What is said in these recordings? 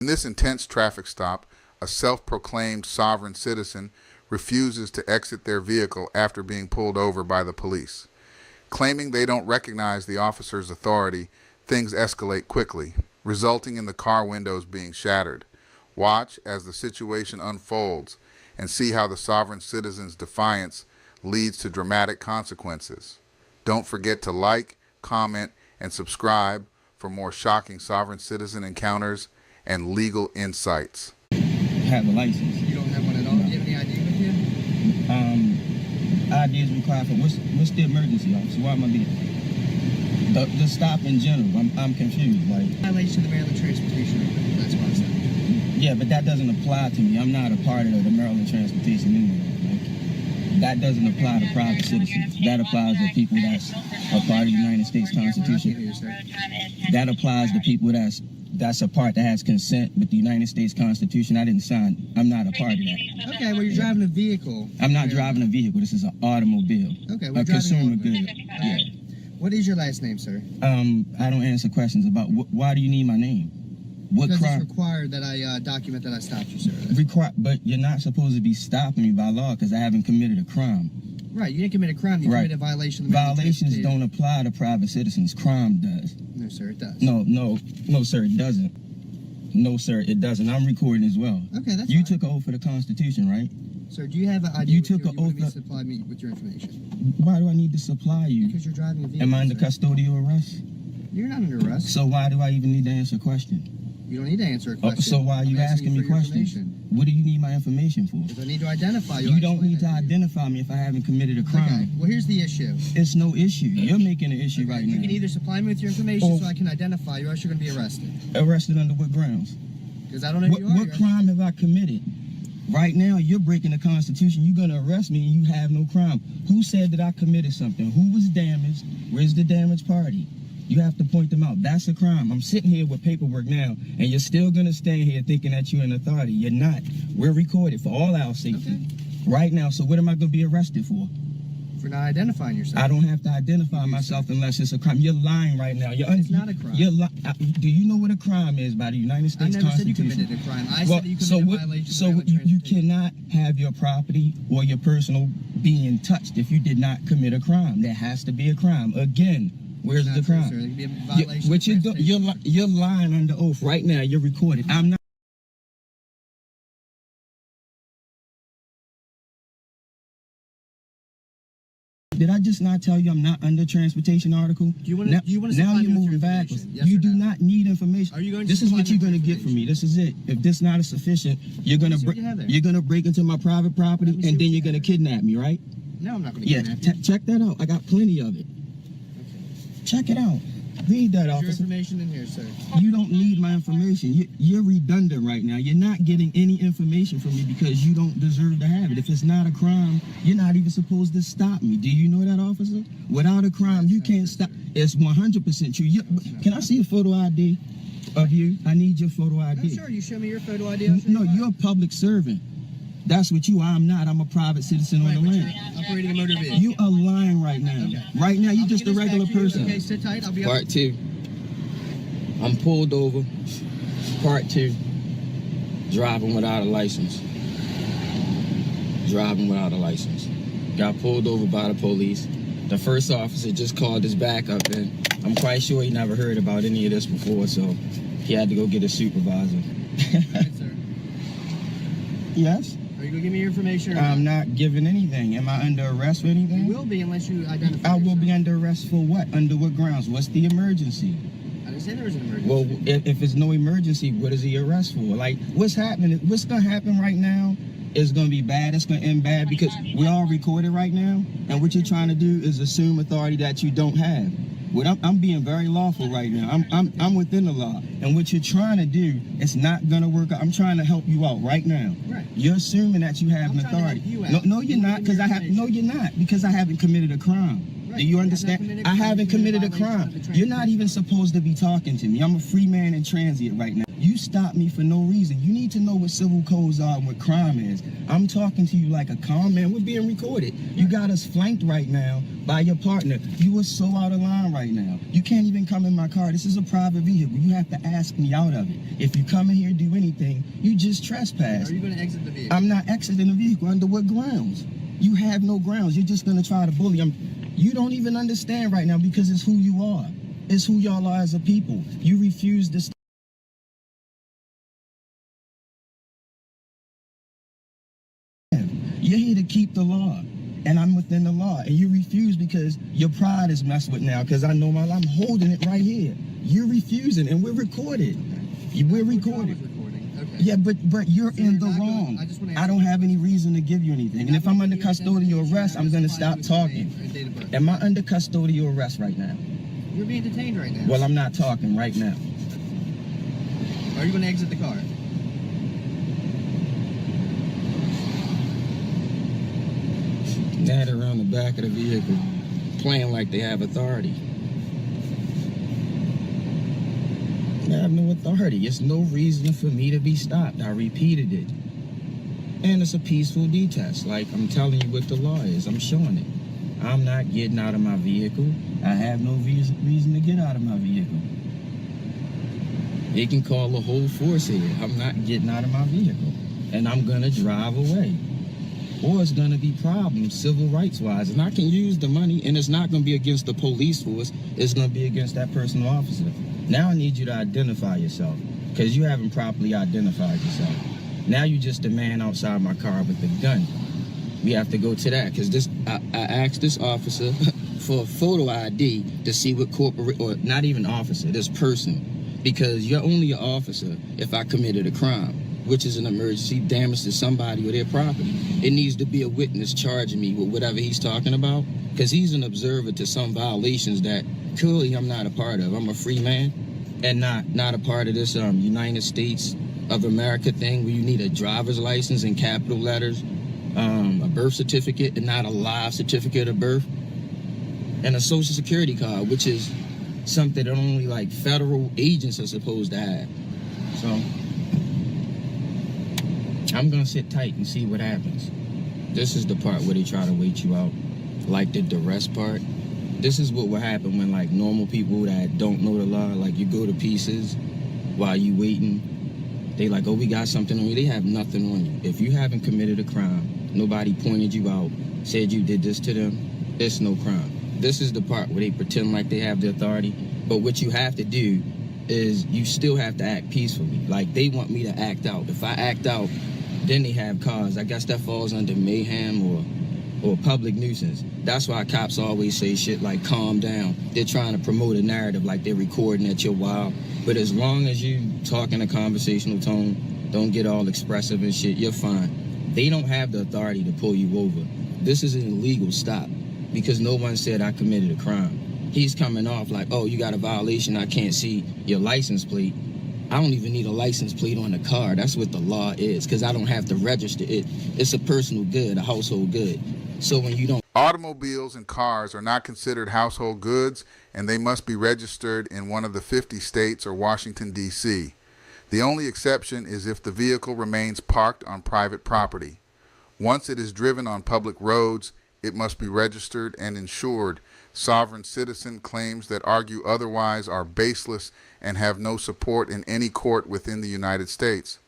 In this intense traffic stop, a self-proclaimed sovereign citizen refuses to exit their vehicle after being pulled over by the police. Claiming they don't recognize the officer's authority, things escalate quickly, resulting in the car windows being shattered. Watch as the situation unfolds and see how the sovereign citizen's defiance leads to dramatic consequences. Don't forget to like, comment, and subscribe for more shocking sovereign citizen encounters and legal insights. Have a license. You don't have one at all? Do you have any ID with you? ID is required for what's the emergency, officer? Why am I being? The stop in general. I'm confused. Like Violation of the Maryland Transportation Act. That's what I said. yeah, but that doesn't apply to me. I'm not a part of the Maryland Transportation Union. Like, that doesn't apply to private citizens. That applies to people that's a part of the United States Constitution. That applies to people that's a part that has consent with the United States Constitution. I didn't sign. I'm not a part of that. Okay, well, you're driving a vehicle. I'm not driving a vehicle. This is an automobile. Okay, A we're driving consumer a good. Yeah. What is your last name, sir? I don't answer questions about why do you need my name? What Because crime? it's required that I document that I stopped you, sir. But you're not supposed to be stopping me by law because I haven't committed a crime. Right, you didn't commit a crime. You Right. committed a violation of the Maryland Violations Transportation don't apply to private citizens. Crime does. No, sir, it does. No, sir, it doesn't. No, sir, it doesn't. I'm recording as well. Okay, that's You fine. took an oath for the Constitution, right? Sir, do you have an ID? You with took you, an or you want oath me to of- supply me with your information? Why do I need to supply you? Because you're driving a vehicle. Am I under sir. custodial arrest? You're not under arrest. So why do I even need to answer a question? You don't need to answer a question. So why are you I'm asking me for your questions? information. What do you need my information for? Because I need to identify you. You I don't explained need to that you. identify me if I haven't committed a crime. Okay, well, here's the issue. It's no issue. You're making an issue Okay, right you now. can either supply me with your information Or- so I can identify you, or else you're going to be arrested. Arrested under what grounds? Because I don't know who you are. What crime have I committed? Right now, you're breaking the Constitution. You're going to arrest me and you have no crime. Who said that I committed something? Who was damaged? Where's the damaged party? You have to point them out. That's a crime. I'm sitting here with paperwork now, and you're still going to stand here thinking that you're an authority. You're not. We're recorded for all our safety. Okay. Right now, so what am I going to be arrested for? For not identifying yourself. I don't have to identify myself unless it's a crime. You're lying right now. It's not a crime. Do you know what a crime is by the United I States never said you Constitution? committed a crime. I said that you committed a violation of the So Maryland you Transportation. cannot have your property or your personal being touched if you did not commit a crime. There has to be a crime. Again, where's Not the true, crime? sir. There could be a violation What of you're transportation. you're lying under oath right now. You're recorded. I'm not. Did I just not tell you I'm not under transportation article? Do you want to Now supply you're me with your moving information? backwards. Yes You or do no? not need information. Are you going to This is supply what me you're with going to get from me. This is it. If this not sufficient, you're going me see what you have there. to break into my private property Let me see and what then you you're going have to kidnap me, right? No, I'm not going to Yeah. kidnap you. Check that out. I got plenty of it. Okay. Check it out. Read that, Your officer. information in here, sir. You don't need my information. You're redundant right now. You're not getting any information from me because you don't deserve to have it. If it's not a crime, you're not even supposed to stop me. Do you know that, officer? Without a crime, you can't stop. It's 100% true. Can I see a photo ID of you? I need your photo No, ID. sure. You show me your photo ID. I'll show No, you mine. you're a public servant. That's what you are. I'm not. I'm a private citizen on Right, the but land. you're operating a motor vehicle. You are lying right now. Okay. Right now, you're I'll just give a this back regular to you. person. Okay, sit tight. I'll be Part 2. I'm pulled over. Part 2. Driving without a license. Driving without a license. Got pulled over by the police. The first officer just called his backup in. I'm quite sure he never heard about any of this before, so he had to go get a supervisor. All right, sir. Yes? Are you going to give me your information? Or I'm not giving anything. Am I under arrest for anything? You will be unless you identify I will be yourself. under arrest for what? Under what grounds? What's the emergency? I didn't say there was an emergency. Well, if it's no emergency, what is the arrest for? Like, what's happening? What's going to happen right now is going to be bad. It's going to end bad because we're all recorded right now. And what you're trying to do is assume authority that you don't have. What I'm being very lawful right now. I'm within the law. And what you're trying to do, it's not going to work out. I'm trying to help you out right now. Right. You're assuming that you have I'm an trying to help authority. you out. No, you're You not, give me because your I have. No, information. you're not, because I haven't committed a crime. Right. Do you You have not understand? committed a I crime. haven't You committed committed a a violation crime. of the You're not Transportation even supposed to be talking to me. I'm a free man in transit right now. You stopped me for no reason. You need to know what civil codes are and what crime is. I'm talking to you like a calm man. We're being recorded. You got us flanked right now by your partner. You are so out of line right now. You can't even come in my car. This is a private vehicle. You have to ask me out of it. If you come in here and do anything, you just trespass. Are you going to exit the vehicle? I'm not exiting the vehicle. Under what grounds? You have no grounds. You're just going to try to bully. You don't even understand right now because it's who you are. It's who y'all are as a people. You refuse to You're here to keep the law, and I'm within the law, and you refuse because your pride is messed with now, because I know I'm holding it right here. You're refusing, and we're recorded. We're recorded. Okay. Yeah, but you're So in you're the not gonna- wrong. I just wanna I ask don't you- have any reason to give you anything. And if I'm under custodial arrest, I'm going to stop talking. Am I under custodial arrest right now? You're being detained right now. Well, I'm not talking right now. Are you going to exit the car? That around the back of the vehicle, playing like they have authority. They have no authority. It's no reason for me to be stopped. I repeated it. And it's a peaceful detest. Like, I'm telling you what the law is. I'm showing it. I'm not getting out of my vehicle. I have no reason to get out of my vehicle. They can call the whole force here. I'm not getting out of my vehicle. And I'm going to drive away. Or it's going to be problems civil rights wise. And I can use the money, and it's not going to be against the police force. It's going to be against that personal officer. Now I need you to identify yourself, because you haven't properly identified yourself. Now you just a man outside my car with a gun. We have to go to that, because I asked this officer for a photo ID to see what corporate, or not even officer, this person, because you're only an officer if I committed a crime, which is an emergency, damage to somebody or their property. It needs to be a witness charging me with whatever he's talking about, because he's an observer to some violations that clearly I'm not a part of. I'm a free man and not a part of this United States of America thing where you need a driver's license in capital letters, a birth certificate and not a live certificate of birth, and a social security card, which is something that only like federal agents are supposed to have. So I'm gonna sit tight and see what happens. This is the part where they try to wait you out, like the duress part. This is what will happen when like normal people that don't know the law, like you go to pieces while you waiting. They like, oh, we got something on you. They have nothing on you. If you haven't committed a crime, nobody pointed you out, said you did this to them, it's no crime. This is the part where they pretend like they have the authority. But what you have to do is you still have to act peacefully. Like they want me to act out. If I act out, then they have cause. I guess that falls under mayhem or public nuisance. That's why cops always say shit like calm down. They're trying to promote a narrative like they're recording at your wild. But as long as you talk in a conversational tone, don't get all expressive and shit, you're fine. They don't have the authority to pull you over. This is an illegal stop because no one said I committed a crime. He's coming off like, oh, you got a violation, I can't see your license plate. I don't even need a license plate on the car. That's what the law is, because I don't have to register it. It's a personal good, a household good. So when you don't... Automobiles and cars are not considered household goods, and they must be registered in one of the 50 states or Washington, D.C. The only exception is if the vehicle remains parked on private property. Once it is driven on public roads, it must be registered and insured. Sovereign citizen claims that argue otherwise are baseless and have no support in any court within the United States.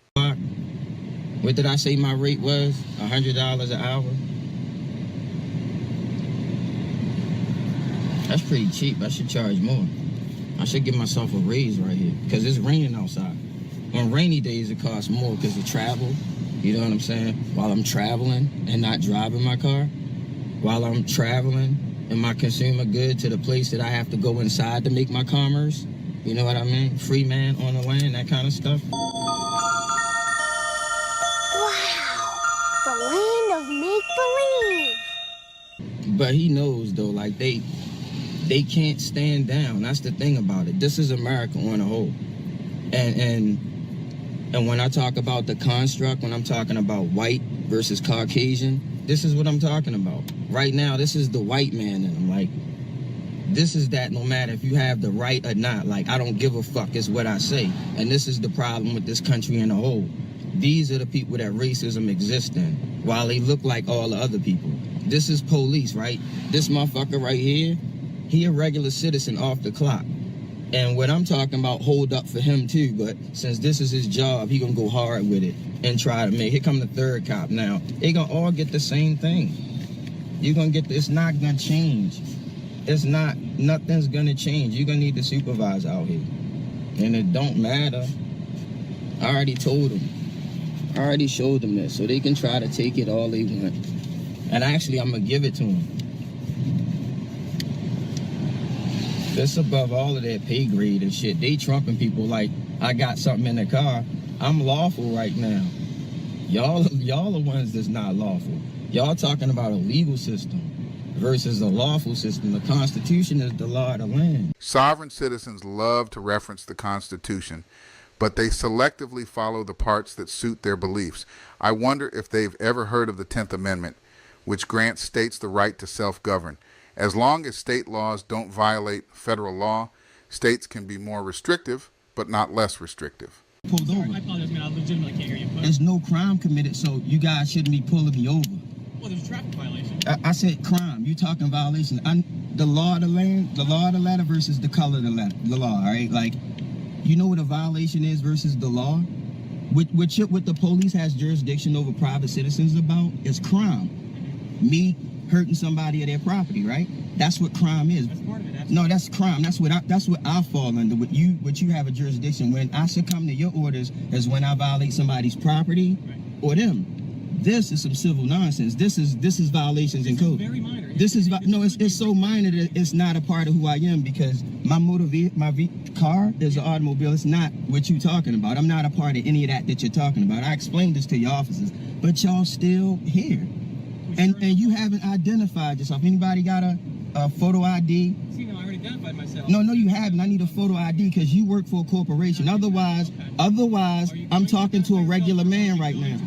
What did I say my rate was? $100 an hour? That's pretty cheap. I should charge more. I should give myself a raise right here because it's raining outside. On rainy days, it costs more because of travel. You know what I'm saying? While I'm traveling and not driving my car, while I'm traveling and my consumer good to the place that I have to go inside to make my commerce. You know what I mean? Free man on the land, that kind of stuff. Wow, the land of make-believe. But he knows though, like they can't stand down. That's the thing about it. This is America on a whole. And when I talk about the construct, when I'm talking about white versus Caucasian, this is what I'm talking about. Right now, this is the white man in them. Like, This is that no matter if you have the right or not, like, I don't give a fuck is what I say. And this is the problem with this country in a whole. These are the people that racism exists in, while they look like all the other people. This is police, right? This motherfucker right here, he a regular citizen off the clock. And what I'm talking about, hold up for him too, but since this is his job, he gonna go hard with it and try to make, here come the third cop now. They gonna all get the same thing. You're gonna get, it's not gonna change. It's not, nothing's gonna change. You're gonna need the supervisor out here. And it don't matter. I already told them. I already showed them this, so they can try to take it all they want. And actually, I'm gonna give it to them. This above all of their pay grade and shit. They trumping people like, I got something in the car. I'm lawful right now. Y'all the ones that's not lawful. Y'all talking about a legal system versus a lawful system. The Constitution is the law of the land. Sovereign citizens love to reference the Constitution, but they selectively follow the parts that suit their beliefs. I wonder if they've ever heard of the 10th Amendment, which grants states the right to self-govern. As long as state laws don't violate federal law, states can be more restrictive, but not less restrictive. Pulled over. I apologize, man. I legitimately can't hear you. There's no crime committed, so you guys shouldn't be pulling me over. Well, there's a traffic violation. I said crime. You talking violation. The law of the land, the law of the letter versus the color of the law, all right? Like, you know what a violation is versus the law? What the police has jurisdiction over private citizens about is crime. Me hurting somebody or their property, right? That's what crime is. That's part of it. No, that's crime. That's what I fall under. What you have a jurisdiction. When I succumb to your orders is when I violate somebody's property or them. This is some civil nonsense. This is violations in code. Very minor. It's so minor that it's not a part of who I am, because my car is an automobile. It's not what you talking about. I'm not a part of any of that you're talking about. I explained this to your officers, but y'all still here. And you haven't identified yourself. Anybody got a photo ID? See, no, I already identified myself. No, you haven't. I need a photo ID because you work for a corporation. Otherwise, I'm talking to a regular man right now.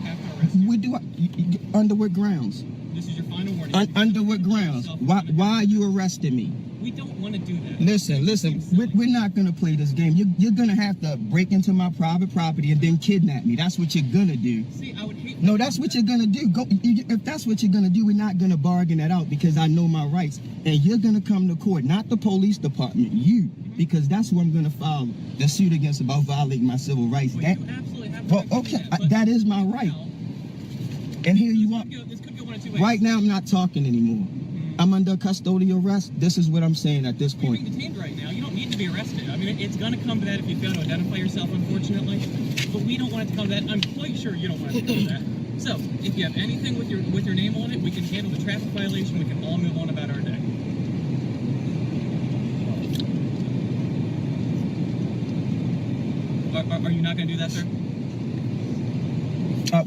Under what grounds? This is your final warning. Under what grounds? Why are you arresting me? We don't want to do that. Listen. We're not gonna play this game. You're gonna have to break into my private property and then kidnap me. That's what you're gonna do. See, I would hate. No, that's what you're gonna do. If that's what you're gonna do, we're not gonna bargain that out, because I know my rights. And you're gonna come to court, not the police department, you, because that's who I'm gonna file the suit against about violating my civil rights. Well, That, you absolutely have well, to do okay, that, but that is my right. now, And here you are. This could go one of two ways. Right now, I'm not talking anymore. I'm under custodial arrest. This is what I'm saying at this You're point. being detained right now. You don't need to be arrested. I mean, it's going to come to that if you fail to identify yourself, unfortunately. But we don't want it to come to that. I'm quite sure you don't want it to come to that. So, if you have anything with your name on it, we can handle the traffic violation. We can all move on about our day. Are you not going to do that, sir?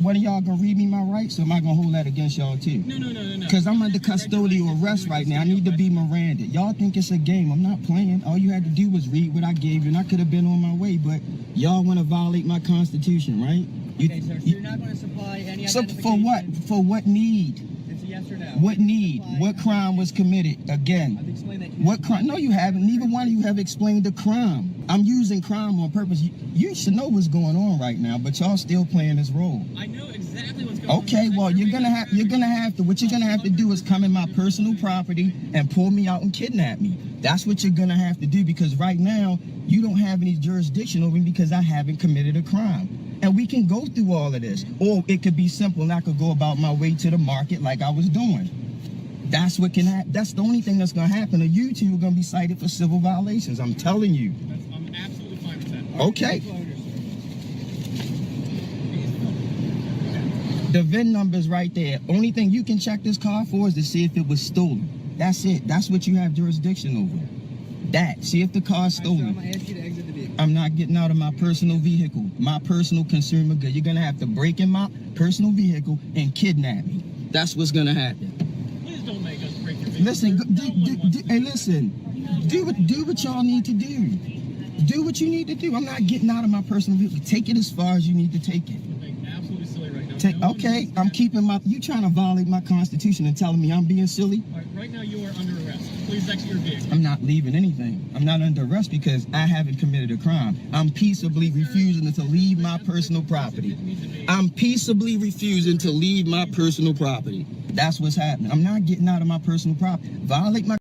What are y'all gonna read me my rights, or am I gonna hold that against y'all too? No. Because I'm under custodial arrest right now. I need to be Miranda. Y'all think it's a game. I'm not playing. All you had to do was read what I gave you, and I could have been on my way. But y'all want to violate my Constitution, right? Okay, sir. So you're not going to supply any So identification. for what? For what need? It's a yes or no. What need? Supply What crime was committed? Again. I've explained that. What crime? No, you haven't. Neither one of you have explained the crime. I'm using crime on purpose. You should know what's going on right now, but y'all still playing this role. I know exactly what's going on. Okay, well, you're gonna have to. What you're gonna have to do is come in my personal property and pull me out and kidnap me. That's what you're gonna have to do, because right now you don't have any jurisdiction over me because I haven't committed a crime. And we can go through all of this, or it could be simple and I could go about my way to the market like I was doing. That's what can happen. That's the only thing that's gonna happen. Or you two are gonna be cited for civil violations. I'm telling you. I'm absolutely fine with that. Okay. The VIN number's right there. Only thing you can check this car for is to see if it was stolen. That's it. That's what you have jurisdiction over. That. See if the car's All right, sir, I'm stolen. going to ask you to exit the vehicle. I'm not getting out of my personal vehicle, my personal consumer good. You're gonna have to break in my personal vehicle and kidnap me. That's what's gonna happen. Please don't make us break your vehicle. Listen, sir. No one wants to hey, do listen. Do what y'all need to do. Do what you need to do. I'm not getting out of my personal vehicle. Take it as far as you need to take it. that. You're being absolutely silly right now. No one Okay, wants to I'm do keeping my. You trying to violate my Constitution and telling me I'm being silly? that. All right, right now you are under arrest. Please exit your vehicle. I'm not leaving anything. I'm not under arrest because I haven't committed a crime. I'm peaceably refusing to leave my personal property. I'm peaceably refusing to leave my personal property. That's what's happening. I'm not getting out of my personal property. Violate my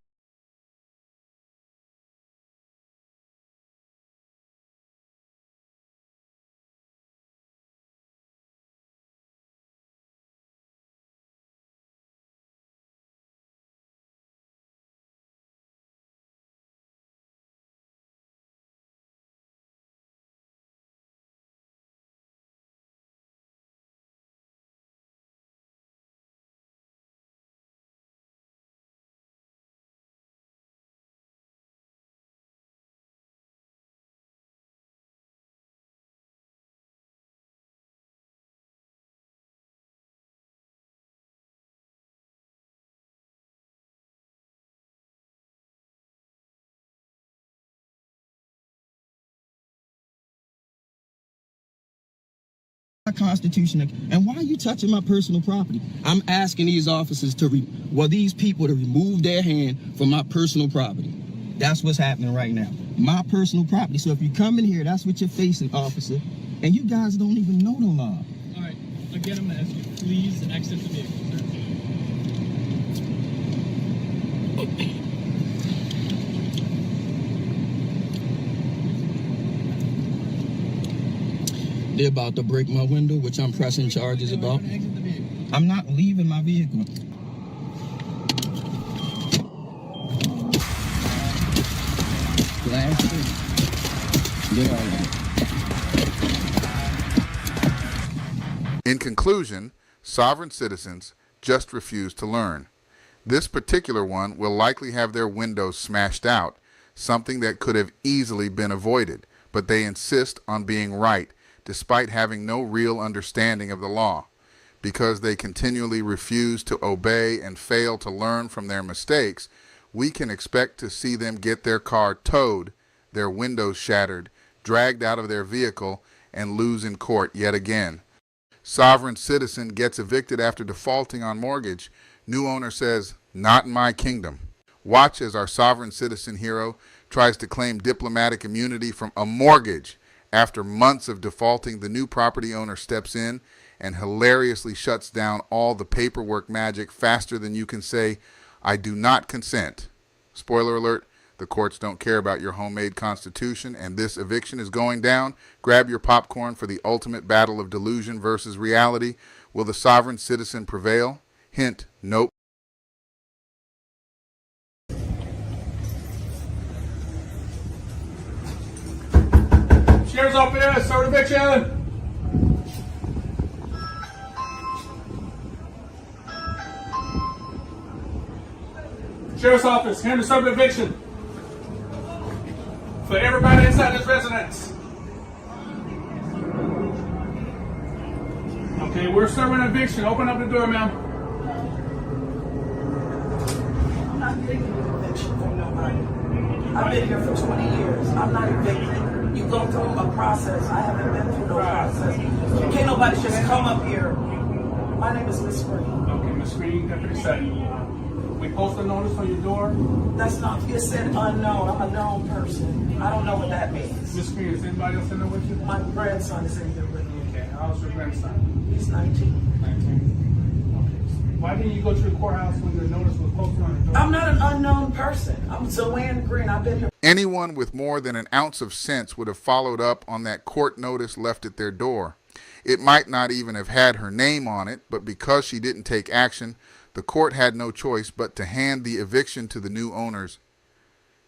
Constitution. And why are you touching my personal property? I'm asking these officers these people to remove their hand from my personal property. That's what's happening right now. My personal property. So if you come in here, that's what you're facing, officer. And you guys don't even know the law. All right. Again, I'm gonna ask you, please exit the vehicle, sir. They're about to break my window, which I'm pressing charges about. Exit the vehicle. I'm not leaving my vehicle. Get out of here. In conclusion, sovereign citizens just refuse to learn. This particular one will likely have their windows smashed out, something that could have easily been avoided, but they insist on being right, despite having no real understanding of the law. Because they continually refuse to obey and fail to learn from their mistakes, we can expect to see them get their car towed, their windows shattered, dragged out of their vehicle, and lose in court yet again. Sovereign citizen gets evicted after defaulting on mortgage. New owner says, "Not in my kingdom." Watch as our sovereign citizen hero tries to claim diplomatic immunity from a mortgage. After months of defaulting, the new property owner steps in and hilariously shuts down all the paperwork magic faster than you can say, "I do not consent." Spoiler alert, the courts don't care about your homemade constitution, and this eviction is going down. Grab your popcorn for the ultimate battle of delusion versus reality. Will the sovereign citizen prevail? Hint, nope. Sheriff's office, start eviction. Sheriff's office, here to serve eviction for everybody inside this residence. Okay, we're serving eviction. Open up the door, ma'am. I'm not getting an eviction from nobody. I've been here for 20 years. I'm not evicted. You go through a process. I haven't been through no process. Can't nobody just come up here. My name is Miss Green. Okay, Miss Green, Deputy Sutton. We post a notice on your door. That's not, you said unknown. I'm a known person. I don't know what that means. Miss Green, is anybody else in there with you? My grandson is in here with me. Okay, how's your grandson? He's 19. 19. Okay. Why didn't you go to the courthouse when your notice was posted on the door? I'm not an unknown person. I'm Zoanne Green. I've been here. Anyone with more than an ounce of sense would have followed up on that court notice left at their door. It might not even have had her name on it, but because she didn't take action, the court had no choice but to hand the eviction to the new owners.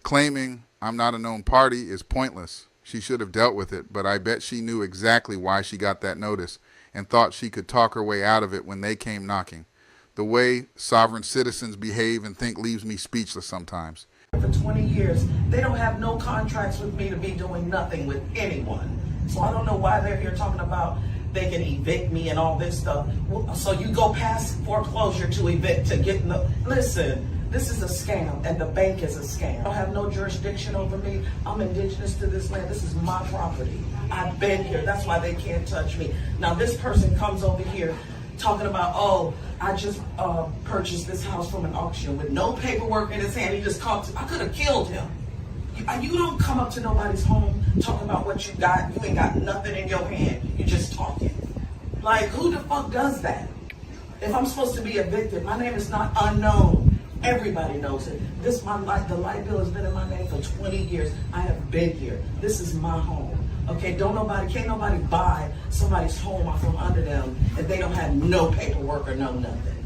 Claiming "I'm not a known party" is pointless. She should have dealt with it, but I bet she knew exactly why she got that notice and thought she could talk her way out of it when they came knocking. The way sovereign citizens behave and think leaves me speechless sometimes. For 20 years, they don't have no contracts with me to be doing nothing with anyone. So I don't know why they're here talking about they can evict me and all this stuff. So you go past foreclosure to evict to get no. Listen, this is a scam, and the bank is a scam. I don't have no jurisdiction over me. I'm indigenous to this land. This is my property. I've been here. That's why they can't touch me. Now this person comes over here talking about, oh, I just purchased this house from an auction with no paperwork in his hand. He just called. I could have killed him. You don't come up to nobody's home talking about what you got. You ain't got nothing in your hand. You just talking. Like, who the fuck does that? If I'm supposed to be evicted, my name is not unknown. Everybody knows it. This my life. The light bill has been in my name for 20 years. I have been here. This is my home. Okay, can't nobody buy somebody's home off from under them if they don't have no paperwork or no nothing.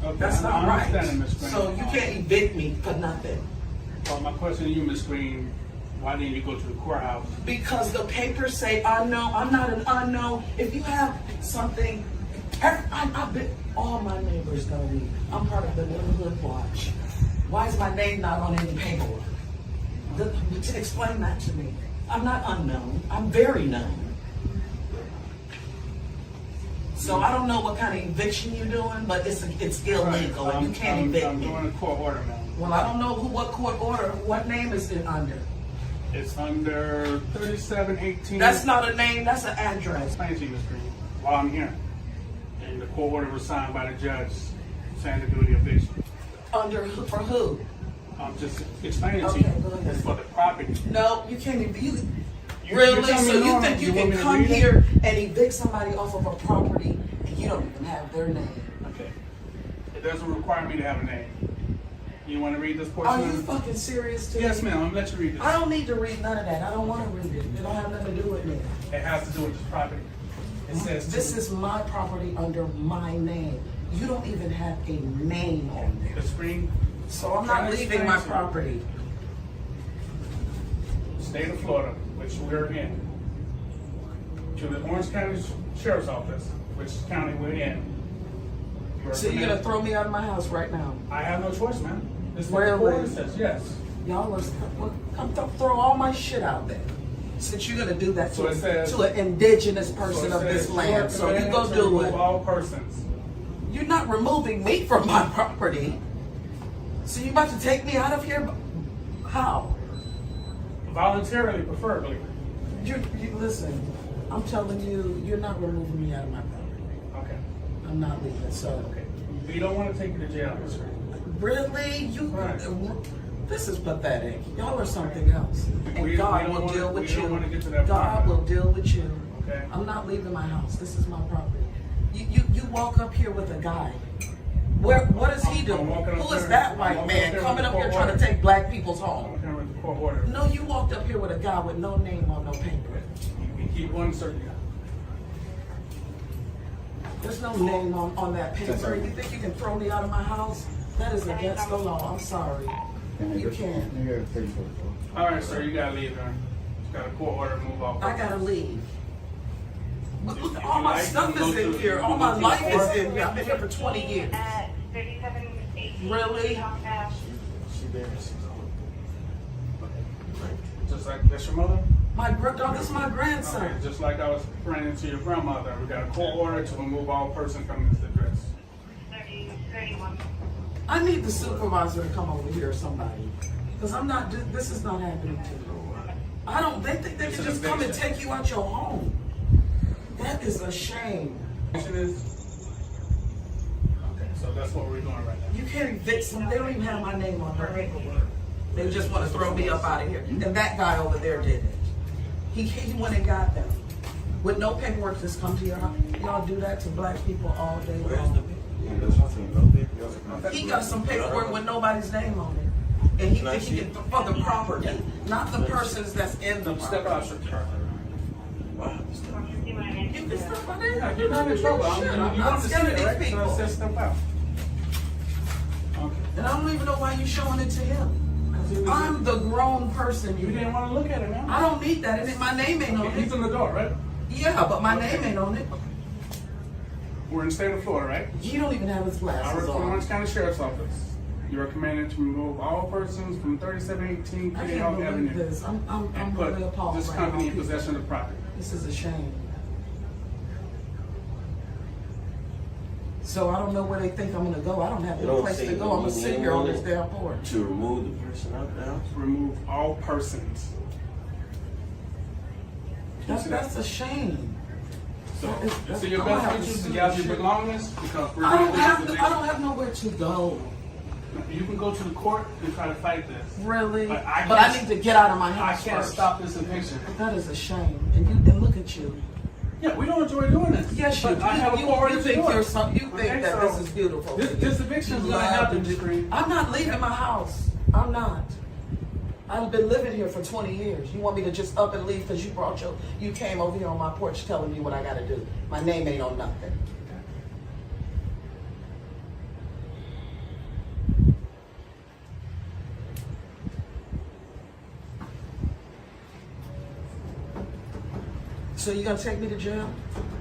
Okay, That's not I'm right. understanding, Ms. Green. So you can't evict me for nothing. Well, my question to you, Ms. Green, why didn't you go to the courthouse? Because the papers say unknown. I'm not an unknown. If you have something, I've been, all my neighbors know me. I'm part of the Neighborhood Watch. Why is my name not on any paperwork? Explain that to me. I'm not unknown. I'm very known. So I don't know what kind of eviction you're doing, but it's illegal and you can't evict I'm me. doing a court order, ma'am. Well, I don't know what court order, what name is it under? It's under 3718. That's not a name, that's an address. Explain to you, Ms. Green, while I'm here. And the court order was signed by the judge saying to do the eviction. For who? I'm just explaining to Okay, you. go ahead. It's for the property. No, you can't evict. You Really? tell me So you no, think you want can me to come read it? here and evict somebody off of a property and you don't even have their name? Okay. It doesn't require me to have a name. You want to read this portion? Are you fucking serious to Yes, me? ma'am. I'm gonna let you read this. I don't need to read none of that. I don't want to read it. It don't have nothing to do with me. It has to do with this property. It says This is my property under my name. You don't even have a name on there. the screen. So I'm not leaving my property. State of Florida, which we're in, to the Orange County Sheriff's Office, which county we're in. You are So you're gonna commanded- throw me out of my house right now? I have no choice, ma'am. This is what the Really? order says. Yes. Y'all are, come throw all my shit out there. Since you're gonna do that So it says- to an indigenous So person it of says this you land. are So you commanded go to do remove it. all persons. You're not removing me from my property. So you about to take me out of here? How? Voluntarily, preferably. You listen, I'm telling you, you're not removing me out of my property. Okay. I'm not leaving. So Okay. We don't want to take you to jail, Ms. Green. really, Right. This is pathetic. Y'all are something else. And We God don't will wanna- deal we with don't you. wanna get to that God point. will deal with you. Okay. I'm not leaving my house. This is my property. You walk up here with a guy. What is he I'm doing? walking up Who is there- that I'm white walking man up there coming with up the here court trying to order. take black people's I'm home? going with the court order. No, you walked up here with a guy with no name on no paper. You keep one certain. There's no name on that paper. You think you can throw me out of my house? That is against the law. I'm sorry. You can't. All right, sir. You gotta leave, man. You got a court order to move off. I gotta leave. But look, If all you my like, stuff you can is go in to- here. you All can my go to life the is court. in here. I've been here for 20 years. At 3718. Really? Just like that's your mother. This is my grandson. Okay, just like I was explaining to your grandmother, we got a court order to remove all persons from this address. 31. I need the supervisor to come over here or somebody. Because this is not happening to me. They think they It's can an just come and eviction. take you out your home. That is a shame. Question is, okay, so that's what we're doing right now. You can't evict some, they don't even have my name on their paperwork. They just want to throw me up out of here. And that guy over there did it. He went and got them. With no paperwork, just come to your house. Y'all do that to black people all day long. He got some paperwork with nobody's name on it. And he think he can, for the property, not the persons that's in the Step out, property. sir. You can step out there. Yeah, you're not in trouble. I'm You not want to see scared of it, these right? So it people. says step out. Okay. And I don't even know why you showing it to him. I'm the grown person. You didn't want to look at it, man. I don't need that. And my name ain't on He's it. in the door, right? Yeah, but my name ain't on it. We're in the state of Florida, right? He don't even have his I work glasses for the on. Orange County Sheriff's Office. You are commanded to remove all persons from 3718 I Kitty can't Hawk believe Avenue this. I'm and really put appalled this right company now, in people. possession of the property. This is a shame. So I don't know where they think I'm gonna go. I don't have It no don't place say to go. no I'm gonna sit here on this damn porch. To remove the person out there. Remove all persons. That's a shame. So, is it your best interest to gather your belongings? Because we're I going to don't have nowhere to go. You can go to the court and try to fight this. Really? But I can't- need to get out of my I house can't first. stop this eviction. That is a shame. And look at you. Yeah, we don't enjoy doing this. Yes, you But I have do. authority You to think do you're it. some. You think Okay, that so this is beautiful. This eviction is You going to love happen, to do- Screen. I'm not leaving my house. I'm not. I've been living here for 20 years. You want me to just up and leave because you came over here on my porch telling me what I got to do. My name ain't on nothing. So you gonna take me to jail?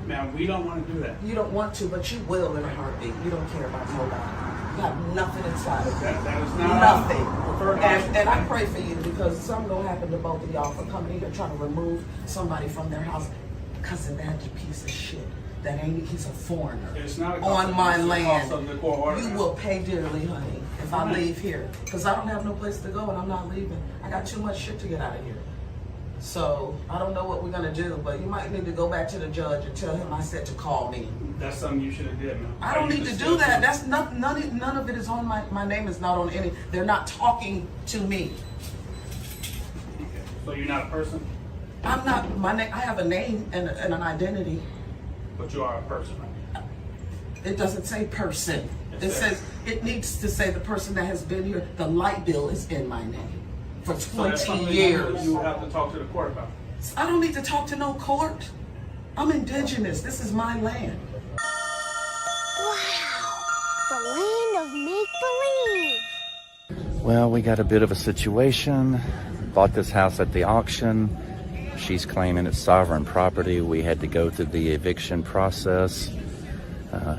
Man, we don't want to do that. You don't want to, but you will in a heartbeat. You don't care about nobody. You got nothing inside of you. That is not Nothing. our preferred option. And I pray for you because something gonna happen to both of y'all for coming in here trying to remove somebody from their house because of that piece of shit. That ain't, he's a foreigner. It's not a on cost, my it's a land. cost of the court order. You will pay dearly, honey, if I leave here. Because I don't have no place to go and I'm not leaving. I got too much shit to get out of here. So I don't know what we're gonna do, but you might need to go back to the judge and tell him I said to call me. That's something you should have did, man. I don't need to do that. That's not none of it is on my name is not on any. They're not talking to me. Okay. So you're not a person, I'm not my name. I have a name and an identity. but you are a person, right? It doesn't say person. It It says- says it needs to say the person that has been here. The light bill is in my name for So that's 20 something years. you have to talk to the court about. I don't need to talk to no court. I'm indigenous. This is my land. Wow, the land of make-believe. Well, we got a bit of a situation. Bought this house at the auction. She's claiming it's sovereign property. We had to go through the eviction process.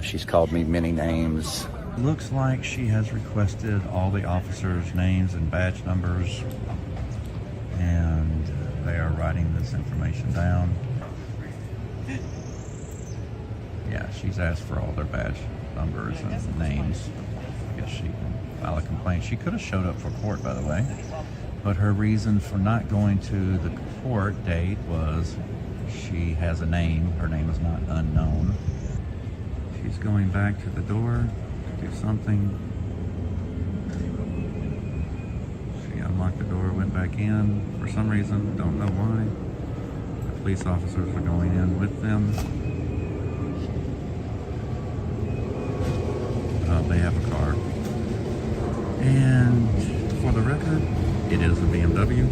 She's called me many names. Looks like she has requested all the officers' names and badge numbers, and they are writing this information down. Yeah, she's asked for all their badge numbers and names. I guess she can file a complaint. She could have showed up for court, by the way, but her reason for not going to the court date was she has a name. Her name is not unknown. She's going back to the door to do something. She unlocked the door, went back in for some reason, don't know why. The police officers are going in with them. They have a car. And for the record, it is a BMW.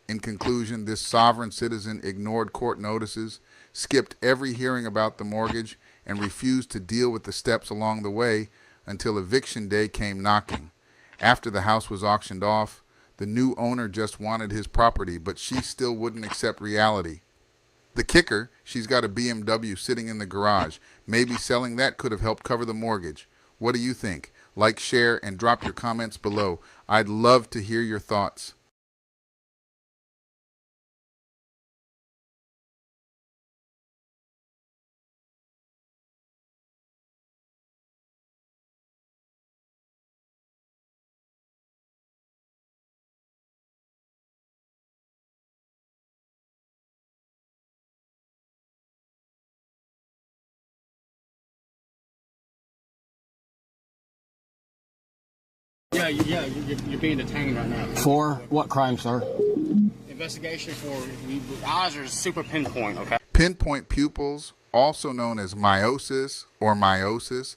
In conclusion, this sovereign citizen ignored court notices, skipped every hearing about the mortgage, and refused to deal with the steps along the way until eviction day came knocking. After the house was auctioned off, the new owner just wanted his property, but she still wouldn't accept reality. The kicker, she's got a BMW sitting in the garage. Maybe selling that could have helped cover the mortgage. What do you think? Like, share, and drop your comments below. I'd love to hear your thoughts. You're being detained right now. For what crime, sir? Investigation for ours are super pinpoint, okay? Pinpoint pupils, also known as meiosis or miosis,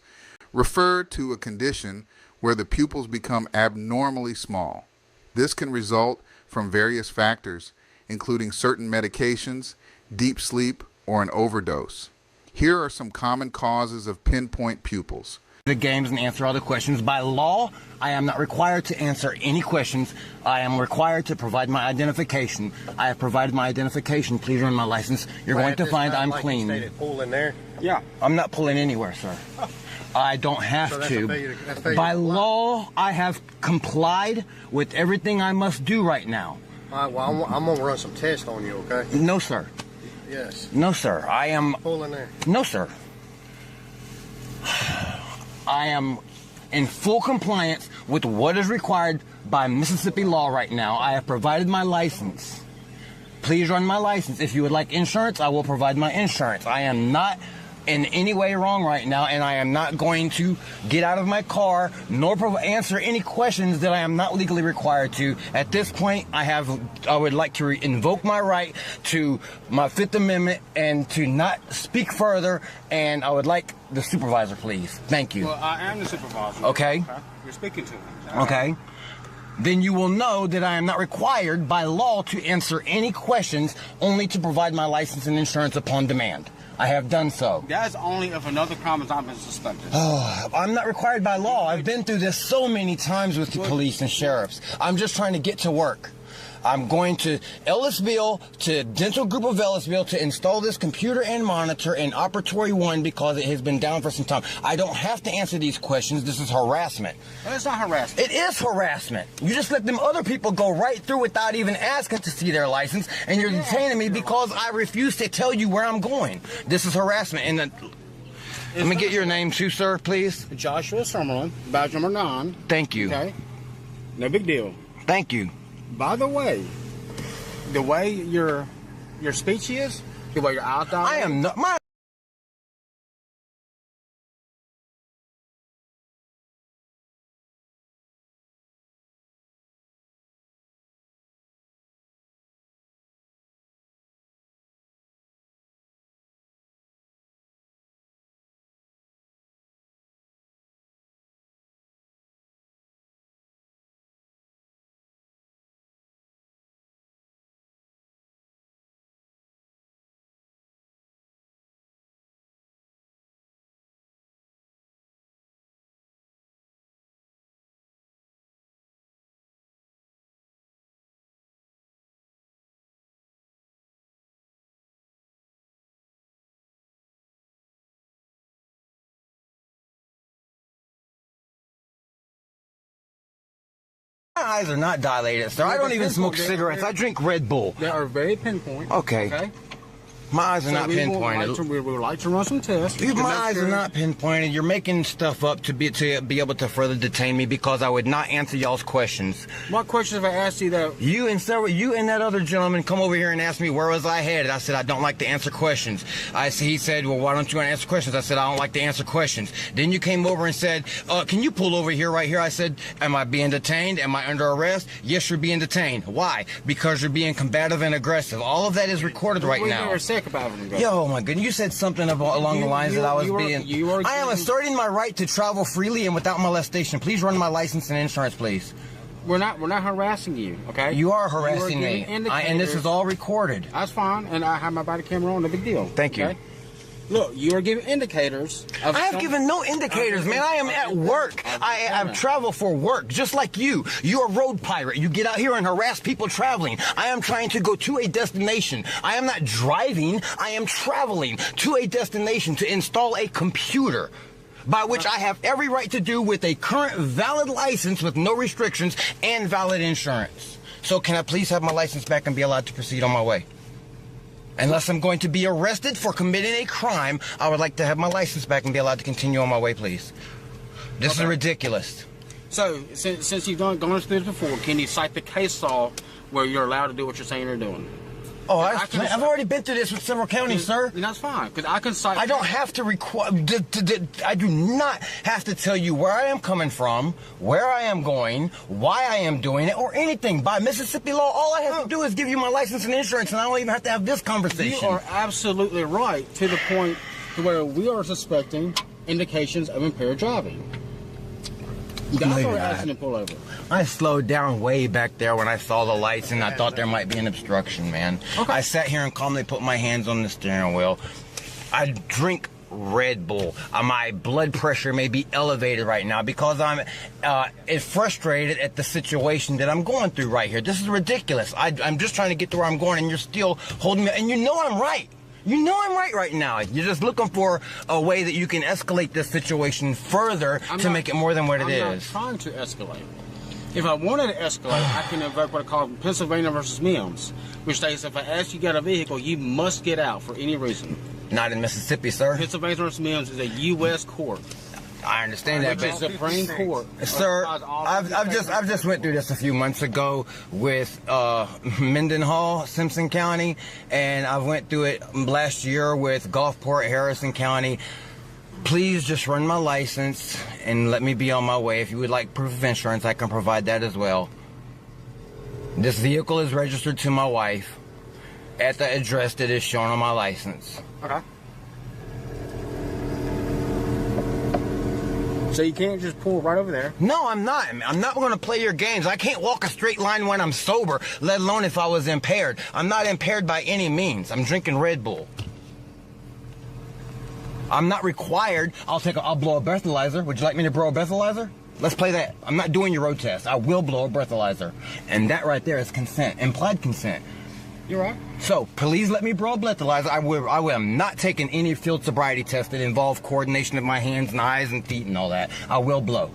refer to a condition where the pupils become abnormally small. This can result from various factors, including certain medications, deep sleep, or an overdose. Here are some common causes of pinpoint pupils. The games and answer all the questions. By law, I am not required to answer any questions. I am required to provide my identification. I have provided my identification. Please run my license. You're going to find I'm clean. Pull in there. Yeah, I'm not pulling anywhere, sir. I don't have to. By law, I have complied with everything I must do right now. All right, well, I'm going to run some tests on you, okay? No, sir. Yes. No, sir. I am... Pull in there. No, sir. I am in full compliance with what is required by Mississippi law right now. I have provided my license. Please run my license. If you would like insurance, I will provide my insurance. I am not in any way wrong right now, and I am not going to get out of my car nor answer any questions that I am not legally required to. At this point, I would like to invoke my right to my Fifth Amendment and to not speak further, and I would like the supervisor, please. Thank you. Well, I am the supervisor. Okay. You're speaking to me. Okay. Then you will know that I am not required by law to answer any questions, only to provide my license and insurance upon demand. I have done so. That is only if another crime has not been suspected. Oh, I'm not required by law. I've been through this so many times with the police and sheriffs. I'm just trying to get to work. I'm going to Ellisville, to Dental Group of Ellisville, to install this computer and monitor in Operatory 1 because it has been down for some time. I don't have to answer these questions. This is harassment. Well, it's not harassment. It is harassment. You just let them other people go right through without even asking to see their license, and you're detaining me because I refuse to tell you where I'm going. This is harassment. And let me get your name too, sir, please. Joshua Summerlin, badge number 9. Thank you. Okay. No big deal. Thank you. By the way your speech is, the way your eyes down. I am not. My eyes are not dilated, sir. I don't even smoke cigarettes. I drink Red Bull. They are very pinpoint. Okay. My eyes are not pinpointed. We would like to run some tests. My eyes are not pinpointed. You're making stuff up to be able to further detain me because I would not answer y'all's questions. What questions have I asked you that? You and that other gentleman come over here and ask me where was I headed. I said I don't like to answer questions. He said, well, why don't you want to answer questions? I said I don't like to answer questions. Then you came over and said, can you pull over here right here? I said, am I being detained? Am I under arrest? Yes, you're being detained. Why? Because you're being combative and aggressive. All of that is recorded right now. Yo, my goodness, you said something along the lines that I was being... I am asserting my right to travel freely and without molestation. Please run my license and insurance, please. We're not harassing you, okay? You are harassing me, and this is all recorded. That's fine, and I have my body camera on, no big deal. Thank you. Okay? Look, you are giving indicators. I have given no indicators, man. I am at work. I travel for work, just like you. You're a road pirate. You get out here and harass people traveling. I am trying to go to a destination. I am not driving. I am traveling to a destination to install a computer, by which I have every right to do with a current valid license with no restrictions and valid insurance. So can I please have my license back and be allowed to proceed on my way? Unless I'm going to be arrested for committing a crime, I would like to have my license back and be allowed to continue on my way, please. This is ridiculous. So, since you've gone through this before, can you cite the case law where you're allowed to do what you're saying you're doing? Oh, I've already been through this with several counties, sir. That's fine, because I can cite... I don't have to I do not have to tell you where I am coming from, where I am going, why I am doing it, or anything. By Mississippi law, all I have to do is give you my license and insurance, and I don't even have to have this conversation. You are absolutely right, to the point to where we are suspecting indications of impaired driving. That's why we're asking to pull over. I slowed down way back there when I saw the lights and I thought there might be an obstruction, man. Okay. I sat here and calmly put my hands on the steering wheel. I drink Red Bull. My blood pressure may be elevated right now because I'm frustrated at the situation that I'm going through right here. This is ridiculous. I'm just trying to get to where I'm going and you're still holding me. And you know I'm right. You know I'm right now. You're just looking for a way that you can escalate this situation further to make it more than what it is. I'm not trying to escalate. If I wanted to escalate, I can invoke what I call Pennsylvania versus Mims, which states if I ask you to get a vehicle, you must get out for any reason. Not in Mississippi, sir. Pennsylvania versus Mims is a U.S. court. I understand that, The but Supreme Court, sir, authorized all I've just went through this a few months ago with Mendenhall, Simpson County, and I went through it last year with Gulfport, Harrison County. Please just run my license and let me be on my way. If you would like proof of insurance, I can provide that as well. This vehicle is registered to my wife at the address that is shown on my license. Okay. So you can't just pull right over there. No, I'm not. I'm not going to play your games. I can't walk a straight line when I'm sober, let alone if I was impaired. I'm not impaired by any means. I'm drinking Red Bull. I'm not required. I'll blow a breathalyzer. Would you like me to blow a breathalyzer? Let's play that. I'm not doing your road test. I will blow a breathalyzer. And that right there is consent, implied consent. You're right. So, please let me blow a breathalyzer. I am not taking any field sobriety tests that involve coordination of my hands and eyes and feet and all that. I will blow.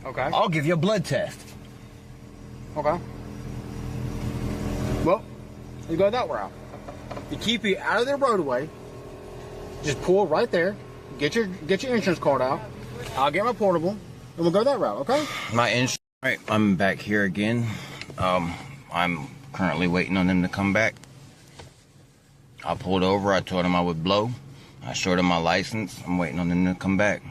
Okay. I'll give you a blood test. Okay. Well, you go that route. You keep you out of the roadway. Just pull right there. Get your insurance card out. I'll get my portable, and we'll go that route. Okay? My insurance. All right, I'm back here again. I'm currently waiting on them to come back. I pulled over. I told them I would blow. I showed them my license. I'm waiting on them to come back.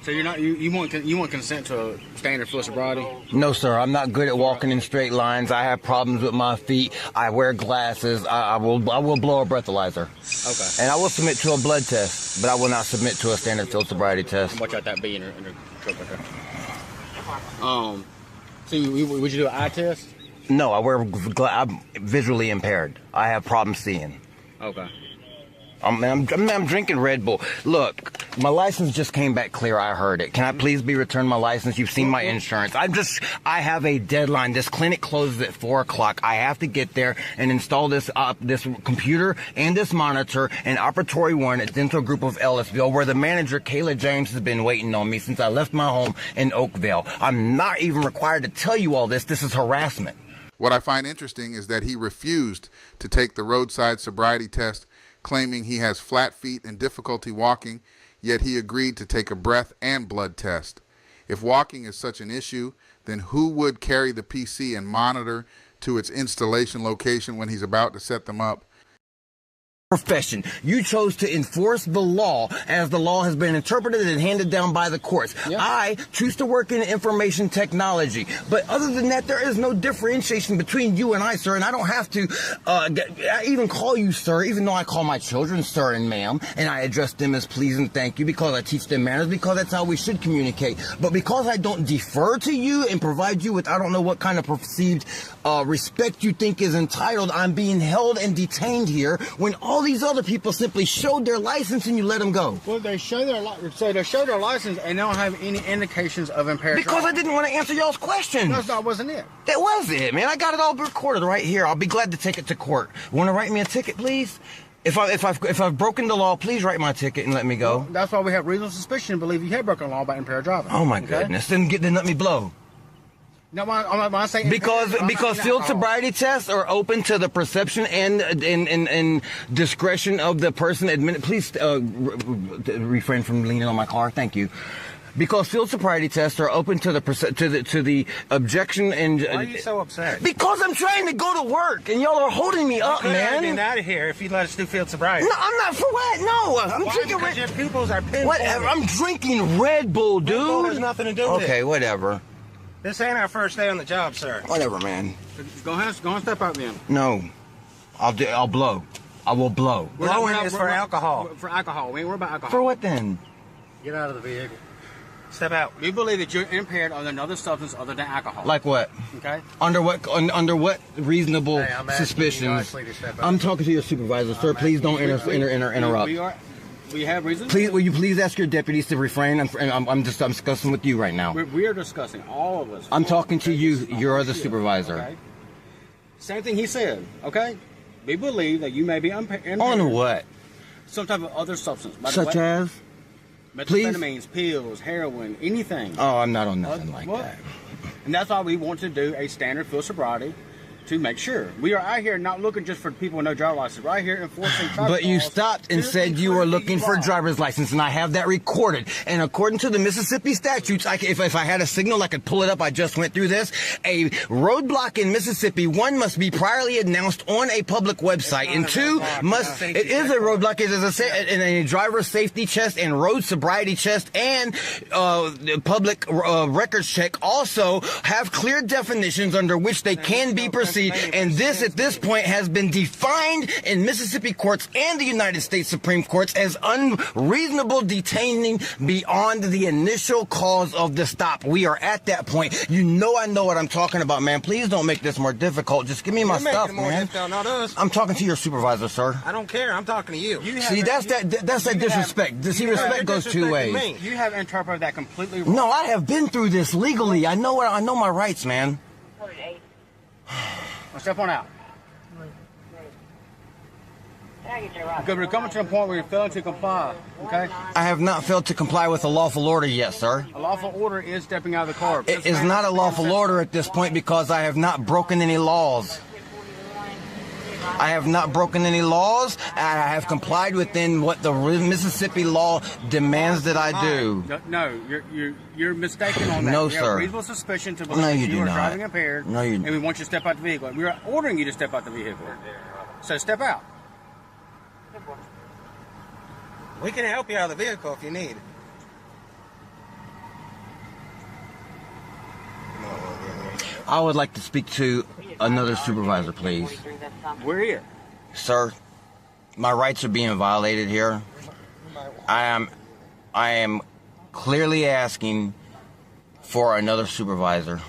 So you're not you want consent to a standard field sobriety? No, sir. I'm not good at walking in straight lines. I have problems with my feet. I wear glasses. I will blow a breathalyzer. Okay. And I will submit to a blood test, but I will not submit to a standard field sobriety test. Watch out that B in your truck right there. So would you do an eye test? No, I'm visually impaired. I have problems seeing. Okay. I'm drinking Red Bull. Look, my license just came back clear. I heard it. Can I please be returned my license? You've seen my insurance. I have a deadline. This clinic closes at 4 o'clock. I have to get there and install this computer and this monitor and operatory one at Dental Group of Ellisville, where the manager, Kayla James, has been waiting on me since I left my home in Oakville. I'm not even required to tell you all this. This is harassment. What I find interesting is that he refused to take the roadside sobriety test, claiming he has flat feet and difficulty walking, yet he agreed to take a breath and blood test. If walking is such an issue, then who would carry the PC and monitor to its installation location when he's about to set them up? Profession. You chose to enforce the law as the law has been interpreted and handed down by the courts. Yep. I choose to work in information technology. But other than that, there is no differentiation between you and I, sir. And I don't have to even call you sir, even though I call my children sir and ma'am. And I address them as please and thank you because I teach them manners, because that's how we should communicate. But because I don't defer to you and provide you with I don't know what kind of perceived respect you think is entitled, I'm being held and detained here when all these other people simply showed their license and you let them go. Well, they show their license and they don't have any indications of impairment. Because I didn't want to answer y'all's questions. That wasn't it. That was it, man. I got it all recorded right here. I'll be glad to take it to court. Want to write me a ticket, please? If I've broken the law, please write my ticket and let me go. Well, that's why we have reasonable suspicion to believe you have broken the law by impaired driving. Oh my goodness! Then let me blow. No, I'm saying because field sobriety tests are open to the perception and discretion of the person admitted. Please refrain from leaning on my car. Thank you. Because field sobriety tests are open to the objection and. Why are you so upset? Because I'm trying to go to work and y'all are holding me up, man. Getting out of here if you let us do field sobriety. No, I'm not for what? No, I'm drinking. Because your pupils are pinpointed. Whatever. I'm drinking Red Bull, dude. Red Bull has nothing to do with it. Okay, whatever. This ain't our first day on the job, sir. Whatever, man. Go ahead, step out, then. No, I'll blow. I will blow. Blowing is for alcohol. For alcohol. We ain't worried about alcohol. For what then? Get out of the vehicle. Step out. We believe that you're impaired on another substance other than alcohol. Like what? Okay. Under what reasonable suspicions? I'm talking to your supervisor, sir. Please don't interrupt. We have reasons. Please, will you please ask your deputies to refrain? I'm discussing with you right now. We are discussing, all of us. I'm talking to you. You're the supervisor. Okay. Same thing he said. Okay. We believe that you may be impaired. On what? Some type of other substance. By the Such way, as? Please? methamphetamines, pills, heroin, anything. Oh, I'm not on nothing like Well, that. And that's why we want to do a standard field sobriety to make sure. We are out here not looking just for people with no driver's license. We're out here enforcing traffic But you laws stopped and to said you were encourage looking for a laws. driver's license, and I have that recorded. And according to the Mississippi statutes, if I had a signal, I could pull it up. I just went through this. A roadblock in Mississippi, one, must be priorly announced on a public website, and two, it is a roadblock. It is a driver safety test and road sobriety test and public records check also have clear definitions under which they can be perceived. And this, at this point, has been defined in Mississippi courts and the United States Supreme Courts as unreasonable detaining beyond the initial cause of the stop. We are at that point. You know I know what I'm talking about, man. Please don't make this more difficult. Just give me my stuff, man. Not us. I'm talking to your supervisor, sir. I don't care. I'm talking to you. See, that's that disrespect. See, respect goes two ways. You have interpreted that completely wrong. No, I have been through this legally. I know my rights, man. Well, step on out. Because we're coming to a point where you're failing to comply, okay? I have not failed to comply with a lawful order yet, sir. A lawful order is stepping out of the car. It is not a lawful order at this point because I have not broken any laws. I have not broken any laws. I have complied within what the Mississippi law demands that I do. No, you're mistaken on that. No, we have sure. reasonable suspicion to believe No, that you you do are not. driving impaired. No, you. And we want you to step out the vehicle. We are ordering you to step out the vehicle. So step out. We can help you out of the vehicle if you need. I would like to speak to another supervisor, please. We're here. Sir, my rights are being violated here. I am clearly asking for another supervisor.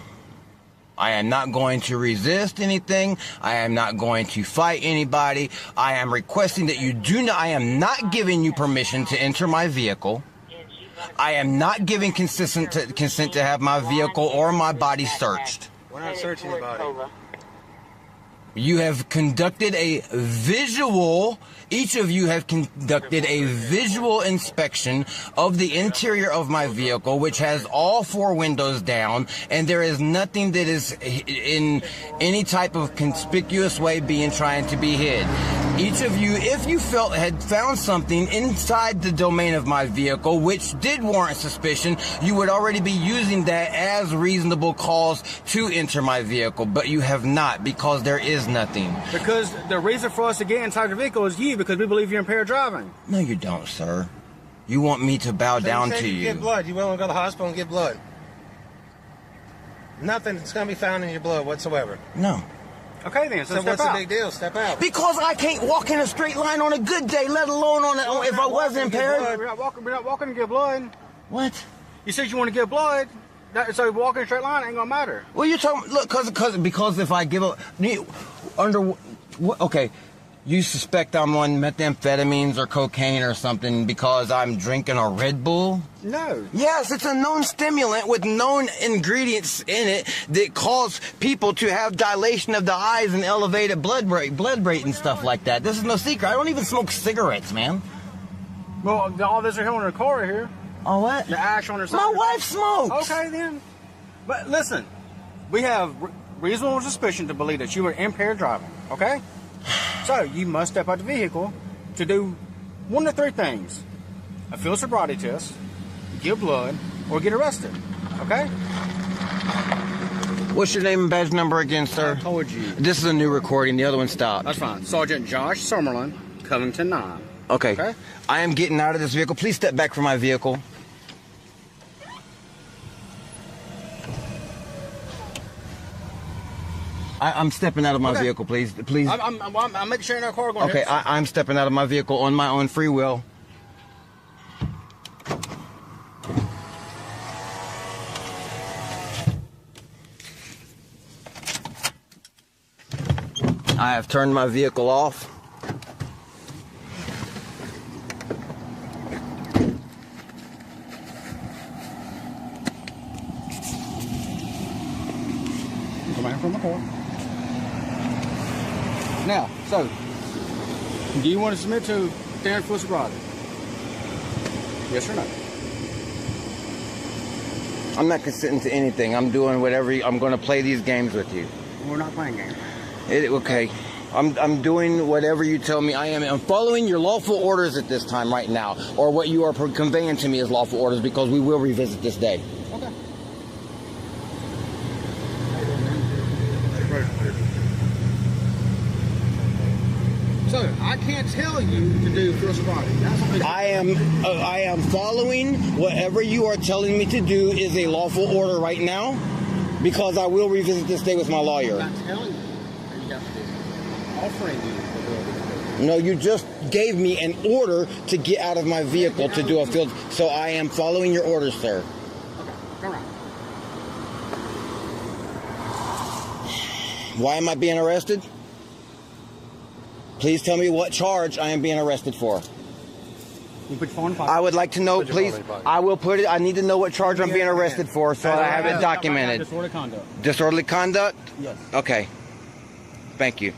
I am not going to resist anything. I am not going to fight anybody. I am requesting that you do not, I am not giving you permission to enter my vehicle. I am not giving consent to have my vehicle or my body searched. We're not searching your body. You have conducted a visual, each of you have conducted a visual inspection of the interior of my vehicle, which has all four windows down, and there is nothing that is in any type of conspicuous way trying to be hid. Each of you, if you had found something inside the domain of my vehicle, which did warrant suspicion, you would already be using that as reasonable cause to enter my vehicle, but you have not, because there is nothing. Because the reason for us to get inside the vehicle is you, because we believe you're impaired driving. No, you don't, sir. You want me to bow down to you. Get blood. You willing to go to the hospital and get blood? Nothing's going to be found in your blood whatsoever. No. Okay, then. So step what's out. the big deal? Step out. Because I can't walk in a straight line on a good day, let alone if I was impaired. We're not walking to get blood. What? You said you want to get blood. So walking a straight line ain't gonna matter. Well, you're talking. Look, because if I give up okay, you suspect I'm on methamphetamines or cocaine or something because I'm drinking a Red Bull? No. Yes, it's a known stimulant with known ingredients in it that cause people to have dilation of the eyes and elevated blood rate and stuff like that. This is no secret. I don't even smoke cigarettes, man. Well, all this are here in the car here. Oh, what? The ash on her side. My wife smokes. Okay, then. But listen, we have reasonable suspicion to believe that you were impaired driving, okay? So you must step out the vehicle to do one of three things: a field sobriety test, give blood, or get arrested, okay? What's your name and badge number again, sir? I told you. This is a new recording. The other one stopped. That's fine. Sergeant Josh Summerlin, Covington 9. Okay. I am getting out of this vehicle. Please step back from my vehicle. I'm stepping out of my vehicle, please. Please. I'm making sure you're not car going. Okay, I'm stepping out of my vehicle on my own free will. I have turned my vehicle off. hearing from the court. Now, so, do you want to submit to standard full sobriety? Yes or no? I'm not consenting to anything. I'm doing whatever. I'm going to play these games with you. We're not playing games. Okay. I'm doing whatever you tell me. I'm following your lawful orders at this time right now, or what you are conveying to me as lawful orders, because we will revisit this day. Okay. So, I can't tell you to do full sobriety. That's what I am following whatever you are telling me to do is a lawful order right now, because I will revisit this day with my lawyer. I'm not telling you that you have to do it. I'm offering you to do it. No, you just gave me an order to get out of my vehicle to do a field. So I am following your orders, sir. Okay, go around. Why am I being arrested? Please tell me what charge I am being arrested for. You put your phone in the pocket. I would like to know, Put your phone please. in your pocket. I will put it. I need to know what charge I'm being arrested for, so I have it documented. Disorderly conduct. Disorderly conduct? Yes. Okay. Thank you.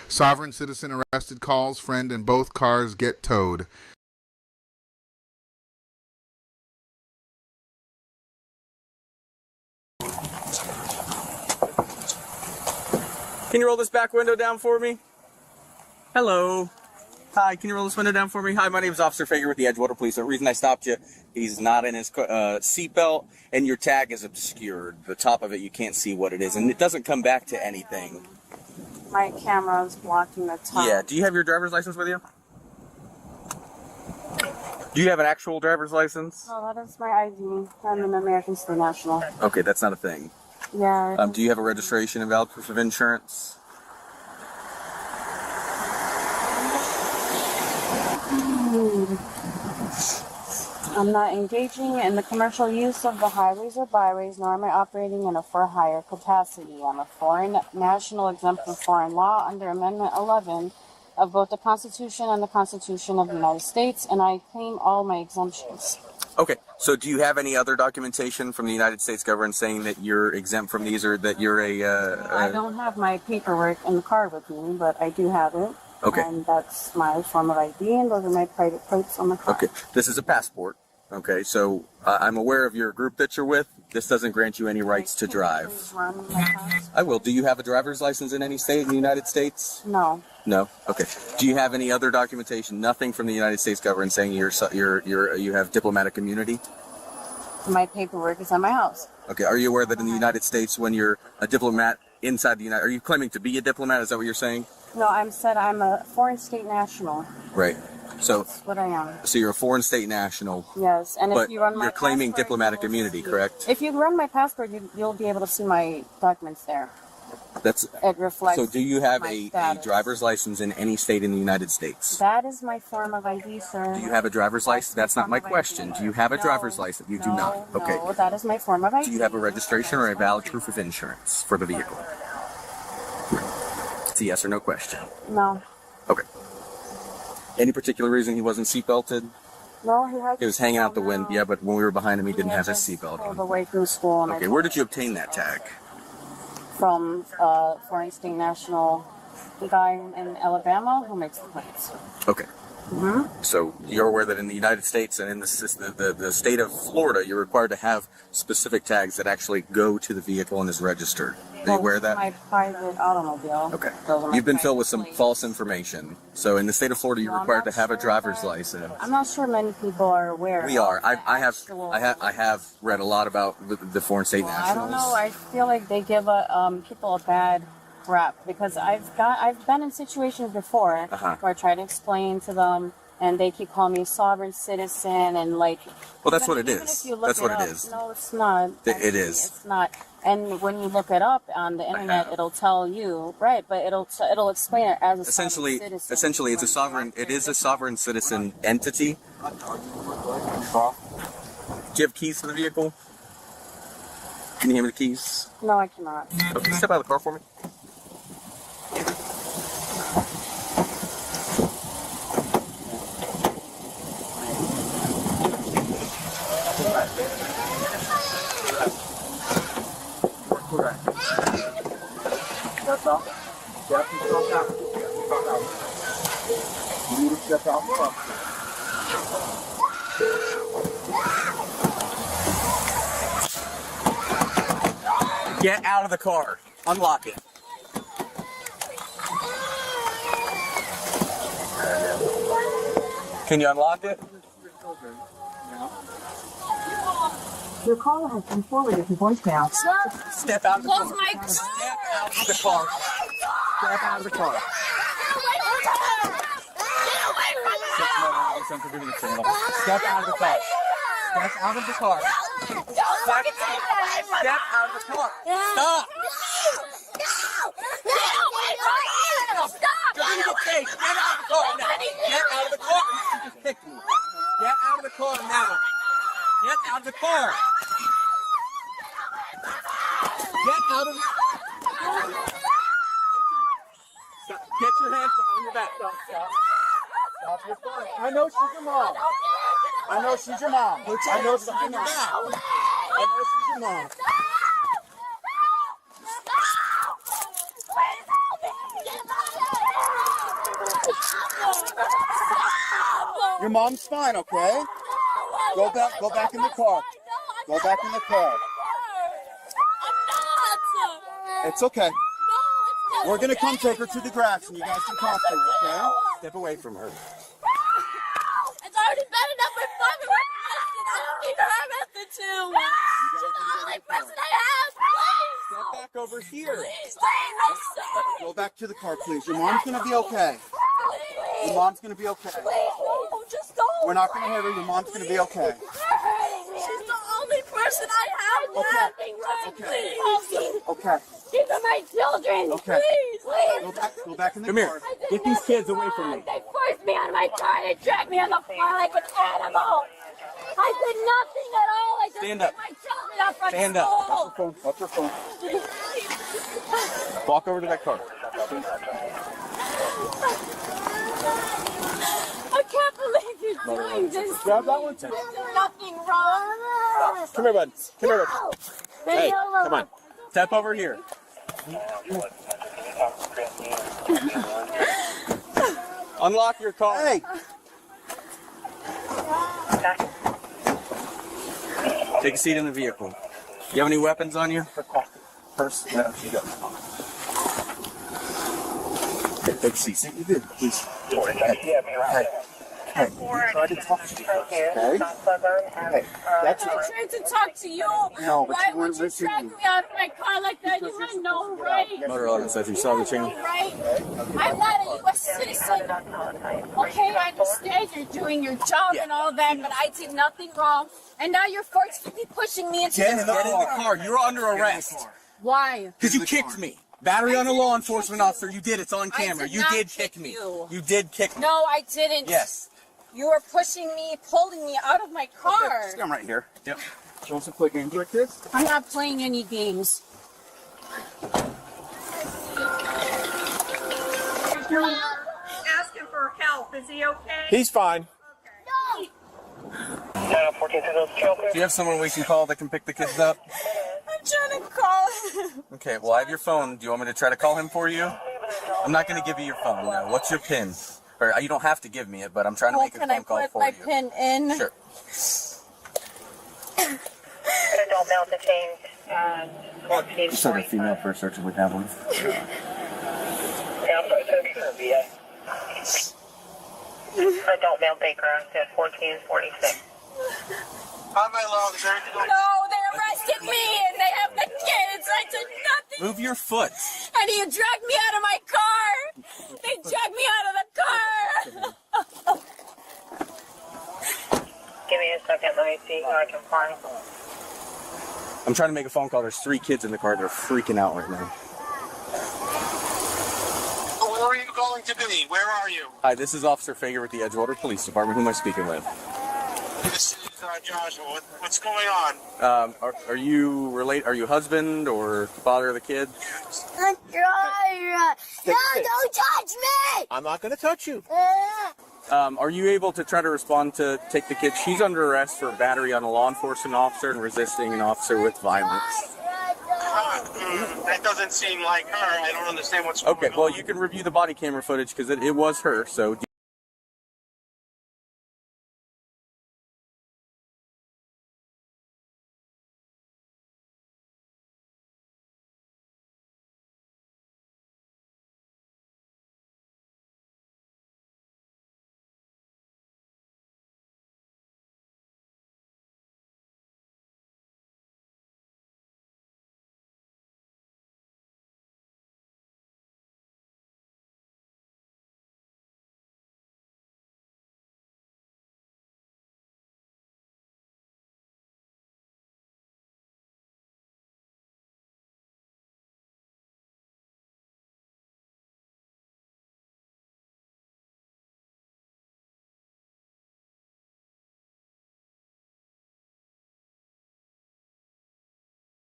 Sovereign citizen arrested, calls friend, and both cars get towed. Can you roll this back window down for me? Hello. Hi, can you roll this window down for me? Hi, my name is Officer Fager with the Edgewater Police. The reason I stopped you, he's not in his seatbelt, and your tag is obscured. The top of it, you can't see what it is, and it doesn't come back to anything. My camera is blocking the top. Yeah, do you have your driver's license with you? Do you have an actual driver's license? Oh, that is my ID. I'm an American State National. Okay, that's not a thing. Yeah. Do you have a registration and valid proof of insurance? I'm not engaging in the commercial use of the highways or byways, nor am I operating in a for-hire capacity. I'm a foreign national exempt from foreign law under Amendment 11 of both the Constitution and the Constitution of the United States, and I claim all my exemptions. Okay, so do you have any other documentation from the United States government saying that you're exempt from these, or that you're I don't have my paperwork in the car with me, but I do have it. Okay. And that's my form of ID, and those are my private plates on the car. Okay, this is a passport. Okay, so I'm aware of your group that you're with. This doesn't grant you any rights to drive. Please run my car? I will. Do you have a driver's license in any state in the United States? No. No. Okay. Do you have any other documentation? Nothing from the United States government saying you have diplomatic immunity? My paperwork is at my house. Okay. Are you aware that in the United States, when you're a diplomat inside the United, are you claiming to be a diplomat? Is that what you're saying? No, I'm a foreign state national. Right. So. That's what I am. So you're a foreign state national. Yes, and but if you run my you're claiming passport, diplomatic immunity, correct? If you run my passport, you'll be able to see my documents there. It reflects. So do you have my a status. driver's license in any state in the United States? That is my form of ID, sir. Do you have a driver's license? That's not my question. Do you have a driver's license? You do not. Okay. No, that is my form of ID. Do you have a registration or a valid proof of insurance for the vehicle? It's a yes or no question. No. Okay. Any particular reason he wasn't seatbelted? No, he had. He was hanging out the window. Yeah, but when we were behind him, he didn't have his seatbelt Pulled on. away from school. And Okay, where did you obtain that tag? From foreign state national guy in Alabama who makes the plates. Okay. Mm-hmm. So you're aware that in the United States and in the state of Florida, you're required to have specific tags that actually go to the vehicle and is registered. Are you aware of that? My private automobile. Okay. Those are my You've been filled with private some plates. false information. So in the state of Florida, you're No, I'm required to not have a sure driver's that- license. I'm not sure many people are aware. We of are. the I actual- have read a lot about the foreign state Well, I nationals. don't know. I feel like they give people a bad rap because I've been in situations before where I try to explain to them, and they keep calling me sovereign citizen and like. Well, that's what it even is. if you look That's what it up- is. No, it's not. It is. It's not. And when you look it up on the internet, it'll tell you right, but it'll explain it as a Essentially, sovereign citizen. essentially, it's a sovereign. It is a sovereign citizen entity. Do you have keys to the vehicle? Can you hand me the keys? No, I cannot. Okay, step out of the car for me. Get out of the car. Unlock it. Can you unlock it? Your call has been forwarded to voicemail. Step out of the car. Step out of the car. Step out of the car. Step out of the car. Step out of the car. Step out of the car. Stop. You're gonna get chased. Get out of the car now. Get out of the car. You just kicked me. Get out of the car now. Get out of the car. Get out of the Stop. Get your hands behind your back. Stop. Stop. You're fine. I know she's your mom. I know she's your mom. I know she's your mom. I know she's your mom. Your mom's fine, okay? Go back in the car. Go back in the car. It's okay. We're gonna come take her to the grass and you guys can talk to her, okay? Step away from her. It's already bad enough with father arrested. I don't need her method too. She's the only person I have. Please. Step back over here. Please, I'm sorry. Go back to the car, please. Your mom's gonna be okay. Your mom's gonna be okay. Please, no, just don't. We're not gonna hurt her. Your mom's gonna be okay. She's the only person I have. Okay. Nothing wrong. Please. Okay. These are my children. Okay. Please, please. Go back in the Come car. here. Get these kids away from me. They forced me out of my car. They dragged me on the floor like an animal. I did nothing at all. I just Stand up. picked my children up from Stand up. school. Watch your phone. Walk over to that car. I can't believe you're doing this. Grab that one too. There's nothing wrong. Come here, bud. Come here, bud. Hey, No. come on. Step over here. Unlock your car. Hey. Take a seat in the vehicle. You have any weapons on you? Purse? No, you don't. Take a seat. You did, please. Hey, I tried to talk to you. Okay? Hey, that's I tried to talk to you. No, but Why you weren't would you listening. drag me out of my car like that? You had no right. Motor Auto says you saw the channel. Right? I'm not a U.S. citizen. Okay, I understand you're doing your job and all that, but I did nothing wrong. And now you're forcefully pushing me into Get in the the car. You're under arrest. Why? Because you kicked me. Battery on a law enforcement officer. You did. It's on camera. did You not did kick kick me. you. You did kick me. No, I didn't. Yes. You were pushing me, pulling me out of my car. Okay, I'm right here. Yep. You want some quick games like this? I'm not playing any games. Asking for help. Is he okay? He's fine. No! Do you have someone we can call that can pick the kids up? I'm trying to call him. Okay, well, I have your phone. Do you want me to try to call him for you? I'm not going to give you your phone, no. What's your PIN? Or you don't have to give me it, but I'm trying to make a Can I phone call put for my you. pin in? Sure. Don't melt the change. Just had a female first search with that one. Adult male Baker at 1446. On my law, is there anything going No, they arrested me and they have the kids. I did nothing. Move your foot. And he dragged me out of my car. They dragged me out of the car. Give me a second, let me see who I can find. I'm trying to make a phone call. There's 3 kids in the car. They're freaking out right now. Where are you going to be? Where are you? Hi, this is Officer Fager with the Edgewater Police Department. Who am I speaking with? This is Joshua. What's going on? Are you Are you husband or father of the kid? I'm trying. No, don't touch me. I'm not going to touch you. Are you able to try to respond to take the kid? She's under arrest for battery on a law enforcement officer and resisting an officer with violence. That doesn't seem like her. I don't understand what's going on. Okay, well, you can review the body camera footage because it was her. So.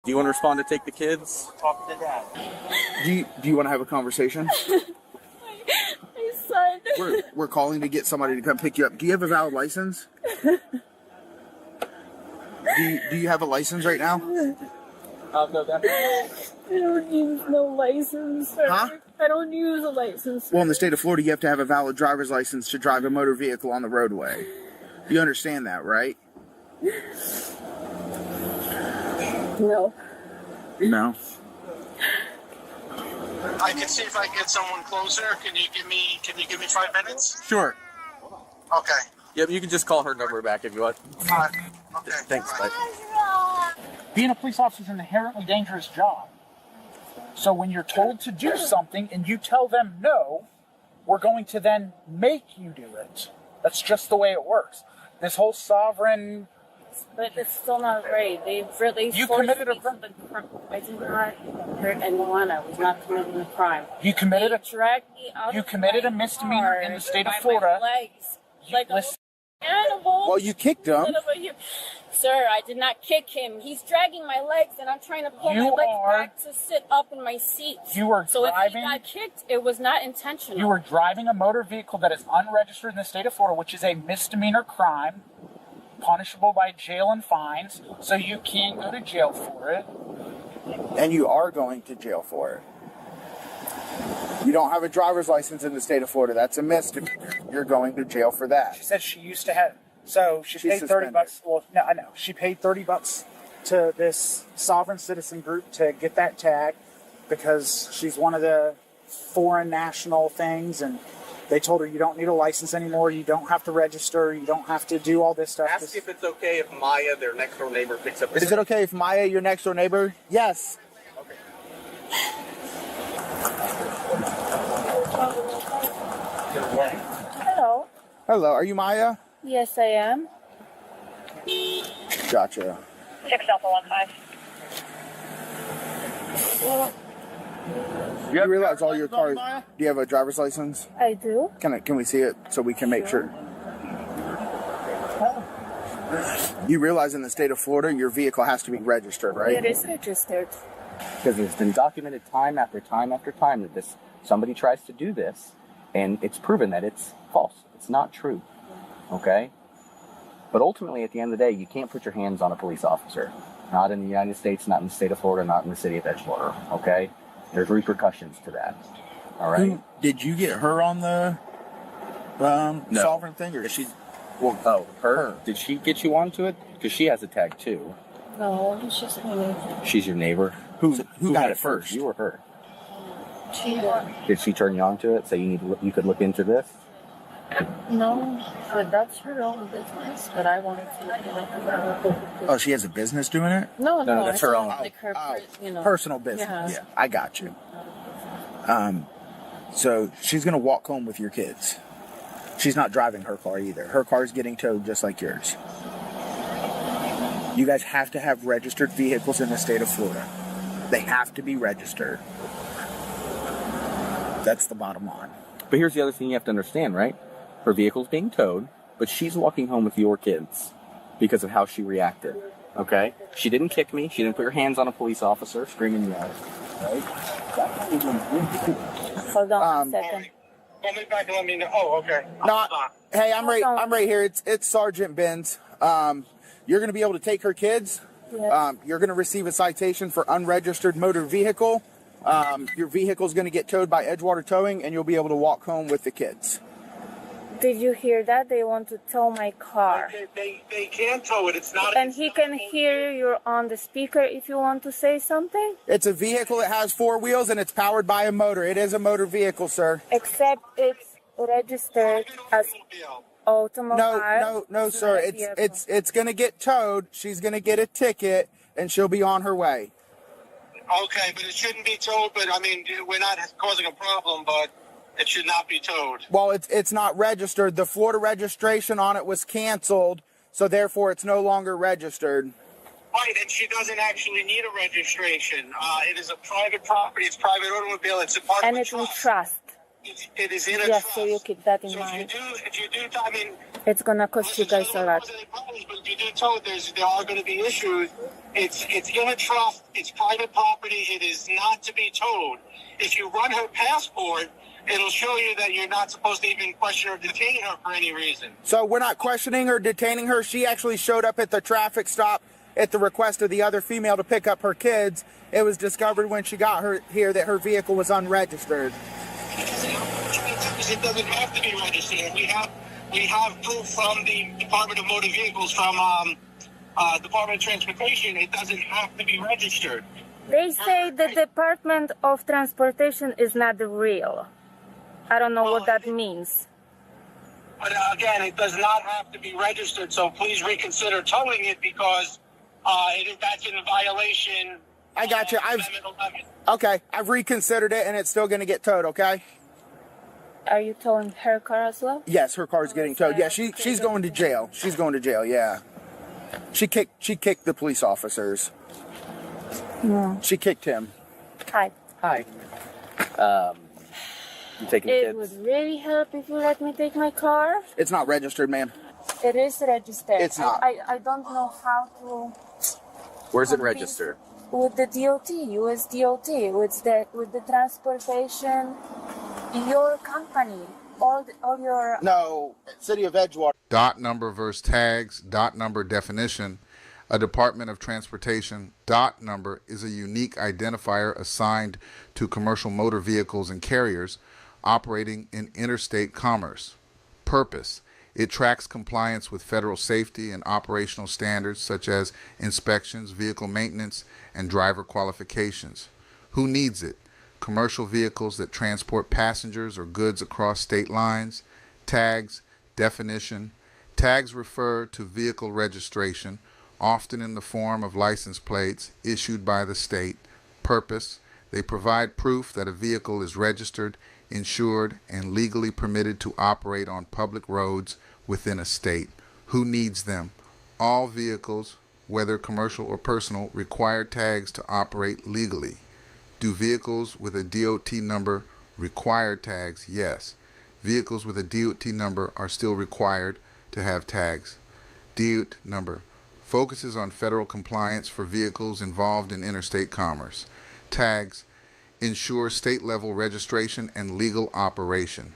Do you want to respond to take the kids? Talk to Dad. Do you want to have a conversation? My son. We're calling to get somebody to come pick you up. Do you have a valid license? Do you have a license right now? I don't need no license. Huh? I don't use a license. Well, in the state of Florida, you have to have a valid driver's license to drive a motor vehicle on the roadway. You understand that, right? No. No. I can see if I can get someone closer. Can you give me 5 minutes? Sure. Okay. Yep, you can just call her number back if you want. Okay. Thanks, bud. Being a police officer is an inherently dangerous job. So when you're told to do something and you tell them no, we're going to then make you do it. That's just the way it works. This whole sovereign... But it's still not right. They really You forced committed a me to the crime. I did not hurt anyone. I was not committing a crime. You committed They dragged me out You of committed my a misdemeanor in the state of by my Florida. legs, like a animal. Well, you kicked him. Sir, I did not kick him. He's dragging my legs, and I'm trying to pull my You legs are- back to sit up in my seat. You were so driving- if he got kicked, it was not intentional. You were driving a motor vehicle that is unregistered in the state of Florida, which is a misdemeanor crime, punishable by jail and fines, so you can go to jail for it. And you are going to jail for it. You don't have a driver's license in the state of Florida. That's a misdemeanor. You're going to jail for that. She said she used to have, so she She's paid $30. Well, no, I know. She paid $30 to this sovereign citizen group to get that tag because she's one of the foreign national things, and they told her you don't need a license anymore, you don't have to register, you don't have to do all this stuff. Ask if it's okay if Maya, their next door neighbor, picks up. Is it okay if Maya, your next door neighbor? Yes. Hello. Hello, are you Maya? Yes, I am. Gotcha. 6 Alpha 15. You realize all your cars. Do you have a driver's license? I do. Can we see it so we can make sure? You realize in the state of Florida, your vehicle has to be registered, right? It is registered. Because it's been documented time after time after time that somebody tries to do this, and it's proven that it's false. It's not true. Okay? But ultimately, at the end of the day, you can't put your hands on a police officer. Not in the United States, not in the state of Florida, not in the city of Edgewater. Okay? There's repercussions to that. All right? Did you get her on the No. sovereign thing, or she? Well, oh, her? Did she get you onto it? Because she has a tag too. No, it's just me. She's your neighbor. Who got it first? You or her? She Did she turn you on to it? So you could look into this? No, but that's her own business. But I wanted to look at it. Oh, she has a business doing it? No, that's it's her own. like her, Personal business. Yeah. I got you. So she's gonna walk home with your kids. She's not driving her car either. Her car's getting towed just like yours. You guys have to have registered vehicles in the state of Florida. They have to be registered. That's the bottom line. But here's the other thing you have to understand, right? Her vehicle's being towed, but she's walking home with your kids because of how she reacted. Okay? She didn't kick me. She didn't put her hands on a police officer, screaming me out. Right? Hold on a second. Call me back and let me know. Oh, okay. No, hey, I'm right here. It's Sergeant Benz. You're going to be able to take her kids. Yes. You're going to receive a citation for unregistered motor vehicle. Your vehicle's going to get towed by Edgewater Towing, and you'll be able to walk home with the kids. Did you hear that? They want to tow my car. They can tow it. It's not. And he can hear you on the speaker if you want to say something? It's a vehicle that has 4 wheels, and it's powered by a motor. It is a motor vehicle, sir. Except it's registered as automobile. No, sir. It's going to get towed. She's going to get a ticket, and she'll be on her way. Okay, but it shouldn't be towed. But I mean, we're not causing a problem, but it should not be towed. Well, it's not registered. The Florida registration on it was canceled, so therefore it's no longer registered. Right, and she doesn't actually need a registration. It is a private property. It's private automobile. It's a part And of a it's in trust. It is in a Yes, trust. so you keep that in mind. If you do, I mean, It's gonna cost you guys a lot. but if you do tow, there are going to be issues. It's in a trust. It's private property. It is not to be towed. If you run her passport, it'll show you that you're not supposed to even question or detain her for any reason. So we're not questioning or detaining her. She actually showed up at the traffic stop at the request of the other female to pick up her kids. It was discovered when she got her here that her vehicle was unregistered. It doesn't have to be registered. We have proof from the Department of Motor Vehicles, from Department of Transportation. It doesn't have to be registered. They say the Department of Transportation is not real. I don't know what that means. But again, it does not have to be registered, so please reconsider towing it because that's in violation. I got you. Amendment 11. Okay, I've reconsidered it, and it's still going to get towed. Okay. Are you towing her car as well? Yes, her car's getting towed. Yeah, she's going to jail. She's going to jail. Yeah. She kicked the police officers. No. She kicked him. Hi. Hi. You taking the It kids? would really help if you let me take my car. It's not registered, ma'am. It is registered. It's not. I don't know how to. Where's it registered? With the DOT, US DOT, with the transportation, your company, all your. No, City of Edgewater. Dot number versus tags, dot number definition. A Department of Transportation dot number is a unique identifier assigned to commercial motor vehicles and carriers operating in interstate commerce. Purpose: it tracks compliance with federal safety and operational standards such as inspections, vehicle maintenance, and driver qualifications. Who needs it? Commercial vehicles that transport passengers or goods across state lines. Tags, definition. Tags refer to vehicle registration, often in the form of license plates issued by the state. Purpose: they provide proof that a vehicle is registered, insured, and legally permitted to operate on public roads within a state. Who needs them? All vehicles, whether commercial or personal, require tags to operate legally. Do vehicles with a DOT number require tags? Yes. Vehicles with a DOT number are still required to have tags. DOT number focuses on federal compliance for vehicles involved in interstate commerce. Tags ensure state-level registration and legal operation.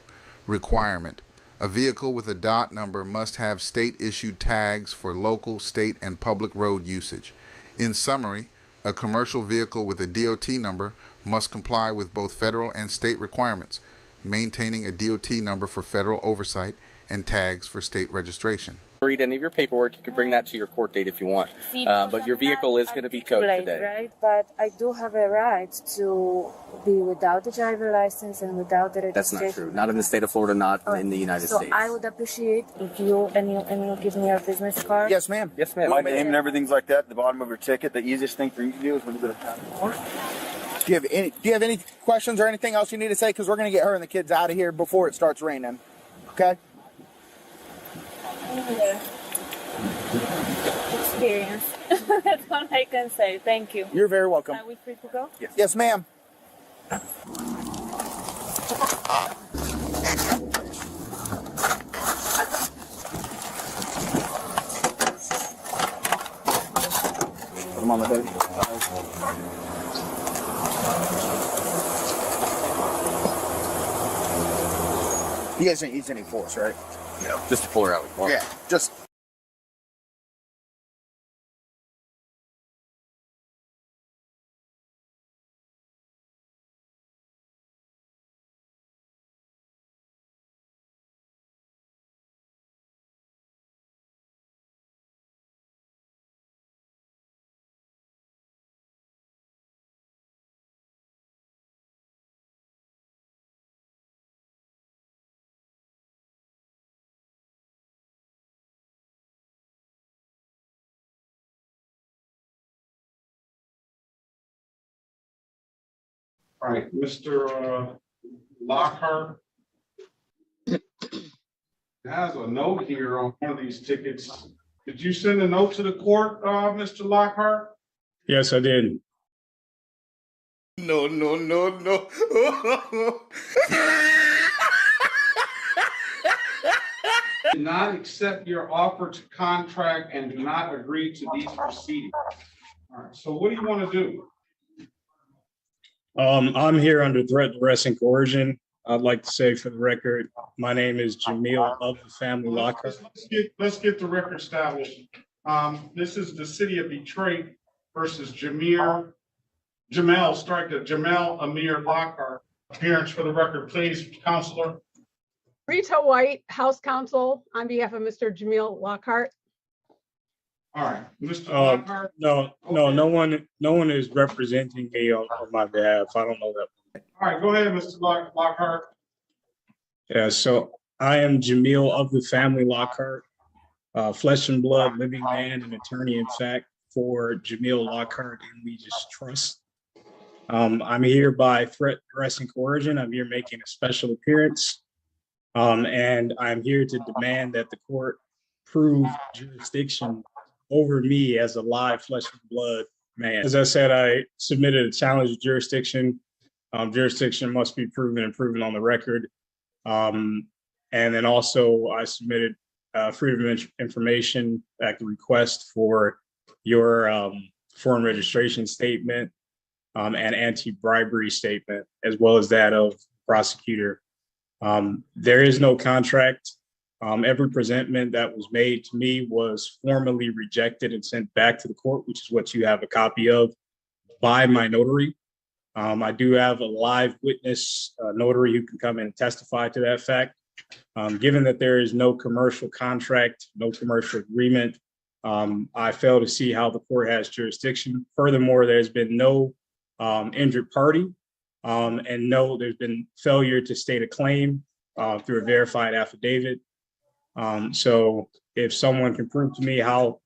Requirement: a vehicle with a DOT number must have state-issued tags for local, state, and public road usage. In summary, a commercial vehicle with a DOT number must comply with both federal and state requirements, maintaining a DOT number for federal oversight and tags for state registration. Read any of your paperwork. You can bring that to your court date if you want. But your vehicle is going to be towed today. Right, but I do have a right to be without the driver license and without the That's registration. not true. Not in the state of Florida, not in the United So States. I would appreciate if you and you give me your business card. Yes, ma'am. Yes, ma'am. My name and everything's like that at the bottom of your ticket. The easiest thing for you to do is when you go to town. Do you have any questions or anything else you need to say? Because we're going to get her and the kids out of here before it starts raining. Okay? Yeah. Experience. That's all I can say. Thank you. You're very welcome. Are we free to go? Yes, ma'am. Come on, baby. You guys didn't use any force, right? No. Just to pull her out. Yeah, just. All right, Mr. Lockhart has a note here on one of these tickets. Did you send a note to the court, Mr. Lockhart? Yes, I did. No. Do not accept your offer to contract and do not agree to these proceedings. All right, so what do you want to do? I'm here under threat, duress, and coercion. I'd like to say for the record, my name is Jamil of the family Lockhart. Let's get the record established. This is the city of Detroit versus Jamel Amir Lockhart. Appearance for the record, please, Counselor. Rita White, House Counsel, on behalf of Mr. Jamil Lockhart. All right, Mr. Lockhart. No, no one is representing me on my behalf. I don't know that. All right, go ahead, Mr. Lockhart. Yeah, so I am Jamil of the family Lockhart, flesh and blood, living man, and attorney in fact for Jamil Lockhart and Legis Trust. I'm here by threat, duress, and coercion. I'm here making a special appearance. And I'm here to demand that the court prove jurisdiction over me as a live flesh and blood man. As I said, I submitted a challenge to jurisdiction. Jurisdiction must be proven and proven on the record. And then also I submitted Freedom of Information Act request for your foreign registration statement and anti-bribery statement, as well as that of prosecutor. There is no contract. Every presentment that was made to me was formally rejected and sent back to the court, which is what you have a copy of, by my notary. I do have a live witness notary who can come in and testify to that fact. Given that there is no commercial contract, no commercial agreement, I fail to see how the court has jurisdiction. Furthermore, there's been no injured party. And no, there's been failure to state a claim through a verified affidavit. So if someone can prove to me how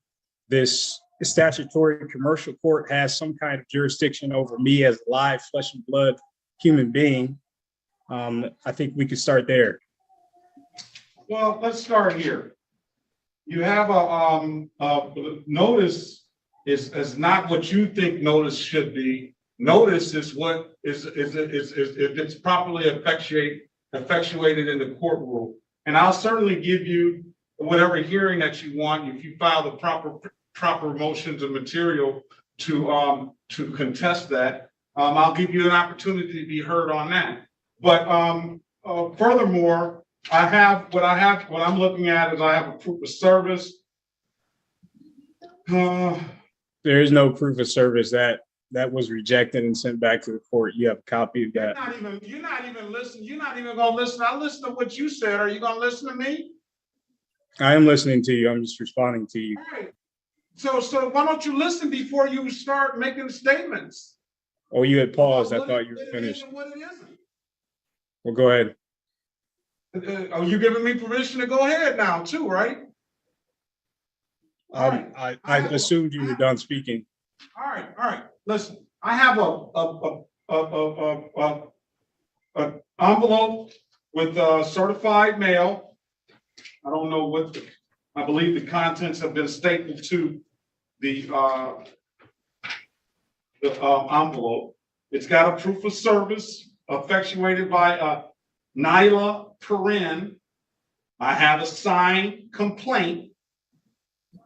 this statutory commercial court has some kind of jurisdiction over me as a live flesh and blood human being, I think we could start there. Well, let's start here. You have a notice is not what you think notice should be. Notice is what is if it's properly effectuated in the court rule. And I'll certainly give you whatever hearing that you want if you file the proper motions and material to contest that. I'll give you an opportunity to be heard on that. But furthermore, what I'm looking at is I have a proof of service. There is no proof of service that was rejected and sent back to the court. You have a copy of that. You're not even listening. You're not even gonna listen. I listened to what you said. Are you gonna listen to me? I am listening to you. I'm just responding to you. All right. So why don't you listen before you start making statements? Oh, you had paused. I thought you were finished. What it isn't. Well, go ahead. Are you giving me permission to go ahead now too, right? I assumed you were done speaking. All right. Listen, I have a envelope with certified mail. I don't know what I believe the contents have been stapled to the envelope. It's got a proof of service effectuated by Nyla Perrin. I have a signed complaint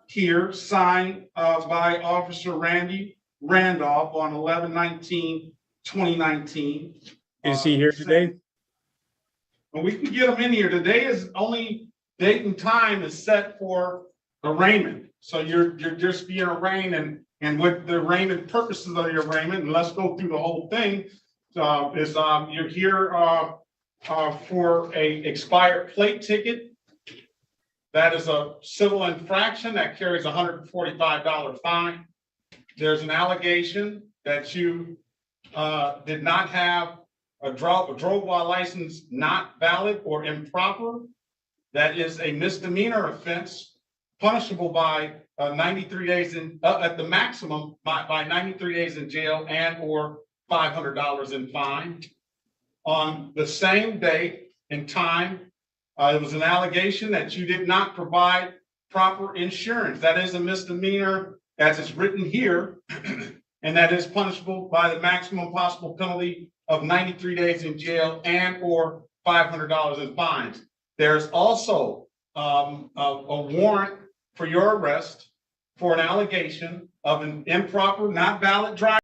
here, signed by Officer Randy Randolph on 11/19/2019. Is he here today? And we can get him in here. Today is only date and time is set for arraignment. So you're just being arraigned, and what the arraignment purposes of the arraignment, and let's go through the whole thing, is you're here for a expired plate ticket. That is a civil infraction that carries a $145 fine. There's an allegation that you did not have a drove while license not valid or improper. That is a misdemeanor offense, punishable by 93 days in at the maximum by 93 days in jail and or $500 in fine. On the same date and time, there was an allegation that you did not provide proper insurance. That is a misdemeanor, as it's written here, and that is punishable by the maximum possible penalty of 93 days in jail and or $500 in fines. There's also a warrant for your arrest for an allegation of an improper, not valid driving.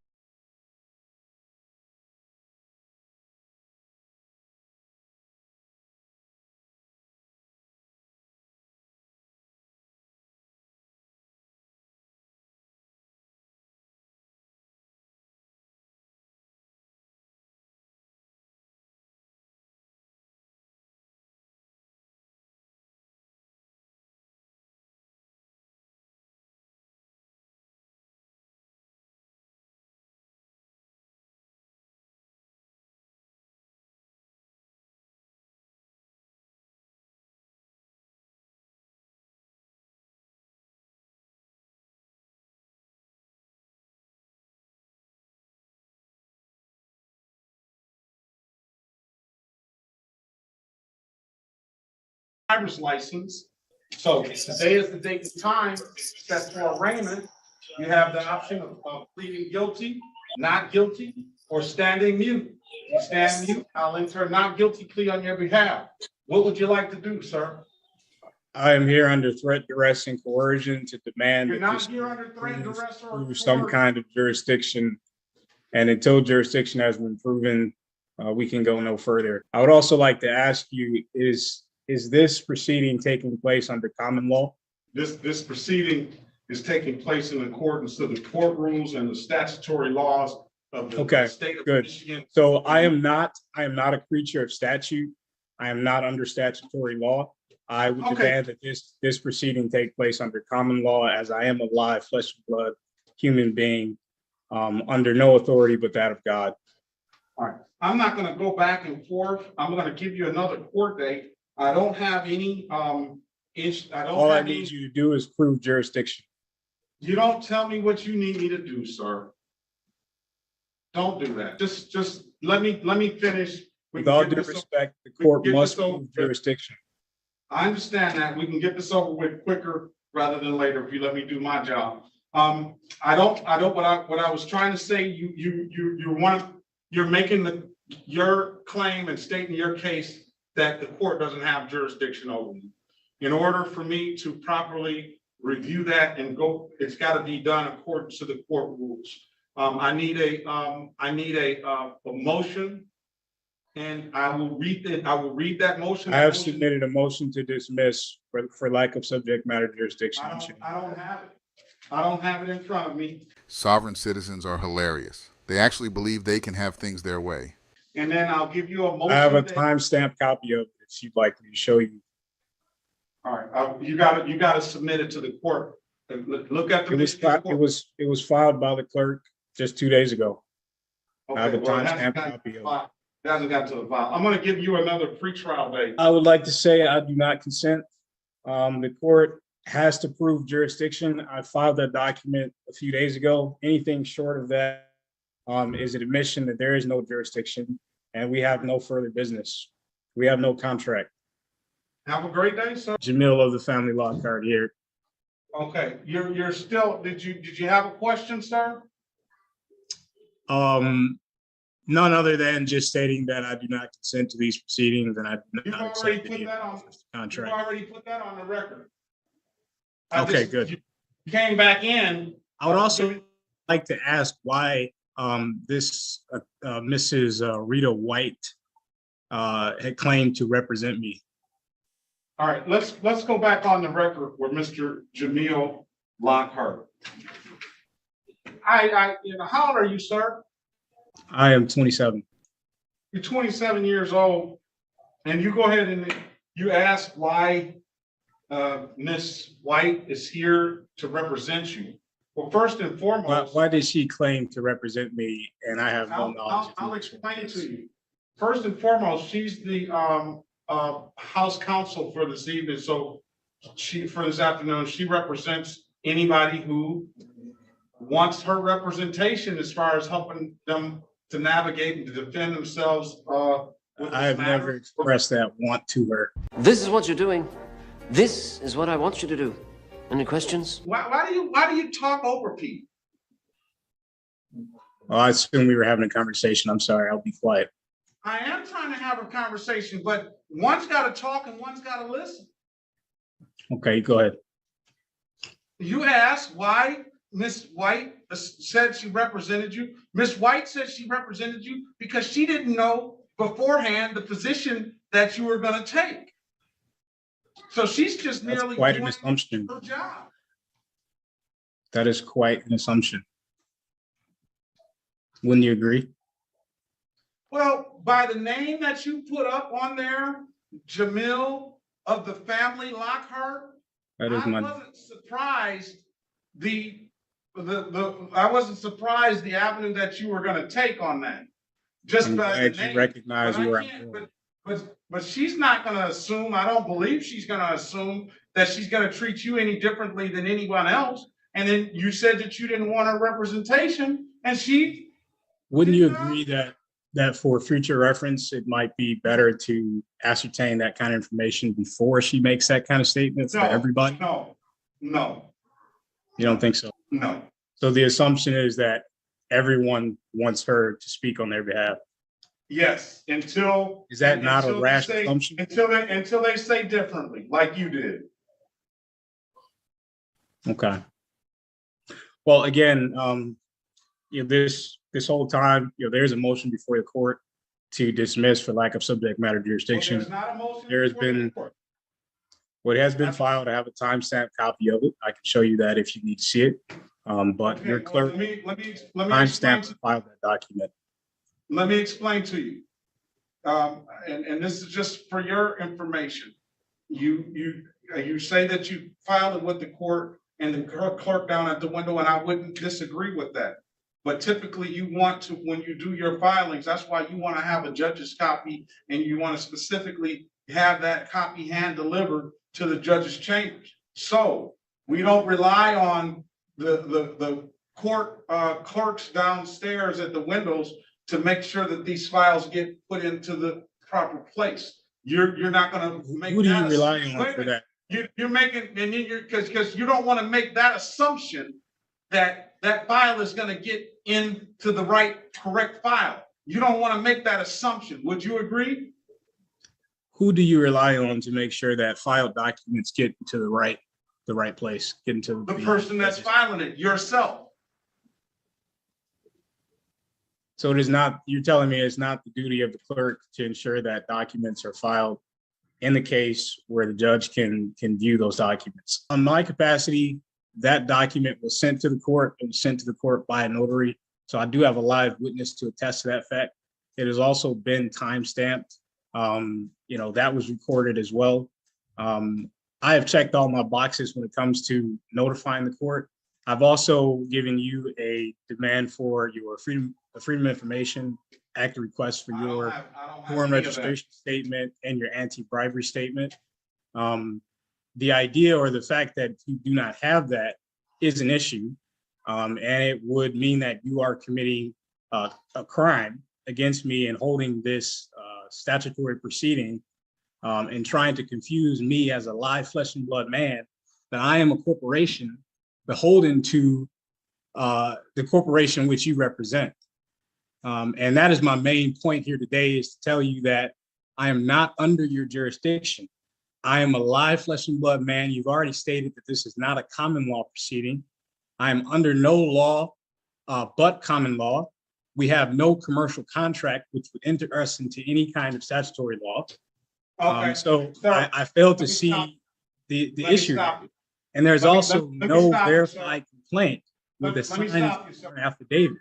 driver's license. So today is the date and time set for arraignment. You have the option of pleading guilty, not guilty, or standing mute. You stand mute, I'll enter a not guilty plea on your behalf. What would you like to do, sir? I am here under threat, duress, and coercion to demand You're that not this here under threat, duress, or prove some kind of jurisdiction. And until jurisdiction has been proven, we can go no further. I would also like to ask you, is this proceeding taking place under common law? This proceeding is taking place in accordance to the court rules and the statutory laws of the state of Michigan. So I am not a creature of statute. I am not under statutory law. I would demand that this proceeding take place under common law, as I am a live flesh and blood human being, under no authority but that of God. All right, I'm not going to go back and forth. I'm going to give you another court date. I don't have any All I need you to do is prove jurisdiction. You don't tell me what you need me to do, sir. Don't do that. Just let me finish. With all due respect, the court must prove jurisdiction. I understand that. We can get this over with quicker rather than later if you let me do my job. What I was trying to say, you're making your claim and stating your case that the court doesn't have jurisdiction over you. In order for me to properly review that and go, it's got to be done according to the court rules. I need a motion, and I will read that motion. I have submitted a motion to dismiss for lack of subject matter jurisdiction. I don't have it. I don't have it in front of me. Sovereign citizens are hilarious. They actually believe they can have things their way. And then I'll give you a motion. I have a timestamped copy of it if you'd like me to show you. All right, you got to submit it to the court. Look at the. It was filed by the clerk just 2 days ago. I have a timestamped copy of it. It hasn't got to the file. I'm going to give you another pretrial date. I would like to say I do not consent. The court has to prove jurisdiction. I filed that document a few days ago. Anything short of that is an admission that there is no jurisdiction and we have no further business. We have no contract. Have a great day, sir. Jamil of the Family Law Card here. Okay, you're still. Did you have a question, sir? None other than just stating that I do not consent to these proceedings and I do not accept the contract. You already put that on the record. Okay, good. You came back in. I would also like to ask why this Mrs. Rita White had claimed to represent me. All right, let's go back on the record with Mr. Jamil Lockhart. How old are you, sir? I am 27. You're 27 years old, and you go ahead and you ask why Miss White is here to represent you. Well, first and foremost, why did she claim to represent me? And I have no knowledge. I'll explain to you. First and foremost, she's the House counsel for this evening. So for this afternoon, she represents anybody who wants her representation as far as helping them to navigate and to defend themselves. I have never expressed that want to her. This is what you're doing. This is what I want you to do. Any questions? Why do you talk over people? Well, I assume we were having a conversation. I'm sorry. I'll be quiet. I am trying to have a conversation, but one's got to talk and one's got to listen. Okay, go ahead. You asked why Miss White said she represented you. Miss White said she represented you because she didn't know beforehand the position that you were going to take. So she's just merely quite an doing assumption. her job. That is quite an assumption. Wouldn't you agree? Well, by the name that you put up on there, Jamil of the Family Lockhart, that is I wasn't surprised I wasn't surprised the avenue that you were going to take on that. I'm glad you recognize where I'm going. But she's not going to assume. I don't believe she's going to assume that she's going to treat you any differently than anyone else. And then you said that you didn't want her representation, and she. Wouldn't you agree that that for future reference, it might be better to ascertain that kind of information before she makes that kind of statement for everybody? No, no, You don't think so? no. So the assumption is that everyone wants her to speak on their behalf. Yes, until. Is that not a until they rash say- assumption? Until they say differently, like you did. Okay. Well, again, this whole time, there's a motion before the court to dismiss for lack of subject matter jurisdiction. There's not a motion. There has before the been, court. what has been filed, I have a timestamp copy of it. I can show you that if you need to see it. But Okay, your well, clerk let me explain timestamp filed that document. Let me explain to you. And this is just for your information. You say that you filed it with the court and the clerk down at the window, and I wouldn't disagree with that. But typically you want to, when you do your filings, that's why you want to have a judge's copy, and you want to specifically have that copy hand delivered to the judge's chambers. So we don't rely on the court clerks downstairs at the windows to make sure that these files get put into the proper place. You're not going to make. Who do you that rely assumption. on Wait a for minute. that? You're making, and then because you don't want to make that assumption that that file is going to get into the correct file. You don't want to make that assumption. Would you agree? Who do you rely on to make sure that filed documents get into the right place, get into The person that's filing it, yourself. So it is not, you're telling me it's not the duty of the clerk to ensure that documents are filed in the case where the judge can view those documents. On my capacity, that document was sent to the court. It was sent to the court by a notary. So I do have a live witness to attest to that fact. It has also been timestamped. That was recorded as well. I have checked all my boxes when it comes to notifying the court. I've also given you a demand for your Freedom of Information Act request for your foreign registration statement and your anti-bribery statement. The idea or the fact that you do not have that is an issue. And it would mean that you are committing a crime against me and holding this statutory proceeding and trying to confuse me as a live flesh and blood man, that I am a corporation beholden to the corporation which you represent. And that is my main point here today, is to tell you that I am not under your jurisdiction. I am a live flesh and blood man. You've already stated that this is not a common law proceeding. I am under no law but common law. We have no commercial contract which would enter us into any kind of statutory law. Okay. So Sir, I failed to let me see stop. the Let me issue. stop you. And there's Let me- also let me no stop you, verified complaint with a Let me signed stop you, sir. affidavit.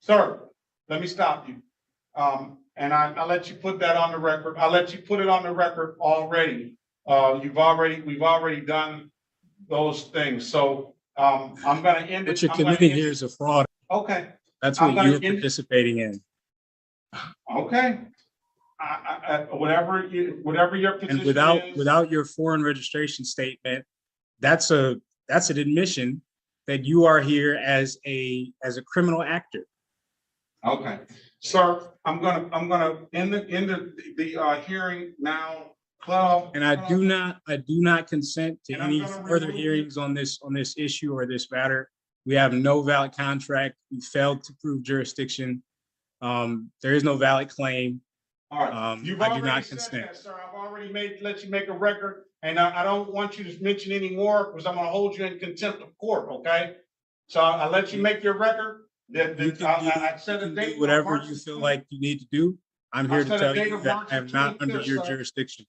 Sir, let me stop you. And I'll let you put that on the record. I'll let you put it on the record already. We've already done those things. So, I'm gonna end it. What you're I'm gonna committing end here it. is a fraud. Okay, That's I'm what gonna you're end it. participating in. okay. Whatever your position And is. without your foreign registration statement, that's an admission that you are here as a criminal actor. Okay, sir, I'm gonna end the hearing now. And I do not consent to And I'm any gonna further remove you. hearings on this issue or this matter. We have no valid contract. We failed to prove jurisdiction. There is no valid claim. All right, you've I do already not said consent. that, sir. I've already let you make a record, and I don't want you to mention any more because I'm gonna hold you in contempt of court, okay? So I'll let you make your record. I set a date. Do whatever March you feel 20th. like you need to do. I'm here I'll to set a tell date you of that March I am not 25th, under your sir. jurisdiction.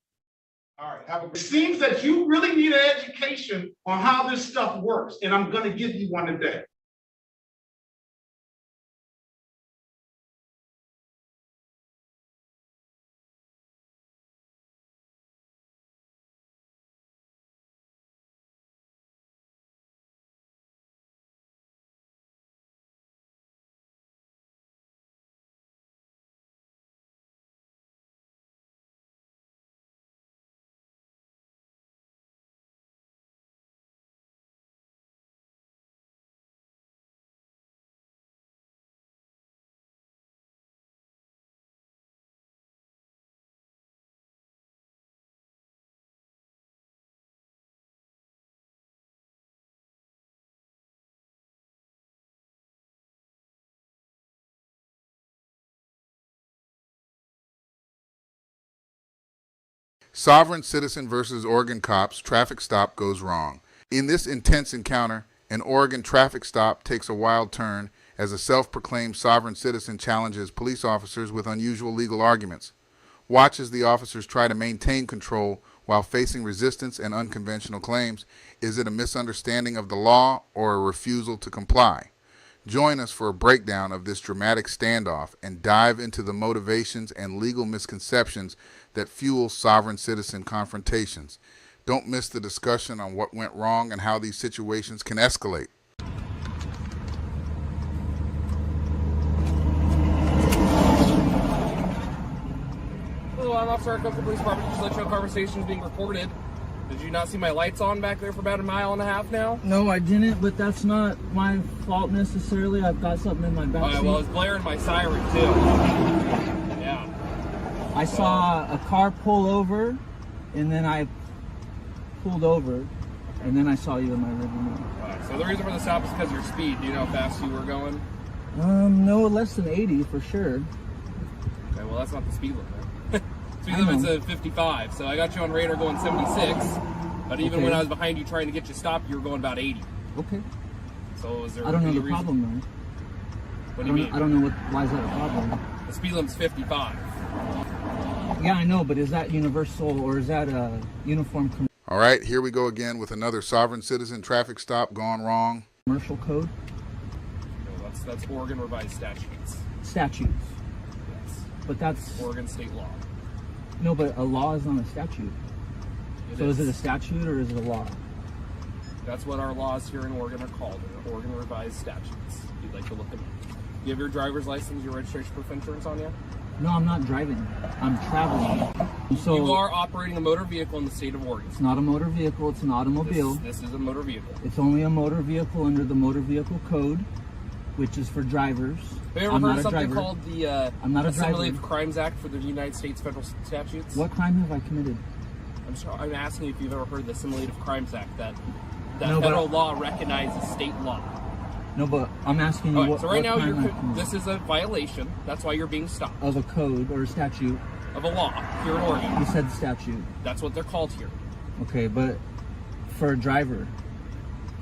All right, it seems that you really need an education on how this stuff works, and I'm gonna give you one today. Sovereign citizen versus Oregon cops, traffic stop goes wrong. In this intense encounter, an Oregon traffic stop takes a wild turn as a self-proclaimed sovereign citizen challenges police officers with unusual legal arguments. Watch as the officers try to maintain control while facing resistance and unconventional claims. Is it a misunderstanding of the law or a refusal to comply? Join us for a breakdown of this dramatic standoff and dive into the motivations and legal misconceptions that fuel sovereign citizen confrontations. Don't miss the discussion on what went wrong and how these situations can escalate. Hello, I'm Officer Arcola Police Department. Just let you know conversation is being recorded. Did you not see my lights on back there for about a mile and a half now? No, I didn't, but that's not my fault necessarily. I've got something in my back Alright, seat. well, it's blaring my siren too. Yeah. I saw a car pull over, and then I pulled over, and then I saw you in my rearview mirror. Alright, so the reason for the stop is because of your speed. Do you know how fast you were going? No, less than 80 for sure. Okay, well, that's not the speed limit. Speed limit's at 55, so I got you on radar going 76, but even when I was behind you trying to get you stopped, you were going about 80. Okay. So is there I don't know any the reason? problem though. What do you mean? I don't know why is that a problem. The speed limit's 55. Yeah, I know, but is that universal or is that a uniform All right, here we go again with another sovereign citizen traffic stop gone wrong. commercial code? No, that's Oregon revised statutes. Statutes. Yes. But that's Oregon state law. no, but a law is not a statute. It So is. is it a statute or is it a law? That's what our laws here in Oregon are called. They're Oregon revised statutes. If you'd like to look them up. You have your driver's license, your registration proof insurance on you? No, I'm not driving. I'm traveling. So You are operating a motor vehicle in the state of Oregon. it's not a motor vehicle, it's an automobile. This is a motor vehicle. It's only a motor vehicle under the motor vehicle code, which is for drivers. Have you ever I'm heard not of a something driver. called the I'm not a driver. Assimilated Crimes Act for the United States federal statutes? What crime have I committed? I'm asking you if you've ever heard of the Assimilated Crimes Act, that No, but- federal law recognizes state law. No, but I'm asking you All right, what, so right what now crime I've committed. this is a violation. That's why you're being stopped. Of a code or a statute. Of a law here in Oregon. You said statute. That's what they're called here. Okay, but for a driver.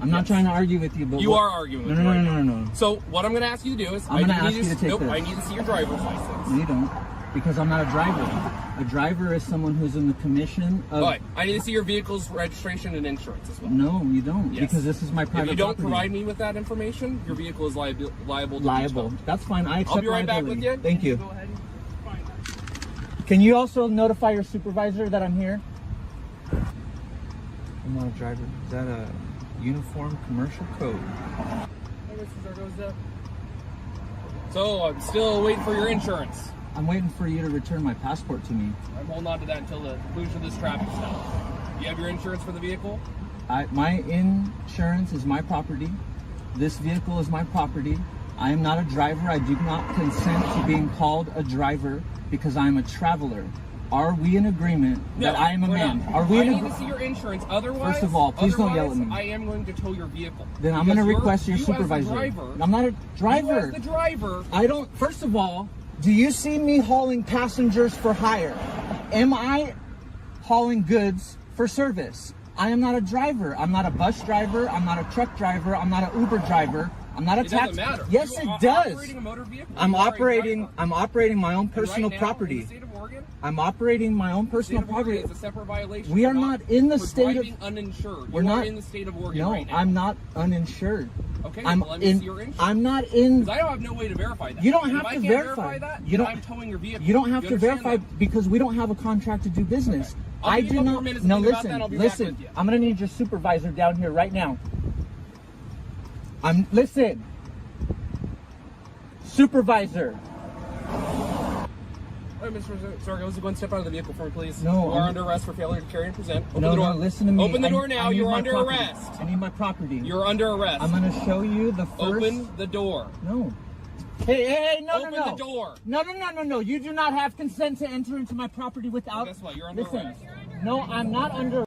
I'm not trying to argue with you, but You what- are arguing with no, me no, right no, no, no. So what I'm going to ask you to do is I'm gonna ask need you to take nope, this. I need to see your driver's license. No, you don't. Because I'm not a driver. A driver is someone who's in the commission of... All right, I need to see your vehicle's registration and insurance as well. No, you don't. Yes. Because this is my private If you don't property. provide me with that information, your vehicle is liable to be Liable. towed. That's fine. I accept I'll be right back liability. with you. Thank you. Go ahead and find that. Can you also notify your supervisor that I'm here? I'm not a driver. Is that a uniform commercial code? Hey, Mr. Zaragoza. So I'm still waiting for your insurance. I'm waiting for you to return my passport to me. I'm holding on to that until the conclusion of this traffic stop. You have your insurance for the vehicle? My insurance is my property. This vehicle is my property. I am not a driver. I do not consent to being called a driver because I am a traveler. Are we in agreement that I am a we're man? not. Are we I in need agreement? to see your insurance. Otherwise, First of all, please don't yell at me. I am going to tow your vehicle. Then I'm going to Because request your you as the supervisor. driver, I'm not a driver. You as the driver. I don't. First of all, do you see me hauling passengers for hire? Am I hauling goods for service? I am not a driver. I'm not a bus driver. I'm not a truck driver. I'm not an Uber driver. I'm not a It doesn't taxi. matter. Yes, You it are does. operating a motor vehicle. I'm You are a operating. driver. I'm operating my own And personal right now, property. In the state of Oregon, I'm operating my own personal state of Oregon property. is a separate violation. We for are not in the for state driving of. uninsured. We're You not are in the state of Oregon No, right now. I'm not uninsured. Okay, I'm well, let me in. see your insurance. I'm not in. Because I don't have no way to verify that. You don't And have if I to can't verify. that. You then don't. I'm towing your vehicle. You don't have You to understand verify that? because we don't have a contract to do business. I'll I give you do a couple not. minutes to No, think about listen, that, and I'll be back listen. with you. I'm gonna need your supervisor down here right now. Listen. Supervisor. All right, Mr. Zaragoza, go and step out of the vehicle for me, please. No, You are I'm- under arrest for failure to carry and present. Open No, the door. no, listen to me. Open the door I now. need You're my under property. arrest. I need my property. You're under arrest. I'm gonna show you the first. Open the door. No. Hey, no, Open no, no. the door. No. You do not have consent to enter into my property without. Well, guess what? You're under Listen. arrest. No, I'm not under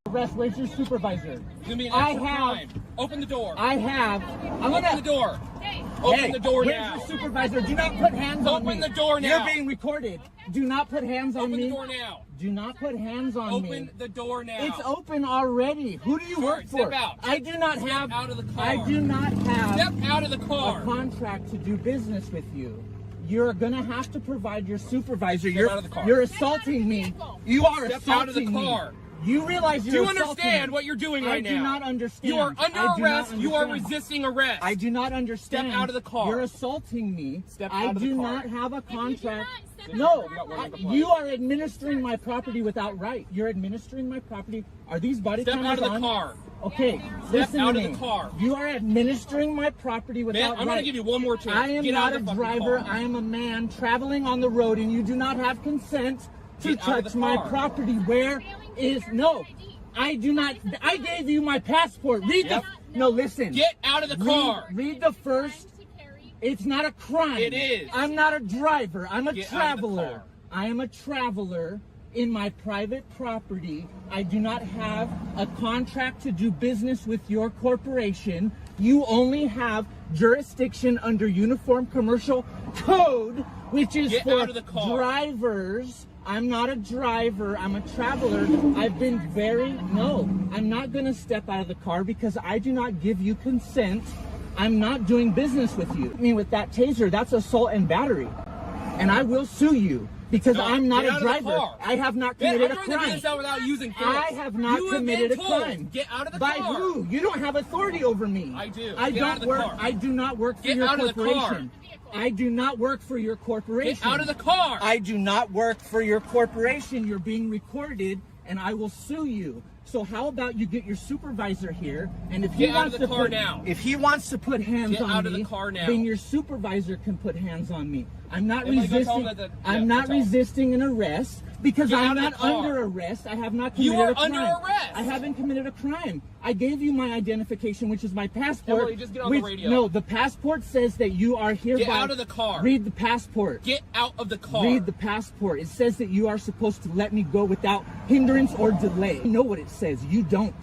arrest. Where's your supervisor? It's gonna be an extra crime. Open the door. I'm Open gonna. the door. Open the door where's now. your supervisor? Do not put hands on me. Open the door now. You're being recorded. Do not put hands on me. Open the door now. Do not put hands on me. Open the door now. It's open already. Who do you work for? Step out. I do not Step have. out of the car. I do not have. Step out of the car. A contract to do business with you. You're gonna have to provide your supervisor. Step out of the car. You're assaulting me. You are Step assaulting out of the car. me. You realize Do you're you assaulting understand me. what you're doing right now? I do not understand. You are I under do not arrest. You are understand. resisting arrest. I do not understand. Step out of the car. You're assaulting me. Step I out of the do car. not have a contract. Step No, out. you are administering my property without right. You're administering my property. Are these body Step cameras out of the on? car. Okay, Step listen out to of me. the car. You are administering my property without Man, right. I'm gonna give you one more chance. I am Get not out a of the fucking driver. car. I am a man traveling on the road, and you do not have consent to Get out of touch the my car. property. Where is no? I do not. I gave you my passport. Read Yep. the. No, listen. Get out of the car. Read the first. It's not a crime. It is. I'm not a driver. I'm a Get out of the traveler. car. I am a traveler in my private property. I do not have a contract to do business with your corporation. You only have jurisdiction under Uniform Commercial Code, which is Get for out of the car. drivers. I'm not a driver. I'm a traveler. I've been no, I'm not going to step out of the car because I do not give you consent. I'm not doing business with you. I mean, with that taser, that's assault and battery. And I will sue you because No, I'm not get a out of the driver. car. I have not Man, committed I'm a trying to crime. get this out without using force. I have not You have committed been a told. crime. Get out of the By car. who? You don't have authority over me. I do. I Get don't out of the work. car. I do not work for Get your out of the car. corporation. I do not work for your corporation. Get out of the car. I do not work for your corporation. You're being recorded, and I will sue you. So how about you get your supervisor here, and if he Get out wants of the to car put now. if he wants to put hands Get on out me, of the car now. then your supervisor can put hands on me. I'm not If I go tell resisting. him that I'm not resisting an arrest because Get I'm out of not the car. under arrest. I have not You committed are a crime. under arrest. I haven't committed a crime. I gave you my identification, which is my passport. Emily, just get on the radio. No, the passport says that you are hereby. Get out of the car. Read the passport. Get out of the car. Read the passport. It says that you are supposed to let me go without hindrance or delay. You know what it says. You don't.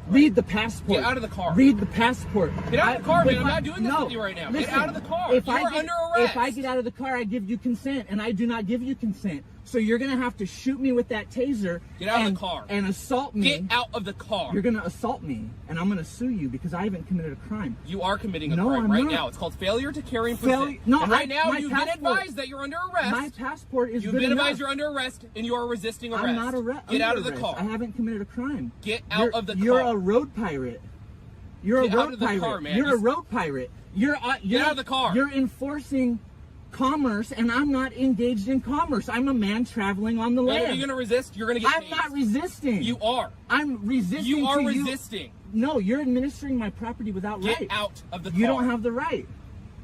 Read the passport. Get out of the car. Read the passport. Get out of the car, man. I'm if not doing this no, with you right now. listen, Get out of the car. If You I are get, under arrest. If I get out of the car, I give you consent, and I do not give you consent. So you're going to have to shoot me with that taser. Get out of and, the car. And assault me. Get out of the car. You're going to assault me, and I'm going to sue you because I haven't committed a crime. You are committing a No, crime I'm right not. now. It's called failure to carry and present. No, and right now my you've been passport- advised that you're under arrest. My passport is You've good been enough. advised you're under arrest and you are resisting arrest. I'm not Get out of the arrest. car. I haven't committed a crime. Get out of the You're car. a road pirate. You're Get a out road of the pirate. car, man. You're a You- road pirate. You're out of the car. You're enforcing commerce, and I'm not engaged in commerce. I'm a man traveling on the Man, land. if you're going to resist, you're going to get I'm tased. not resisting. You are. I'm resisting. You are to resisting. No, you're administering my property without Get right. out of the car. You don't have the right.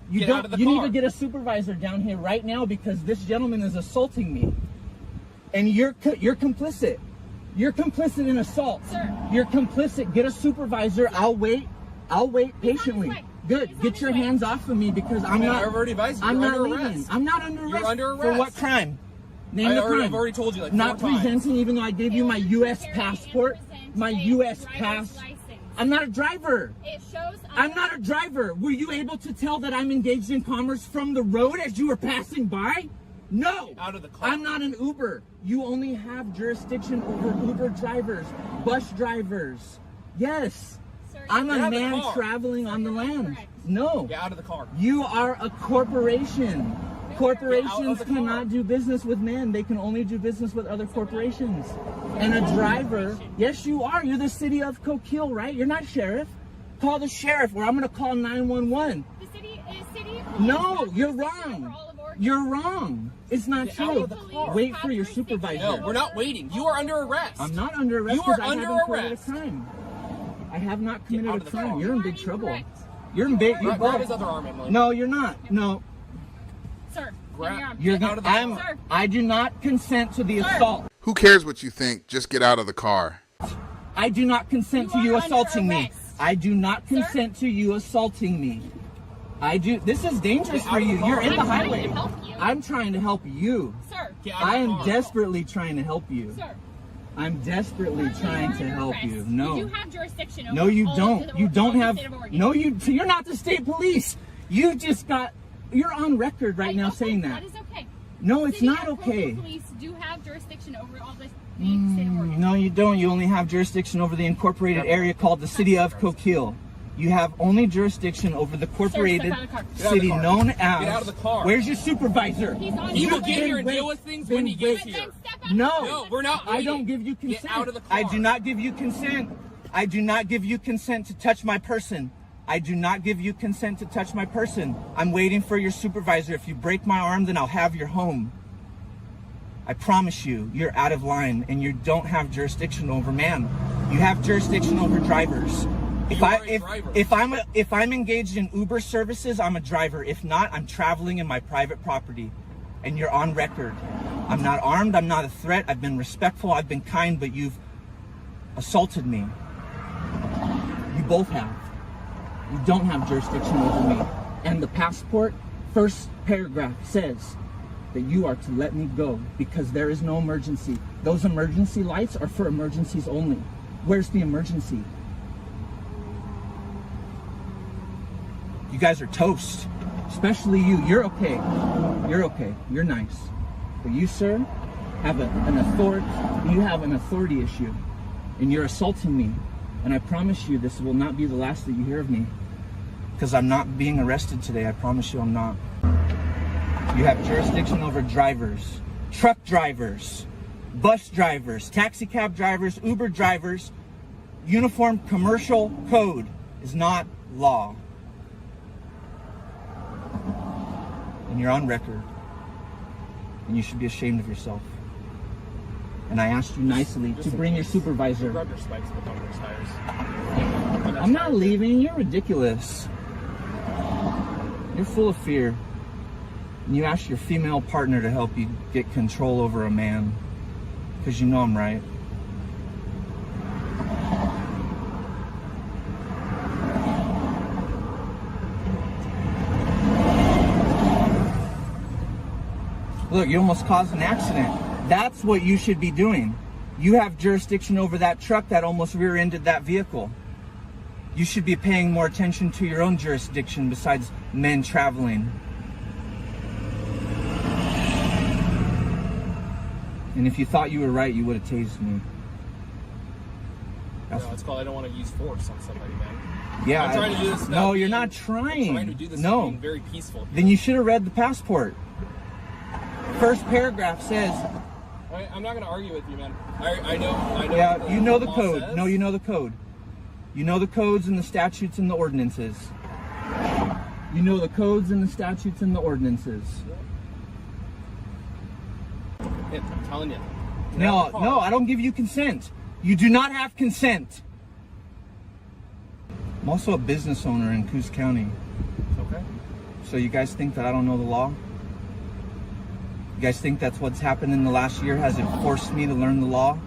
You Get don't. out of the you need car. to get a supervisor down here right now because this gentleman is assaulting me, and you're complicit. You're complicit in assault. Sir. You're complicit. Get a supervisor. I'll wait. I'll wait patiently. Good. Get your hands off of me because I'm Man, not. I've already advised you. I'm You're not under leaving. arrest. I'm not under arrest. You're under For arrest. what crime? Name the crime. I've already told you like Not 4 times. presenting, even though I gave you my U.S. passport. My U.S. pass. I'm not a driver. It shows. I'm not a driver. Were you able to tell that I'm engaged in commerce from the road as you were passing by? No. Out of the car. I'm not an Uber. You only have jurisdiction over Uber drivers, bus drivers. Yes. Sir, I'm Get a out of the man car. traveling on the land. No. Get out of the car. You are a corporation. Corporations Get out of the car. cannot do business with men. They can only do business with other corporations. And a driver, yes, you are. You're the city of Coquille, right? You're not sheriff. Call the sheriff, or I'm going to call 911. The city is city. No, you're wrong. You're wrong. It's not Get out true. of the car. Wait for your supervisor. No, we're not waiting. You are under arrest. I'm not under arrest You are because I under haven't committed arrest. a crime. I have not out committed a of the crime. car. You're in big trouble. You're in big. You're Grab both. his other arm, Emily. No, you're not. No. Sir. Grab. You're Get out of the I'm. car. I do not consent to the assault. Who cares what you think? Just get out of the car. I do not consent to You you are under assaulting me. arrest. I do not consent to you assaulting me. I do. This is dangerous Get for out of the you. car. You're in the I'm trying to highway. help you. I'm trying to help you. Sir. Get out of I the am car. desperately trying to help you. Sir. I'm desperately trying to help you. No. You do have jurisdiction over No, you all don't. of the- You all don't of the have. state of Oregon. No, so you're not the state police. You just got. You're on record right now saying that. That is okay. No, it's City not and okay. local police do have jurisdiction over all the state of Oregon. No, you don't. You only have jurisdiction over the incorporated area called the city of Coquille. You have only jurisdiction over the corporated step out of the car. city known as. Get out of the car. Where's your supervisor? He will get here and deal with things when he gets here. No, we're not I don't waiting. give you consent. Get out of the car. I do not give you consent. I do not give you consent to touch my person. I do not give you consent to touch my person. I'm waiting for your supervisor. If you break my arm, then I'll have your home. I promise you, you're out of line and you don't have jurisdiction over man. You have jurisdiction over drivers. If I'm engaged in Uber services, I'm a driver. If not, I'm traveling in my private property. And you're on record. I'm not armed, I'm not a threat. I've been respectful, I've been kind, but you've assaulted me. You both have. You don't have jurisdiction over me. And the passport, first paragraph says that you are to let me go because there is no emergency. Those emergency lights are for emergencies only. Where's the emergency? You guys are toast. Especially you. You're okay. You're okay. You're nice. But you, sir, have an authority issue. And you're assaulting me. And I promise you this will not be the last that you hear of me. Because I'm not being arrested today. I promise you I'm not. You have jurisdiction over drivers, truck drivers, bus drivers, taxi cab drivers, Uber drivers. Uniform Commercial Code is not law. And you're on record. And you should be ashamed of yourself. And I asked you nicely to bring your supervisor. Grab your spikes and put on your tires. I'm not leaving. You're ridiculous. You're full of fear. And you ask your female partner to help you get control over a man. Because you know I'm right. Look, you almost caused an accident. That's what you should be doing. You have jurisdiction over that truck that almost rear-ended that vehicle. You should be paying more attention to your own jurisdiction besides men traveling. And if you thought you were right, you would have tased me. No, it's called I don't want to use force on somebody, man. Yeah. I'm trying to do this. No, you're not trying. I'm trying to do this No. being very peaceful. Then you should have read the passport. First paragraph says. I'm not going to argue with you, man. I know. Yeah, you know the law code. says. No, you know the code. You know the codes and the statutes and the ordinances. You know the codes and the statutes and the ordinances. I'm telling you. No, I don't give you consent. You do not have consent. I'm also a business owner in Coos County. Okay. So you guys think that I don't know the law? You guys think that's what's happened in the last year? Has it forced me to learn the law?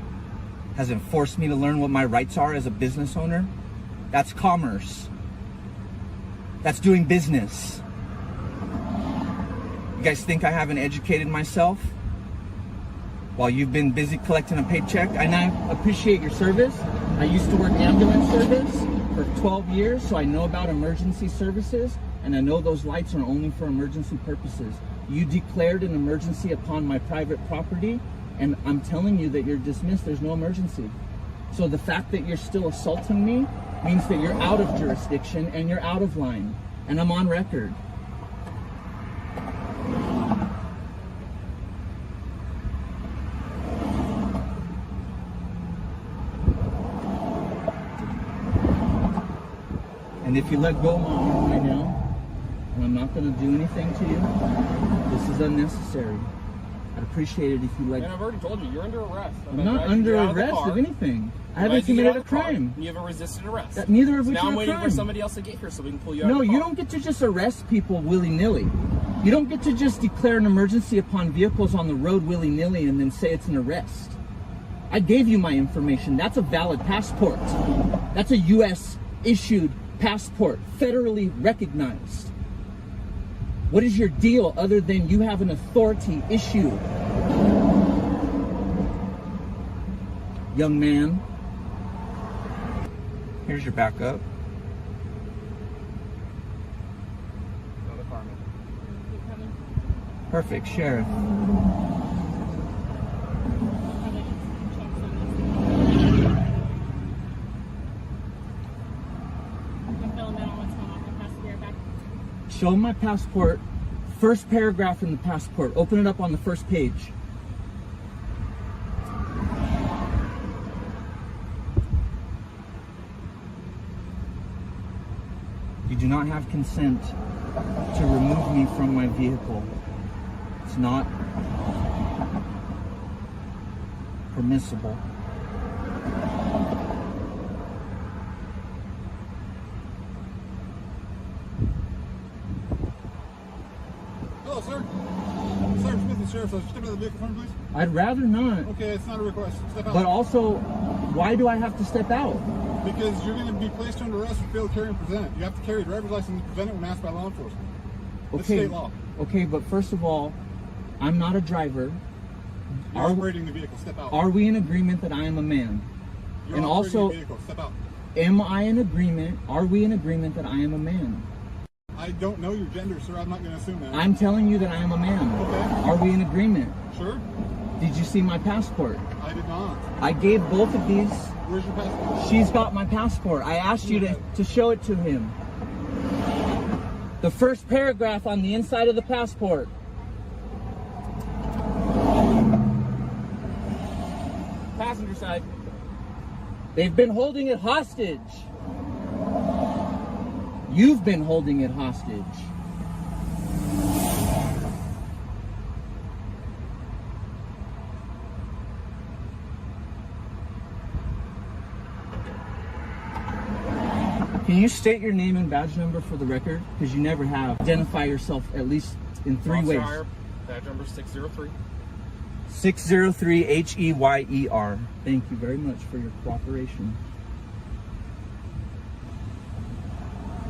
Has it forced me to learn what my rights are as a business owner? That's commerce. That's doing business. You guys think I haven't educated myself while you've been busy collecting a paycheck? And I appreciate your service. I used to work ambulance service for 12 years, so I know about emergency services, and I know those lights are only for emergency purposes. You declared an emergency upon my private property, and I'm telling you that you're dismissed. There's no emergency. So the fact that you're still assaulting me means that you're out of jurisdiction and you're out of line. And I'm on record. And if you let go of my arm right now, and I'm not going to do anything to you, this is unnecessary. I'd appreciate it if you let. Man, I've already told you, you're under arrest. I'm not under arrest of anything. I haven't committed a crime. You haven't resisted arrest. Neither have we. Now I'm committed a waiting crime. for somebody else to get here so we can pull you out. No, of the you car. don't get to just arrest people willy-nilly. You don't get to just declare an emergency upon vehicles on the road willy-nilly and then say it's an arrest. I gave you my information. That's a valid passport. That's a U.S. issued passport, federally recognized. What is your deal other than you have an authority issue? young man. Here's your backup. Perfect, Sheriff. Show him my passport. First paragraph in the passport. Open it up on the first page. You do not have consent to remove me from my vehicle. It's not permissible. Hello, sir. Sergeant Smith and Sheriff, so step out of the vehicle for me, please. I'd rather not. Okay, it's not a request. Step out. But also, why do I have to step out? Because you're going to be placed under arrest for failure to carry and present it. You have to carry a driver's license and present it when asked by law enforcement. It's Okay. state law. Okay, but first of all, I'm not a driver. You're operating the vehicle. Step out. Are we in agreement that I am a man? You're And operating also, the vehicle. Step out. am I in agreement? Are we in agreement that I am a man? I don't know your gender, sir. I'm not going to assume that. I'm telling you that I am a man. Okay. Are we in agreement? Sure. Did you see my passport? I did not. I gave both of these. Where's your passport? She's got my passport. I asked you to show it to him. The first paragraph on the inside of the passport. Passenger side. They've been holding it hostage. You've been holding it hostage. Can you state your name and badge number for the record? Because you never have. Identify yourself at least in three ways. Badge number 603. 603 HEYER. Thank you very much for your cooperation.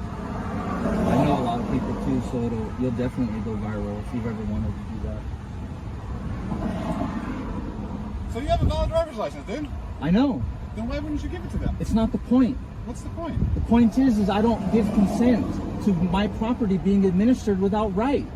I know a lot of people too, so you'll definitely go viral if you've ever wanted to do that. So you have a valid driver's license, dude? I know. Then why wouldn't you give it to them? It's not the point. What's the point? The point is I don't give consent to my property being administered without right.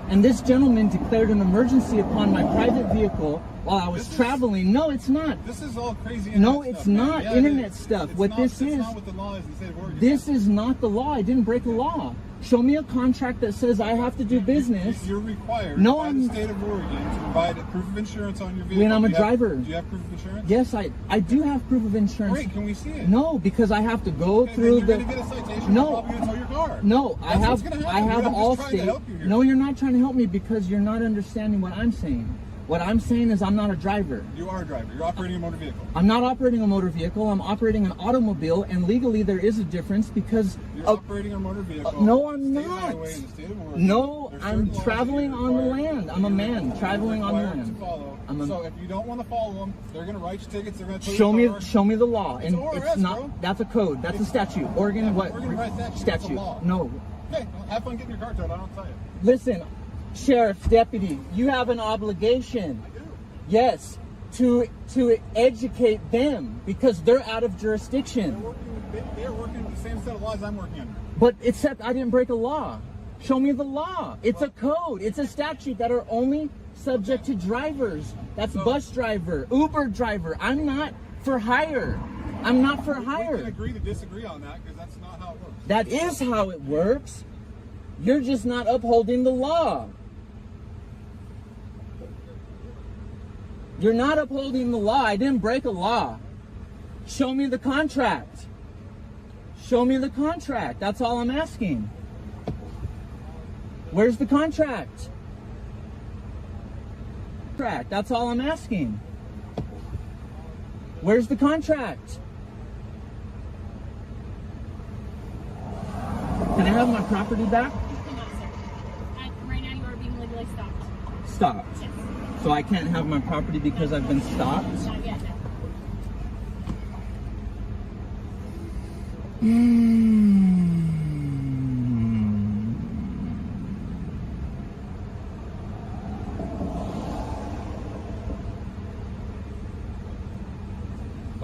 And this gentleman declared an emergency upon my private vehicle while I was traveling. No, it's not. This is all crazy internet No, it's stuff, man. not Yeah, internet it is. stuff. It's What not, this it's is, not what the law is in the state of Oregon. this is not the law. I didn't break a law. Show me a contract that says I have to do business. You're required No, by the state of Oregon to provide a proof of insurance on your vehicle. When I'm a Do you have- driver. Do you have proof of insurance? Yes, I do have proof of insurance. Great, can we see it? No, because I have to go Okay, through then the. you're gonna get a citation. No. You're probably gonna tow your car. No, That's what's gonna happen, I have dude. I'm all just trying to help you here. No, you're not trying to help me because you're not understanding what I'm saying. What I'm saying is I'm not a driver. You are a driver. You're operating a motor vehicle. I'm not operating a motor vehicle. I'm operating an automobile, and legally there is a difference because. You're operating a motor vehicle. No, I'm State not. highway in the state of Oregon. No, There's I'm certain laws that traveling you're on the required- land. I'm a man traveling on the required land. to follow. I'm a- So if you don't want to follow them, they're going to write you tickets. They're going to Show me the law, It's and ORS, it's not. bro. That's a code. That's a statute. Oregon, Yeah, what Oregon right statute. It's a statute? law. No. Okay, well, have fun getting your car towed. I don't tell you. Listen, sheriff's deputy, you have an obligation. Yes, to educate them because they're out of jurisdiction. They're working the same set of laws I'm working under. But except I didn't break a law. Show me the law. It's a code. It's a statute that are only subject to drivers. That's bus driver, Uber driver. I'm not for hire. I'm not for We hire. can agree to disagree on that because that's not how it works. That is how it works. You're just not upholding the law. You're not upholding the law. I didn't break a law. Show me the contract. Show me the contract. That's all I'm asking. Where's the contract? That's all I'm asking. Where's the contract? Can I have my property back? Right now you are being legally stopped. Stopped. Yes. So I can't have my property because I've been stopped? Not yet, no.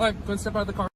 All right, go ahead and step out of the car.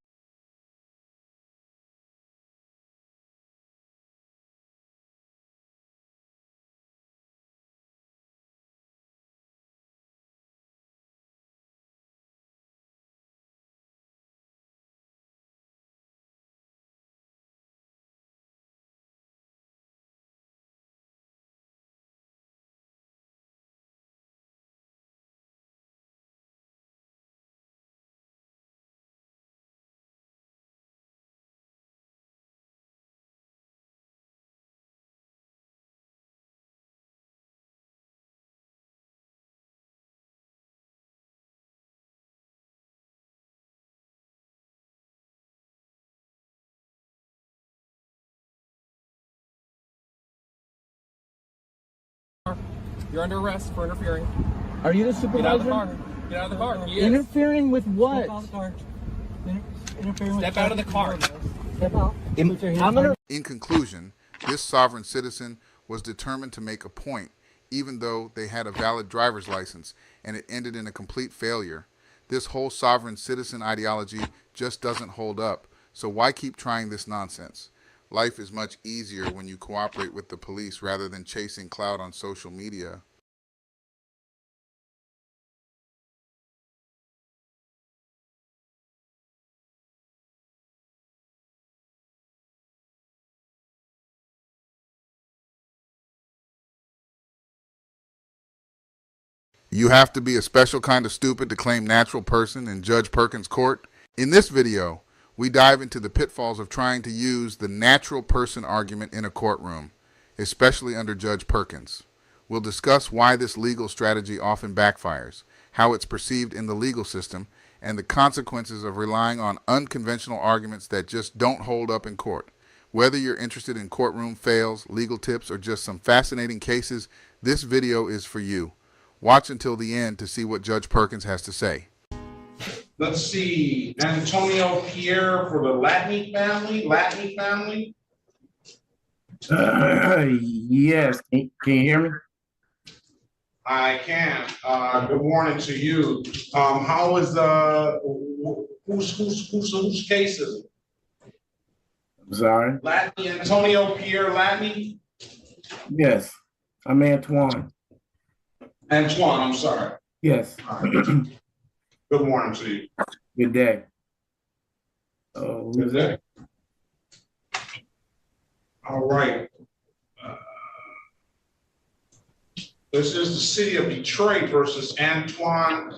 You're under arrest for interfering. Are you the Get out of the supervisor? car. Get out of the car. Yes. Interfering with what? Step out of the car. Step out. I'm gonna. In conclusion, this sovereign citizen was determined to make a point, even though they had a valid driver's license, and it ended in a complete failure. This whole sovereign citizen ideology just doesn't hold up, so why keep trying this nonsense? Life is much easier when you cooperate with the police rather than chasing clout on social media. You have to be a special kind of stupid to claim natural person in Judge Perkins' court. In this video, we dive into the pitfalls of trying to use the natural person argument in a courtroom, especially under Judge Perkins. We'll discuss why this legal strategy often backfires, how it's perceived in the legal system, and the consequences of relying on unconventional arguments that just don't hold up in court. Whether you're interested in courtroom fails, legal tips, or just some fascinating cases, this video is for you. Watch until the end to see what Judge Perkins has to say. Let's see, Antonio Pierre for the Latney family. Yes. Can you hear me? I can. Good morning to you. How is whose case is it? I'm sorry. Latney, Antonio Pierre Latney? Yes. I'm Antoine. Antoine, I'm sorry. Yes. Good morning to you. Good day. Oh, Good day. All right. This is the city of Detroit versus Antoine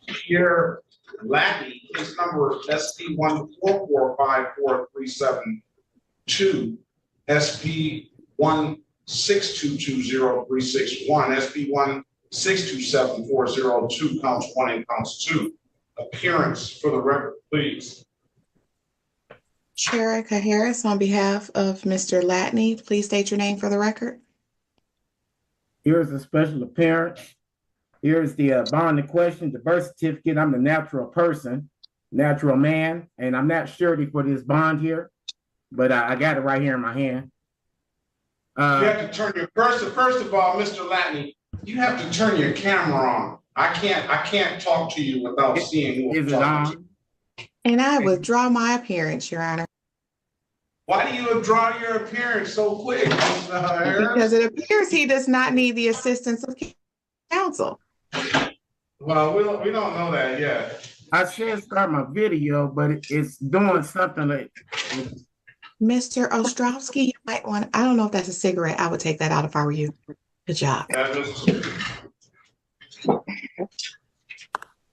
Pierre Latney. His number is SP 1445437 SP 162203661, SP 1627402, counts 1 and counts 2. Appearance for the record, please. Sherika Harris, on behalf of Mr. Latney, please state your name for the record. here's a special appearance. Here's the bond in question, the birth certificate. I'm the natural person, natural man, and I'm not surety for this bond here, but I got it right here in my hand. You have to turn your first of all, Mr. Latney, you have to turn your camera on. I can't talk to you without seeing who I'm talking to. And I withdraw my appearance, Your Honor. Why do you withdraw your appearance so quick, Mr. Harris? Because it appears he does not need the assistance of counsel. Well, we don't know that yet. I should start my video, but it's doing something like. Mr. Ostrowski, you might want, I don't know if that's a cigarette. I would take that out if I were you. Good job.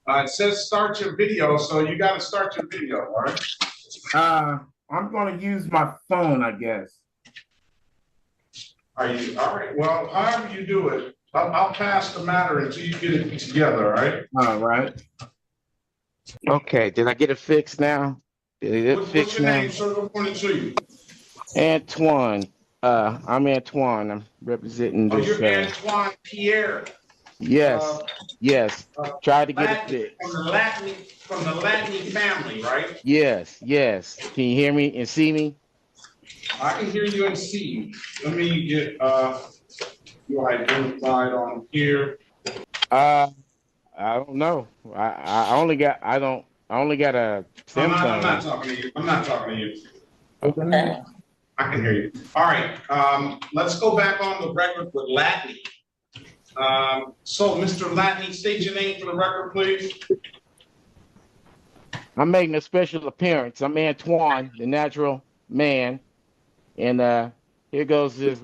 It says start your video, so you got to start your video, all right? I'm going to use my phone, I guess. Are you all right? Well, however you do it, I'll pass the matter until you get it together, all right? All right. Okay, did I get it fixed now? What's your name, sir? Good morning to you. Antoine. I'm Antoine. I'm representing this. Oh, you're Antoine Pierre. Yes, yes. Try to get it fixed. From the Latney family, right? Yes, yes. Can you hear me and see me? I can hear you and see you. Let me get you identified on here. I don't know. I only got I only got a I'm Samsung. not talking to you. I'm not talking to you. Okay. I can hear you. All right, let's go back on the record with Latney. So, Mr. Latney, state your name for the record, please. I'm making a special appearance. I'm Antoine, the natural man, and here goes his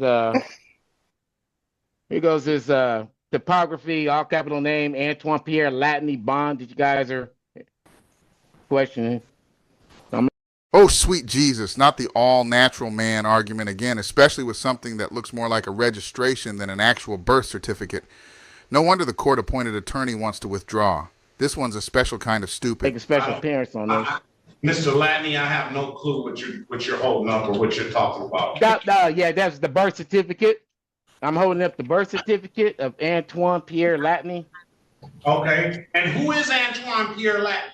topography, all capital name, Antoine Pierre Latney Bond that you guys are questioning. Oh, sweet Jesus, not the all-natural man argument again, especially with something that looks more like a registration than an actual birth certificate. No wonder the court-appointed attorney wants to withdraw. This one's a special kind of stupid. Make a special appearance on this. Mr. Latney, I have no clue what you're holding up or what you're talking about. Yeah, that's the birth certificate. I'm holding up the birth certificate of Antoine Pierre Latney. Okay, and who is Antoine Pierre Latney?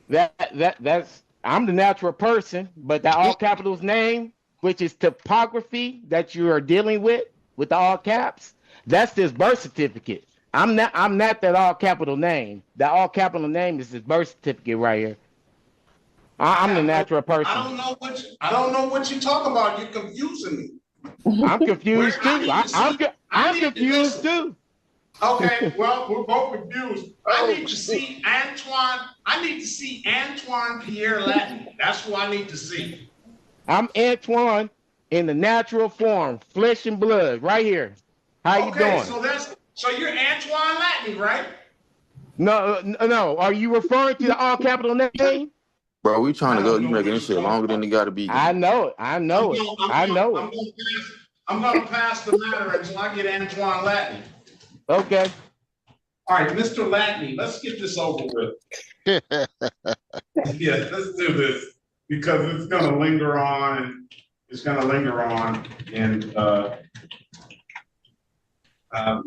That's I'm the natural person, but the all capitals name, which is topography that you are dealing with the all caps, that's this birth certificate. I'm not that all capital name. The all capital name is this birth certificate right here. I'm the natural person. I don't know what you talk about. You're confusing me. I'm confused too. I'm confused too. Okay, well, we're both confused. I need to see Antoine. I need to see Antoine Pierre Latney. That's who I need to see. I'm Antoine in the natural form, flesh and blood, right here. How you doing? So you're Antoine Latney, right? No. Are you referring to the all capital name? Bro, we trying to go. You making this shit longer than it got to be. I know it. I'm gonna pass the matter until I get Antoine Latney. Okay. All right, Mr. Latney, let's get this over with. Yeah, let's do this because it's gonna linger on. And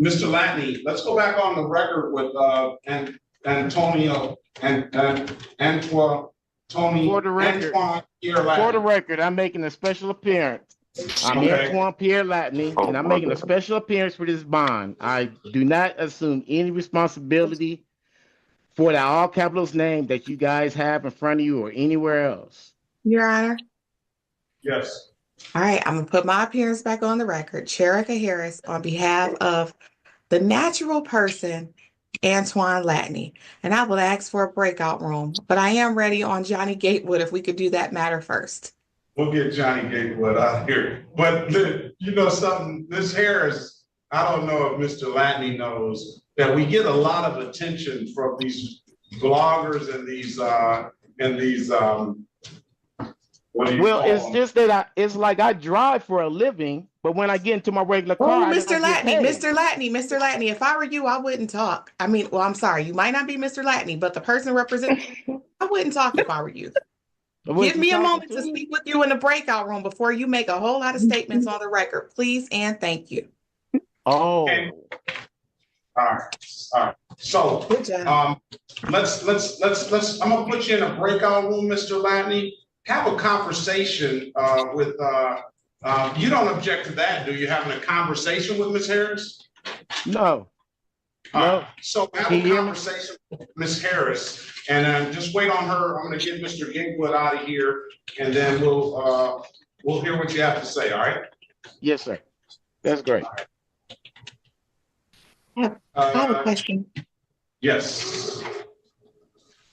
Mr. Latney, let's go back on the record with Antonio and Antoine. For the record, I'm making a special appearance. I'm Antoine Pierre Latney, and I'm making a special appearance for this bond. I do not assume any responsibility for the all capitals name that you guys have in front of you or anywhere else. Your Honor. Yes. All right, I'm gonna put my appearance back on the record. Cherika Harris on behalf of the natural person, Antoine Latney. And I will ask for a breakout room, but I am ready on Johnny Gatewood if we could do that matter first. We'll get Johnny Gatewood out here. But you know something, Ms. Harris, I don't know if Mr. Latney knows that we get a lot of attention from these bloggers and these it's just that it's like I drive for a living, but when I get into my regular car, Mr. Latney, if I were you, I wouldn't talk. I mean, well, I'm sorry, you might not be Mr. Latney, but the person representing, I wouldn't talk if I were you. Give me a moment to speak with you in the breakout room before you make a whole lot of statements on the record, please and thank you. Oh. Okay. All right. So let's I'm gonna put you in a breakout room, Mr. Latney. Have a conversation with you don't object to that, do you? Having a conversation with Ms. Harris? No. So have a conversation with Ms. Harris, and then just wait on her. I'm going to get Mr. Gatewood out of here, and then we'll hear what you have to say. All right? Yes, sir. That's great. I have a question. Yes.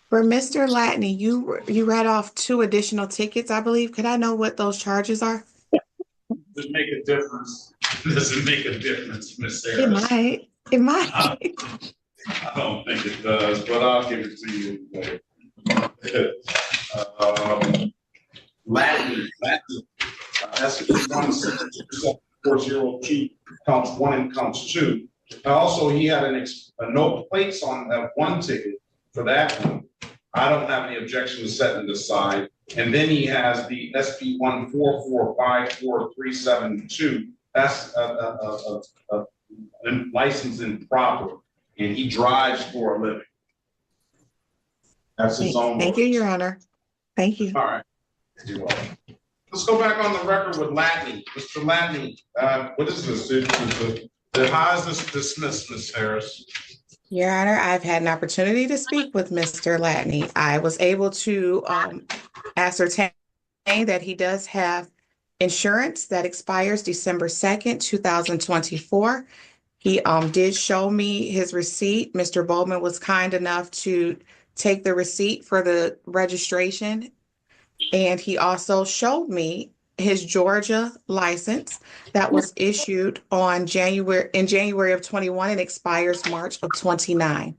For Mr. Latney, you read off 2 additional tickets, I believe. Could I know what those charges are? Does it make a difference? Does it make a difference, Ms. Harris? It might. I don't think it does, but I'll give it to you. Latney, that's 16402, counts 1 and counts 2. Also, he had a no plates on that 1 ticket for that one. I don't have any objection to setting it aside. And then he has the SP 144547372. That's a license improper, and he drives for a living. That's his own. Thank you, Your Honor. Thank you. All right. You're welcome. Let's go back on the record with Latney. Mr. Latney, what is this? How is this dismissed, Ms. Harris? Your Honor, I've had an opportunity to speak with Mr. Latney. I was able to ascertain that he does have insurance that expires December 2nd, 2024. He did show me his receipt. Mr. Bowman was kind enough to take the receipt for the registration. And he also showed me his Georgia license that was issued in January of 21 and expires March of 29.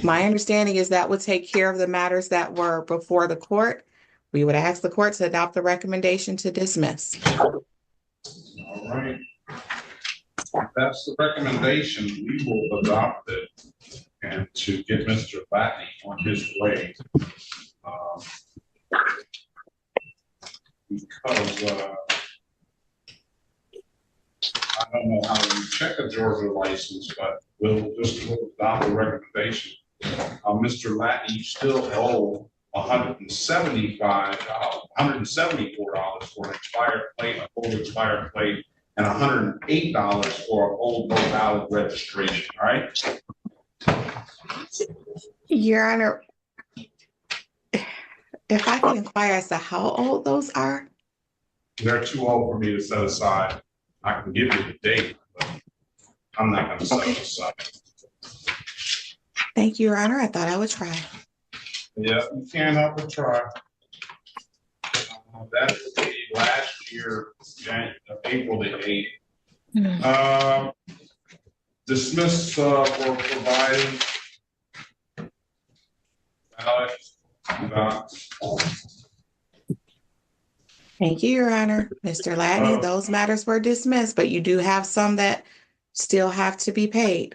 My understanding is that would take care of the matters that were before the court. We would ask the court to adopt the recommendation to dismiss. All right. If that's the recommendation, we will adopt it and to get Mr. Latney on his way. Because I don't know how you check a Georgia license, but we'll adopt the recommendation. Mr. Latney, you still owe $174 for an expired plate, an old expired plate, and $108 for an old no valid registration. All right. Your Honor, if I can inquire as to how old those are? They're too old for me to set aside. I can give you the date, but I'm not going to set it aside. Thank you, Your Honor. I thought I would try. Yeah, you can't help but try. That is the last year, April the 8th. Dismissed for providing Thank you, Your Honor. Mr. Latney, those matters were dismissed, but you do have some that still have to be paid.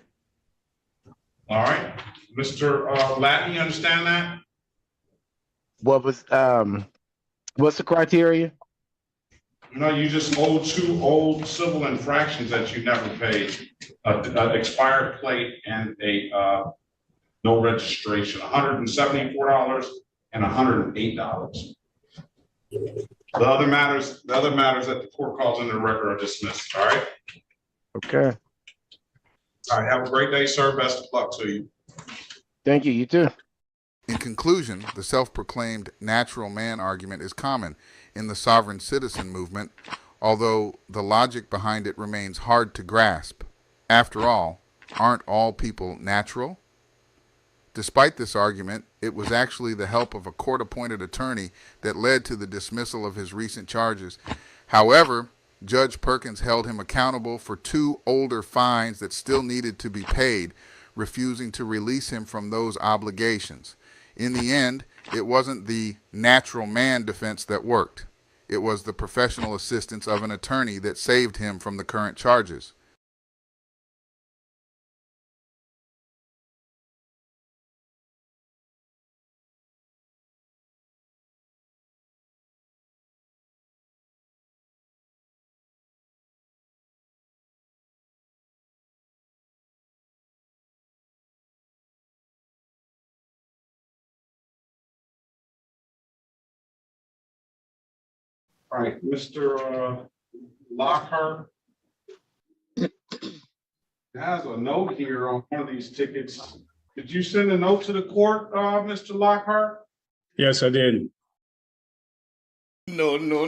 All right. Mr. Latney, you understand that? What's the criteria? No, you just owe 2 old civil infractions that you never paid. An expired plate and a no registration, $174 and $108. The other matters that the court calls in the record are dismissed. All right. Okay. All right. Have a great day, sir. Best of luck to you. Thank you. You too. In conclusion, the self-proclaimed natural man argument is common in the sovereign citizen movement, although the logic behind it remains hard to grasp. After all, aren't all people natural? Despite this argument, it was actually the help of a court-appointed attorney that led to the dismissal of his recent charges. However, Judge Perkins held him accountable for 2 older fines that still needed to be paid, refusing to release him from those obligations. In the end, it wasn't the natural man defense that worked. It was the professional assistance of an attorney that saved him from the current charges. All right, Mr. Lockhart has a note here on one of these tickets. Did you send a note to the court, Mr. Lockhart? Yes, I did. No. Do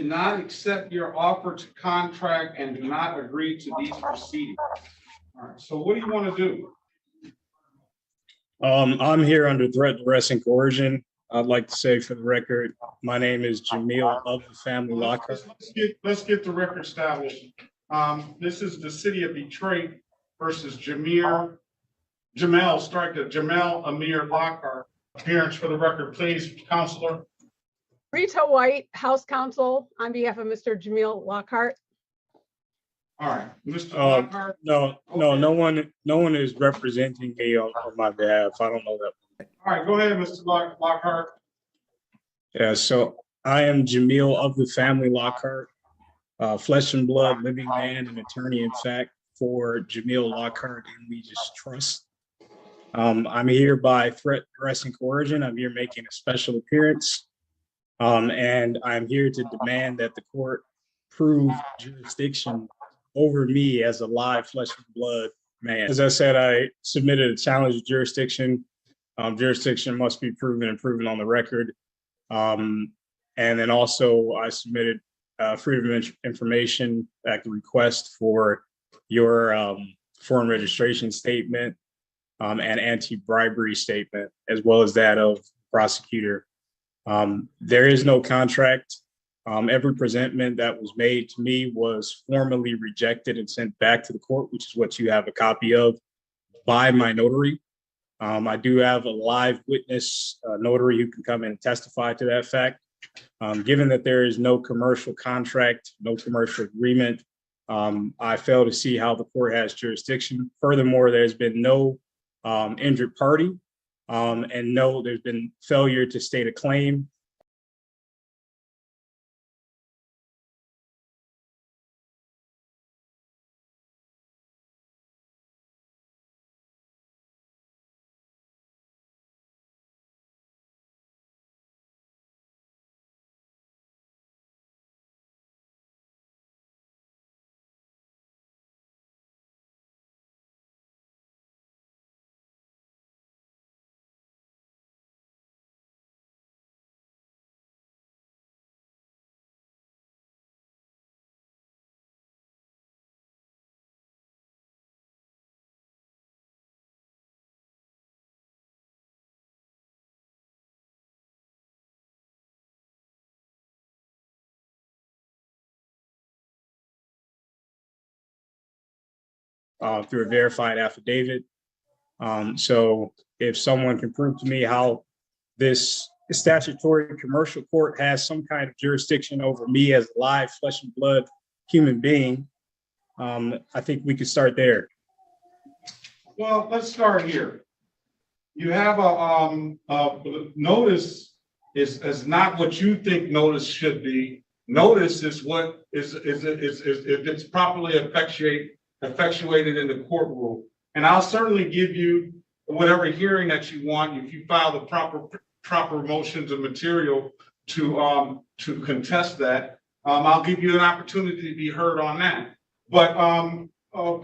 not accept your offer to contract and do not agree to these proceedings. All right, so what do you want to do? I'm here under threat, duress, and coercion. I'd like to say for the record, my name is Jamil of the family Lockhart. Let's get the record established. This is the city of Detroit versus Jamel Amir Lockhart. Appearance for the record, please, Counselor. Rita White, House Counsel, on behalf of Mr. Jamil Lockhart. All right, Mr. Lockhart. No one is representing me on my behalf. I don't know that. All right, go ahead, Mr. Lockhart. Yeah, so I am Jamil of the family Lockhart, flesh and blood, living man, and attorney in fact for Jamil Lockhart and Legis Trust. I'm here by threat, duress, and coercion. I'm here making a special appearance. And I'm here to demand that the court prove jurisdiction over me as a live flesh and blood man. As I said, I submitted a challenge to jurisdiction. Jurisdiction must be proven and proven on the record. And then also I submitted Freedom of Information Act request for your foreign registration statement and anti-bribery statement, as well as that of prosecutor. There is no contract. Every presentment that was made to me was formally rejected and sent back to the court, which is what you have a copy of, by my notary. I do have a live witness notary who can come in and testify to that fact. Given that there is no commercial contract, no commercial agreement, I fail to see how the court has jurisdiction. Furthermore, there's been no injured party, and no, there's been failure to state a claim. Through a verified affidavit. So if someone can prove to me how this statutory commercial court has some kind of jurisdiction over me as a live flesh and blood human being, I think we could start there. Well, let's start here. You have a notice is not what you think notice should be. Notice is what is if it's properly effectuated in the court rule. And I'll certainly give you whatever hearing that you want if you file the proper motions and material to contest that. I'll give you an opportunity to be heard on that. But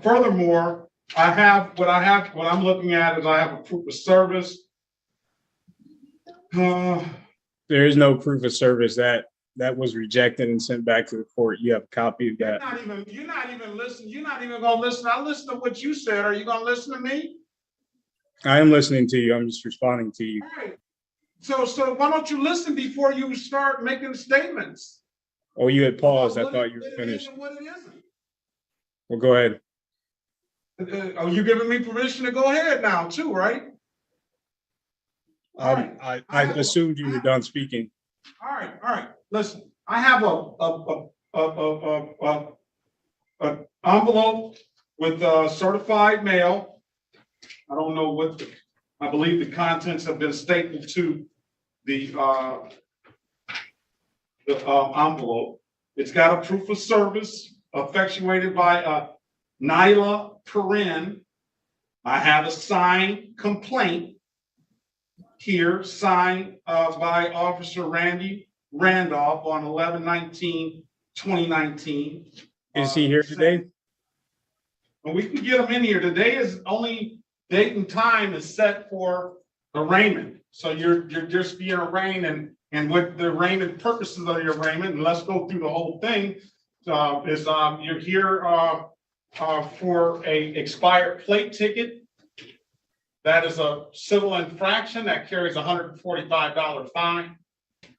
furthermore, what I'm looking at is I have a proof of service. There is no proof of service that was rejected and sent back to the court. You have a copy of that. You're not even listening. You're not even gonna listen. I listened to what you said. Are you gonna listen to me? I am listening to you. I'm just responding to you. All right. So why don't you listen before you start making statements? Oh, you had paused. I thought you were finished. What it isn't. Well, go ahead. Are you giving me permission to go ahead now too, right? I assumed you were done speaking. All right. Listen, I have an envelope with certified mail. I don't know what I believe the contents have been stapled to the envelope. It's got a proof of service effectuated by Nyla Perrin. I have a signed complaint here, signed by Officer Randy Randolph on 11/19/2019. Is he here today? And we can get him in here. Today is only date and time is set for arraignment. So you're just being arraigned, and what the arraignment purposes of your arraignment, and let's go through the whole thing, is you're here for a expired plate ticket. That is a civil infraction that carries a $145 fine.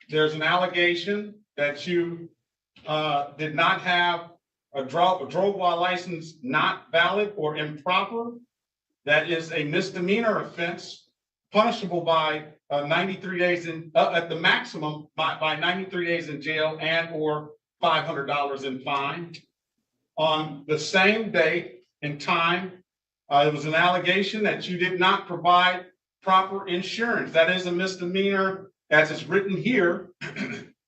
There's an allegation that you did not have a drove while license not valid or improper. That is a misdemeanor offense, punishable by 93 days at the maximum by 93 days in jail and or $500 in fine. On the same date and time, it was an allegation that you did not provide proper insurance. That is a misdemeanor as it's written here,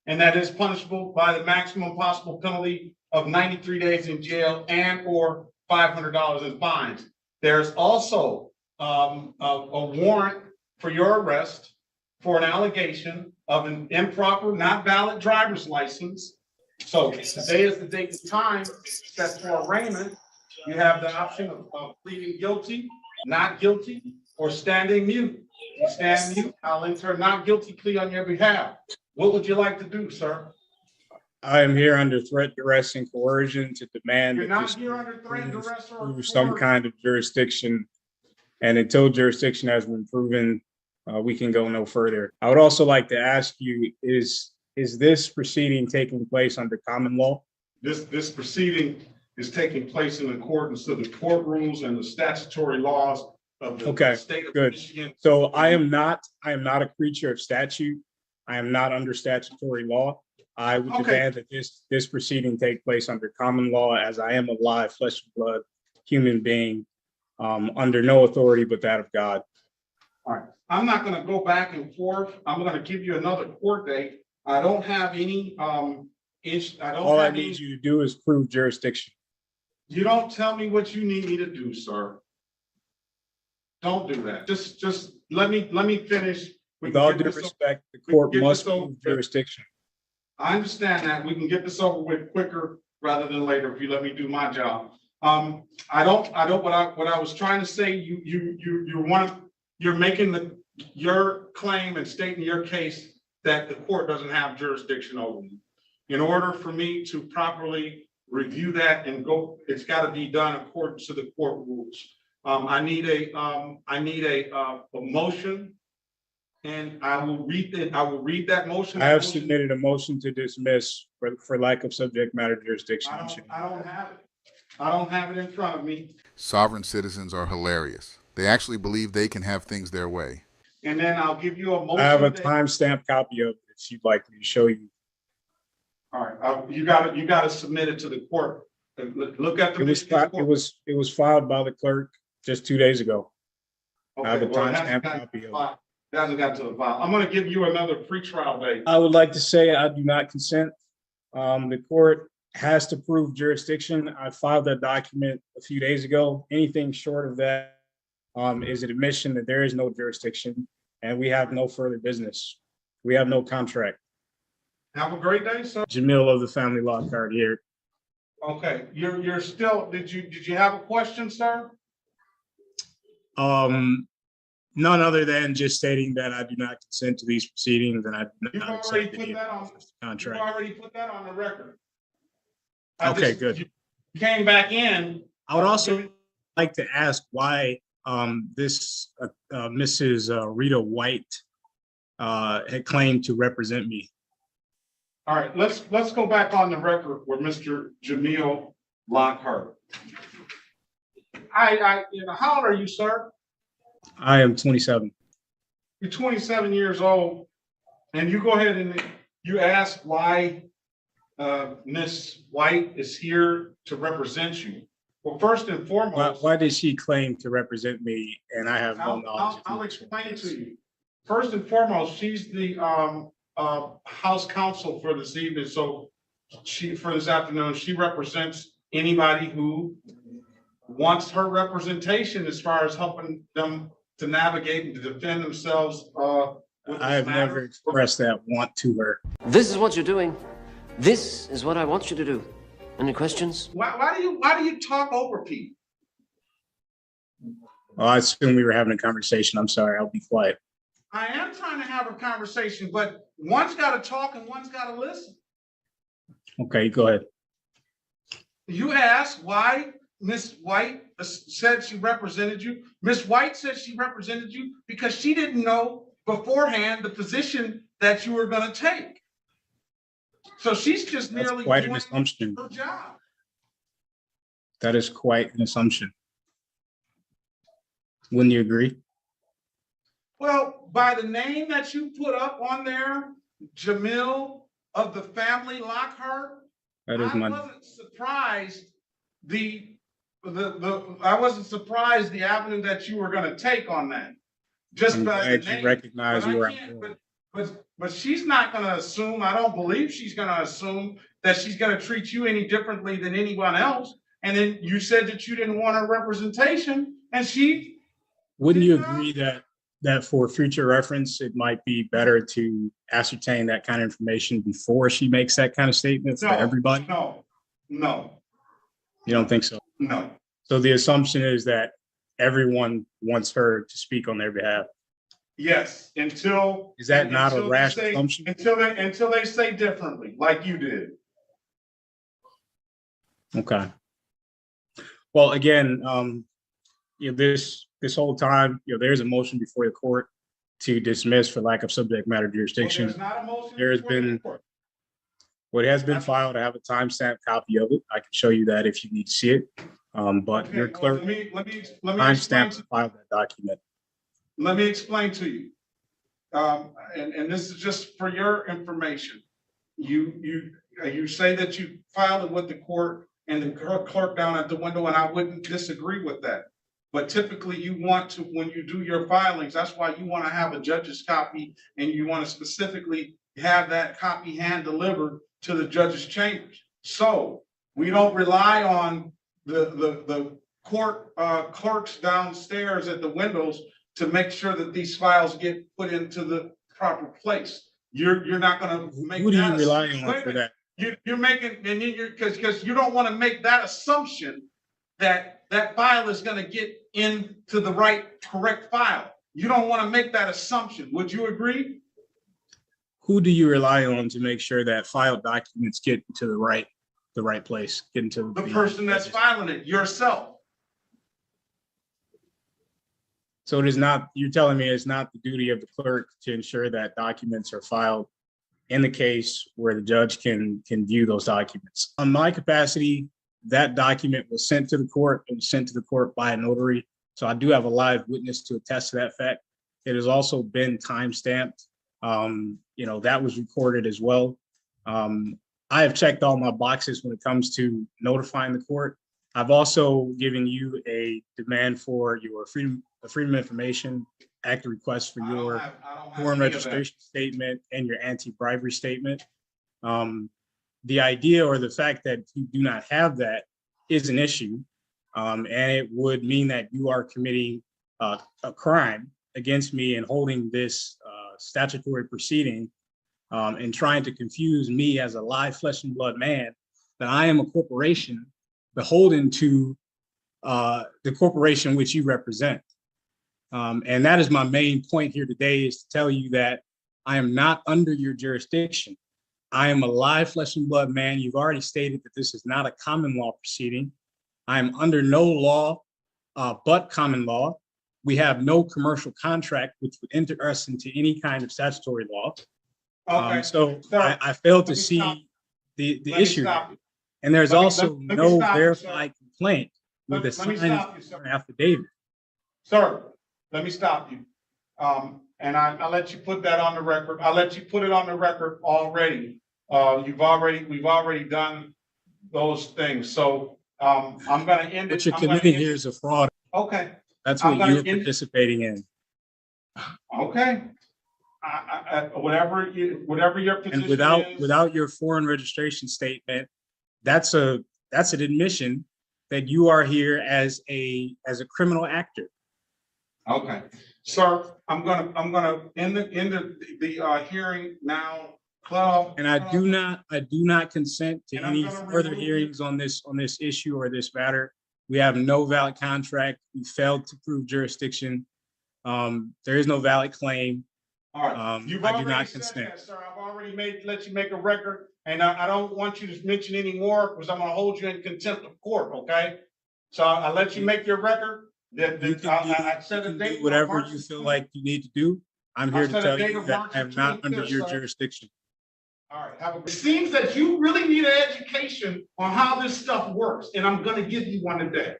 and that is punishable by the maximum possible penalty of 93 days in jail and or $500 in fines. There's also a warrant for your arrest for an allegation of an improper, not valid driver's license So today is the date and time set for arraignment. You have the option of pleading guilty, not guilty, or standing mute. You stand mute, I'll enter a not guilty plea on your behalf. What would you like to do, sir? I am here under threat, duress, and coercion to demand You're that not this here under threat, duress, or prove some kind of jurisdiction. And until jurisdiction has been proven, we can go no further. I would also like to ask you, is this proceeding taking place under common law? This proceeding is taking place in accordance to the court rules and the statutory laws of the state of Michigan. So I am not a creature of statute. I am not under statutory law. I would demand that this proceeding take place under common law, as I am a live flesh and blood human being, under no authority but that of God. All right, I'm not going to go back and forth. I'm going to give you another court date. I don't have any All I need you to do is prove jurisdiction. You don't tell me what you need me to do, sir. Don't do that. Just let me finish. With all due respect, the court must prove jurisdiction. I understand that. We can get this over with quicker rather than later if you let me do my job. What I was trying to say, you're making your claim and stating your case that the court doesn't have jurisdiction over you. In order for me to properly review that and go, it's got to be done according to the court rules. I need a motion, and I will read it. I will read that motion. I have submitted a motion to dismiss for lack of subject matter jurisdiction. I don't have it. I don't have it in front of me. Sovereign citizens are hilarious. They actually believe they can have things their way. And then I'll give you a motion. I have a timestamped copy of it if you'd like me to show you. All right, you got to submit it to the court. Look at the. It was filed by the clerk just 2 days ago. I have a timestamped copy of it. It hasn't got to the file. I'm going to give you another pretrial date. I would like to say I do not consent. The court has to prove jurisdiction. I filed that document a few days ago. Anything short of that is an admission that there is no jurisdiction and we have no further business. We have no contract. Have a great day, sir. Jamil of the Family Law Card here. Okay, you're still. Did you have a question, sir? None other than just stating that I do not consent to these proceedings and I do not accept any contract. You've already put that on the record. Okay, good. You came back in. I would also like to ask why this Mrs. Rita White had claimed to represent me. All right, let's go back on the record with Mr. Jamil Lockhart. How old are you, sir? I am 27. You're 27 years old, and you go ahead and you ask why Miss White is here to represent you. Well, first and foremost, why did she claim to represent me, and I have no knowledge? I'll explain to you. First and foremost, she's the House counsel for this evening. So for this afternoon, she represents anybody who wants her representation as far as helping them to navigate and to defend themselves. I have never expressed that want to her. This is what you're doing. This is what I want you to do. Any questions? Why do you talk over people? Well, I assume we were having a conversation. I'm sorry. I'll be quiet. I am trying to have a conversation, but one's got to talk and one's got to listen. Okay, go ahead. You asked why Miss White said she represented you. Miss White said she represented you because she didn't know beforehand the position that you were going to take. So she's just merely quite an doing assumption. her job. That is quite an assumption. Wouldn't you agree? Well, by the name that you put up on there, Jamil of the Family Lockhart, that is I wasn't surprised I wasn't surprised the avenue that you were going to take on that. Just I'm by glad the you name. recognize But I where can't- I'm going. But she's not going to assume. I don't believe she's going to assume that she's going to treat you any differently than anyone else. And then you said that you didn't want her representation, and she. Wouldn't you agree that that for future reference, it might be better to ascertain that kind of information before she makes that kind of statement for everybody? No, You don't think so? no. So the assumption is that everyone wants her to speak on their behalf. Yes, until. Is that not a until they rash say- assumption? Until they say differently, like you did. Okay. Well, again, this whole time, there's a motion before the court to dismiss for lack of subject matter jurisdiction. There's not a motion. There has before the been, court. what has been filed, I have a timestamp copy of it. I can show you that if you need to see it. But Okay, your well, clerk let me explain timestamp filed that document. Let me explain to you. And this is just for your information. You say that you filed it with the court and the clerk down at the window, and I wouldn't disagree with that. But typically you want to, when you do your filings, that's why you want to have a judge's copy, and you want to specifically have that copy hand delivered to the judge's chambers. So we don't rely on the court clerks downstairs at the windows to make sure that these files get put into the proper place. You're not going to make. Who do you that rely assumption. on for that? You're making, and then because you don't want to make that assumption that that file is going to get into the correct file. You don't want to make that assumption. Would you agree? Who do you rely on to make sure that filed documents get into the right place, get into The person that's filing it, yourself. So it is not, you're telling me it's not the duty of the clerk to ensure that documents are filed in the case where the judge can view those documents. On my capacity, that document was sent to the court. It was sent to the court by a notary. So I do have a live witness to attest to that fact. It has also been timestamped. That was recorded as well. I have checked all my boxes when it comes to notifying the court. I've also given you a demand for your Freedom of Information Act request for your foreign registration statement and your anti-bribery statement. The idea or the fact that you do not have that is an issue. And it would mean that you are committing a crime against me and holding this statutory proceeding and trying to confuse me as a live flesh and blood man, that I am a corporation beholden to the corporation which you represent. And that is my main point here today, is to tell you that I am not under your jurisdiction. I am a live flesh and blood man. You've already stated that this is not a common law proceeding. I am under no law but common law. We have no commercial contract which would enter us into any kind of statutory law. Okay. So Sir, I failed to let me see stop. the Let me issue. stop you. And there's also let me no stop you, verified complaint with a Let me signed stop you, sir. affidavit. Sir, let me stop you. And I'll let you put that on the record. I'll let you put it on the record already. We've already done those things. So I'm gonna end it. What you're I'm gonna committing end here it. is a fraud. Okay, That's I'm what gonna you're end it. participating in. okay. Whatever your position And is. without your foreign registration statement, that's an admission that you are here as a criminal actor. Okay, sir, I'm gonna end the hearing now. And I do not consent to And I'm any gonna further remove you. hearings on this issue or this matter. We have no valid contract. We failed to prove jurisdiction. There is no valid claim. All right, you've I do already not said consent. that, sir. I've already let you make a record, and I don't want you to mention any more because I'm gonna hold you in contempt of court, okay? So I'll let you make your record. I set a date. Do whatever March you feel 20. like you need to do. I'm here to set a tell date you of that March I am not under 25th, your sir. jurisdiction. All right, it seems that you really need an education on how this stuff works, and I'm gonna give you one today.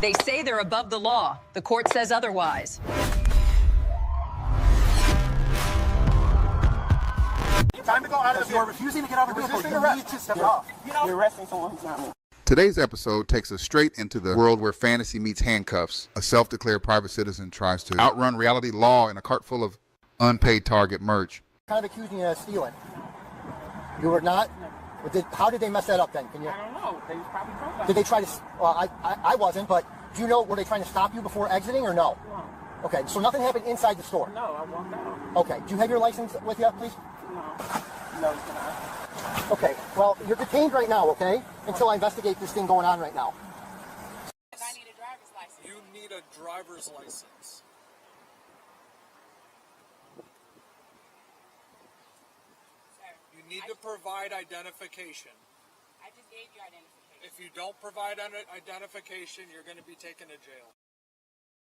They say they're above the law. The court says otherwise. Time to go out of the door. Refusing to get out of the vehicle. You need to step off. You're arresting someone who's not moving. Today's episode takes us straight into the world where fantasy meets handcuffs. A self-declared private citizen tries to outrun reality law in a cart full of unpaid Target merch. Kind of accusing you of stealing. You were not? How did they mess that up then? Can you? I don't know. They was probably drunk. Did they try to? Well, I wasn't, but do you know, were they trying to stop you before exiting or no? No. Okay, so nothing happened inside the store? No, I walked out. Okay, do you have your license with you, please? No, it's not. Okay, well, you're detained right now, okay? Until I investigate this thing going on right now. I need a driver's license. You need a driver's license. You need to provide identification. I just gave you identification. If you don't provide identification, you're going to be taken to jail.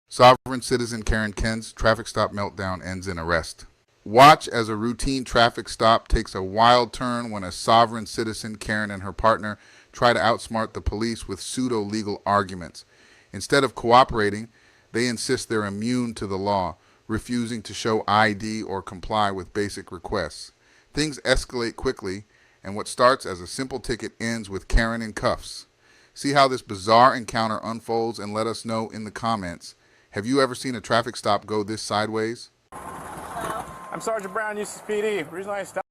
Sovereign citizen Karen Kent's traffic stop meltdown ends in arrest. Watch as a routine traffic stop takes a wild turn when a sovereign citizen, Karen, and her partner try to outsmart the police with pseudo-legal arguments. Instead of cooperating, they insist they're immune to the law, refusing to show ID or comply with basic requests. Things escalate quickly, and what starts as a simple ticket ends with Karen in cuffs. See how this bizarre encounter unfolds and let us know in the comments. Have you ever seen a traffic stop go this sideways? I'm Sergeant Brown, Eustis PD. The reason I stopped.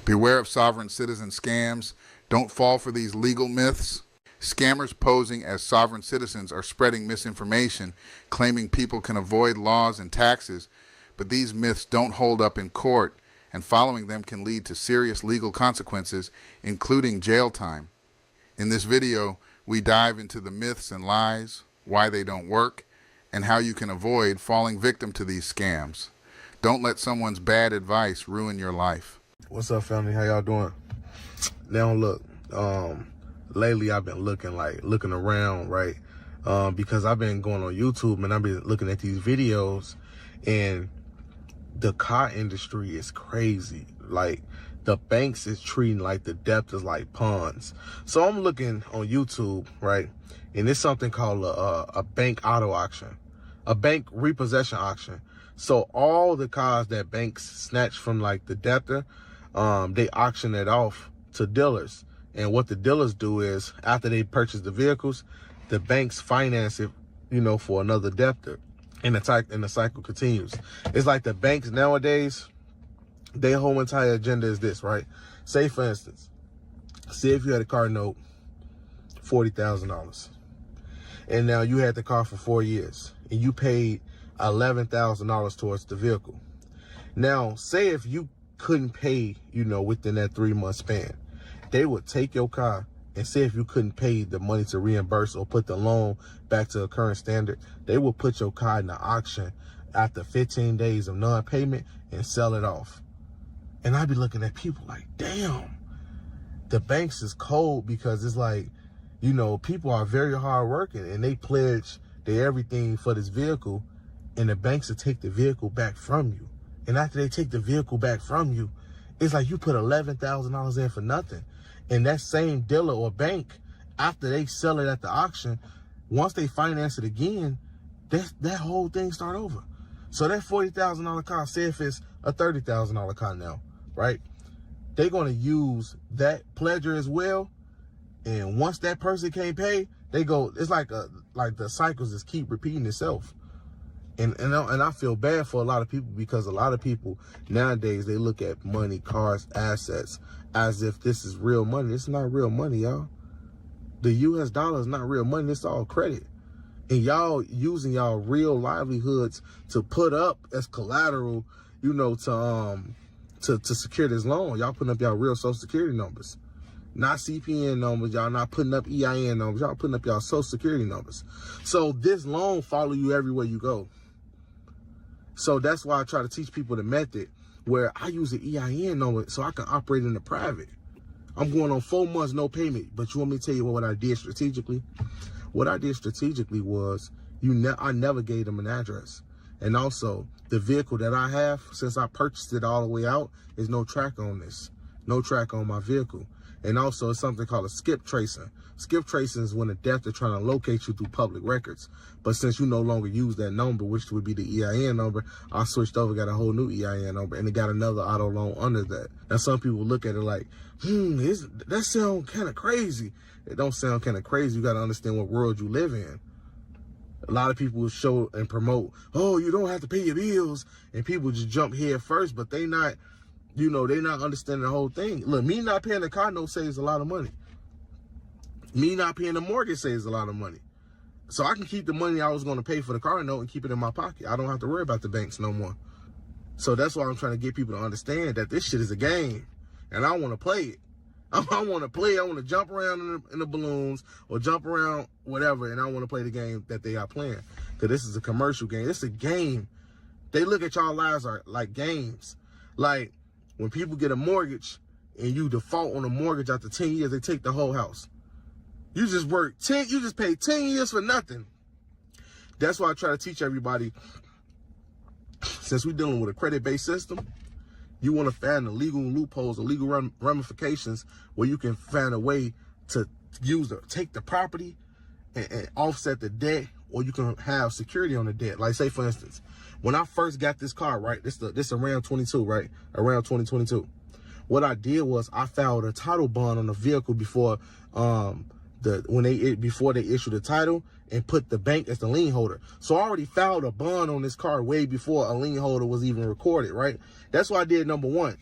Beware of sovereign citizen scams. Don't fall for these legal myths. Scammers posing as sovereign citizens are spreading misinformation, claiming people can avoid laws and taxes, but these myths don't hold up in court, and following them can lead to serious legal consequences, including jail time. In this video, we dive into the myths and lies, why they don't work, and how you can avoid falling victim to these scams. Don't let someone's bad advice ruin your life. What's up, family? How y'all doing? Now look, lately I've been looking around, right? Because I've been going on YouTube and I've been looking at these videos, and the car industry is crazy. Like, the banks is treating like the debtors like pawns. So I'm looking on YouTube, right? And it's something called a bank auto auction, a bank repossession auction. So all the cars that banks snatch from like the debtor, they auction it off to dealers. And what the dealers do is, after they purchase the vehicles, the banks finance it, for another debtor. And the cycle continues. It's like the banks nowadays, their whole entire agenda is this, right? Say, for instance, if you had a car note, $40,000. And now you had the car for 4 years and you paid $11,000 towards the vehicle. Now, say if you couldn't pay, within that 3-month span, they would take your car and say if you couldn't pay the money to reimburse or put the loan back to a current standard, they will put your car in the auction after 15 days of non-payment and sell it off. And I'd be looking at people like, damn, the banks is cold, because it's like, people are very hard working and they pledge their everything for this vehicle, and the banks will take the vehicle back from you. And after they take the vehicle back from you, it's like you put $11,000 in for nothing. And that same dealer or bank, after they sell it at the auction, once they finance it again, that whole thing start over. So that $40,000 car, say if it's a $30,000 car now, right? they're going to use that pledger as well. And once that person can't pay, they go, it's like the cycles just keep repeating itself. And I feel bad for a lot of people, because a lot of people nowadays, they look at money, cars, assets as if this is real money. It's not real money, y'all. The US dollar is not real money. It's all credit. And y'all using y'all real livelihoods to put up as collateral, you know, to secure this loan. Y'all putting up y'all real social security numbers, not CPN numbers. Y'all not putting up EIN numbers. Y'all putting up y'all social security numbers. So this loan follow you everywhere you go. So that's why I try to teach people the method where I use an EIN number so I can operate in the private. I'm going on 4 months, no payment. But you want me to tell you what I did strategically? What I did strategically was I never gave them an address. And also, the vehicle that I have, since I purchased it all the way out, is no track on this. No track on my vehicle. And also, it's something called a skip tracing. Skip tracing is when the death are trying to locate you through public records. But since you no longer use that number, which would be the EIN number, I switched over, got a whole new EIN number, and it got another auto loan under that. And some people look at it like, that sounds kind of crazy. It don't sound kind of crazy. You got to understand what world you live in. A lot of people show and promote, oh, you don't have to pay your bills, and people just jump head first, but they not, you know, they not understanding the whole thing. Look, me not paying the car note saves a lot of money. Me not paying the mortgage saves a lot of money. So I can keep the money I was going to pay for the car note and keep it in my pocket. I don't have to worry about the banks no more. So that's why I'm trying to get people to understand that this shit is a game, and I want to play it. I want to play. I want to jump around in the balloons or jump around whatever, and I want to play the game that they are playing. Because this is a commercial game. It's a game. They look at y'all lives like games. Like when people get a mortgage and you default on a mortgage after 10 years, they take the whole house. You just you just paid 10 years for nothing. That's why I try to teach everybody, since we're dealing with a credit-based system, you want to find the legal loopholes or legal ramifications where you can find a way to take the property and offset the debt, or you can have security on the debt. Like, say, for instance, when I first got this car, right, this around 22, right, around 2022, what I did was I filed a title bond on the vehicle before before they issued the title, and put the bank as the lien holder. So I already filed a bond on this car way before a lien holder was even recorded, right? That's what I did, number one.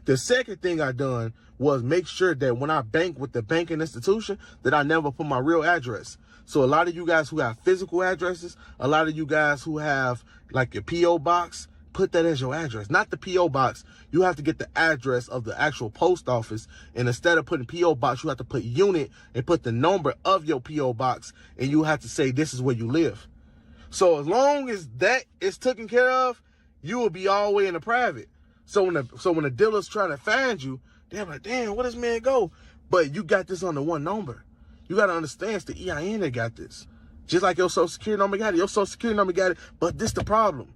The second thing I done was make sure that when I bank with the banking institution, that I never put my real address. So a lot of you guys who have physical addresses, a lot of you guys who have like your P.O. box, put that as your address, not the P.O. box. You have to get the address of the actual post office. And instead of putting P.O. box, you have to put unit and put the number of your P.O. box. And you have to say, this is where you live. So as long as that is taken care of, you will be all the way in the private. So when the dealer's trying to find you, they're like, damn, where does man go? But you got this on the one number. You got to understand, it's the EIN that got this. Just like your social security number got it. Your social security number got it. But this the problem.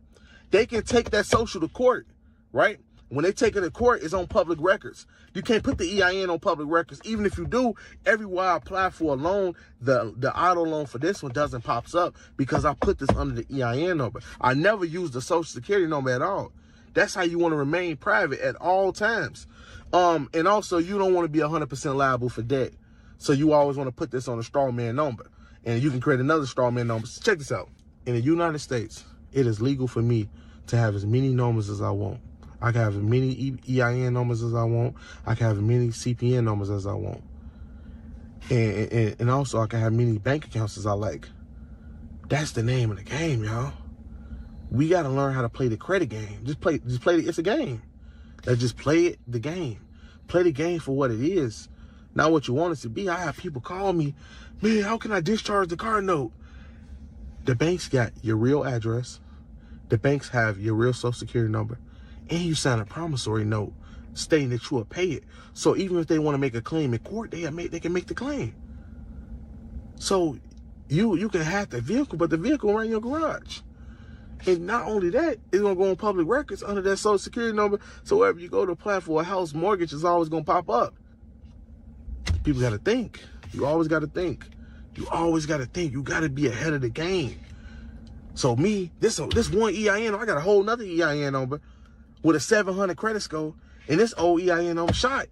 They can take that social to court, right? When they take it to court, it's on public records. You can't put the EIN on public records. Even if you do, everywhere I apply for a loan, the auto loan for this one doesn't pop up because I put this under the EIN number. I never use the social security number at all. That's how you want to remain private at all times. And also, you don't want to be 100% liable for debt. So you always want to put this on a straw man number. And you can create another straw man number. So check this out. In the United States, it is legal for me to have as many numbers as I want. I can have as many EIN numbers as I want. I can have as many CPN numbers as I want. And also I can have many bank accounts as I like. That's the name of the game, y'all. We got to learn how to play the credit game. Just play it's a game. Just play the game. Play the game for what it is, not what you want it to be. I have people call me, man, how can I discharge the car note? The bank's got your real address. The banks have your real social security number. And you sign a promissory note stating that you will pay it. So even if they want to make a claim in court, they can make the claim. So you can have the vehicle, but the vehicle right in your garage. And not only that, it's going to go on public records under that social security number. So wherever you go to apply for a house mortgage, it's always going to pop up. People got to think. You always got to think. You always got to think. You got to be ahead of the game. So me, this one EIN, I got a whole nother EIN number with a 700 credit score. and this old EIN I'm shot.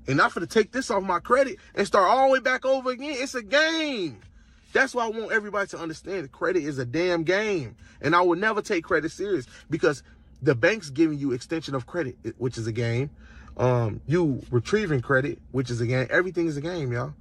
And I'm finna take this off my credit and start all the way back over again. It's a game. That's why I want everybody to understand that credit is a damn game. And I will never take credit serious because the bank's giving you extension of credit, which is a game. You retrieving credit, which is a game. Everything is a game, y'all.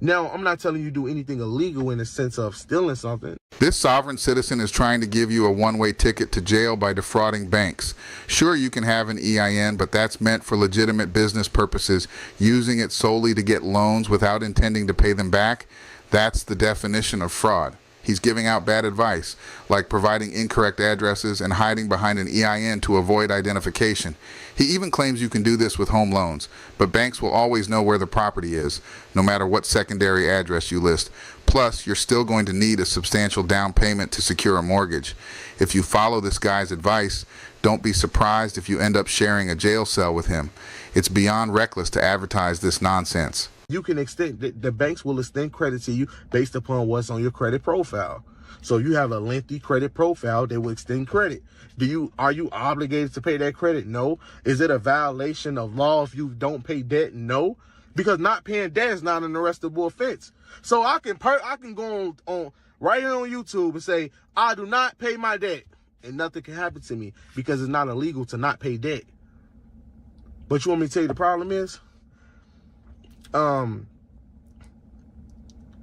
Now, I'm not telling you do anything illegal in the sense of stealing something. This sovereign citizen is trying to give you a one-way ticket to jail by defrauding banks. Sure, you can have an EIN, but that's meant for legitimate business purposes. Using it solely to get loans without intending to pay them back, that's the definition of fraud. He's giving out bad advice, like providing incorrect addresses and hiding behind an EIN to avoid identification. He even claims you can do this with home loans, but banks will always know where the property is, no matter what secondary address you list. Plus, you're still going to need a substantial down payment to secure a mortgage. If you follow this guy's advice, don't be surprised if you end up sharing a jail cell with him. It's beyond reckless to advertise this nonsense. You can extend, the banks will extend credit to you based upon what's on your credit profile. So you have a lengthy credit profile, they will extend credit. Are you obligated to pay that credit? No. Is it a violation of law if you don't pay debt? No. Because not paying debt is not an arrestable offense. So I can go on right here on YouTube and say, I do not pay my debt. And nothing can happen to me because it's not illegal to not pay debt. But you want me to tell you the problem is?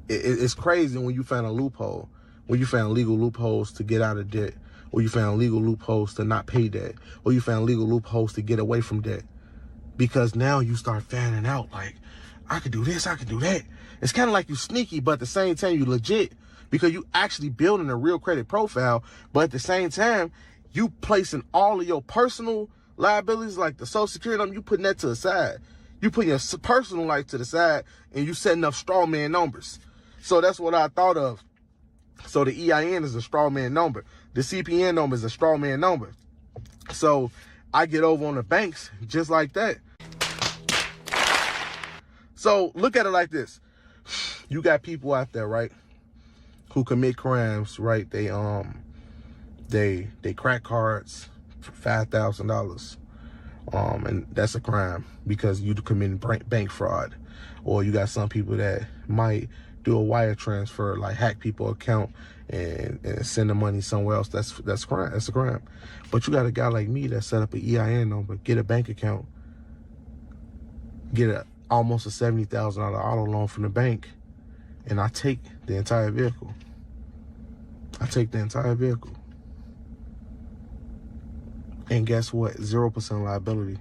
It's crazy when you find a loophole, when you find legal loopholes to get out of debt, or you find legal loopholes to not pay debt, or you find legal loopholes to get away from debt. Because now you start fanning out like, I could do this, I could do that. It's kind of like you sneaky, but at the same time you legit, because you actually building a real credit profile, but at the same time, you placing all of your personal liabilities like the Social Security number, you putting that to the side. You put your personal life to the side and you setting up straw man numbers. So that's what I thought of. So the EIN is a straw man number. The CPN number is a straw man number. So I get over on the banks just like that. So look at it like this. You got people out there, right, who commit crimes, right? They crack cards for $5,000. And that's a crime because you committing bank fraud. Or you got some people that might do a wire transfer, like hack people's account and send the money somewhere else. That's crime. That's a crime. But you got a guy like me that set up an EIN number, get a bank account, get almost a $70,000 auto loan from the bank, and I take the entire vehicle. And guess what? 0% liability.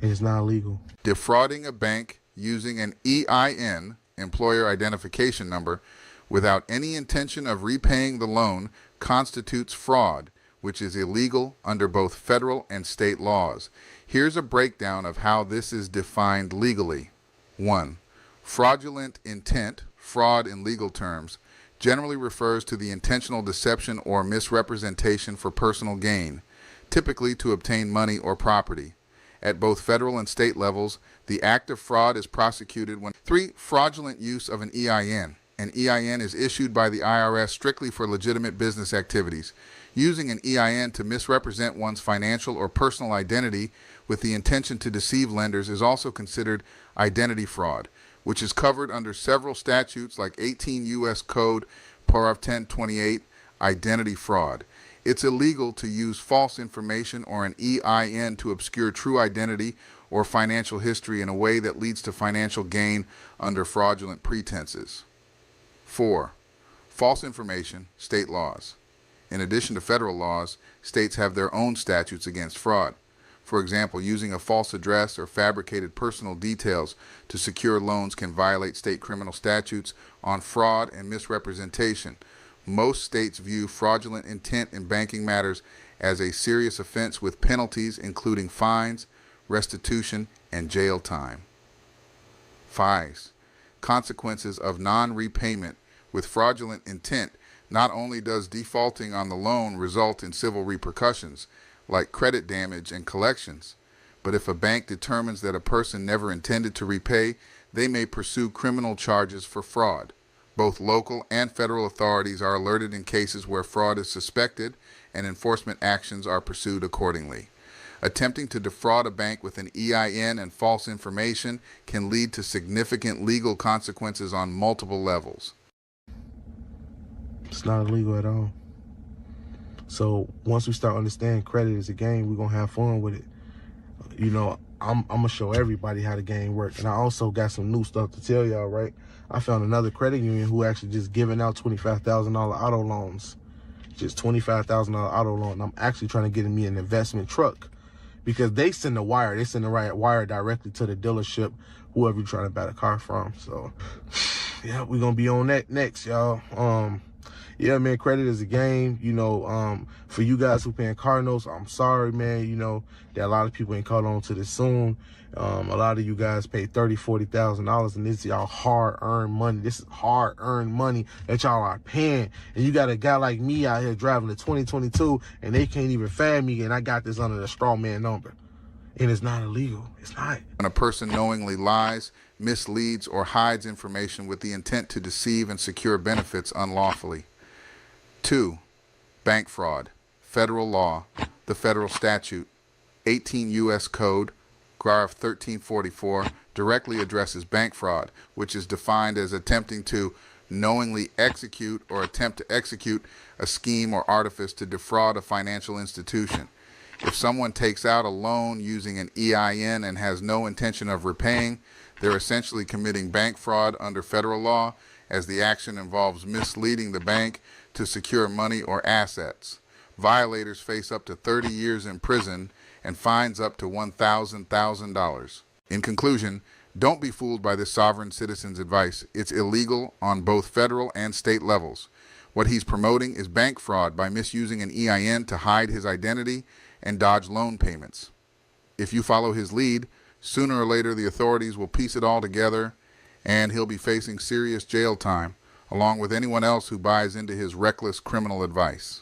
And it's not illegal. Defrauding a bank using an EIN, employer identification number, without any intention of repaying the loan constitutes fraud, which is illegal under both federal and state laws. Here's a breakdown of how this is defined legally. 1. Fraudulent intent, fraud in legal terms, generally refers to the intentional deception or misrepresentation for personal gain, typically to obtain money or property. At both federal and state levels, the act of fraud is prosecuted when 3. Fraudulent use of an EIN. An EIN is issued by the IRS strictly for legitimate business activities. Using an EIN to misrepresent one's financial or personal identity with the intention to deceive lenders is also considered identity fraud, which is covered under several statutes like 18 U.S. Code Paragraph 1028, identity fraud. It's illegal to use false information or an EIN to obscure true identity or financial history in a way that leads to financial gain under fraudulent pretenses. 4. False information, state laws. In addition to federal laws, states have their own statutes against fraud. For example, using a false address or fabricated personal details to secure loans can violate state criminal statutes on fraud and misrepresentation. Most states view fraudulent intent in banking matters as a serious offense with penalties including fines, restitution, and jail time. 5. Consequences of non-repayment. With fraudulent intent, not only does defaulting on the loan result in civil repercussions, like credit damage and collections, but if a bank determines that a person never intended to repay, they may pursue criminal charges for fraud. Both local and federal authorities are alerted in cases where fraud is suspected, and enforcement actions are pursued accordingly. Attempting to defraud a bank with an EIN and false information can lead to significant legal consequences on multiple levels. It's not illegal at all. So once we start understanding credit is a game, we're gonna have fun with it. You know, I'm gonna show everybody how the game works. And I also got some new stuff to tell y'all, right? I found another credit union who actually just giving out $25,000 auto loans. Just $25,000 auto loan. I'm actually trying to get me an investment truck because they send the wire. They send the right wire directly to the dealership, whoever you're trying to buy the car from. So yeah, we're gonna be on that next, y'all. Yeah, man, credit is a game. You know, for you guys who paying car notes, I'm sorry, man. You know, that a lot of people ain't caught on to this soon. A lot of you guys pay $30,000, $40,000, and this is y'all hard-earned money. This is hard-earned money that y'all are paying. And you got a guy like me out here driving a 2022, and they can't even fad me, and I got this under the straw man number. And it's not illegal. It's not. When a person knowingly lies, misleads, or hides information with the intent to deceive and secure benefits unlawfully. 2. Bank fraud. Federal law, the federal statute, 18 U.S. Code, Graph 1344, directly addresses bank fraud, which is defined as attempting to knowingly execute or attempt to execute a scheme or artifice to defraud a financial institution. If someone takes out a loan using an EIN and has no intention of repaying, they're essentially committing bank fraud under federal law, as the action involves misleading the bank to secure money or assets. Violators face up to 30 years in prison and fines up to $1,000. In conclusion, don't be fooled by this sovereign citizen's advice. It's illegal on both federal and state levels. What he's promoting is bank fraud by misusing an EIN to hide his identity and dodge loan payments. If you follow his lead, sooner or later the authorities will piece it all together and he'll be facing serious jail time, along with anyone else who buys into his reckless criminal advice.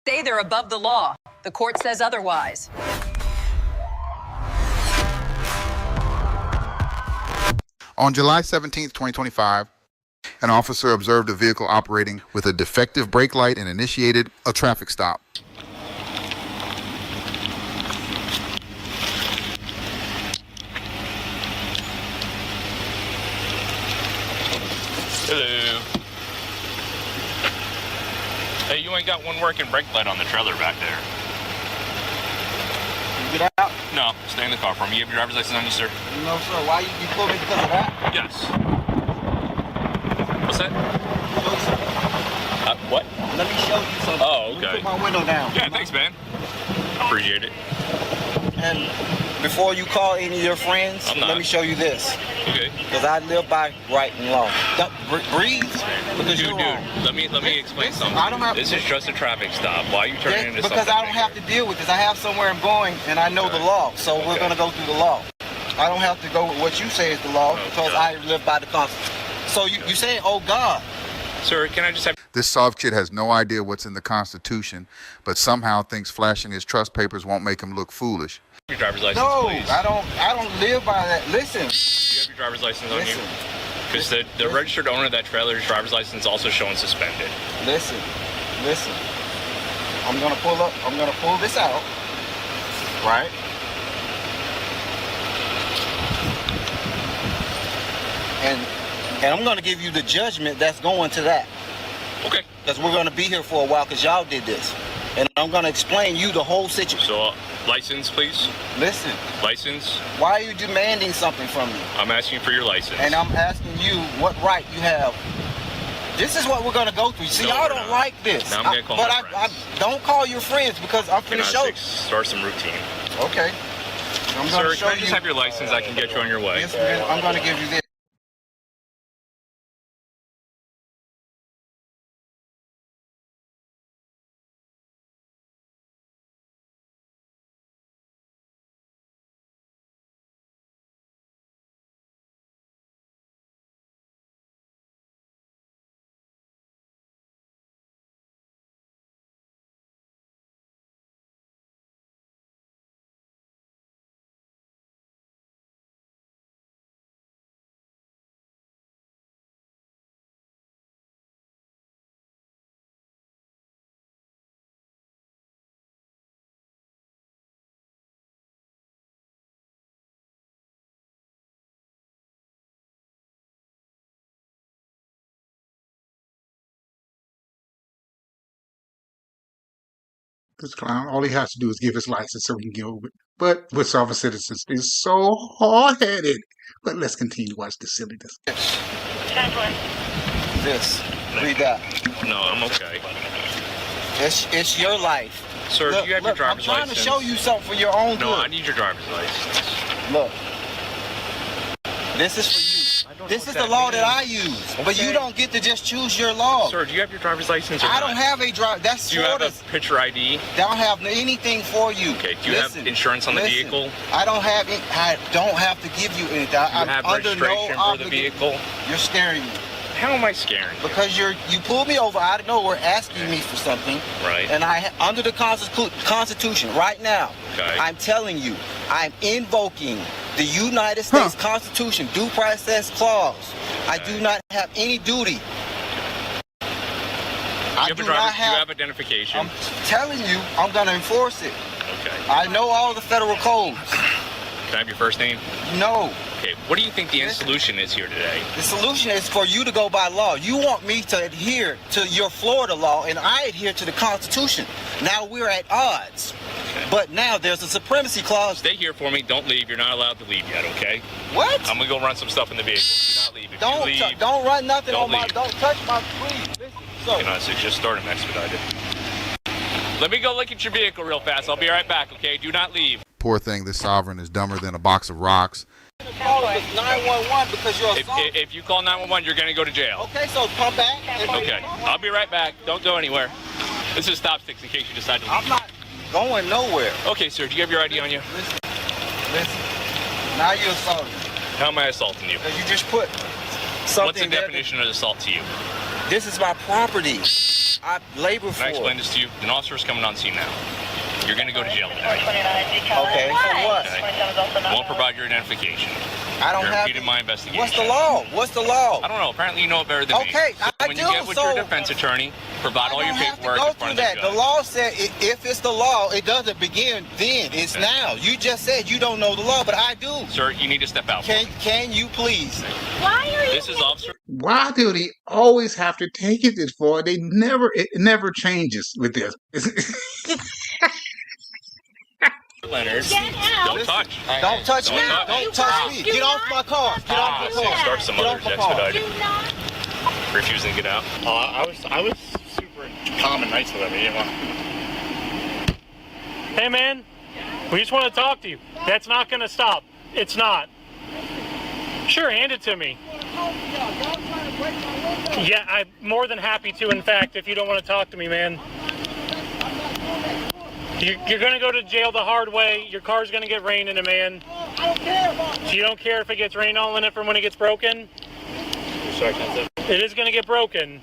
say they're above the law. The court says otherwise. On July 17, 2025, an officer observed a vehicle operating with a defective brake light and initiated a traffic stop. Hello. Hey, you ain't got one working brake light on the trailer back there. Get out? No, stay in the car for me. You have your driver's license on you, sir? No, sir. Why you pulled me because of that? Yes. What's that? What? Let me show you something. Oh, okay. Put my window down. Yeah, thanks, man. Appreciate it. And before you call any of your friends, let me show you this. Okay. Because I live by right and law. Don't breathe. Because Dude, let me explain something. I don't have this is just a traffic stop. Why are you turning into something? Because I don't have to deal with this. I have somewhere I'm going, and I know the law. So we're going to go through the law. I don't have to go with what you say is the law because I live by the Constitution. So you say, oh God. Sir, can I just have... This soft kid has no idea what's in the Constitution, but somehow thinks flashing his trust papers won't make him look foolish. Your driver's license, No, please. I don't live by that. Listen. You have your driver's license on you? Because the registered owner of that trailer's driver's license is also showing suspended. Listen. I'm gonna pull this out. Right? And I'm gonna give you the judgment that's going to that. Okay. Because we're gonna be here for a while because y'all did this. And I'm gonna explain you the whole situation. So, license, please. Listen. License. Why are you demanding something from me? I'm asking for your license. And I'm asking you what right you have. This is what we're gonna go through. See, y'all don't like this. Now I'm gonna call my friends. Don't call your friends because I'm finna show you. Start some routine. Okay. Sir, can I just have your license? I can get you on your way. Yes, man. I'm gonna give you this. This clown, all he has to do is give his license so we can get over it. But with sovereign citizens, is so hard-headed. But let's continue to watch the silliness. This. Read that. No, I'm okay. It's your life. Sir, Look, do you have your driver's I'm trying license? to show you something for your own good. No, I need your driver's license. Look. This is for you. This is the law that I use. But you don't get to just choose your law. Sir, do you have your driver's license or I not? don't have a driver. That's Do you have Florida's. a picture ID? Don't have anything for you. Okay, do you have insurance on the vehicle? I don't have to give you anything. Do you I'm have under registration no for the vehicle? You're scaring me. How am I scaring you? Because you pulled me over out of nowhere asking me for something. Right. And under the Constitution right now, Okay. I'm telling you, I'm invoking the United States Constitution due process clause. I do not have any duty. Do you have identification? I'm telling you, I'm going to enforce it. Okay. I know all the federal codes. Can I have your first name? No. Okay, what do you think the solution is here today? The solution is for you to go by law. You want me to adhere to your Florida law, and I adhere to the Constitution. Now we're at odds. Okay. But now there's a supremacy clause. Stay here for me. Don't leave. You're not allowed to leave yet, okay? What? I'm going to go run some stuff in the vehicle. Do not leave. If you leave, Don't run nothing don't on my. leave. Don't touch my. Please. Listen, just start them expedited. Let me go look at your vehicle real fast. I'll be right back, okay? Do not leave. Poor thing, this sovereign is dumber than a box of rocks. Call 911 because you're assaulted. If you call 911, you're going to go to jail. Okay, so come back. Okay, I'll be right back. Don't go anywhere. This is stop sticks in case you decide to leave. I'm not going nowhere. Okay, sir, do you have your ID on you? Listen. Now you're assaulting. How am I assaulting you? Because you just put something. What's the definition of assault to you? This is my property. I labor for Can I it. explain this to you? An officer is coming on scene now. You're going to go to jail tonight. Okay, for what? Okay. Won't provide your identification. I don't You're have impeding my investigation. What's the law? What's the law? I don't know. Apparently you know it better than me. Okay, So I when do. you get with So your defense attorney, provide all your paperwork go in front through of the that. judge. The law said if it's the law, it doesn't begin then. It's now. You just said you don't know the law, but I do. Sir, you need to step out. Can you please? Why are you? This is Officer. Why do they always have to take it this far? It never changes with this. Leonard, don't touch. Don't touch me. Don't Don't touch me. Get off my car. Get off my car. Start some Get others off my car. expedited. Refusing to get out. I was super calm and nice with him. He didn't want. Hey man, we just want to talk to you. That's not going to stop. It's not. Sure, hand it to me. Yeah, I'm more than happy to, in fact, if you don't want to talk to me, man. You're going to go to jail the hard way. Your car's going to get rain in it, man. I don't care about So you don't care if it gets rain all in it from when it gets broken? It is going to get broken.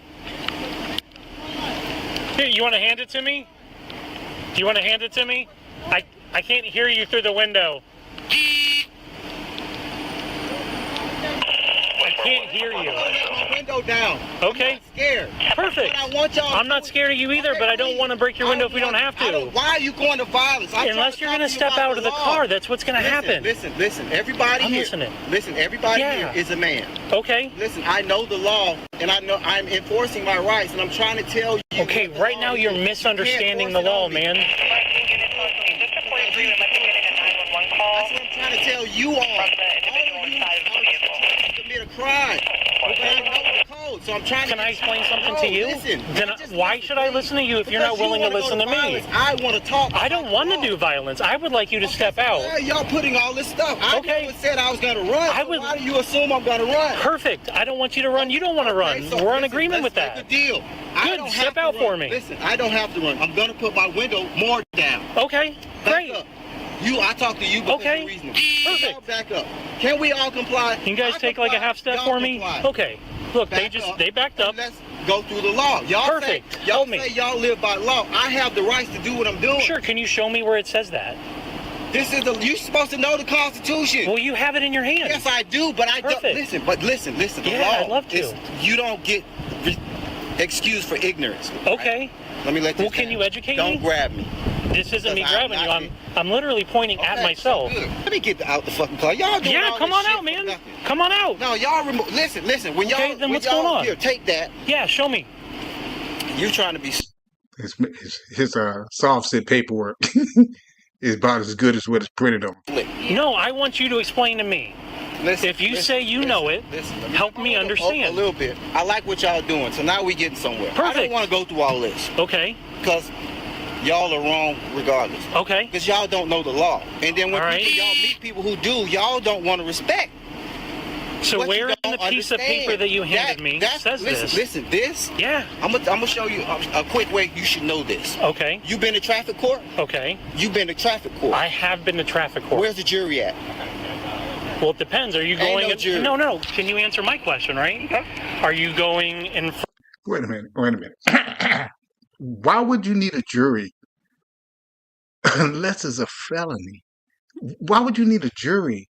Here, you want to hand it to me? Do you want to hand it to me? I can't hear you through the window. I can't hear you. Window down. Okay. I'm scared. Perfect. But I want y'all I'm not scared of you either, but I don't want to break your window if we don't have to. Why are you going to violence? Unless you're going to step out of the car, that's what's going to happen. Listen. Everybody I'm here. listening. Listen, everybody here is a man. Okay. Listen, I know the law, and I know I'm enforcing my rights, and I'm trying to tell you. Okay, right now you're misunderstanding the law, man. That's what I'm trying to tell you all. All of you are commit a crime. Okay, I know the code, so I'm trying Can I explain something to you? Listen, Then why should I listen to you if you're not willing to listen to me? I want to talk. I don't want to do violence. I would like you to step out. Why are y'all putting all this stuff? I never said I was going to run. I would. Why do you assume I'm going to run? Perfect. I don't want you to run. You don't want to run. So We're on listen, agreement with let's that. make a deal. I Good. don't Step have to out run. for me. Listen, I don't have to run. I'm going to put my window more down. Okay. Great. Back up. I talked to you because you're reasonable. Perfect. Back up. Can we all comply? Can you guys take like a half step for me? Okay. Look, they backed up. Let's go through the law. Y'all Perfect. say y'all say y'all live by law. I have the rights to do what I'm doing. Sure. Can you show me where it says that? This is you're supposed to know the Constitution. Well, you have it in your hand. Yes, I do, but I don't. Listen. The Yeah, law. I'd love to. You don't get excused for ignorance. Okay. Let me let this. Well, can you educate me? Don't grab me. This isn't me Because grabbing I'm you. not- I'm literally pointing at myself. Good. Let me get out the fucking car. Y'all doing Yeah, all come this on shit out, for man. nothing. Come on out. No, y'all remove. Listen. When y'all, Okay, then when what's y'all, going on? Here, take that. Yeah, show me. You trying to be? His soft set paperwork is about as good as what is printed on. No, I want you to explain to me. If you say you know it, help me understand. A little bit. I like what y'all doing, so now we getting somewhere. I don't want to go through all this. Okay. Because y'all are wrong regardless. Okay. Because y'all don't know the law. And then when y'all meet people who do, y'all don't want to respect. So What where you in the don't piece of paper that you handed me says this? Listen, this? Yeah. I'm gonna show you a quick way you should know this. Okay. You been to traffic court? Okay. You been to traffic court? I have been to traffic court. Where's the jury at? Well, it depends. Are you Ain't going? no jury. No. Can you answer my question, right? Are you going in? Wait a minute. Why would you need a jury unless it's a felony? Why would you need a jury?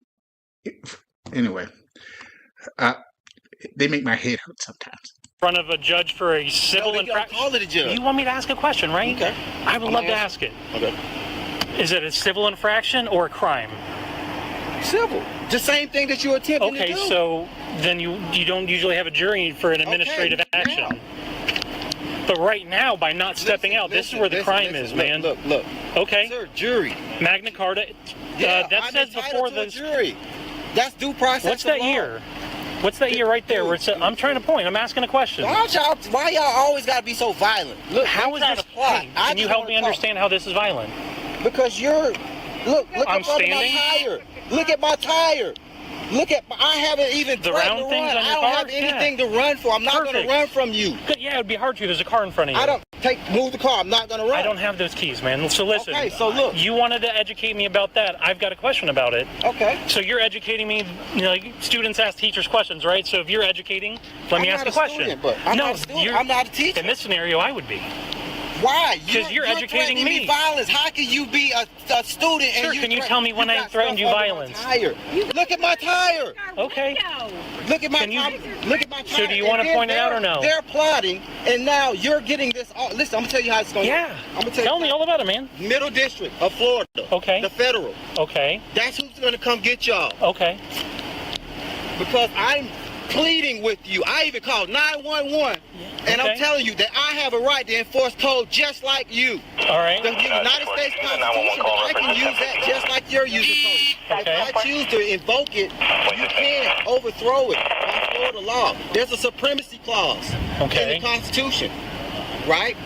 Anyway, they make my head hurt sometimes. Front of a judge for a civil infraction? Call it a judge. You want me to ask a question, right? Okay. I would love to ask it. Okay. Is it a civil infraction or a crime? Civil. The same thing that you're attempting to Okay, do. so then you don't usually have a jury for an administrative action. But right now, by not stepping out, this is where the crime is, man. Look. Okay. Sir, jury. Magna Carta. Yeah, that I'm says entitled before to a the jury. That's due process. What's that year? What's that year right there? Where it says, I'm trying to point. I'm asking a question. Why y'all always gotta be so violent? Look, How is this? Hey, can you help me understand how this is violent? Because you're. Look I'm up under my standing. tire. Look at my tire. Look at, I haven't even The threatened round to things run. on your I don't car? have anything Yeah. to run for. I'm not going to Perfect. run from you. Good, yeah, it would be hard to. There's a car in front of you. I don't move the car. I'm not going to run. I don't have those keys, man. So listen. Okay, so look. You wanted to educate me about that. I've got a question about it. Okay. So you're educating me. You know, like, students ask teachers questions, right? So if you're educating, let me I'm ask not a question. student, but I'm not a student. I'm not a teacher. In this scenario, I would be. Why? Because you're educating threatening me. violence. How can you be a student and Sure, can you tell me when I threatened you violence? Tire. Look at my tire. Okay. Look at my Can you- look at my tire. So do you want to point it out or no? They're plotting, and now you're getting this. Listen, I'm gonna tell you how it's going. Yeah. I'm gonna Tell me all about it, man. Middle District of Florida. Okay. The federal. Okay. That's who's gonna come get y'all. Okay. Because I'm pleading with you. I even called 911, and I'm Okay. telling you that I have a right to enforce code just like you. All right. The United States Constitution, I can use that just like you're using code. Okay. If I choose to invoke it, you can overthrow it by Florida law. There's a supremacy clause Okay. in the Constitution, right?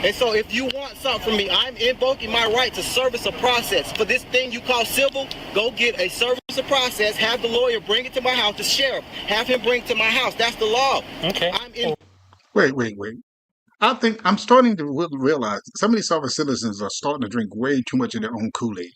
And so if you want something from me, I'm invoking my right to service a process. For this thing you call civil, go get a service of process, have the lawyer bring it to my house, the sheriff, have him bring it to my house. That's the law. Okay. I'm in. Wait. I think I'm starting to realize some of these sovereign citizens are starting to drink way too much of their own Kool-Aid.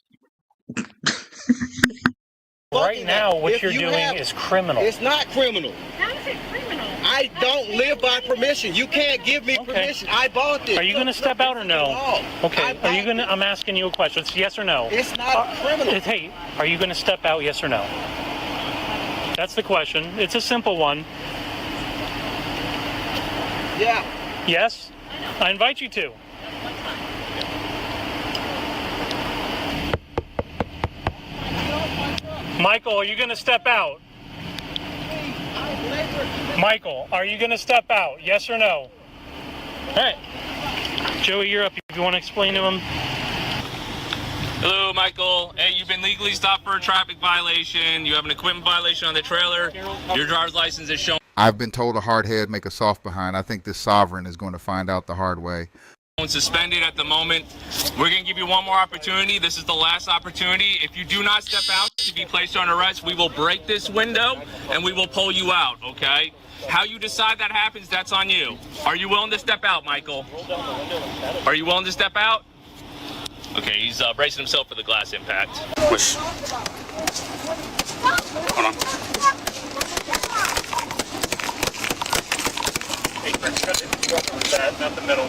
Right now, what If you're you doing have- is criminal. It's not criminal. How is it criminal? I don't live by permission. You can't give me permission. I bought this. Are you going to step out or no? Okay. Are you going to? I'm asking you a question. It's yes or no. It's not criminal. Hey, are you going to step out? Yes or no? That's the question. It's a simple one. Yeah. Yes. I invite you to. Michael, are you going to step out? Michael, are you going to step out? Yes or no? All right. Joey, you're up. If you want to explain to him. Hello, Michael. Hey, you've been legally stopped for a traffic violation. You have an equipment violation on the trailer. Your driver's license is shown I've been told a hard head make a soft behind. I think this sovereign is going to find out the hard way. suspended at the moment. We're going to give you one more opportunity. This is the last opportunity. If you do not step out to be placed on arrest, we will break this window and we will pull you out, okay? How you decide that happens, that's on you. Are you willing to step out, Michael? Are you willing to step out? Okay, he's bracing himself for the glass impact. Push. Hold on. Not the middle.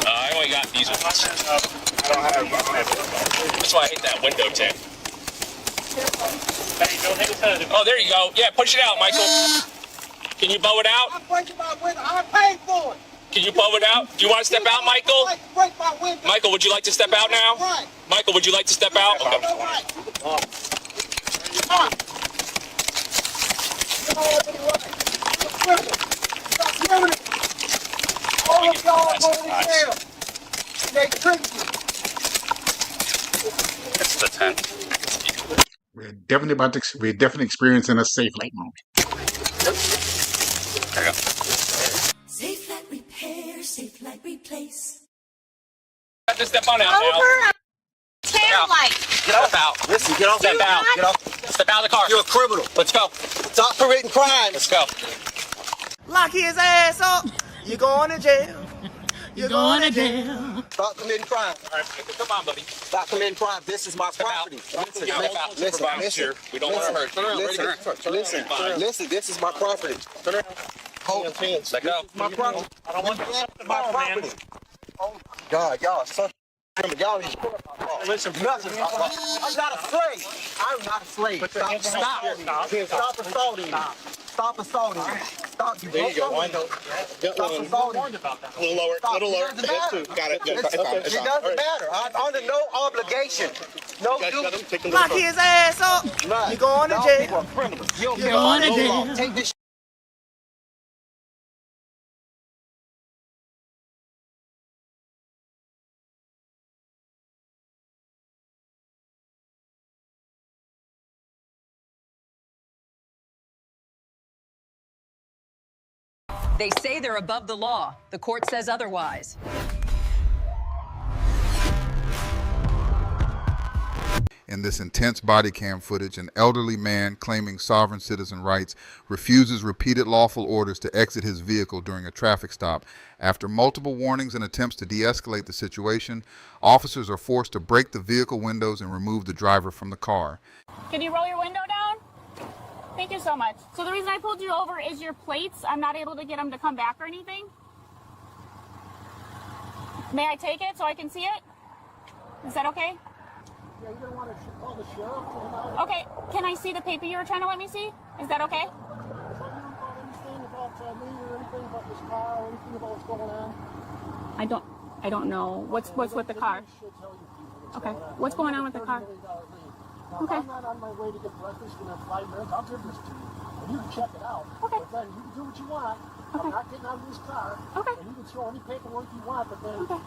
I only got these ones. That's why I hate that window tint. Oh, there you go. Yeah, push it out, Michael. Can you bow it out? I'm breaking my window. I paid for it. Can you bow it out? Do you want to step out, Michael? Break my window. Michael, would you like to step out now? Right. Michael, would you like to step out? Okay. All of y'all are going to jail. They tricked you. It's the 10. We're definitely experiencing a safe light moment. There you go. Safe like repair, safe like replace. Have to step on out now. Tail light. Get off out. Listen, get off Step that. out. Get off. Step out of the car. You're a criminal. Let's go. Stop committing crime. Let's go. Lock his ass up. You're going to jail. You're going to jail. Stop committing crime. All right, come on, buddy. Stop committing crime. This is my property. Listen, listen. We don't want to hurt. Turn around. Listen. This is my property. Turn around. Hold your hands. Let go. My property. I don't want you to my property. Oh my God, y'all are such. Y'all is listen, nothing. I'm not a slave. I'm not a slave. Stop assaulting me. Stop assaulting me. Stop. There you go. One. Stop assaulting me. A little lower. A little lower. That's two. Got it. It doesn't matter. I'm under no obligation. No duty. Lock his ass up. You're going to jail. You're going to jail. Take this They say they're above the law. The court says otherwise. In this intense body cam footage, an elderly man claiming sovereign citizen rights refuses repeated lawful orders to exit his vehicle during a traffic stop. After multiple warnings and attempts to de-escalate the situation, officers are forced to break the vehicle windows and remove the driver from the car. Can you roll your window down? Thank you so much. So the reason I pulled you over is your plates. I'm not able to get them to come back or anything. May I take it so I can see it? Is that okay? Yeah, you're gonna want to call the sheriff. Okay, can I see the paper you were trying to let me see? Is that okay? So you don't know anything about me or anything about this car or anything about what's going on? I don't know. What's with the car? Okay. What's going on with the car? Okay. I'm not on my way to get breakfast in 5 minutes. I'll give this to you. And you can check it out. Okay. But then you can do what you want. Okay. I'm not getting out of this car. Okay. And you can throw any paperwork you want, but then Okay.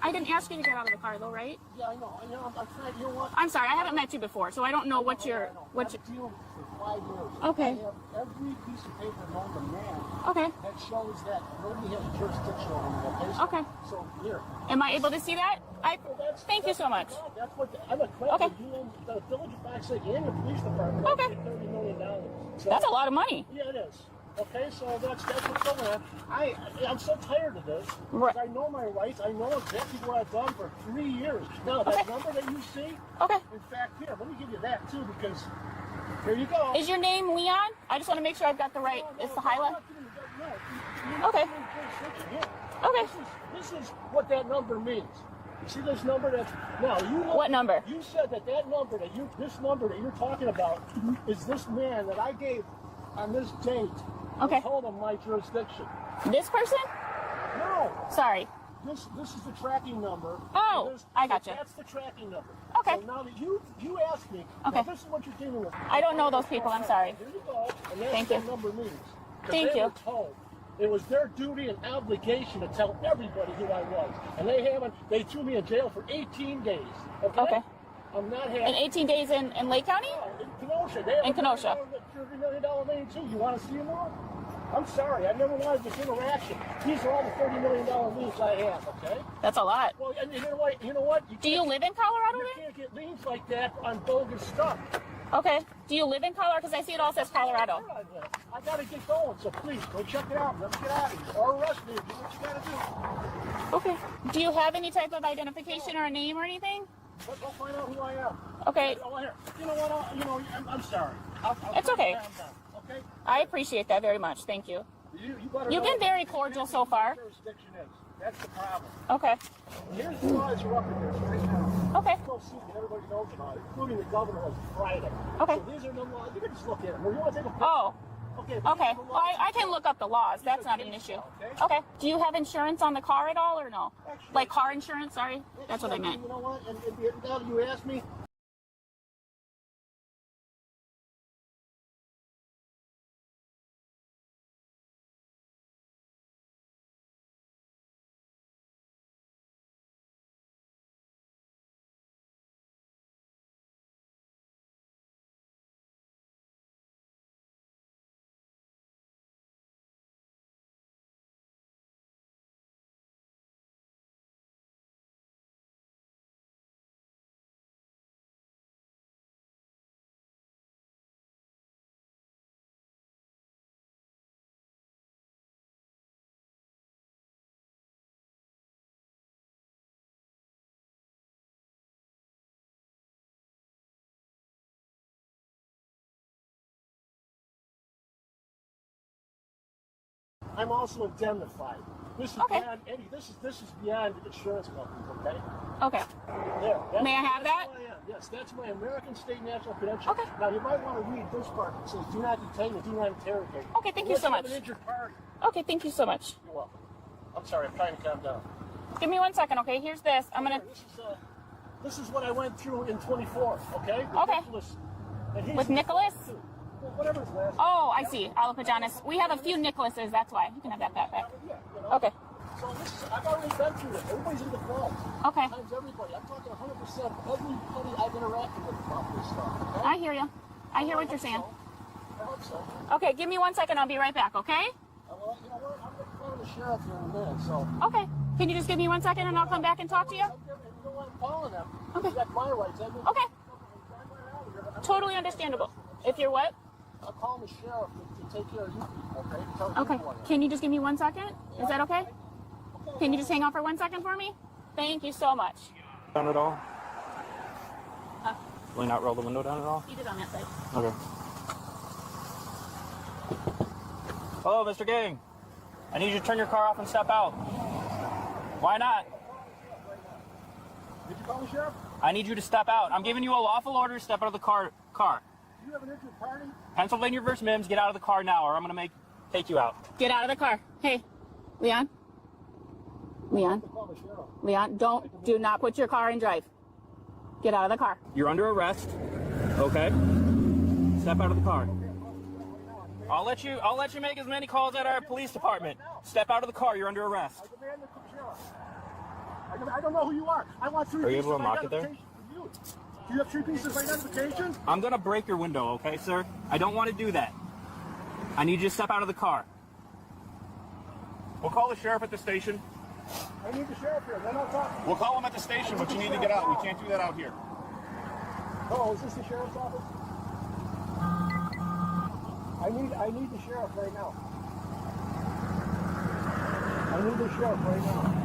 I didn't ask you to get out of the car though, right? Yeah, I know. I'm trying. You know what? I'm sorry, I haven't met you before, so I don't know what your I've been dealing with it for 5 years. Okay. I have every piece of paper known to man. Okay. That shows that nobody has jurisdiction over me. Okay. So here. Am I able to see that? Thank you so much. That's what I'm a claim. Okay. You and the village of Fox Lake and the police department. Okay. $30 million. So, That's a lot of money. Yeah, it is. Okay, so that's what's going on. I'm so tired of this. Right. I know my rights. I know exactly what I've done for 3 years. Now that number that you see. Okay. In fact, here, let me give you that too, because here you go. Is your name Leon? I just want to make sure I've got the right. It's the highlight. Okay. Okay. This is what that number means. You see this number that's now you know, what number? You said that number this number that you're talking about is this man that I gave on this date. Okay. Told him my jurisdiction. This person? No. Sorry. This is the tracking number. Oh, I gotcha. That's the tracking number. Okay. So now that you asked me, Okay. now this is what you're dealing with. I don't know those people. I'm sorry. Here you go. And that's Thank what you. that number means. 'Cause Thank they you. were told. It was their duty and obligation to tell everybody who I was. And they haven't. They threw me in jail for 18 days. Okay. I'm not happy. And 18 days in Lake County? In Kenosha. They have In Kenosha. a $30 million lane too. You want to see them all? I'm sorry. I never wanted this interaction. These are all the $30 million liens I have. Okay. That's a lot. Well, and you know what? You know what? Do you live in Colorado You then? can't get liens like that on bogus stuff. Okay. Do you live in Colorado? Because I see it all says Colorado. I gotta get going, so please go check it out. Let's get out of here. Or arrest me. Do what you gotta do. Okay. Do you have any type of identification or a name or anything? Let's go find out who I am. Okay. Oh, here. You know what? I'm sorry. I'll It's okay. calm down, okay? I appreciate that very much. Thank you. You've been very cordial so far. Jurisdiction is. That's the problem. Okay. Here's the laws are up in there right now. Okay. Go see that everybody knows about it, including the governor on Friday. Okay. So these are the laws. You can just look at them. Or you want to take a picture? Oh. Okay. Okay. Well, I can look up the laws. That's not an issue. Okay. Do you have insurance on the car at all or no? Like car insurance? Sorry. That's what I meant. You know what? And now that you asked me, I'm also indemnified. This is beyond any. This is beyond insurance companies. Okay. Okay. There. May I have that? Who I am. Yes, that's my American State National Credential. Okay. Now you might want to read this part. It says, "Do not detain and do not interrogate." Okay. Thank you so much. An injured party. Okay. Thank you so much. You're welcome. I'm sorry. I'm trying to calm down. Give me 1 second. Okay. Here's this. I'm gonna. This is what I went through in 24. Okay. Okay. Nicholas. And he's With Nicholas? Well, whatever his last. Oh, I see. Alapajanis. We have a few Nicholases. That's why. You can have that back. Okay. So this is, I've already been through it. Everybody's in the fault. Okay. Times everybody. I'm talking 100%. Everybody I've interacted with about this stuff. Okay? I hear you. I hear what you're saying. I hope so. Okay. Give me 1 second. I'll be right back. Okay. Well, you know what? I'm going to call the sheriff here in a minute, so. Okay. Can you just give me 1 second and I'll come back and talk to you? You know what? I'm calling them. Okay. That's my rights. Okay. Totally understandable. If you're what? I'm calling the sheriff to take care of you people, okay? Tell them Okay. you want it. Can you just give me 1 second? Is that okay? Can you just hang on for 1 second for me? Thank you so much. Down at all? Huh? Will you not roll the window down at all? You did on that side. Okay. Hello, Mr. Gang. I need you to turn your car off and step out. Why not? Did you call the sheriff? I need you to step out. I'm giving you a lawful order to step out of the car. Do you have an injured party? Pennsylvania versus Mims, get out of the car now or I'm going to take you out. Get out of the car. Hey, Leon. Leon. Leon, do not put your car in drive. Get out of the car. You're under arrest. Okay? Step out of the car. I'll let you make as many calls at our police department. Step out of the car. You're under arrest. I don't know who you are. I want 3 Are you pieces able to of unlock it there? identification from you. Do you have 3 pieces of identification? I'm going to break your window, okay, sir? I don't want to do that. I need you to step out of the car. We'll call the sheriff at the station. I need the sheriff here. Then I'll talk. We'll call him at the station, but you need to get out. We can't do that out here. Oh, is this the sheriff's office? I need the sheriff right now. I need the sheriff right now.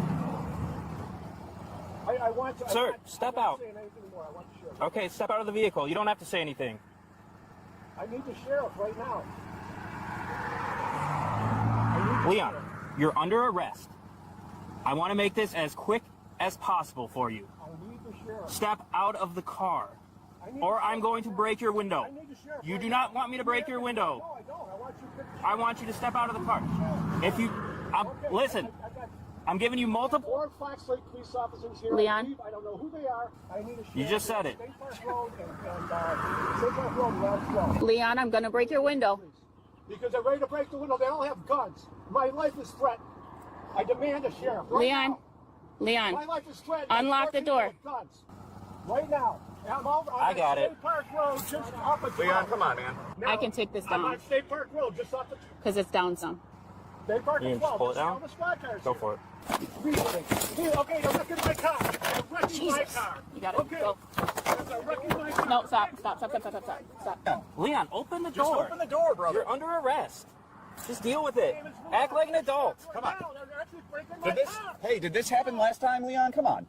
I want to. Sir, step out. Say anything more. I want the sheriff. Okay, step out of the vehicle. You don't have to say anything. I need the sheriff right now. Leon, you're under arrest. I want to make this as quick as possible for you. I need the sheriff. Step out of the car, or I'm going to break your window. You do not want me to break your window. No, I don't. I want you to step out of the car. If you, listen, I'm giving you multiple. 4 Fox Lake police officers here. Leon. I don't know who they are. I need a sheriff. You just said it. State Park Road and State Park Road, Lodge 12. Leon, I'm going to break your window. Because they're ready to break the window. They all have guns. My life is threatened. I demand a sheriff. Right Leon. now. Leon. My life is threatened. Unlock the door. Guns. Right now. I'm over on I got State it. Park Road, just off of Leon, come on, man. Now, I can take this I'm down. on State Park Road, just off the Because it's down some. State Park You Road. can just pull it This is all down? the squad cars Go here. for it. Okay, they're wrecking my car. They're wrecking my Jesus. car. You got it. Okay. Go. They're wrecking my car. No, stop. Leon, open the Just door. open the door, brother. You're under arrest. Just deal with it. Act like an adult. Come on. They're actually breaking my car. Hey, did this happen last time, Leon? Come on.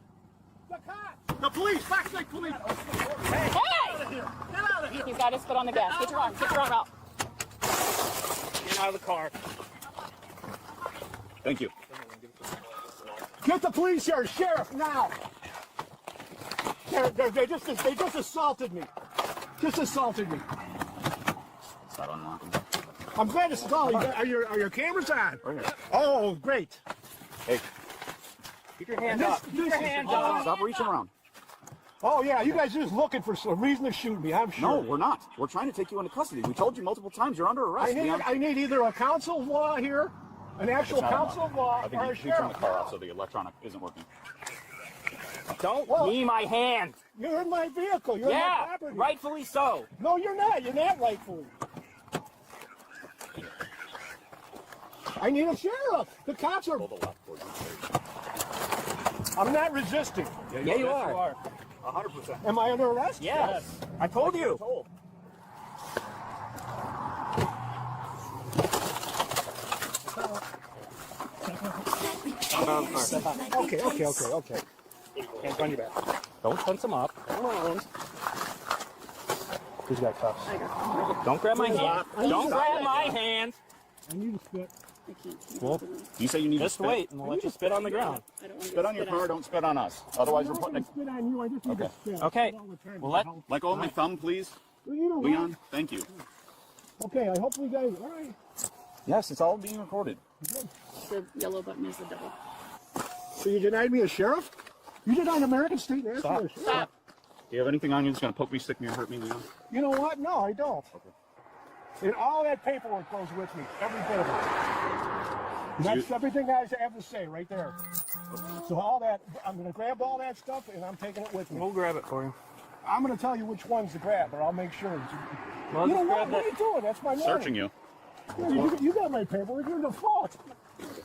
The cops. The police. Fox Lake police. Hey! Get out of here. He's got his foot on the gas. Get your arm out. Get out of the car. Thank you. Get the police here, sheriff, now. They just assaulted me. Just assaulted me. It's not unlocking. I'm glad it's all. Are your cameras on? Oh, great. Hey, Keep your hand up. Keep your hand up. stop reaching around. Oh yeah, you guys are just looking for a reason to shoot me. I'm sure. No, we're not. We're trying to take you into custody. We told you multiple times you're under arrest. Leon. I need either a council of law here, an actual council of law, I or think a you should turn sheriff. the car off so the electronic isn't working. Don't Well- knee my hand. You're in my vehicle. You're in my Yeah, property. rightfully so. No, you're not. You're not rightfully. I need a sheriff. The cops are. I'm not resisting. Yeah, you are. 100%. Am I under arrest? Yes. I told you. Okay. Hands on your back. Don't tense them up. Don't. Who's got cuffs? Don't grab my hand. Don't grab my hand. I need to spit. Well, you say you need Just to spit? wait, and we'll let you spit on the ground. Spit on your car, don't spit on us. Otherwise, we're I'm not putting gonna spit on you. I just need to spit. Okay. That's all we're trying Well, to let do. go of my thumb, please. Well, you know what? Leon, thank you. Okay, I hope we guys. All right. Yes, it's all being recorded. The yellow button is the double. So you denied me a sheriff? You denied American State and asked me a sheriff? Stop. Do you have anything on you that's going to poke me, stick me, or hurt me, Leon? You know what? No, I don't. And all that paperwork goes with me, every bit of it. That's everything I have to say right there. So all that, I'm going to grab all that stuff and I'm taking it with me. We'll grab it for you. I'm going to tell you which ones to grab, but I'll make sure. Well, You know just what? grab What are you doing? That's my money. Searching you. You got my paperwork. You're in default.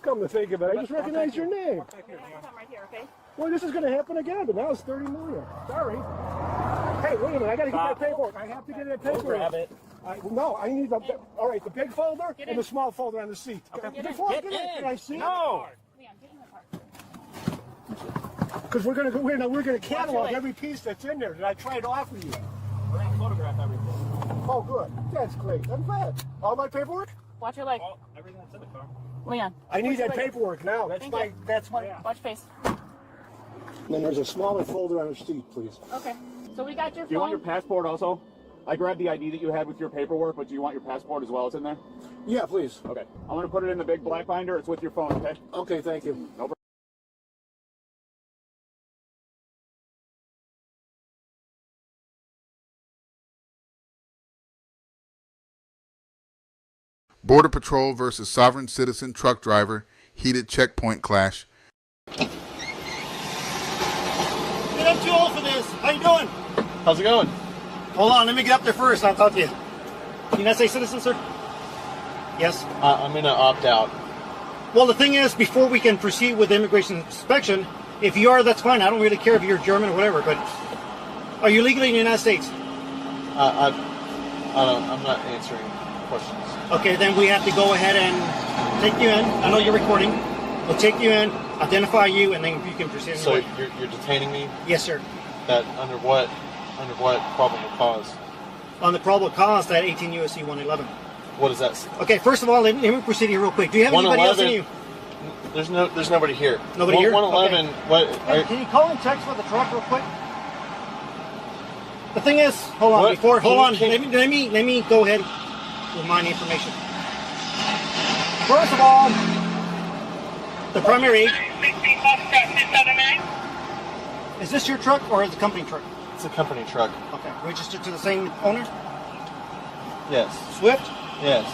Come to think of it, I just recognized your name. Right here, okay? Well, this is going to happen again, but now it's 30 million. Sorry. Hey, wait a minute. I got to get that paperwork. I have to get that paperwork. Grab it. No, I need the. All right, the big folder and the small folder on the seat. Okay. Before I Get get in, can I see it? No. Leon, get in the car. Because we're gonna catalog every piece that's in there that I tried to offer you. We're gonna photograph everything. Oh, good. That's great. I'm glad. All my paperwork? Watch your leg. Well, everything that's in the car. Leon. I need watch your that leg. paperwork now. That's Thank my. you. That's my. Watch face. And then there's a smaller folder on the seat, please. Okay. So we got your phone. Do you want your passport also? I grabbed the ID that you had with your paperwork, but do you want your passport as well? It's in there? Yeah, please. Okay. I'm going to put it in the big black binder. It's with your phone, okay? Okay, thank you. No problem. Border Patrol versus sovereign citizen truck driver, heated checkpoint clash. I'm too old for this. How you doing? How's it going? Hold on, let me get up there first. I'll talk to you. United States citizen, sir? Yes. I'm going to opt out. Well, the thing is, before we can proceed with the immigration inspection, if you are, that's fine. I don't really care if you're German or whatever, but are you legally in the United States? I'm not answering questions. Okay, then we have to go ahead and take you in. I know you're recording. We'll take you in, identify you, and then you can proceed. So you're detaining me? Yes, sir. That under what probable cause? On the probable cause, that 18 U.S.C. 111. What does that say? Okay, first of all, let me proceed here real quick. Do you have anybody else in you? There's nobody here. Nobody here? 111. Okay. What? Can you call and text for the truck real quick? The thing is, hold on. Let me go ahead with my information. First of all, the primary. Is this your truck or is it a company truck? It's a company truck. Okay. Registered to the same owner? Yes. Swift? Yes.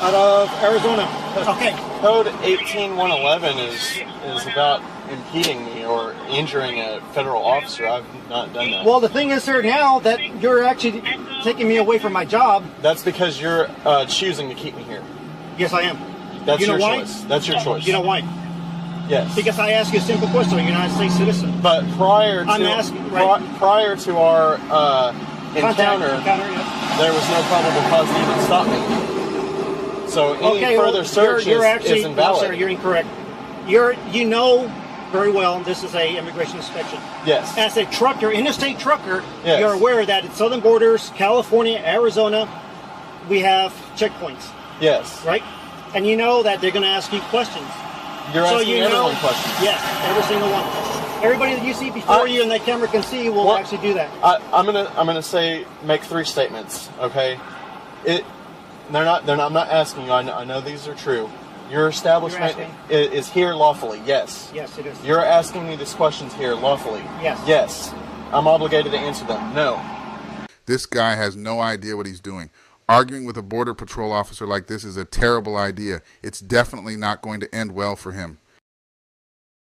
Out of Arizona. Okay. Code 18111 is about impeding me or injuring a federal officer. I've not done that. Well, the thing is, sir, now that you're actually taking me away from my job. That's because you're choosing to keep me here. Yes, I am. That's your why? choice. That's your choice. You know why? Yes. Because I asked you a simple question. Are you a United States citizen? But prior to prior to our encounter, there was no probable cause to even stop me. So any further search is invalid. No, sir, you're incorrect. You know very well this is a immigration inspection. Yes. As a trucker, interstate trucker, yes. You're aware that at southern borders, California, Arizona, we have checkpoints. Yes. Right? And you know that they're going to ask you questions. You're asking everyone questions. Yes, every single one. Everybody that you see before you and that camera can see will actually do that. I'm gonna make 3 statements. Okay, I'm not asking you. I know these are true. Your establishment is here lawfully. Yes. Yes, it is. You're asking me these questions here lawfully. Yes. Yes. I'm obligated to answer them. No. This guy has no idea what he's doing. Arguing with a Border Patrol officer like this is a terrible idea. It's definitely not going to end well for him.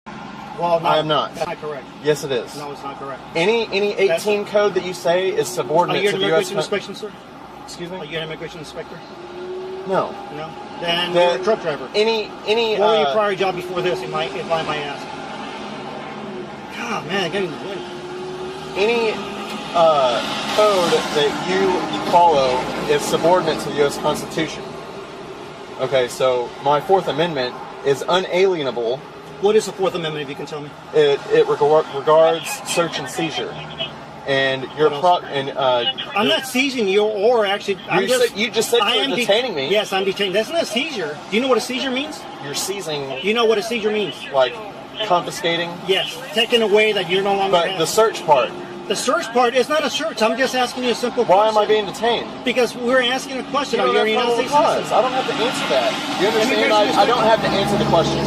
Well, no, I am not. That's not correct. Yes, it is. No, it's not correct. Any 18 code that you say is subordinate to the U.S. Are you an immigration inspection, sir? Excuse me? Are you an immigration inspector? No. No? Then you're a truck driver. Any what was your prior job before this, if I might ask? God, man, I'm getting the wind. Any code that you follow is subordinate to the U.S. Constitution. Okay, so my Fourth Amendment is unalienable. What is the Fourth Amendment, if you can tell me? It regards search and seizure. And I'm not seizing you, or actually, you just said you were detaining me. Yes, I'm detaining. That's not a seizure. Do you know what a seizure means? You're seizing. You know what a seizure means? Like confiscating. Yes, taking away that you're no longer. But the search part. The search part is not a search. I'm just asking you a simple question. Why am I being detained? Because we're asking a question. You don't have probable cause. I don't have to answer that. You understand? I don't have to answer the question.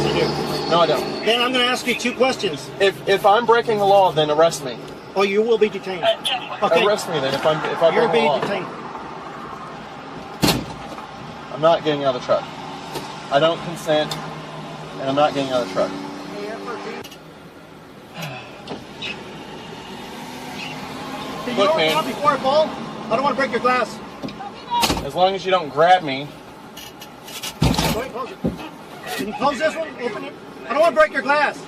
No, I don't. Then I'm going to ask you 2 questions. If I'm breaking the law, then arrest me. Oh, you will be detained. Okay. Arrest me then if I break the law. You're being detained. I'm not getting out of the truck. I don't consent, and I'm not getting out of the truck. Can Look, you man. before I fall? I don't want to break your glass. As long as you don't grab me Go ahead, close it. Can you close this one? Open it. I don't want to break your glass.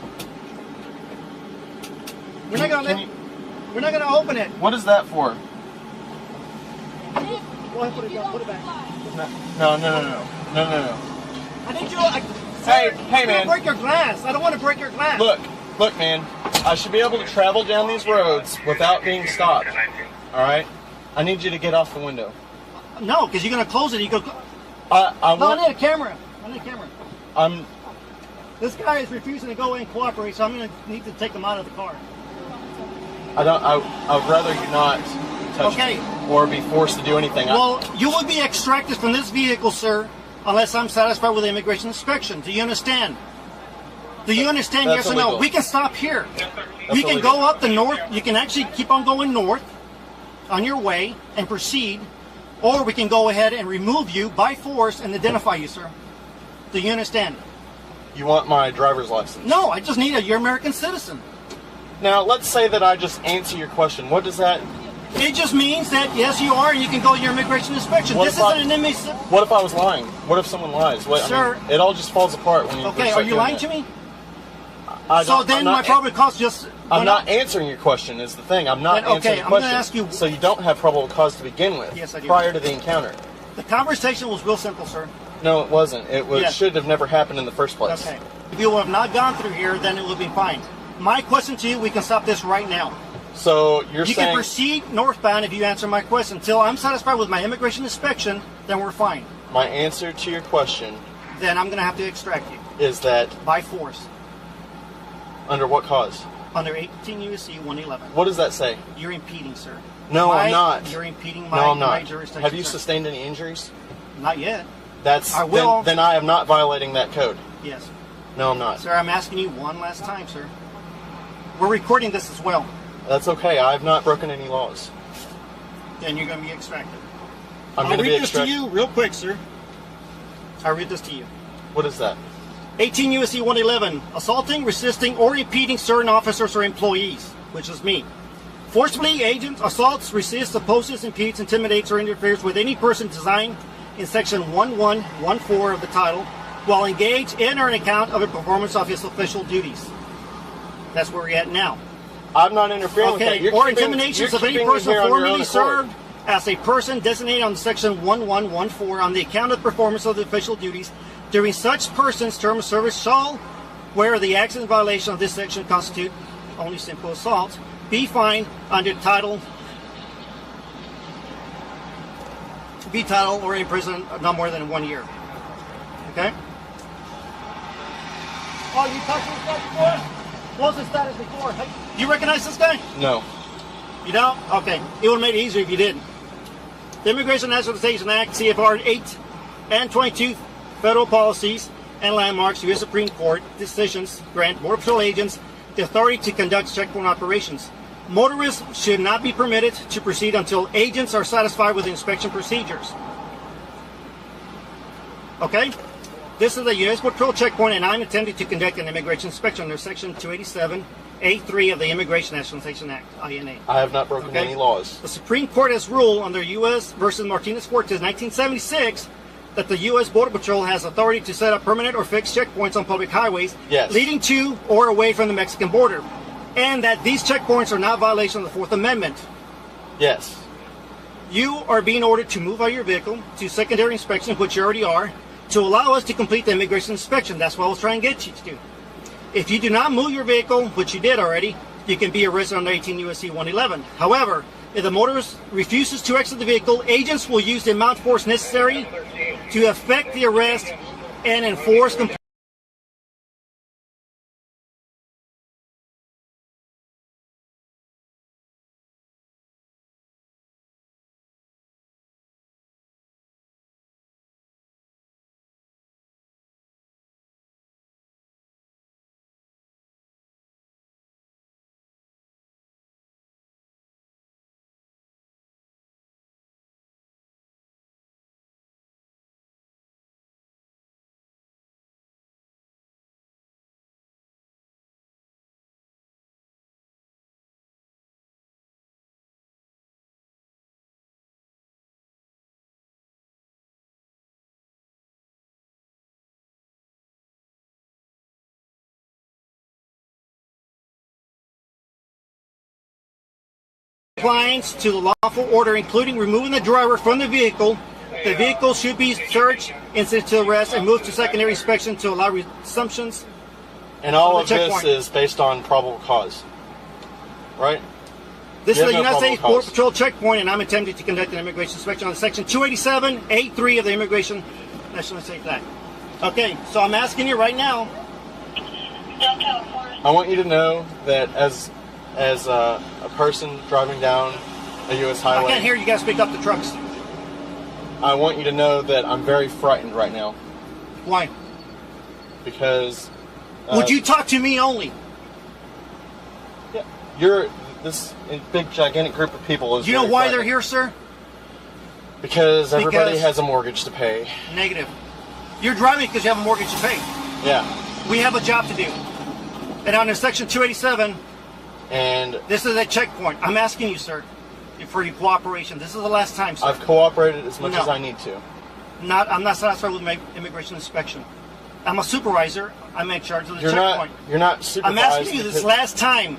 We're not gonna open it. What is that for? Go ahead, put it down. Put it back. No. I need you. Hey, I man. don't break your glass. I don't want to break your glass. Look, man. I should be able to travel down these roads without being stopped. All right. I need you to get off the window. No, because you're gonna close it. You go. I need a camera. I need a camera. This guy is refusing to go in and cooperate, so I'm gonna need to take him out of the car. I'd rather you not touch me or be forced to do anything. Well, you will be extracted from this vehicle, sir, unless I'm satisfied with the immigration inspection. Do you understand? Do you understand? That's yes or no? illegal. We can stop here. We can illegal. go up the north. You can actually keep on going north on your way and proceed, or we can go ahead and remove you by force and identify you, sir. Do you understand? You want my driver's license? No, I just need you're an American citizen. Now, let's say that I just answer your question. What does that... It just means that, yes, you are, and you can go to your immigration inspection. This isn't an immigration... What if I was lying? What if someone lies? Sir... it all just falls apart when you... Okay, are you lying to me? So then my probable cause just... I'm not answering your question is the thing. I'm not answering your question. I'm going to ask you... So you don't have probable cause to begin with? Yes, I do. Prior to the encounter? The conversation was real simple, sir. No, it wasn't. It Yes. should have never happened in the first place. Okay. If you have not gone through here, then it will be fine. My question to you, we can stop this right now. So you're saying... You can proceed northbound if you answer my question. Until I'm satisfied with my immigration inspection, then we're fine. My answer to your question... Then I'm going to have to extract you. Is that... By force. Under what cause? Under 18 U.S.C. 111. What does that say? You're impeding, sir. No, I'm not. You're impeding No, my, I'm not. my jurisdiction. Have you sir. sustained any injuries? Not yet. That's I will. Then I am not violating that code. Yes. No, I'm not. Sir, I'm asking you one last time, sir. We're recording this as well. That's okay. I've not broken any laws. Then you're going to be extracted. I'm going to be read this to extracted. you real quick, sir. I'll read this to you. What is that? 18 U.S.C. 111, assaulting, resisting, or impeding certain officers or employees, which is me. Forcibly, agents, assaults, resists, opposes, impedes, intimidates, or interferes with any person designed in section 1114 of the title while engaged in or on account of a performance of his official duties. That's where we're at now. I'm not interfering with that. Okay, You're or keeping- intimidations you're of any keeping me person here on your own formerly accord. served as a person designated on section 1114 on the account of the performance of the official duties during such person's term of service shall, where the acts in violation of this section constitute only simple assault, be fined under title or imprisoned no more than 1 year. Okay? Oh, you touched this guy before? What was his status before? Hey, you recognize this guy? No. You don't? Okay. It would have made it easier if you did. The Immigration and Naturalization Act, CFR 8 and 22, federal policies and landmarks, U.S. Supreme Court decisions grant Border Patrol agents the authority to conduct checkpoint operations. Motorists should not be permitted to proceed until agents are satisfied with the inspection procedures. Okay? This is a U.S. Patrol checkpoint, and I'm intending to conduct an immigration inspection under Section 287A3 of the Immigration Nationalization Act, INA. I have not broken any laws. The Supreme Court has ruled under U.S. versus Martinez-Cortez 1976 that the U.S. Border Patrol has authority to set up permanent or fixed checkpoints on public highways leading to or away from the Mexican border, and that these checkpoints are not violation of the Fourth Amendment. Yes. You are being ordered to move out of your vehicle to secondary inspection, which you already are, to allow us to complete the immigration inspection. That's what I was trying to get you to do. If you do not move your vehicle, which you did already, you can be arrested under 18 U.S.C. 111. However, if the motorist refuses to exit the vehicle, agents will use the amount of force necessary to effect the arrest and enforce compliance. non-compliance to the lawful order, including removing the driver from the vehicle should be searched, incident to arrest, and moved to secondary inspection to allow resumptions. And all on of the this checkpoint. is based on probable cause, right? This You is the have no United States probable Border cause. Patrol checkpoint, and I'm attempting to conduct an immigration inspection on Section 287(a)(3) of the Immigration National Safety Act. Okay, so I'm asking you right now. I want you to know that as a person driving down a U.S. I highway, can't hear you guys pick up the trucks. I want you to know that I'm very frightened right now. Why? Because Would you talk to me only? you're this big gigantic group of people is. Do you know very why frightening. they're here, sir? Because everybody Because- has a mortgage to pay. Negative. You're driving because you have a mortgage to pay. Yeah. We have a job to do. And under Section 287, And this is a checkpoint. I'm asking you, sir, for your cooperation. This is the last time, sir. I've cooperated as much No. as I need to. I'm not satisfied with my immigration inspection. I'm a supervisor. I'm in charge of the checkpoint. You're not supervised. I'm asking you this because last time.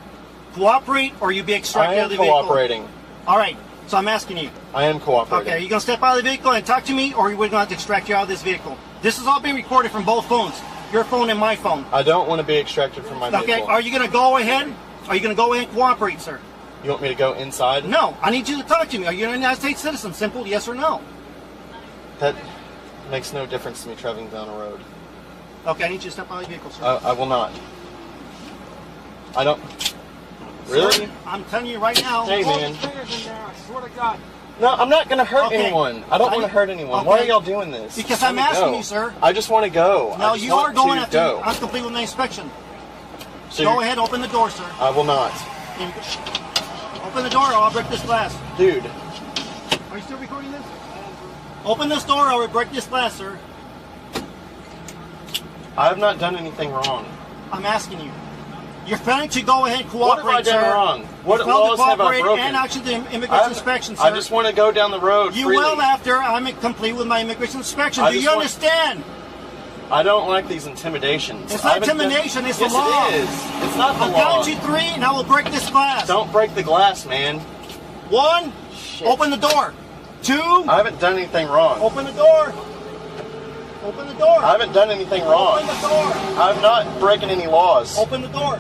Cooperate or you be extracted I out am of the vehicle. cooperating. All right. So I'm asking you. I am cooperating. Okay, are you going to step out of the vehicle and talk to me, or we're going to have to extract you out of this vehicle? This is all being recorded from both phones, your phone and my phone. I don't want to be extracted from my Okay, vehicle. are you going to go ahead? Are you going to go ahead and cooperate, sir? You want me to go inside? No, I need you to talk to me. Are you a United States citizen? Simple yes or no. That makes no difference to me traveling down a road. Okay, I need you to step out of the vehicle, sir. I will not. I don't. Really? Sir, I'm telling you right now. Hey, man. I swear to God. No, I'm not going to hurt Okay. anyone. I don't want to hurt anyone. Why are Okay. y'all doing this? Because I I'm wanna asking go. you, sir. I just want to go. I No, just you want are going to after go. I'm complete with my inspection. So Go you're- ahead, open the door, sir. I will not. Open the door or I'll break this glass. Dude. Are you still recording this? Open this door or I'll break this glass, sir. I have not done anything wrong. I'm asking you. You're failing to go ahead and What cooperate, have I done sir. wrong? What You failed to laws have I cooperate broken? and action to immigration I've- inspection, sir. I just want to go down the road You freely. will after I'm complete with my immigration inspection. I Do just you want- understand? I don't like these intimidations. It's I not haven't done- intimidation, it's yes, the law. it is. It's not the I'll law. count you 3 and I will break this glass. Don't break the glass, man. 1, open the door. 2, I haven't done anything wrong. open the door. Open the door. I haven't done anything wrong. Open the door. I'm not breaking any laws. Open the door.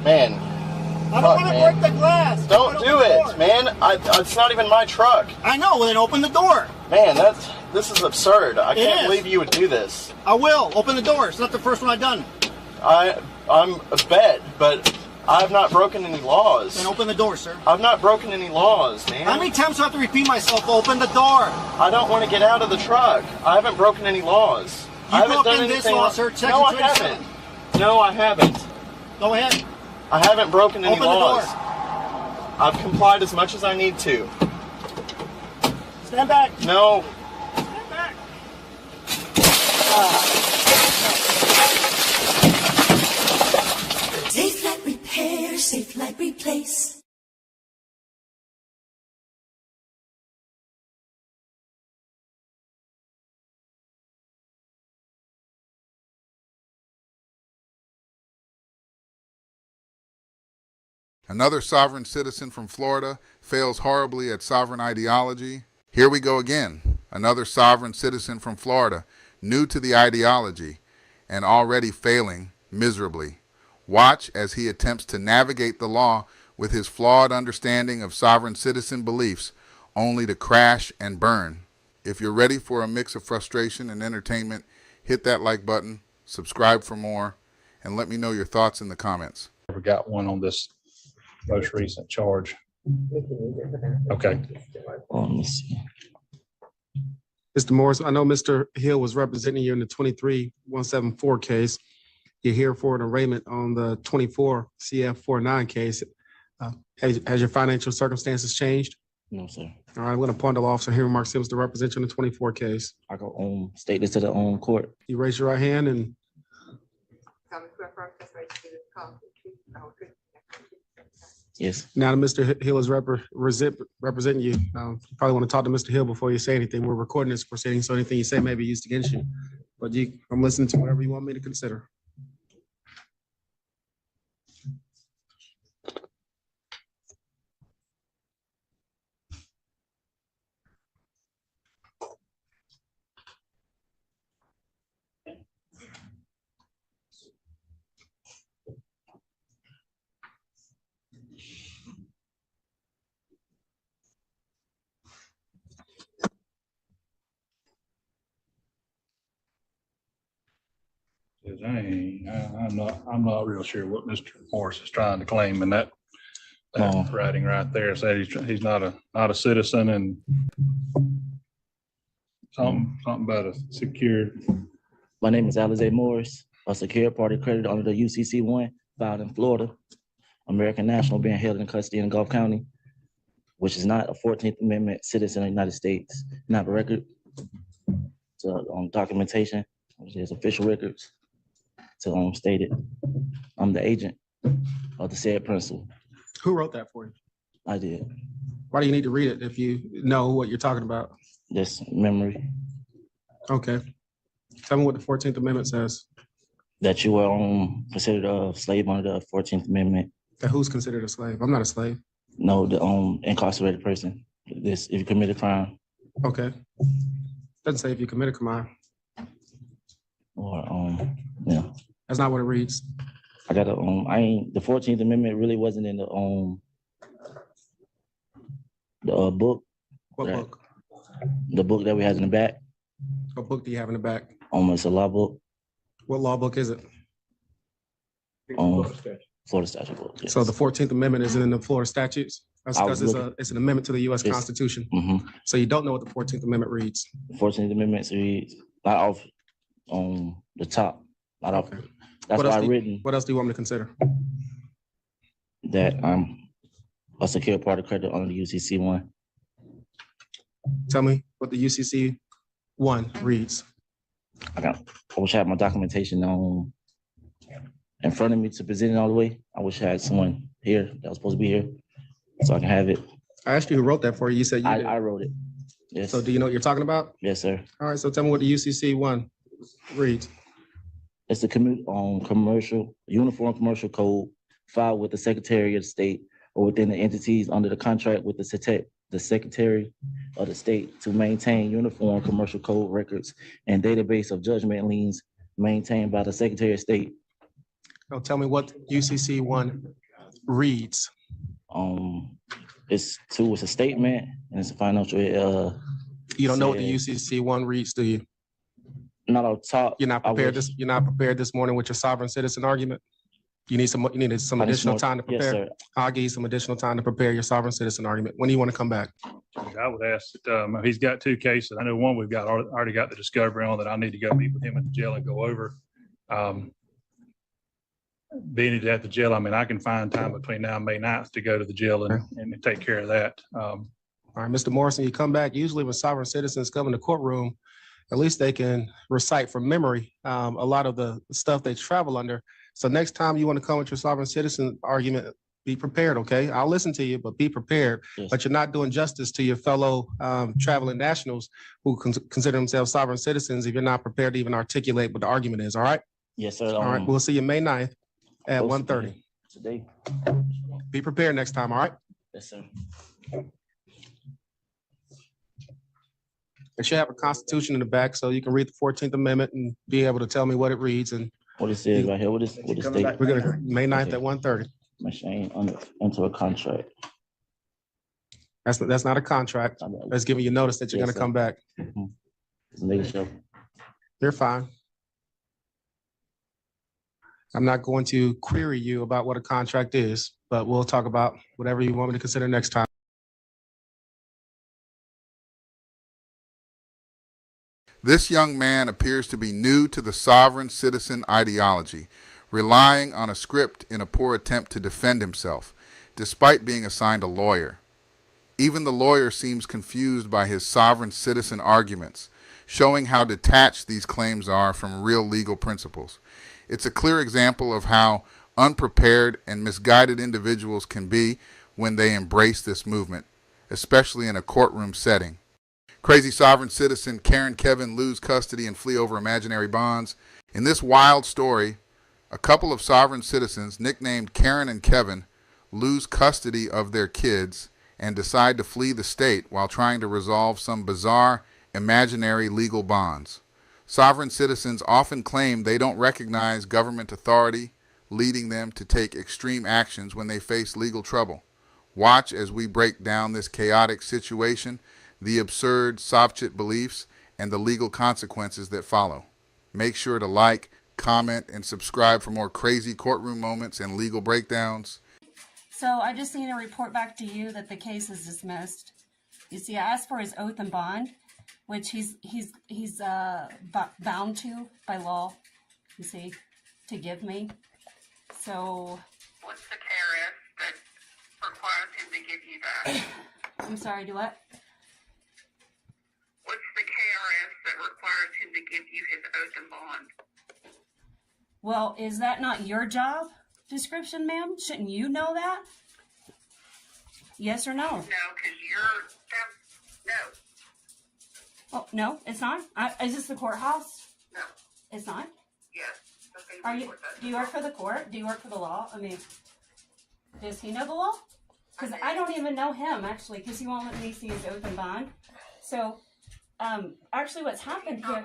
Man. I don't Fuck, want to man. break the glass. Don't Open do the it, door. man. It's not even my truck. I know, well then open the door. Man, this is absurd. I It can't is. believe you would do this. I will. Open the door. It's not the first one I've done. I'm a bet, but I've not broken any laws. Then open the door, sir. I've not broken any laws, man. How many times do I have to repeat myself? Open the door. I don't want to get out of the truck. I haven't broken any laws. I You haven't broke done in this anything law, wrong. sir. Section No, I 27. haven't. No, I haven't. Go ahead. I haven't broken any Open the laws. door. I've complied as much as I need to. Stand back. No. Stand back. Safe Light Repair, Safe Light Replace. Another sovereign citizen from Florida fails horribly at sovereign ideology. Here we go again. Another sovereign citizen from Florida, new to the ideology and already failing miserably. Watch as he attempts to navigate the law with his flawed understanding of sovereign citizen beliefs, only to crash and burn. If you're ready for a mix of frustration and entertainment, hit that like button, subscribe for more, and let me know your thoughts in the comments. Never got one on this most recent charge. Okay. Let me see. Mr. Morris, I know Mr. Hill was representing you in the 23174 case. You're here for an arraignment on the 24 CF49 case. Has your financial circumstances changed? No, sir. All right, I'm going to appoint the law officer here, Mark Sims, to represent you in the 24 case. I go state this to the court. You raise your right hand and Yes. now that Mr. Hill is representing you, you probably want to talk to Mr. Hill before you say anything. We're recording this proceeding, so anything you say may be used against you. But I'm listening to whatever you want me to consider. I'm not real sure what Mr. Morris is trying to claim in that writing right there. Said he's not a citizen and something about a secured. My name is Alize Morris, a secured party creditor under the UCC 1 filed in Florida. American national being held in custody in Gulf County, which is not a 14th Amendment citizen of the United States. Not a record. To documentation, which is official records. To state it, I'm the agent of the said principal. Who wrote that for you? I did. Why do you need to read it if you know what you're talking about? This memory. Okay. Tell me what the 14th Amendment says. That you were considered a slave under the 14th Amendment. That who's considered a slave? I'm not a slave. No, the incarcerated person. This if you commit a crime. Okay. Doesn't say if you commit a crime. Or yeah. That's not what it reads. I got the 14th Amendment really wasn't in the book. What book? The book that we had in the back. What book do you have in the back? It's a law book. What law book is it? Florida statute book. Yes. So the 14th Amendment isn't in the Florida statutes? That's because it's an amendment to the U.S. Constitution. Mm-hmm. So you don't know what the 14th Amendment reads? The 14th Amendment reads not off on the top. Not off. Okay. That's why I've written. What else do you want me to consider? That I'm a secure party creditor under the UCC 1. Tell me what the UCC 1 reads. I wish I had my documentation in front of me to present it all the way. I wish I had someone here that was supposed to be here so I can have it. I asked you who wrote that for you. You said you did. I wrote it. Yes. So do you know what you're talking about? Yes, sir. All right. So tell me what the UCC 1 reads. It's the Uniform Commercial Code filed with the Secretary of State or within the entities under the contract with the Secretary of the State to maintain uniform commercial code records and database of judgment liens maintained by the Secretary of State. Now tell me what UCC 1 reads. It's a statement and it's a financial. You don't know what the UCC 1 reads, do you? Not on top. You're not prepared. You're not prepared this morning with your sovereign citizen argument. You needed some additional time to prepare. Yes, sir. I'll give you some additional time to prepare your sovereign citizen argument. When do you want to come back? I would ask that he's got 2 cases. I know one we've got already got the discovery on that I need to go meet with him at the jail and go over. Being at the jail, I can find time between now and May 9th to go to the jail and take care of that. All right, Mr. Morrison, you come back. Usually when sovereign citizens come in the courtroom, at least they can recite from memory a lot of the stuff they travel under. So next time you want to come with your sovereign citizen argument, be prepared, okay? I'll listen to you, but be prepared. Yes. But you're not doing justice to your fellow traveling nationals who consider themselves sovereign citizens if you're not prepared to even articulate what the argument is, all right? Yes, sir. All right, we'll see you May 9th at 1:30. Today. Be prepared next time, all right? Yes, sir. It should have a constitution in the back so you can read the 14th Amendment and be able to tell me what it reads. And what it says right here. What is state? We're gonna May 9th at 1:30. Machine into a contract. That's not a contract. That's giving you notice that you're Yes, gonna sir. come back. Just making sure. You're fine. I'm not going to query you about what a contract is, but we'll talk about whatever you want me to consider next time. This young man appears to be new to the sovereign citizen ideology, relying on a script in a poor attempt to defend himself, despite being assigned a lawyer. Even the lawyer seems confused by his sovereign citizen arguments, showing how detached these claims are from real legal principles. It's a clear example of how unprepared and misguided individuals can be when they embrace this movement, especially in a courtroom setting. Crazy sovereign citizen Karen Kevin lose custody and flee over imaginary bonds. In this wild story, a couple of sovereign citizens nicknamed Karen and Kevin lose custody of their kids and decide to flee the state while trying to resolve some bizarre imaginary legal bonds. Sovereign citizens often claim they don't recognize government authority, leading them to take extreme actions when they face legal trouble. Watch as we break down this chaotic situation, the absurd Sovchit beliefs, and the legal consequences that follow. Make sure to like, comment, and subscribe for more crazy courtroom moments and legal breakdowns. So I just need to report back to you that the case is dismissed. You see, I asked for his oath and bond, which he's bound to by law, you see, to give me. So. What's the KRS that requires him to give you that? I'm sorry, do what? What's the KRS that requires him to give you his oath and bond? Well, is that not your job description, ma'am? Shouldn't you know that? Yes or no? No, because you're, no. Oh, no, it's not? Is this the courthouse? No. It's not? Yes. Are you? Do you work for the court? Do you work for the law? I mean, does he know the law? Because I don't even know him, actually, because he won't let me see his oath and bond. So, actually what's happened here...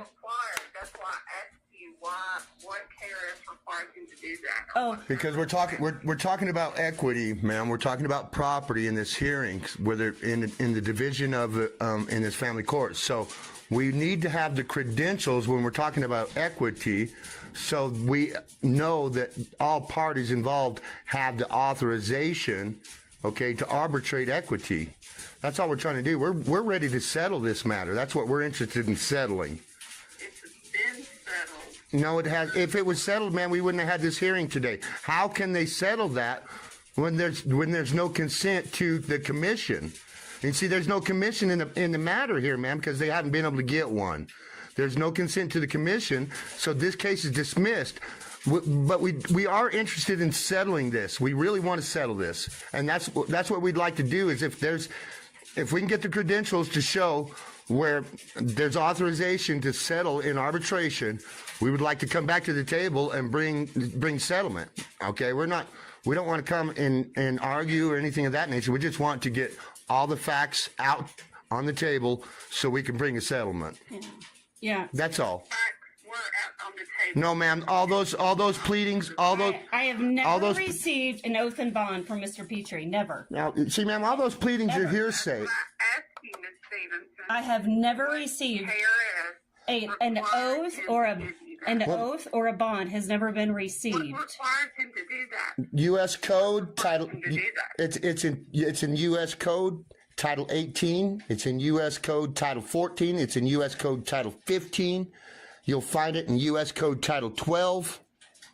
That's why I asked you what KRS requires him to do that. Oh. Because we're talking about equity, ma'am. We're talking about property in this hearing, whether in the division of in this family court. So we need to have the credentials when we're talking about equity, so we know that all parties involved have the authorization, okay, to arbitrate equity. That's all we're trying to do. We're ready to settle this matter. That's what we're interested in settling. No, it has. If it was settled, man, we wouldn't have had this hearing today. How can they settle that when there's no consent to the commission? And see, there's no commission in the matter here, man, because they haven't been able to get one. There's no consent to the commission, so this case is dismissed. But we are interested in settling this. We really want to settle this, and that's what we'd like to do. Is if we can get the credentials to show where there's authorization to settle in arbitration, we would like to come back to the table and bring settlement. Okay, we don't want to come and argue or anything of that nature. We just want to get all the facts out on the table so we can bring a settlement. Yeah. That's all. No, ma'am. All those pleadings, I have never received an oath and bond from Mr. Petrie. Never. Now, see, ma'am, all those pleadings are hearsay. I have never received an oath or a bond has never been received. What requires him to do that? U.S. Code title. It's in U.S. Code Title 18. It's in U.S. Code Title 14. It's in U.S. Code Title 15. You'll find it in U.S. Code Title 12.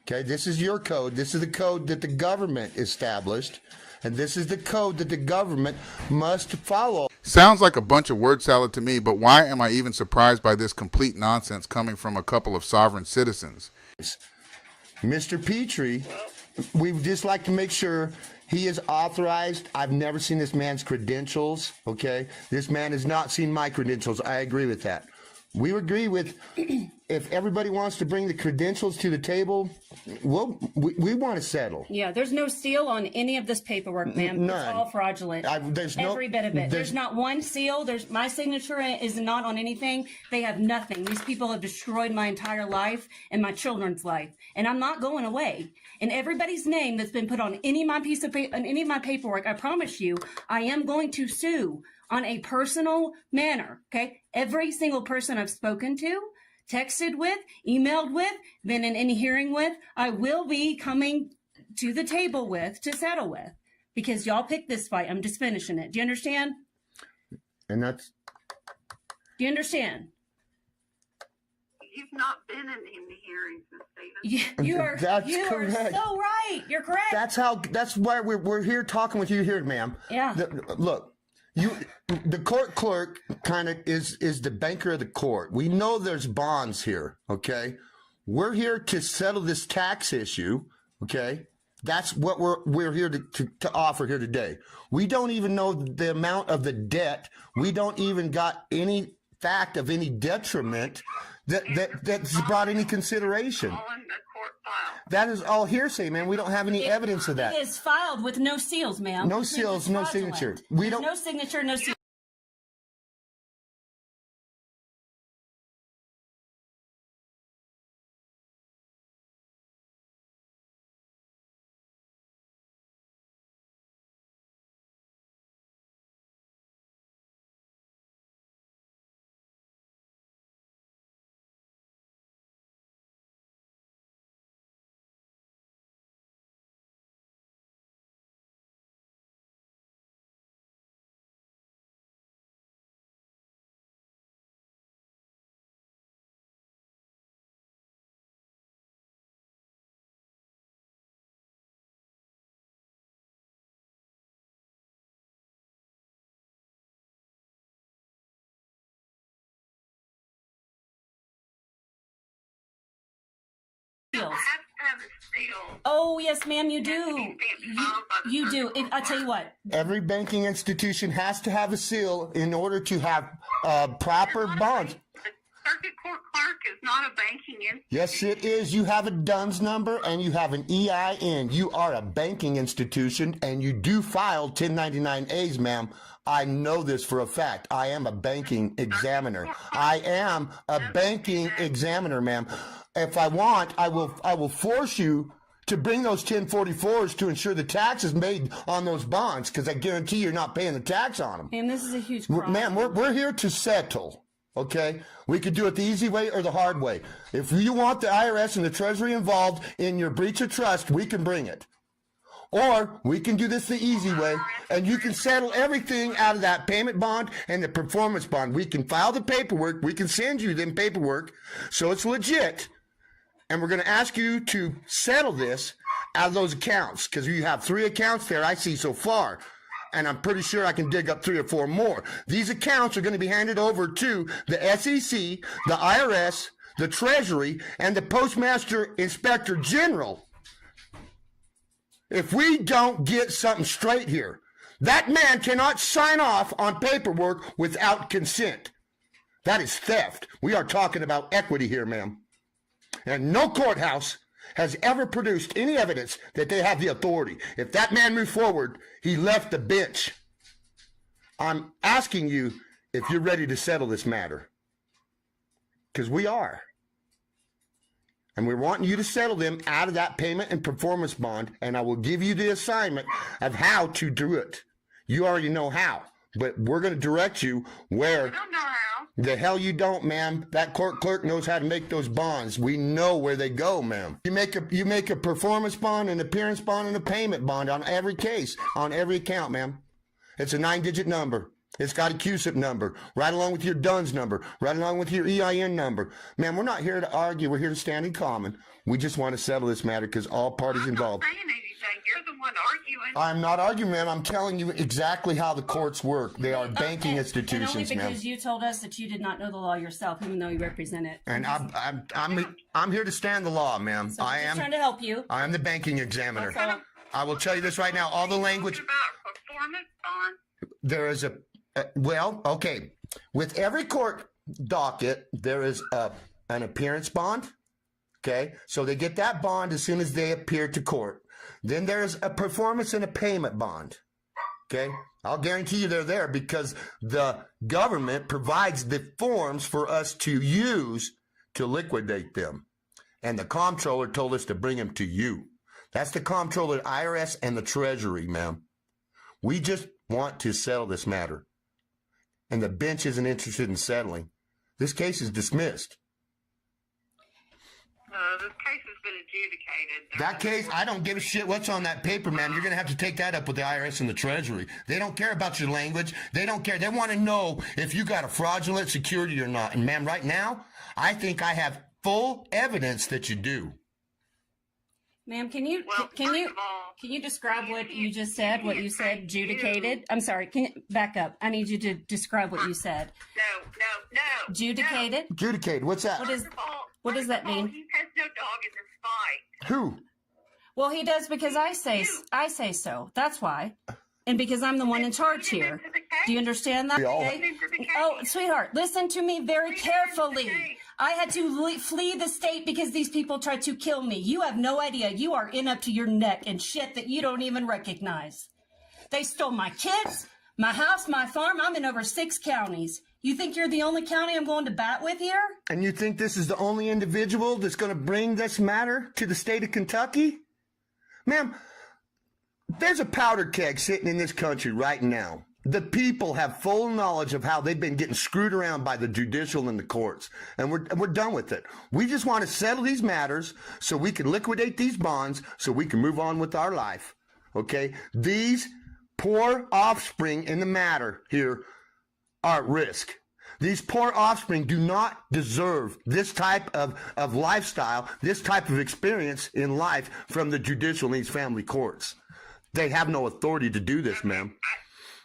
Okay, this is your code. This is the code that the government established, and this is the code that the government must follow. Sounds like a bunch of word salad to me, but why am I even surprised by this complete nonsense coming from a couple of sovereign citizens? Mr. Petrie, we'd just like to make sure he is authorized. I've never seen this man's credentials, okay? This man has not seen my credentials. I agree with that. We agree with, if everybody wants to bring the credentials to the table, we want to settle. Yeah, there's no seal on any of this paperwork, ma'am. None. It's all fraudulent. Every bit of it. There's not one seal. My signature is not on anything. They have nothing. These people have destroyed my entire life and my children's life, and I'm not going away. And everybody's name that's been put on any of my paperwork, I promise you, I am going to sue on a personal manner. Okay, every single person I've spoken to, texted with, emailed with, been in any hearing with, I will be coming to the table with to settle with, because y'all picked this fight. I'm just finishing it. Do you understand? And that's. Do you understand? You've not been in the hearings, Ms. Stevens. You are correct. so right. You're correct. That's why we're here talking with you here, ma'am. Yeah. Look. The court clerk kind of is the banker of the court. We know there's bonds here, okay? We're here to settle this tax issue, okay? That's what we're here to offer here today. We don't even know the amount of the debt. We don't even got any fact of any detriment that's brought any consideration. That is all hearsay, man. We don't have any evidence of that. It is filed with no seals, ma'am. No seals, no signature. There's no signature, no seal. have a seal. Oh, yes, ma'am, you do. You do. I tell you what. Every banking institution has to have a seal in order to have proper bonds. Circuit court clerk is not a banking institution. Yes, it is. You have a DUNS number and you have an EIN. You are a banking institution and you do file 1099-As, ma'am. I know this for a fact. I am a banking examiner. I am a banking examiner, ma'am. If I want, I will force you to bring those 1044s to ensure the tax is made on those bonds, because I guarantee you're not paying the tax on them. Ma'am, this is a huge problem. Ma'am, we're here to settle. Okay, we could do it the easy way or the hard way. If you want the IRS and the Treasury involved in your breach of trust, we can bring it. Or we can do this the easy way, and you can settle everything out of that payment bond and the performance bond. We can file the paperwork. We can send you them paperwork so it's legit. And we're going to ask you to settle this out of those accounts, because you have 3 accounts there I see so far. And I'm pretty sure I can dig up 3 or 4 more. These accounts are going to be handed over to the SEC, the IRS, the Treasury, and the Postmaster Inspector General. If we don't get something straight here, that man cannot sign off on paperwork without consent. That is theft. We are talking about equity here, ma'am. And no courthouse has ever produced any evidence that they have the authority. If that man moved forward, he left the bench. I'm asking you if you're ready to settle this matter. Because we are. And we're wanting you to settle them out of that payment and performance bond, and I will give you the assignment of how to do it. You already know how, but we're going to direct you where. I don't know how. The hell you don't, ma'am. That court clerk knows how to make those bonds. We know where they go, ma'am. You make a performance bond, an appearance bond, and a payment bond on every case, on every account, ma'am. It's a 9-digit number. It's got a QSIP number, right along with your DUNS number, right along with your EIN number. Ma'am, we're not here to argue. We're here to stand in common. We just want to settle this matter because all parties involved. I'm not saying anything. You're the one arguing. I'm not arguing, ma'am. I'm telling you exactly how the courts work. They are banking institutions, and only ma'am. because you told us that you did not know the law yourself, even though you represent it. And I'm here to stand the law, ma'am. So I I'm just am trying to help you. I am the banking examiner. That's all. I will tell you this right now. All the language. About performance bond. There is well, okay. With every court docket, there is an appearance bond. Okay, so they get that bond as soon as they appear to court. Then there's a performance and a payment bond. Okay, I'll guarantee you they're there because the government provides the forms for us to use to liquidate them. And the comptroller told us to bring them to you. That's the comptroller, IRS, and the Treasury, ma'am. We just want to settle this matter. And the bench isn't interested in settling. This case is dismissed. This case has been adjudicated. That case, I don't give a shit what's on that paper, ma'am. You're going to have to take that up with the IRS and the Treasury. They don't care about your language. They don't care. They want to know if you got a fraudulent security or not. And ma'am, right now, I think I have full evidence that you do. Ma'am, can you describe what you just said? What you said, adjudicated? I'm sorry. Can you back up? I need you to describe what you said. No. Adjudicated. Adjudicated. What's that? What does that mean? He has no dog in this fight. Who? Well, he does because I say so. That's why. And because I'm the one in charge here. Do you understand that? Okay? Oh, sweetheart, listen to me very carefully. I had to flee the state because these people tried to kill me. You have no idea. You are in up to your neck in shit that you don't even recognize. They stole my kids, my house, my farm. I'm in over 6 counties. You think you're the only county I'm going to bat with here? And you think this is the only individual that's going to bring this matter to the state of Kentucky? Ma'am, there's a powder keg sitting in this country right now. The people have full knowledge of how they've been getting screwed around by the judicial and the courts. And we're done with it. We just want to settle these matters so we can liquidate these bonds so we can move on with our life. Okay? These poor offspring in the matter here are at risk. These poor offspring do not deserve this type of lifestyle, this type of experience in life from the judicial and these family courts. They have no authority to do this, ma'am.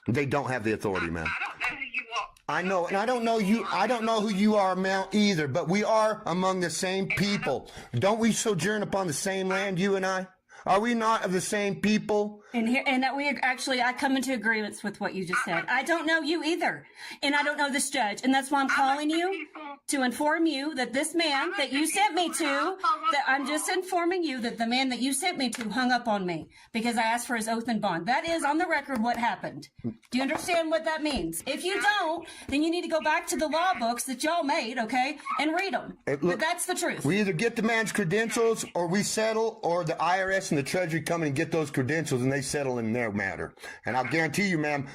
They don't have the authority, ma'am. I don't know who you I know, and I don't know you. I don't know who you are, Mel, either. But we are among the same people. Don't we sojourn upon the same land, you and I? Are we not of the same people? And that we actually, I come into agreements with what you just said. I don't know you either, and I don't know this judge, and that's why I'm calling you to inform you that this man that you sent me to, that I'm just informing you that the man that you sent me to hung up on me because I asked for his oath and bond. That is on the record what happened. Do you understand what that means? If you don't, then you need to go back to the law books that y'all made, okay, and read them. But that's the truth. We either get the man's credentials or we settle, or the IRS and the Treasury come in and get those credentials and they settle in their matter. And I'll guarantee you, ma'am,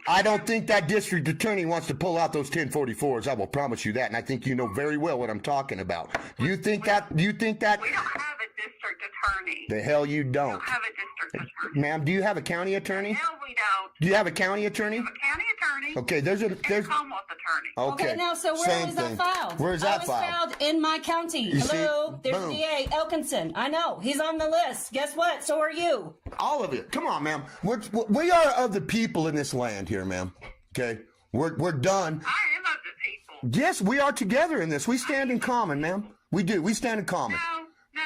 I don't think that district attorney wants to pull out those 1044s. I will promise you that. And I think you know very well what I'm talking about. You think that? Do you think that? We don't have a district attorney. The hell you don't. We don't have a district attorney. Ma'am, do you have a county attorney? No, we don't. Do you have a county attorney? We have a county attorney. Okay, there's and a Commonwealth attorney. Okay. Now, so where Same was that thing. filed? Where's that was filed? filed in my county. You Hello, see? there's Boom. DA Elkinson. I know he's on the list. Guess what? So are you. All of it. Come on, ma'am. We are of the people in this land here, ma'am. Okay, we're done. I am of the people. Yes, we are together in this. We stand in common, ma'am. We do. We stand in common. No.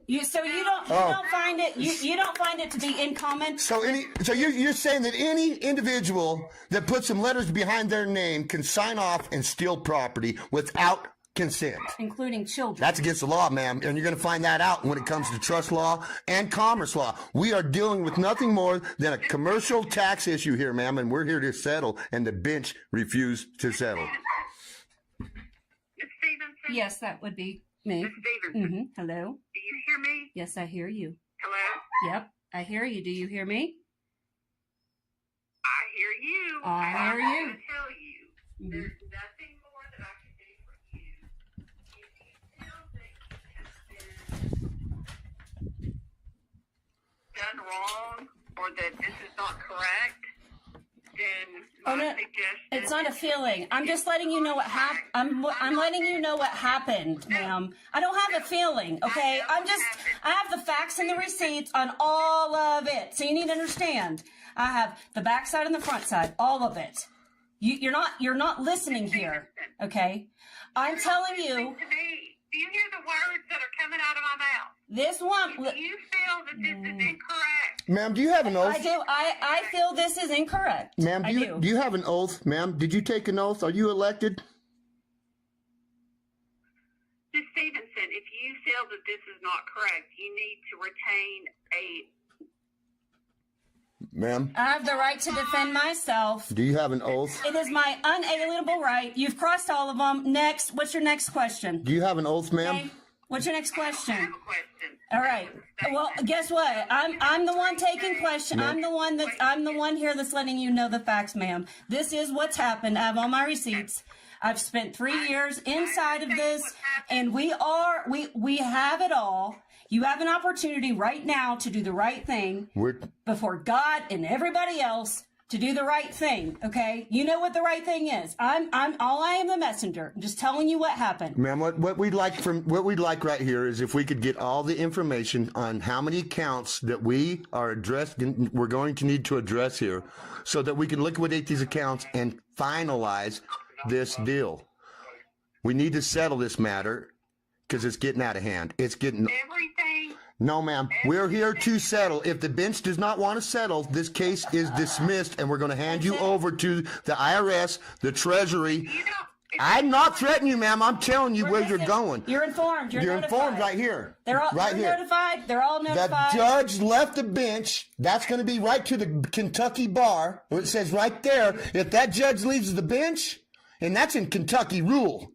You don't find it you don't find it to be in common. So you're saying that any individual that puts some letters behind their name can sign off and steal property without consent, including children. That's against the law, ma'am, and you're going to find that out when it comes to trust law and commerce law. We are dealing with nothing more than a commercial tax issue here, ma'am, and we're here to settle, and the bench refused to settle. Yes, that would be me. Stevenson. Hello. Do you hear me? Yes, I hear you. Hello? Yep, I hear you. Do you hear me? I hear you. I hear you. I'm going to tell you, there's nothing more that I can do for you. If you feel that you have been done wrong or that this is not correct, then my suggestion It's not a feeling. I'm just letting you know what happened. I'm letting you know what happened, ma'am. I don't have a feeling, okay? I have the facts and the receipts on all of it. So you need to understand. I have the back side and the front side, all of it. You're not listening here, okay? I'm telling you. Do you hear the words that are coming out of my mouth? This one. If you feel that this is incorrect. Ma'am, do you have an oath? I do. I feel this is incorrect. Ma'am, do you have an oath, ma'am? Did you take an oath? Are you elected? Ms. Stevenson, if you feel that this is not correct, you need to retain a... Ma'am, I have the right to defend myself. do you have an oath? It is my unalienable right. You've crossed all of them. Next. What's your next question? Do you have an oath, ma'am? Okay. What's your next question? All right. Well, guess what? I'm the one taking question. I'm the one here that's letting you know the facts, ma'am. This is what's happened. I have all my receipts. I've spent 3 years inside of this, and we have it all. You have an opportunity right now to do the right thing before God and everybody else, to do the right thing. Okay, you know what the right thing is. I am the messenger. I'm just telling you what happened. Ma'am, what we'd like right here is if we could get all the information on how many accounts that we're going to need to address here, so that we can liquidate these accounts and finalize this deal. We need to settle this matter because it's getting out of hand. It's getting everything. No, ma'am. We're here to settle. If the bench does not want to settle, this case is dismissed, and we're going to hand you over to the IRS, the Treasury. I'm not threatening you, ma'am. I'm telling you where you're going. You're informed. You're notified. Informed right here. They're all right here. notified. They're all notified. The judge left the bench. That's going to be right to the Kentucky bar, where it says right there, if that judge leaves the bench, and that's in Kentucky rule.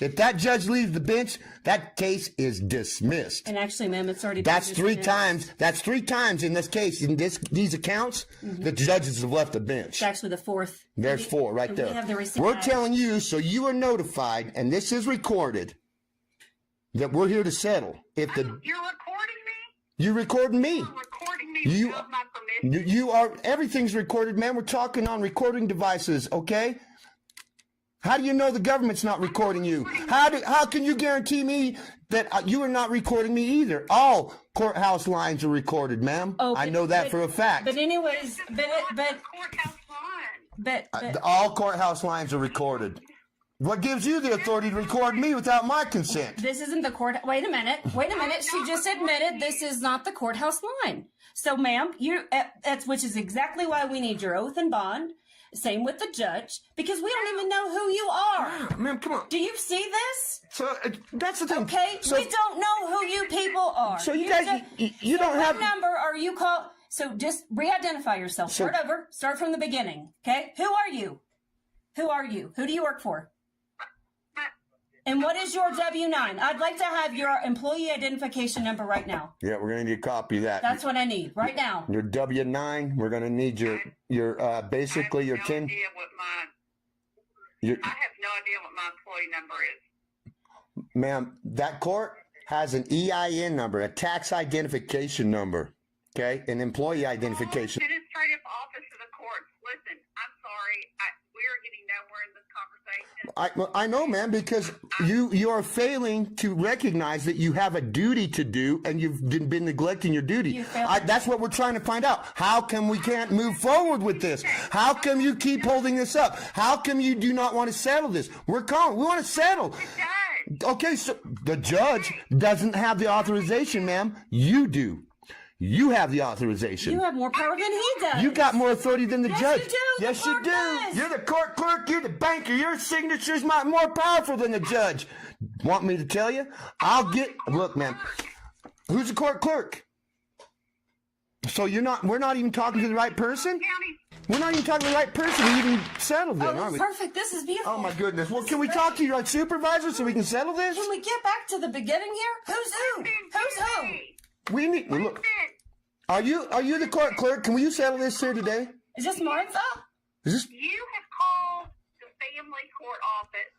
If that judge leaves the bench, that case is dismissed. And actually, ma'am, it's already That's been three dismissed. times. That's 3 times in this case. In these accounts, the judges have left the bench. It's actually the fourth. There's 4 right And there. we have the receipt. We're telling you, so you are notified, and this is recorded, that we're here to settle. If the You're recording me? you're recording me. You're recording me You- without my permission? You are, everything's recorded, man. We're talking on recording devices, okay? How do you know the government's not recording you? How can you guarantee me that you are not recording me either? All courthouse lines are recorded, ma'am. Oh, I know that for a fact. But anyways, but Courthouse line. But All courthouse lines are recorded. What gives you the authority to record me without my consent? this isn't the court. Wait a minute. She just admitted this is not the courthouse line. So, ma'am, which is exactly why we need your oath and bond. Same with the judge, because we don't even know who you are. Ma'am, come on. Do you see this? So that's the thing. Okay, So- we don't know who you people are. So you guys, you so don't what have. number are you called? So just re-identify yourself. So- Start over. Start from the beginning. Okay, who are you? Who are you? Who do you work for? And what is your W-9? I'd like to have your employee identification number right now. Yeah, we're gonna need a copy of that. That's what I need right now. Your W-9. We're gonna need your basically your 10. I have no idea what my employee number is. Ma'am, that court has an EIN number, a tax identification number, okay, an employee identification. Administrative office of the courts. Listen, I'm sorry. We are getting nowhere in this conversation. I know, ma'am, because you are failing to recognize that you have a duty to do, and you've been neglecting your duty. That's what we're trying to find out. How come we can't move forward with this? How come you keep holding this up? How come you do not want to settle this? We're calling. We want to settle. Okay, so the judge doesn't have the authorization, ma'am. You do. You have the authorization. You have more power than he does. You got more authority than the judge. You do. Yes, The you court do. does. You're the court clerk. You're the banker. Your signature's more powerful than the judge. Want me to tell you? Look, man. Who's the court clerk? So we're not even talking to the right person? We're not even talking to the right person to even settle this, are we? Perfect. This is beautiful. Oh, my goodness. Well, can we talk to your supervisor so we can settle this? Can we get back to the beginning here? Who's who? Who's who? We need, look. Are you the court clerk? Can you settle this here today? Is this Martha? Is this? You have called the family court office.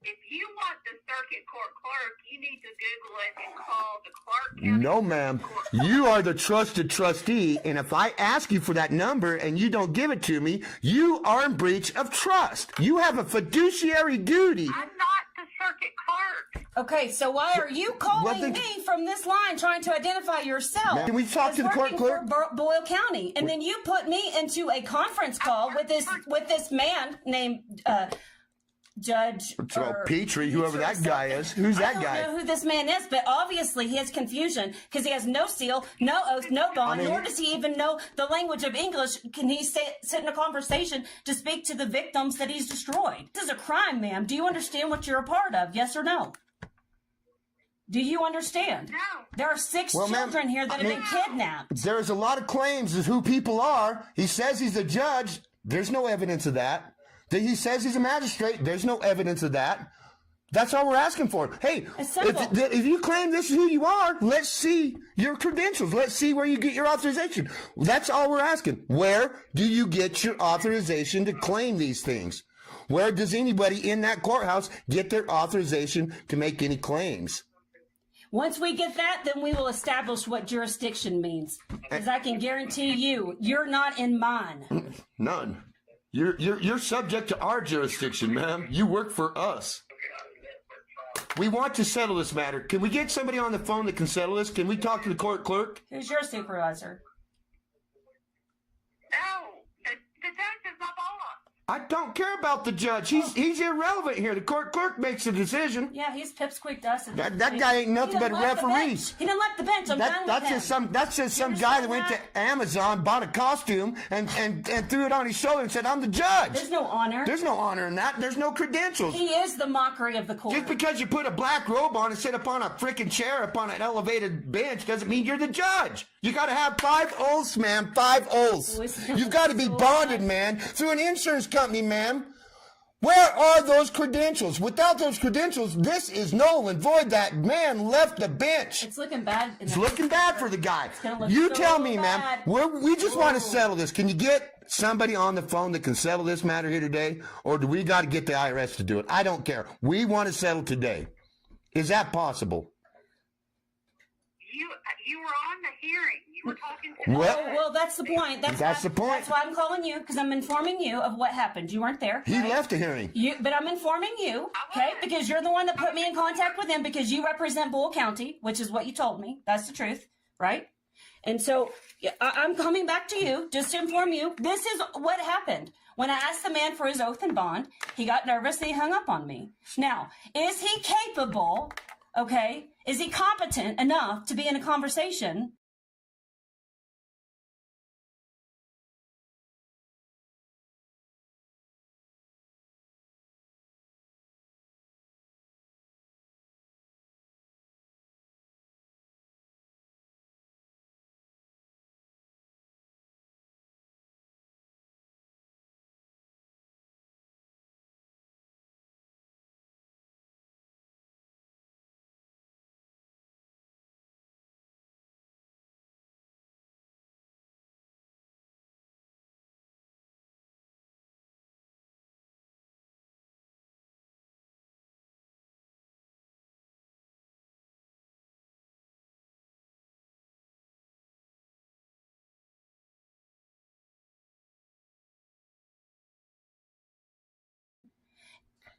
If you want the circuit court clerk, you need to Google it and call the Clark County. No, ma'am. You are the trusted trustee, and if I ask you for that number and you don't give it to me, you are in breach of trust. You have a fiduciary duty. I'm not the circuit clerk. Okay, so why are you calling me from this line trying to identify yourself? Can we talk as to the court working clerk? for Boyle County, and then you put me into a conference call with this man named Judge Petrie, whoever that guy is. Who's that guy? I don't know who this man is, but obviously he has confusion because he has no seal, no oath, no bond, nor does he even know the language of English. Can he sit in a conversation to speak to the victims that he's destroyed? This is a crime, ma'am. Do you understand what you're a part of? Yes or no? Do you understand? No. There are 6 Well, ma'am, children here that have been kidnapped. There's a lot of claims as who people are. He says he's a judge. There's no evidence of that. He says he's a magistrate. There's no evidence of that. That's all we're asking for. Hey, if you claim this is who you are, let's see your credentials. Let's see where you get your authorization. That's all we're asking. Where do you get your authorization to claim these things? Where does anybody in that courthouse get their authorization to make any claims? Once we get that, then we will establish what jurisdiction means. Because I can guarantee you, you're not in mine. None. You're subject to our jurisdiction, ma'am. You work for us. We want to settle this matter. Can we get somebody on the phone that can settle this? Can we talk to the court clerk? Who's your supervisor? No, the judge is my boss. I don't care about the judge. He's irrelevant here. The court clerk makes the decision. Yeah, he's pipsqueaked us. That guy ain't nothing but a referee. He didn't like the bench. I'm done with him. That's just some guy that went to Amazon, bought a costume, and threw it on his shoulder and said, "I'm the judge." There's no honor. There's no honor in that. There's no credentials. He is the mockery of the court. Just because you put a black robe on and sit up on a freaking chair up on an elevated bench doesn't mean you're the judge. You got to have 5 oaths, ma'am. 5 oaths. You've got to be bonded, man, through an insurance company, ma'am. Where are those credentials? Without those credentials, this is null and void. That man left the bench. It's looking bad. It's looking bad for the guy. You tell me, ma'am. We just want to settle this. Can you get somebody on the phone that can settle this matter here today? Or do we got to get the IRS to do it? I don't care. We want to settle today. Is that possible? You were on the hearing. You were talking to Well, that's the point. That's the point. That's why I'm calling you, because I'm informing you of what happened. You weren't there. He left the hearing. But I'm informing you, okay? Because you're the one that put me in contact with him because you represent Boyle County, which is what you told me. That's the truth, right? And so I'm coming back to you just to inform you. This is what happened. When I asked the man for his oath and bond, he got nervous and he hung up on me. Now, is he capable, okay? Is he competent enough to be in a conversation?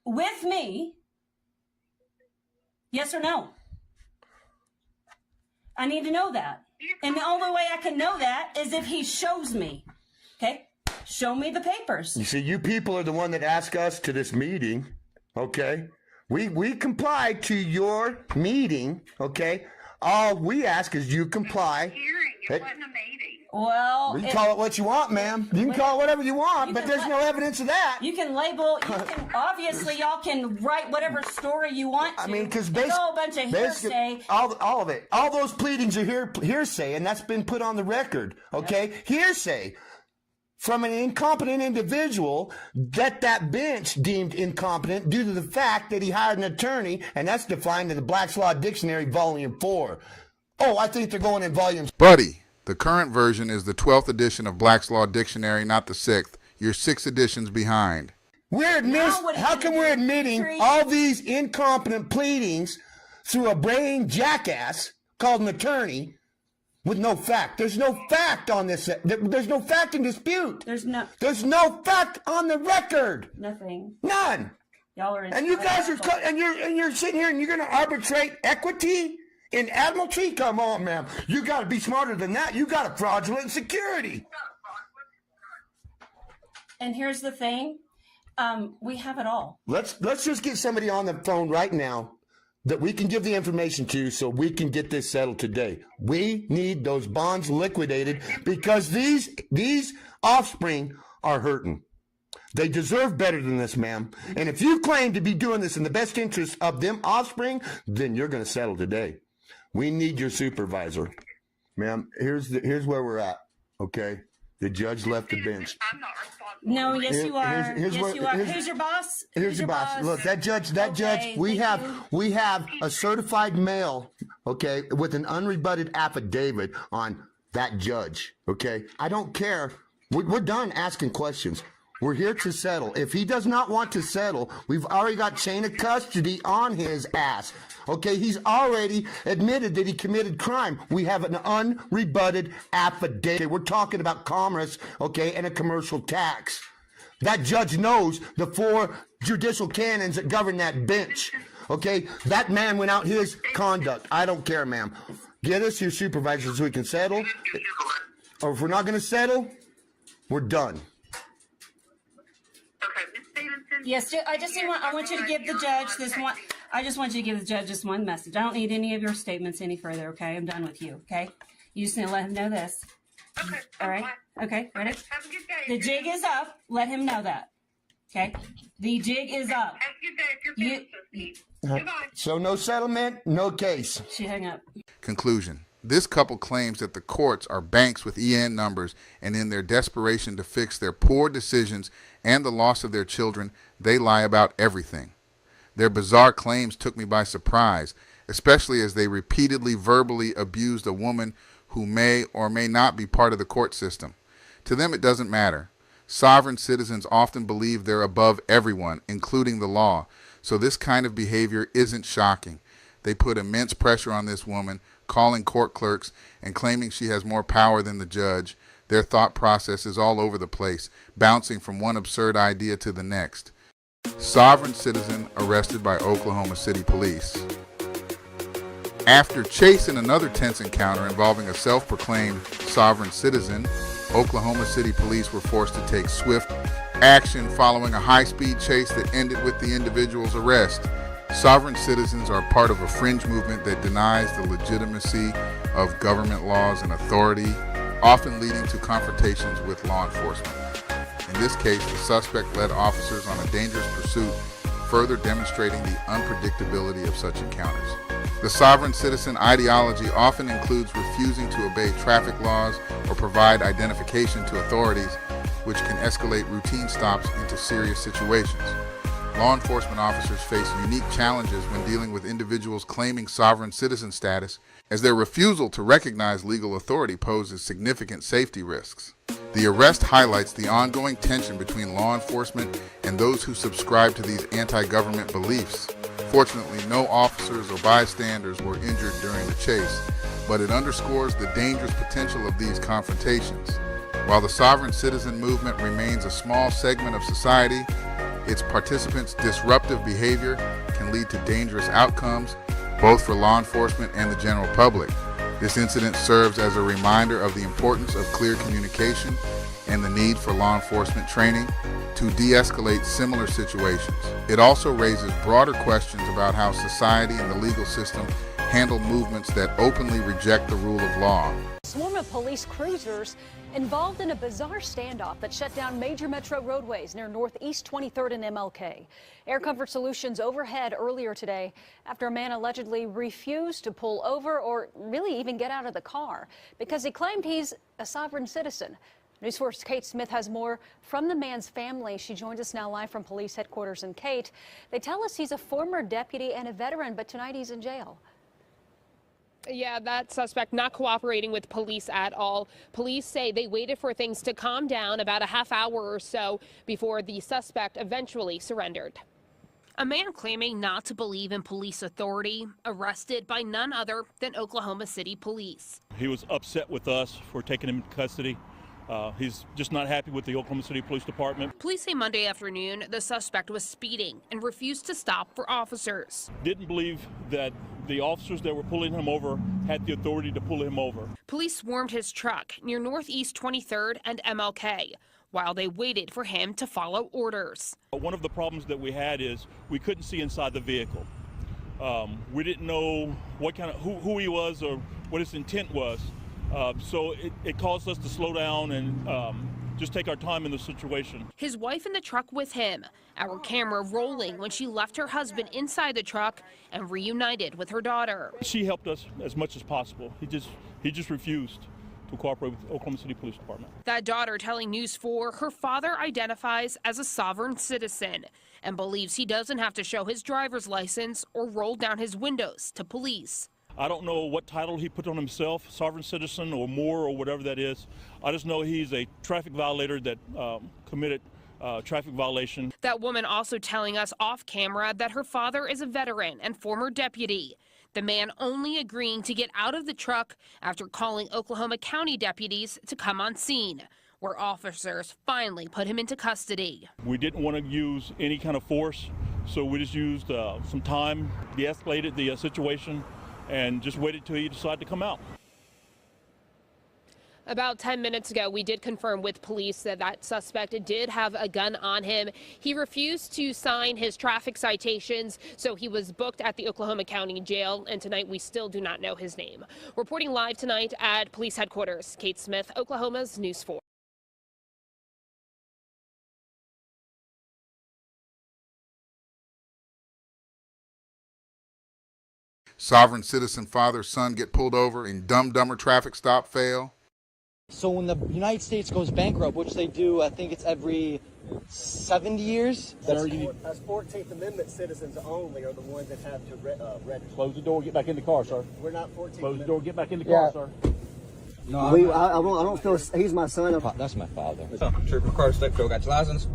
With me? Yes or no? I need to know that. And the only way I can know that is if he shows me. Okay? Show me the papers. You see, you people are the one that asked us to this meeting, okay? We comply to your meeting, okay? All we ask is you comply. Well, you can call it what you want, ma'am. You can call it whatever you want, but there's no evidence of that. You can label, obviously y'all can write whatever story you want to. I mean, because it's all a bunch of hearsay. All of it. All those pleadings are hearsay, and that's been put on the record, okay? Yep. Hearsay from an incompetent individual that bench deemed incompetent due to the fact that he hired an attorney, and that's defined in the Black's Law Dictionary, Volume 4. Oh, I think they're going in Volume... Buddy. The current version is the 12th edition of Black's Law Dictionary, not the 6th. You're 6 editions behind. How come we're admitting all these incompetent pleadings through a brain jackass called an attorney with no fact? There's no fact on this. There's no fact in dispute. There's no fact on the record. Nothing. None. Y'all are. And you guys are you're sitting here and you're going to arbitrate equity in admiralty? Come on, ma'am. You got to be smarter than that. You got a fraudulent security. And here's the thing. We have it all. Let's just get somebody on the phone right now that we can give the information to so we can get this settled today. We need those bonds liquidated because these offspring are hurting. They deserve better than this, ma'am. And if you claim to be doing this in the best interest of them offspring, then you're going to settle today. We need your supervisor. Ma'am, here's where we're at, okay? The judge left the bench. No, yes you are. Yes you are. Who's your boss? Here's your boss. Look, that judge, we have a certified mail, okay, with an unrebutted affidavit on that judge, okay? I don't care. We're done asking questions. We're here to settle. If he does not want to settle, we've already got chain of custody on his ass. Okay, he's already admitted that he committed crime. We have an unrebutted affidavit. We're talking about commerce, okay, and a commercial tax. That judge knows the 4 judicial canons that govern that bench. Okay, that man went out his conduct. I don't care, ma'am. Get us your supervisor so we can settle. Or if we're not going to settle, we're done. Yes, I want you to give the judge this one. I just want you to give the judge this one message. I don't need any of your statements any further, okay? I'm done with you, okay? You just need to let him know this. Okay. All right? Okay, ready? Have a good day. The jig is up. Let him know that. Okay? The jig is up. Have a good day if you're finished with me. Goodbye. So no settlement, no case. She hung up. Conclusion. This couple claims that the courts are banks with EN numbers, and in their desperation to fix their poor decisions and the loss of their children, they lie about everything. Their bizarre claims took me by surprise, especially as they repeatedly verbally abused a woman who may or may not be part of the court system. To them, it doesn't matter. Sovereign citizens often believe they're above everyone, including the law, so this kind of behavior isn't shocking. They put immense pressure on this woman, calling court clerks and claiming she has more power than the judge. Their thought process is all over the place, bouncing from one absurd idea to the next. Sovereign citizen arrested by Oklahoma City police. After chasing another tense encounter involving a self-proclaimed sovereign citizen, Oklahoma City police were forced to take swift action following a high-speed chase that ended with the individual's arrest. Sovereign citizens are part of a fringe movement that denies the legitimacy of government laws and authority, often leading to confrontations with law enforcement. In this case, the suspect led officers on a dangerous pursuit, further demonstrating the unpredictability of such encounters. The sovereign citizen ideology often includes refusing to obey traffic laws or provide identification to authorities, which can escalate routine stops into serious situations. Law enforcement officers face unique challenges when dealing with individuals claiming sovereign citizen status, as their refusal to recognize legal authority poses significant safety risks. The arrest highlights the ongoing tension between law enforcement and those who subscribe to these anti-government beliefs. Fortunately, no officers or bystanders were injured during the chase, but it underscores the dangerous potential of these confrontations. While the sovereign citizen movement remains a small segment of society, its participants' disruptive behavior can lead to dangerous outcomes, both for law enforcement and the general public. This incident serves as a reminder of the importance of clear communication and the need for law enforcement training to de-escalate similar situations. It also raises broader questions about how society and the legal system handle movements that openly reject the rule of law. A swarm of police cruisers involved in a bizarre standoff that shut down major metro roadways near Northeast 23rd and MLK. Air Comfort Solutions overhead earlier today after a man allegedly refused to pull over or really even get out of the car because he claimed he's a sovereign citizen. News 4's Kate Smith has more from the man's family. She joins us now live from police headquarters. And Kate, they tell us he's a former deputy and a veteran, but tonight he's in jail. Yeah, that suspect not cooperating with police at all. Police say they waited for things to calm down about a half hour or so before the suspect eventually surrendered. A man claiming not to believe in police authority, arrested by none other than Oklahoma City Police. He was upset with us for taking him into custody. He's just not happy with the Oklahoma City Police Department. Police say Monday afternoon the suspect was speeding and refused to stop for officers. Didn't believe that the officers that were pulling him over had the authority to pull him over. Police swarmed his truck near Northeast 23rd and MLK while they waited for him to follow orders. One of the problems that we had is we couldn't see inside the vehicle. We didn't know what kind of who he was or what his intent was. So it caused us to slow down and just take our time in the situation. His wife in the truck with him, our camera rolling when she left her husband inside the truck and reunited with her daughter. She helped us as much as possible. He just refused to cooperate with the Oklahoma City Police Department. That daughter telling News 4 her father identifies as a sovereign citizen and believes he doesn't have to show his driver's license or roll down his windows to police. I don't know what title he put on himself, sovereign citizen or more or whatever that is. I just know he's a traffic violator that committed traffic violation. That woman also telling us off camera that her father is a veteran and former deputy. The man only agreeing to get out of the truck after calling Oklahoma County deputies to come on scene, where officers finally put him into custody. We didn't want to use any kind of force, so we just used some time, de-escalated the situation, and just waited till he decided to come out. About 10 minutes ago, we did confirm with police that that suspect did have a gun on him. He refused to sign his traffic citations, so he was booked at the Oklahoma County Jail, and tonight we still do not know his name. Reporting live tonight at police headquarters, Kate Smith, Oklahoma's News 4. Sovereign citizen father-son get pulled over in dumb-dumber traffic stop fail. So when the United States goes bankrupt, which they do, I think it's every 70 years. Us 14th Amendment citizens only are the ones that have to register. Close the door, get back in the car, sir. We're not 14th Close the door, get back in the Yeah. car, sir. No, I don't feel he's my son. That's my father. Trooper Carter State-Patrol, got your license?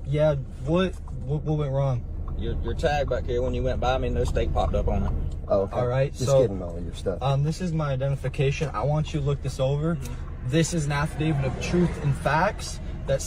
Yeah, what went wrong? Your tag back here, when you went by me, no stake popped up on it. Oh, okay. All right, Just so give him all your stuff. This is my identification. I want you to look this over. This is an affidavit of truth and facts that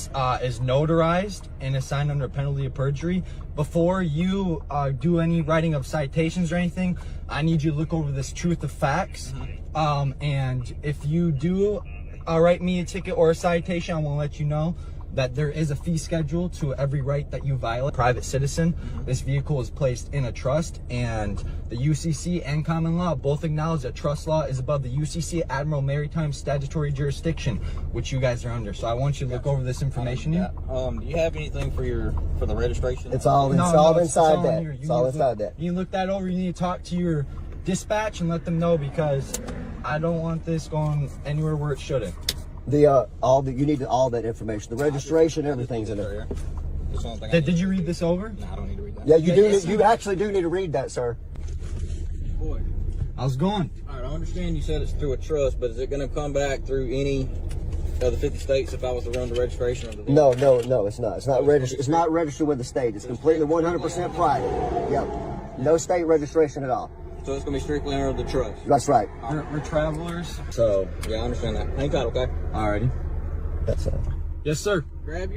is notarized and is signed under penalty of perjury. Before you do any writing of citations or anything, I need you to look over this truth of facts. And if you do write me a ticket or a citation, I want to let you know. that there is a fee schedule to every right that you violate. Private citizen, this vehicle is placed in a trust, and the UCC and common law both acknowledge that trust law is above the UCC Admiral Maritime statutory jurisdiction, which you guys are under. So I want you to look over this information here. Do you have anything for the registration? It's all inside that. It's all inside that. You look that over. You need to talk to your dispatch and let them know, because I don't want this going anywhere where it shouldn't. You need all that information. The registration, everything's in there. Did you read this over? No, I don't need to read that. Yeah, you actually do need to read that, sir. Boy. How's it going? All right, I understand you said it's through a trust, but is it going to come back through any of the 50 states if I was to run the registration of the vehicle? No, it's not. It's not registered. It's not registered with the state. It's completely 100% private. Yep. No state registration at all. So it's going to be strictly under the trust? That's right. We're travelers. So, yeah, I understand that. Hang tight, okay? Alrighty. That's it. Yes, sir. Grab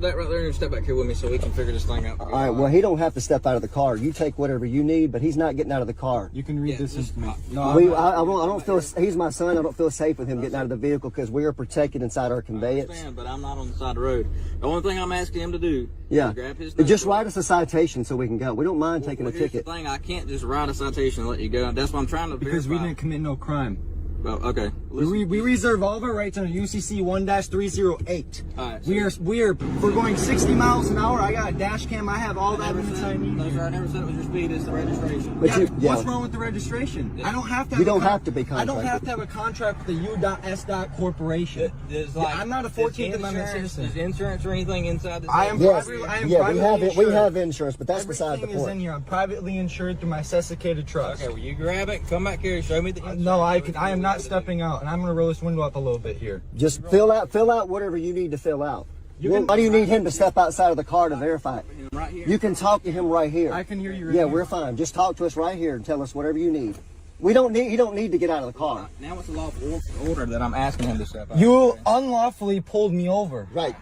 that right there and step back here with me so we can figure this thing out. All right, well, he don't have to step out of the car. You take whatever you need, but he's not getting out of the car. You can read this information. I don't feel, he's my son. I don't feel safe with him getting out of the vehicle because we are protected inside our conveyance. I understand, but I'm not on the side of the road. The only thing I'm asking him to do is grab his just write us a citation so we can go. We don't mind taking a here's ticket. The thing, I can't just write a citation and let you go. That's what I'm trying to Because verify. we didn't commit no crime. Well, okay. We reserve all of our rights under UCC 1-308. Alright, We're going 60 miles an hour. I got a dash cam. I have all the evidence I need. I never said it was your speed. It's the registration. What's wrong with the registration? I don't have to. You don't have to be I don't contracted. have to have a contract with the U.S. Corporation. I'm not a 14th Amendment citizen. Is insurance or anything inside this? I am Yes. privately insured. We have insurance, but that's beside the Everything is in point. here. I'm privately insured through my Sessicated Trust. Okay, well you grab it, come back here, show me the insurance. No, I am not stepping out, and I'm going to roll this window up a little bit here. Just fill out whatever you need to fill out. Why do you need him to step outside of the car to verify it? Right here. You can talk to him right here. I can hear you right Yeah, here. we're fine. Just talk to us right here and tell us whatever you need. He don't need to get out of the car. Now it's a lawful order that I'm asking him to step out. You unlawfully pulled me over. Right.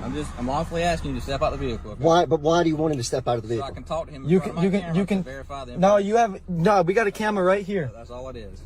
I'm lawfully asking you to step out the vehicle. Okay? Why do you want him to step out of the So vehicle? I can talk to him. You can verify the No, we got a camera right here. That's all it is.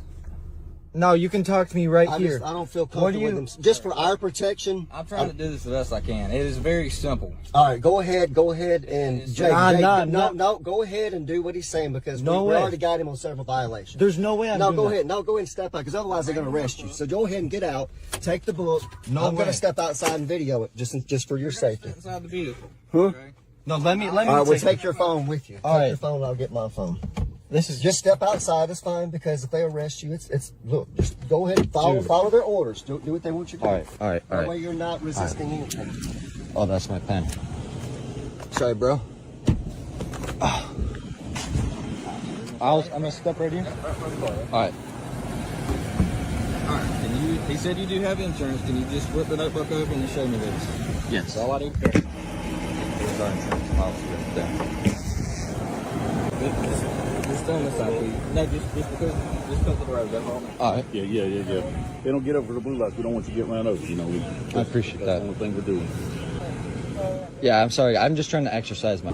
No, you can talk to me right here. I don't feel comfortable with him. Just for our protection. I'm trying to do this the best I can. It is very simple. All right, go ahead and Jake, No. go ahead and do what he's saying because we way. already got him on several violations. There's no way I'm No, doing go that. ahead. No, go ahead and step out because otherwise they're going to arrest you. So go ahead and get out. Take the book. No I'm going way. to step outside and video it just for your safety. Inside the vehicle. Huh? Okay? No, let me. All right, well, take your phone with you. All Take right. your phone. I'll get my phone. This is Just step outside. It's fine because if they arrest you, it's look. Just go ahead and follow their orders. Do what they want you to do. All right. That way you're not resisting anything. Oh, that's my pen. Sorry, bro. I'm gonna step right here. All right. All right. He said you do have insurance. Can you just flip the notebook open and show me this? Yes. That's all I need. Here's our insurance policy right there. Just on this side, please. No, just because of the road. That's all. All right. Yeah. They don't get over the blue lights. We don't want you to get ran over. I appreciate that. That's the only thing we're doing. Yeah, I'm sorry. I'm just trying to exercise my.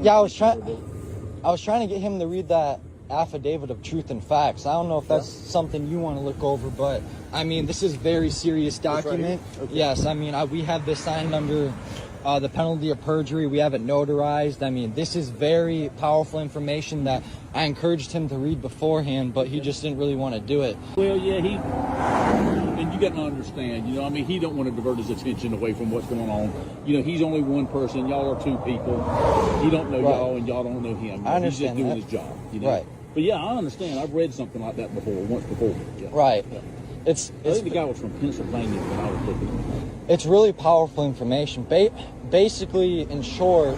Yeah, I was trying to get him to read that affidavit of truth and facts. I don't know if that's something you want to look over, but I mean, this is very serious document. Right okay. Yes, I mean, we have this signed under the penalty of perjury. We have it notarized. I mean, this is very powerful information that I encouraged him to read beforehand, but he just didn't really want to do it. Well, yeah, and you got to understand, he don't want to divert his attention away from what's going on. He's only one person. Y'all are two people. He don't know y'all, and y'all don't know him. I He's just understand doing that. his job. Right. But yeah, I understand. I've read something like that once before. Yeah. Right. Yeah. It's I think the guy was from Pennsylvania when I was looking. It's really powerful information. Basically, in short,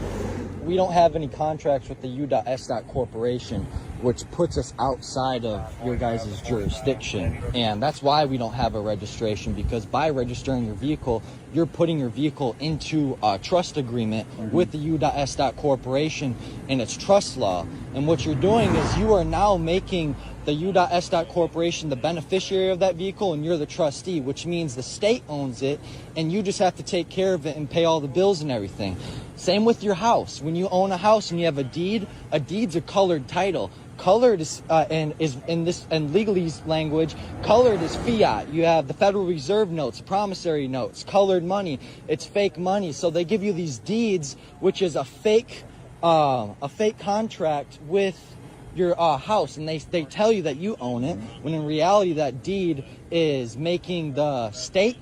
we don't have any contracts with the U.S. Corporation, which puts us outside of your guys' jurisdiction. And that's why we don't have a registration, because by registering your vehicle, you're putting your vehicle into a trust agreement with the U.S. Corporation and its trust law. And what you're doing is you are now making the U.S. Corporation the beneficiary of that vehicle, and you're the trustee, which means the state owns it, and you just have to take care of it and pay all the bills and everything. Same with your house. When you own a house and you have a deed's a colored title. colored is and is in this and legalese language, colored is fiat. You have the Federal Reserve notes, promissory notes, colored money. It's fake money. So they give you these deeds, which is a fake contract with your house, and they tell you that you own it, when in reality that deed is making the state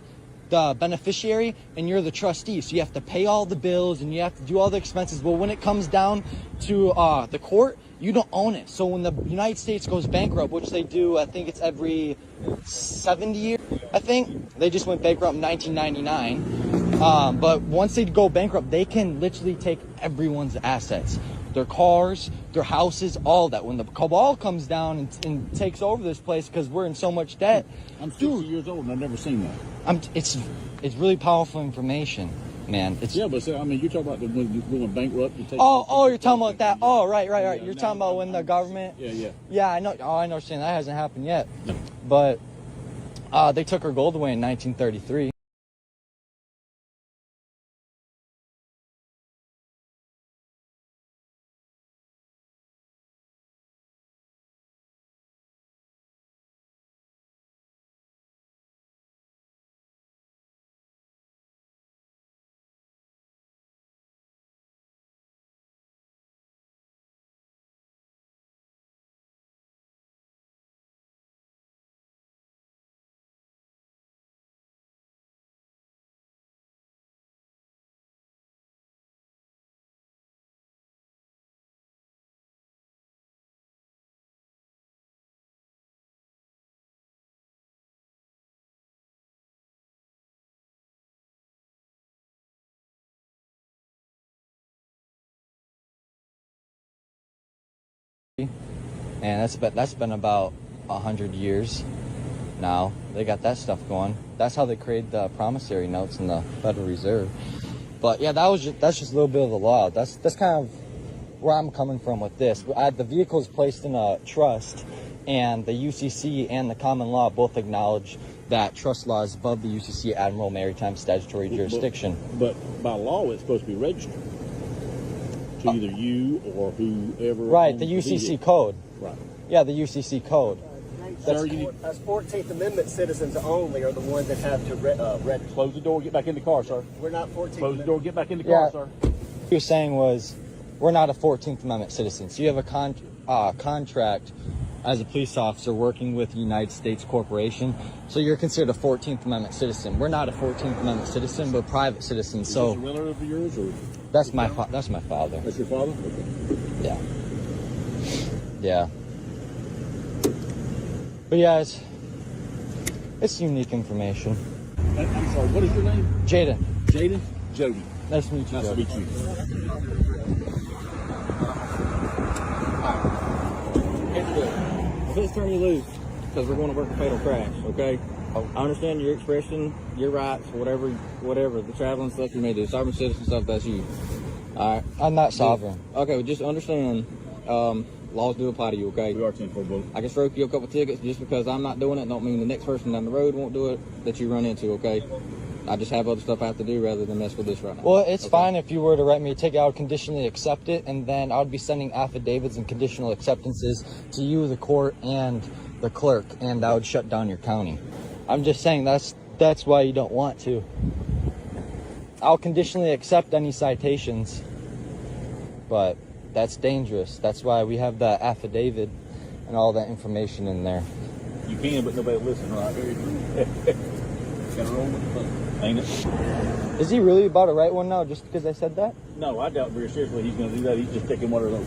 the beneficiary and you're the trustee. So you have to pay all the bills and you have to do all the expenses. But when it comes down to the court, you don't own it. So when the United States goes bankrupt, which they do, I think it's every 70 years, I think. They just went bankrupt in 1999. But once they go bankrupt, they can literally take everyone's assets. Their cars, their houses, all that. When the cabal comes down and takes over this place because we're in so much debt. I'm 60 years old and I've never seen that. It's really powerful information, man. Yeah, but I mean, you're talking about when going bankrupt. You're talking about that. Oh, right. Yeah, you're talking about when the government. Yeah. Yeah, I know. Oh, I understand. That hasn't happened yet. But they took her gold away in 1933. And that's been about 100 years now. They got that stuff going. That's how they created the promissory notes in the Federal Reserve. But yeah, that's just a little bit of the law. That's kind of where I'm coming from with this. The vehicle is placed in a trust, and the UCC and the common law both acknowledge that trust law is above the UCC Admiral Maritime Statutory Jurisdiction. But by law, it's supposed to be registered to either you or whoever. Right, the UCC code. Right. Yeah, the UCC code. Us 14th Amendment citizens only are the ones that have to register. Close the door, get back in the car, sir. We're not 14th Close the door, get back in the car, sir. What you're saying was, we're not a 14th Amendment citizen. So you have a contract as a police officer working with the United States Corporation. So you're considered a 14th Amendment citizen. We're not a 14th Amendment citizen, but private citizens. So is this a relative of yours, or that's my father. That's your father? Okay. Yeah. Yeah. But yeah, it's unique information. I'm sorry, what is your name? Jaden. Jaden? Jody. Nice to meet you, Nice to Jody. meet you. Let's turn you loose because we're going to work a fatal crash, okay? I understand your expression, your rights, whatever, the traveling stuff you may do, sovereign citizen stuff, that's you. All right? I'm not sovereign. Okay, well, just understand, laws do apply to you, okay? We are 10-4 both. I can stroke you a couple tickets just because I'm not doing it. Don't mean the next person down the road won't do it that you run into, okay? I just have other stuff I have to do rather than mess with this right now. Well, it's fine if you were to write me a ticket. I would conditionally accept it, and then I would be sending affidavits and conditional acceptances to you, the court, and the clerk, and I would shut down your county. I'm just saying that's why you don't want to. I'll conditionally accept any citations, but that's dangerous. That's why we have the affidavit and all that information in there. You can, but nobody will listen, right? Gotta roll with the punch. Ain't it? Is he really about to write one now just because I said that? No, I doubt very seriously he's going to do that. He's just taking one of those.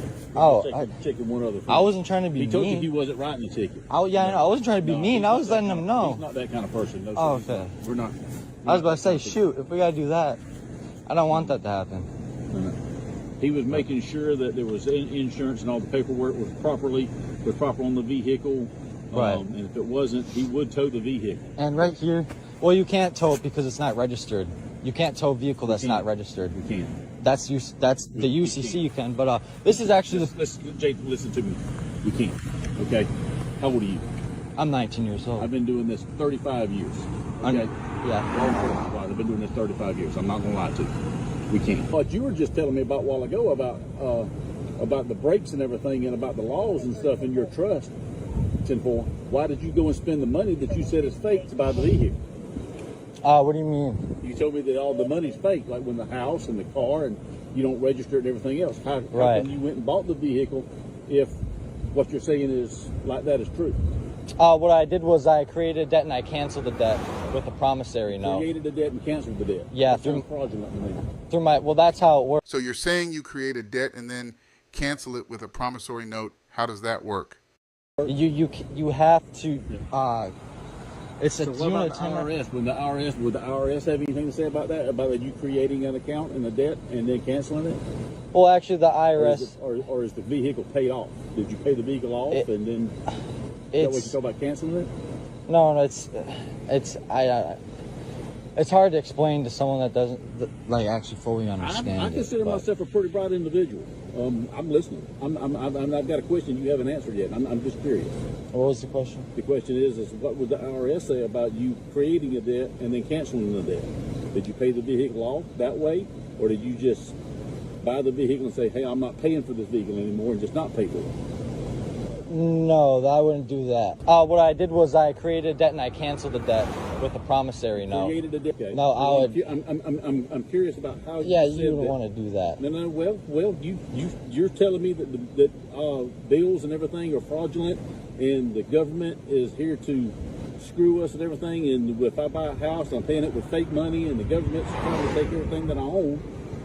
Checking one other. I wasn't trying to be mean. He told you he wasn't writing the ticket. I wasn't trying to be mean. I was letting him know. He's not that kind of person. No, oh, okay. We're not. I was about to say, shoot, if we got to do that, I don't want that to happen. He was making sure that there was insurance and all the paperwork was proper on the vehicle. Right. And if it wasn't, he would tow the vehicle. And right here, well, you can't tow it because it's not registered. You can't tow a vehicle that's not registered. You can. That's the UCC you can, but this is actually Jake, listen to me. You can't. Okay. How old are you? I'm 19 years old. I've been doing this 35 years. Okay. Yeah. I've been doing this 35 years. I'm not gonna lie to you. We can't. But you were just telling me about a while ago about about the brakes and everything and about the laws and stuff in your trust, 10-4, why did you go and spend the money that you said is fake to buy the vehicle? What do you mean? You told me that all the money's fake, like when the house and the car, and you don't register it and everything else. How Right. come you went and bought the vehicle if what you're saying is like that is true? What I did was I created a debt and I canceled the debt with a promissory note. Created the debt and canceled the debt. Yeah, That sounds fraudulent to me. Through my, well, that's how it works. So you're saying you create a debt and then cancel it with a promissory note. How does that work? You have to, it's a So what about the IRS? Would the IRS have anything to say about that? About you creating an account and a debt and then canceling it? Well, actually, the IRS. Or is the vehicle paid off? Did you pay the vehicle off and then that way you talk about canceling it? No, it's hard to explain to someone that doesn't like actually fully understand. I consider myself a pretty bright individual. I'm listening. I've got a question you haven't answered yet. I'm just curious. What was the question? The question is what would the IRS say about you creating a debt and then canceling the debt? Did you pay the vehicle off that way, or did you just buy the vehicle and say, hey, I'm not paying for this vehicle anymore, and just not pay for it? No, I wouldn't do that. What I did was I created a debt and I canceled the debt with a promissory note. Created a debt. Okay. No, I would. I'm curious about how. Yeah, you you would want to do that. No. Well, you're telling me that bills and everything are fraudulent, and the government is here to screw us and everything. And if I buy a house, I'm paying it with fake money, and the government's trying to take everything that I own.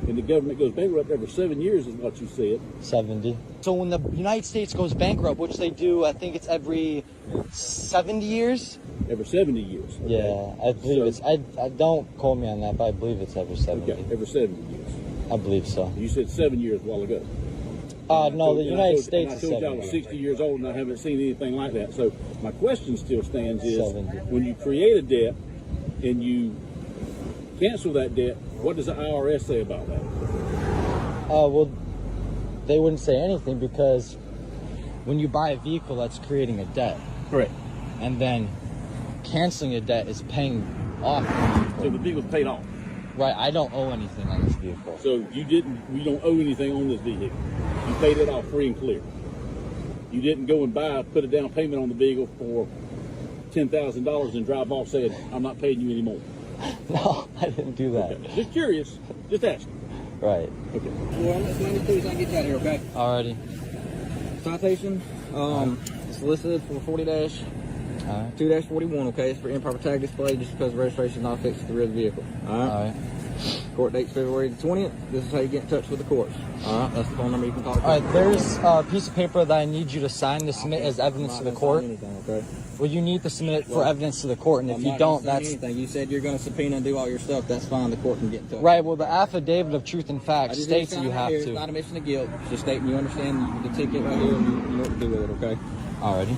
And the government goes bankrupt every 7 years, is what you said. 70. So when the United States goes bankrupt, which they do, I think it's every 70 years. Every 70 years. Okay. Yeah, I believe it's. I don't quote me on that, but I believe it's every 70. Okay, every 70 years. I believe so. You said 7 years a while ago. No, the United States. I told you I was 60 years old and I haven't seen anything like that. So my question still stands: is 70. When you create a debt and you cancel that debt, what does the IRS say about that? Well, they wouldn't say anything because when you buy a vehicle, that's creating a debt. Correct. And then canceling a debt is paying off. So the vehicle's paid off. Right. I don't owe anything on this vehicle. So you don't owe anything on this vehicle. You paid it off free and clear. You didn't go and put a down payment on the vehicle for $10,000 and drive off saying, I'm not paying you anymore. No, I didn't do that. Okay. Just curious. Just asking. Right. Okay. Well, I'm let me please, I can get you out of here, okay? Alrighty. Citation, it's listed for 40-2-41, okay? It's for improper tag display just because the registration is not affixed to the rear of the vehicle. Alright? Court date's February the 20th. This is how you get in touch with the courts. Alright, that's the phone number you can call. Alright, there's a piece of paper that I need you to sign to submit as evidence to the court. Okay? Well, you need to submit it for evidence to the court, and if you don't, that's... anything. You said you're going to subpoena and do all your stuff. That's fine. The court can get in touch. Right, well, the affidavit of truth and facts just states need that you sign have here. to. It's not a admission of guilt. It's just stating you understand the ticket right here and you know what to do with it, okay? Alrighty.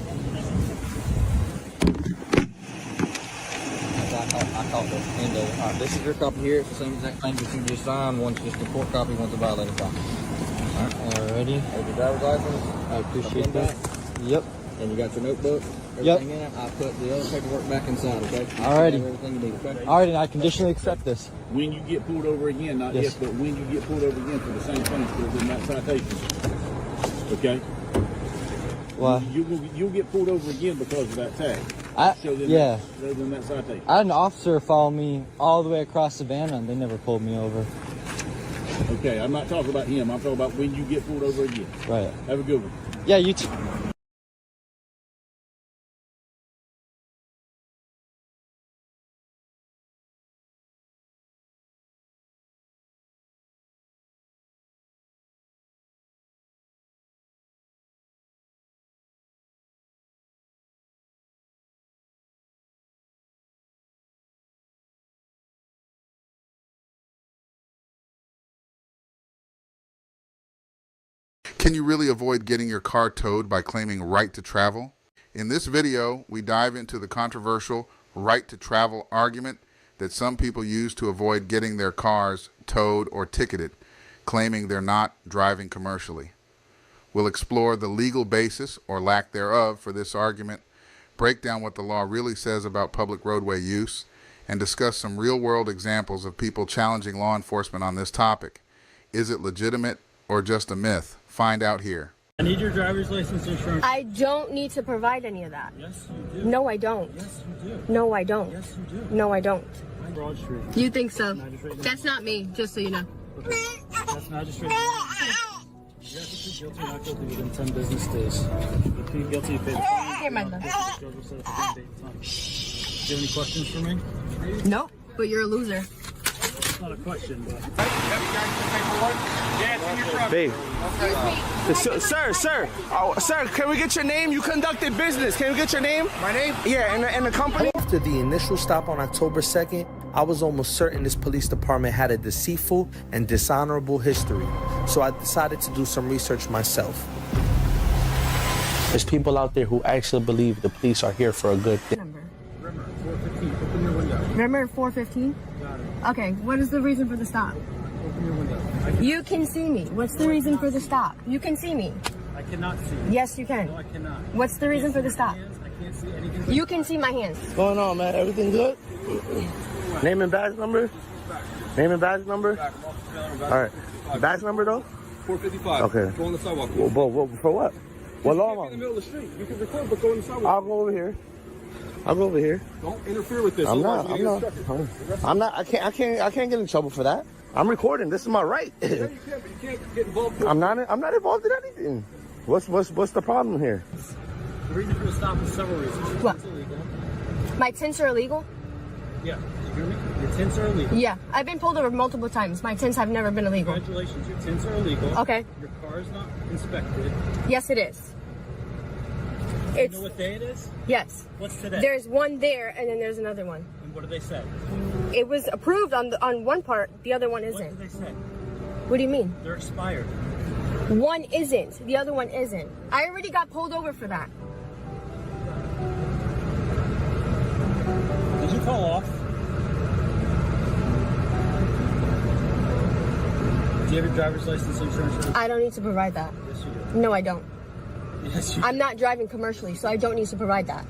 I caught the end of it. Alright, this is your copy here. It's the same exact thing that you just signed. One's just a court copy, one's a violated copy. Alrighty. There's your driver's license. I appreciate that. Yep. And you got your notebook. Yep. Everything in it. I put the other paperwork back inside, okay? Alrighty. Everything you need, okay? Alrighty, I conditionally accept this. When you get pulled over again, not Yes. if, but when you get pulled over again for the same thing that's in that citation. Okay? Why? You'll get pulled over again because of that tag. Yeah. Other than that citation. I had an officer follow me all the way across Savannah, and they never pulled me over. Okay, I'm not talking about him. I'm talking about when you get pulled over again. Right. Have a good one. Yeah, you too. Can you really avoid getting your car towed by claiming right to travel? In this video, we dive into the controversial right to travel argument that some people use to avoid getting their cars towed or ticketed, claiming they're not driving commercially. We'll explore the legal basis or lack thereof for this argument, break down what the law really says about public roadway use, and discuss some real-world examples of people challenging law enforcement on this topic. Is it legitimate or just a myth? Find out here. I need your driver's license insurance. I don't need to provide any of that. Yes, you do. No, I don't. Yes, you do. No, I don't. Yes, you do. No, I don't. Broad Street. You think so? That's not me, just so you know. Okay. That's magistrate. You have to plead guilty or not guilty within 10 business days. If you plead guilty, you pay the fine. Here, my love. The judge will set up a date and time. Do you have any questions for me? Nope, but you're a loser. It's not a question, but... Babe. Sir, sir, can we get your name? You conducted business. Can we get your name? My name? Yeah, and the company. After the initial stop on October 2nd, I was almost certain this police department had a deceitful and dishonorable history. So I decided to do some research myself. There's people out there who actually believe the police are here for a good thing. Rimmer, 415. Open your window. Remember 415? Got it. Okay, what is the reason for the stop? Open your window. You can see me. What's the reason for the stop? You can see me. I cannot see you. Yes, you can. No, I cannot. What's the reason for the stop? I can't see anything. You can see my hands. What's going on, man? Everything good? Name and badge number? Name and badge number? All right. Badge number, though? 455. Okay. Go on the sidewalk. Well, for what? What law am I? In the middle of the street. You can record, but go on the sidewalk. I'll go over here. I'll go over here. Don't interfere with this. I'm otherwise not. you I'm get not. instructed. I'm not. I can't get in trouble for that. I'm recording. This is my right. Yeah, you can, but you can't get involved. I'm not involved in anything. What's the problem here? The reason for the stop is several reasons. What? It's illegal. My tints are illegal? Yeah. You hear me? Your tints are illegal. Yeah. I've been pulled over multiple times. My tints have never been illegal. Congratulations. Your tints are illegal. Okay. Your car is not inspected. Yes, it is. You know what day it is? Yes. What's today? There's one there, and then there's another one. And what do they say? It was approved on one part. The other one isn't. What do they say? What do you mean? They're expired. One isn't. The other one isn't. I already got pulled over for that. Did you fall off? Do you have your driver's license insurance? I don't need to provide that. Yes, you do. No, I don't. Yes, you I'm not driving commercially, so I don't need to provide that.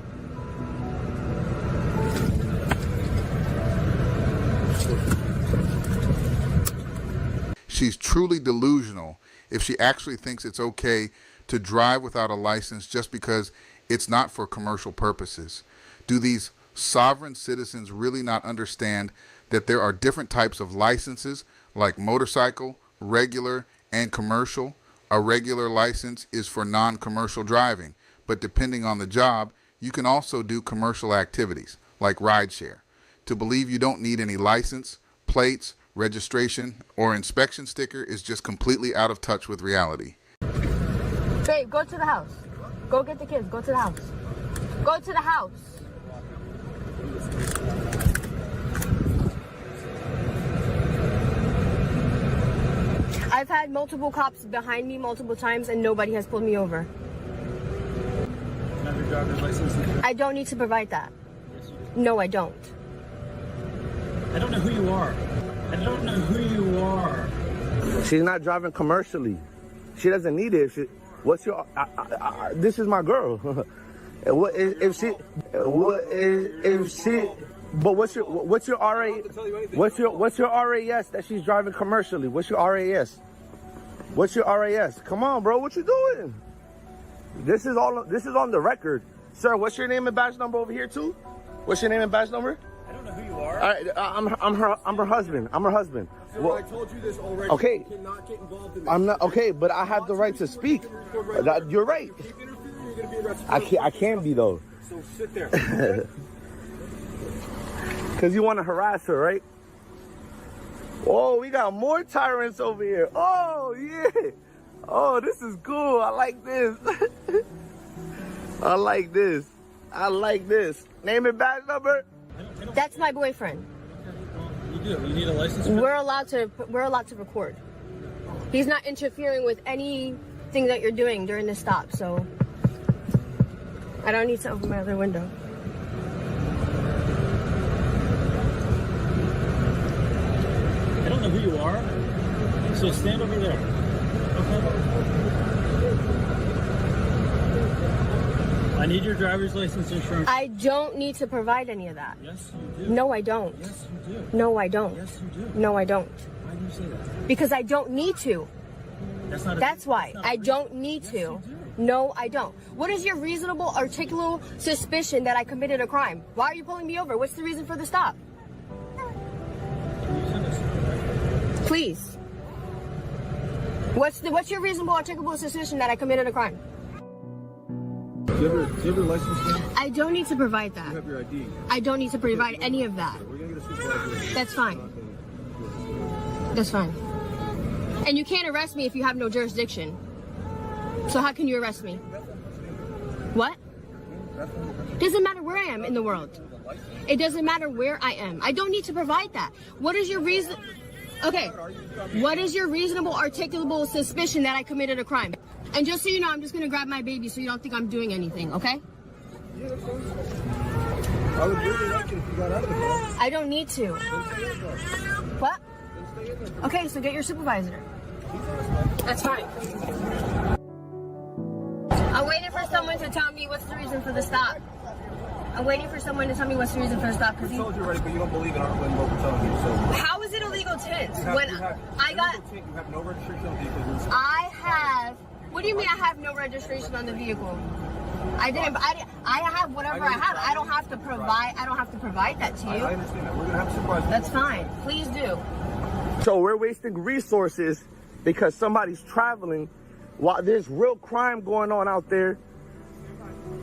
She's truly delusional if she actually thinks it's okay to drive without a license just because it's not for commercial purposes. Do these sovereign citizens really not understand that there are different types of licenses, like motorcycle, regular, and commercial? A regular license is for non-commercial driving, but depending on the job, you can also do commercial activities, like rideshare. To believe you don't need any license, plates, registration, or inspection sticker is just completely out of touch with reality. Babe, go to the house. Go get the kids. Go to the house. Go to the house. I've had multiple cops behind me multiple times and nobody has pulled me over. Can I have your driver's license? I don't need to provide that. No, I don't. I don't know who you are. I don't know who you are. She's not driving commercially. She doesn't need it. What's your? This is my girl. What if she? But what's your RA? What's your RAS that she's driving commercially? What's your RAS? What's your RAS? Come on, bro. What you doing? This is on the record, sir. What's your name and badge number over here too? What's your name and badge number? I don't know who you are. All right, I'm her husband. I'm her husband. Sir, Well, I told you this already. okay. You cannot get involved in this. I'm not okay, but I have the right to speak. You're right. Keep interfering, you're going to be arrested. I can't be though. So sit there. Cause you want to harass her, right? Oh, we got more tyrants over here. Oh yeah. Oh, this is cool. I like this. I like this. I like this. Name and badge number. That's my boyfriend. You do. You need a license. We're allowed to record. He's not interfering with anything that you're doing during the stop, so I don't need to open my other window. I don't know who you are. So stand over there. Okay. I need your driver's license insurance. I don't need to provide any of that. Yes, you do. No, I don't. Yes, you do. No, I don't. Yes, you do. No, I don't. Why do you say that? Because I don't need to. That's why. I don't need to. No, I don't. What is your reasonable, articulable suspicion that I committed a crime? Why are you pulling me over? What's the reason for the stop? Please. What's your reasonable, articulable suspicion that I committed a crime? Do you have your license plate? I don't need to provide that. You have your ID. I don't need to provide any of that. We're gonna get a supervisor. That's fine. That's fine. And you can't arrest me if you have no jurisdiction. So how can you arrest me? What? Doesn't matter where I am in the world. It doesn't matter where I am. I don't need to provide that. What is your reason? Okay. What is your reasonable, articulable suspicion that I committed a crime? And just so you know, I'm just going to grab my baby so you don't think I'm doing anything, okay? I would really like it if you got out of the car. I don't need to. What? Okay, so get your supervisor. That's fine. I'm waiting for someone to tell me what's the reason for the stop. I'm waiting for someone to tell me what's the reason for the stop. I told you already, but you don't believe in what we're telling you. So How is it illegal tint? you have no registration on the vehicle. I have. What do you mean I have no registration on the vehicle? I have whatever I have. I don't have to provide that to you. I understand that. We're gonna have a supervisor. That's fine. Please do. So we're wasting resources because somebody's traveling while there's real crime going on out there.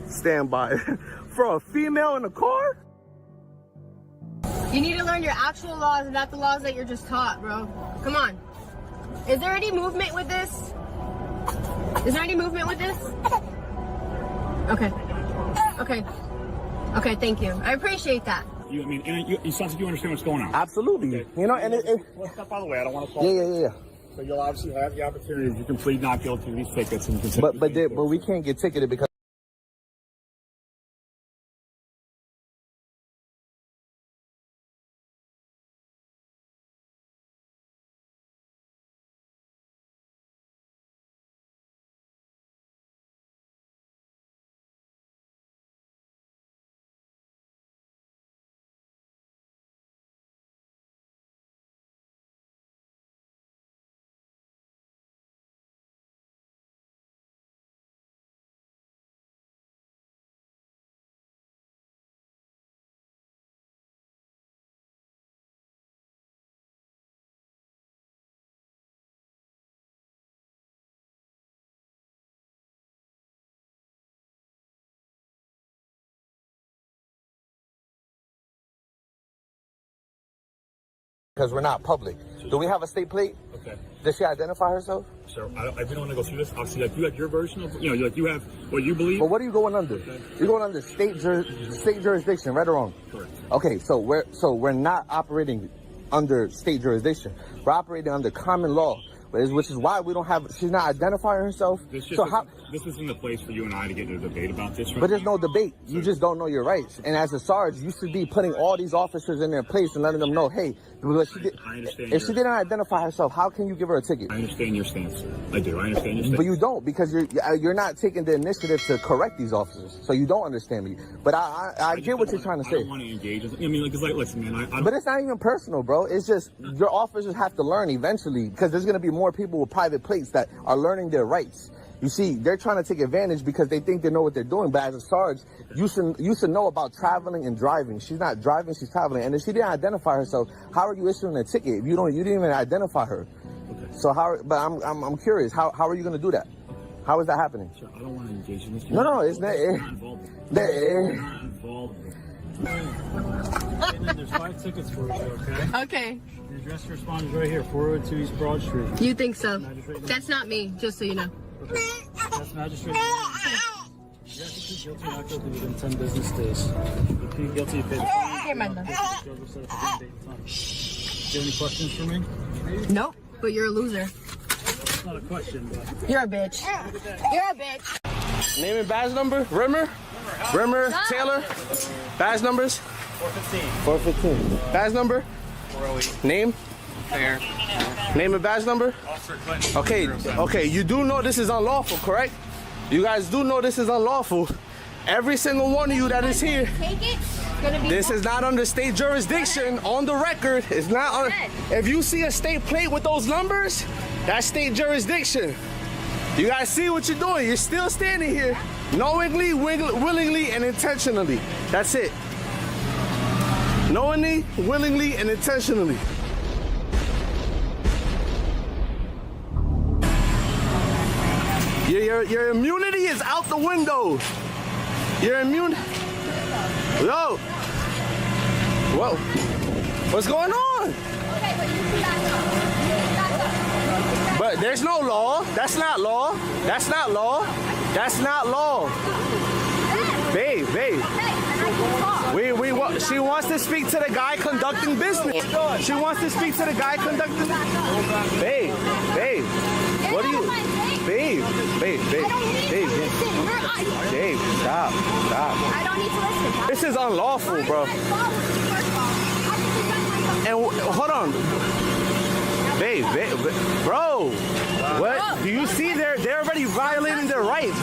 Stand by. For a female in a car? You need to learn your actual laws and not the laws that you're just taught, bro. Come on. Is there any movement with this? Is there any movement with this? Okay. Okay. Okay, thank you. I appreciate that. It sounds like you understand what's going on. Absolutely. Okay. You know, and Well, step out of the way. I don't want to call. Yeah. So you'll obviously have the opportunity. You can plead not guilty to these tickets, and you can. But we can't get ticketed because. Because we're not public. Do we have a state plate? Okay. Does she identify herself? So I don't want to go through this. Obviously, like you have your version of, you have what you believe. But what are you going under? Okay. You're going under state jurisdiction, right or wrong? Correct. Okay, so we're not operating under state jurisdiction. We're operating under common law, which is why we don't have. She's not identifying herself. This isn't the place for you and I to get into a debate about this. But there's no debate. You just don't know your rights. And as a sergeant, you should be putting all these officers in their place and letting them know, hey, if she didn't identify herself, how can you give her a ticket? I understand your stance. I do. I understand your stance. But you don't, because you're not taking the initiative to correct these officers. So you don't understand me. But I get what you're trying to say. I don't want to engage. Listen, man. But it's not even personal, bro. It's just your officers have to learn eventually, because there's going to be more people with private plates that are learning their rights. You see, they're trying to take advantage because they think they know what they're doing. But as a sergeant, you should know about traveling and driving. She's not driving, she's traveling. And if she didn't identify herself, how are you issuing a ticket if you didn't even identify her? Okay. So but I'm curious, how are you going to do that? How is that happening? Sure, I don't want to engage in this. No, it's not. Not involved. And then there's 5 tickets for you, okay? Okay. Your address responds right here, 402 East Broad Street. You think so? That's not me, just so you know. Okay. That's magistrate. You have to plead guilty, not guilty within 10 business days. You plead guilty, you pay the fine. Here, my love. Do you have any questions for me? Nope, but you're a loser. That's not a question, but... You're a bitch. You're a bitch. Name and badge number? Rimmer, Taylor. Badge numbers? 415. Badge number? 408. Name? Fair. Name and badge number? Officer Clinton. Okay, you do know this is unlawful, correct? You guys do know this is unlawful. Every single one of you that is here, this is not under state jurisdiction. On the record, it's not. If you see a state plate with those numbers, That's state jurisdiction. You guys see what you're doing. You're still standing here knowingly, willingly, and intentionally. That's it. Knowingly, willingly, and intentionally. Your immunity is out the window. You're immune. Yo. Whoa. What's going on? But there's no law. That's not law. That's not law. That's not law. Babe. She wants to speak to the guy conducting business. She wants to speak to the guy conducting. Babe. What are you? Babe, stop. I don't need to listen. This is unlawful, bro. And hold on. Babe, bro. What? Do you see they're already violating their rights?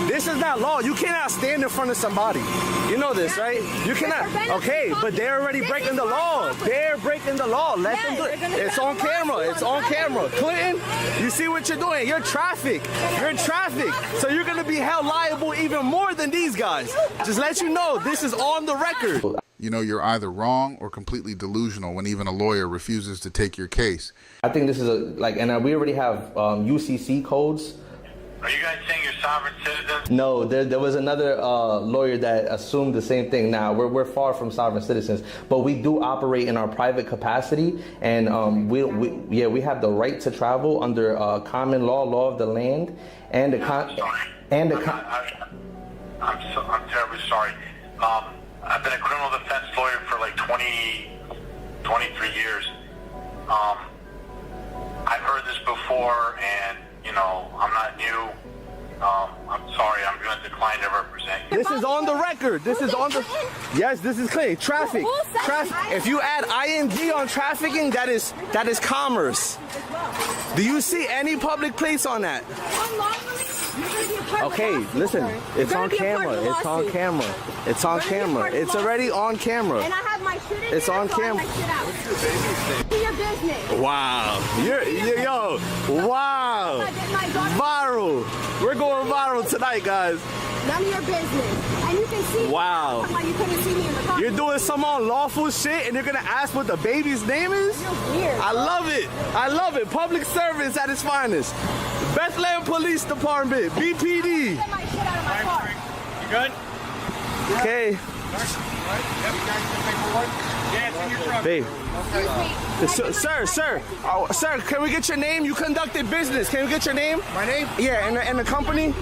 This is not law. You cannot stand in front of somebody. You know this, right? You cannot. Okay, but they're already breaking the law. They're breaking the law. Let them do it. It's on camera. It's on camera. Clinton, you see what you're doing? You're traffic. You're in traffic. So you're going to be held liable even more than these guys. Just let you know, this is on the record. You know, you're either wrong or completely delusional when even a lawyer refuses to take your case. I think this is and we already have UCC codes. Are you guys saying you're sovereign citizens? No, there was another lawyer that assumed the same thing. Now, we're far from sovereign citizens, but we do operate in our private capacity, and we have the right to travel under common law of the land, and I'm terribly sorry. I've been a criminal defense lawyer for like 23 years. I've heard this before, and I'm not new. I'm sorry, I'm going to decline to represent you. This is on the record. This is on the. Yes, this is clear. Traffic. If you add ing on trafficking, that is commerce. Do you see any public place on that? Okay, listen. It's on camera. It's on camera. It's on camera. It's already on camera. And I have my shit in It's there, on so I have camera. my shit out. Do your business. Wow. Yo. Wow. Viral. We're going viral tonight, guys. None of your business. And you can see. Wow. You couldn't see me in the car. You're doing some unlawful shit and you're gonna ask what the baby's name is? You're weird. I love it. I love it. Public service at its finest. Bethlehem Police Department, BPD. Get my shit out of my car. You good? Okay. Babe. Sir, can we get your name? You conducted business. Can we get your name? My name? Yeah, and the company?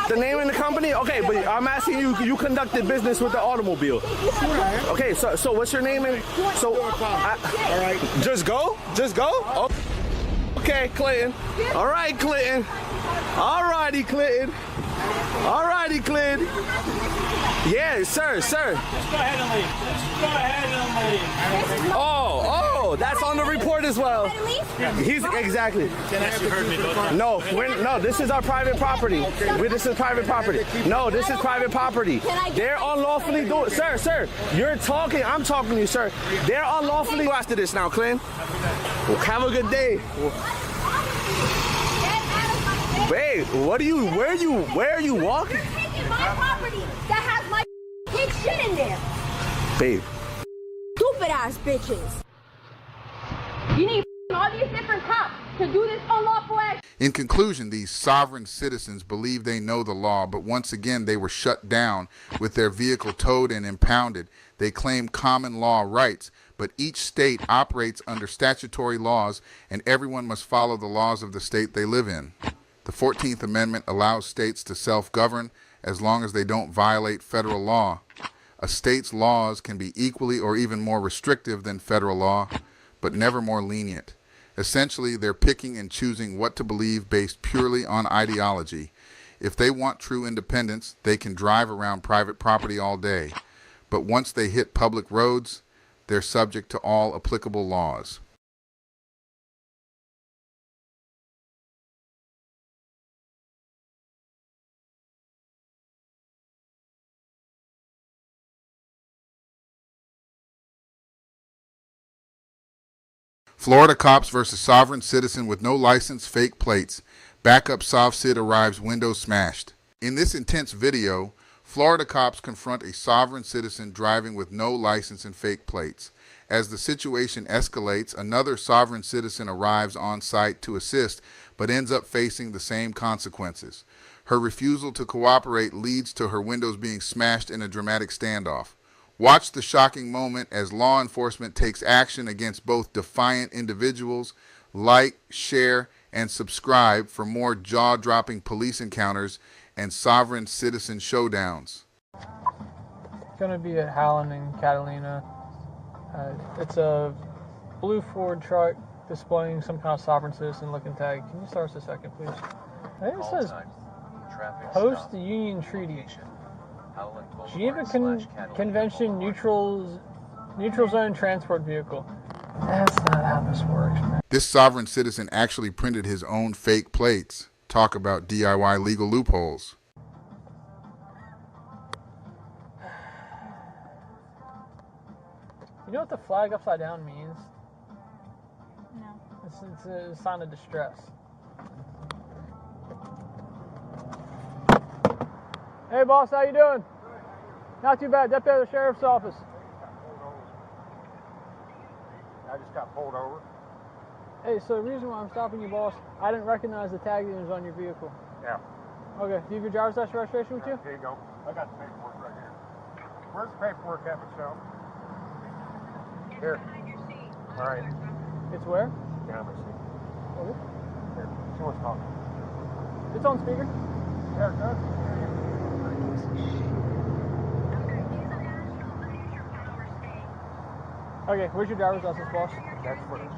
The name in the company? Okay, but I'm asking you, you conducted business with the automobile. Okay, so what's your name? All right. Just go? Oh. Okay, Clinton. All right, Clinton. All righty, Clinton. All righty, Clinton. Yeah, sir. Let's go ahead and leave. Oh, that's on the report as well. He's exactly. No, this is our private property. This is private property. No, this is private property. They're unlawfully doing. Sir, you're talking. I'm talking to you, sir. They're unlawfully after this now, Clint. Have a good day. Wait, where are you walking? You're taking my property that has my big shit in there. Babe. Stupid ass bitches. You need all these different cops to do this unlawful act. In conclusion, these sovereign citizens believe they know the law, but once again they were shut down with their vehicle towed and impounded. They claim common law rights, but each state operates under statutory laws, and everyone must follow the laws of the state they live in. The 14th Amendment allows states to self-govern as long as they don't violate federal law. A state's laws can be equally or even more restrictive than federal law, but never more lenient. Essentially, they're picking and choosing what to believe based purely on ideology. If they want true independence, they can drive around private property all day. But once they hit public roads, they're subject to all applicable laws. Florida cops versus sovereign citizen with no license, fake plates. Backup SovCid arrives, windows smashed. In this intense video, Florida cops confront a sovereign citizen driving with no license and fake plates. As the situation escalates, another sovereign citizen arrives on site to assist, but ends up facing the same consequences. Her refusal to cooperate leads to her windows being smashed in a dramatic standoff. Watch the shocking moment as law enforcement takes action against both defiant individuals. Like, share, and subscribe for more jaw-dropping police encounters and sovereign citizen showdowns. It's going to be at Howland and Catalina. It's a blue Ford truck displaying some kind of sovereign citizen looking tag. Can you start us a second, please? I think it says Post-Union Treaty. Geneva Convention neutral zone transport vehicle. That's not how this works, man. This sovereign citizen actually printed his own fake plates. Talk about DIY legal loopholes. You know what the flag upside down means? No. It's a sign of distress. Hey boss, how you doing? Not too bad. Deputy of the Sheriff's Office. I just got pulled over. Hey, so the reason why I'm stopping you, boss, I didn't recognize the tag that was on your vehicle. Yeah. Okay, do you have your driver's license registration with you? Here you go. I got the paperwork right here. Where's the paperwork at, Michelle? Here. All right. It's where? Down my seat. Okay. Here. She wants to talk. It's on speaker. Yeah, good. Okay, where's your driver's license, boss? That's what it is.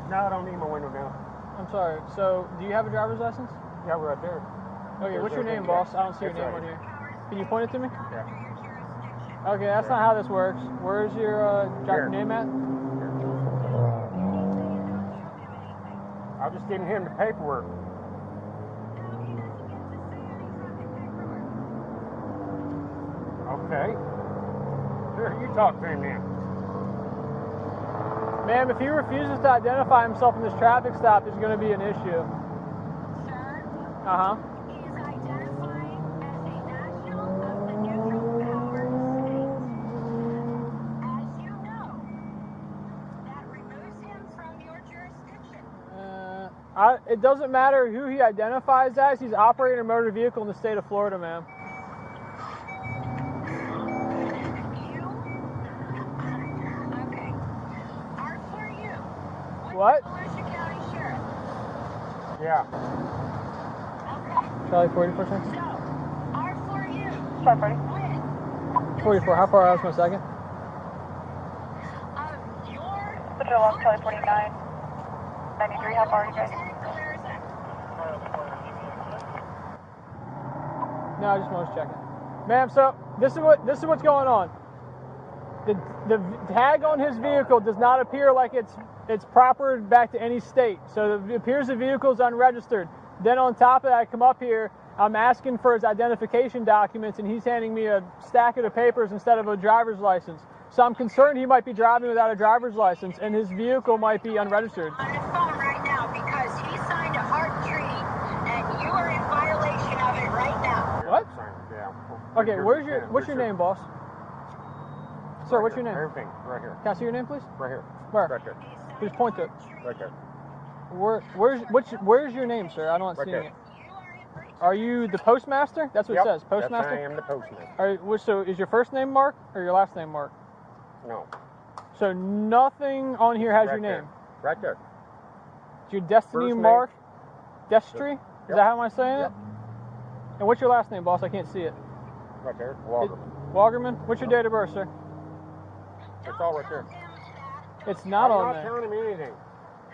No, I don't need my window down. I'm sorry. So, do you have a driver's license? Yeah, we're right there. Okay, what's your name, boss? I don't see your name on here. Can you point it to me? Yeah. Okay, that's not how this works. Where's your driver's name at? I was just giving him the paperwork. Okay. Here, you talk to him then. Ma'am, if he refuses to identify himself in this traffic stop, there's going to be an issue. Sir? Uh-huh. He is identifying as a national of the neutral power state. As you know, that removes him from your jurisdiction. It doesn't matter who he identifies as. He's operating a motor vehicle in the state of Florida, ma'am. What? County Sheriff. Yeah. Okay. Charlie, 44 seconds? So, are for you. Sorry, Freddie. 44. How far out was my second? Your... Patrol off Charlie 49. 93, how far are you guys? No, I just was checking. Ma'am, so this is what's going on. The tag on his vehicle does not appear like it's proper back to any state. So it appears the vehicle is unregistered. Then on top of that, I come up here, I'm asking for his identification documents, and he's handing me a stack of the papers instead of a driver's license. So I'm concerned he might be driving without a driver's license, and his vehicle might be unregistered. On the phone right now because he signed a heart treaty, and you are in violation of it right now. What? Yeah. Okay, what's your name, boss? Sir, what's your name? Everything, right here. Can I see your name, please? Right here. Where? Right there. Please point to it. Right there. Where's your name, sir? I'm not Right seeing there. it. Are you the postmaster? That's what Yep, it says. Postmaster? Yes, I am the postmaster. So is your first name Mark or your last name Mark? No. So nothing on here has Right your there. name. Right there. Is your Destiny First name. Mark? Destry? Is Yep. that how am I saying Yep. it? And what's your last name, boss? I can't see it. Right there. Walgerman. Walgerman? What's your date of birth, sir? It's all right there. It's not I'm on not there. telling him anything.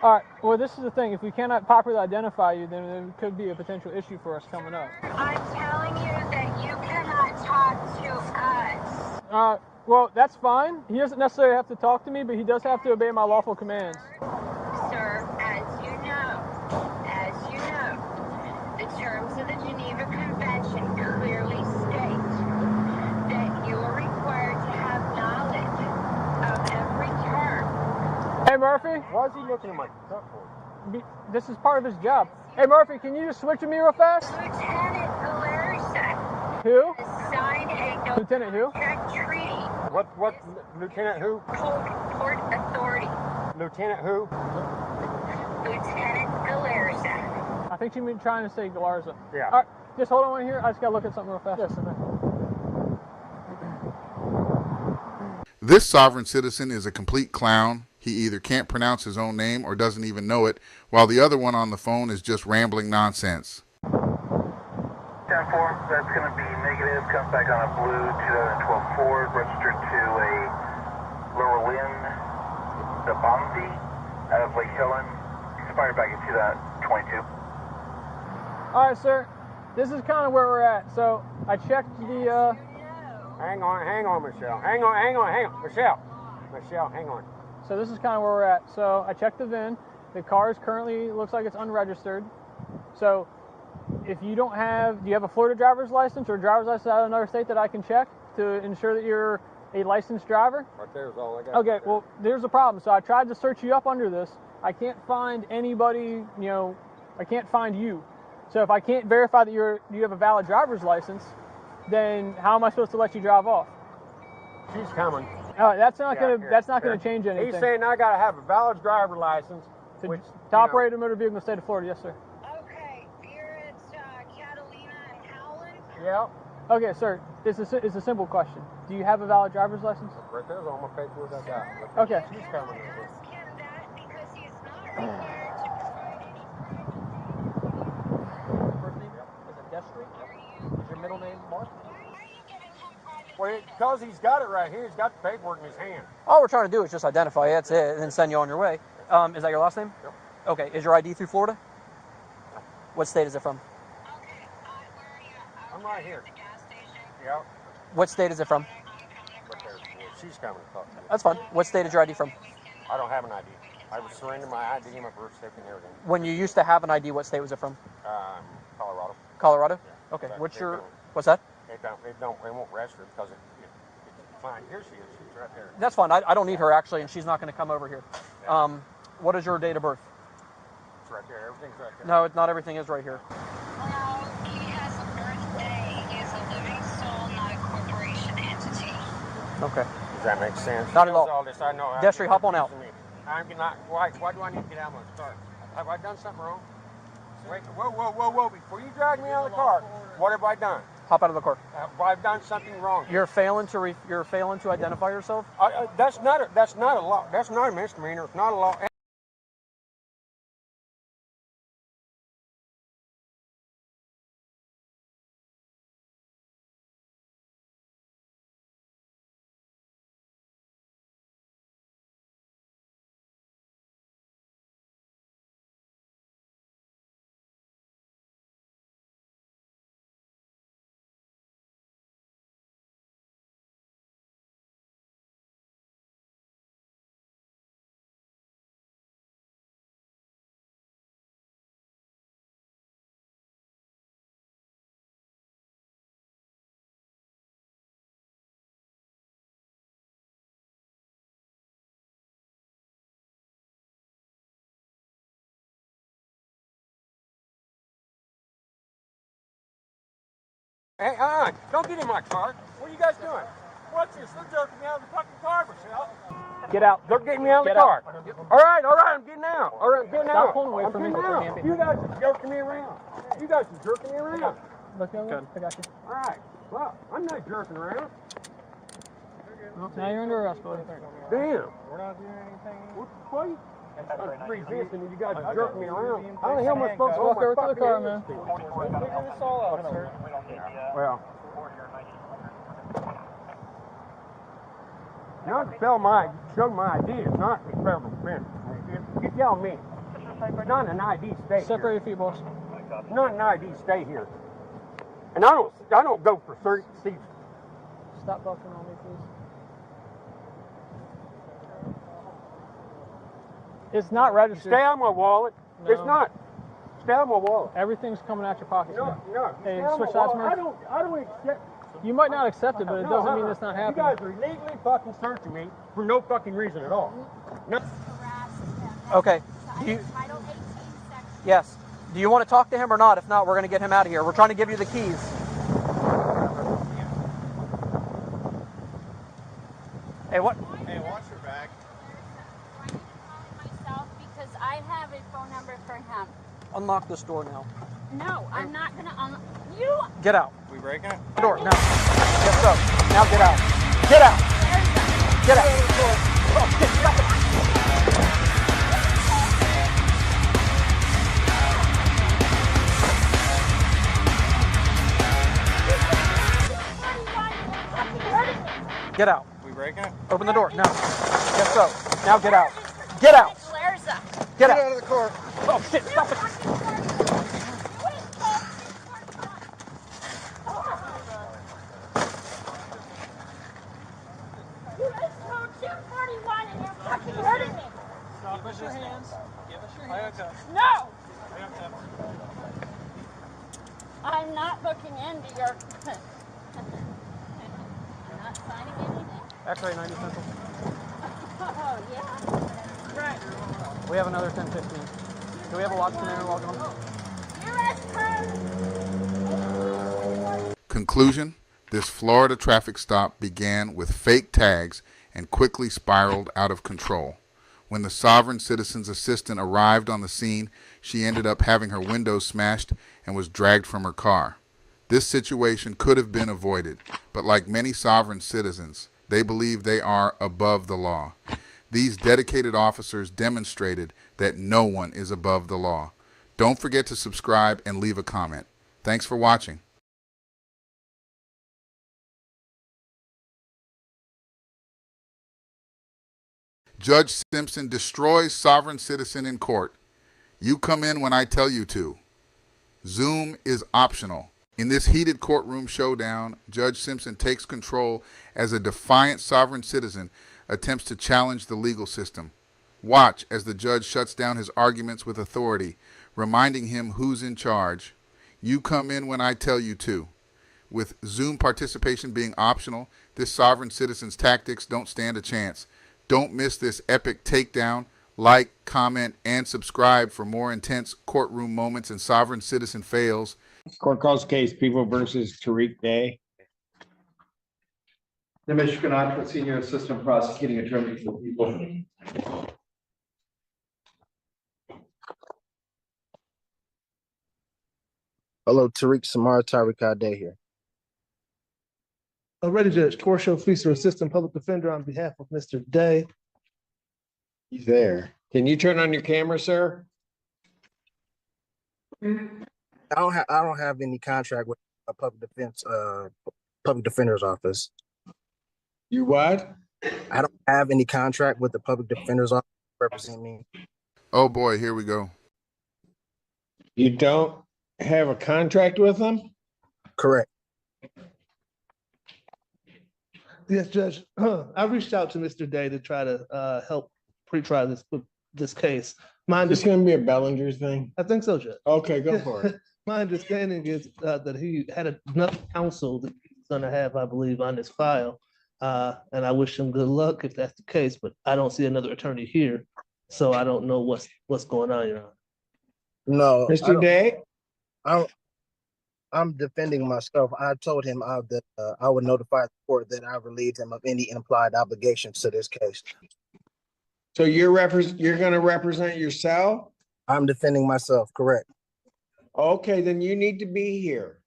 All right. Well, this is the thing. If we cannot properly identify you, then there could be a potential issue for us coming up. I'm telling you that you cannot talk to us. Well, that's fine. He doesn't necessarily have to talk to me, but he does have to obey my lawful commands. Sir, as you know, the terms of the Geneva Convention clearly state that you are required to have knowledge of every term. Hey, Murphy. Why is he looking at my truck for? This is part of his job. Hey, Murphy, can you just switch with me real fast? Lieutenant Galarza Who? signed a Lieutenant who? contract treaty. What? Lieutenant who? Port Authority. Lieutenant who? Lieutenant Galarza. I think you mean trying to say Galarza. Yeah. All right, just hold on one here. I just gotta look at something real fast. Yes, sir. This sovereign citizen is a complete clown. He either can't pronounce his own name or doesn't even know it, while the other one on the phone is just rambling nonsense. 10-4, that's going to be negative. Comes back on a blue 2012 Ford, registered to a Lower Lynn, the Bonzi, out of Lake Helen, expired back in 2022. All right, sir. This is kind of where we're at. So I checked the. Hang on, Michelle. Hang on. Michelle, hang on. So this is kind of where we're at. So I checked the VIN. The car is currently looks like it's unregistered. So if you don't have, do you have a Florida driver's license or a driver's license out of another state that I can check to ensure that you're a licensed driver? Right there's all I got. Okay, well, there's a problem. So I tried to search you up under this. I can't find anybody, I can't find you. So if I can't verify that you have a valid driver's license, then how am I supposed to let you drive off? She's coming. That's not gonna change anything. He's saying I gotta have a valid driver license. To operate a motor vehicle in the state of Florida, yes, sir. Okay, you're at Catalina and Howland. Yeah. Okay, sir. It's a simple question. Do you have a valid driver's license? Right there's all my paperwork I got. Okay. She's coming. Ask him that because he's not required to provide any. First name is it Destry? Is your middle name Mark? Well, because he's got it right here. He's got the paperwork in his hand. All we're trying to do is just identify it, that's it, and then send you on your way. Is that your last name? Yep. Okay, is your ID through Florida? What state is it from? I'm right here. Yep. What state is it from? Right there. She's coming to talk to you. That's fine. What state is your ID from? I don't have an ID. I was surrendering my ID, my birth certificate, and everything. When you used to have an ID, what state was it from? Colorado. Colorado? Yeah. Okay, But what's that? It won't register because it's fine. Here she is. She's right there. That's fine. I don't need her, actually, and she's not going to come over here. What is your date of birth? It's right there. Everything's right there. No, not everything is right here. Well, he has a birthday. He is a living soul, not a corporation entity. Okay. Does that make sense? Not at all. All this, I know. Destry, hop on out. I'm not. Why do I need to get out of my car? Have I done something wrong? Wait, whoa! Before you drag me out of the car, what have I done? Hop out of the car. Have I done something wrong? You're failing to identify yourself. That's not a law. That's not a misdemeanor. It's not a law. Hey, don't get in my car. What are you guys doing? What's this? They're jerking me out of the fucking car, Michelle. Get out. They're getting me out of the car. All right, I'm getting out. All right, I'm getting out. Stop pulling away from me. You guys are jerking me around. You guys are jerking me around. Look, I got you. All right. Well, I'm not jerking around. Now you're under arrest, buddy. Damn. We're not doing anything. What? I'm resisting and you guys are jerking me around. How the hell am I supposed to walk over to the car, man? Figure this all out, sir. Well, not to show my ID is not a federal offense. You tell me. Not an ID state. Separate your feet, boss. Not an ID state here. And I don't go for seats. Stop bucking on me, please. It's not registered. Stay out of my wallet. No. It's not. Stay out of my wallet. Everything's coming out your pockets. No. Hey, Stay out of switch my sides, wallet. man. I don't accept. You might not accept it, but it doesn't mean it's not happening. You guys are illegally fucking searching me for no fucking reason at all. No. Okay. Yes. Do you want to talk to him or not? If not, we're going to get him out of here. We're trying to give you the keys. Hey, what? Hey, watch your back. Because I have a phone number for him. Unlock this door now. No, I'm not gonna unlock. You. Get out. We breaking it? The door. No. Yes, so. Now get out. Get out. Get out. Oh, shit, stop it. Get out. We breaking it? Open the door. No. Yes, so. Now get out. Get out. Get out of the car. Oh, shit. Stop it. Give us your hands. Give us your hands. No! I'm not looking into your. I'm not signing anything. X-ray 90 Central. Oh, yeah. Right. We have another 1015. Do we have a watchman there log on? Conclusion: this Florida traffic stop began with fake tags and quickly spiraled out of control. When the sovereign citizen's assistant arrived on the scene, she ended up having her windows smashed and was dragged from her car. This situation could have been avoided, but like many sovereign citizens, they believe they are above the law. These dedicated officers demonstrated that no one is above the law. Don't forget to subscribe and leave a comment. Thanks for watching. Judge Simpson destroys sovereign citizen in court. You come in when I tell you to. Zoom is optional. In this heated courtroom showdown, Judge Simpson takes control as a defiant sovereign citizen attempts to challenge the legal system. Watch as the judge shuts down his arguments with authority, reminding him who's in charge. You come in when I tell you to. With Zoom participation being optional, this sovereign citizen's tactics don't stand a chance. Don't miss this epic takedown. Like, comment, and subscribe for more intense courtroom moments and sovereign citizen fails. Court calls case People versus Tariq Day. Nimish Ganatra, Senior Assistant Prosecuting Attorney for the People. Hello, Tariq Samar, Tariq Day here. Already, Judge Torsho Fleeser, Assistant Public Defender on behalf of Mr. Day. He's there. Can you turn on your camera, sir? I don't have any contract with a public defender's office. You what? I don't have any contract with the public defender's office representing me. Oh boy, here we go. You don't have a contract with them? Correct. Yes, Judge. I reached out to Mr. Day to try to help pre-try this case. It's going to be a Bellinger's thing? I think so, Judge. Okay, go for it. My understanding is that he had enough counsel that he's going to have, I believe, on his file. And I wish him good luck if that's the case, but I don't see another attorney here. So I don't know what's going on, Your Honor. No. Mr. Day? I'm defending myself. I told him that I would notify the court that I relieved him of any implied obligations to this case. So you're going to represent yourself? I'm defending myself, correct. Okay, then you need to be here.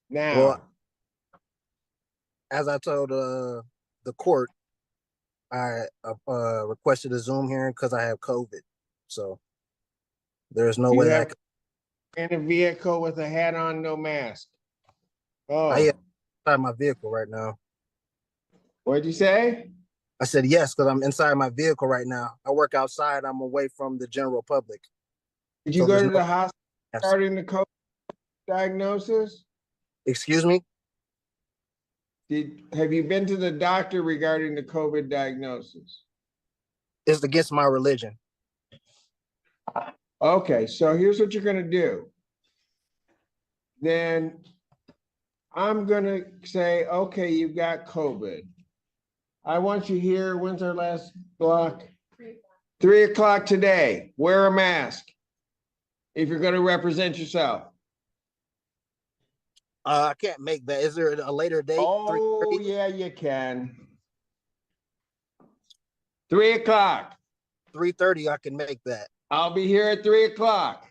Now. Well, as I told the court, I requested a Zoom hearing because I have COVID. So there's no way I could. In a vehicle with a hat on, no mask. Oh. I am inside my vehicle right now. What'd you say? I said yes, because I'm inside my vehicle right now. I work outside. I'm away from the general public. Did you go to the hospital regarding the COVID diagnosis? Excuse me? Have you been to the doctor regarding the COVID diagnosis? It's against my religion. Okay, so here's what you're going to do. Then I'm going to say, okay, you've got COVID. I want you here. When's our last block? 3 o'clock today. Wear a mask if you're going to represent yourself. I can't make that. Is there a later date? Oh, yeah, you can. 3 o'clock. 3:30. I can make that. I'll be here at 3 o'clock.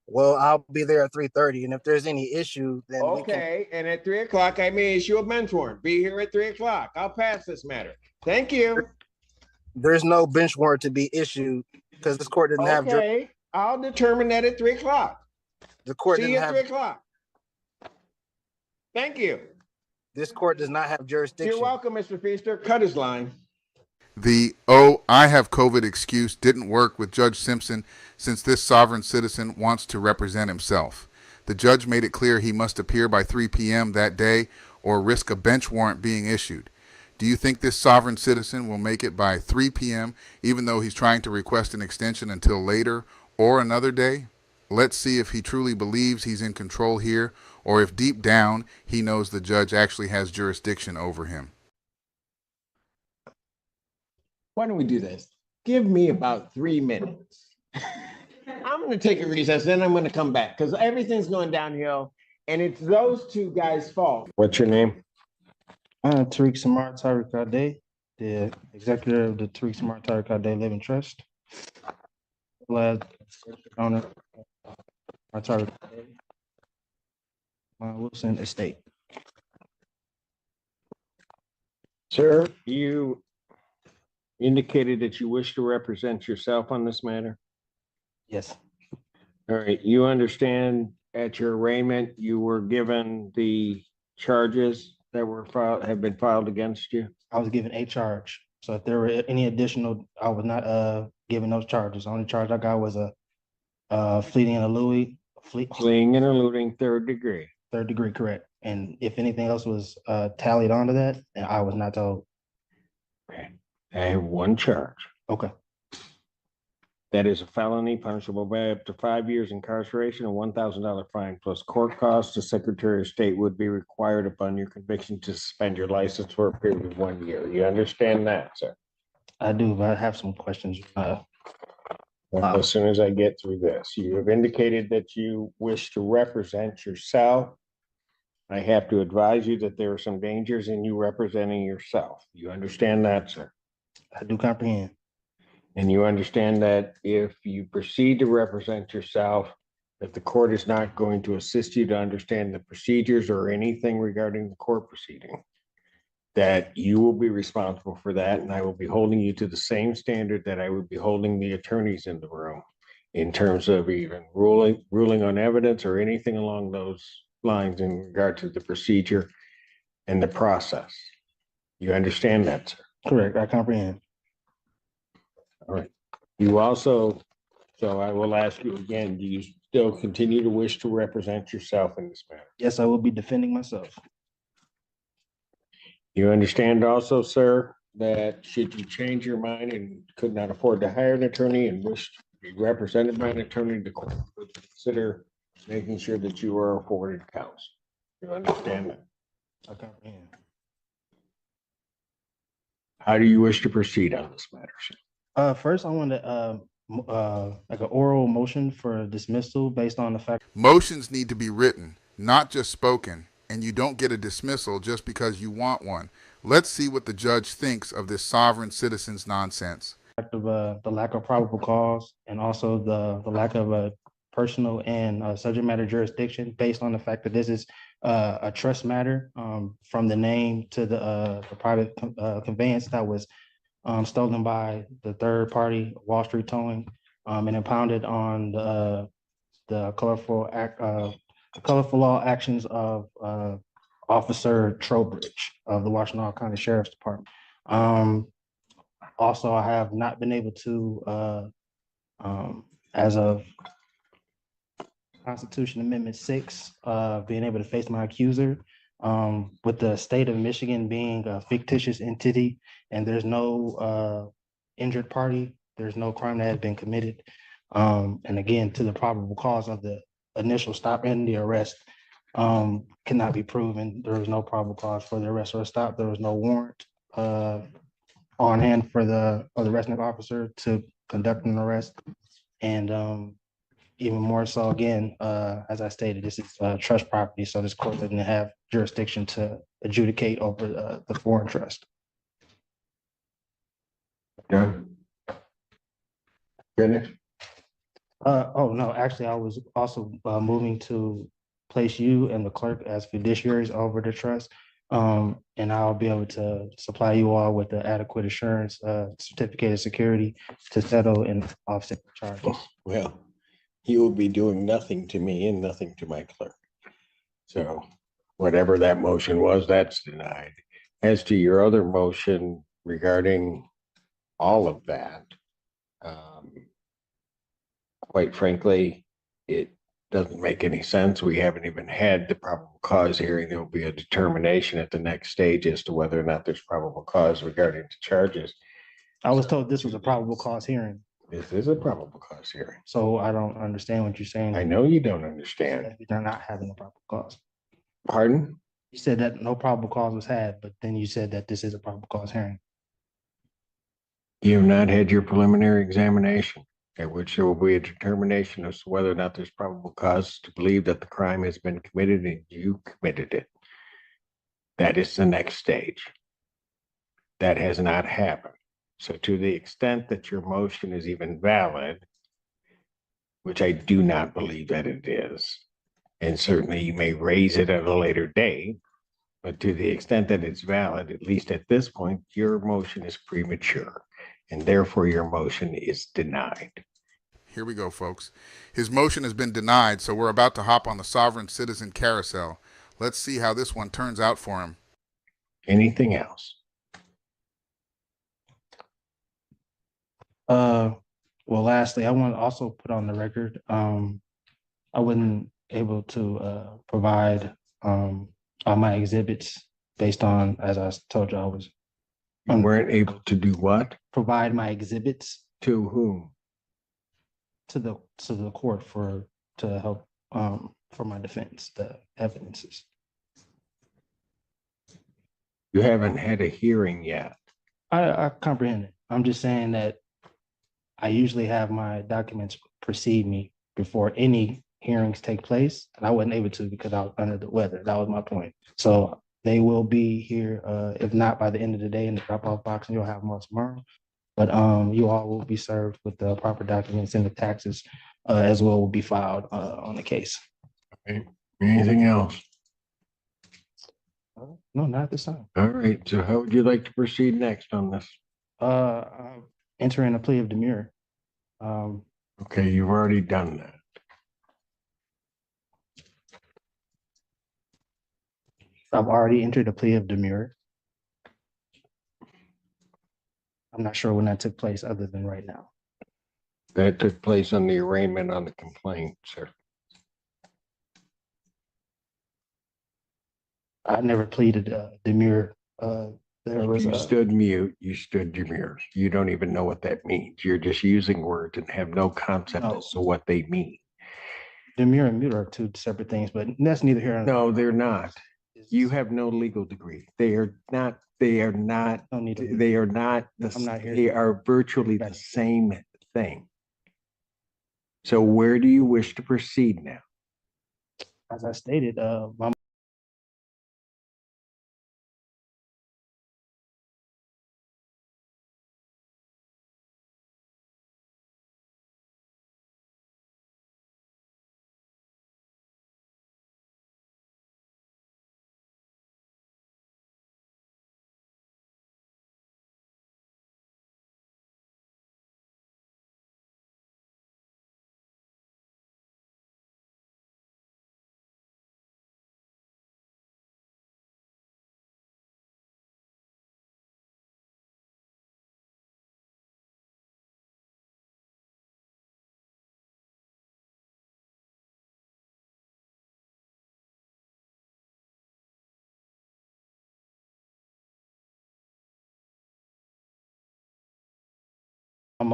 Well, I'll be there at 3:30, and if there's any issue, then Okay, and at 3 o'clock, I may issue a bench warrant. Be here at 3 o'clock. I'll pass this matter. Thank you. There's no bench warrant to be issued because this court didn't have. Okay, I'll determine that at 3 o'clock. The court See didn't you at have. 3 o'clock. Thank you. This court does not have jurisdiction. You're welcome, Mr. Feaster. Cut his line. The "oh, I have COVID" excuse didn't work with Judge Simpson since this sovereign citizen wants to represent himself. The judge made it clear he must appear by 3 p.m. that day or risk a bench warrant being issued. Do you think this sovereign citizen will make it by 3 p.m. even though he's trying to request an extension until later or another day? Let's see if he truly believes he's in control here or if deep down he knows the judge actually has jurisdiction over him. Why don't we do this? Give me about 3 minutes. I'm going to take a recess, then I'm going to come back because everything's going downhill and it's those two guys' fault. What's your name? Tariq Samar Tariq Ade, the executive of the Tariq Samar Tariq Ade Living Trust. Glad owner Tariq Ade, Wilson Estate. Sir, you indicated that you wish to represent yourself on this matter? Yes. All right, you understand at your arraignment, you were given the charges that were filed, have been filed against you? I was given a charge. So if there were any additional, I was not given those charges. The only charge I got was a fleeing and eluding. Fleeing and eluding 3rd degree. 3rd degree, correct. And if anything else was tallied onto that, and I was not told. Okay. I have 1 charge. Okay. That is a felony punishable by up to 5 years incarceration and $1,000 fine plus court costs. The Secretary of State would be required upon your conviction to suspend your license for a period of 1 year. You understand that, sir? I do, but I have some questions. As soon as I get through this, you have indicated that you wish to represent yourself. I have to advise you that there are some dangers in you representing yourself. You understand that, sir? I do comprehend. And you understand that if you proceed to represent yourself, that the court is not going to assist you to understand the procedures or anything regarding the court proceeding, that you will be responsible for that, and I will be holding you to the same standard that I would be holding the attorneys in the room in terms of even ruling on evidence or anything along those lines in regard to the procedure and the process. You understand that, sir? Correct, I comprehend. All right. You also, so I will ask you again, do you still continue to wish to represent yourself in this matter? Yes, I will be defending myself. You understand also, sir, that should you change your mind and could not afford to hire an attorney and wish to be represented by an attorney, the court would consider making sure that you are afforded counsel. You understand that? I comprehend. How do you wish to proceed on this matter, sir? First, I want to like an oral motion for dismissal based on the fact. Motions need to be written, not just spoken, and you don't get a dismissal just because you want one. Let's see what the judge thinks of this sovereign citizen's nonsense. Of the lack of probable cause and also the lack of a personal and subject matter jurisdiction based on the fact that this is a trust matter from the name to the private conveyance that was stolen by the third party, Wall Street Towing, and impounded on the colorful law actions of Officer Trowbridge of the Washtenaw County Sheriff's Department. Also, I have not been able to, as of Constitution Amendment 6, being able to face my accuser. With the state of Michigan being a fictitious entity and there's no injured party, there's no crime that has been committed. And again, to the probable cause of the initial stop and the arrest cannot be proven. There was no probable cause for the arrest or stop. There was no warrant on hand for the arresting officer to conduct an arrest. And even more so, again, as I stated, this is trust property, so this court doesn't have jurisdiction to adjudicate over the foreign trust. Yeah. Finish. Oh, no, actually, I was also moving to place you and the clerk as fiduciaries over the trust. And I'll be able to supply you all with the adequate assurance, certificate of security to settle and offset the charges. Well, you will be doing nothing to me and nothing to my clerk. So whatever that motion was, that's denied. As to your other motion regarding all of that, quite frankly, it doesn't make any sense. We haven't even had the probable cause hearing. There will be a determination at the next stage as to whether or not there's probable cause regarding the charges. I was told this was a probable cause hearing. This is a probable cause hearing. So I don't understand what you're saying. I know you don't understand. They're not having a probable cause. Pardon? You said that no probable cause was had, but then you said that this is a probable cause hearing. You have not had your preliminary examination, at which there will be a determination as to whether or not there's probable cause to believe that the crime has been committed and you committed it. That is the next stage. That has not happened. So to the extent that your motion is even valid, which I do not believe that it is, and certainly you may raise it at a later date, but to the extent that it's valid, at least at this point, your motion is premature, and therefore your motion is denied. Here we go, folks. His motion has been denied, so we're about to hop on the sovereign citizen carousel. Let's see how this one turns out for him. Anything else? Well, lastly, I want to also put on the record, I wasn't able to provide all my exhibits based on, as I told you, I was. You weren't able to do what? Provide my exhibits. To whom? To the court to help for my defense, the evidences. You haven't had a hearing yet. I comprehend it. I'm just saying that I usually have my documents precede me before any hearings take place, and I wasn't able to because I was under the weather. That was my point. So they will be here, if not by the end of the day in the drop-off box, and you'll have them tomorrow. But you all will be served with the proper documents, and the taxes as well will be filed on the case. Okay. Anything else? No, not at this time. All right. So how would you like to proceed next on this? Entering a plea of demurrer. Okay, you've already done that. I've already entered a plea of demurrer. I'm not sure when that took place other than right now. That took place on the arraignment on the complaint, sir. I never pleaded demurrer. There was You stood mute, you stood demure. You don't even know what that means. You're just using words and have no concept as to what they mean. Demurrer and mute are two separate things, but that's neither here nor there. No, they're not. You have no legal degree. They are not. They are not. They are not. I'm not here. They are virtually the same thing. So where do you wish to proceed now? As I stated, my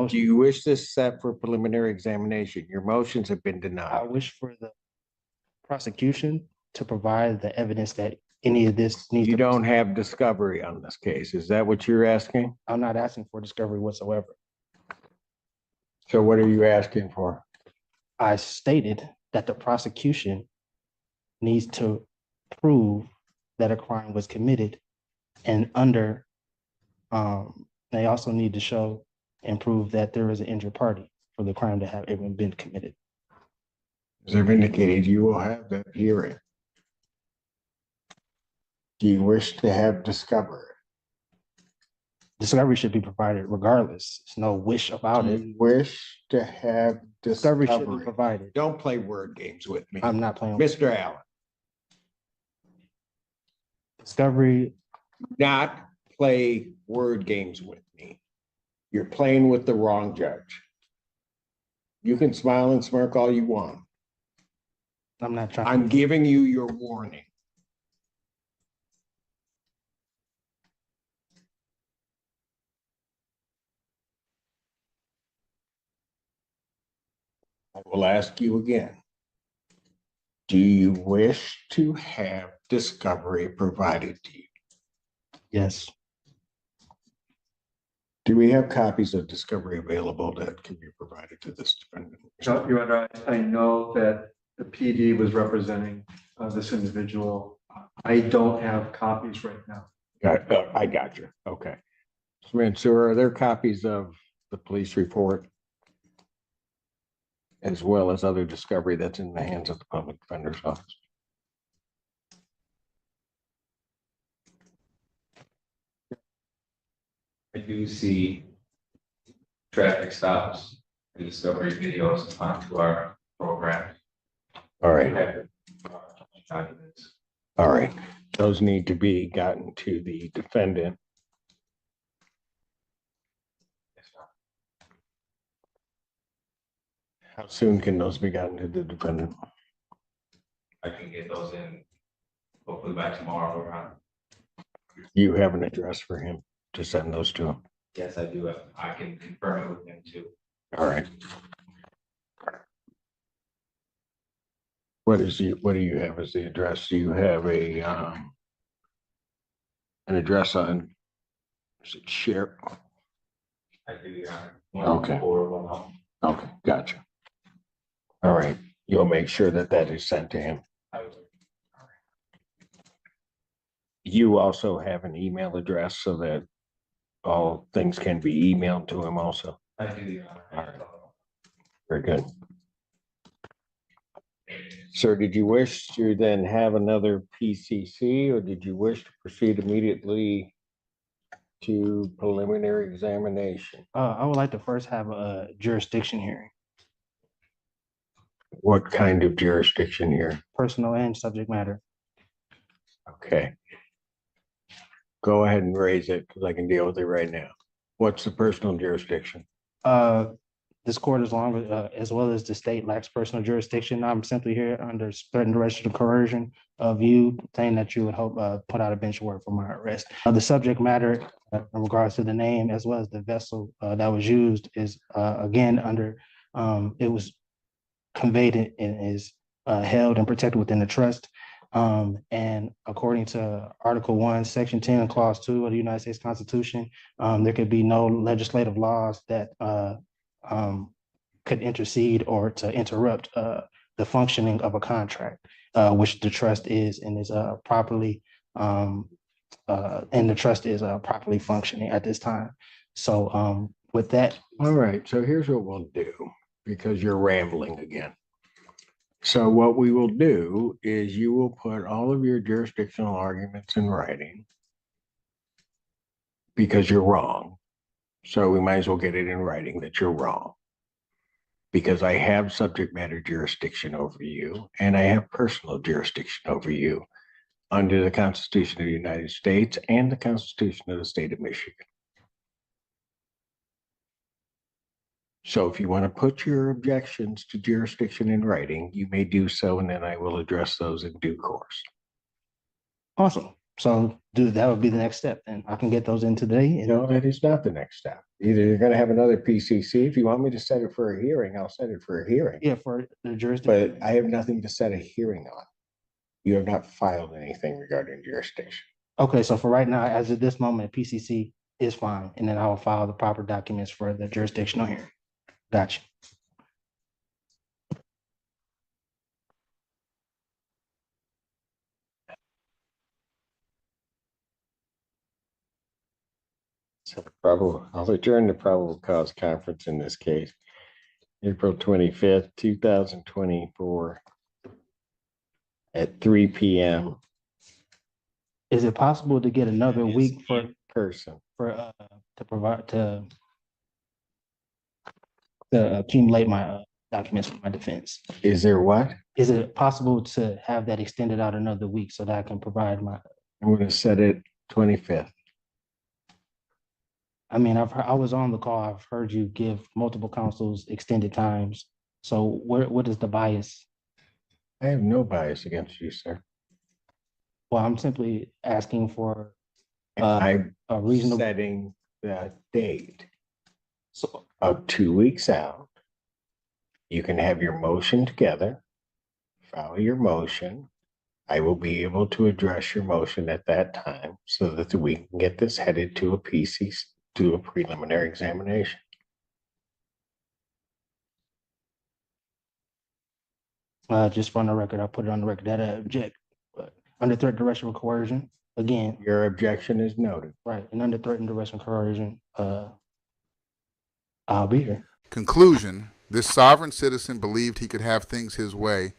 Do you wish this set for preliminary examination? Your motions have been I denied. wish for the prosecution to provide the evidence that any of this needs You to. don't have discovery on this case. Is that what you're asking? I'm not asking for discovery whatsoever. So what are you asking for? I stated that the prosecution needs to prove that a crime was committed, and they also need to show and prove that there is an injured party for the crime to have even been committed. As I've indicated, you will have that hearing. Do you wish to have discovery? Discovery should be provided regardless. There's no wish about Do it. you wish to have Discovery should be discovery? provided. Don't play word games with me. I'm not playing. Mr. Allen, Discovery, not play word games with me. You're playing with the wrong judge. You can smile and smirk all you want. I'm not trying. I'm giving you your warning. I will ask you again. Do you wish to have discovery provided to you? Yes. Do we have copies of discovery available that can be provided to this defendant? No, Your Honor, I know that the PD was representing this individual. I don't have copies right now. I got you. Okay. So are there copies of the police report as well as other discovery that's in the hands of the public defender's office? I do see traffic stops and discovery videos onto our program. All right. All right. Those need to be gotten to the defendant. How soon can those be gotten to the defendant? I can get those in hopefully by tomorrow around. You have an address for him to send those to him? Yes, I do. I can confirm it with him too. All right. What do you have as the address? Do you have an address on, is it Share? I do, Your Honor. Okay. Okay, gotcha. All right, you'll make sure that that is sent to him. You also have an email address so that all things can be emailed to him also? I do, Your Honor. All right. Very good. Sir, did you wish to then have another PCC, or did you wish to proceed immediately to preliminary examination? I would like to first have a jurisdiction hearing. What kind of jurisdiction here? Personal and subject matter. Okay. Go ahead and raise it because I can deal with it right now. What's the personal jurisdiction? This court, as well as the state, lacks personal jurisdiction. I'm simply here under threat and duress of coercion of you, saying that you would hope put out a bench warrant for my arrest. The subject matter in regards to the name as well as the vessel that was used is again under it was conveyed and is held and protected within the trust. And according to Article 1, Section 10, and Clause 2 of the United States Constitution, there could be no legislative laws that could intercede or to interrupt the functioning of a contract, which the trust is and is properly and the trust is properly functioning at this time. So with that. All right, so here's what we'll do, because you're rambling again. So what we will do is you will put all of your jurisdictional arguments in writing because you're wrong. So we might as well get it in writing that you're wrong. Because I have subject matter jurisdiction over you and I have personal jurisdiction over you under the Constitution of the United States and the Constitution of the State of Michigan. So if you want to put your objections to jurisdiction in writing, you may do so, and then I will address those in due course. Awesome. So that would be the next step, and I can get those in today. No, that is not the next step. Either you're going to have another PCC. If you want me to set it for a hearing, I'll set it for a hearing. Yeah, for the jurisdiction. But I have nothing to set a hearing on. You have not filed anything regarding jurisdiction. Okay, so for right now, as of this moment, PCC is fine, and then I will file the proper documents for the jurisdictional hearing. Gotcha. So I'll adjourn the probable cause conference in this case. April 25th, 2024 at 3 p.m. Is it possible to get another week for person to provide to accumulate my documents for my defense? Is there what? Is it possible to have that extended out another week so that I can provide my? I'm going to set it 25th. I mean, I was on the call. I've heard you give multiple councils extended times. So what is the bias? I have no bias against you, sir. Well, I'm simply asking for I'm a reasonable setting the date of 2 weeks out. You can have your motion together, file your motion. I will be able to address your motion at that time so that we can get this headed to a PC, to a preliminary examination. Just for the record, I'll put it on the record that I object. But under threat, duress, or coercion, again. Your objection is noted. Right, and under threat and duress and coercion, I'll be here. Conclusion: this sovereign citizen believed he could have things his way,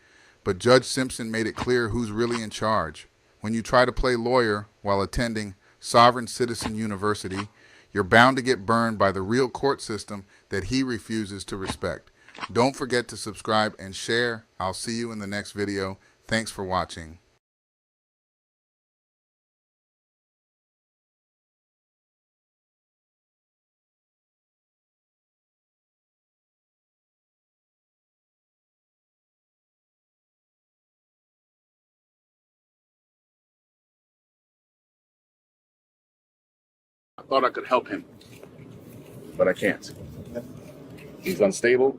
but Judge Simpson made it clear who's really in charge. When you try to play lawyer while attending Sovereign Citizen University, you're bound to get burned by the real court system that he refuses to respect. Don't forget to subscribe and share. I'll see you in the next video. Thanks for watching. I thought I could help him, but I can't. He's unstable.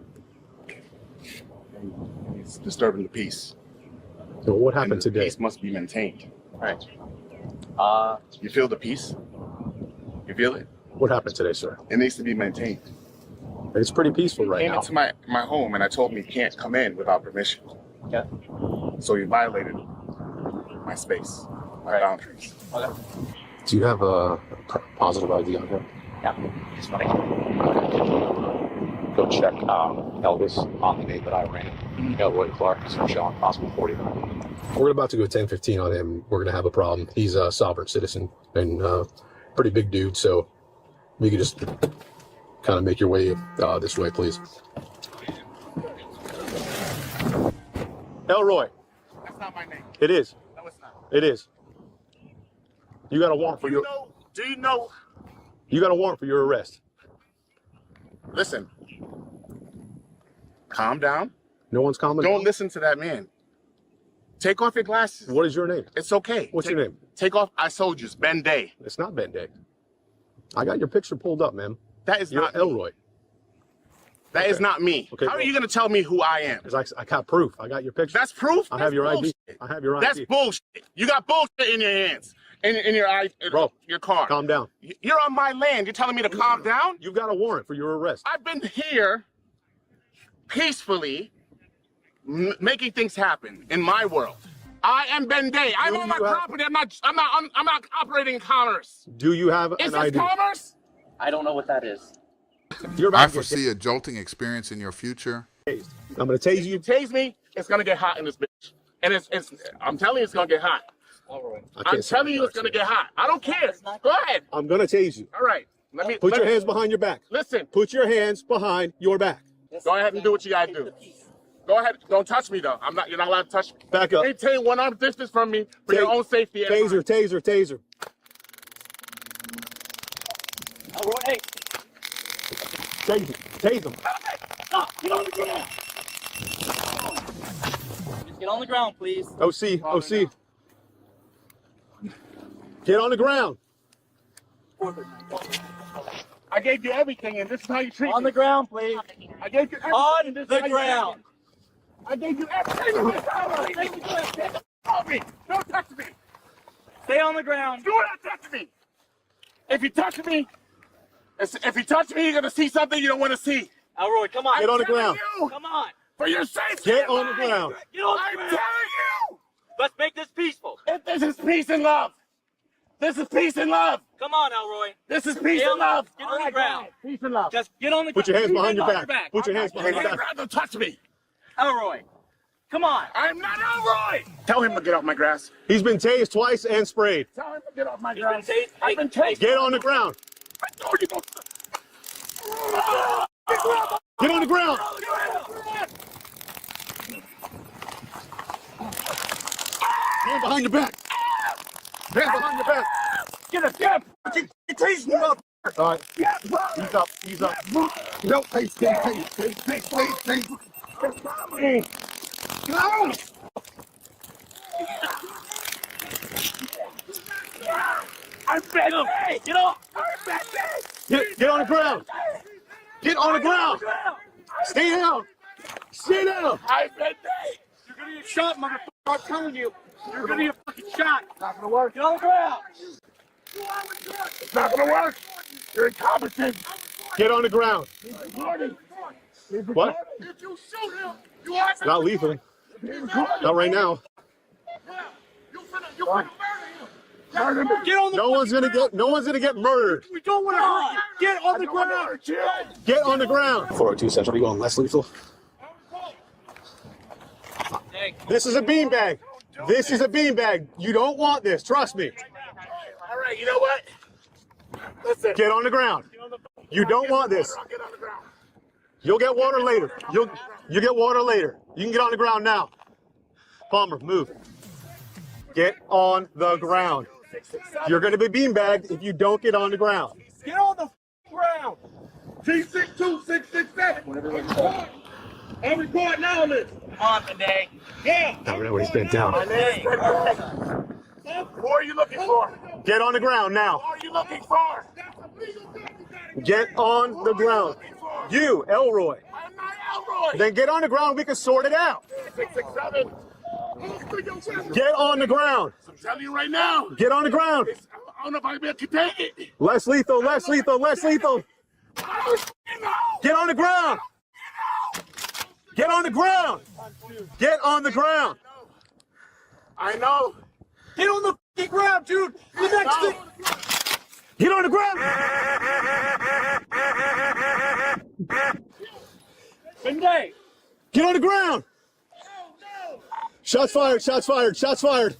He's disturbing the peace. So what happened The today? peace must be maintained. Right. You feel the peace? You feel it? What happened today, sir? It needs to be maintained. It's pretty peaceful right Came now. into my home and I told him he can't come in without permission. Yeah. So he violated my space, my boundaries. Do you have a positive ID on him? Yeah, it's funny. Go check Elvis on the day that I ran. Elroy Clark is showing possible 49. We're about to go 10-15 on him. We're gonna have a problem. He's a sovereign citizen and pretty big dude. So we could just kind of make your way this way, please. Elroy. That's not my name. It is. No, it's not. It is. You got a warrant for your. Do you know? You got a warrant for your arrest. Listen. Calm down. No one's calming. Don't listen to that man. Take off your glasses. What is your name? It's okay. What's your name? Take off. I told you, it's Ben Day. It's not Ben Day. I got your picture pulled up, man. That is You're not Elroy. That is not me. Okay, How are you going to tell me who I am? Because I got proof. I got your picture. That's proof? I have your bullshit. ID. I have your ID. That's bullshit. You got bullshit in your hands. In your eye, Bro, your car. Calm down. You're on my land. You're telling me to calm down? You've got a warrant for your arrest. I've been here peacefully making things happen in my world. I am Ben Day. I'm on my property. I'm not operating in commerce. Do you have Is an this ID? commerce? I don't know what that is. I foresee a jolting experience in your future. I'm going to tase you. You tase me, it's going to get hot in this bitch. And I'm telling you, it's going to get hot. I'm telling you, it's going to get hot. I don't care. Go ahead. I'm going to tase you. All right. Put your hands behind your back. Listen. Put your hands behind your back. Go ahead and do what you got to do. Go ahead. Don't touch me, though. You're not allowed to touch me. Back up. Maintain 1 arm distance from me for your own safety. Taser, taser, taser. Hey. Tase him. Tase him. Stop. Get on the ground. Just get on the ground, please. OC, OC. Get on the ground. I gave you everything, and this is how you treat me. On the ground, please. I gave you everything. On and this is the how you treat me. ground. I gave you everything. me. Don't touch me. Stay on the ground. Do not touch me. If you touch me, you're gonna see something you don't want to see. Elroy, come on. Get on the ground. Come on. For your safety. Get on the ground. Get on the I'm ground. telling you. Let's make this peaceful. This is peace and love. This is peace and love. Come on, Elroy. This is peace Get and love. Get on the ground. Peace and love. Just get on the ground. Put your hands behind your Get back. Put your hands behind your back. Don't touch me. Elroy, come on. I'm not Elroy. Tell him to get off my grass. He's been tased twice and sprayed. Tell him to get off my He's been grass. tased. I've been tased. Get on the ground. I told you don't. Get on the ground. Hand behind your back. Hand behind your back. Get a step. You tased me up. All right. Ease up. Ease up. No, please. No. I'm bad. Get off. Get on the ground. Get on the ground. Stay down. Stay down. I've been You're gonna get shot, motherfucker. I'm telling you. You're gonna get fucking shot. Not gonna work. Get on the ground. It's not gonna work. You're incompetent. Get on the ground. What? If you shoot him, you are Not lethal. Not right now. You finna murder him. Get on the No one's gonna get murdered. We don't want to hurt you. Get on the ground. Get on the ground. 402 Central, are you going less lethal? This is a beanbag. This is a beanbag. You don't want this. Trust me. All right, you know what? Listen. Get on the ground. You don't want this. Get on the ground. You'll get water later. You'll get water later. You can get on the ground now. Palmer, move. Get on the ground. You're going to be beanbagged if you don't get on the ground. Get on the ground. G62667. I'm recording now on this. On today. Yeah. I don't know what he's bent down. Who are you looking for? Get on the ground now. Who are you looking for? Get on the ground. You, Elroy. I'm not Elroy. Then get on the ground. We can sort it out. 667. Get on the ground. I'm telling you right now. Get on the ground. I don't know if I can take it. Less lethal, less lethal, less lethal. Get on the ground. Get on the ground. Get on the ground. I know. Get on the fucking ground, dude. The next thing. Get on the ground. Benday. Get on the ground. Shots fired, shots fired, shots fired.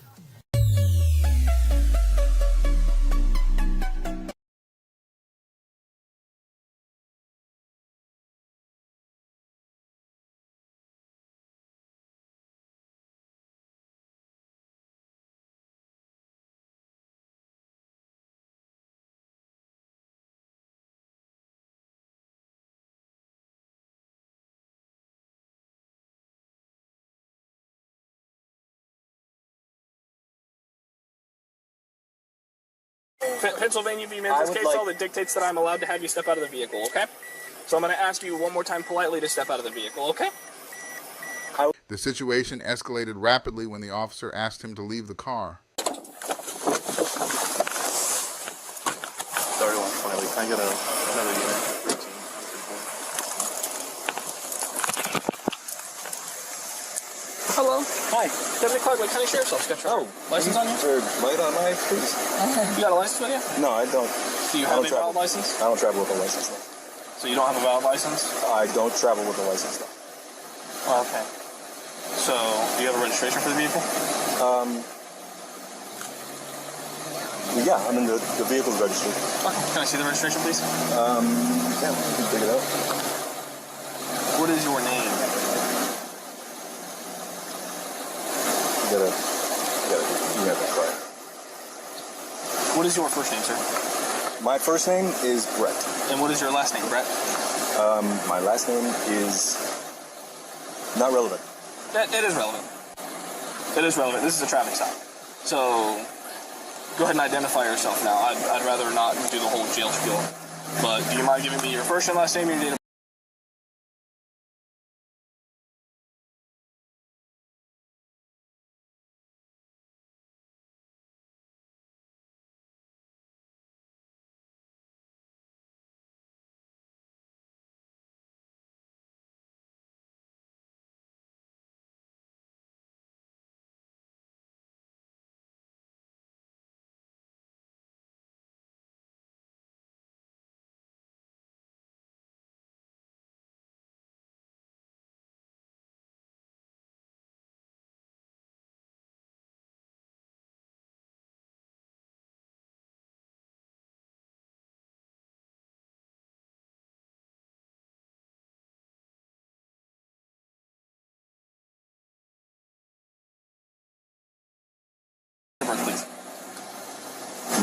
Pennsylvania v. Memphis case law that dictates that I'm allowed to have you step out of the vehicle, okay? So I'm going to ask you one more time politely to step out of the vehicle, okay? The situation escalated rapidly when the officer asked him to leave the car. 3120, can I get another unit? 13. Hello. Hi. Deputy Clark, Lake County Sheriff's Office. Got your license on you? Light on my, please. You got a license with you? No, I don't. Do you have a valid license? I don't travel with a license, no. So you don't have a valid license? I don't travel with a license, no. Oh, okay. So, do you have a registration for the vehicle? Yeah, I mean, the vehicle's registered. Okay. Can I see the registration, please? Yeah, we can dig it out. What is your name? You got that car. What is your first name, sir? My first name is Brett. And what is your last name, Brett? My last name is not relevant. That is relevant. It is relevant. This is a traffic stop. So, go ahead and identify yourself now. I'd rather not do the whole jail spiel. But do you mind giving me your first and last name and your date of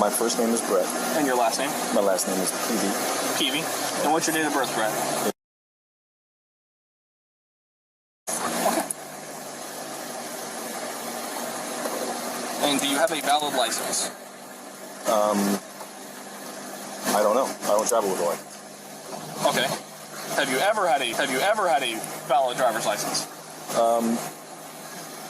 My first name is Brett. And your last name? My last name is Peavy. Peavy. And what's your date of birth, Brett? And do you have a valid license? I don't know. I don't travel with one. Okay. Have you ever had a valid driver's license?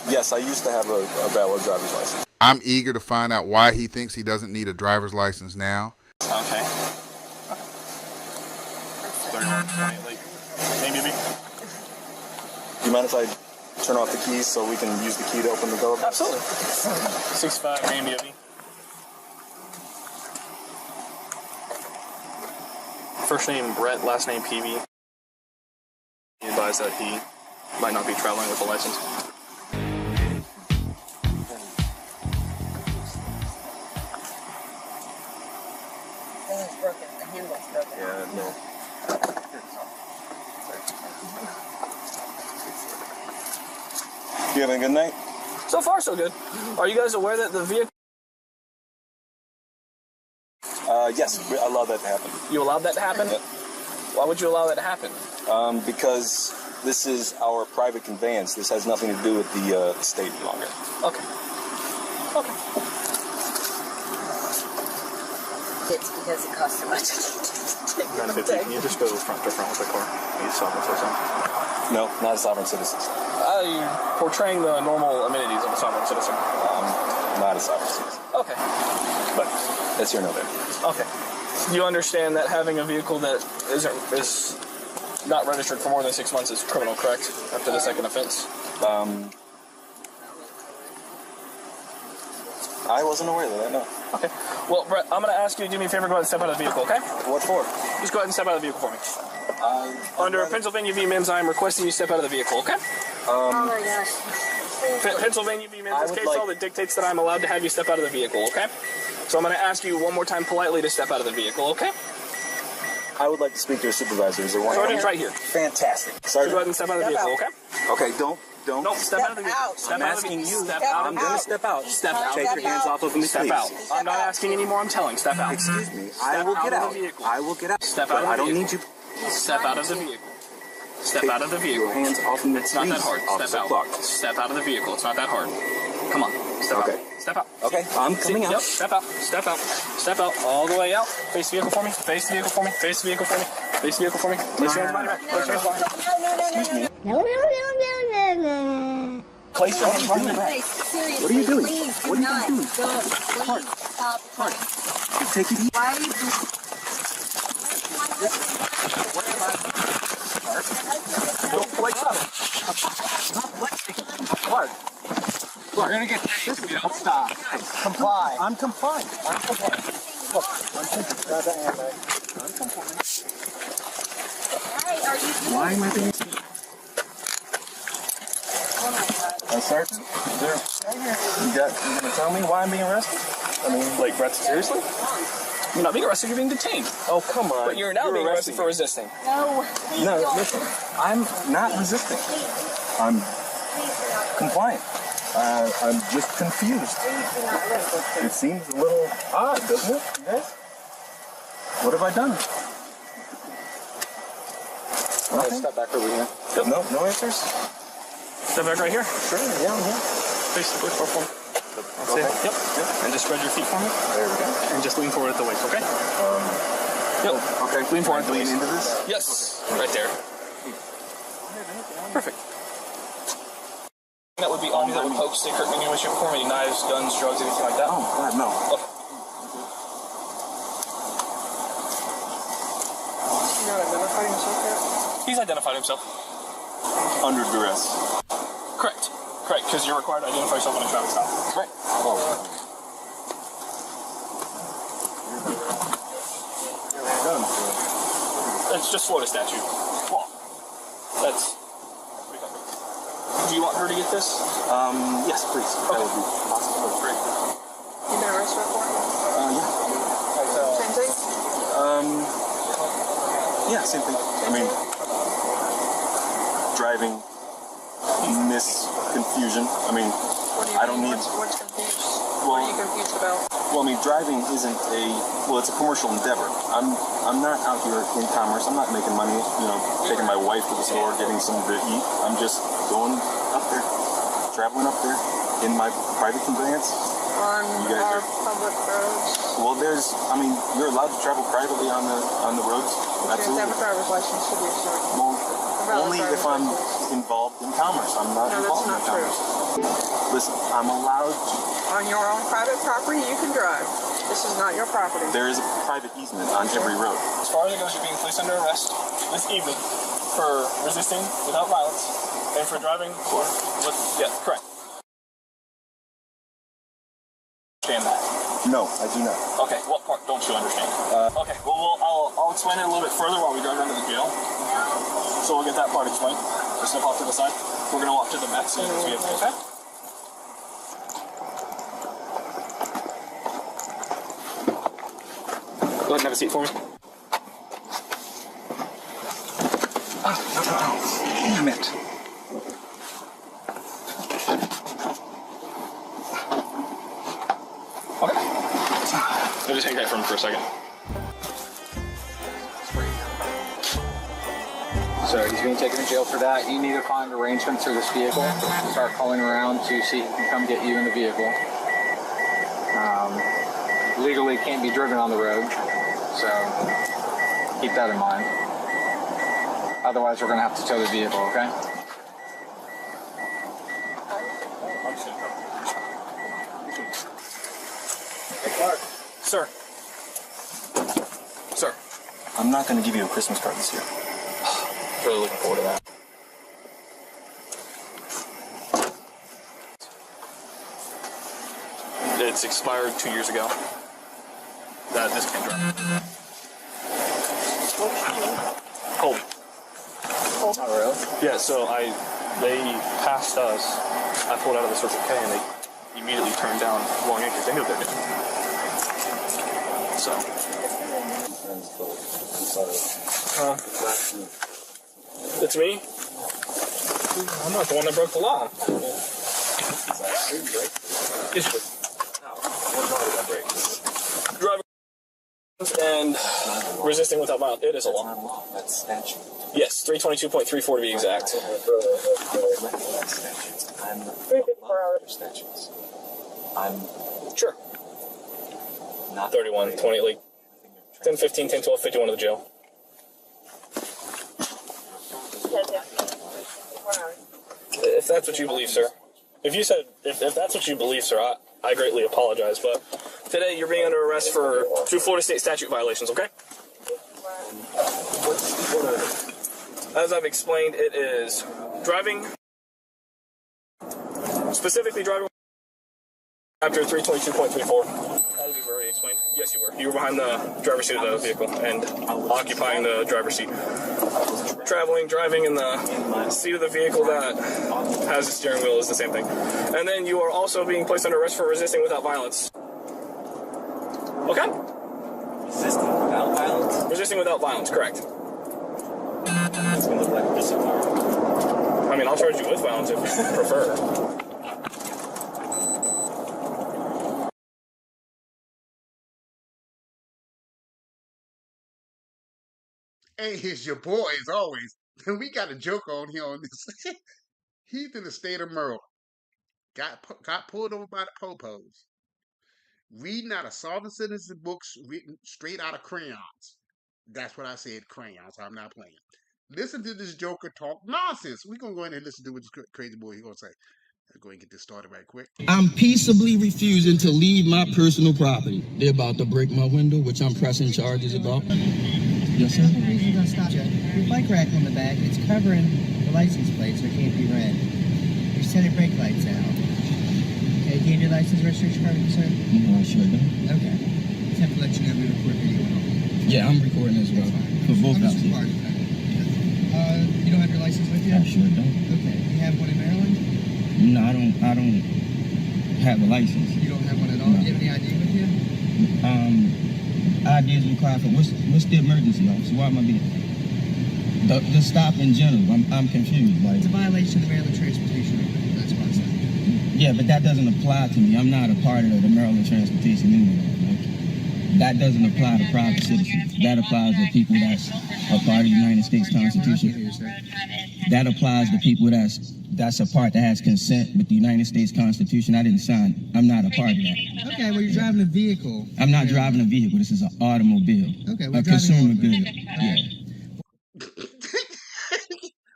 Yes, I used to have a valid driver's license. I'm eager to find out why he thinks he doesn't need a driver's license now. Okay. 31, 20, like, maybe. Do you mind if I turn off the keys so we can use the key to open the door? Absolutely. 65, maybe. First name Brett, last name Peavy. He advised that he might not be traveling with a license. Everything's broken. The handle's broken. Yeah, no. You having a good night? So far, so good. Are you guys aware that the vehicle... Yes, I allowed that to happen. You allowed that to happen? Yeah. Why would you allow that to happen? Because this is our private conveyance. This has nothing to do with the state any longer. Okay. Okay. It's because it costs so much. Can you just go front to front with the car? You sovereign citizen. No, not a sovereign citizen. You're portraying the normal amenities of a sovereign citizen. Not a sovereign citizen. Okay. But that's here, no there. Okay. You understand that having a vehicle that is not registered for more than 6 months is criminal, correct? After the second offense? I wasn't aware of that, no. Okay. Well, Brett, I'm going to ask you to do me a favor, go ahead and step out of the vehicle, okay? What for? Just go ahead and step out of the vehicle for me. Under Pennsylvania v. Mims, I am requesting you step out of the vehicle, okay? Oh my gosh. Pennsylvania v. Mims' case law that dictates that I'm allowed to have you step out of the vehicle, okay? So I'm going to ask you one more time politely to step out of the vehicle, okay? I would like to speak to your supervisor. Is there one? Sergeant's right here. Fantastic. So go ahead and step out of the vehicle, okay? Okay, don't. No, step out of the vehicle. Step I'm asking you. Step out. I'm gonna step out. Step out. Take your hands off of me, Step please. out. I'm not asking anymore. I'm telling. Step out. Excuse me. I will get out. I will get out. Step out of the I don't vehicle. need you. Step out of the vehicle. Step out of the vehicle. Hands off of me, It's not that hard. Officer Step out. Clark. Step out of the vehicle. It's not that hard. Come on. Step out. Step out. Okay, I'm coming out. Yep. Step out. Step out. Step out. All the way out. Face the vehicle for me. Face the vehicle for me. Face the vehicle for me. Face the vehicle for me. Place your hands behind your back. Place your hands behind your back. Place your hands behind your back. Seriously, What are you doing? Please, What are you not. doing? Go. Please, stop. Take it easy. Why are you doing Don't flex up. Stop flexing. Clark. We're gonna get this. Stop. Comply. I'm compliant. I'm compliant. Look, I'm compliant. Hey, are you doing Why am I being? Oh my God. Sergeant, you gonna tell me why I'm being arrested? I mean, like, Brett, seriously? You're not being arrested, you're being detained. Oh, come on. But you're now being arrested for resisting. No. No, listen. I'm not resisting. I'm compliant. I'm just confused. It seems a little odd, doesn't it? Yes. What have I done? Nothing? Step back over here. Yep. No answers? Step back right here. Sure, yeah, I'm here. Face the push for me. That's it. Yep. And just spread your feet for me. There we go. And just lean forward at the waist, okay? Yep. Okay. Lean forward at the Lean waist. into this? Yes. Right there. Perfect. That would be on you that would poke, stick, hurt, ammunition for me. Knives, guns, drugs, anything like that. Oh, God, no. Okay. He's not identifying himself yet? He's identified himself. Under duress. Correct. Correct, because you're required to identify yourself on a traffic stop. Right. That's just Florida statute. Law. That's. Do you want her to get this? Yes, please. That would be possible. That's great. You been arrested before? Yeah. Same thing? Yeah, same thing. I mean, driving, confusion. I mean, I don't need. What's confused? What are you confused about? Well, I mean, driving isn't it's a commercial endeavor. I'm not out here in commerce. I'm not making money, taking my wife to the store, getting something to eat. I'm just going up there, traveling up there in my private conveyance. On our public roads. Well, you're allowed to travel privately on the roads. You have to have a driver's license to do so. Well, only if I'm involved in commerce. I'm not involved in commerce. Listen, I'm allowed to. On your own private property, you can drive. This is not your property. There is a private easement on every road. As far as it goes, you're being placed under arrest this evening for resisting without violence and for driving correct. Understand that? No, I do not. Okay, what part don't you understand? Okay, well, I'll explain it a little bit further while we drive down to the jail. So we'll get that part explained. Just step off to the side. We're going to walk to the back seat of this vehicle, okay? Go ahead and have a seat for me. Damn it. Okay. I'll just hang tight for him for a second. So he's being taken to jail for that. You need to find arrangements for this vehicle. Start calling around to see who can come get you in the vehicle. Legally can't be driven on the road, so keep that in mind. Otherwise, we're going to have to tow the vehicle, okay? Sir. Sir. I'm not going to give you a Christmas card this year. Really looking forward to that. It's expired 2 years ago. This can drive. Colby. Oh, really? Yeah, so they passed us. I pulled out of the Circle K and they immediately turned down Long Acres. They knew what they're doing. So. It's me? I'm not the one that broke the law. Driving and resisting without violence. It is a law. That's statute. Yes, 322.34 to be exact. Statutes. I'm sure. Not 31, 20, like 10, 15, 10, 12, 51 to the jail. If that's what you believe, sir. If that's what you believe, sir, I greatly apologize, but today you're being under arrest for 2 Florida state statute violations, okay? As I've explained, it is driving, specifically driving after 322.34. As you've already explained. Yes, you were. You were behind the driver's seat of the vehicle and occupying the driver's seat. Driving in the seat of the vehicle that has a steering wheel is the same thing. And then you are also being placed under arrest for resisting without violence. Okay? Resisting without violence? Resisting without violence, correct. That's going to look like disarm. I mean, I'll charge you with violence if you prefer. Hey, it's your boy as always. We got a joke on here on this. He's in the state of Maryland. Got pulled over by the popos. Reading out of sovereign citizen books written straight out of crayons. That's what I said, crayons. I'm not playing. Listen to this joker talk nonsense. We're going to go in and listen to what this crazy boy he's going to say. Let's go and get this started right quick. I'm peaceably refusing to leave my personal property. They're about to break my window, which I'm pressing charges about. Yes, sir. The reason you're going to stop you. Your bike rack on the back, it's covering the license plate so it can't be read. Your center brake light's out. Okay, do you have your license registration card, sir? No, I sure don't. Okay. Just have to let you know we record video and all. Yeah, I'm recording as well. For both I'm just houses. part of that. You don't have your license with you? I sure don't. Okay. You have one in Maryland? No, I don't have a license. You don't have one at all? No. Do you have any ID with you? ID is required for what's the emergency officer? Why am I being the stop in general? I'm confused. Like it's a violation of the Maryland Transportation Ordinance. That's why I said. Yeah, but that doesn't apply to me. I'm not a part of the Maryland Transportation Union. Like, that doesn't apply to private citizens. That applies to people that's a part of the United States Constitution. That applies to people that's a part that has consent with the United States Constitution. I didn't sign. I'm not a part of that. Okay, well, you're driving a vehicle. I'm not driving a vehicle. This is an automobile. Okay, a consumer good. Yeah.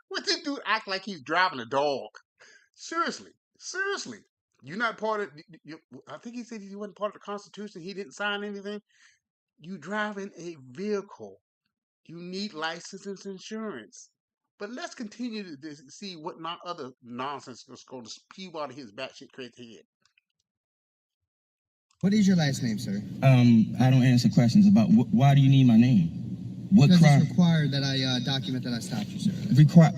What this dude act like he's driving a dog? Seriously. You're not part of. I think he said he wasn't part of the Constitution. He didn't sign anything. You driving a vehicle. You need license and insurance. But let's continue to see what other nonsense is going to spew out of his batshit crazy head. What is your last name, sir? I don't answer questions about why do you need my name? What because crime? it's required that I document that I stopped you, sir.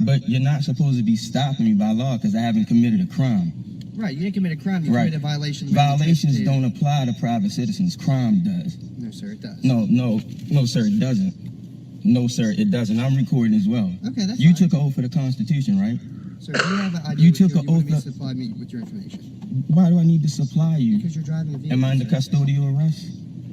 But you're not supposed to be stopping me by law because I haven't committed a crime. Right, you didn't commit a crime. You Right. committed a violation. Of Violations don't apply to private citizens. Crime does. No, sir, it does. No, sir, it doesn't. No, sir, it doesn't. I'm recording as well. Okay, that's You fine. took an oath for the Constitution, right? Sir, do you have an idea? You took an you want oath. me to supply me with your information? Why do I need to supply you? Because you're driving a vehicle. Am I under sir. custodial arrest?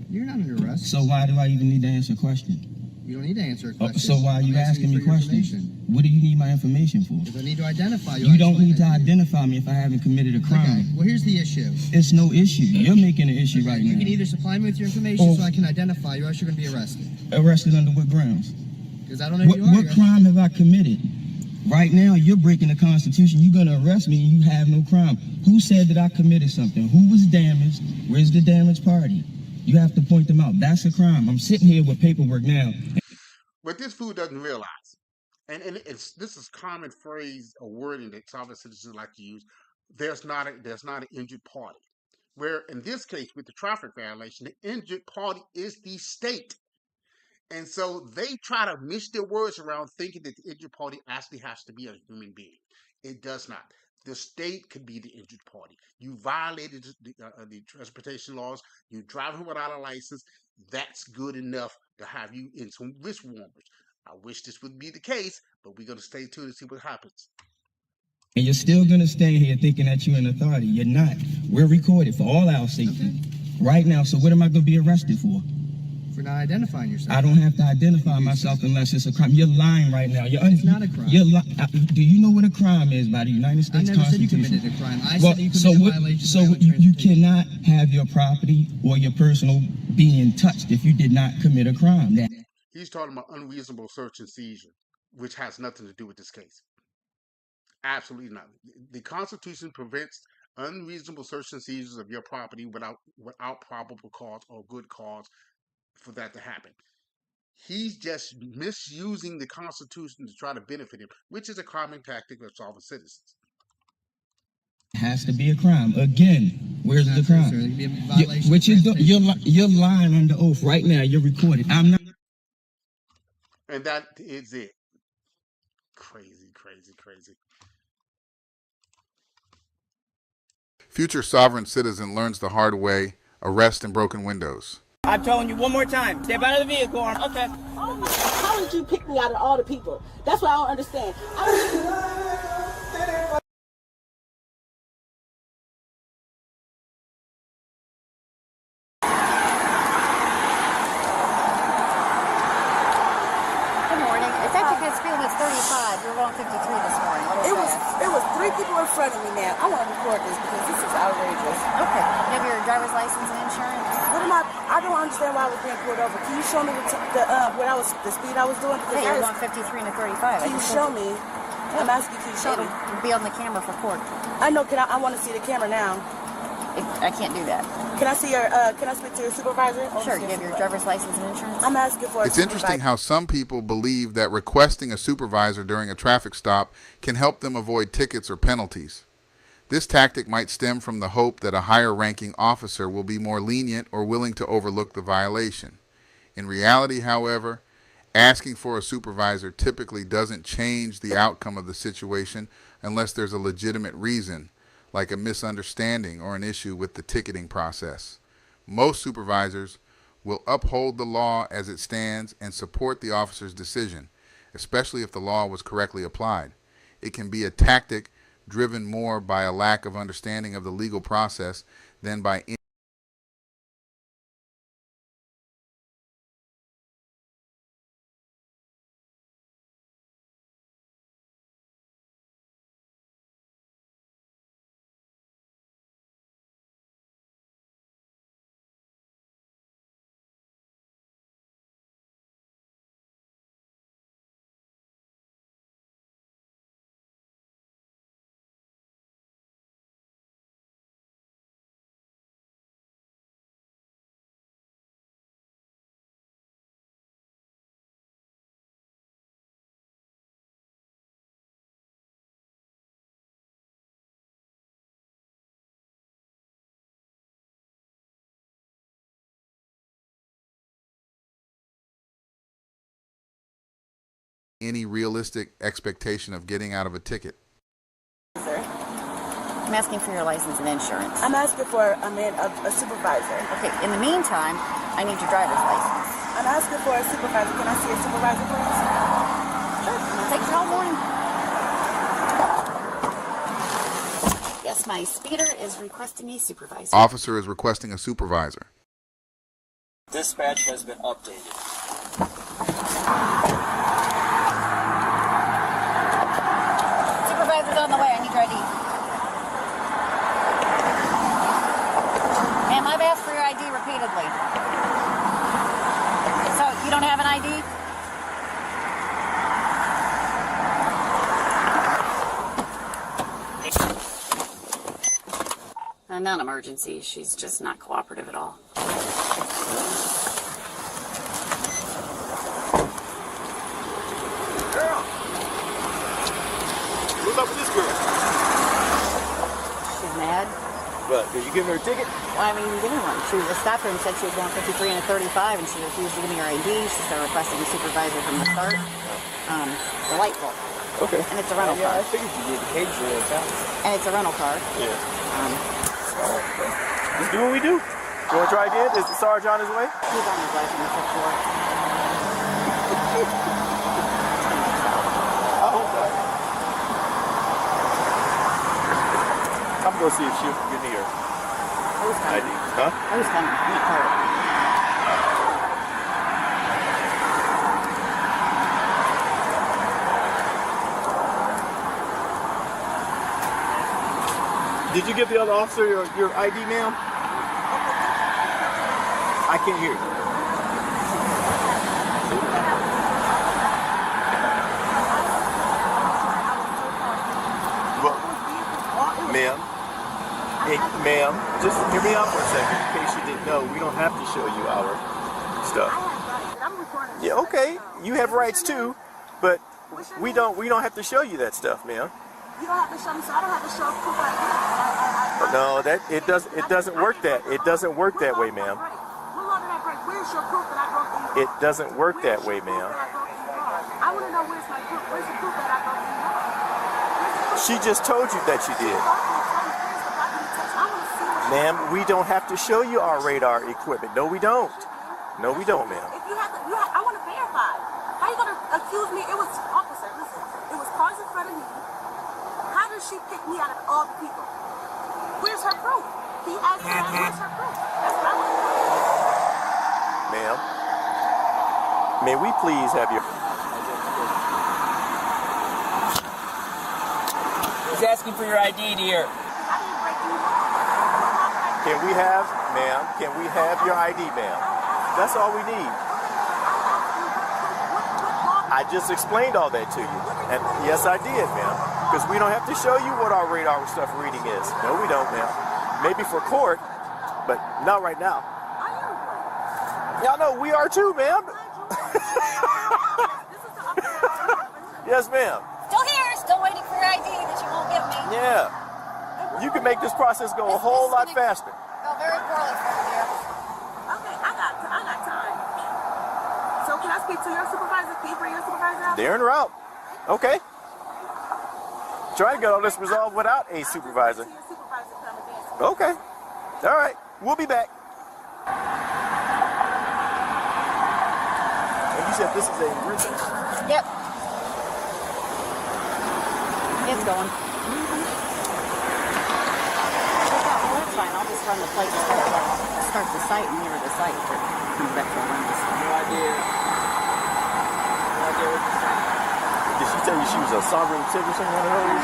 You're not under arrest. So why do I even need to answer a question? You don't need to answer a question. So why are you I'm asking me for your questions? information. What do you need my information for? Because I need to identify you. You I'll don't explain need to it you. identify me if I haven't committed a crime. Okay, well, here's the issue. It's no issue. You're making an issue right You now. can either supply me with your information Or- so I can identify you, or else you're going to be arrested. Arrested under what grounds? Because I don't know who What, you are. what crime have I committed? Right now, you're breaking the Constitution. You're going to arrest me and you have no crime. Who said that I committed something? Who was damaged? Where's the damaged party? You have to point them out. That's a crime. I'm sitting here with paperwork now. What this fool doesn't realize, and this is common phrase or wording that sovereign citizens like to use. There's not an injured party. Where in this case with the traffic violation, the injured party is the state, and so they try to mix their words around, thinking that the injured party actually has to be a human being. It does not. The state could be the injured party. You violated the transportation laws. You're driving without a license. That's good enough to have you in some wrist warmers. I wish this would be the case, but we're going to stay tuned and see what happens. And you're still going to stay here thinking that you're an authority. You're not. We're recorded for all our safety. Right now, so what am I going to be arrested for? For not identifying yourself. I don't have to identify myself unless it's a crime. You're lying right now. It's not a crime. Do you know what a crime is by the United States I never said you Constitution? committed a crime. I said that you committed a violation. So you cannot have your property or your personal being touched if you did not commit a crime. He's talking about unreasonable search and seizure, which has nothing to do with this case. Absolutely not. The Constitution prevents unreasonable search and seizures of your property without probable cause or good cause for that to happen. He's just misusing the Constitution to try to benefit him, which is a common tactic of sovereign citizens. It has to be a crime. Again, where's the crime? There could be a violation. What you're lying under oath right now. You're recorded. I'm not. And that is it. Crazy, crazy, crazy. Future sovereign citizen learns the hard way, arrest and broken windows. I'm telling you one more time, step out of the vehicle. Okay. How did you pick me out of all the people? That's what I don't understand. Good morning. It's actually good speed limit 35. You're on 53 this morning. It was three people in front of me now. I want to record this because this is outrageous. Okay. You have your driver's license and insurance? What am I don't understand why I was being pulled over. Can you show me the speed I was doing? Yeah, you're going 53 and a 35. Can you show me? I'm asking you, can you show me? It'll be on the camera for court. I know. I want to see the camera now. I can't do that. Can I see can I speak to your supervisor? Sure. You have your driver's license and insurance? I'm asking for It's interesting how some people believe that requesting a supervisor during a traffic stop can help them avoid tickets or penalties. This tactic might stem from the hope that a higher-ranking officer will be more lenient or willing to overlook the violation. In reality, however, asking for a supervisor typically doesn't change the outcome of the situation unless there's a legitimate reason, like a misunderstanding or an issue with the ticketing process. Most supervisors will uphold the law as it stands and support the officer's decision, especially if the law was correctly applied. It can be a tactic driven more by a lack of understanding of the legal process than by any realistic expectation of getting out of a ticket. I'm asking for your license and insurance. I'm asking for a supervisor. Okay, in the meantime, I need your driver's license. I'm asking for a supervisor. Can I see a supervisor, please? Sure. It'll take you all morning. Yes, my speeder is requesting a supervisor. Officer is requesting a supervisor. Dispatch has been updated. Supervisor's on the way. I need your ID. Ma'am, I've asked for your ID repeatedly. So, you don't have an ID? A non-emergency. She's just not cooperative at all. Girl! What's up with this girl? She's mad. What, did you give her a ticket? Well, I mean, give me one. She stopped her and said she was going 53 and a 35, and she refused to give me her ID. She started requesting a supervisor from the start. The light bulb. Okay. And it's a rental car. I figured you did the cage town. And it's a rental car. Yeah. Let's do what we do. You want to try again? Is the Sarge on his way? He's on his way from the fifth floor. I'm going to see if she'll give me her ID. Huh? Who's coming? I'm not tired. Did you give the other officer your ID, ma'am? I can't hear you. Well, ma'am, ma'am, just hear me out for a second in case you didn't know. We don't have to show you our stuff. Yeah, okay, you have rights too, but we don't have to show you that stuff, ma'am. You don't have to show me, so I don't have to show proof like this. No, it doesn't work that way, ma'am. Where's your proof that I broke the law? It doesn't work that way, ma'am. I want to know where's my proof. Where's the proof that I broke the law? She just told you that she did. Ma'am, we don't have to show you our radar equipment. No, we don't. No, we don't, ma'am. If you have to, I want to verify. How are you going to accuse me? It was, officer, listen, it was cars in front of me. How did she pick me out of all the people? Where's her proof? Can you ask her, where's her proof? That's what I want to know. Ma'am, may we please have your... He's asking for your ID, dear. Can we have, ma'am, can we have your ID, ma'am? That's all we need. I just explained all that to you. And yes, I did, ma'am. Because we don't have to show you what our radar stuff reading is. No, we don't, ma'am. Maybe for court, but not right now. Y'all know we are too, ma'am. Yes, ma'am. Still here, still waiting for your ID that you won't give me. Yeah. You can make this process go a whole lot faster. Go very poorly for you, dear. Okay, I got time. So can I speak to your supervisor? Can you bring your supervisor out? They're en route. Okay. Try to get all this resolved without a supervisor. Okay. All right. We'll be back. And you said this is a routine? Yep. It's going. fine. I'll just run the plate and start the site and mirror the site. Comes back to run this. No idea. No idea what you're saying. Did she tell you she was a sovereign citizen, one of those?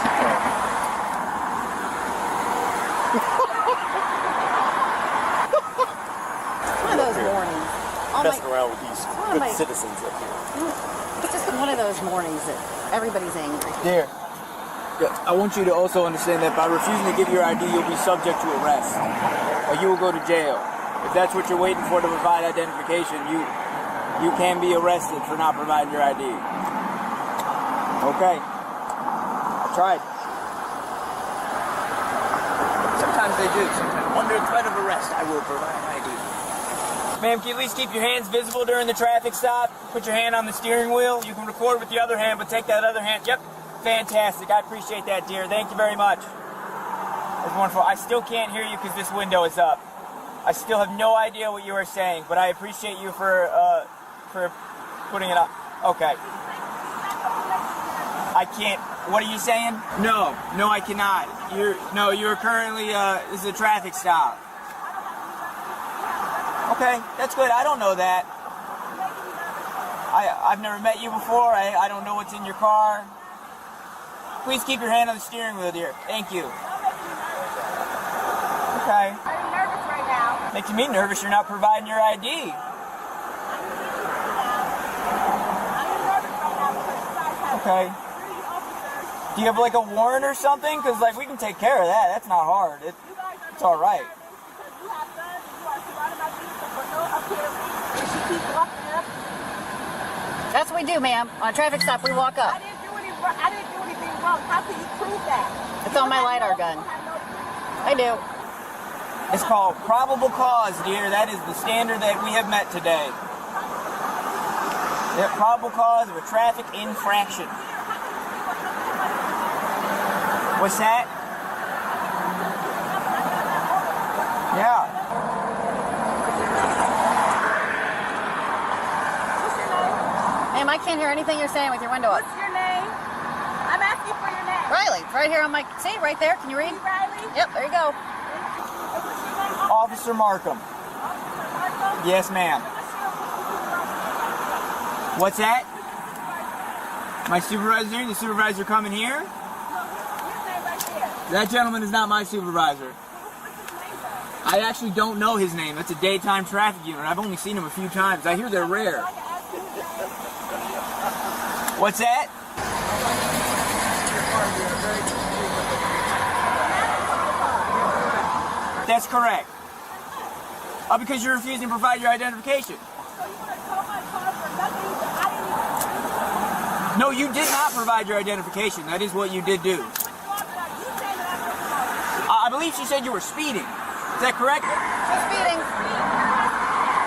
One of those mornings. Messing around with these good citizens up here. It's just one of those mornings that everybody's angry. Dear, I want you to also understand that by refusing to give your ID, you'll be subject to arrest. Or you will go to jail. If that's what you're waiting for to provide identification, you can be arrested for not providing your ID. Okay. I tried. Sometimes they do. Sometimes. Under threat of arrest, I will provide ID. Ma'am, can you at least keep your hands visible during the traffic stop? Put your hand on the steering wheel. You can record with the other hand, but take that other hand. Yep. Fantastic. I appreciate that, dear. Thank you very much. That's wonderful. I still can't hear you because this window is up. I still have no idea what you are saying, but I appreciate you for putting it up. Okay. I can't. What are you saying? No, I cannot. You're currently. This is a traffic stop. Okay, that's good. I don't know that. I've never met you before. I don't know what's in your car. Please keep your hand on the steering wheel, dear. Thank you. Okay. Are you nervous right now? Making me nervous. You're not providing your ID. Okay. Do you have like a warrant or something? Because like we can take care of that. That's not hard. It's all right. That's what we do, ma'am. On a traffic stop, we walk up. I didn't do anything wrong. How can you prove that? It's on my LiDAR gun. I do. It's called probable cause, dear. That is the standard that we have met today. Yeah, probable cause of a traffic infraction. What's that? Yeah. Ma'am, I can't hear anything you're saying with your window up. What's your name? I'm asking for your name. Riley, it's right here on my... See, right there. Can you read? Riley? Yep, there you go. Officer Markham. Yes, ma'am. What's that? My supervisor? The supervisor coming here? That gentleman is not my supervisor. I actually don't know his name. That's a daytime traffic unit. I've only seen him a few times. I hear they're rare. What's that? That's correct. Because you're refusing to provide your identification. No, you did not provide your identification. That is what you did do. I believe she said you were speeding. Is that correct? Speeding.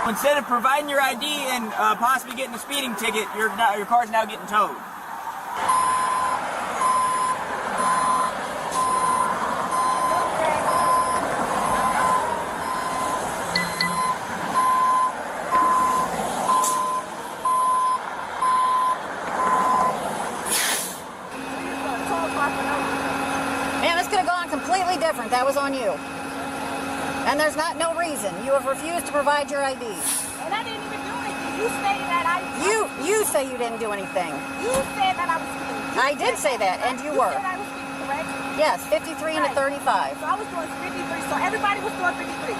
Instead of providing your ID and possibly getting a speeding ticket, your car's now getting towed. Different. That was on you. And there's no reason. You have refused to provide your ID. And I didn't even do anything. You stated that You say you didn't do anything. You said that I was speeding. I did say that, and you were. You said I was speeding, correct? Yes, 53 and a 35. So I was doing 53, so everybody was doing 53.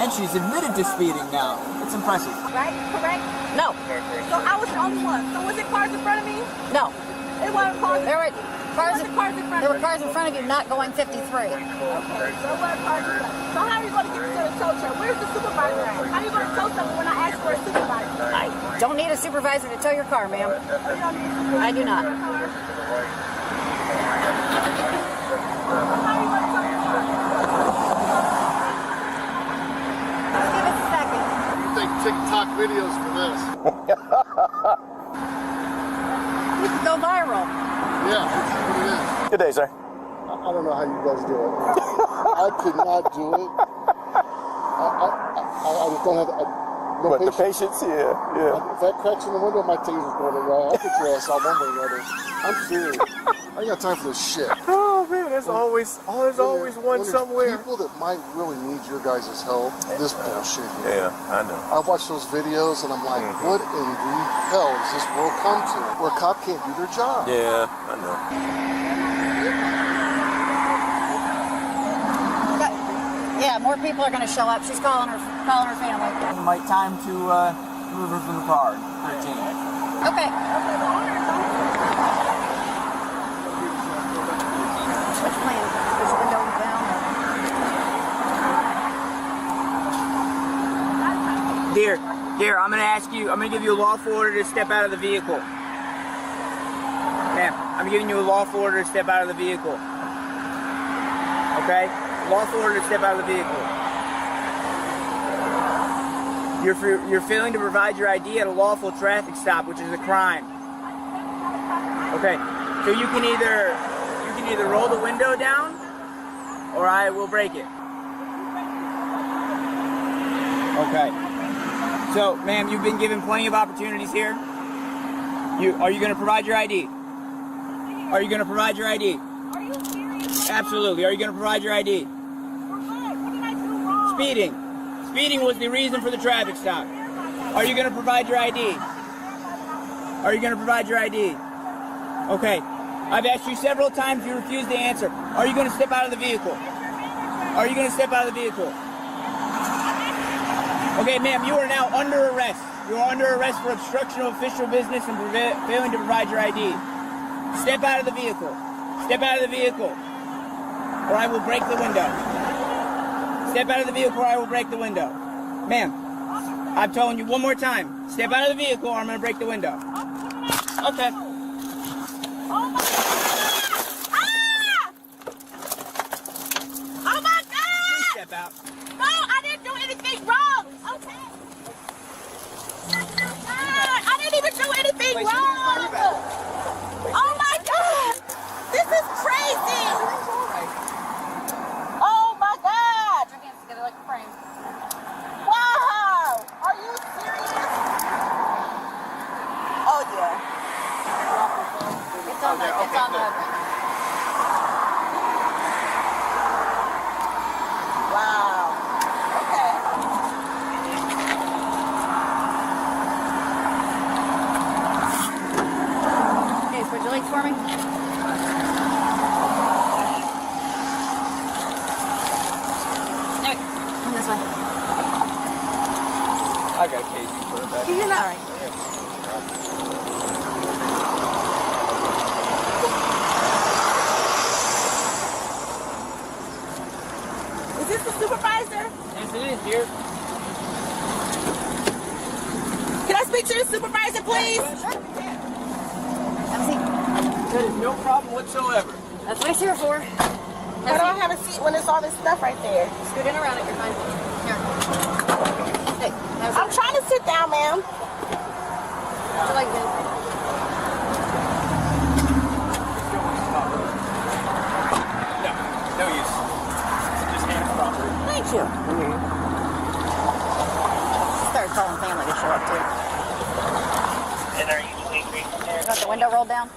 And she's admitted to speeding now. It's impressive. Right? Correct? No. So I was the only one. So was it cars in front of me? No. It wasn't cars. There were cars in front of you not going 53. Okay, so what cars in front? So how are you going to get to the tow truck? Where's the supervisor at? How are you going to tow something when I ask for a supervisor? I don't need a supervisor to tow your car, ma'am. I do not. Give us a second. You think TikTok videos for this? You can go viral. Yeah, that's what it is. Good day, sir. I don't know how you guys do it. I could not do it. I just don't have the patience. Yeah. If that cracks in the window, my teeth is going to roll. I'll put your ass out one way or the other. I'm serious. I ain't got time for this shit. Oh man, there's always one somewhere. People that might really need your guys' help. This bullshit. Yeah, I know. I watch those videos and I'm like, what in the hell does this world come to? Where a cop can't do their job. Yeah, I know. Yeah, more people are going to show up. She's calling her family. Might time to move her from the car. 13. Okay. What's your plan? Push the window down? Dear, I'm going to give you a lawful order to step out of the vehicle. Ma'am, I'm giving you a lawful order to step out of the vehicle. Okay? Lawful order to step out of the vehicle. You're failing to provide your ID at a lawful traffic stop, which is a crime. Okay, so you can either roll the window down, or I will break it. Okay. So, ma'am, you've been given plenty of opportunities here. Are you going to provide your ID? Are you going to provide your ID? Are you serious? Absolutely. Are you going to provide your ID? For what? What did I do wrong? Speeding. Speeding was the reason for the traffic stop. Are you going to provide your ID? Are you going to provide your ID? Okay. I've asked you several times. You refuse to answer. Are you going to step out of the vehicle? Are you going to step out of the vehicle? Okay, ma'am, you are now under arrest. You are under arrest for obstruction of official business and failing to provide your ID. Step out of the vehicle. Step out of the vehicle, or I will break the window. Step out of the vehicle, or I will break the window. Ma'am, I'm telling you one more time. Step out of the vehicle, or I'm going to break the window. Okay. Oh my God! Please step out. No, I didn't do anything wrong. Okay. God, I didn't even do anything wrong. Oh my God! This is crazy! Oh my God! Put your hands together like a frame. Wow! Are you serious? Oh yeah. It's on the. Wow. Okay. Okay, switch your legs for me. Okay, come this way. I got a case for it back. You're not right. Is this the supervisor? Yes, it is, dear. Can I speak to the supervisor, please? Have a seat. That is no problem whatsoever. That's what it's here for. Why don't I have a seat when there's all this stuff right there? Scoot in around it, you're fine. Here. Hey, have a I'm seat. trying to sit down, ma'am. Put your legs in. No use. Just hands properly. Thank you. She started calling family to show up too. And are you leaving there? Got the window rolled down?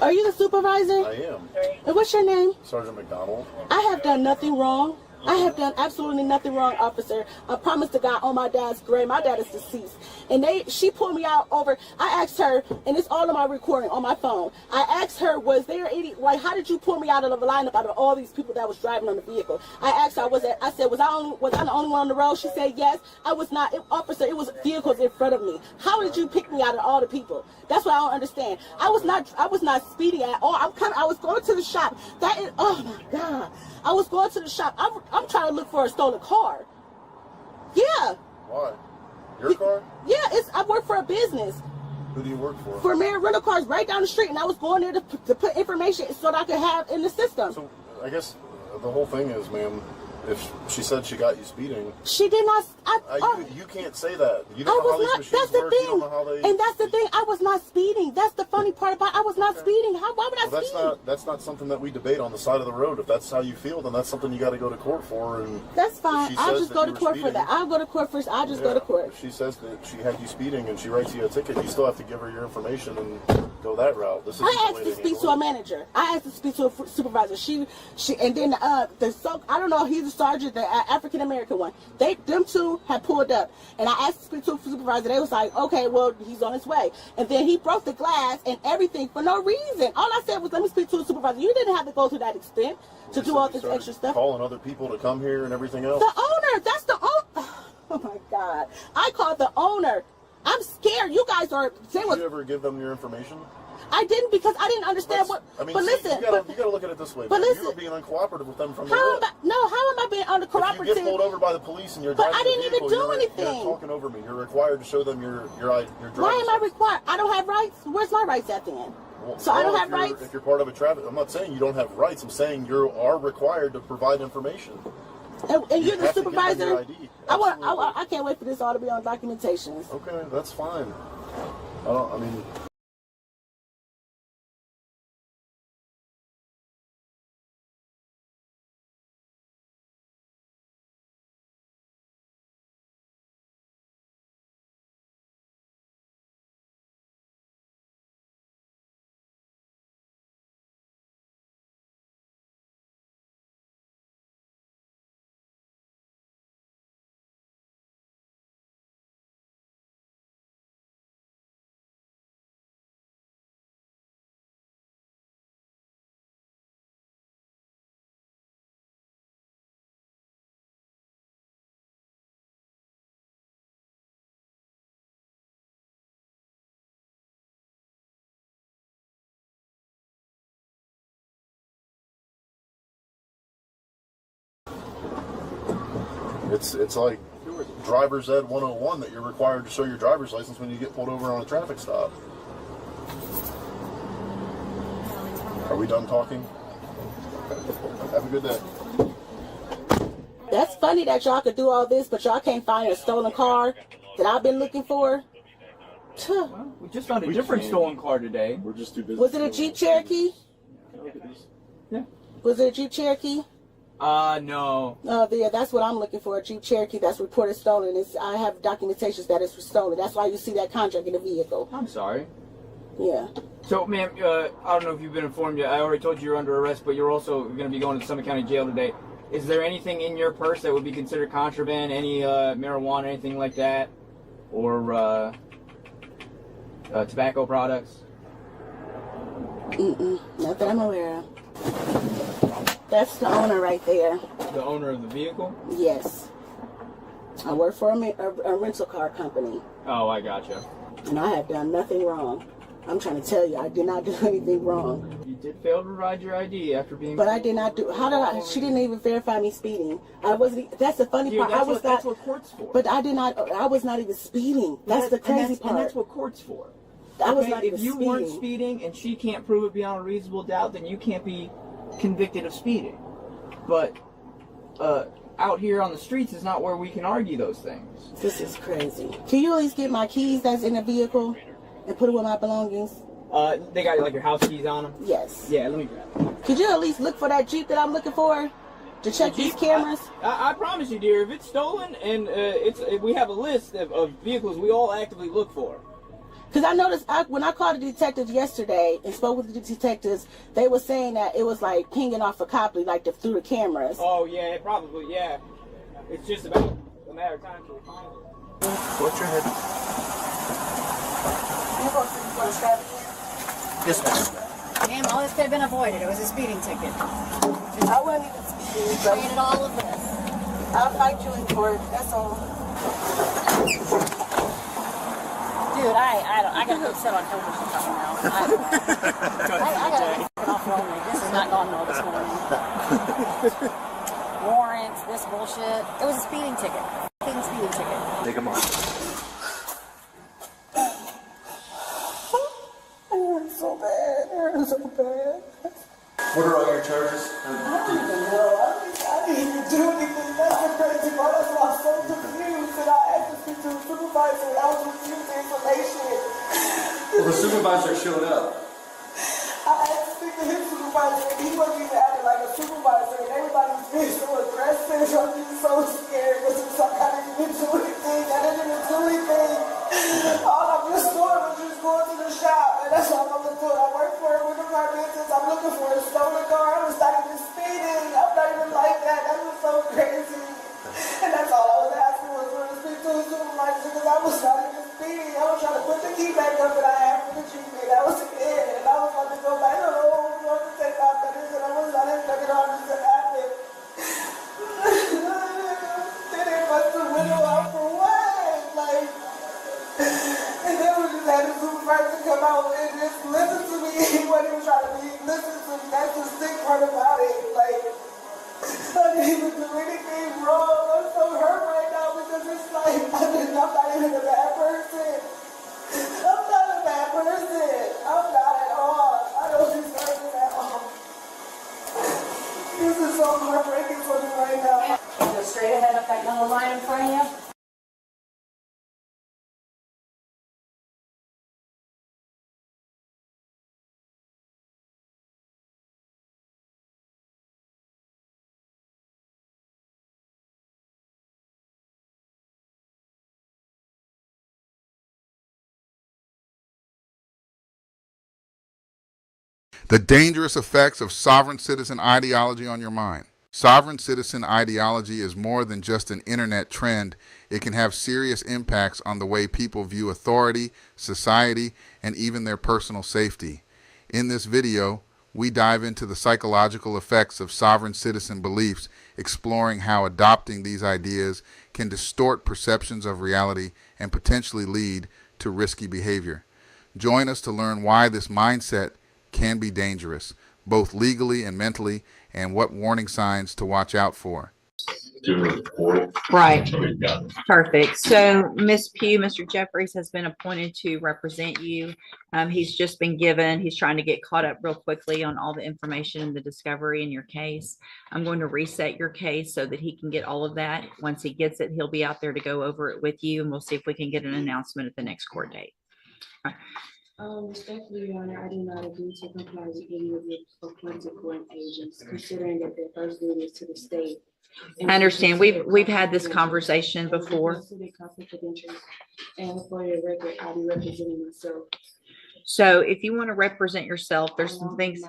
Are you the supervisor? I am. And what's your name? Sergeant McDonald. I have done nothing wrong. I have done absolutely nothing wrong, officer. I promise to God on my dad's grave. My dad is deceased. And she pulled me out over. I asked her, and it's all of my recording on my phone. I asked her, was there any, like, how did you pull me out of the lineup out of all these people that was driving on the vehicle? I asked her, was I the only one on the road? She said, yes. I was not. Officer, it was vehicles in front of me. How did you pick me out of all the people? That's what I don't understand. I was not speeding at all. I was going to the shop. That is, oh my God. I was going to the shop. I'm trying to look for a stolen car. Yeah. Why? Your car? Yeah, I work for a business. Who do you work for? For Marriott Rental Cars right down the street, and I was going there to put information so that I could have in the system. So I guess the whole thing is, ma'am, If she said she got you speeding, She did not. you can't say that. You I don't know how was these not. machines That's the work. You don't know how they. thing. And that's the thing. I was not speeding. That's the funny part about. I was not speeding. Why would I Well, speed? that's not something that we debate on the side of the road. If that's how you feel, then that's something you got to go to court for. And That's fine. if she I'll says just that go you to were court for speeding- that. I'll go to court first. I'll just go to court. If she says that she had you speeding and she writes you a ticket, you still have to give her your information and go that route. This is I asked to speak to a manager. I asked to speak to a supervisor. She, and then I don't know. He's a sergeant, the African American one. Them two had pulled up, and I asked to speak to a supervisor. They was like, okay, well, he's on his way. And then he broke the glass and everything for no reason. All I said was, let me speak to a supervisor. You didn't have to go to that extent to do all this extra stuff. Calling other people to come here and everything else. The owner. That's the owner. Oh my God! I called the owner. I'm scared. You guys are. Did you ever give them your information? I didn't because I didn't understand what. I mean, but see, listen, you gotta look at it this way. but man. listen- You were being uncooperative with them from the how rip. am I being uncooperative? If you get pulled over by the police and you're But driving I didn't a vehicle, even do you're anything. talking over me. You're required to show them your driver's Why am I required? I don't have rights. Where's my rights at the end? So I don't if have you're- rights. If you're part of a traffic, I'm not saying you don't have rights. I'm saying you are required to provide information. And you're the have to give them supervisor. your ID. I can't wait for this all to be on documentations. Okay, that's fine. I mean. It's like driver's ed 101 that you're required to show your driver's license when you get pulled over on a traffic stop. Are we done talking? Have a good day. That's funny that y'all could do all this, but y'all can't find a stolen car that I've been looking for. We just found a different stolen car today. We're just too busy. Was it a Jeep Cherokee? Yeah. Was it a Jeep Cherokee? No. Oh, yeah, that's what I'm looking for. A Jeep Cherokee that's reported stolen. I have documentations that it's stolen. That's why you see that contract in the vehicle. I'm sorry. Yeah. So, ma'am, I don't know if you've been informed yet. I already told you you're under arrest, but you're also going to be going to Summit County Jail today. Is there anything in your purse that would be considered contraband? Any marijuana, anything like that? Or tobacco products? Not that I'm aware of. That's the owner right there. The owner of the vehicle? Yes. I work for a rental car company, Oh, I gotcha. and I have done nothing wrong. I'm trying to tell you, I did not do anything wrong. You did fail to provide your ID after being... But I did not do. How did I? She didn't even verify me speeding. I wasn't. That's the funny Dude, part. that's I was what, not. that's what court's for. But I did not. I was not even speeding. That's the crazy part. And that's what court's for. I was Okay, not even if you speeding. weren't speeding and she can't prove it beyond a reasonable doubt, then you can't be convicted of speeding. But out here on the streets is not where we can argue those things. This is crazy. Can you at least get my keys that's in the vehicle and put it with my belongings? They got like your house keys on them? Yes. Yeah, let me grab them. Could you at least look for that Jeep that I'm looking for to check these cameras? I promise you, dear, if it's stolen and we have a list of vehicles we all actively look for. Because I noticed when I called the detectives yesterday and spoke with the detectives, they were saying that it was like pinging off of Copley, like through the cameras. Oh, yeah, probably, yeah. It's just about a matter of time till we find it. What's your head? Yes, ma'am. Ma'am, all this could have been avoided. It was a speeding ticket. I wasn't even speeding. You created all of this. I'll fight you in court. That's all. Dude, I gotta go sit on television something now. I gotta get off lonely. This has not gone well this morning. Warrants, this bullshit. It was a speeding ticket. Fucking speeding ticket. Take them off. It hurts so bad. It hurts so bad. What are all your charges? I don't even know. I didn't even do anything. supervisor. I was receiving the information. Well, the supervisor showed up. I asked to speak to his supervisor, and he wasn't even acting like a supervisor, and everybody was being so aggressive. I'm just so scared because it's some kind of individuality thing. I didn't even do anything. All I'm just doing was just going to the shop, and that's all I'm doing. I work for it with my business. I'm looking for a stolen car. I was not even speeding. I'm not even like that. That was so crazy. And that's all I was asking was for to speak to a supervisor because I was not even speeding. I was trying to put the key back up that I had for the Jeep, and that was it. And I was about to go back home. I was to take off that, and I was not even looking on this to happen. Then they bust the window out for what? Like, and then we just had the supervisor come out and just listen to me. He wasn't even trying to listen to me. That's the sick part about it. Like, I didn't even do anything wrong. I'm so hurt right now because it's like, I'm not even a bad person. I'm not a bad person. I'm not at all. I don't deserve it at all. This is so heartbreaking for me right now. Go straight ahead up that yellow line in front of you. The dangerous effects of sovereign citizen ideology on your mind. Sovereign citizen ideology is more than just an internet trend. It can have serious impacts on the way people view authority, society, and even their personal safety. In this video, we dive into the psychological effects of sovereign citizen beliefs, exploring how adopting these ideas can distort perceptions of reality and potentially lead to risky behavior. Join us to learn why this mindset can be dangerous, both legally and mentally, and what warning signs to watch out for. Right. Perfect. So Ms. Pugh, Mr. Jeffries has been appointed to represent you. He's trying to get caught up real quickly on all the information and the discovery in your case. I'm going to reset your case so that he can get all of that. Once he gets it, he'll be out there to go over it with you, and we'll see if we can get an announcement at the next court date. Respectfully, Your Honor, I do not agree to comply with any of the appointed court agents, considering that their first duty is to the state. I understand. We've had this conversation before. And for your record, I'll be representing myself. So if you want to represent yourself, there's some things.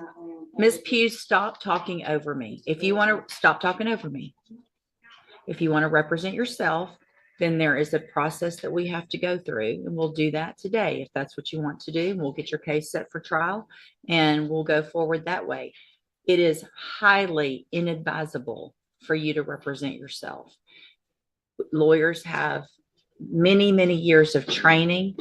Ms. Pugh, stop talking over me. If you want to stop talking over me. If you want to represent yourself, then there is a process that we have to go through, and we'll do that today if that's what you want to do. We'll get your case set for trial, and we'll go forward that way. It is highly inadvisable for you to represent yourself. Lawyers have many, many years of training.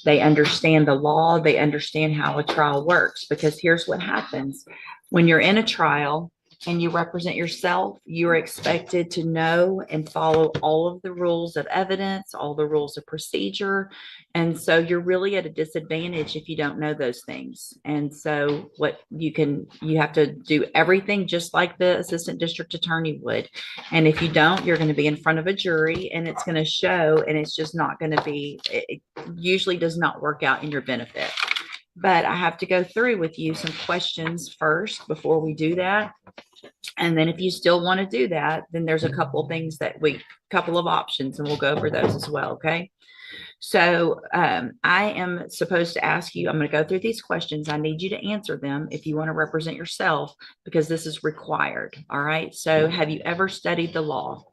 They understand the law. They understand how a trial works, because here's what happens. When you're in a trial and you represent yourself, you're expected to know and follow all of the rules of evidence, all the rules of procedure. And so you're really at a disadvantage if you don't know those things. And so you have to do everything just like the assistant district attorney would. And if you don't, you're going to be in front of a jury, and it's going to show, and it's just not going to be, it usually does not work out in your benefit. But I have to go through with you some questions first before we do that. And then if you still want to do that, then there's a couple of things couple of options, and we'll go over those as well. Okay. So I am supposed to ask you, I'm going to go through these questions. I need you to answer them if you want to represent yourself, because this is required. All right. So have you ever studied the law?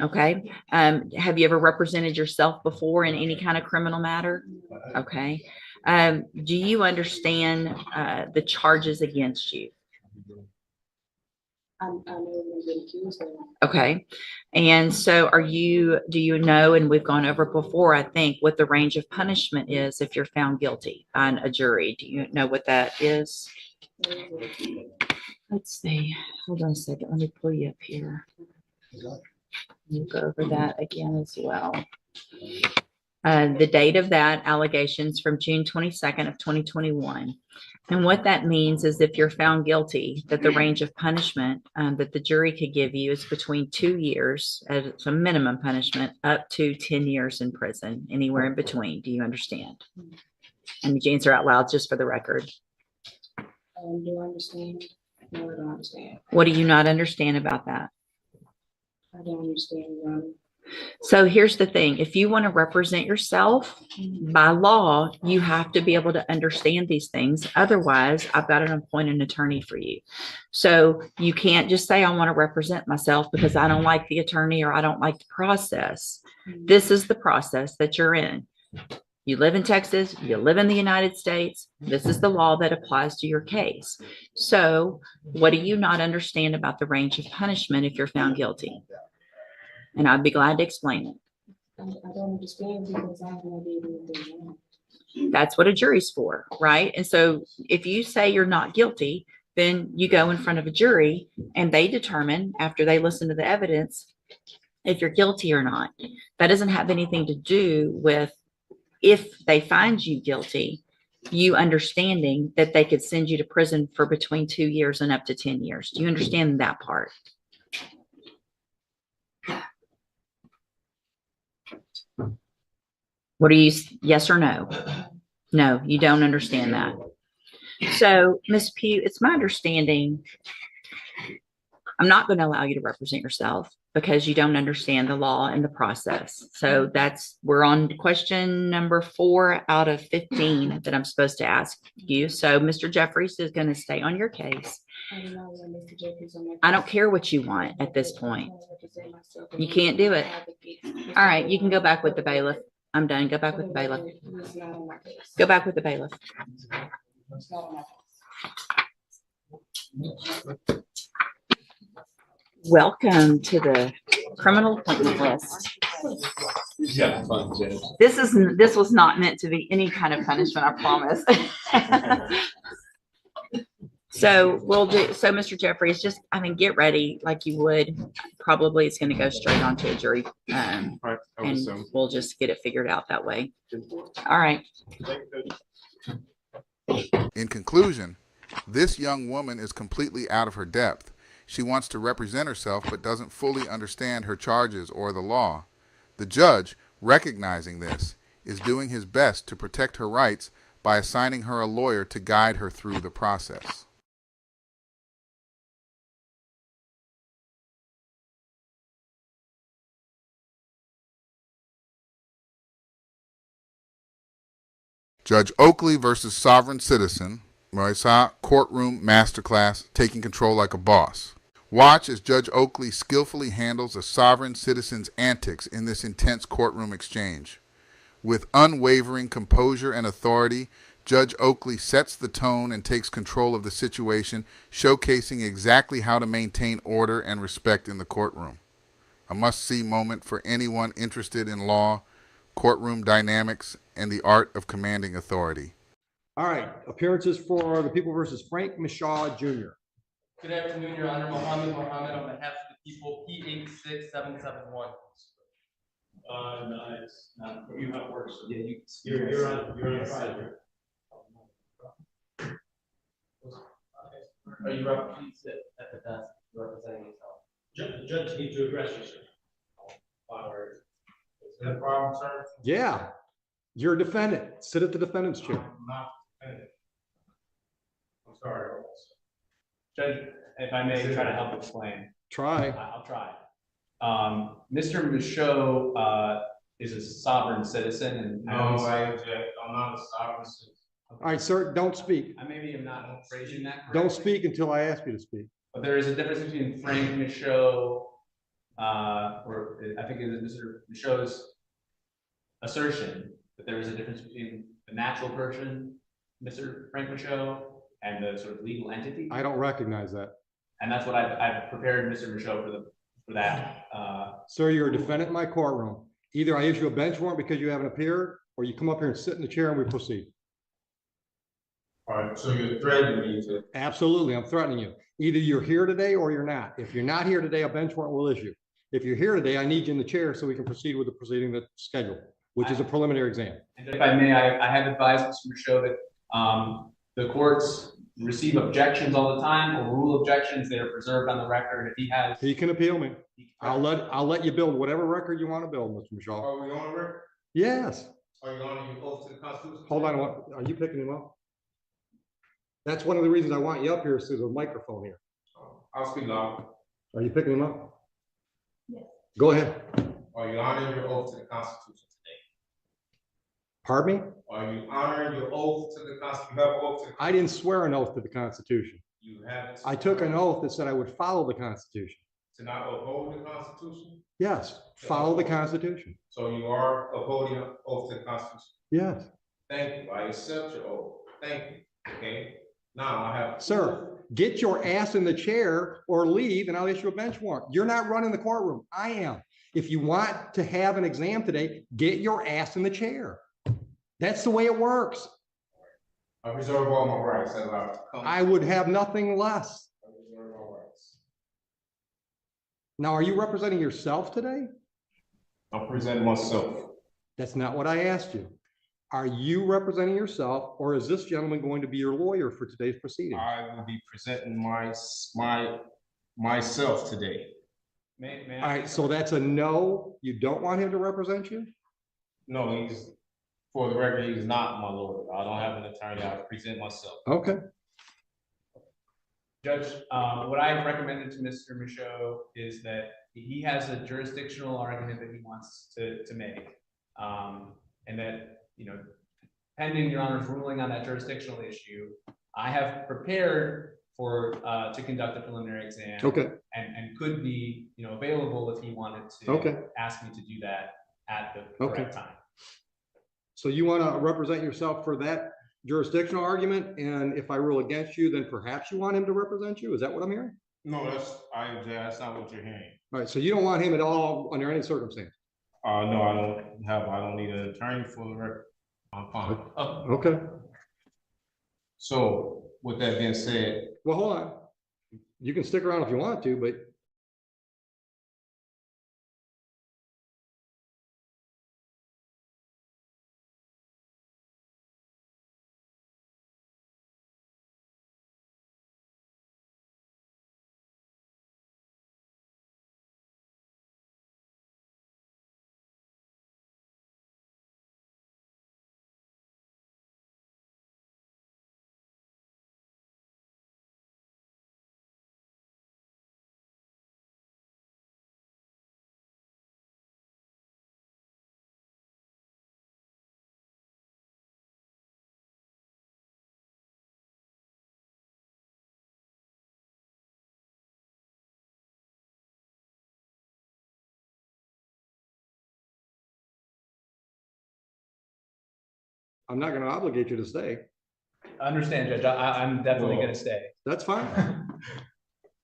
Okay. Have you ever represented yourself before in any kind of criminal matter? Okay. Do you understand the charges against you? Okay. And so do you know, and we've gone over before, I think, what the range of punishment is if you're found guilty on a jury? Do you know what that is? Let's see. Hold on a second. Let me pull you up here. We'll go over that again as well. The date of that allegation is from June 22nd of 2021. And what that means is if you're found guilty, that the range of punishment that the jury could give you is between 2 years as a minimum punishment up to 10 years in prison, anywhere in between. Do you understand? And you answer out loud just for the record. Do I understand? No, I don't understand. What do you not understand about that? I don't understand, Your Honor. So here's the thing. If you want to represent yourself by law, you have to be able to understand these things. Otherwise, I've got to appoint an attorney for you. So you can't just say, I want to represent myself because I don't like the attorney or I don't like the process. This is the process that you're in. You live in Texas, you live in the United States. This is the law that applies to your case. So what do you not understand about the range of punishment if you're found guilty? And I'd be glad to explain it. I don't understand because I have no idea anything wrong. That's what a jury's for, right? And so if you say you're not guilty, then you go in front of a jury and they determine after they listen to the evidence if you're guilty or not. That doesn't have anything to do with if they find you guilty, you understanding that they could send you to prison for between 2 years and up to 10 years. Do you understand that part? What are you, yes or no? No, you don't understand that. So, Ms. Pugh, it's my understanding, I'm not going to allow you to represent yourself because you don't understand the law and the process. So we're on question number 4 out of 15 that I'm supposed to ask you. So Mr. Jeffries is going to stay on your case. I don't care what you want at this point. You can't do it. All right, you can go back with the bailiff. I'm done. Go back with the bailiff. Go back with the bailiff. Welcome to the criminal appointment list. Yeah, fun, James. This was not meant to be any kind of punishment, I promise. So Mr. Jeffries, just get ready like you would. Probably it's going to go straight onto a jury, and we'll just get it figured out that way. All right. In conclusion, this young woman is completely out of her depth. She wants to represent herself but doesn't fully understand her charges or the law. The judge, recognizing this, is doing his best to protect her rights by assigning her a lawyer to guide her through the process. Judge Oakley versus Sovereign Citizen, Moisa Courtroom Masterclass, Taking Control Like a Boss. Watch as Judge Oakley skillfully handles a sovereign citizen's antics in this intense courtroom exchange. With unwavering composure and authority, Judge Oakley sets the tone and takes control of the situation, showcasing exactly how to maintain order and respect in the courtroom. A must-see moment for anyone interested in law, courtroom dynamics, and the art of commanding authority. All right, appearances for the People versus Frank Mishaw Jr. Good afternoon, Your Honor. Mohammed on behalf of the people, P86771. Nice. You have work. So Yeah, you're on Friday. Are you up? Please sit at the desk representing yourself. Judge needs to address you, sir. Is that a problem, sir? Yeah, you're a defendant. Sit at the defendant's chair. I'm not defendant. I'm sorry. Judge, if I may try to help explain. Try. I'll try. Mr. Michaud is a sovereign citizen, and No, I object. I'm not a sovereign citizen. All right, sir, don't speak. I maybe am not phrasing that correctly. Don't speak until I ask you to speak. But there is a difference between Frank Michaud, or I think it is Mr. Michaud's assertion that there is a difference between the natural person, Mr. Frank Michaud, and the sort of legal entity. I don't recognize that. And that's what I've prepared Mr. Michaud for that. Sir, you're a defendant in my courtroom. Either I issue a bench warrant because you haven't appeared, or you come up here and sit in the chair and we proceed. All right, so you're threatening me to. Absolutely, I'm threatening you. Either you're here today or you're not. If you're not here today, a bench warrant will issue. If you're here today, I need you in the chair so we can proceed with the proceeding that's scheduled. which is a preliminary exam. And if I may, I have advised Mr. Michaud that the courts receive objections all the time, or rule objections that are preserved on the record. If he has, He can appeal me. I'll let you build whatever record you want to build, Mr. Michaud. Are we on the record? Yes. Are you on your oath to the Constitution? Hold on. What are you picking him up? That's one of the reasons I want you up here, is there's a microphone here. I'll speak loud. Are you picking him up? Yes. Go ahead. Are you honoring your oath to the Constitution today? Pardon me? Are you honoring your oath to the Constitution? You have an oath to the I didn't swear an oath to the Constitution. You have I took an oath that said I would follow the Constitution. to not uphold the Constitution? Yes, follow the Constitution. So you are upholding an oath to the Constitution? Yes. Thank you. I accept your oath. Thank you. Okay. Now I have. Sir, get your ass in the chair or leave and I'll issue a bench warrant. You're not running the courtroom. I am. If you want to have an exam today, get your ass in the chair. That's the way it works. I reserve all my rights. I would have nothing less. I reserve all rights. Now, are you representing yourself today? I'm presenting myself. That's not what I asked you. Are you representing yourself, or is this gentleman going to be your lawyer for today's proceeding? I will be presenting myself today. All right, so that's a no. You don't want him to represent you? No, for the record, he's not my lawyer. I don't have an attorney. I present myself. Okay. Judge, what I recommended to Mr. Michaud is that he has a jurisdictional argument that he wants to make. And that, pending Your Honor's ruling on that jurisdictional issue, I have prepared to conduct a preliminary exam. Okay. And could be, available if he wanted to ask me to do that at the correct time. So you want to represent yourself for that jurisdictional argument, and if I rule against you, then perhaps you want him to represent you? Is that what I'm hearing? No, that's not what you're hearing. All right, so you don't want him at all under any circumstance? No, I don't need an attorney for the record. I'm fine. Okay. So with that being said. Well, hold on. You can stick around if you want to, but. I'm not going to obligate you to stay. I understand, Judge. I'm definitely going to stay. That's fine.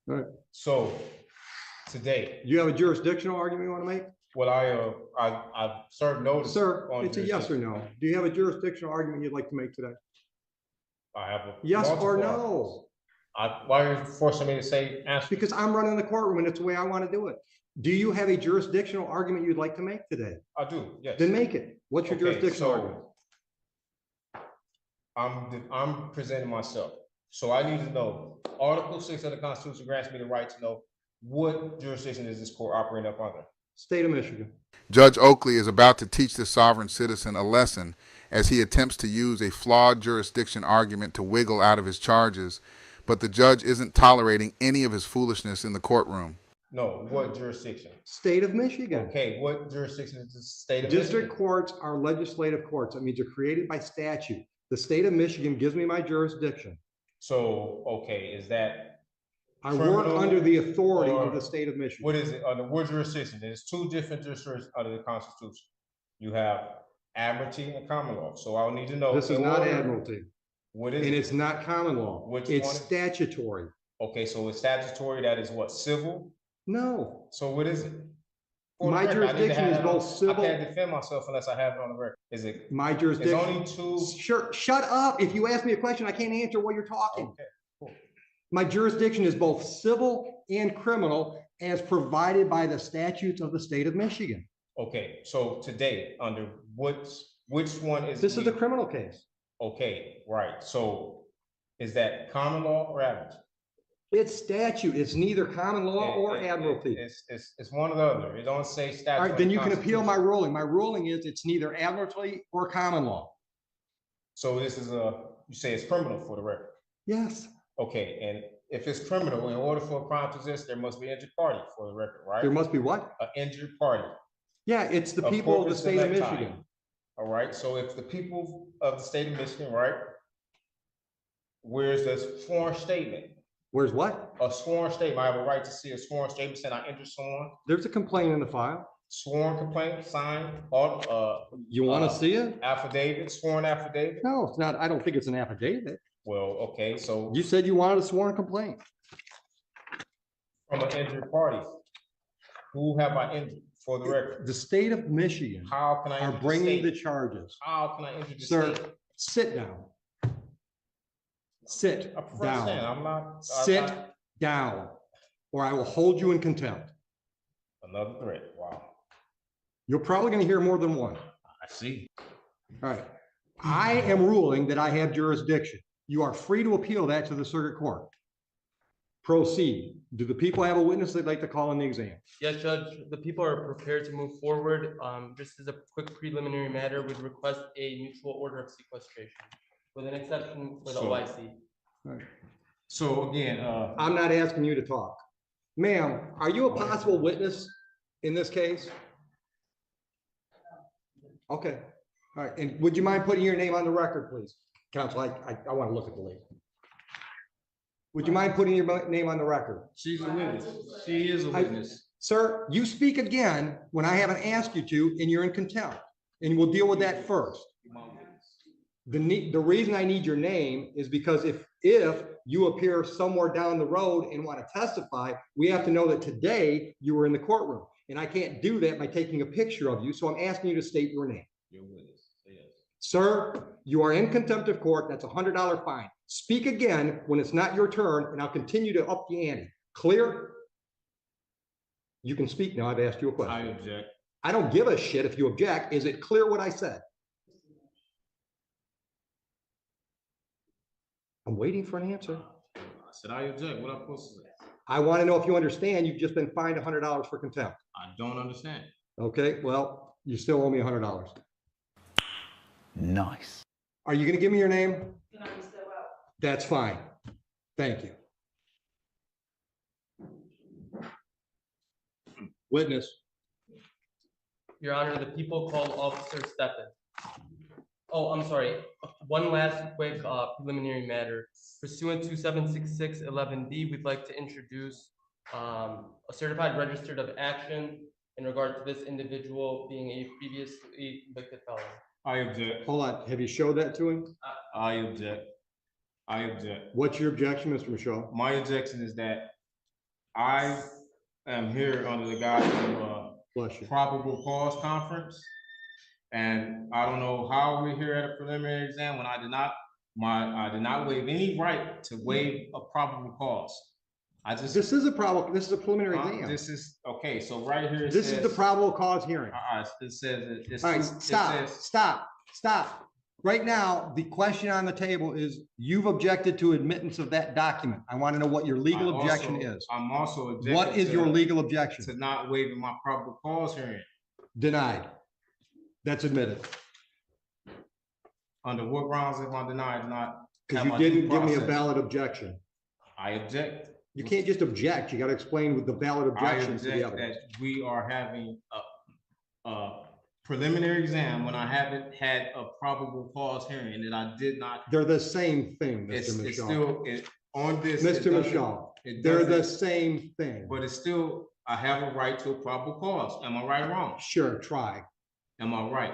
All right. So today. You have a jurisdictional argument you want to make? Well, I served notice. Sir, it's a yes or no. Do you have a jurisdictional argument you'd like to make today? I have a yes or no. Why are you forcing me to say answer? Because I'm running the courtroom and it's the way I want to do it. Do you have a jurisdictional argument you'd like to make today? I do, yes. Then make it. What's your jurisdictional argument? I'm presenting myself. So I need to know, Article 6 of the Constitution grants me the right to know what jurisdiction is this court operating up under? State of Michigan. Judge Oakley is about to teach the sovereign citizen a lesson as he attempts to use a flawed jurisdiction argument to wiggle out of his charges, but the judge isn't tolerating any of his foolishness in the courtroom. No, what jurisdiction? State of Michigan. Okay, what jurisdiction is the state of District Michigan? courts are legislative courts. That means they're created by statute. The state of Michigan gives me my jurisdiction. So, okay, is that I work under the authority of the state of Michigan. What is it under what jurisdiction? There's two different jurisdictions under the Constitution. You have admiralty and common law. So I'll need to know. This is not admiralty. What is and it? It's not common law. It's statutory. Okay, so it's statutory. That is what, civil? No. So what is it? My jurisdiction is both civil. I can't defend myself unless I have it on the record. Is it? My jurisdiction. It's only two. Sure. Shut up. If you ask me a question, I can't answer while you're talking. Okay, cool. My jurisdiction is both civil and criminal as provided by the statutes of the state of Michigan. Okay, so today, under which one is? This is a criminal case. Okay, right, so is that common law or average? It's statute. It's neither common law or admiralty. It's one or the other. It don't say statute. All right, or then you can appeal my Constitution. ruling. My ruling is it's neither admiralty or common law. So this is you say it's criminal for the record? Yes. Okay, and if it's criminal, in order for a crime to exist, there must be an injured party for the record, right? There must be what? An injured party. Yeah, it's the A people of the corpus state of delicti. Michigan. All right, so if the people of the state of Michigan, right? Where's the sworn statement? Where's what? A sworn statement. I have a right to see a sworn statement saying I injured someone. There's a complaint in the file. Sworn complaint, signed, all, You want to see it? affidavit, sworn affidavit? No, it's not. I don't think it's an affidavit. Well, okay, so You said you wanted a sworn complaint. from an injured party, who have I injured for the record? The state of Michigan How can I are injure the bringing the state? charges. How can I injure the Sir, state? sit down. Sit I prefer to stand. down. I'm not. Sit down, or I will hold you in contempt. Another threat, wow. You're probably going to hear more than one. I see. All right. I am ruling that I have jurisdiction. You are free to appeal that to the circuit court. Proceed. Do the people have a witness they'd like to call in the exam? Yes, Judge, the people are prepared to move forward. Just as a quick preliminary matter, we'd request a mutual order of sequestration with an exception for the So- OIC. All right. So again, I'm not asking you to talk. Ma'am, are you a possible witness in this case? Okay. All right. And would you mind putting your name on the record, please? Counsel, I want to look at the lady. Would you mind putting your name on the record? she's a witness. She is a witness. Sir, you speak again when I haven't asked you to, and you're in contempt, and we'll deal with that first. The reason I need your name is because if you appear somewhere down the road and want to testify, we have to know that today you were in the courtroom, and I can't do that by taking a picture of you, so I'm asking you to state your name. Your witness, yes. Sir, you are in contempt of court. That's a $100 fine. Speak again when it's not your turn, and I'll continue to up the ante. Clear? You can speak now. I've asked you a I question. object. I don't give a shit if you object. Is it clear what I said? I'm waiting for an answer. I said I object. What I'm supposed to say? I want to know if you understand. You've just been fined $100 for contempt. I don't understand. Okay, well, you still owe me $100. Nice. Are you going to give me your name? That's fine. Thank you. Witness. Your Honor, the people called Officer Steppen. Oh, I'm sorry. One last quick preliminary matter. Pursuant to 76611D, we'd like to introduce a certified registered of action in regard to this individual being a previously convicted felon. I object. Hold on. Have you showed that to him? I object. I object. What's your objection, Mr. Michaud? My objection is that I am here under the guise of Bless you. probable cause conference. And I don't know how we're here at a preliminary exam when I did not waive any right to waive a probable cause. This is a preliminary exam. This is, okay, so right here. This is the probable cause hearing. It says. All right, stop. Right now, the question on the table is, you've objected to admittance of that document. I want to know what your legal objection is. I'm also objecting. What is your legal objection? To not waiving my probable cause hearing. Denied. That's admitted. Under what grounds am I denied not? Because you didn't give me a valid objection. I object. You can't just object. You got to explain with the valid objection to the I object evidence. that we are having a preliminary exam when I haven't had a probable cause hearing and I did not. They're the same thing, Mr. It's Michaud. still, on this. Mr. Michaud, they're the same thing. But it's still, I have a right to a probable cause. Am I right or wrong? Sure, try. Am I right?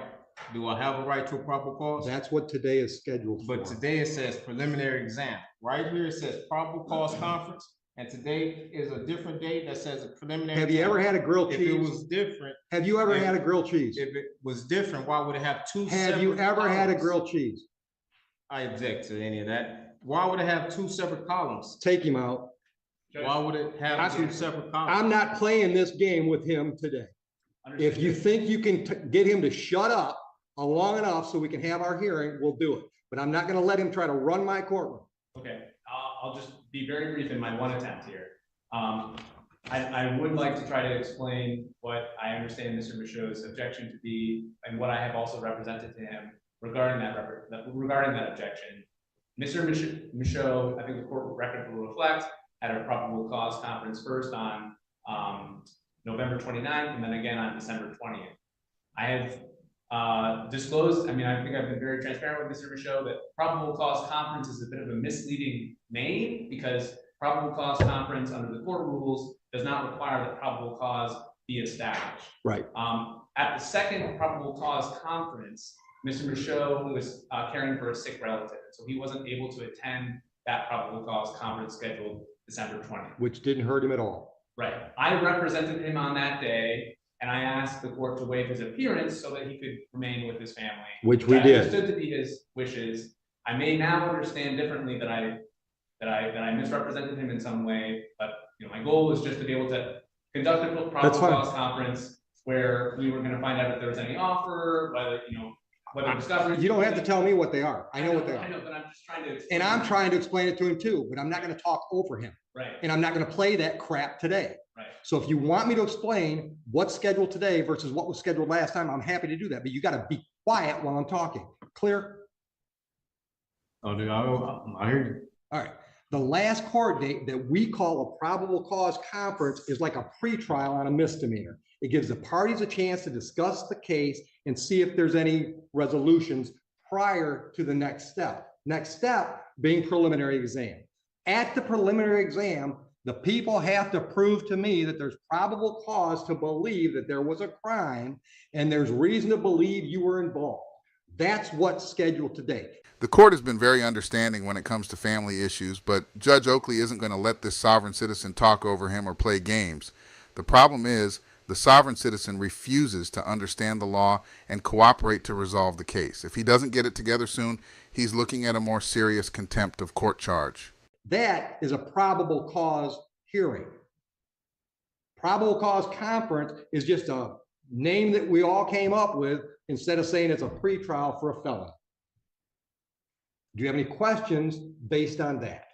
Do I have a right to a probable cause? That's what today is scheduled for. But today it says preliminary exam. Right here it says probable cause conference. And today is a different date that says a preliminary. Have you ever had a grilled cheese? If it was different. Have you ever had a grilled cheese? If it was different, why would it have two separate? Have you ever had a columns? grilled cheese? I object to any of that. Why would it have two separate columns? Take him out. Why would it have two separate columns? I'm not playing this game with him today. If you think you can get him to shut up long enough so we can have our hearing, we'll do it. But I'm not gonna let him try to run my courtroom. Okay, I'll just be very brief in my one attempt here. I would like to try to explain what I understand Mr. Michaud's objection to be, and what I have also represented to him regarding that objection. Mr. Michaud, I think the court record will reflect, had a probable cause conference first on November 29th, and then again on December 20th. I have disclosed, I think I've been very transparent with Mr. Michaud that probable cause conference is a bit of a misleading name, because probable cause conference under the court rules does not require that probable cause be established. Right. At the second probable cause conference, Mr. Michaud was caring for a sick relative, so he wasn't able to attend that probable cause conference scheduled December 20th. Which didn't hurt him at all. Right. I represented him on that day, and I asked the court to waive his appearance so that he could remain with his family. Which we I did. understood to be his wishes. I may now understand differently that I misrepresented him in some way, but my goal was just to be able to conduct a probable cause conference where we were going to find out if there was any offer, whether discovery. You don't have to tell me what they are. I know what they are. I know, but I'm just trying to explain. And I'm trying to explain it to him too, but I'm not going to talk over him. Right. And I'm not going to play that crap today. Right. So if you want me to explain what's scheduled today versus what was scheduled last time, I'm happy to do that, but you got to be quiet while I'm talking. Clear? Oh, dude, I hear you. All right. The last court date that we call a probable cause conference is like a pretrial on a misdemeanor. It gives the parties a chance to discuss the case and see if there's any resolutions prior to the next step. Next step being preliminary exam. At the preliminary exam, the people have to prove to me that there's probable cause to believe that there was a crime and there's reason to believe you were involved. That's what's scheduled today. The court has been very understanding when it comes to family issues, but Judge Oakley isn't going to let this sovereign citizen talk over him or play games. The problem is the sovereign citizen refuses to understand the law and cooperate to resolve the case. If he doesn't get it together soon, he's looking at a more serious contempt of court charge. That is a probable cause hearing. Probable cause conference is just a name that we all came up with instead of saying it's a pretrial for a felon. Do you have any questions based on that?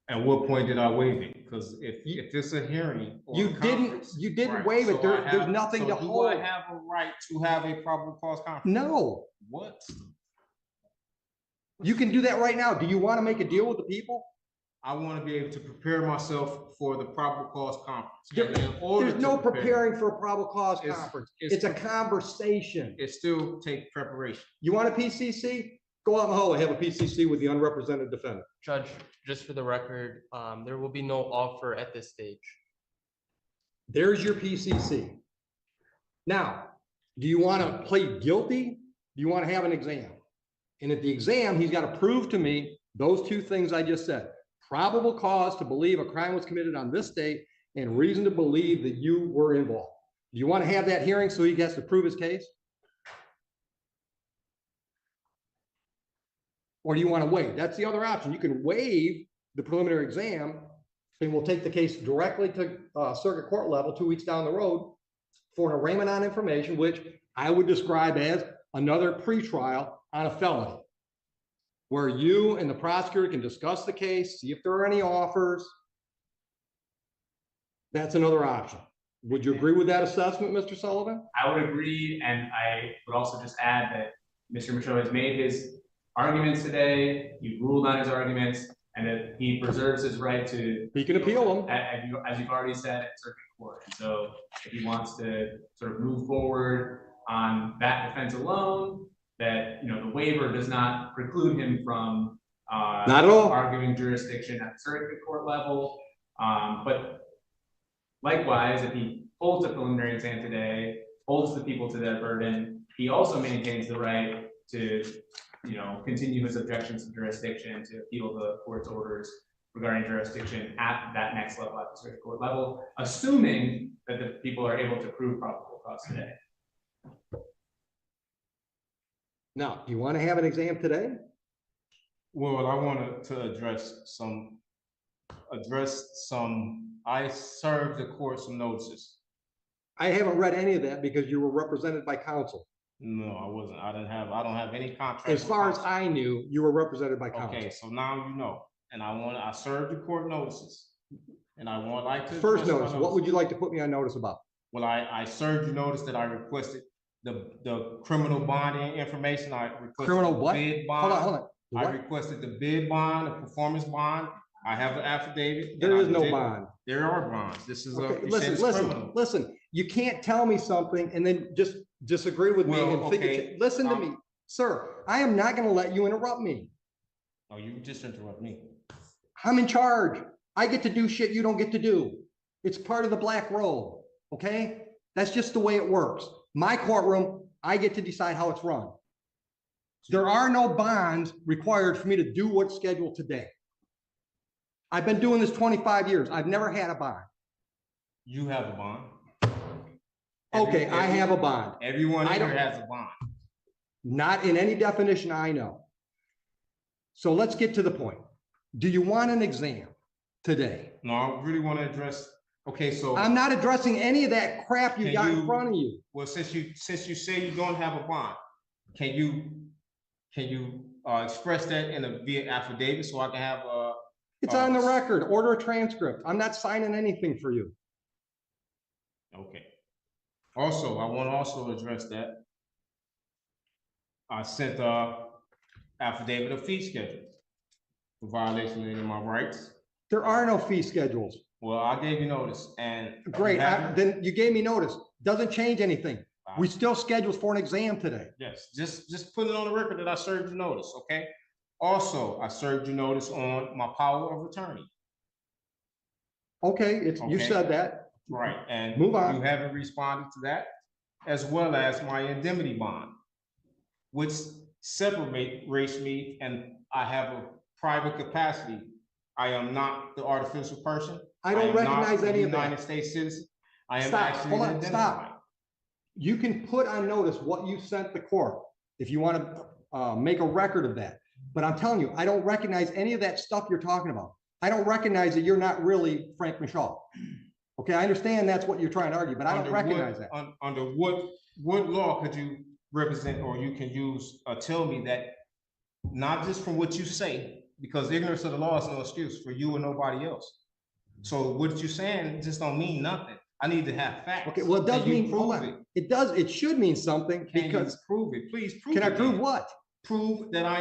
At what point did I waive it? Because if it's a hearing, or you didn't waive it. There's nothing to hold. Do I have a right to have a probable cause conference? No. What? You can do that right now. Do you want to make a deal with the people? I want to be able to prepare myself for the probable cause conference. There's no preparing for a probable cause conference. It's a conversation. It still takes preparation. You want a PCC? Go out in the hall and have a PCC with the unrepresented defendant. Judge, just for the record, there will be no offer at this stage. There's your PCC. Now, do you want to plead guilty? Do you want to have an exam? And at the exam, he's got to prove to me those two things I just said. Probable cause to believe a crime was committed on this date and reason to believe that you were involved. Do you want to have that hearing so he gets to prove his case? Or do you want to waive? That's the other option. You can waive the preliminary exam and we'll take the case directly to circuit court level 2 weeks down the road for an arraignment on information, which I would describe as another pretrial on a felony, where you and the prosecutor can discuss the case, see if there are any offers. That's another option. Would you agree with that assessment, Mr. Sullivan? I would agree, and I would also just add that Mr. Michaud has made his arguments today, he ruled on his arguments, and that he preserves his right to— He can appeal them. As you've already said, at circuit court. And so if he wants to sort of move forward on that defense alone, that, the waiver does not preclude him from not at all arguing jurisdiction at the circuit court level. But likewise, if he holds a preliminary exam today, holds the people to their burden, he also maintains the right to continue his objections to jurisdiction, to appeal the court's orders regarding jurisdiction at that next level, at the circuit court level, assuming that the people are able to prove probable cause today. Now, do you want to have an exam today? Well, I wanted to address some, I served the court some notices. I haven't read any of that because you were represented by counsel. No, I wasn't. I don't have any contract. As with far as counsel. I knew, you were represented by counsel. Okay, so now you know. And I served the court notices. And I want like to. First address my notice, what would you like to put me on notice about? Well, I served you notice that I requested the criminal bonding information. I requested Criminal the what? bid bond. Hold on. I What? requested the bid bond, the performance bond. I have an affidavit. There and is I no did- bond. There are bonds. This is Okay, you said it's criminal. listen. You can't tell me something and then just disagree with me Well, and figure. okay, Listen to me, sir. I am not going to let you interrupt me. Oh, you just interrupt me. I'm in charge. I get to do shit you don't get to do. It's part of the black robe. Okay, that's just the way it works. My courtroom, I get to decide how it's run. There are no bonds required for me to do what's scheduled today. I've been doing this 25 years. I've never had a bond. You have a bond. Okay, I have a bond. Everyone I here don't- has a bond. Not in any definition I know. So let's get to the point. Do you want an exam today? No, I really want to address, okay, so. I'm not addressing any of that crap you Can got in you- front of you. Well, since you say you don't have a bond, can you express that in a via affidavit so I can have It's on the record. Order a transcript. I'm not signing anything for you. Okay. Also, I want to also address that. I sent a affidavit of fee schedule for violation of any of my rights. There are no fee schedules. Well, I gave you notice and. Great. you haven't- Then you gave me notice. Doesn't change anything. We still scheduled for an exam today. Yes, just put it on the record that I served you notice, okay? Also, I served you notice on my power of attorney. Okay, you Okay. said that. Right, and Move on. you haven't responded to that, as well as my indemnity bond, which separates me, and I have a private capacity. I am not the artificial person. I don't am not recognize a any of that. United States citizen. I am Stop. actually Hold on. identified. Stop. You can put on notice what you sent the court if you want to make a record of that. But I'm telling you, I don't recognize any of that stuff you're talking about. I don't recognize that you're not really Frank Michaud. Okay, I understand that's what you're trying to argue, but I don't recognize that. Under what law could you represent or you can use, tell me that, not just from what you say, because ignorance of the law is no excuse for you or nobody else. So what you're saying just don't mean nothing. I need to have facts. Okay, well, it does Can you mean, hold prove on. It does, it should mean something Can you because, prove it? Please prove can I it prove then. what? Prove that I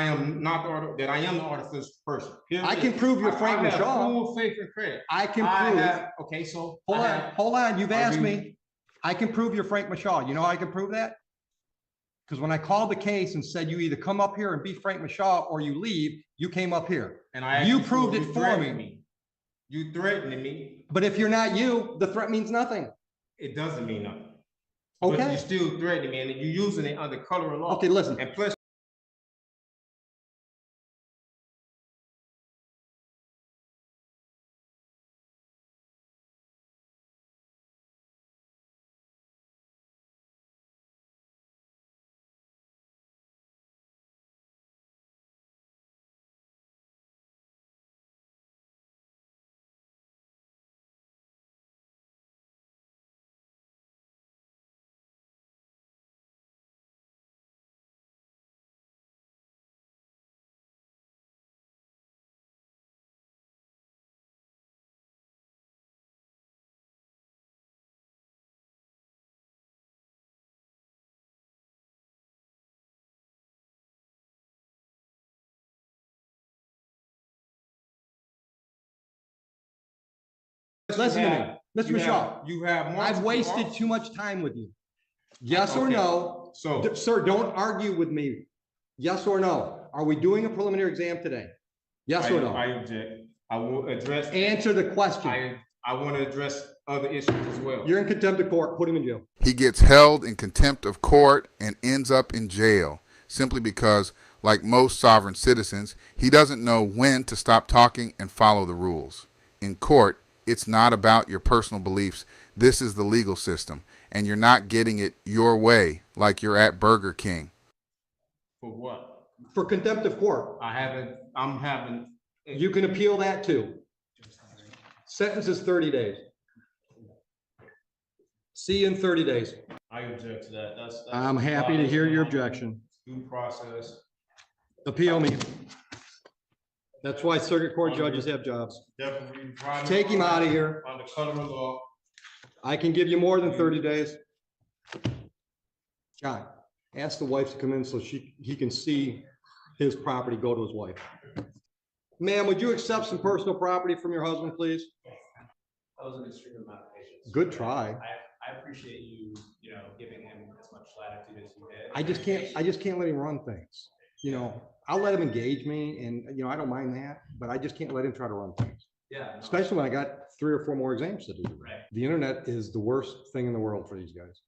am not that I am the artificial person. Here I it can is. prove you're Frank I have Michaud. full faith and credit. I can prove. Okay, so. Hold on, you've Are asked you- me. I can prove you're Frank Michaud. You know how I can prove that? Because when I called the case and said you either come up here and be Frank Michaud or you leave, you came up here. And I You actually proved you it for threatened me. You threatened me. But if you're not you, the threat means nothing. It doesn't mean nothing. But Okay. you're still threatening me and you're using it under color of law. Okay, listen. And plus. Listen to me, Mr. You Michaud. have I've multiple wasted officers. too much time with you. Yes or Okay. no? So. Sir, don't argue with me. Yes or no? Are we doing a preliminary exam today? Yes or no? I object. I will address. Answer the question. I want to address other issues as well. You're in contempt of court. Put him in jail. He gets held in contempt of court and ends up in jail simply because, like most sovereign citizens, he doesn't know when to stop talking and follow the rules. In court, it's not about your personal beliefs. This is the legal system, and you're not getting it your way like you're at Burger King. For what? For contempt of court. I'm having. You can appeal that too. Sentence is 30 days. See you in 30 days. I object to that. That's I'm happy to hear your objection. Due process. Appeal me. That's why circuit court judges have jobs. Definitely. Take him out of here. On the color of law. I can give you more than 30 days. John, ask the wife to come in so he can see his property go to his wife. Ma'am, would you accept some personal property from your husband, please? That was an extreme amount of patience. Good try. I appreciate you, giving him as much latitude as you did. I just can't let him run things. I'll let him engage me and, I don't mind that, but I just can't let him try to run things. Yeah. No. Especially when I got 3 or 4 more exams to do. Right. The internet is the worst thing in the world for these guys.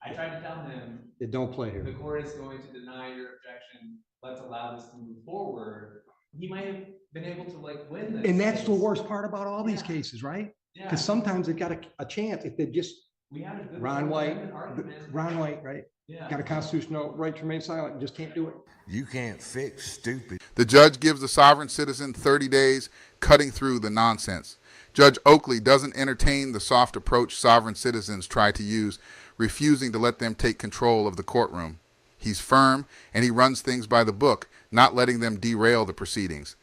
I tried to tell him. It don't play here. The court is going to deny your objection. Let's allow this to move forward. He might have been able to win this. And that's the worst part about all these cases, right? Yeah. Because sometimes they've got a chance if they just, We had a good Ron White, argument. right? Yeah. Got a constitutional right to remain silent and just can't do it. You can't fix stupid. The judge gives the sovereign citizen 30 days, cutting through the nonsense. Judge Oakley doesn't entertain the soft approach sovereign citizens try to use, refusing to let them take control of the courtroom. He's firm, and he runs things by the book, not letting them derail the proceedings.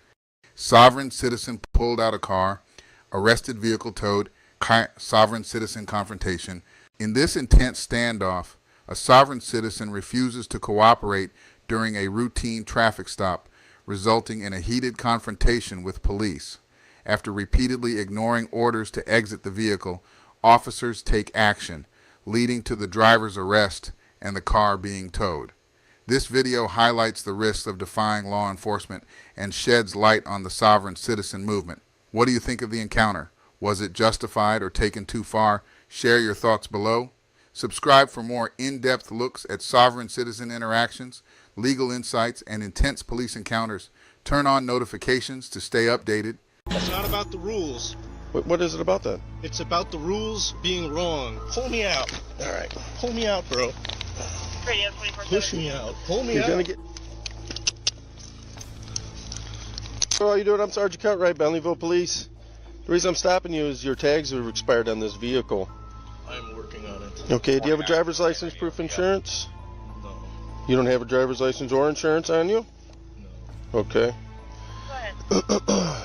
Sovereign citizen pulled out a car, arrested vehicle towed, sovereign citizen confrontation. In this intense standoff, a sovereign citizen refuses to cooperate during a routine traffic stop, resulting in a heated confrontation with police. After repeatedly ignoring orders to exit the vehicle, officers take action, leading to the driver's arrest and the car being towed. This video highlights the risks of defying law enforcement and sheds light on the sovereign citizen movement. What do you think of the encounter? Was it justified or taken too far? Share your thoughts below. Subscribe for more in-depth looks at sovereign citizen interactions, legal insights, and intense police encounters. Turn on notifications to stay updated. It's not about the rules. What is it about that? It's about the rules being wrong. Pull me out. All right. Pull me out, bro. Push me out. Pull me out. Gonna get... So how you doing? I'm Sergeant Cartwright, Bentleyville Police. The reason I'm stopping you is your tags are expired on this vehicle. I'm working on it. Okay, do you have a driver's license, proof insurance? No. You don't have a driver's license or insurance on you? No. Okay. Go ahead.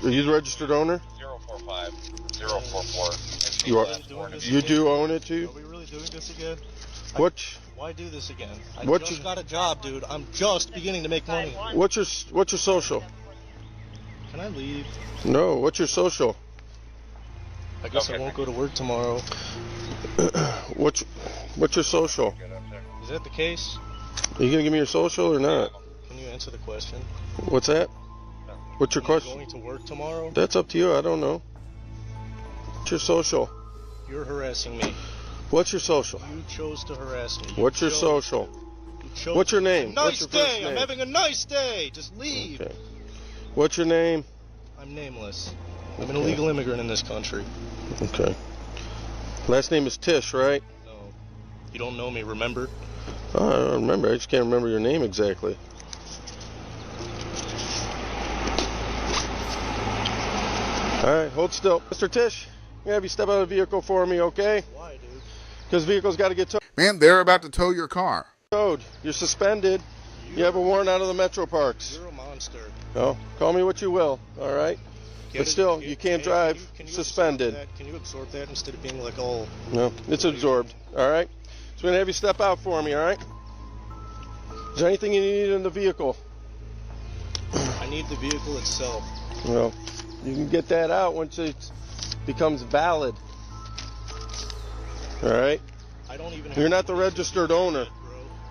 Are you the registered owner? 045 044. You are. You do own it too? Are we really doing this again? What? Why do this again? I What just you- got a job, dude. I'm just beginning to make money. What's your social? Can I leave? No. What's your social? I guess I won't go to work tomorrow. What's your social? Is that the case? Are you gonna give me your social or not? Can you answer the question? What's that? What's your Am I question? going to work tomorrow? That's up to you. I don't know. What's your social? You're harassing me. What's your social? You chose to harass me. What's your social? What's your name? Nice What's your first day. I'm name? having a nice day. Just leave. Okay. What's your name? I'm nameless. I'm an illegal immigrant in this country. Okay. Last name is Tish, right? No. You don't know me, remember? Oh, I don't remember. I just can't remember your name exactly. All right, hold still. Mr. Tish, you have you step out of the vehicle for me, okay? Why, dude? Because vehicle's got to get towed. Man, they're about to tow your car. Towed. You're suspended. You have a warrant out of the Metro Parks. You're a monster. Oh, call me what you will, all right? Get But it? still, you can't drive Can you suspended. absorb that? Can you absorb that instead of being like all... No, it's absorbed, all right? So we're going to have you step out for me, all right? Is there anything you need in the vehicle? I need the vehicle itself. Well, you can get that out once it becomes valid. All right? I don't even have You're not the registered owner.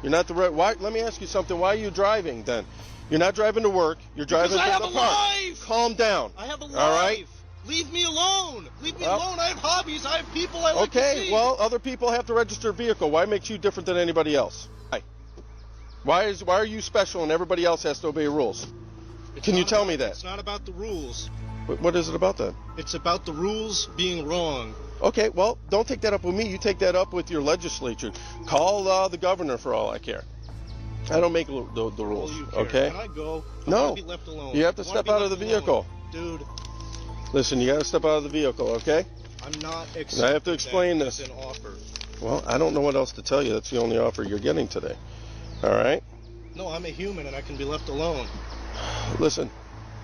You're not the why? Let me ask you something. Why are you driving then? You're not driving to work. You're driving Because I to have the a park. life! Calm down. I have a life. All right? Leave me alone. Leave me Well- alone. I have hobbies. I have people I like to Okay, see. well, other people have to register a vehicle. Why makes you different than anybody else? Why are you special and everybody else has to obey rules? Can you tell me that? It's not about the rules. What is it about that? It's about the rules being wrong. Okay, well, don't take that up with me. You take that up with your legislature. Call the governor for all I care. I don't make the rules, You care. okay? Can I go? I No. wanna be left alone. You have to I wanna step be out of the left alone. vehicle. Dude. Listen, you got to step out of the vehicle, okay? I'm not I have to explain that this. as an offer. Well, I don't know what else to tell you. That's the only offer you're getting today. All right? No, I'm a human and I can be left alone. Listen,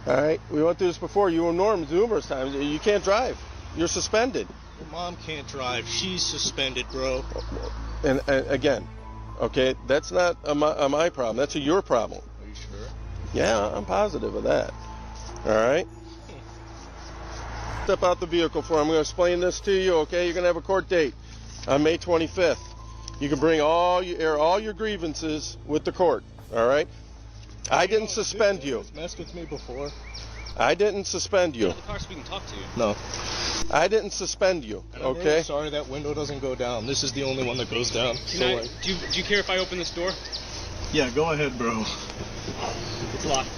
all right? We went through this before. You and Norm numerous times. You can't drive. You're suspended. Your mom can't drive. She's suspended, bro. And again, okay, that's not my problem. That's your problem. Are you sure? Yeah, I'm positive of that. All right? Step out the vehicle for him. I'm going to explain this to you, okay? You're going to have a court date on May 25th. You can bring all your grievances with the court, all right? I didn't suspend you. Messed with me before. I didn't suspend you. The car so we can talk to you. No. I didn't suspend you, And I'm okay? really sorry that window doesn't go down. This is the only one that goes down. Do you care if I open this door? Yeah, go ahead, bro. It's locked.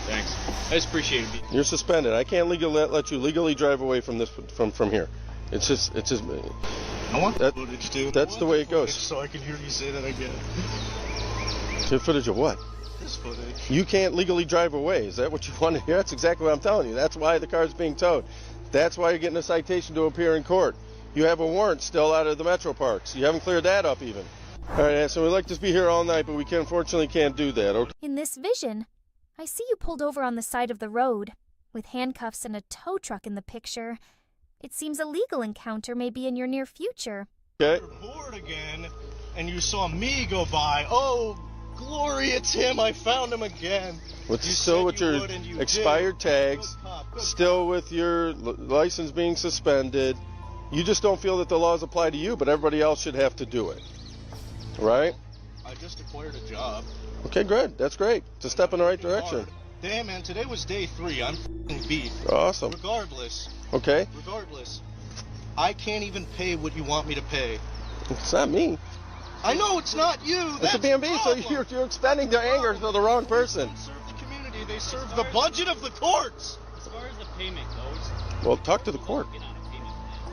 Thanks. I just appreciate it. You're suspended. I can't legally let you legally drive away from this from here. It's just I want the footage, dude. That's the way it goes. So I can hear you say that again. The footage of what? This footage. You can't legally drive away. Is that what you want to hear? That's exactly what I'm telling you. That's why the car's being towed. That's why you're getting a citation to appear in court. You have a warrant still out of the Metro Parks. You haven't cleared that up even. All right, so we'd like to be here all night, but we unfortunately can't do that, okay? In this vision, I see you pulled over on the side of the road, with handcuffs and a tow truck in the picture. It seems a legal encounter may be in your near future. Okay. You're bored again, and you saw me go by. Oh, glory, it's him. I found him again. Still with your expired tags, still with your license being suspended. You just don't feel that the laws apply to you, but everybody else should have to do it. Right? I just acquired a job. Okay, good. That's great. It's a step in the right direction. Damn, man, today was day 3. I'm beat. Awesome. Regardless, I can't even pay what you want me to pay. It's not me. I know it's not you. It's a BMV, so you're expending their anger to the wrong person. They serve the community. They serve the budget of the courts. As far as the payment goes. Well, talk to the court.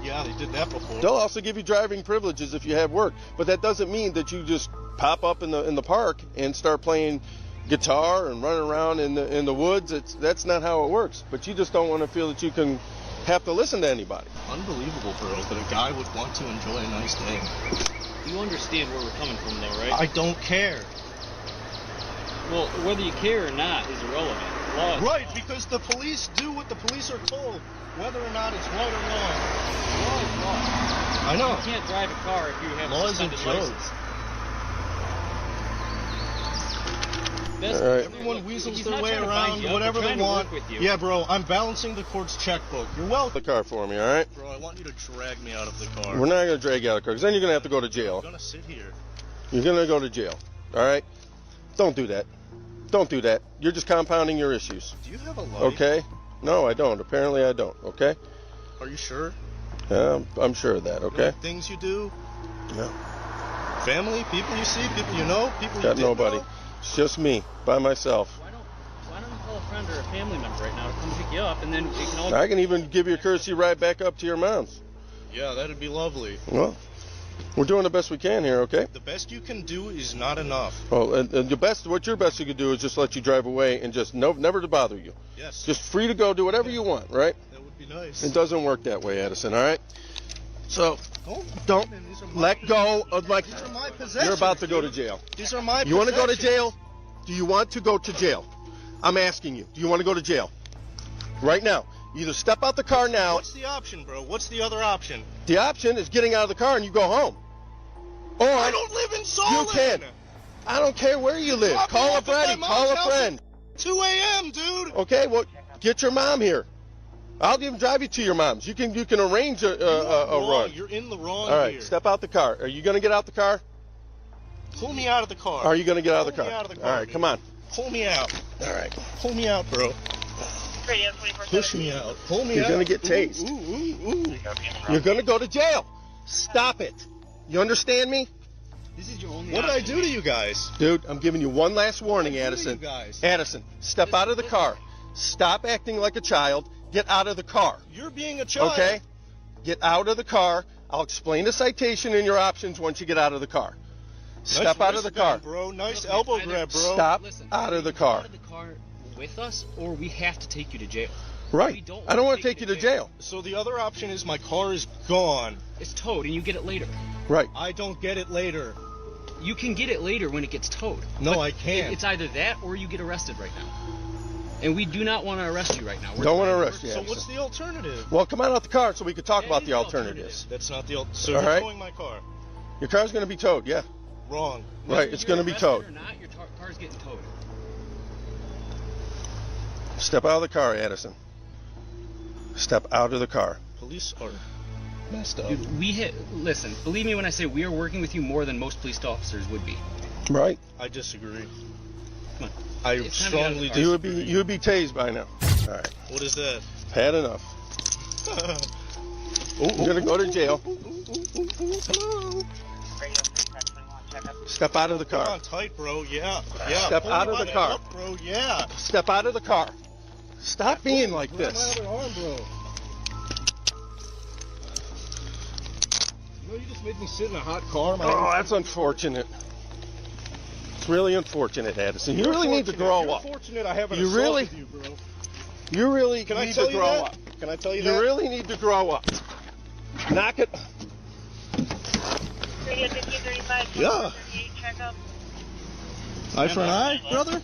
Yeah, they did that before. They'll also give you driving privileges if you have work, but that doesn't mean that you just pop up in the park and start playing guitar and running around in the woods. That's not how it works. But you just don't want to feel that you can have to listen to anybody. Unbelievable, bro, that a guy would want to enjoy a nice day. You understand where we're coming from, though, right? I don't care. Well, whether you care or not is irrelevant. Right, because the police do what the police are told, whether or not it's right or wrong. Law is law. I know. You can't drive a car if you have a suspended license. Everyone weasels their way around, whatever they want. Yeah, bro, I'm balancing the court's checkbook. You're welcome. The car for me, all right? Bro, I want you to drag me out of the car. We're not going to drag you out of the car, because then you're going to have to go to jail. I'm going to sit here. You're going to go to jail, all right? Don't do that. Don't do that. You're just compounding your issues. Do you have a life? Okay? No, I don't. Apparently I don't, okay? Are you sure? I'm sure of that, okay? Things you do? No. Family? People you see? People you know? People Got you nobody. know? It's just me, by myself. Why don't you call a friend or a family member right now to come pick you up, and then we can all... I can even give you a courtesy ride back up to your mom's. Yeah, that'd be lovely. Well, we're doing the best we can here, okay? The best you can do is not enough. Well, and what your best you could do is just let you drive away and just never to bother you. Yes. Just free to go, do whatever you want, right? That would be nice. It doesn't work that way, Edison, all right? So, don't let go of my... These are my possessions. You're about to go to jail. These are my You want to go to possessions. jail? Do you want to go to jail? I'm asking you. Do you want to go to jail? Right now. Either step out the car now. What's the option, bro? What's the other option? The option is getting out of the car and you go home. Or I don't live in Solon. You can. I don't care where you live. Call a buddy. Call a friend. 2 a.m., dude. Okay, well, get your mom here. I'll even drive you to your mom's. You can arrange a run. You're in the wrong All right, here. step out the car. Are you going to get out the car? Pull me out of the car. Are you going to get out of the Pull car? me out of the car, All right, dude. come on. Pull me out. All right. Pull me out, bro. Push me out. Pull me You're out. going to get tased. You're going to go to jail. Stop it. You understand me? This is your only What did I do to you guys? Dude, I'm giving you one last warning, Addison. you guys? Addison, step out of the car. Stop acting like a child. Get out of the car. You're being a child. Okay? Get out of the car. I'll explain the citation and your options once you get out of the car. Step out of the car. Bro, nice elbow grab, bro. Stop out of the car. Out of the car with us, or we have to take you to jail. Right. I don't want to take you to jail. So the other option is my car is gone. It's towed and you get it later. Right. I don't get it later. You can get it later when it gets towed. No, But I can't. It's either that or you get arrested right now. And we do not want to arrest you right now. Don't want to arrest you. So Anderson. what's the alternative? Well, come on out the car so we can talk about the alternatives. That's not the So All you're right. towing my car. Your car's going to be towed, yeah. Wrong. Right, it's going to be towed. Or not, your car's getting towed. Step out of the car, Addison. Step out of the car. Police are messed up. Dude, listen, believe me when I say we are working with you more than most police officers would be. Right. I disagree. Come on. I It's time to get out of the strongly car. disagree. You would be tased by now. All right. What is that? Had enough. You're going to go to jail. Step out of the Come car. on, tight, bro. Yeah. Yeah. Step Pull out me of by the car. cup, bro. Yeah. Step out of the car. Stop being like Grab this. my other arm, bro. You know, you just made me sit in a hot car. Oh, that's unfortunate. It's really unfortunate, Addison. You really need to grow up. You're fortunate I haven't You really- assaulted you, bro. You really Can I need tell to you grow that? up. Can I tell you You that? really need to grow up. Knock it. Yeah. Eye for an eye, brother?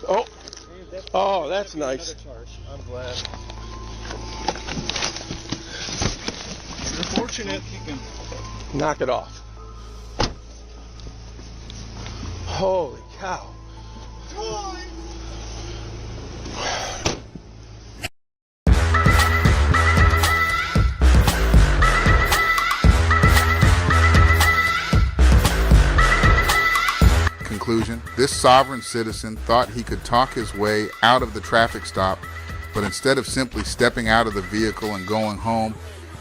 Oh. Oh, that's nice. I'm glad. You're fortunate. Knock it off. Holy cow. Conclusion: this sovereign citizen thought he could talk his way out of the traffic stop, but instead of simply stepping out of the vehicle and going home,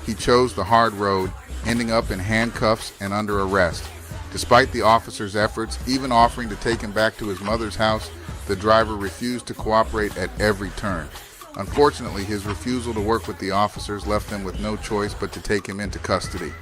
he chose the hard road, ending up in handcuffs and under arrest. Despite the officer's efforts, even offering to take him back to his mother's house, the driver refused to cooperate at every turn. Unfortunately, his refusal to work with the officers left them with no choice but to take him into custody.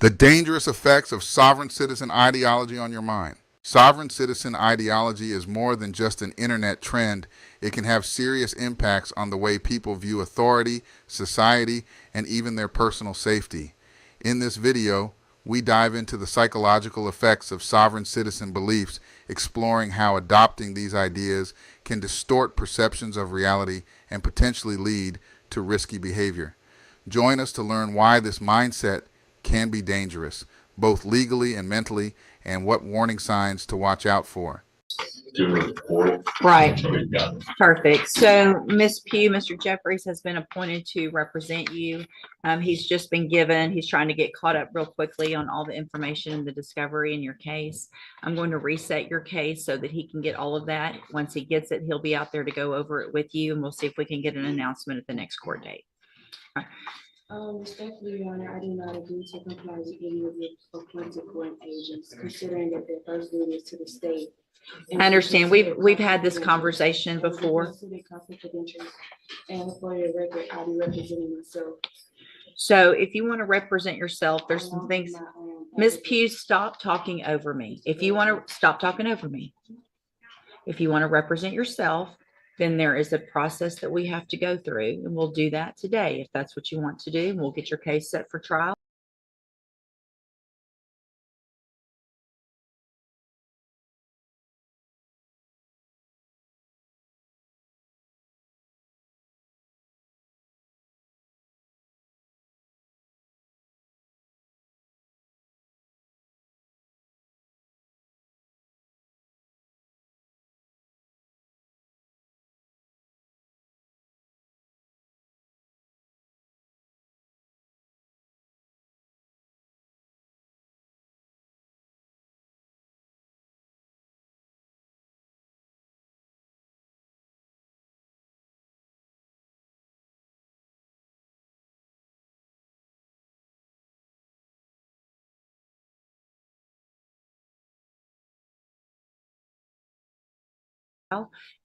The dangerous effects of sovereign citizen ideology on your mind. Sovereign citizen ideology is more than just an internet trend. It can have serious impacts on the way people view authority, society, and even their personal safety. In this video, we dive into the psychological effects of sovereign citizen beliefs, exploring how adopting these ideas can distort perceptions of reality and potentially lead to risky behavior. Join us to learn why this mindset can be dangerous, both legally and mentally, and what warning signs to watch out for. Right. Perfect. So Ms. Pugh, Mr. Jeffries has been appointed to represent you. He's just been given, he's trying to get caught up real quickly on all the information and the discovery in your case. I'm going to reset your case so that he can get all of that. Once he gets it, he'll be out there to go over it with you, and we'll see if we can get an announcement at the next court date. Respectfully, Your Honor, I do not agree to comply with any of your appointed court agents, considering that their first duty is to the state. I understand. We've had this conversation before. And for your record, I'll be representing myself. So if you want to represent yourself, there's some things. Ms. Pugh, stop talking over me. If you want to stop talking over me. If you want to represent yourself, then there is a process that we have to go through, and we'll do that today. If that's what you want to do, we'll get your case set for trial.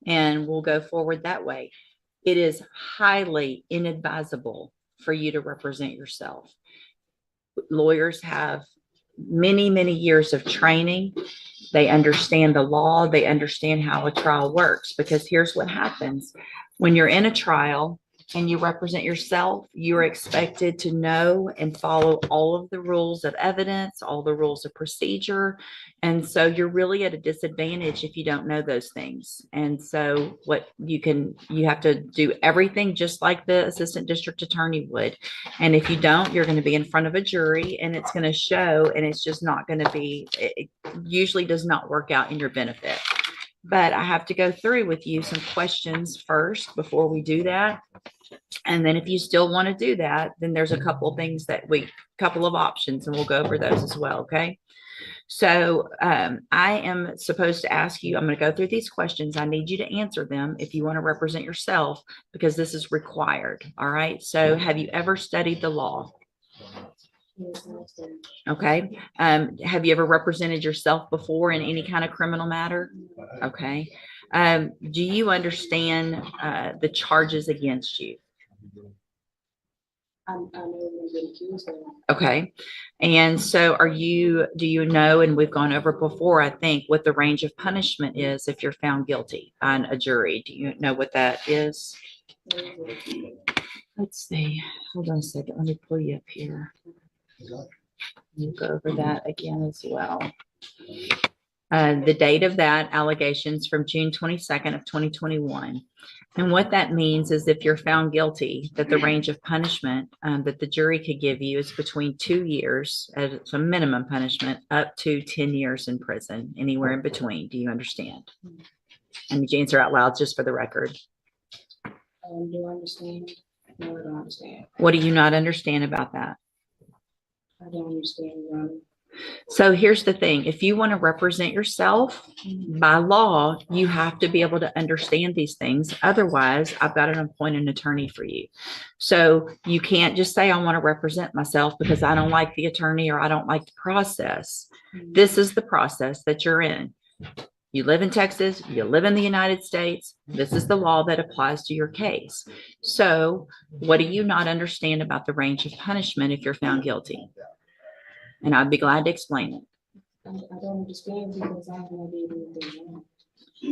and we'll go forward that way. It is highly inadvisable for you to represent yourself. Lawyers have many, many years of training. They understand the law. They understand how a trial works, because here's what happens. When you're in a trial and you represent yourself, you're expected to know and follow all of the rules of evidence, all the rules of procedure. And so you're really at a disadvantage if you don't know those things. And so you have to do everything just like the assistant district attorney would. And if you don't, you're going to be in front of a jury, and it's going to show, and it's just not going to be, it usually does not work out in your benefit. But I have to go through with you some questions first before we do that. And then if you still want to do that, then there's a couple of things couple of options, and we'll go over those as well. Okay. So I am supposed to ask you, I'm going to go through these questions. I need you to answer them if you want to represent yourself, because this is required. All right. So have you ever studied the law? Okay. Have you ever represented yourself before in any kind of criminal matter? Okay. Do you understand the charges against you? Okay. And so do you know, and we've gone over before, I think, what the range of punishment is if you're found guilty on a jury? Do you know what that is? Let's see. Hold on a second. Let me pull you up here. We'll go over that again as well. The date of that allegations from June 22nd of 2021. And what that means is if you're found guilty, that the range of punishment that the jury could give you is between 2 years as a minimum punishment up to 10 years in prison, anywhere in between. Do you understand? And you answer out loud just for the record. Do I understand? No, I don't understand. What do you not understand about that? I don't understand, Ronnie. So here's the thing. If you want to represent yourself by law, you have to be able to understand these things. Otherwise, I've got to appoint an attorney for you. So you can't just say, I want to represent myself because I don't like the attorney or I don't like the process. This is the process that you're in. You live in Texas, you live in the United States. This is the law that applies to your case. So what do you not understand about the range of punishment if you're found guilty? And I'd be glad to explain it. I don't understand because I have no idea anything wrong.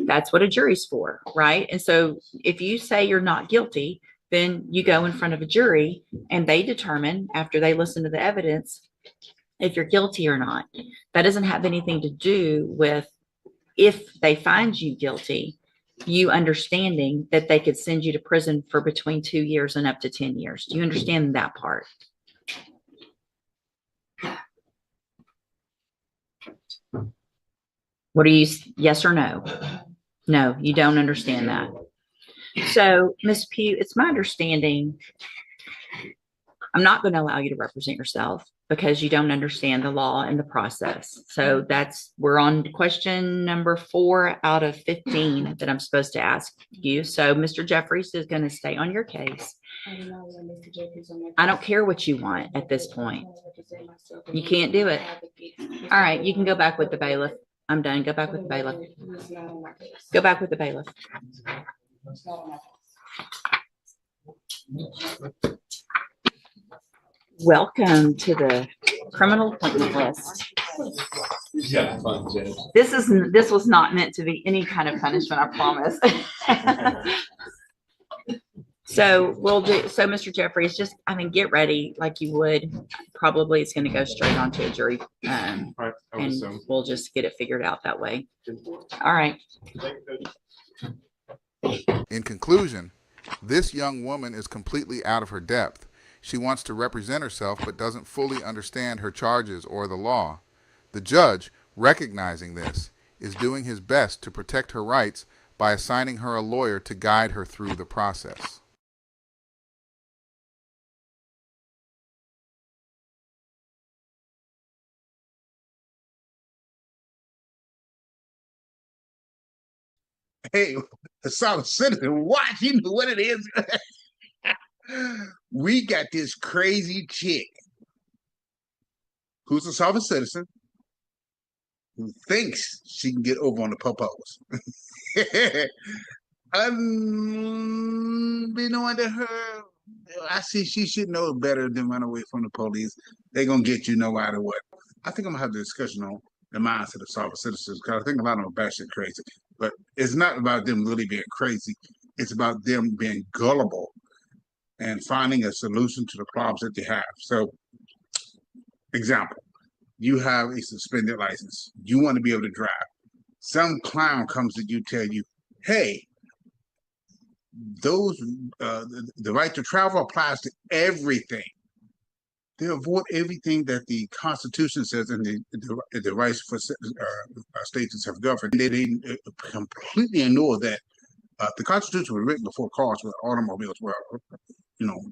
That's what a jury's for, right? And so if you say you're not guilty, then you go in front of a jury and they determine after they listen to the evidence if you're guilty or not. That doesn't have anything to do with if they find you guilty, you understanding that they could send you to prison for between 2 years and up to 10 years. Do you understand that part? What are you, yes or no? No, you don't understand that. So, Ms. Pugh, it's my understanding, I'm not going to allow you to represent yourself because you don't understand the law and the process. So we're on question number 4 out of 15 that I'm supposed to ask you. So Mr. Jeffries is going to stay on your case. I don't care what you want at this point. You can't do it. All right, you can go back with the bailiff. I'm done. Go back with the bailiff. Go back with the bailiff. Welcome to the criminal appointment list. Yeah, fun, Judge. This was not meant to be any kind of punishment, I promise. So Mr. Jeffries, just, get ready like you would. Probably it's going to go straight onto a jury. And we'll just get it figured out that way. All right. In conclusion, this young woman is completely out of her depth. She wants to represent herself but doesn't fully understand her charges or the law. The judge, recognizing this, is doing his best to protect her rights by assigning her a lawyer to guide her through the process. Hey, the solid citizen, watch, you know what it is. We got this crazy chick who's a sovereign citizen who thinks she can get over on the popos. Unbeknown to her, I see she should know better than run away from the police. They're gonna get you no matter what. I think I'm gonna have a discussion on the mindset of sovereign citizens because I think a lot of them are batshit crazy. But it's not about them really being crazy. It's about them being gullible and finding a solution to the problems that they have. So, example, you have a suspended license. You want to be able to drive. Some clown comes to you, tell you, hey, those the right to travel applies to everything. They avoid everything that the Constitution says and the rights for states to self-govern. They completely ignore that. The Constitution was written before cars were automobiles were,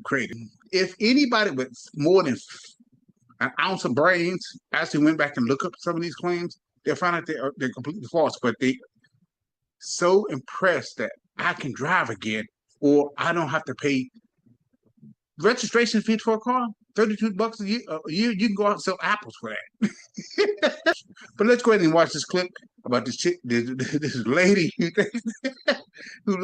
created. If anybody with more than an ounce of brains actually went back and looked up some of these claims, they'll find out they're completely false. But they so impressed that I can drive again, or I don't have to pay registration fee for a car, $32 a year. You can go out and sell apples for that. But let's go ahead and watch this clip about this chick, this lady, who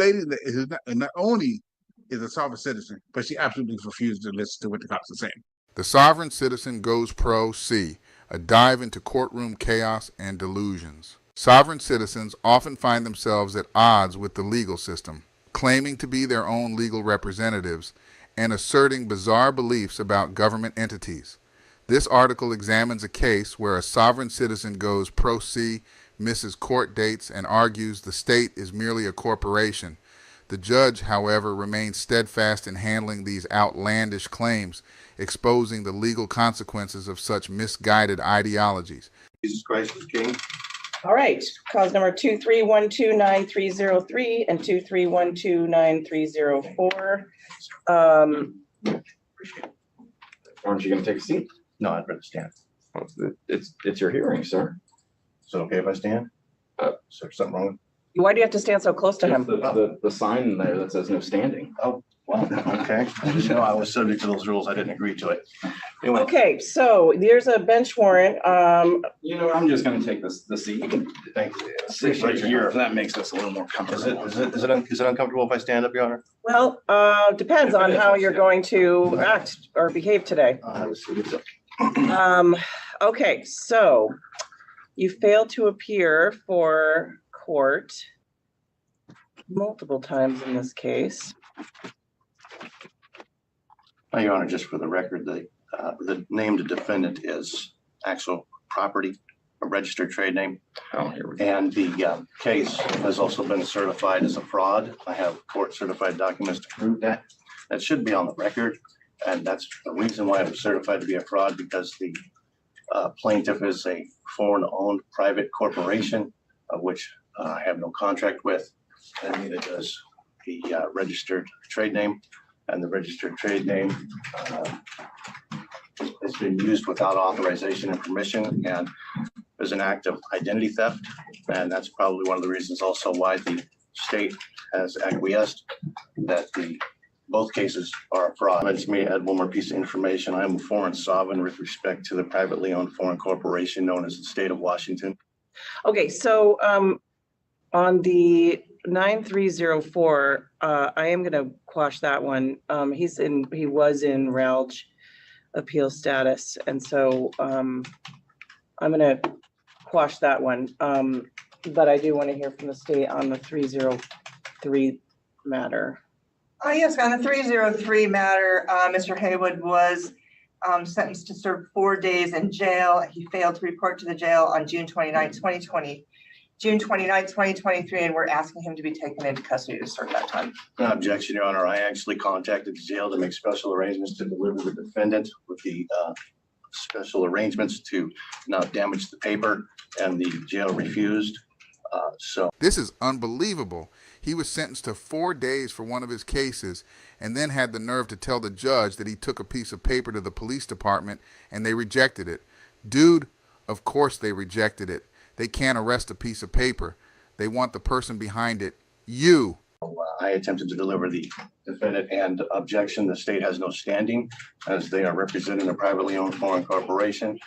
not only is a sovereign citizen, but she absolutely refuses to listen to what the cops are saying. The Sovereign Citizen Goes Pro C, a dive into courtroom chaos and delusions. Sovereign citizens often find themselves at odds with the legal system, claiming to be their own legal representatives and asserting bizarre beliefs about government entities. This article examines a case where a sovereign citizen goes pro se, misses court dates, and argues the state is merely a corporation. The judge, however, remains steadfast in handling these outlandish claims, exposing the legal consequences of such misguided ideologies. Jesus Christ is King. All right, cause number 231293303 and 2312934. Aren't you going to take a seat? No, I'd rather stand. It's your hearing, sir. Is it okay if I stand? Is there something wrong? Why do you have to stand so close to him? The sign there that says no standing. Oh, well, okay. I just know I was subject to those rules. I didn't agree to it. Anyway. Okay, so there's a bench warrant. I'm just going to take the seat. You can sit right here if that makes us a little more comfortable. Is it uncomfortable if I stand up, Your Honor? Well, depends on how you're going to act or behave today. Okay, so you failed to appear for court multiple times in this case. Your Honor, just for the record, the named defendant is Axel Property, a registered trade name. And the case has also been certified as a fraud. I have court certified documents to prove that. That should be on the record. And that's the reason why it was certified to be a fraud, because the plaintiff is a foreign-owned private corporation, of which I have no contract with, and neither does the registered trade name. And the registered trade name has been used without authorization and permission, and there's an act of identity theft. And that's probably one of the reasons also why the state has acquiesced that both cases are a fraud. Let me add one more piece of information. I am a foreign sovereign with respect to the privately owned foreign corporation known as the state of Washington. Okay, so on the 9304, I am going to quash that one. He was in RALJ appeal status, and so I'm going to quash that one. But I do want to hear from the state on the 303 matter. Yes, on the 303 matter, Mr. Haywood was sentenced to serve 4 days in jail. He failed to report to the jail on June 29, 2023, and we're asking him to be taken into custody to serve that time. No objection, Your Honor. I actually contacted the jail to make special arrangements to deliver the defendant with the special arrangements to not damage the paper, and the jail refused. This is unbelievable. He was sentenced to 4 days for one of his cases and then had the nerve to tell the judge that he took a piece of paper to the police department and they rejected it. Dude, of course they rejected it. They can't arrest a piece of paper. They want the person behind it. You. I attempted to deliver the defendant, and objection. The state has no standing as they are representing a privately owned foreign corporation,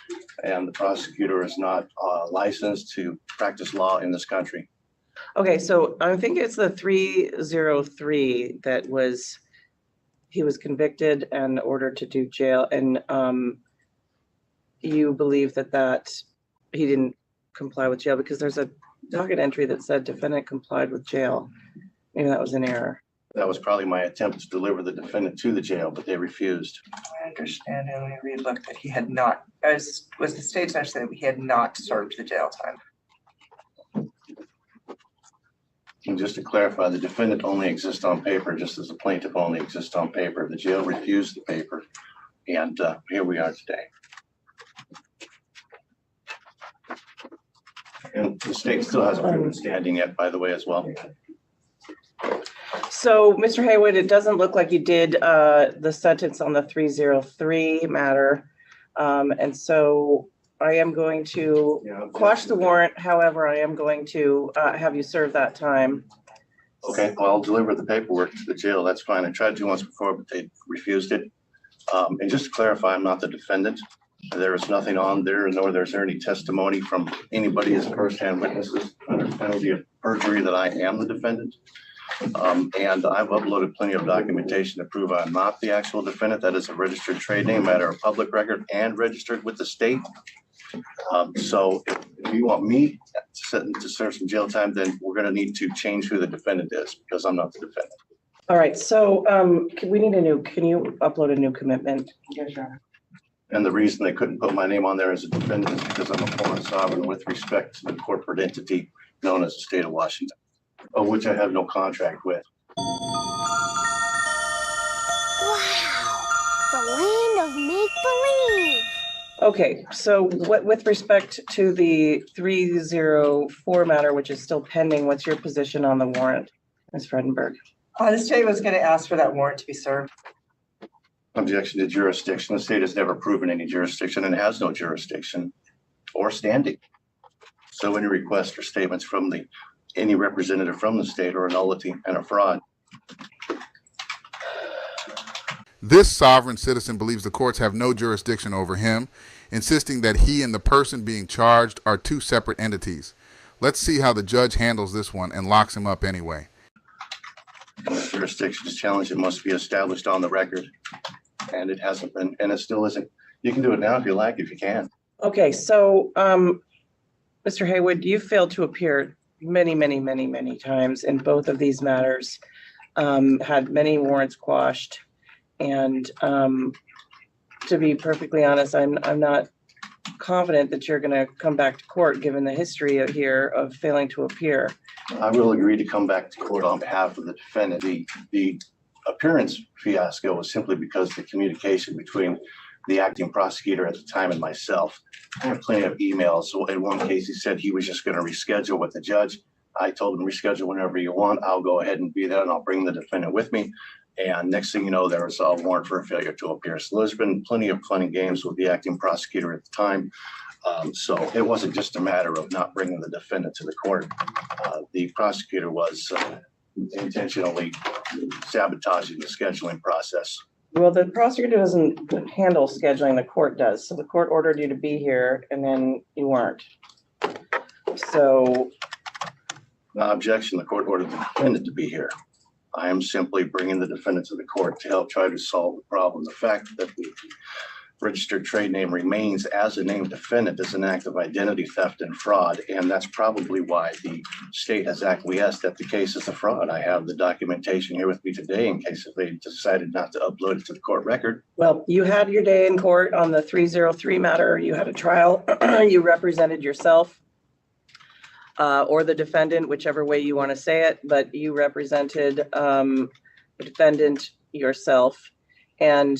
and the prosecutor is not licensed to practice law in this country. Okay, so I think it's the 303 that he was convicted and ordered to do jail, and you believe that he didn't comply with jail because there's a docket entry that said defendant complied with jail. Maybe that was an error. That was probably my attempt to deliver the defendant to the jail, but they refused. I understand, and we relooked that he had not, as was the state's understanding, that he had not served the jail time. And just to clarify, the defendant only exists on paper, just as the plaintiff only exists on paper. The jail refused the paper, and here we are today. And the state still hasn't proven standing yet, by the way, as well. So, Mr. Haywood, it doesn't look like you did the sentence on the 303 matter. And so I am going to quash the warrant. However, I am going to have you serve that time. Okay, well, I'll deliver the paperwork to the jail. That's fine. I tried to once before, but they refused it. And just to clarify, I'm not the defendant. There is nothing on there, nor is there any testimony from anybody as firsthand witnesses under penalty of perjury that I am the defendant. And I've uploaded plenty of documentation to prove I'm not the actual defendant. That is a registered trade name, matter of public record, and registered with the state. So if you want me to serve some jail time, then we're going to need to change who the defendant is, because I'm not the defendant. All right, so can you upload a new commitment? Yes, Your Honor. And the reason they couldn't put my name on there as a defendant is because I'm a foreign sovereign with respect to the corporate entity known as the state of Washington, of which I have no contract with. Wow, the land of make-believe. Okay, so with respect to the 304 matter, which is still pending, what's your position on the warrant, Ms. Fredenberg? The state was going to ask for that warrant to be served. Objection to jurisdiction. The state has never proven any jurisdiction and has no jurisdiction or standing. So any requests or statements from any representative from the state are a nullity and a fraud. This sovereign citizen believes the courts have no jurisdiction over him, insisting that he and the person being charged are two separate entities. Let's see how the judge handles this one and locks him up anyway. If jurisdiction is challenged, it must be established on the record. And it hasn't been, and it still isn't. You can do it now if you like, if you can. Okay, so Mr. Haywood, you failed to appear many times in both of these matters, had many warrants quashed. And to be perfectly honest, I'm not confident that you're going to come back to court given the history here of failing to appear. I will agree to come back to court on behalf of the defendant. The appearance fiasco was simply because the communication between the acting prosecutor at the time and myself. I have plenty of emails. So in one case, he said he was just going to reschedule with the judge. I told him reschedule whenever you want. I'll go ahead and be there and I'll bring the defendant with me. And next thing you know, there was a warrant for a failure to appear. So there's been plenty of fun and games with the acting prosecutor at the time. So it wasn't just a matter of not bringing the defendant to the court. The prosecutor was intentionally sabotaging the scheduling process. Well, the prosecutor doesn't handle scheduling, the court does. So the court ordered you to be here and then you weren't. So. No objection, the court ordered the defendant to be here. I am simply bringing the defendant to the court to help try to solve the problem. The fact that the registered trade name remains as a named defendant is an act of identity theft and fraud, and that's probably why the state has acquiesced that the case is a fraud. I have the documentation here with me today in case if they decided not to upload it to the court record. Well, you had your day in court on the 303 matter. You had a trial. You represented yourself or the defendant, whichever way you want to say it, but you represented the defendant yourself, and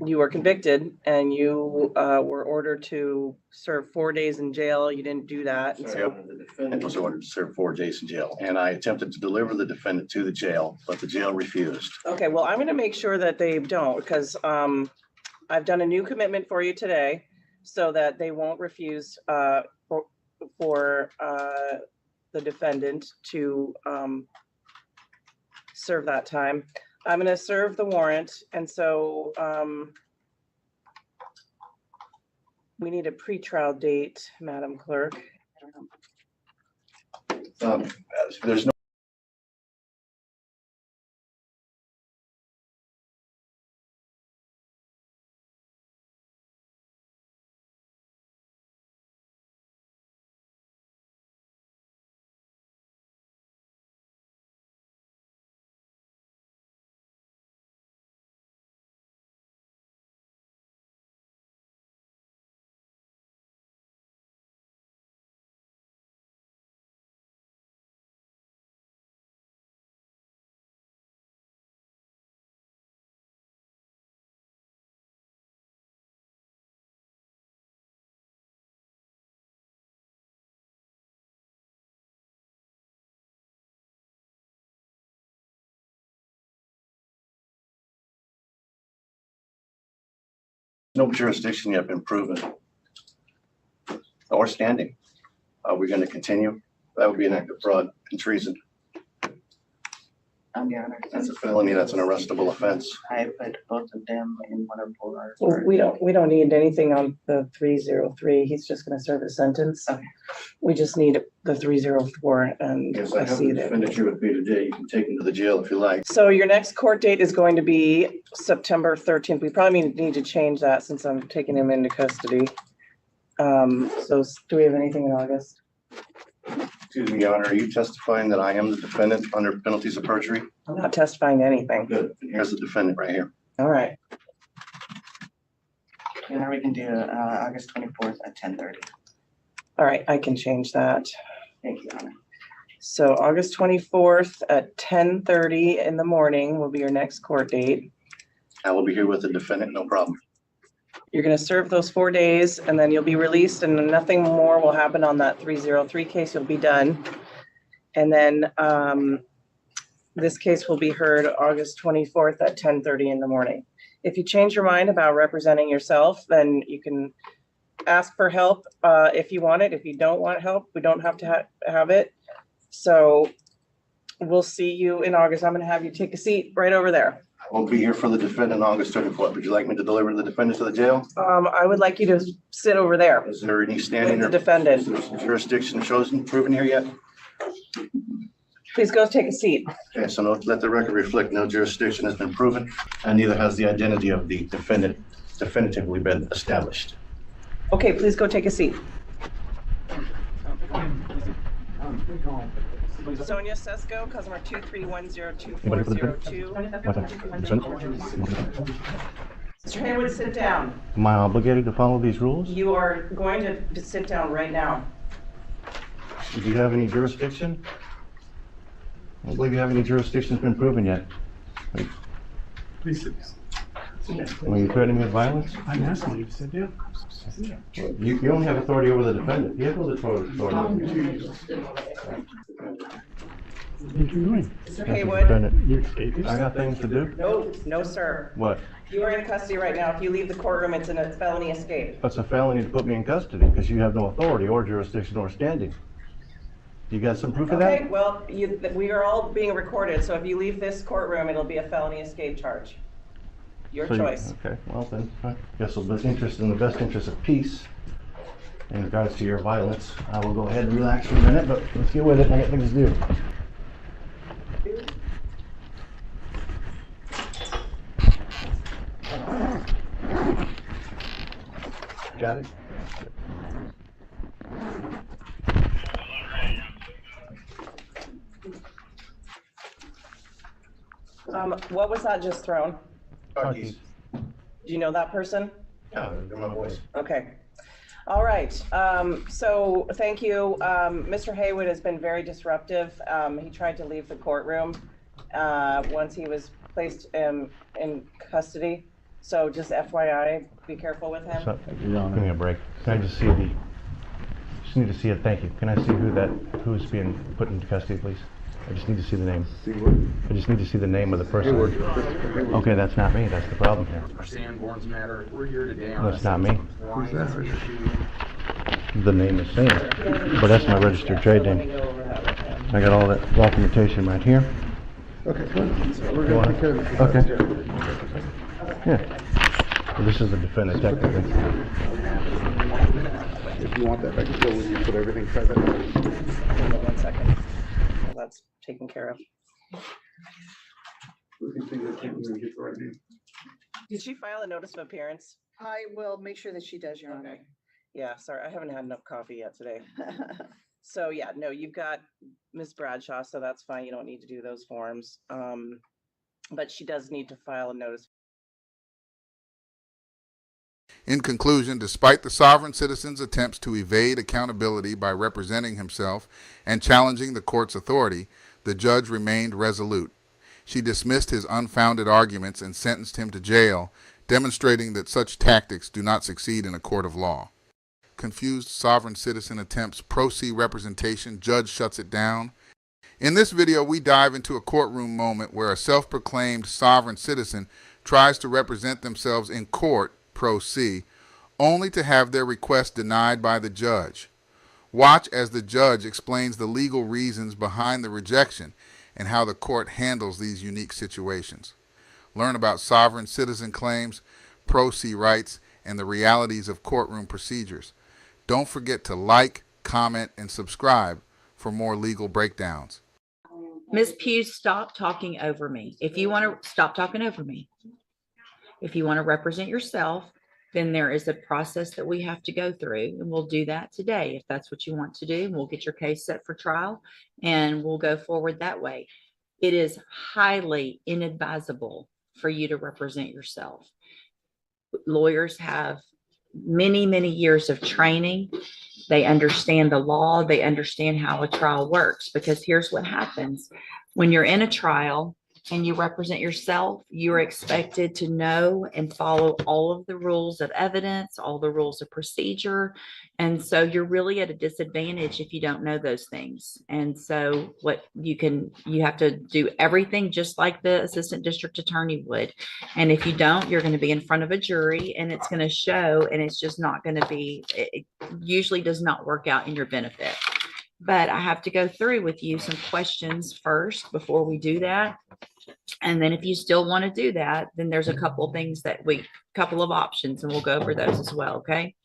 you were convicted and you were ordered to serve 4 days in jail. You didn't do that. The defendant was ordered to serve 4 days in jail, and I attempted to deliver the defendant to the jail, but the jail refused. Okay, well, I'm going to make sure that they don't, because I've done a new commitment for you today so that they won't refuse for the defendant to serve that time. I'm going to serve the warrant, and so we need a pretrial date, Madam Clerk. There's no jurisdiction yet been proven or standing. Are we going to continue? That would be an act of fraud and treason. Your Honor. That's a felony. That's an arrestable offense. I put both of them in one of our. Well, we don't need anything on the 303. He's just gonna serve a sentence. Okay. We just need the 304 and Yes, I I have see the that. defendant here with me today. You can take him to the jail if you like. So your next court date is going to be September 13th. We probably need to change that since I'm taking him into custody. So do we have anything in August? Excuse me, Your Honor, are you testifying that I am the defendant under penalties of perjury? I'm not testifying to anything. Good. And here's the defendant right here. All right. Your Honor, we can do August 24th at 10:30. All right, I can change that. Thank you, Your Honor. So August 24th at 10:30 in the morning will be your next court date. I will be here with the defendant, no problem. You're going to serve those 4 days and then you'll be released and nothing more will happen on that 303 case. You'll be done. And then this case will be heard August 24th at 10:30 in the morning. If you change your mind about representing yourself, then you can ask for help if you want it. If you don't want help, we don't have to have it. So we'll see you in August. I'm going to have you take a seat right over there. I will be here for the defendant August 24th. Would you like me to deliver the defendant to the jail? I would like you to sit over there. Is there any standing With or the defendant. jurisdiction chosen, proven here yet? Please go take a seat. Okay, so let the record reflect no jurisdiction has been proven, and neither has the identity of the defendant definitively been established. Okay, please go take a seat. Sonia Sesko, customer 23102-402. Mr. Haywood, sit down. Am I obligated to follow these rules? You are going to sit down right now. Do you have any jurisdiction? I don't believe you have any jurisdiction that's been proven yet. Please sit down. Are you threatening me with violence? I'm asking you to sit down. You only have authority over the defendant. You have no authority. What are you doing? Mr. Haywood? You escaping? I got things to do. No, sir. What? You are in custody right now. If you leave the courtroom, it's a felony escape. It's a felony to put me in custody because you have no authority or jurisdiction or standing. You got some proof of that? Okay, well, we are all being recorded, so if you leave this courtroom, it'll be a felony escape charge. Your choice. Okay, well then, I guess in the best interest of peace, in regards to your violence, I will go ahead and relax for a minute, but let's get with it. I got things to do. Got it? What was that just thrown? Car Do you know that person? Yeah, they're my voice. Okay. All right. So thank you. Mr. Haywood has been very disruptive. He tried to leave the courtroom once he was placed in custody. So just FYI, be careful with him. So, give me a break. Can I just see just need to see it. Thank you. Can I see who's being put into custody, please? I just need to see the name. I just need to see the name of the person. Okay, that's not me. That's the problem here. Our Sanborn's matter. We're here today on. That's not me. Who's that? The name is saying it, but that's my registered trade name. I got all that documentation right here. Okay, good. We're gonna take care of it. Okay. Yeah. Well, this is the defendant technically. If you want that, I can go with you, put everything private. Hold on 1 second. taken care of. Did she file a notice of appearance? I will make sure that she does, Your Honor. Yeah, sorry, I haven't had enough coffee yet today. So yeah, no, you've got Ms. Bradshaw, so that's fine. You don't need to do those forms. But she does need to file a notice. In conclusion, despite the sovereign citizen's attempts to evade accountability by representing himself and challenging the court's authority, the judge remained resolute. She dismissed his unfounded arguments and sentenced him to jail, demonstrating that such tactics do not succeed in a court of law. Confused sovereign citizen attempts pro se representation, judge shuts it down. In this video, we dive into a courtroom moment where a self-proclaimed sovereign citizen tries to represent themselves in court pro se, only to have their request denied by the judge. Watch as the judge explains the legal reasons behind the rejection and how the court handles these unique situations. Learn about sovereign citizen claims, pro se rights, and the realities of courtroom procedures. Don't forget to like, comment, and subscribe for more legal breakdowns. Ms. Pugh, stop talking over me. If you want to stop talking over me. If you want to represent yourself, then there is a process that we have to go through, and we'll do that today if that's what you want to do. We'll get your case set for trial, and we'll go forward that way. It is highly inadvisable for you to represent yourself. Lawyers have many, many years of training. They understand the law. They understand how a trial works, because here's what happens. When you're in a trial and you represent yourself, you're expected to know and follow all of the rules of evidence, all the rules of procedure. And so you're really at a disadvantage if you don't know those things. And so you have to do everything just like the assistant district attorney would. And if you don't, you're going to be in front of a jury, and it's going to show, and it's just not going to be, it usually does not work out in your benefit. But I have to go through with you some questions first before we do that. And then if you still want to do that, then there's a couple of things couple of options, and we'll go over those as well. Okay.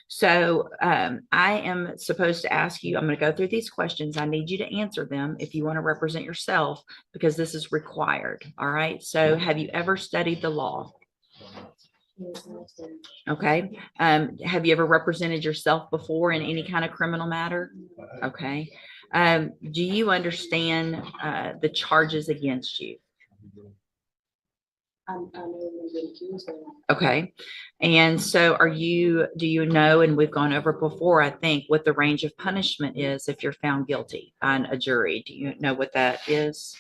So I am supposed to ask you, I'm going to go through these questions. I need you to answer them if you want to represent yourself, because this is required. All right. So have you ever studied the law? Okay. Have you ever represented yourself before in any kind of criminal matter? Okay. Do you understand the charges against you? Okay. And so do you know, and we've gone over before, I think, what the range of punishment is if you're found guilty on a jury? Do you know what that is?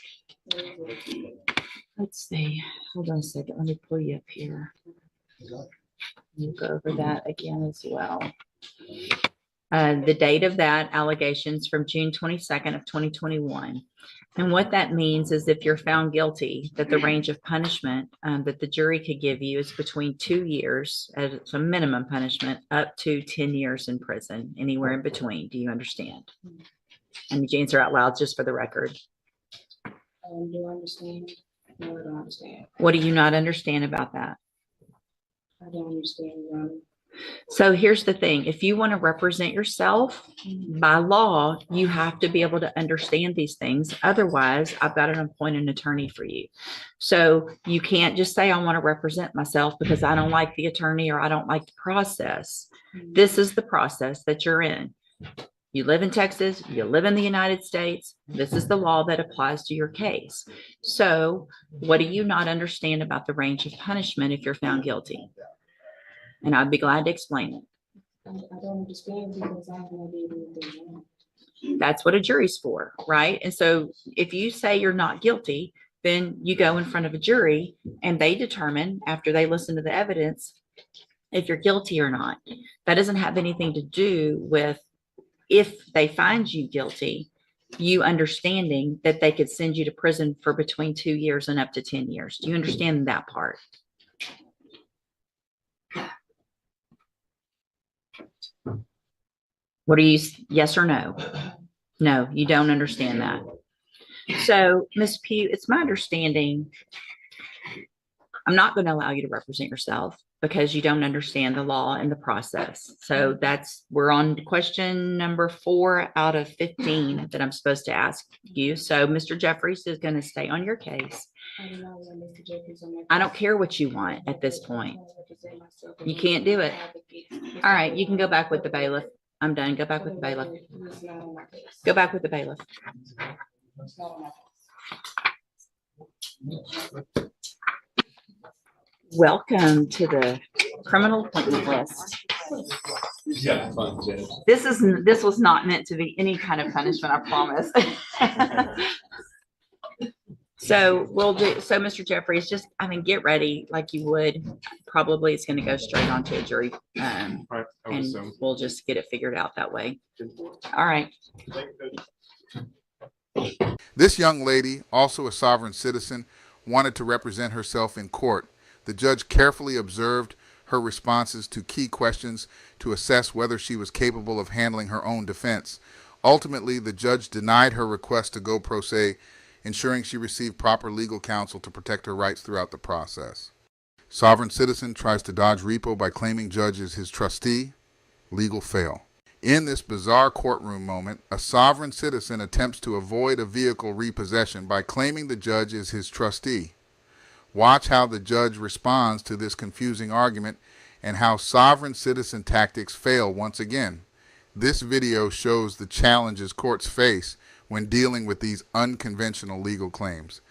Let's see. Hold on a second. Let me pull you up here. We'll go over that again as well. The date of that allegations from June 22nd of 2021. And what that means is if you're found guilty, that the range of punishment that the jury could give you is between 2 years as a minimum punishment up to 10 years in prison, anywhere in between. Do you understand? And you answer out loud just for the record. Do I understand? No, I don't understand. What do you not understand about that? I don't understand, Your Honor. So here's the thing. If you want to represent yourself by law, you have to be able to understand these things. Otherwise, I've got to appoint an attorney for you. So you can't just say, I want to represent myself because I don't like the attorney or I don't like the process. This is the process that you're in. You live in Texas, you live in the United States. This is the law that applies to your case. So what do you not understand about the range of punishment if you're found guilty? And I'd be glad to explain it. I don't understand because I have no idea anything wrong. That's what a jury's for, right? And so if you say you're not guilty, then you go in front of a jury and they determine after they listen to the evidence if you're guilty or not. That doesn't have anything to do with if they find you guilty, you understanding that they could send you to prison for between 2 years and up to 10 years. Do you understand that part? What are you, yes or no? No, you don't understand that. So, Ms. Pugh, it's my understanding, I'm not going to allow you to represent yourself because you don't understand the law and the process. So we're on question number 4 out of 15 that I'm supposed to ask you. So Mr. Jeffries is going to stay on your case. I don't care what you want at this point. You can't do it. All right, you can go back with the bailiff. I'm done. Go back with the bailiff. Go back with the bailiff. Welcome to the criminal appointment list. Yeah, fun, Judge. This was not meant to be any kind of punishment, I promise. So Mr. Jeffries, just, get ready like you would. Probably it's going to go straight onto a jury. And we'll just get it figured out that way. All right. This young lady, also a sovereign citizen, wanted to represent herself in court. The judge carefully observed her responses to key questions to assess whether she was capable of handling her own defense. Ultimately, the judge denied her request to go pro se, ensuring she received proper legal counsel to protect her rights throughout the process. Sovereign citizen tries to dodge repo by claiming judge is his trustee. Legal fail. In this bizarre courtroom moment, a sovereign citizen attempts to avoid a vehicle repossession by claiming the judge is his trustee. Watch how the judge responds to this confusing argument and how sovereign citizen tactics fail once again. This video shows the challenges courts face when dealing with these unconventional legal claims.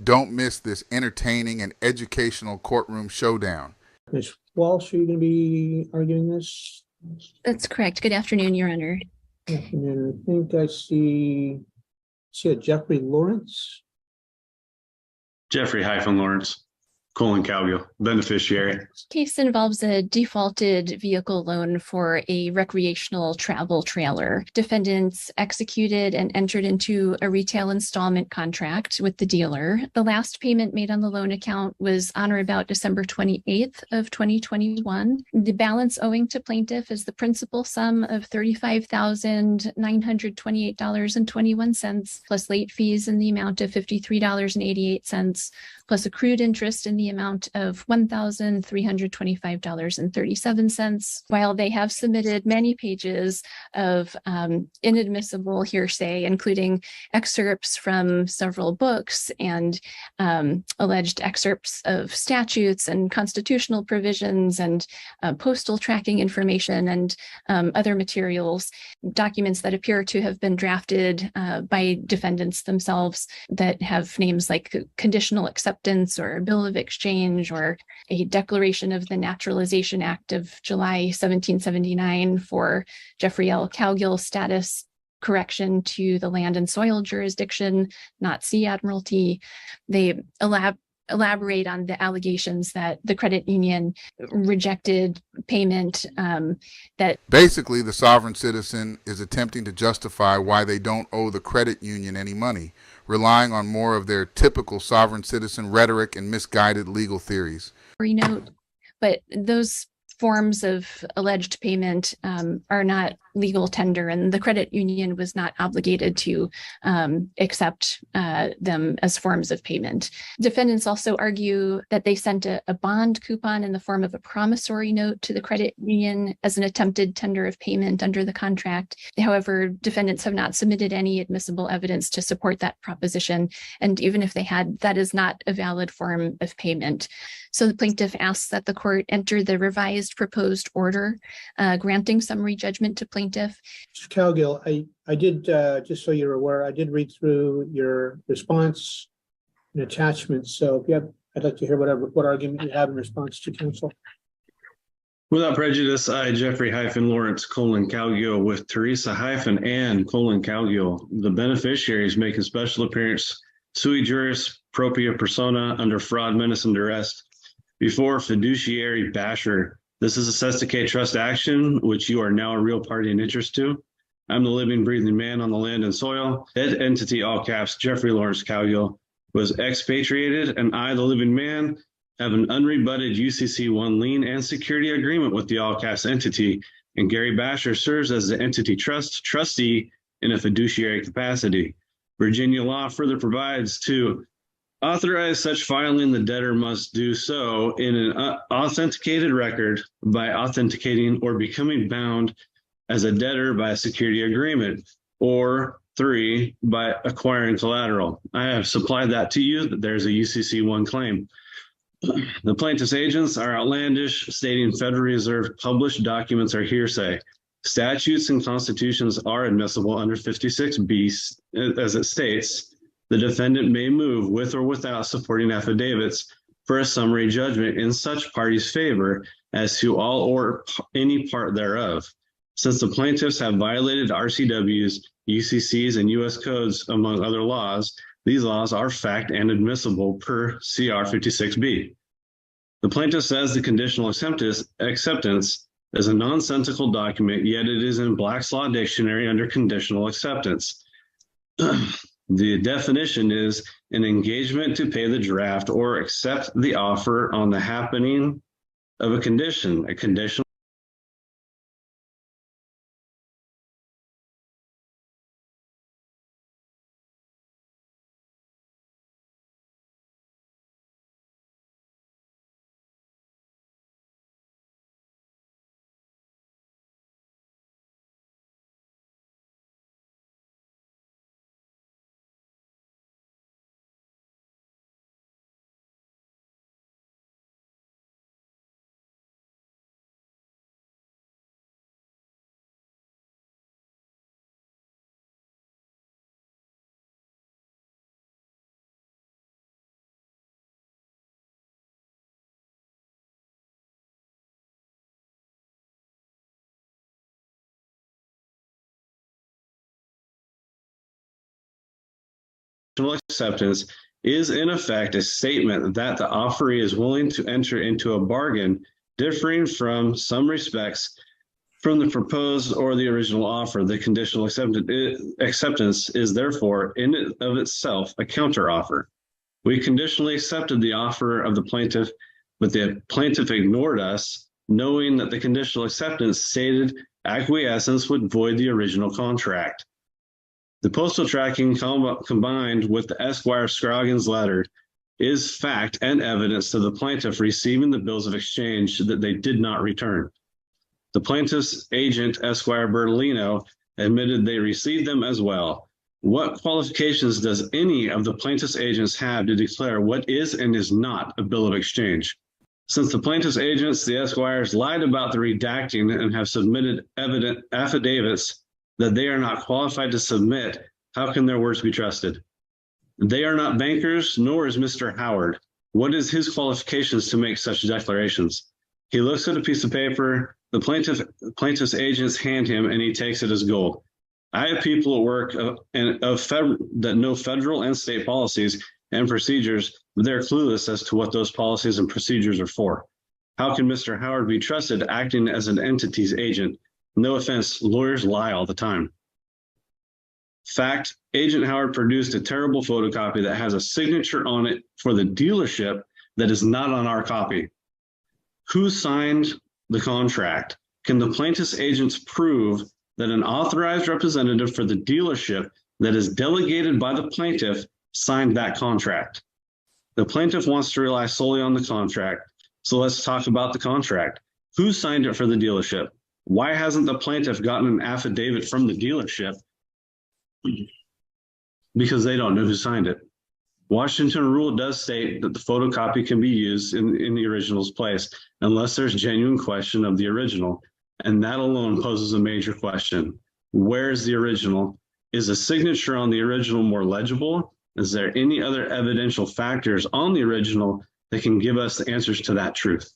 Don't miss this entertaining and educational courtroom showdown. Ms. Walsh, are you going to be arguing this? That's correct. Good afternoon, Your Honor. Good afternoon. I think I see a Jeffrey Lawrence. Jeffrey Lawrence, Cowgill, beneficiary. Case involves a defaulted vehicle loan for a recreational travel trailer. Defendants executed and entered into a retail installment contract with the dealer. The last payment made on the loan account was on or about December 28th of 2021. The balance owing to plaintiff is the principal sum of $35,928.21 plus late fees in the amount of $53.88 plus accrued interest in the amount of $1,325.37. While they have submitted many pages of inadmissible hearsay, including excerpts from several books and alleged excerpts of statutes and constitutional provisions and postal tracking information and other materials, documents that appear to have been drafted by defendants themselves that have names like conditional acceptance or a bill of exchange or a declaration of the Naturalization Act of July 1779 for Jeffrey L. Cowgill status correction to the land and soil jurisdiction, not Sea Admiralty. They elaborate on the allegations that the credit union rejected payment that basically the sovereign citizen is attempting to justify why they don't owe the credit union any money, relying on more of their typical sovereign citizen rhetoric and misguided legal theories. Note, but those forms of alleged payment are not legal tender, and the credit union was not obligated to accept them as forms of payment. Defendants also argue that they sent a bond coupon in the form of a promissory note to the credit union as an attempted tender of payment under the contract. However, defendants have not submitted any admissible evidence to support that proposition, and even if they had, that is not a valid form of payment. So the plaintiff asks that the court enter the revised proposed order granting summary judgment to plaintiff. Mr. Cowgill, I did, just so you're aware, I did read through your response and attachments. So if you have, I'd like to hear what argument you have in response to counsel. Without prejudice, I, Jeffrey Lawrence, Cowgill, with Teresa Ann Cowgill, the beneficiaries making special appearance sui juris propria persona under fraud, menace, and duress before fiduciary Basher. This is a Sestacate Trust action, which you are now a real party in interest to. I'm the living, breathing man on the land and soil. Head entity, all caps, Jeffrey Lawrence Cowgill, was expatriated, and I, the living man, have an unrebutted UCC-1 lien and security agreement with the all caps entity, and Gary Basher serves as the entity trustee in a fiduciary capacity. Virginia law further provides to authorize such filing, the debtor must do so in an authenticated record by authenticating or becoming bound as a debtor by a security agreement, or 3, by acquiring collateral. I have supplied that to you, that there's a UCC1 claim. The plaintiff's agents are outlandish, stating Federal Reserve published documents are hearsay. Statutes and constitutions are admissible under 56B, as it states. The defendant may move with or without supporting affidavits for a summary judgment in such party's favor as to all or any part thereof. Since the plaintiffs have violated RCWs, UCCs, and U.S. codes, among other laws, these laws are fact and admissible per CR 56B. The plaintiff says the conditional acceptance is a nonsensical document, yet it is in Black's Law Dictionary under conditional acceptance. The definition is an engagement to pay the draft or accept the offer on the happening of a condition. A conditional acceptance is in effect a statement that the offeree is willing to enter into a bargain differing from some respects from the proposed or the original offer. The conditional acceptance is therefore in and of itself a counteroffer. We conditionally accepted the offer of the plaintiff, but the plaintiff ignored us, knowing that the conditional acceptance stated acquiescence would void the original contract. The postal tracking combined with the Esquire Scroggins letter is fact and evidence to the plaintiff receiving the bills of exchange that they did not return. The plaintiff's agent, Esquire Bertolino, admitted they received them as well. What qualifications does any of the plaintiff's agents have to declare what is and is not a bill of exchange? Since the plaintiff's agents, the Esquires, lied about the redacting and have submitted affidavits that they are not qualified to submit, how can their words be trusted? They are not bankers, nor is Mr. Howard. What is his qualifications to make such declarations? He looks at a piece of paper, the plaintiff's agents hand him, and he takes it as gold. I have people at work that know federal and state policies and procedures, but they're clueless as to what those policies and procedures are for. How can Mr. Howard be trusted acting as an entity's agent? No offense, lawyers lie all the time. Fact, Agent Howard produced a terrible photocopy that has a signature on it for the dealership that is not on our copy. Who signed the contract? Can the plaintiff's agents prove that an authorized representative for the dealership that is delegated by the plaintiff signed that contract? The plaintiff wants to rely solely on the contract, so let's talk about the contract. Who signed it for the dealership? Why hasn't the plaintiff gotten an affidavit from the dealership? Because they don't know who signed it. Washington rule does state that the photocopy can be used in the original's place unless there's genuine question of the original. And that alone poses a major question. Where's the original? Is a signature on the original more legible? Is there any other evidential factors on the original that can give us the answers to that truth?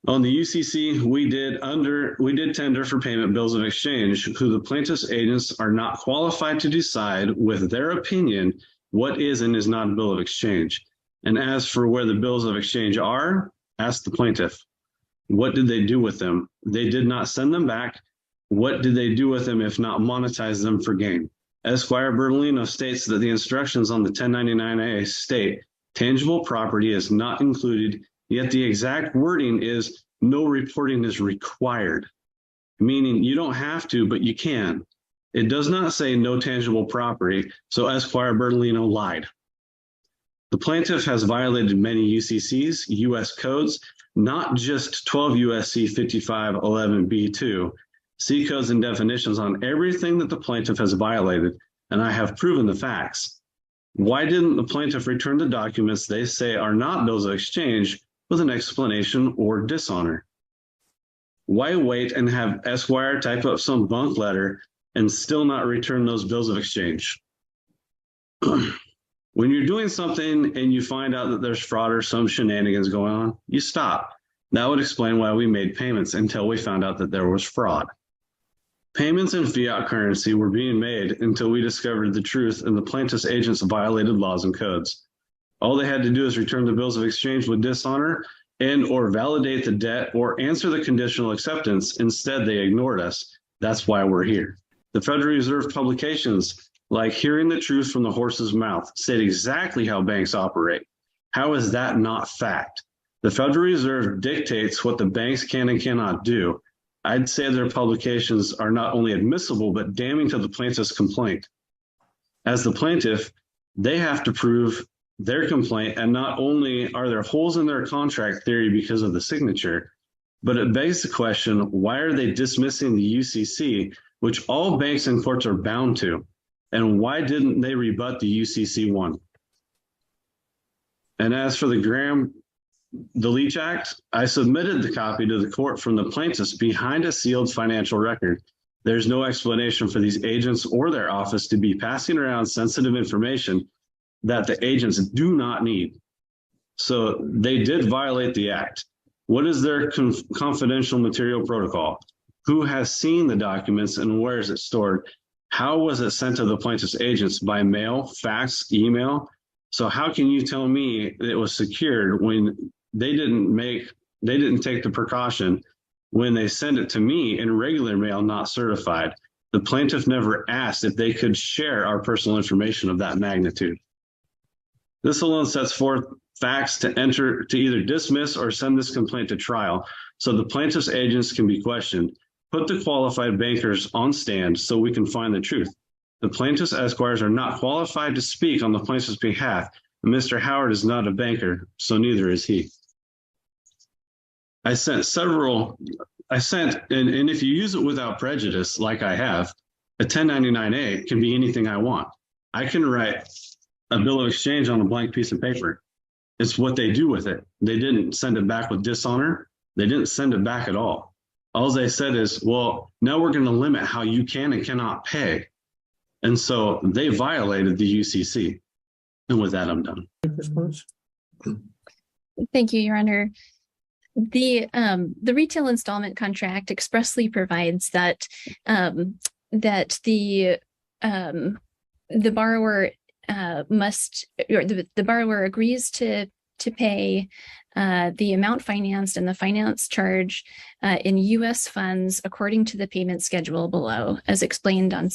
On the UCC, we did tender for payment bills of exchange, who the plaintiff's agents are not qualified to decide with their opinion what is and is not a bill of exchange. And as for where the bills of exchange are, ask the plaintiff. What did they do with them? They did not send them back. What did they do with them if not monetize them for gain? Esquire Bertolino states that the instructions on the 1099-A state tangible property is not included, yet the exact wording is no reporting is required, meaning you don't have to, but you can. It does not say no tangible property, so Esquire Bertolino lied. The plaintiff has violated many UCCs, U.S. codes, not just 12 USC 5511B2, C codes and definitions on everything that the plaintiff has violated, and I have proven the facts. Why didn't the plaintiff return the documents they say are not bills of exchange with an explanation or dishonor? Why wait and have Esquire type up some bunk letter and still not return those bills of exchange? When you're doing something and you find out that there's fraud or some shenanigans going on, you stop. That would explain why we made payments until we found out that there was fraud. Payments in fiat currency were being made until we discovered the truth and the plaintiff's agents violated laws and codes. All they had to do is return the bills of exchange with dishonor and or validate the debt or answer the conditional acceptance. Instead, they ignored us. That's why we're here. The Federal Reserve publications, like Hearing the Truth from the Horse's Mouth, state exactly how banks operate. How is that not fact? The Federal Reserve dictates what the banks can and cannot do. I'd say their publications are not only admissible, but damning to the plaintiff's complaint. As the plaintiff, they have to prove their complaint, and not only are there holes in their contract theory because of the signature, but it begs the question, why are they dismissing the UCC, which all banks and courts are bound to? And why didn't they rebut the UCC one? And as for the Leach Act, I submitted the copy to the court from the plaintiffs behind a sealed financial record. There's no explanation for these agents or their office to be passing around sensitive information that the agents do not need. So they did violate the act. What is their confidential material protocol? Who has seen the documents and where is it stored? How was it sent to the plaintiff's agents? By mail, fax, email? So how can you tell me it was secured when they didn't take the precaution when they send it to me in regular mail, not certified? The plaintiff never asked if they could share our personal information of that magnitude. This alone sets forth facts to either dismiss or send this complaint to trial so the plaintiff's agents can be questioned. Put the qualified bankers on stand so we can find the truth. The plaintiff's esquires are not qualified to speak on the plaintiff's behalf. And Mr. Howard is not a banker, so neither is he. I sent, and if you use it without prejudice, like I have, a 1099-A can be anything I want. I can write a bill of exchange on a blank piece of paper. It's what they do with it. They didn't send it back with dishonor. They didn't send it back at all. All they said is, well, now we're going to limit how you can and cannot pay. And so they violated the UCC. And with that, I'm done. Response? Thank you, Your Honor. The retail installment contract expressly provides that that the borrower the borrower agrees to pay the amount financed and the finance charge in U.S. funds according to the payment schedule below, as explained on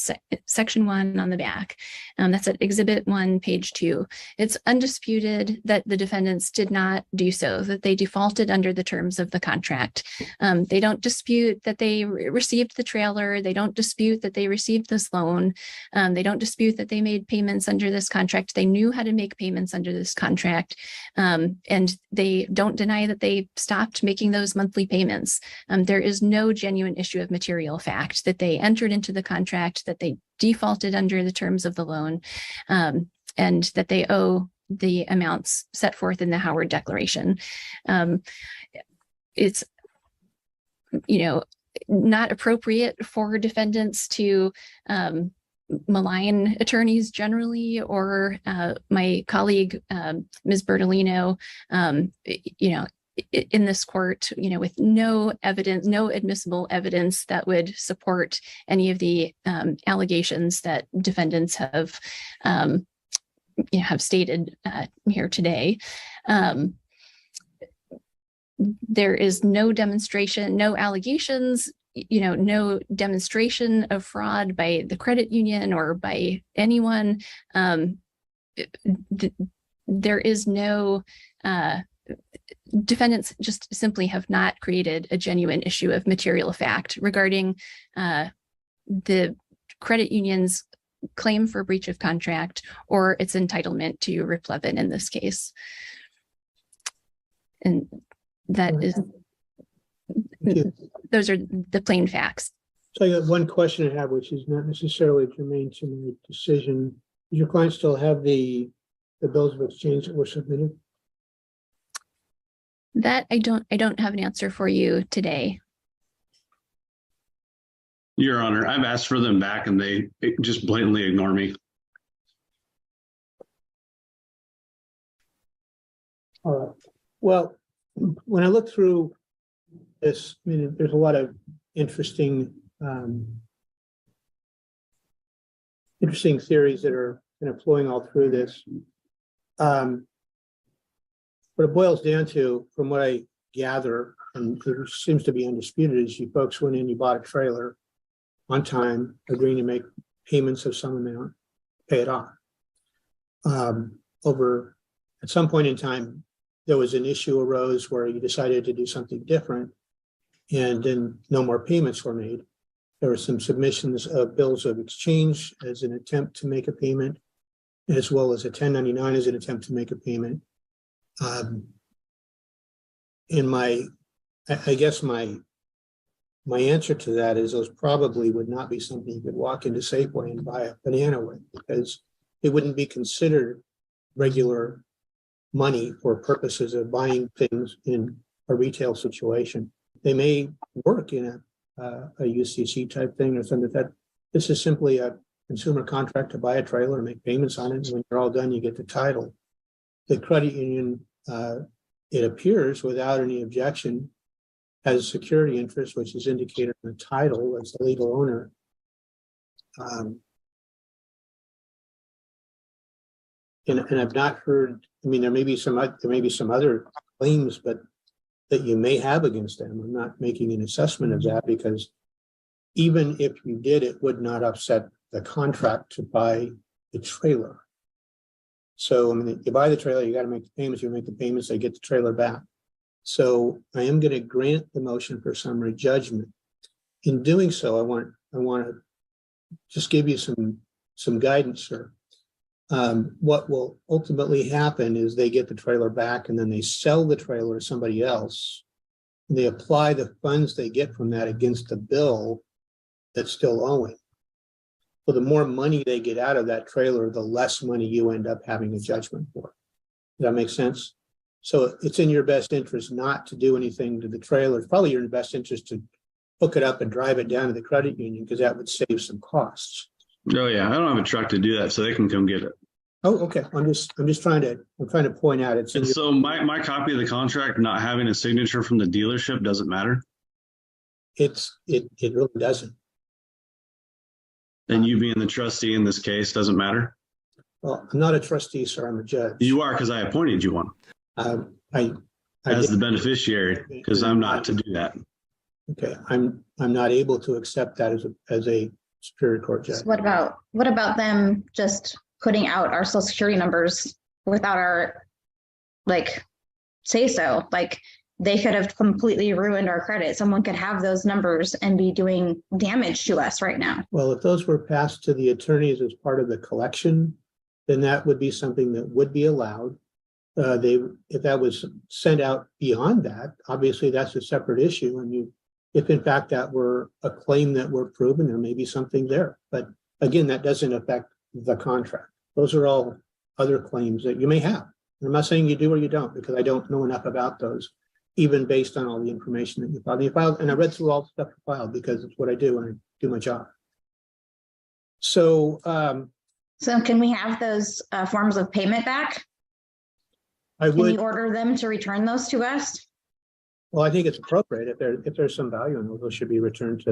section 1 on the back. That's at Exhibit 1, page 2. It's undisputed that the defendants did not do so, that they defaulted under the terms of the contract. They don't dispute that they received the trailer. They don't dispute that they received this loan. They don't dispute that they made payments under this contract. They knew how to make payments under this contract. And they don't deny that they stopped making those monthly payments. There is no genuine issue of material fact that they entered into the contract, that they defaulted under the terms of the loan, and that they owe the amounts set forth in the Howard Declaration. It's, not appropriate for defendants to malign attorneys generally, or my colleague, Ms. Bertolino, in this court, with no evidence, no admissible evidence that would support any of the allegations that defendants have stated here today. There is no demonstration, no allegations, no demonstration of fraud by the credit union or by anyone. There is no, defendants just simply have not created a genuine issue of material fact regarding the credit union's claim for breach of contract or its entitlement to replevin in this case. And that is, those are the plain facts. So I got one question I have, which is not necessarily germane to my decision. Does your client still have the bills of exchange that were submitted? That I don't have an answer for you today. Your Honor, I've asked for them back and they just blatantly ignore me. All right. Well, when I look through this, I mean, there's a lot of interesting theories that are kind of flowing all through this. What it boils down to, from what I gather, and it seems to be undisputed, is you folks went in, you bought a trailer on time, agreeing to make payments of some amount, pay it off. Over at some point in time, there was an issue arose where you decided to do something different, and then no more payments were made. There were some submissions of bills of exchange as an attempt to make a payment, as well as a 1099 as an attempt to make a payment. I guess my answer to that is those probably would not be something you could walk into Safeway and buy a banana with, because it wouldn't be considered regular money for purposes of buying things in a retail situation. They may work in a UCC type thing or something like that. This is simply a consumer contract to buy a trailer and make payments on it. And when you're all done, you get the title. The credit union, it appears without any objection, has a security interest, which is indicated in the title as the legal owner. And I've not heard, I mean, there may be some other claims, but that you may have against them. I'm not making an assessment of that, because even if you did, it would not upset the contract to buy the trailer. So, I mean, you buy the trailer, you got to make the payments, you make the payments, they get the trailer back. So I am going to grant the motion for summary judgment. In doing so, I want to just give you some guidance, sir. What will ultimately happen is they get the trailer back and then they sell the trailer to somebody else. They apply the funds they get from that against the bill that's still owing. So the more money they get out of that trailer, the less money you end up having a judgment for. Does that make sense? So it's in your best interest not to do anything to the trailer. It's probably in your best interest to hook it up and drive it down to the credit union, because that would save some costs. Oh yeah, I don't have a truck to do that, so they can come get it. Oh, okay. I'm trying to point out it's. And so my copy of the contract not having a signature from the dealership doesn't matter. It really doesn't. And you being the trustee in this case doesn't matter. Well, I'm not a trustee, sir. I'm a judge. You are, because I appointed you one. As the beneficiary, because I'm not to do that. Okay, I'm not able to accept that as a Superior Court judge. So what about them just putting out our social security numbers without our say so? Like, they could have completely ruined our credit. Someone could have those numbers and be doing damage to us right now. Well, if those were passed to the attorneys as part of the collection, then that would be something that would be allowed. If that was sent out beyond that, obviously that's a separate issue. And if in fact that were a claim that were proven, there may be something there. But again, that doesn't affect the contract. Those are all other claims that you may have. And I'm not saying you do or you don't, because I don't know enough about those, even based on all the information that you filed. And I read through all the stuff you filed, because it's what I do when I do my job. So, so can we have those forms of payment back? Can you order them to return those to us? Well, I think it's appropriate. If there's some value in those should be returned to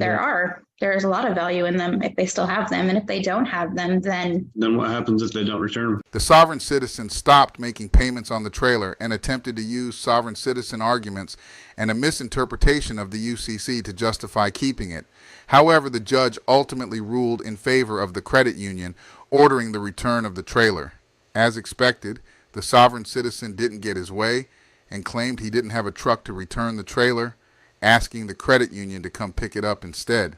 There's a lot of value in them if they still have them. And if they don't have them, then what happens if they don't return them? The sovereign citizen stopped making payments on the trailer and attempted to use sovereign citizen arguments and a misinterpretation of the UCC to justify keeping it. However, the judge ultimately ruled in favor of the credit union, ordering the return of the trailer. As expected, the sovereign citizen didn't get his way and claimed he didn't have a truck to return the trailer, asking the credit union to come pick it up instead.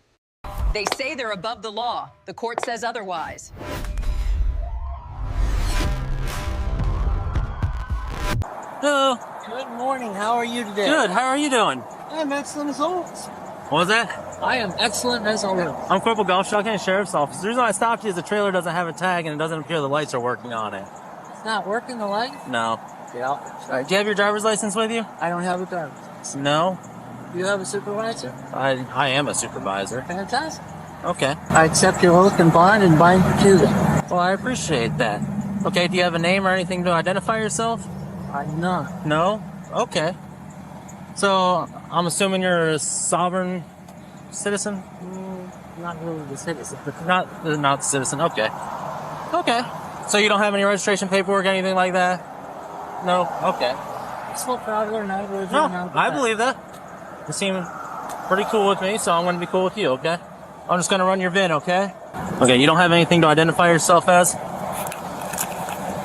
They say they're above the law. The court says otherwise. Hello. Good morning. How are you today? Good. How are you doing? I'm excellent as always. What was that? I am excellent as always. I'm Corporal Golfshaw County Sheriff's Office. The reason why I stopped you is the trailer doesn't have a tag and it doesn't appear the lights are working on it. It's not working, the light? No. Yeah. All right. Do you have your driver's license with you? I don't have a driver's license. No? You have a supervisor? I am a supervisor. Fantastic. Okay. I accept your oath and bond and bind you to it. Well, I appreciate that. Okay, do you have a name or anything to identify yourself? I'm not. No? Okay. So, I'm assuming you're a sovereign citizen? Not really the citizen. Not the citizen, okay. Okay. So you don't have any registration paperwork, anything like that? No? Okay. No, I believe that. You seem pretty cool with me, so I'm going to be cool with you, okay? I'm just going to run your VIN, okay? Okay, you don't have anything to identify yourself as?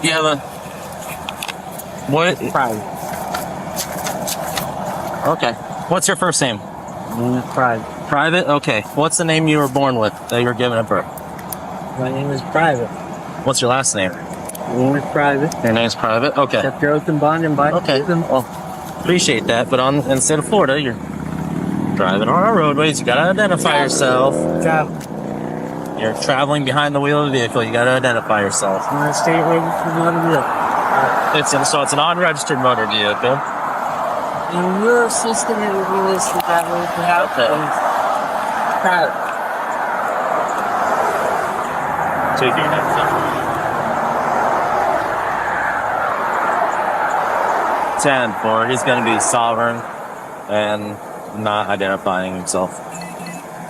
You have a... What? Private. Okay. What's your first name? Private. Private? Okay. What's the name you were born with that you were given at birth? My name is Private. What's your last name? My name is Private. Your name's Private? Okay. Accept your oath and bond and bind. Okay. Well, appreciate that, but in the state of Florida, you're driving on our roadways. You gotta identify yourself. You're traveling behind the wheel of the vehicle. You gotta identify yourself. I'm a state registered motor vehicle. So it's an unregistered motor vehicle. And your assistant will list that way to have private. Take your next up. 10-4. He's going to be sovereign and not identifying himself.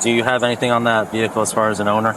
Do you have anything on that vehicle as far as an owner?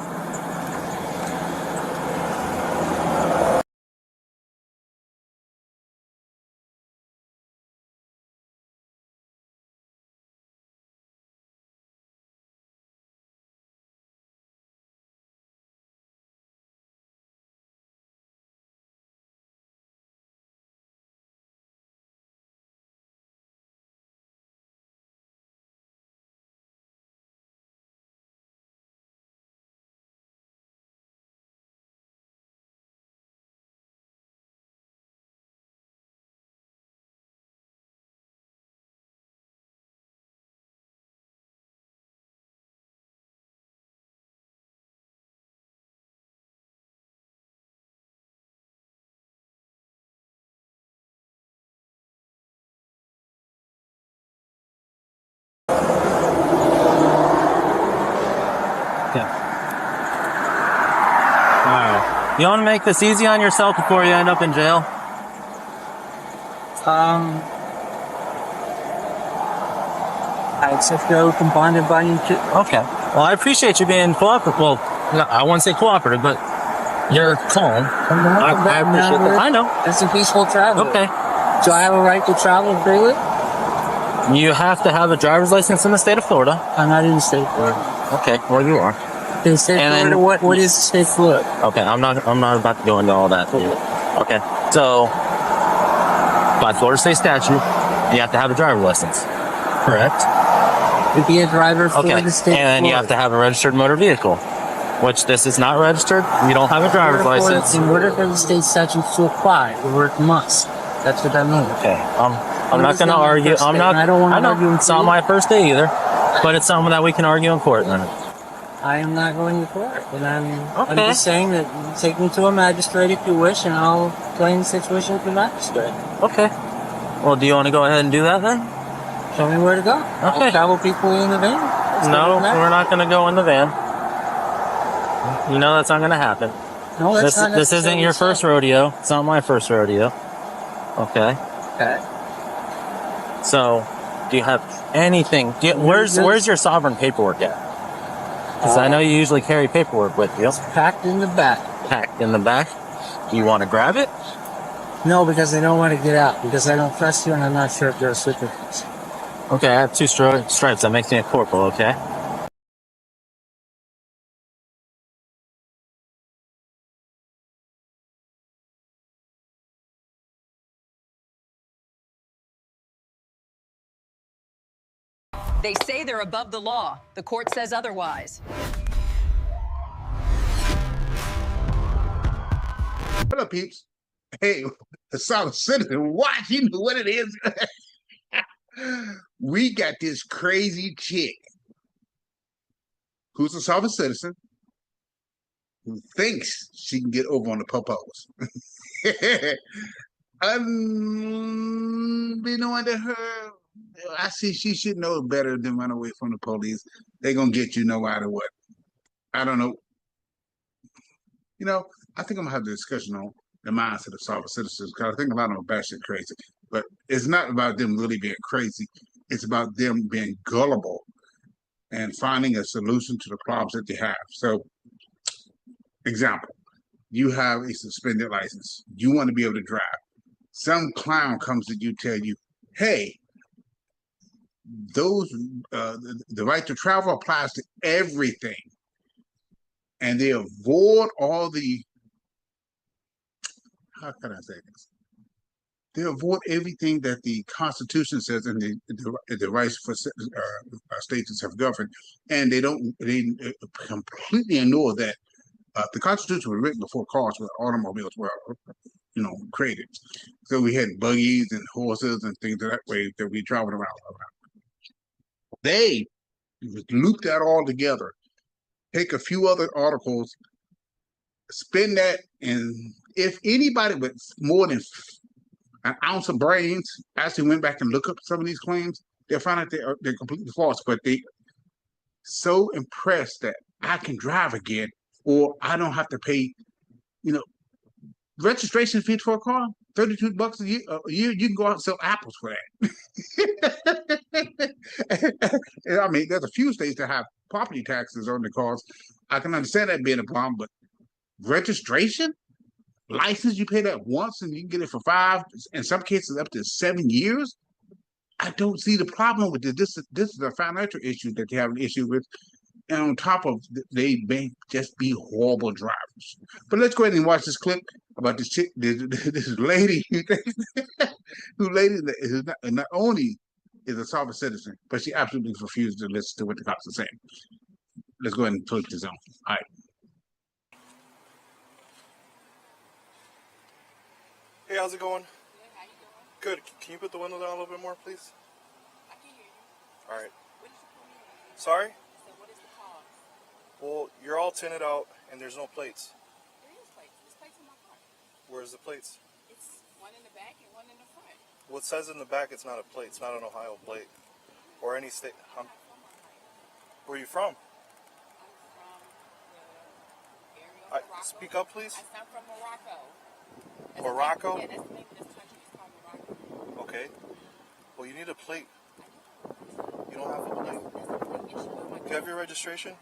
You want to make this easy on yourself before you end up in jail? I accept your oath and bond and bind you to. Okay. Well, I appreciate you being cooperative. Well, no, I won't say cooperative, but you're calm. I appreciate that. I know. It's a peaceful travel. Okay. Do I have a right to travel freely? You have to have a driver's license in the state of Florida. I'm not in the state of Florida. Okay, well you are. In the state of Florida, what is the state of Florida? Okay, I'm not about to go into all that. Okay, so by Florida state statute, you have to have a driver's license. Correct. To be a driver for the state. And you have to have a registered motor vehicle, which this is not registered. You don't have a driver's license. In order for the state statute to apply, the word must. That's what that means. Okay. I'm not going to argue. I don't want to argue. It's not my first day either, but it's something that we can argue in court then. I am not going to court, and I'm just saying that you take me to a magistrate if you wish, and I'll explain the situation with the magistrate. Okay. Well, do you want to go ahead and do that then? Show me where to go. Okay. I'll travel people in the van. No, we're not going to go in the van. You know that's not going to happen. No, that's not. This isn't your first rodeo. It's not my first rodeo. Okay. Okay. So, do you have anything? Where's your sovereign paperwork at? Because I know you usually carry paperwork with you. It's packed in the back. Packed in the back? Do you want to grab it? No, because I don't want to get out. Because I don't trust you and I'm not sure if you're a supervisor. Okay, I have 2 stripes. That makes me a corporal, okay? They say they're above the law. The court says otherwise. What up, peeps? Hey, the Solid Citizen, watch, you know what it is. We got this crazy chick who's a Solid Citizen who thinks she can get over on the popos. Unbeknown to her, I see she should know better than run away from the police. They're going to get you no matter what. I don't know. You know, I think I'm going to have a discussion on the mindset of Solid Citizens because I think a lot of them are batshit crazy. But it's not about them really being crazy. It's about them being gullible and finding a solution to the problems that they have. So, example, you have a suspended license. You want to be able to drive. Some clown comes to you, tell you, hey, the right to travel applies to everything. And they avoid all the, how can I say this? They avoid everything that the Constitution says and the rights for states to self-govern, and they completely ignore that the Constitution was written before cars were automobiles were created. So we had buggies and horses and things of that way that we traveled around. They loop that all together, take a few other articles, spin that, and if anybody with more than an ounce of brains actually went back and look up some of these claims, they'll find out they're completely false. But they so impressed that I can drive again, or I don't have to pay, registration fee for a car, $32 a year. You can go out and sell apples for that. I mean, there's a few states that have property taxes on the cars. I can understand that being a problem, but registration? License, you pay that once and you can get it for 5, in some cases up to 7 years. I don't see the problem with this. This is a financial issue that they have an issue with. And on top of, they may just be horrible drivers. But let's go ahead and watch this clip about this chick, this lady, who not only is a Solid Citizen, but she absolutely refuses to listen to what the cops are saying. Let's go ahead and put this on. All right. Hey, how's it going? Good. Can you put the window down a little bit more, please? I can hear you. All right. Sorry? What is the cause? Well, you're all tinted out and there's no plates. There is plates. There's plates in my car. Where's the plates? It's one in the back and one in the front. Well, it says in the back it's not a plate. It's not an Ohio plate. Or any state. Where are you from? I'm from the area of Morocco. Speak up, please. I'm from Morocco. Morocco? Yeah, that's the name of this country. It's called Morocco. Okay. Well, you need a plate. You don't have a plate. Do you have your registration?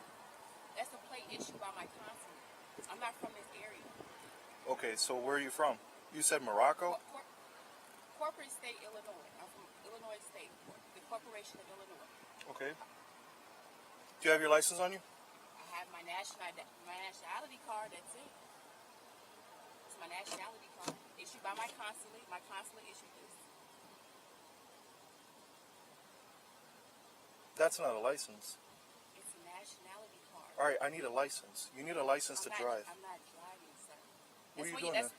That's a plate issued by my consulate. I'm not from this area. Okay, so where are you from? You said Morocco? Corporate state, Illinois. I'm from Illinois State, the Corporation of Illinois. Okay. Do you have your license on you? I have my nationality card, that's it. My nationality card issued by my consulate. My consulate issued this. That's not a license. It's a nationality card. All right, I need a license. You need a license to drive. I'm not driving, sir. What are you doing?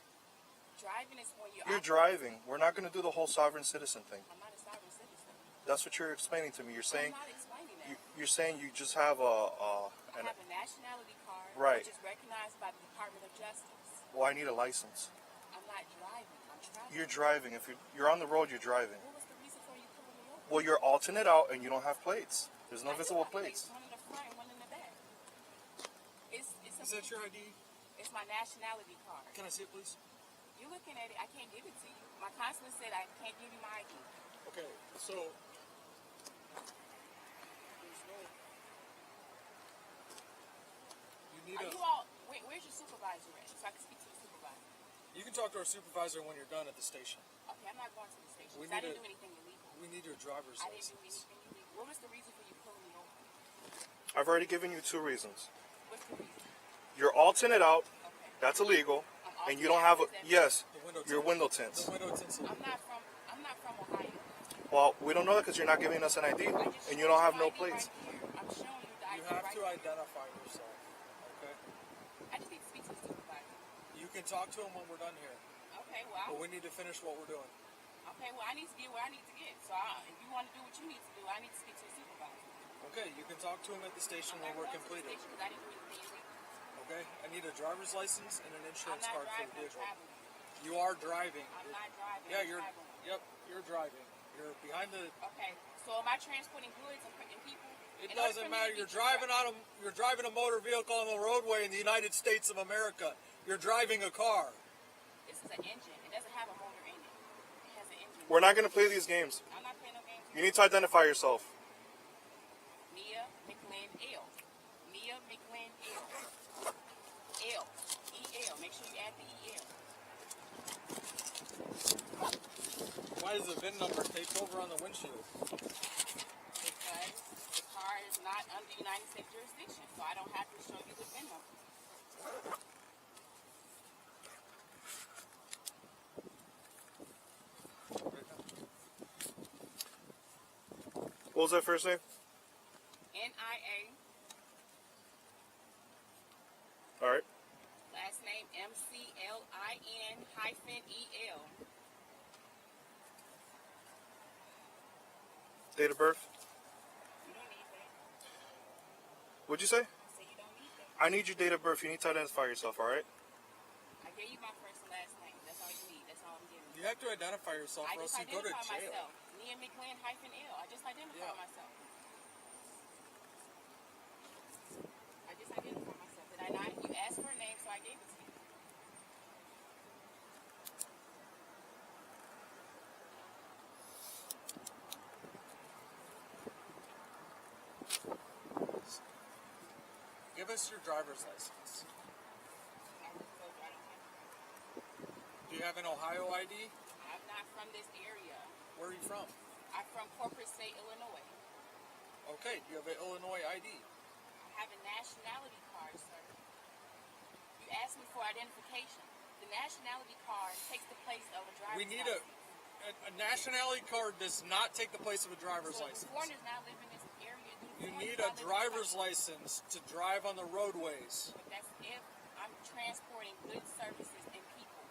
Driving is when you're driving. We're not going to do the whole sovereign citizen thing. I'm not a sovereign citizen. That's what you're explaining to me. You're saying. I'm not explaining that. You're saying you just have I have a nationality card, right, which is recognized by the Department of Justice. Well, I need a license. I'm not driving. I'm traveling. You're driving. If you're on the road, you're driving. What was the reason for you pulling me over? Well, you're alternate out and you don't have plates. There's no visible plates. One in the front and one in the back. Is that your ID? It's my nationality card. Can I see it, please? You're looking at it. I can't give it to you. My consulate said I can't give you my ID. Okay, so. Where's your supervisor at? So I can speak to the supervisor. You can talk to our supervisor when you're done at the station. Okay, I'm not going to the station. I didn't do anything illegal. We need your driver's license. I didn't do anything illegal. What was the reason for you pulling me over? I've already given you 2 reasons. What's the reason? You're alternate out. Okay. That's illegal. And you don't have a, yes, your window tints. The window tints. I'm not from Ohio. Well, we don't know that because you're not giving us an ID and you don't have no plates. You have to identify yourself, okay? I just need to speak to the supervisor. You can talk to him when we're done here. Okay, well, But we need to finish what we're doing. okay, well, I need to get where I need to get. So if you want to do what you need to do, I need to speak to the supervisor. Okay, you can talk to him at the station when we're completed. Because I didn't do anything illegal. Okay, I need a driver's license and an insurance I'm card not for the driving, I'm vehicle. traveling. You are driving. I'm not driving. Yeah, I'm you're. traveling. Yep, you're driving. You're behind the. Okay, so am I transporting goods and people? It In order doesn't for me to matter. get You're you driving on a. You're driving a motor vehicle on the roadway in the United States of America. You're driving a car. This is an engine. It doesn't have a motor in it. It has an engine. We're not going to play these games. I'm not playing no games. You need to identify yourself. Mia McLean L. Mia McLean L. L. E-L. Make sure you add the E-L. Why is the VIN number taped over on the windshield? Because the car is not under United States jurisdiction, so I don't have to show you the VIN number. What was that first name? N-I-A. All right. Last name M-C-L-I-N-E-L. Date of birth? You don't need that. What'd you say? I say you don't need that. I need your date of birth. You need to identify yourself, all right? I gave you my first and last name. That's all you need. That's all I'm giving you. You have to identify yourself, I or just else you go to identify jail. myself. Mia McLean -L. I just identify myself. I just identify myself. Did I not? You asked for a name, so I gave it to you. Give us your driver's license. Do you have an Ohio ID? I'm not from this area. Where are you from? I'm from Corporate State, Illinois. Okay, do you have an Illinois ID? I have a nationality card, sir. You asked me for identification. The nationality card takes the place of a driver's We need license. a nationality card does not take the place of a driver's So license. foreigners now live in this area. You need a driver's license to drive on the roadways. But that's if I'm transporting goods, services, and people.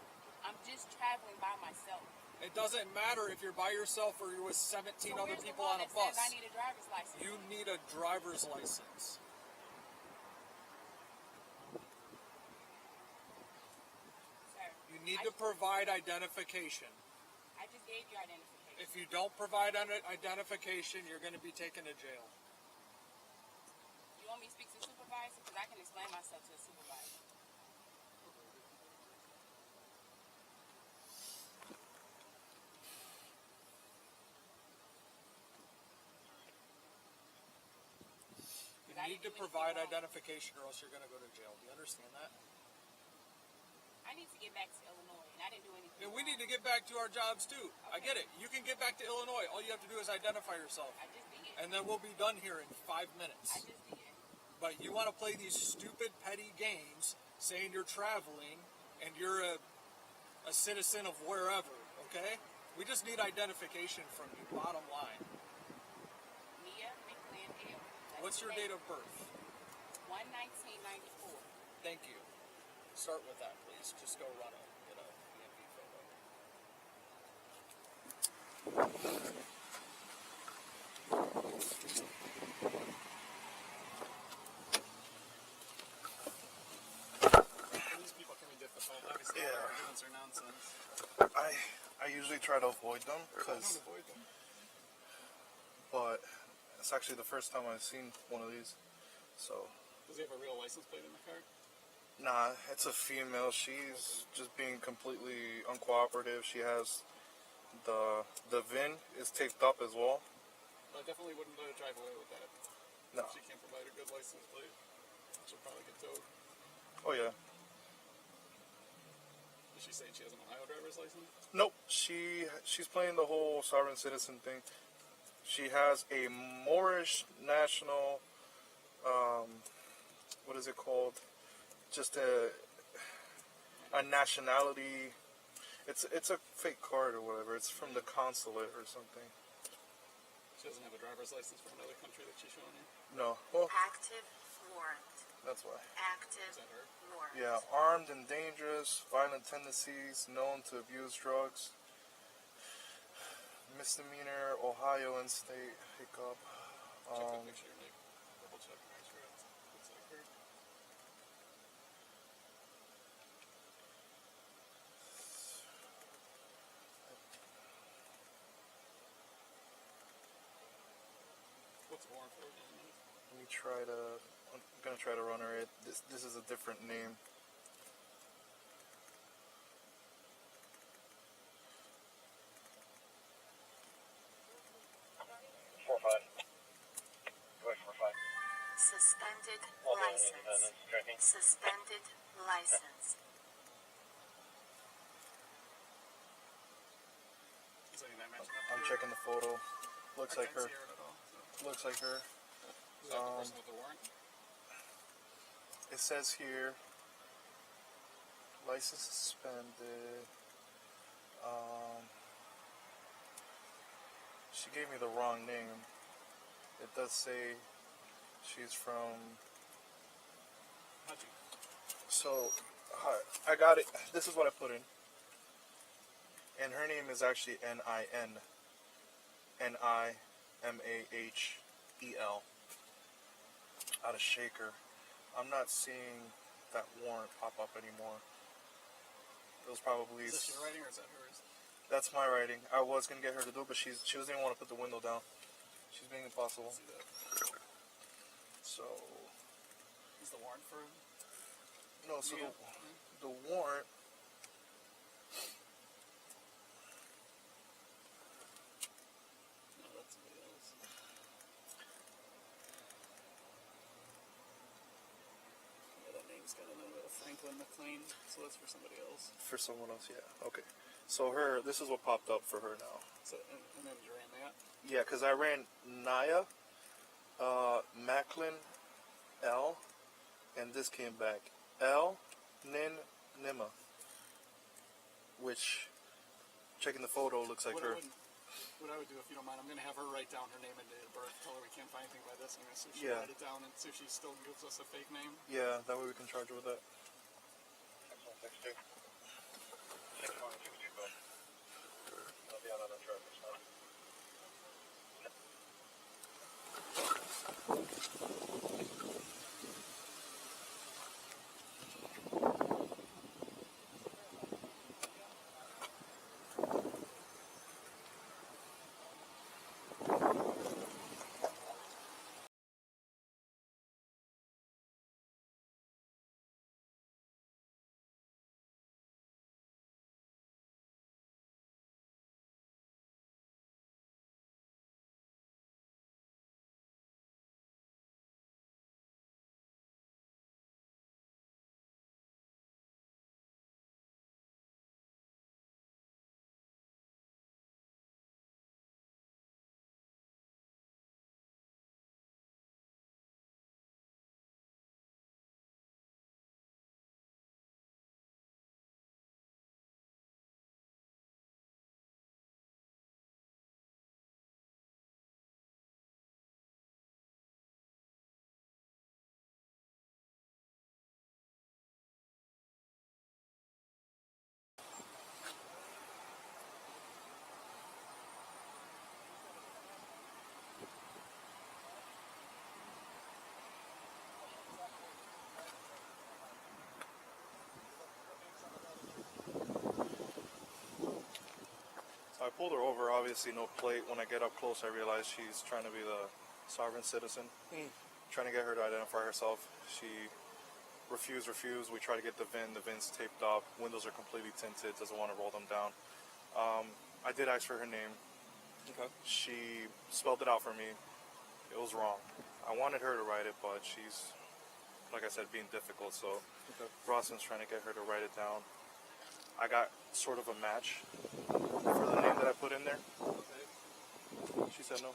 I'm just traveling by myself. It doesn't matter if you're by yourself or you're with 17 So other where's the people law on a that says bus. I need a driver's license? You need a driver's license. Sir, You need to provide identification. I just gave you identification. If you don't provide identification, you're going to be taken to jail. You want me to speak to the supervisor? Because I can explain myself to the supervisor. You need to provide identification or else you're going to go to jail. Do you understand that? I need to get back to Illinois, and I didn't do anything. And we need to get back to our jobs too. I get it. You can get back to Illinois. All you have to do is identify yourself. I just did. And then we'll be done here in 5 minutes. I just did. But you want to play these stupid, petty games saying you're traveling and you're a citizen of wherever, okay? We just need identification from you, bottom line. Mia McLean L. What's your date of birth? 1/1994. Thank you. Start with that, please. Just go run it. Get a DMV photo. These people can be difficult. Obviously, Yeah. their arguments are nonsense. I usually try to avoid them because, but it's actually the first time I've seen one of these. So, Does he have a real license plate in the car? nah, it's a female. She's just being completely uncooperative. She has the VIN is taped up as well. I definitely wouldn't let her drive away with that. No. If she can't provide a good license plate, she'll probably get towed. Oh yeah. Did she say she has an Ohio driver's license? Nope. She's playing the whole sovereign citizen thing. She has a Moorish national. What is it called? Just a nationality. It's a fake card or whatever. It's from the consulate or something. She doesn't have a driver's license from another country that she's showing you? No. Well, Active warrant. that's why. Active warrant. Yeah, armed and dangerous, violent tendencies, known to abuse drugs. Misdemeanor, Ohio and state hiccup. Check that picture, Nick. Double check, make sure it looks like her. What's the warrant for? Let me try to. I'm gonna try to run her. This is a different name. Suspended license. Suspended license. Is there anything that matches I'm up? checking the photo. Looks I like can't her. see her at all, so. Looks like her. Is that the person with the warrant? It says here, license suspended. She gave me the wrong name. It does say she's from. How'd you? So, I got it. This is what I put in. And her name is actually N-I-N. N-I-M-A-H-E-L. Out of Shaker. I'm not seeing that warrant pop up anymore. It was probably. Is this your writing or is that hers? That's my writing. I was gonna get her to do it, but she doesn't even want to put the window down. She's being impossible. See that? So. Is the warrant for? No, so Mia? the warrant. No, that's somebody else. Yeah, that name's got another Franklin McLean, so that's for somebody else. For someone else, yeah. Okay. So this is what popped up for her now. So, and then you ran that? Yeah, because I ran Naya, Macklin, L, and this came back. L, Nin, Nima. Which, checking the photo, looks like her. What I would do, if you don't mind, I'm going to have her write down her name and date of birth. Tell her we can't find anything by this. I'm going to see if she write it down and see if she still gives us a fake name. Yeah, that way we can charge her with that. So I pulled her over, obviously no plate. When I get up close, I realize she's trying to be the sovereign citizen. Trying to get her to identify herself. She refused. We try to get the VIN's taped up. Windows are completely tinted, doesn't want to roll them down. I did ask for her name. Okay. She spelled it out for me. It was wrong. I wanted her to write it, but she's, like I said, being difficult. So Rossman's trying to get her to write it down. I got sort of a match for the name that I put in there. Okay. She said no.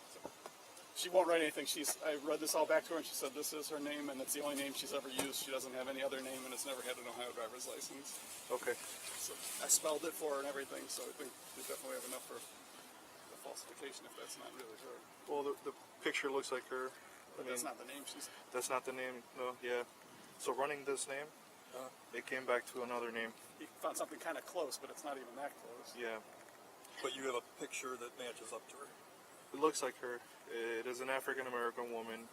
She won't write anything. I read this all back to her and she said this is her name and it's the only name she's ever used. She doesn't have any other name and has never had an Ohio driver's license. Okay. So I spelled it for her and everything, so I think we definitely have enough for the falsification if that's not really her. Well, the picture looks like her. But that's not the name she's. That's not the name. No, yeah. So running this name, it came back to another name. He found something kind of close, but it's not even that close. Yeah. But you have a picture that matches up to her. It looks like her. It is an African American woman.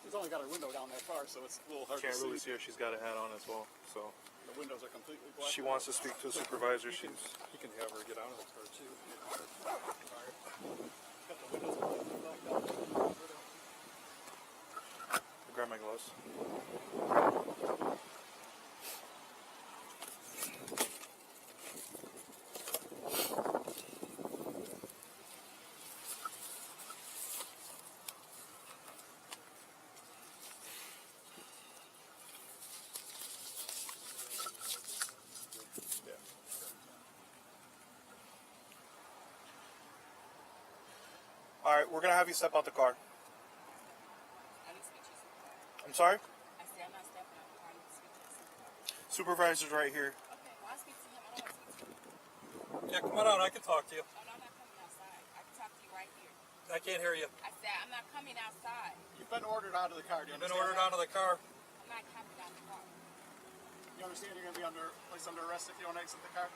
She's only got her window down that far, so it's a little hard Can't to really see. see her. She's got a hat on as well. So The windows are completely black. she wants to speak to a supervisor. You can have her get out of the car too. Grab my gloves. All right, we're gonna have you step out the car. I'm sorry? I said I'm not stepping out the car. I need to speak to the supervisor. Supervisor's right here. Okay, well, I'll speak to him. I don't want to speak to him. Yeah, come on out. I can talk to you. Oh, no, I'm not coming outside. I can talk to you right here. I can't hear you. I said I'm not coming outside. You've been ordered out of the car. Do you You've been understand ordered out of the car. I'm not coming out of the car. You understand you're going to be placed under arrest if you don't exit the car?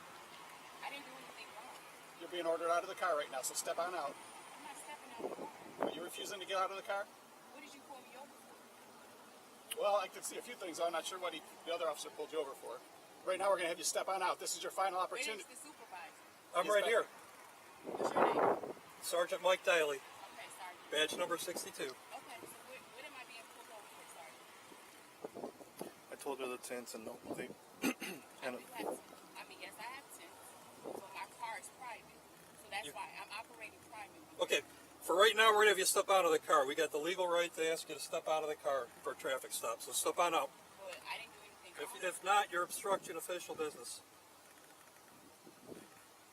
I didn't do anything wrong. You're being ordered out of the car right now, so step on out. I'm not stepping out of the car. Are you refusing to get out of the car? What did you pull me over for? Well, I can see a few things. I'm not sure what the other officer pulled you over for. Right now, we're going to have you step on out. This is your final opportunity. Where's the supervisor? I'm right here. What's your name? Sergeant Mike Daly. Okay, Sergeant. Badge number 62. Okay, so what am I being pulled over for, Sergeant? I told her the tints and no, they. And I mean, yes, I have tints, but my car is private, so that's why I'm operating privately. Okay, for right now, we're going to have you step out of the car. We got the legal right to ask you to step out of the car for a traffic stop, so step on out. But I didn't do anything wrong. If not, you're obstructing official business.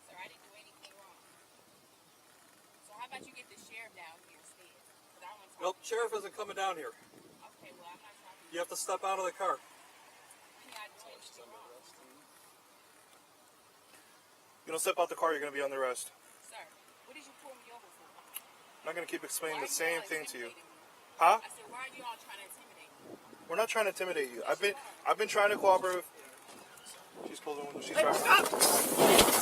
Sir, I didn't do anything wrong. So how about you get the sheriff down here instead? 'Cause I want to talk. Nope, sheriff isn't coming down here. Okay, well, I'm not talking. You have to step out of the car. I'm not doing anything wrong. you don't step out the car, you're gonna be under arrest. Sir, what did you pull me over for? I'm not gonna keep explaining Why the are you same all thing to you. intimidating me? Huh? I said, why are you all trying to intimidate me? We're not trying to intimidate you. I've been trying to cooperate. She's pulled the window. She's driving.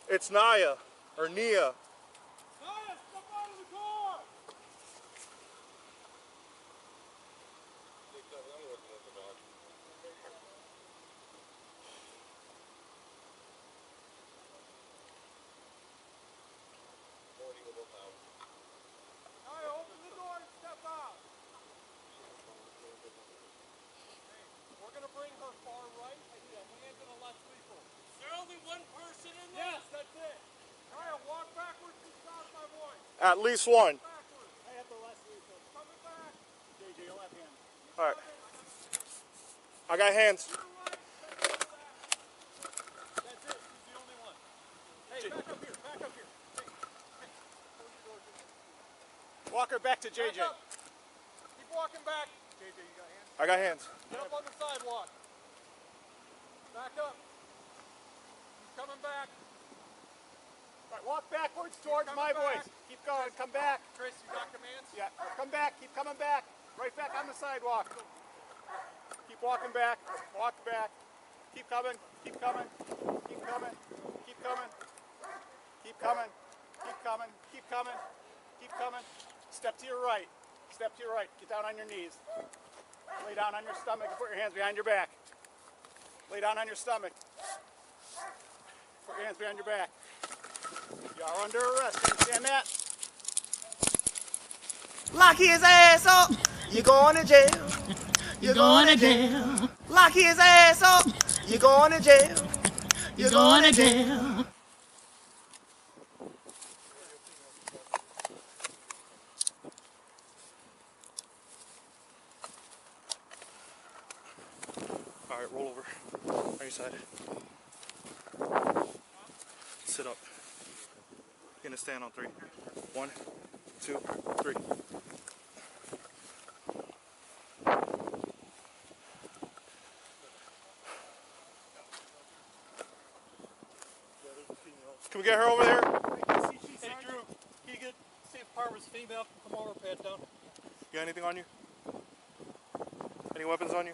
It's Naya or Nia. At least one. All right. I got hands. Walk her back to JJ. Keep walking back. JJ, you got hands? I got hands. Get up on the sidewalk. Back up. He's coming back. All right, walk backwards towards my voice. Keep going. Come back. Chris, you got commands? Yeah. Come back. Keep coming back. Right back on the sidewalk. Keep walking back. Walk back. Keep coming. Keep coming. Keep coming. Keep coming. Keep coming. Keep coming. Keep coming. Keep coming. Step to your right. Step to your right. Get down on your knees. Lay down on your stomach and put your hands behind your back. Lay down on your stomach. Put your hands behind your back. You are under arrest. Understand that? Lock his ass up. You're going to jail. You're going to jail. Lock his ass up. You're going to jail. You're going to jail. All right, roll over. On your side. Sit up. You're gonna stand on 3. 1, 2, 3. Can we get her over there? Hey, Drew, can you see if Parver's female can come over, pad down? You got anything on you? Any weapons on you?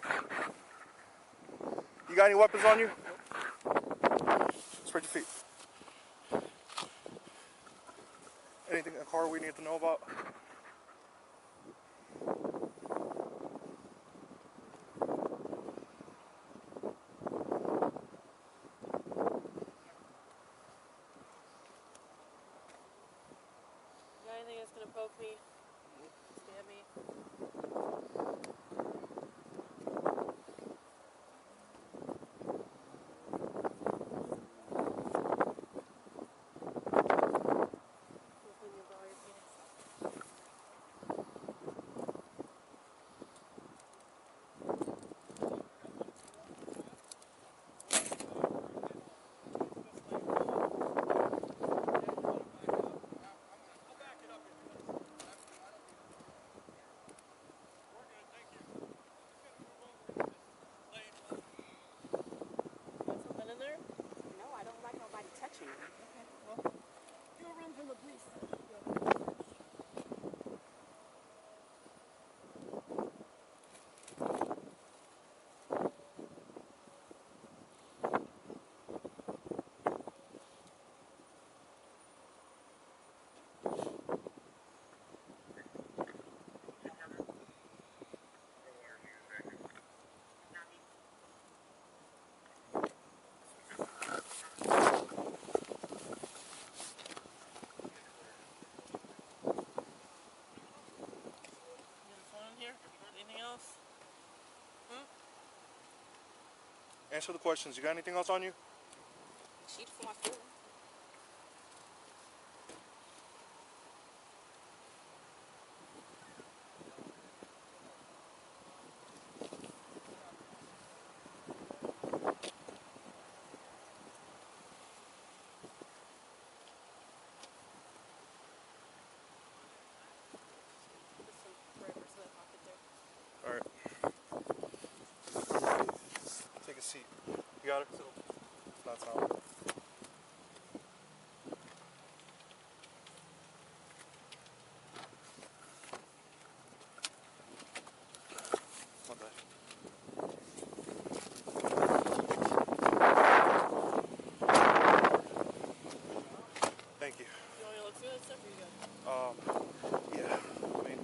You got any weapons on you? Spread your feet. Anything in the car we need to know about? Got anything that's gonna poke me? Stab me? Something in there? No, I don't like nobody touching me. Okay, well, you'll run from the police. Anything else? Answer the questions. You got anything else on you? Sheet for my food. All right. Take a seat. You got it? That's not. Not bad. Thank you. You want me to look through that stuff or you got it? Yeah. I mean,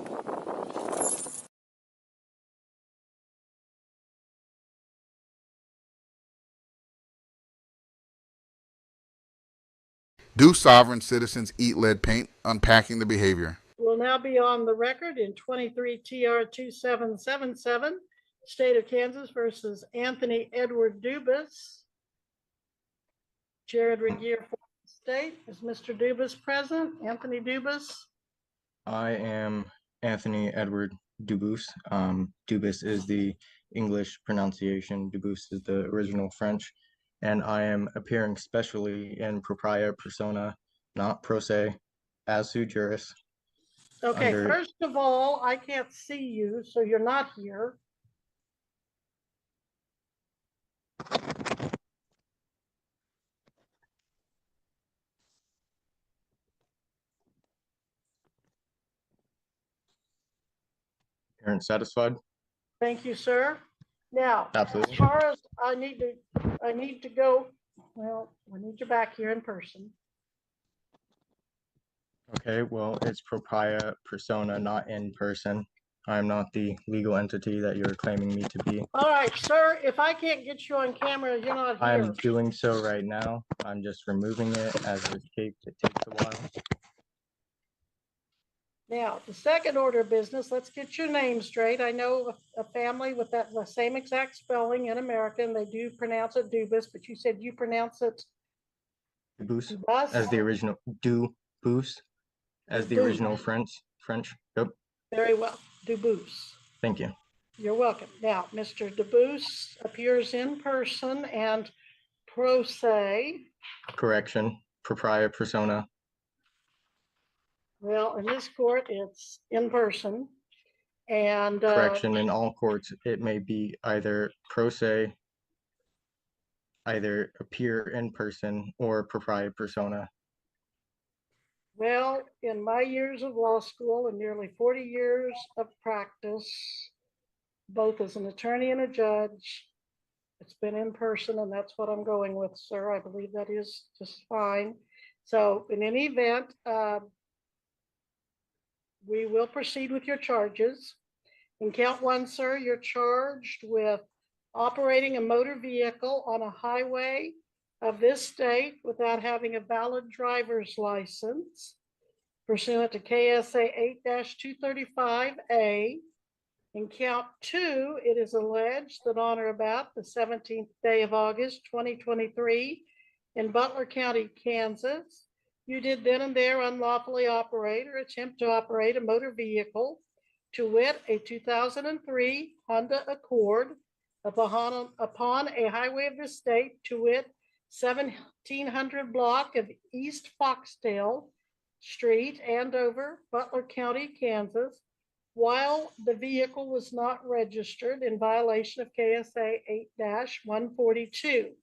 Do sovereign citizens eat lead paint? Unpacking the behavior. Will now be on the record in 23 TR 2777, State of Kansas versus Anthony Edward Dubus. Jared Regier for the state. Is Mr. Dubus present? Anthony Dubus? I am Anthony Edward Dubus. Dubus is the English pronunciation. Dubus is the original French. And I am appearing specially in propria persona, not pro se, as sui juris, Okay, under- first of all, I can't see you, so you're not here. Parents satisfied? Thank you, sir. Now, Absolutely. as far as I need to go, well, we need you back here in person. Okay, well, it's propria persona, not in person. I'm not the legal entity that you're claiming me to be. All right, sir, if I can't get you on camera, you're not here. I'm doing so right now. I'm just removing it as it takes a while. Now, the second order of business, let's get your name straight. I know a family with the same exact spelling in America, and they do pronounce it Dubus, but you said you pronounce it Dubus, Dubus? as the original Dubus, as the original French. Yep. Very well, Dubus. Thank you. You're welcome. Now, Mr. Dubus appears in person and pro se. Correction, propria persona. Well, in this court, it's in person. And Correction, in all courts, it may be either pro se, either appear in person, or propria persona. well, in my years of law school and nearly 40 years of practice, both as an attorney and a judge, it's been in person, and that's what I'm going with, sir. I believe that is just fine. So in any event, we will proceed with your charges. In count one, sir, you're charged with operating a motor vehicle on a highway of this state without having a valid driver's license pursuant to KSA 8-235A. In count two, it is alleged that on or about the 17th day of August, 2023, in Butler County, Kansas, you did then and there unlawfully operate or attempt to operate a motor vehicle, to wit, a 2003 Honda Accord, upon a highway of the state, to wit, 1700 block of East Foxdale Street, Andover, Butler County, Kansas, while the vehicle was not registered in violation of KSA 8-142.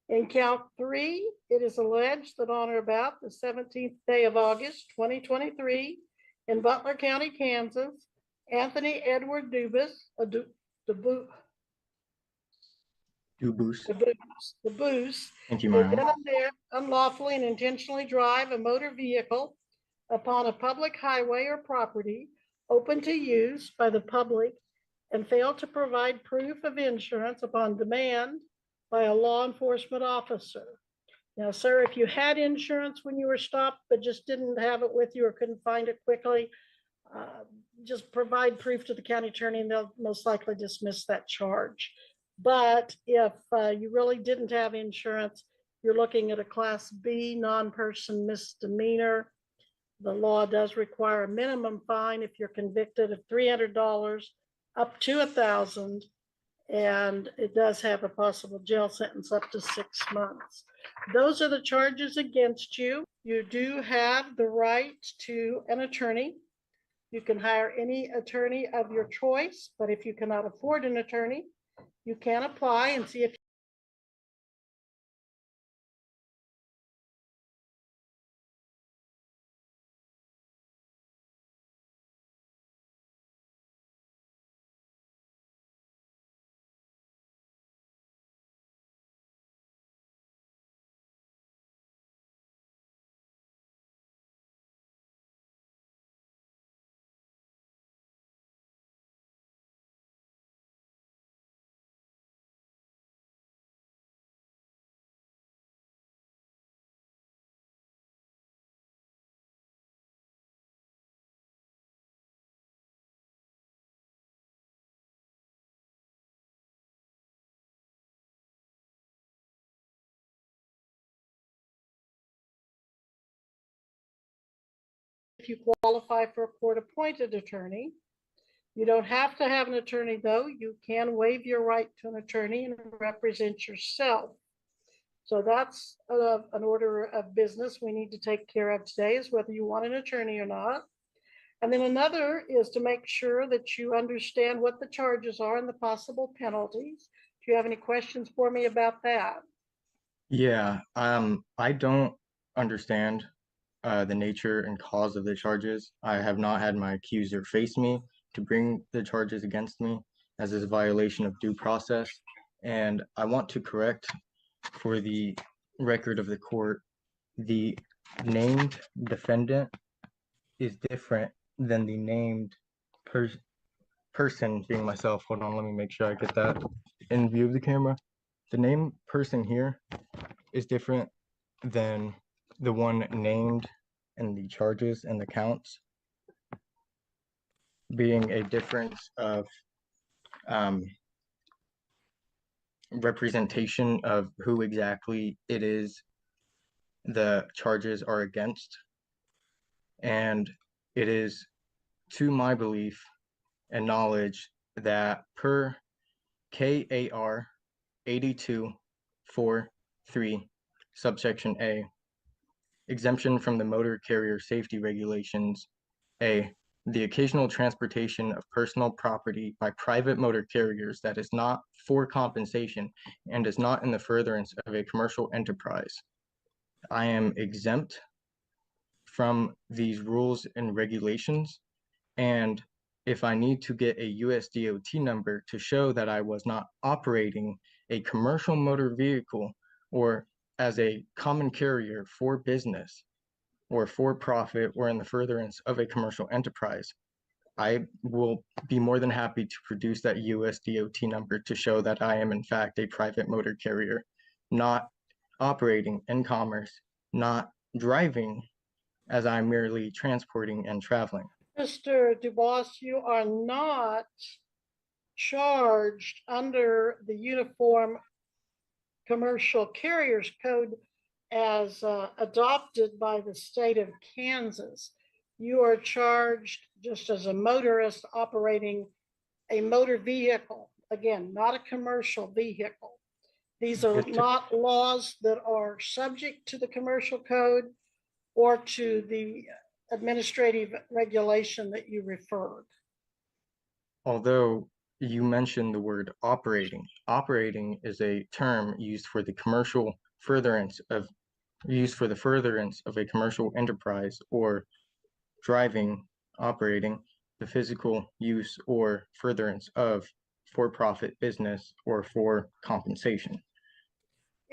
In count three, it is alleged that on or about the 17th day of August, 2023, in Butler County, Kansas, Anthony Edward Dubus, Thank you, did Myron. then and there unlawfully and intentionally drive a motor vehicle upon a public highway or property open to use by the public and failed to provide proof of insurance upon demand by a law enforcement officer. Now, sir, if you had insurance when you were stopped, but just didn't have it with you or couldn't find it quickly, just provide proof to the county attorney and they'll most likely dismiss that charge. But if you really didn't have insurance, you're looking at a Class B non-person misdemeanor. The law does require a minimum fine if you're convicted of $300 up to $1,000, and it does have a possible jail sentence up to 6 months. Those are the charges against you. You do have the right to an attorney. You can hire any attorney of your choice, but if you cannot afford an attorney, you can apply and see if you qualify for a court-appointed attorney. You don't have to have an attorney, though. You can waive your right to an attorney and represent yourself. So that's an order of business we need to take care of today, is whether you want an attorney or not. And then another is to make sure that you understand what the charges are and the possible penalties. Do you have any questions for me about that? Yeah, I don't understand the nature and cause of the charges. I have not had my accuser face me to bring the charges against me, as is a violation of due process. And I want to correct for the record of the court, the named defendant is different than the named person, being myself. Hold on, let me make sure I get that in view of the camera. The named person here is different than the one named in the charges and the counts, being a difference of representation of who exactly it is the charges are against. And it is to my belief and knowledge that per KAR 8243 subsection A, exemption from the motor carrier safety regulations, A, the occasional transportation of personal property by private motor carriers that is not for compensation and is not in the furtherance of a commercial enterprise. I am exempt from these rules and regulations, and if I need to get a USDOT number to show that I was not operating a commercial motor vehicle or as a common carrier for business or for profit or in the furtherance of a commercial enterprise, I will be more than happy to produce that USDOT number to show that I am in fact a private motor carrier, not operating in commerce, not driving, as I'm merely transporting and traveling. Mr. Dubois, you are not charged under the Uniform Commercial Carriers Code as adopted by the state of Kansas. You are charged just as a motorist operating a motor vehicle. Again, not a commercial vehicle. These are not laws that are subject to the commercial code or to the administrative regulation that you referred. Although you mentioned the word operating, operating is a term used for the commercial furtherance of a commercial enterprise, or driving, operating, the physical use or furtherance of for-profit business or for compensation.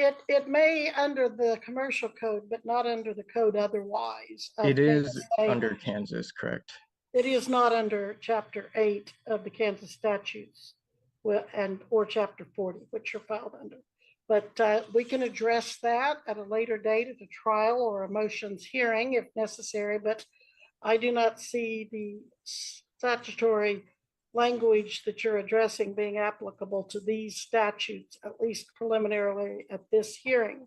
It may under the commercial code, but not under the code otherwise. It is under Kansas, correct? It is not under Chapter 8 of the Kansas statutes or Chapter 40, which are filed under. But we can address that at a later date at a trial or a motions hearing if necessary. But I do not see the statutory language that you're addressing being applicable to these statutes, at least preliminarily at this hearing.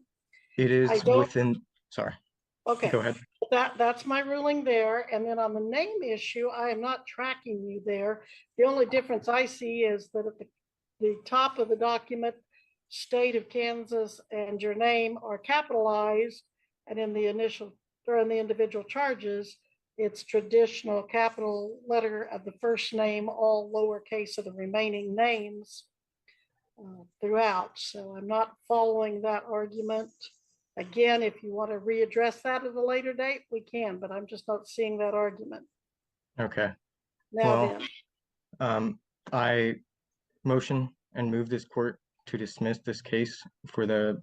It is within, sorry. Okay. Go ahead. That's my ruling there. And then on the name issue, I am not tracking you there. The only difference I see is that at the top of the document, state of Kansas and your name are capitalized, and in the initial or in the individual charges, it's traditional capital letter of the first name, all lowercase of the remaining names throughout. So I'm not following that argument. Again, if you want to readdress that at a later date, we can, but I'm just not seeing that argument. Okay. Now then. I motion and move this court to dismiss this case for the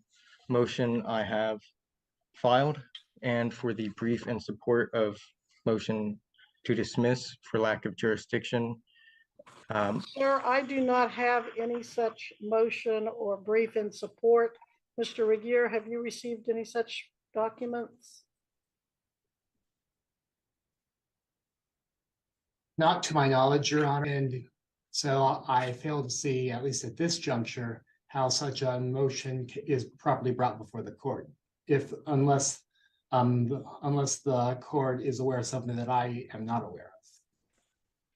motion I have filed and for the brief in support of motion to dismiss for lack of jurisdiction. Sir, I do not have any such motion or brief in support. Mr. Regier, have you received any such documents? Not to my knowledge, Your Honor, and so I fail to see, at least at this juncture, how such a motion is properly brought before the court, unless the court is aware of something that I am not aware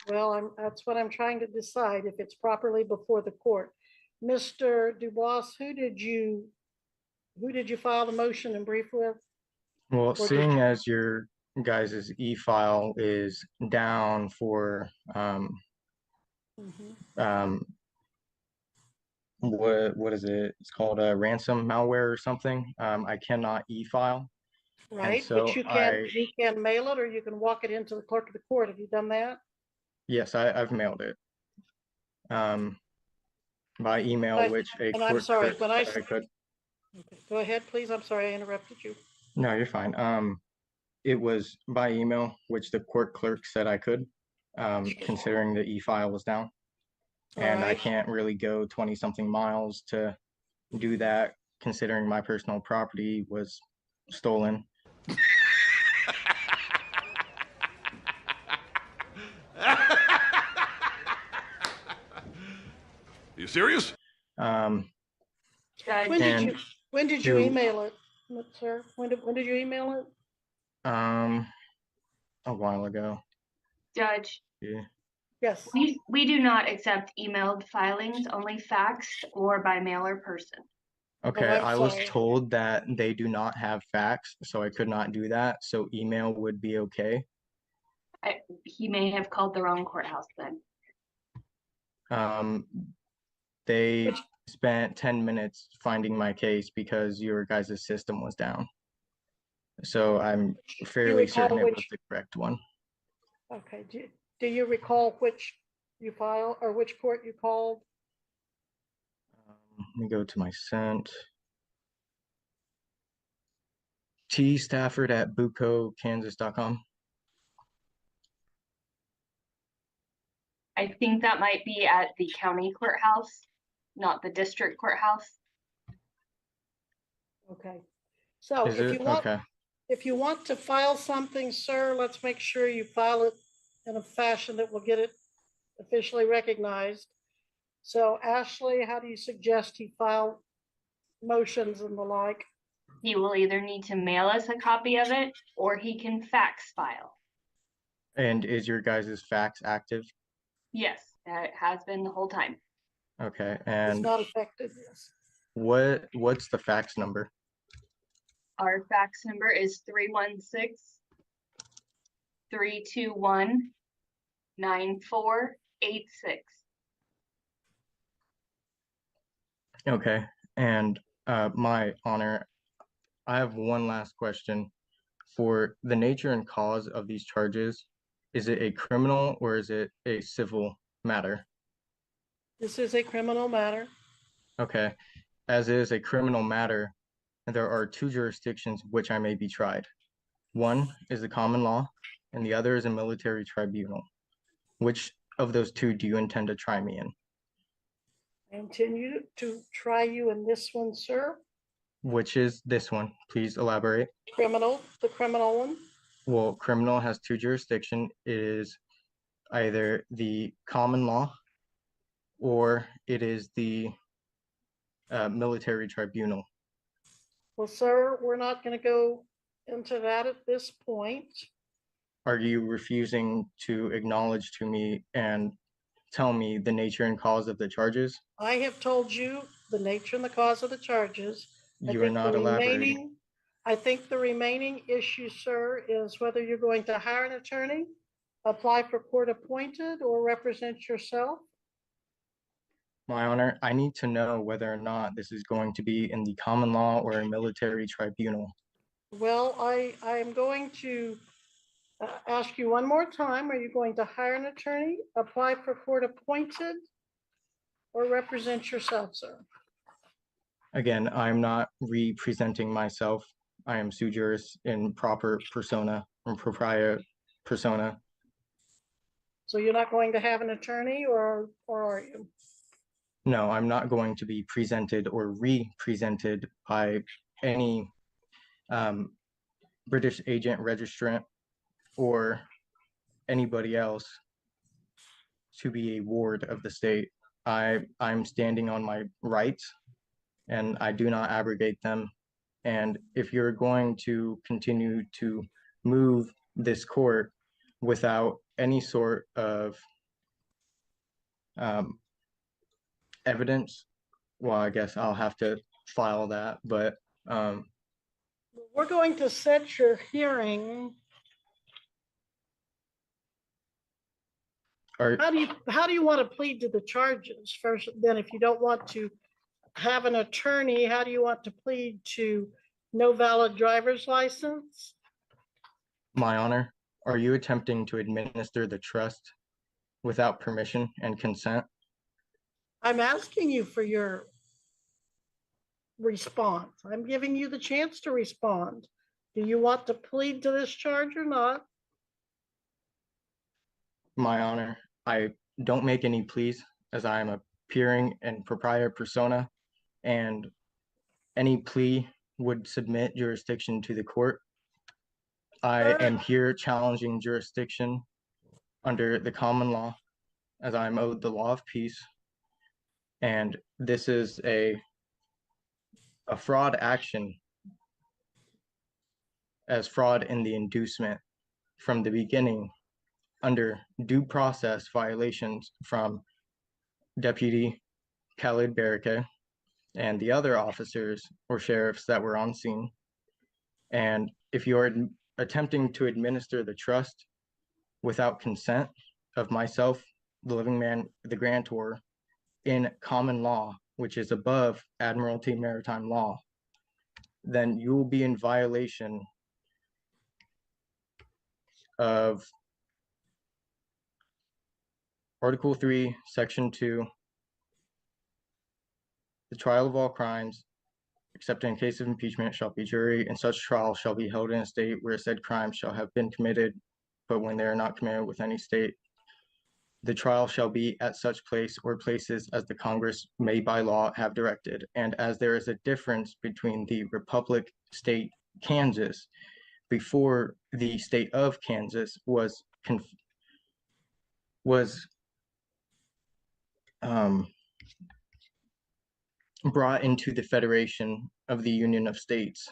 of. Well, that's what I'm trying to decide, if it's properly before the court. Mr. Dubois, who did you file the motion and brief with? Well, seeing as you're guys' e-file is down for what is it? It's called a ransom malware or something. I cannot e-file. Right, so but you can mail it or you can walk it into the clerk of the court. Have you done that? Yes, I've mailed it. By email, which a And I'm court sorry, clerk when I, said I could. okay, go ahead, please. I'm sorry, I interrupted you. No, you're fine. It was by email, which the court clerk said I could, considering the e-file was down. And I can't really go 20 something miles to do that, considering my personal property was stolen. You serious? When did you email it, sir? When did you email it? A while ago. Judge, Yeah. Yes. we do not accept emailed filings, only faxed or by mail or person. Okay, I was told that they do not have fax, so I could not do that. So email would be okay. He may have called the wrong courthouse then. They spent 10 minutes finding my case because your guys' system was down. So I'm fairly certain it was the correct one. Okay, do you recall which you filed or which court you called? Let me go to my sent. T Stafford at bucokansas.com. I think that might be at the county courthouse, not the district courthouse. Okay, so if you want to file something, sir, let's make sure you file it in a fashion that will get it officially recognized. So Ashley, how do you suggest he file motions and the like? He will either need to mail us a copy of it or he can fax file. And is your guys' fax active? Yes, it has been the whole time. Okay, It's and not affected, yes. what's the fax number? Our fax number is 316-321-9486. Okay, and my honor, I have one last question. For the nature and cause of these charges, is it a criminal or is it a civil matter? This is a criminal matter. Okay, as it is a criminal matter, there are two jurisdictions which I may be tried. One is the common law, and the other is a military tribunal. Which of those two do you intend to try me in? I intend to try you in this one, sir. Which is this one? Please elaborate. The criminal one. Well, criminal has two jurisdictions. It is either the common law or it is the military tribunal. Well, sir, we're not going to go into that at this point. Are you refusing to acknowledge to me and tell me the nature and cause of the charges? I have told you the nature and the cause of the charges. You are not elaborating. I think the remaining issue, sir, is whether you're going to hire an attorney, apply for court appointed, or represent yourself. My honor, I need to know whether or not this is going to be in the common law or a military tribunal. Well, I am going to ask you one more time. Are you going to hire an attorney, apply for court appointed, or represent yourself, sir? Again, I'm not representing myself. I am sui juris in proper persona and propria persona. So you're not going to have an attorney, or are you? No, I'm not going to be presented or re-presented by any British agent, registrant, or anybody else to be a ward of the state. I'm standing on my rights and I do not abrogate them. And if you're going to continue to move this court without any sort of evidence, well, I guess I'll have to file that, but we're going to set your hearing Are, how do you want to plead to the charges first? Then if you don't want to have an attorney, how do you want to plead to no valid driver's license? My Honor, are you attempting to administer the trust without permission and consent? I'm asking you for your response. I'm giving you the chance to respond. Do you want to plead to this charge or not? My Honor, I don't make any pleas as I am appearing in proprietary persona, and any plea would submit jurisdiction to the court. I am here challenging jurisdiction under the common law as I am owed the law of peace. And this is a fraud action as fraud in the inducement from the beginning under due process violations from Deputy Khalid Baraka and the other officers or sheriffs that were on scene. And if you are attempting to administer the trust without consent of myself, the living man, the grantor, in common law, which is above Admiralty Maritime Law, then you will be in violation of Article 3, Section 2, the trial of all crimes, except in case of impeachment, shall be jury, and such trial shall be held in a state where said crime shall have been committed, but when they are not committed with any state, the trial shall be at such place or places as the Congress may by law have directed. And as there is a difference between the Republic State Kansas before the state of Kansas was brought into the Federation of the Union of States.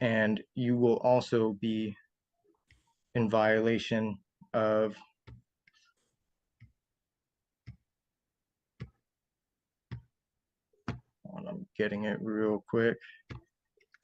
And you will also be in violation of I'm getting it real quick.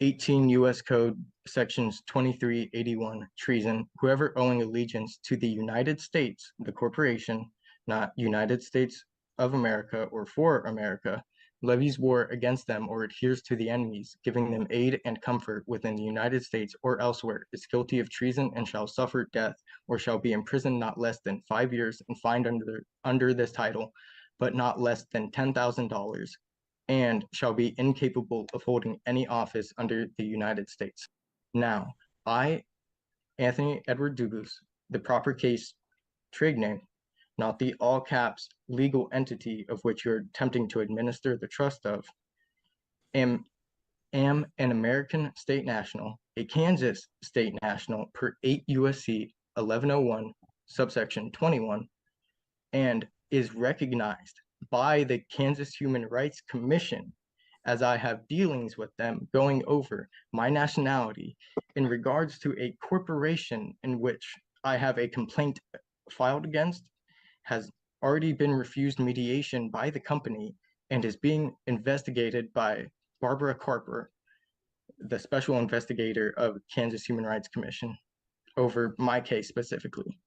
18 U.S. Code sections 2381, treason. Whoever owing allegiance to the United States, the corporation, not United States of America or for America, levies war against them or adheres to the enemies, giving them aid and comfort within the United States or elsewhere, is guilty of treason and shall suffer death or shall be imprisoned not less than 5 years and fined under this title, but not less than $10,000, and shall be incapable of holding any office under the United States. Now, I, Anthony Edward Dubus, the proper case trade name, not the all caps legal entity of which you're attempting to administer the trust of, am an American state national, a Kansas state national per 8 USC 1101 subsection 21, and is recognized by the Kansas Human Rights Commission as I have dealings with them going over my nationality in regards to a corporation in which I have a complaint filed against, has already been refused mediation by the company and is being investigated by Barbara Carper, the special investigator of Kansas Human Rights Commission, over my case specifically.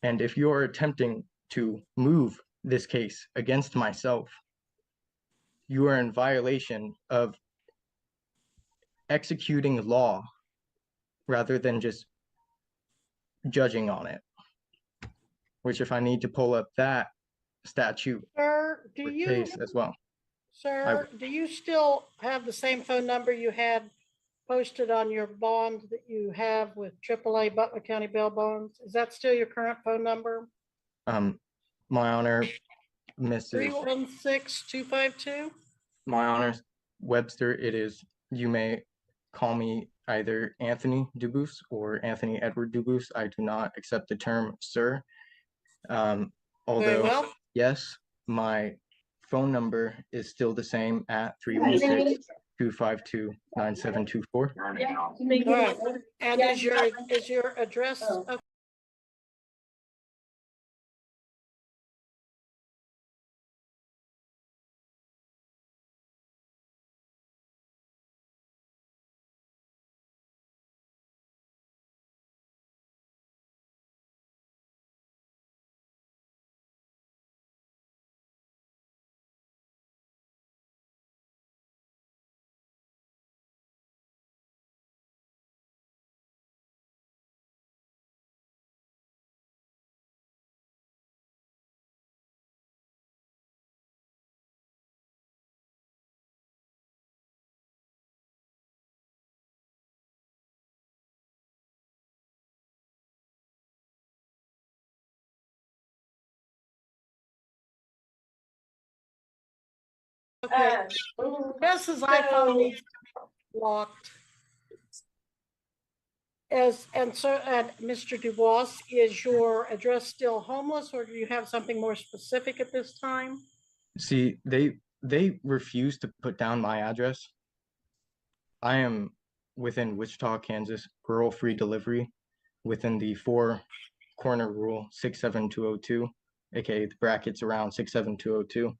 And if you're attempting to move this case against myself, you are in violation of executing law rather than just judging on it. Which, if I need to pull up that statute Sir, case as well. Sir, do you still have the same phone number you had posted on your bond that you have with AAA Butler County Bail Bonds? Is that still your current phone number? My Honor, Mrs. 316-252? My Honor, Webster, it is, you may call me either Anthony Dubus or Anthony Edward Dubus. I do not accept the term sir. Although, yes, my phone number is still the same at 316-252-9724. All right. And is your address Okay, Jess's iPhone needs to be locked. And Mr. Dubois, is your address still homeless, or do you have something more specific at this time? See, they refuse to put down my address. I am within Wichita, Kansas, rural free delivery within the 4-corner rule 67202, aka the brackets around 67202.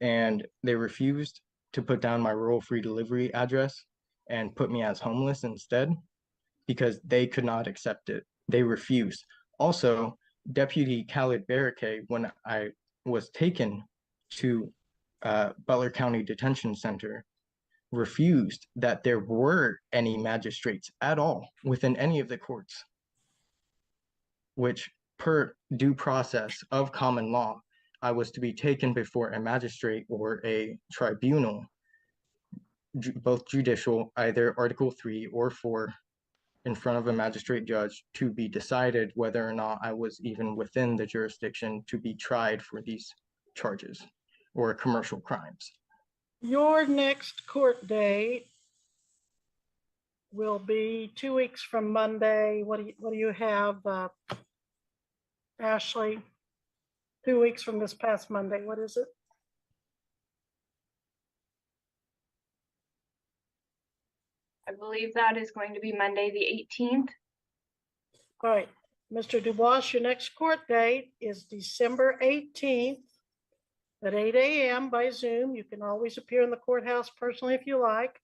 And they refused to put down my rural free delivery address and put me as homeless instead because they could not accept it. They refused. Also, Deputy Khalid Barake, when I was taken to Butler County Detention Center, refused that there were any magistrates at all within any of the courts, which per due process of common law, I was to be taken before a magistrate or a tribunal, both judicial, either Article 3 or 4, in front of a magistrate judge to be decided whether or not I was even within the jurisdiction to be tried for these charges or commercial crimes. Your next court date will be 2 weeks from Monday. What do you have, Ashley? 2 weeks from this past Monday. What is it? I believe that is going to be Monday, the 18th. All right, Mr. Dubois, your next court date is December 18th at 8 a.m. by Zoom. You can always appear in the courthouse personally if you like.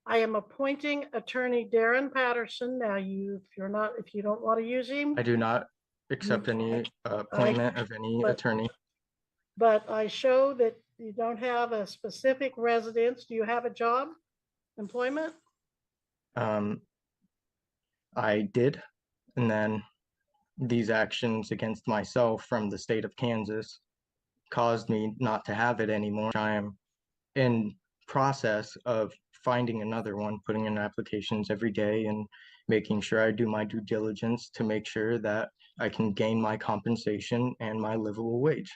I am appointing Attorney Darren Patterson. Now, if you don't want to use him, I do not accept any appointment of any attorney. But I show that you don't have a specific residence. Do you have a job, employment? I did, and then these actions against myself from the state of Kansas caused me not to have it anymore. I am in process of finding another one, putting in applications every day and making sure I do my due diligence to make sure that I can gain my compensation and my livable wage.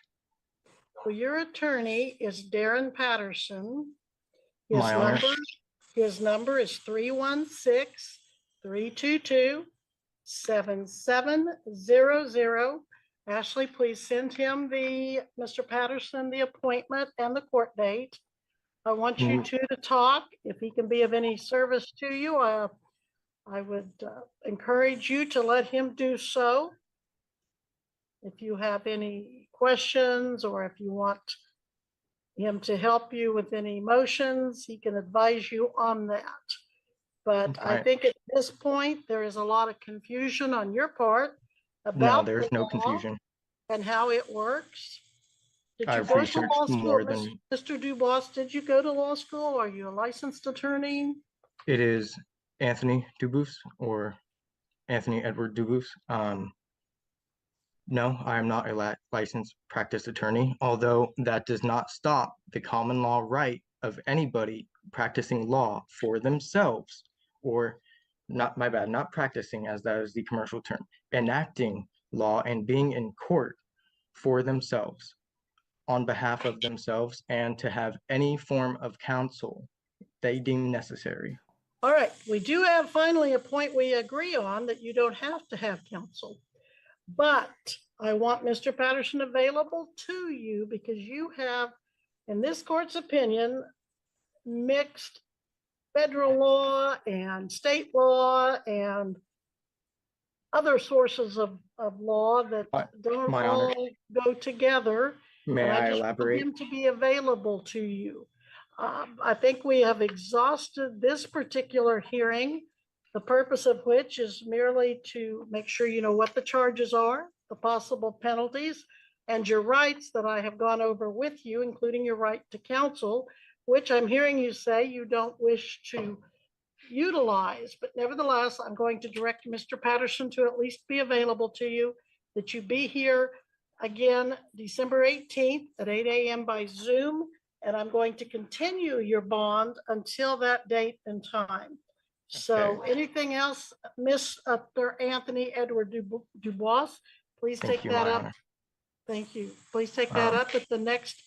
Well, your attorney is Darren Patterson. My honor. His number is 316-322-7700. Ashley, please send him Mr. Patterson, the appointment and the court date. I want you two to talk. If he can be of any service to you, I would encourage you to let him do so. If you have any questions or if you want him to help you with any motions, he can advise you on that. But I think at this point, there is a lot of confusion on your part about no, there's no confusion and how it works. Did you I've go to researched law school? more than Mr. Dubois, did you go to law school? Are you a licensed attorney? it is Anthony Dubus or Anthony Edward Dubus. No, I am not a licensed practice attorney, although that does not stop the common law right of anybody practicing law for themselves, or not practicing, as that is the commercial term, enacting law and being in court for themselves, on behalf of themselves, and to have any form of counsel they deem necessary. All right, we do have finally a point we agree on, that you don't have to have counsel. But I want Mr. Patterson available to you because you have, in this court's opinion, mixed federal law and state law and other sources of law that don't all go together. May I elaborate? I just want him to be available to you. I think we have exhausted this particular hearing, the purpose of which is merely to make sure you know what the charges are, the possible penalties, and your rights that I have gone over with you, including your right to counsel, which I'm hearing you say you don't wish to utilize. But nevertheless, I'm going to direct Mr. Patterson to at least be available to you, that you be here again December 18th at 8 a.m. by Zoom, and I'm going to continue your bond until that date and time. So anything else, Mr. Anthony Edward Dubois, please take that up. Thank you. Please take that up at the next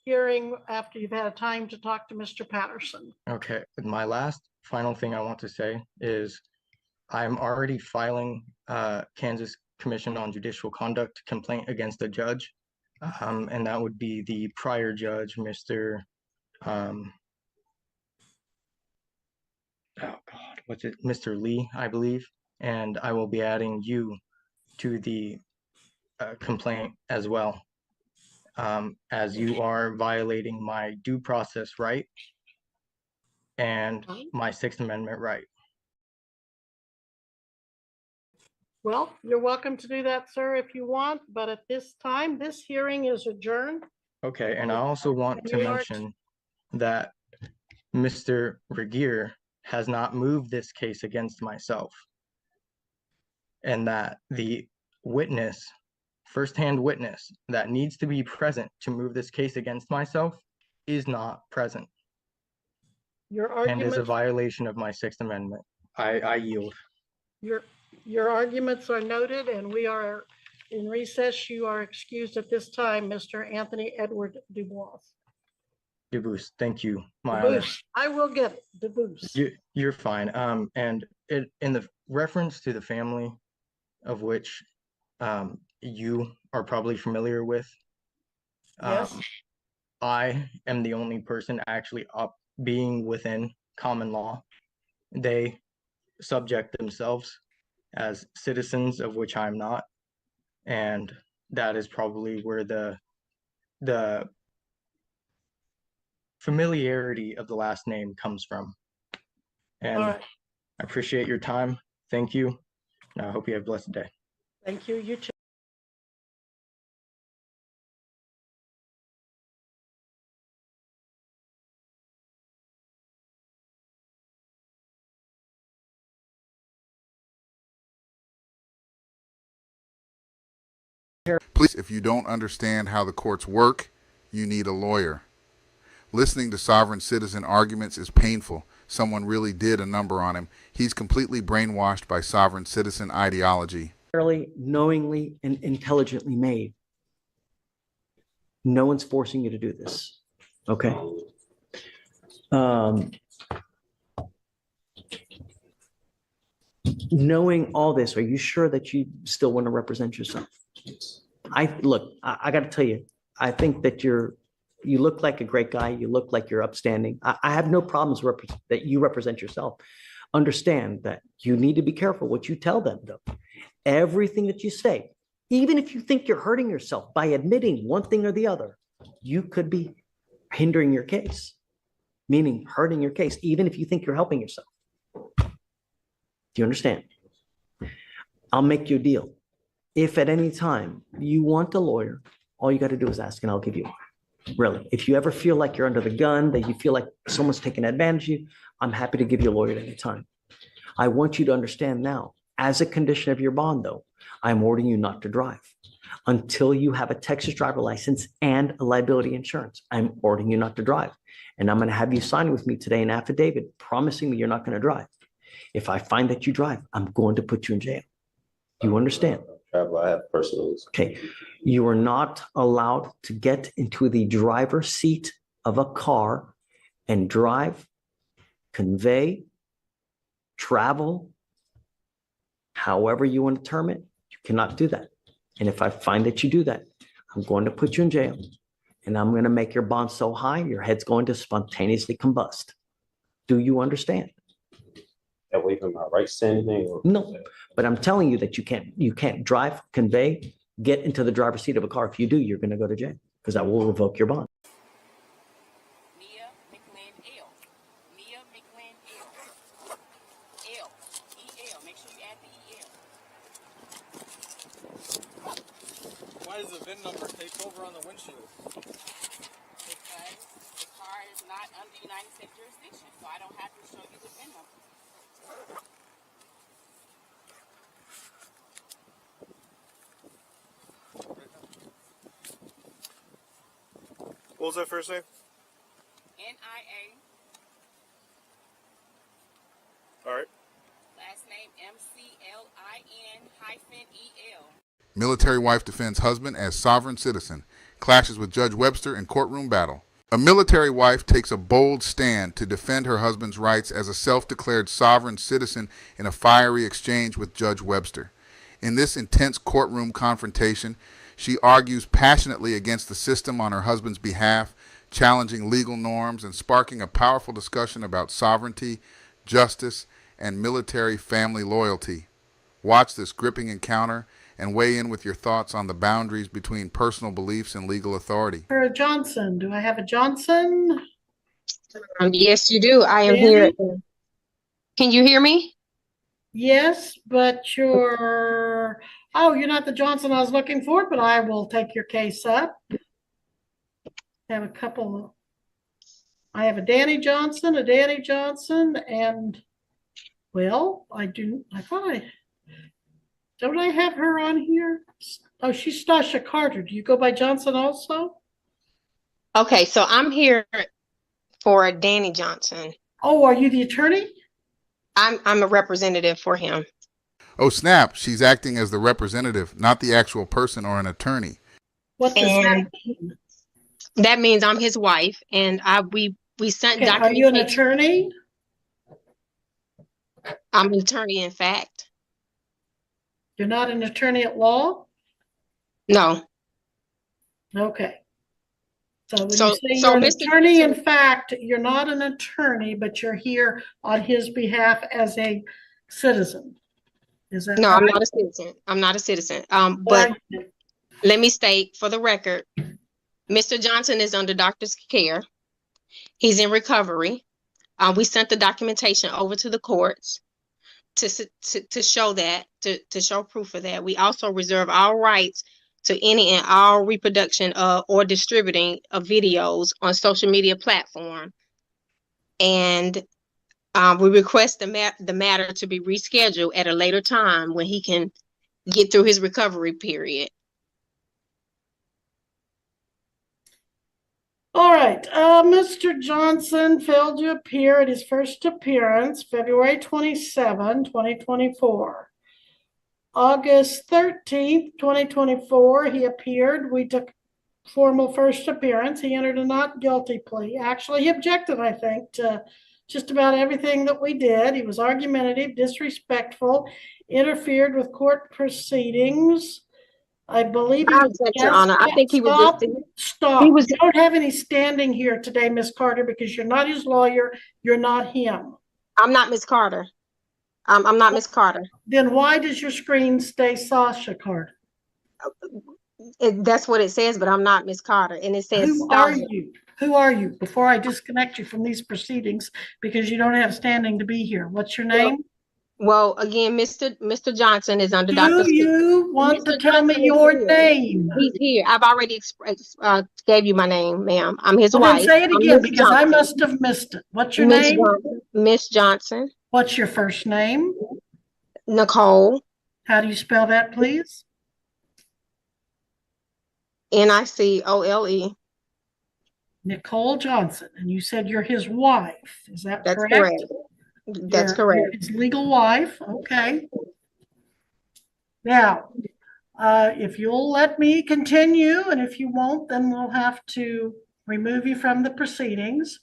hearing after you've had time to talk to Mr. Patterson. Okay, my last final thing I want to say is I'm already filing Kansas Commission on Judicial Conduct complaint against the judge. And that would be the prior judge, Mr. Mr. Lee, I believe. And I will be adding you to the complaint as well, as you are violating my due process right and my Sixth Amendment right. Well, you're welcome to do that, sir, if you want, but at this time, this hearing is adjourned. Okay, and I also want to mention that Mr. Regier has not moved this case against myself, and that the witness, firsthand witness that needs to be present to move this case against myself is not present. Your And is a arguments, violation of my Sixth Amendment. I yield. your arguments are noted, and we are in recess. You are excused at this time, Mr. Anthony Edward Dubois. Dubus, thank you, my honor. Dubus. I will get it, Dubus. You're fine. And in the reference to the family of which you are probably familiar with, Yes. I am the only person actually being within common law. They subject themselves as citizens, of which I'm not, and that is probably where the familiarity of the last name comes from. And All right. I appreciate your time. Thank you. And I hope you have a blessed day. Thank you. You too. Please, if you don't understand how the courts work, you need a lawyer. Listening to sovereign citizen arguments is painful. Someone really did a number on him. He's completely brainwashed by sovereign citizen ideology. Knowingly and intelligently made. No one's forcing you to do this. Okay. Knowing all this, are you sure that you still want to represent yourself? I got to tell you, I think that you look like a great guy. You look like you're upstanding. I have no problems that you represent yourself. Understand that you need to be careful what you tell them, though. Everything that you say, even if you think you're hurting yourself by admitting one thing or the other, you could be hindering your case, meaning hurting your case, even if you think you're helping yourself. Do you understand? I'll make you a deal. If at any time you want a lawyer, all you got to do is ask and I'll give you one. Really. If you ever feel like you're under the gun, that you feel like someone's taking advantage of you, I'm happy to give you a lawyer at any time. I want you to understand now, as a condition of your bond, though, I'm ordering you not to drive until you have a Texas driver license and a liability insurance. I'm ordering you not to drive. And I'm going to have you sign with me today an affidavit promising me you're not going to drive. If I find that you drive, I'm going to put you in jail. Do you understand? I have personal. Okay. You are not allowed to get into the driver's seat of a car and drive, convey, travel, however you want to term it. You cannot do that. And if I find that you do that, I'm going to put you in jail and I'm going to make your bond so high, your head's going to spontaneously combust. Do you understand? That way from my rights to anything? Or... No, but I'm telling you that you can't drive, convey, get into the driver's seat of a car. If you do, you're going to go to jail because I will revoke your bond. Mia McLean L. Mia McLean L. L. E-L. Make sure you add the E-L. Why is the VIN number taped over on the windshield? Because the car is not under United States jurisdiction, so I don't have to show you the VIN number. What was that first name? N-I-A. All right. Last name M-C-L-I-N-E-L. Military wife defends husband as sovereign citizen. clashes with Judge Webster in courtroom battle. A military wife takes a bold stand to defend her husband's rights as a self-declared sovereign citizen in a fiery exchange with Judge Webster. In this intense courtroom confrontation, she argues passionately against the system on her husband's behalf, challenging legal norms and sparking a powerful discussion about sovereignty, justice, and military family loyalty. Watch this gripping encounter and weigh in with your thoughts on the boundaries between personal beliefs and legal authority. For a Johnson, do I have a Johnson? Yes, you do. I am Danny? here. Can you hear me? Yes, but you're not the Johnson I was looking for, but I will take your case up. I have a couple. I have a Danny Johnson, and well, don't I have her on here? Oh, she's Stasha Carter. Do you go by Johnson also? Okay, so I'm here for Danny Johnson. Oh, are you the attorney? I'm a representative for him. Oh, snap. She's acting as the representative, not the actual person or an attorney. What does that mean? That means I'm his wife, and we sent documentation. Are you an attorney? I'm an attorney, in fact. You're not an attorney at law? No. Okay. So when you say you're an attorney, in fact, you're not an attorney, but you're here on his behalf as a citizen. Is that No, right? I'm not a citizen. I'm not a citizen. But let me state for the record, Mr. Johnson is under doctor's care. He's in recovery. We sent the documentation over to the courts to show that, to show proof of that. We also reserve our rights to any and all reproduction or distributing of videos on social media platform. And we request the matter to be rescheduled at a later time when he can get through his recovery period. All right. Mr. Johnson failed to appear at his first appearance, February 27, 2024. August 13th, 2024, he appeared. We took formal first appearance. He entered a not guilty plea. Actually, he objected, I think, to just about everything that we did. He was argumentative, disrespectful, interfered with court proceedings. I believe Your Honor, I think he was stop. You don't have any standing here today, Miss Carter, because you're not his lawyer. You're not him. I'm not Miss Carter. I'm not Miss Carter. Then why does your screen say Sasha Carter? That's what it says, but I'm not Miss Carter. And it says, Who are you? Who are you? Before I disconnect you from these proceedings, because you don't have standing to be here. What's your name? Well, again, Mr. Johnson is under Dr. Do you want to tell me your name? He's here. I've already gave you my name, ma'am. I'm his wife. Say it again, because I must have missed it. What's your name? Miss Johnson. What's your first name? Nicole. How do you spell that, please? Nicole. Nicole Johnson. And you said you're his wife. Is that correct? That's correct. That's correct. His legal wife. Okay. Now, if you'll let me continue, and if you won't, then we'll have to remove you from the proceedings.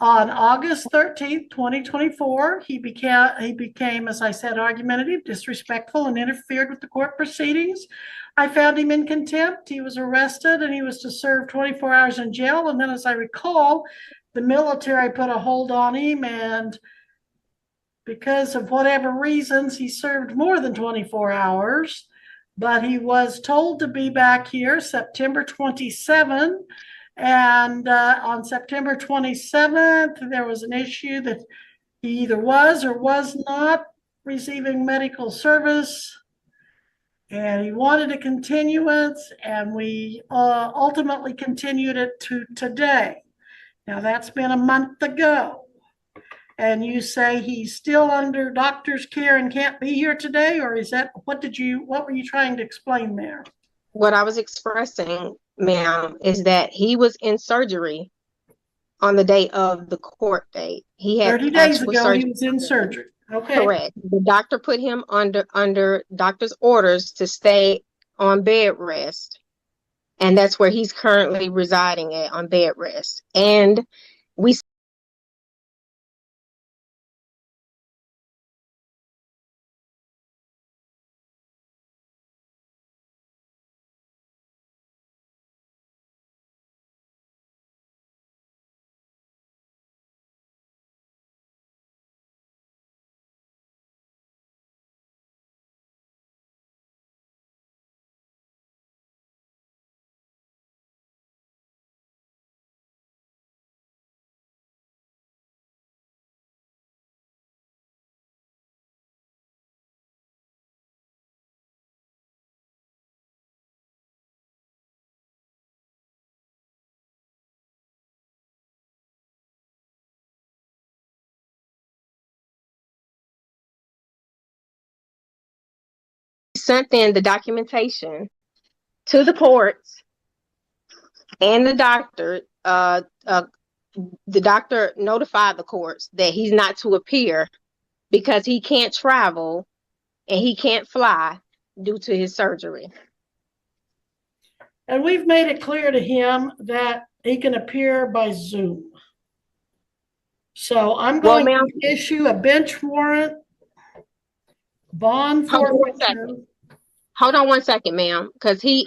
On August 13th, 2024, he became, as I said, argumentative, disrespectful, and interfered with the court proceedings. I found him in contempt. He was arrested and he was to serve 24 hours in jail. And then, as I recall, the military put a hold on him, and because of whatever reasons, he served more than 24 hours, but he was told to be back here September 27. And on September 27th, there was an issue that he either was or was not receiving medical service, and he wanted a continuance, and we ultimately continued it to today. Now, that's been a month ago. And you say he's still under doctor's care and can't be here today, or is that, what were you trying to explain there? What I was expressing, ma'am, is that he was in surgery on the day of the court date. He had 30 days ago, he was in surgery. Okay. Correct. The doctor put him under doctor's orders to stay on bed rest. And that's where he's currently residing at on bed rest. And we sent in the documentation to the courts and the doctor. The doctor notified the courts that he's not to appear because he can't travel and he can't fly due to his surgery. And we've made it clear to him that he can appear by Zoom. So I'm going to issue a bench warrant, bond forfeiture. Hold on one second, ma'am, because he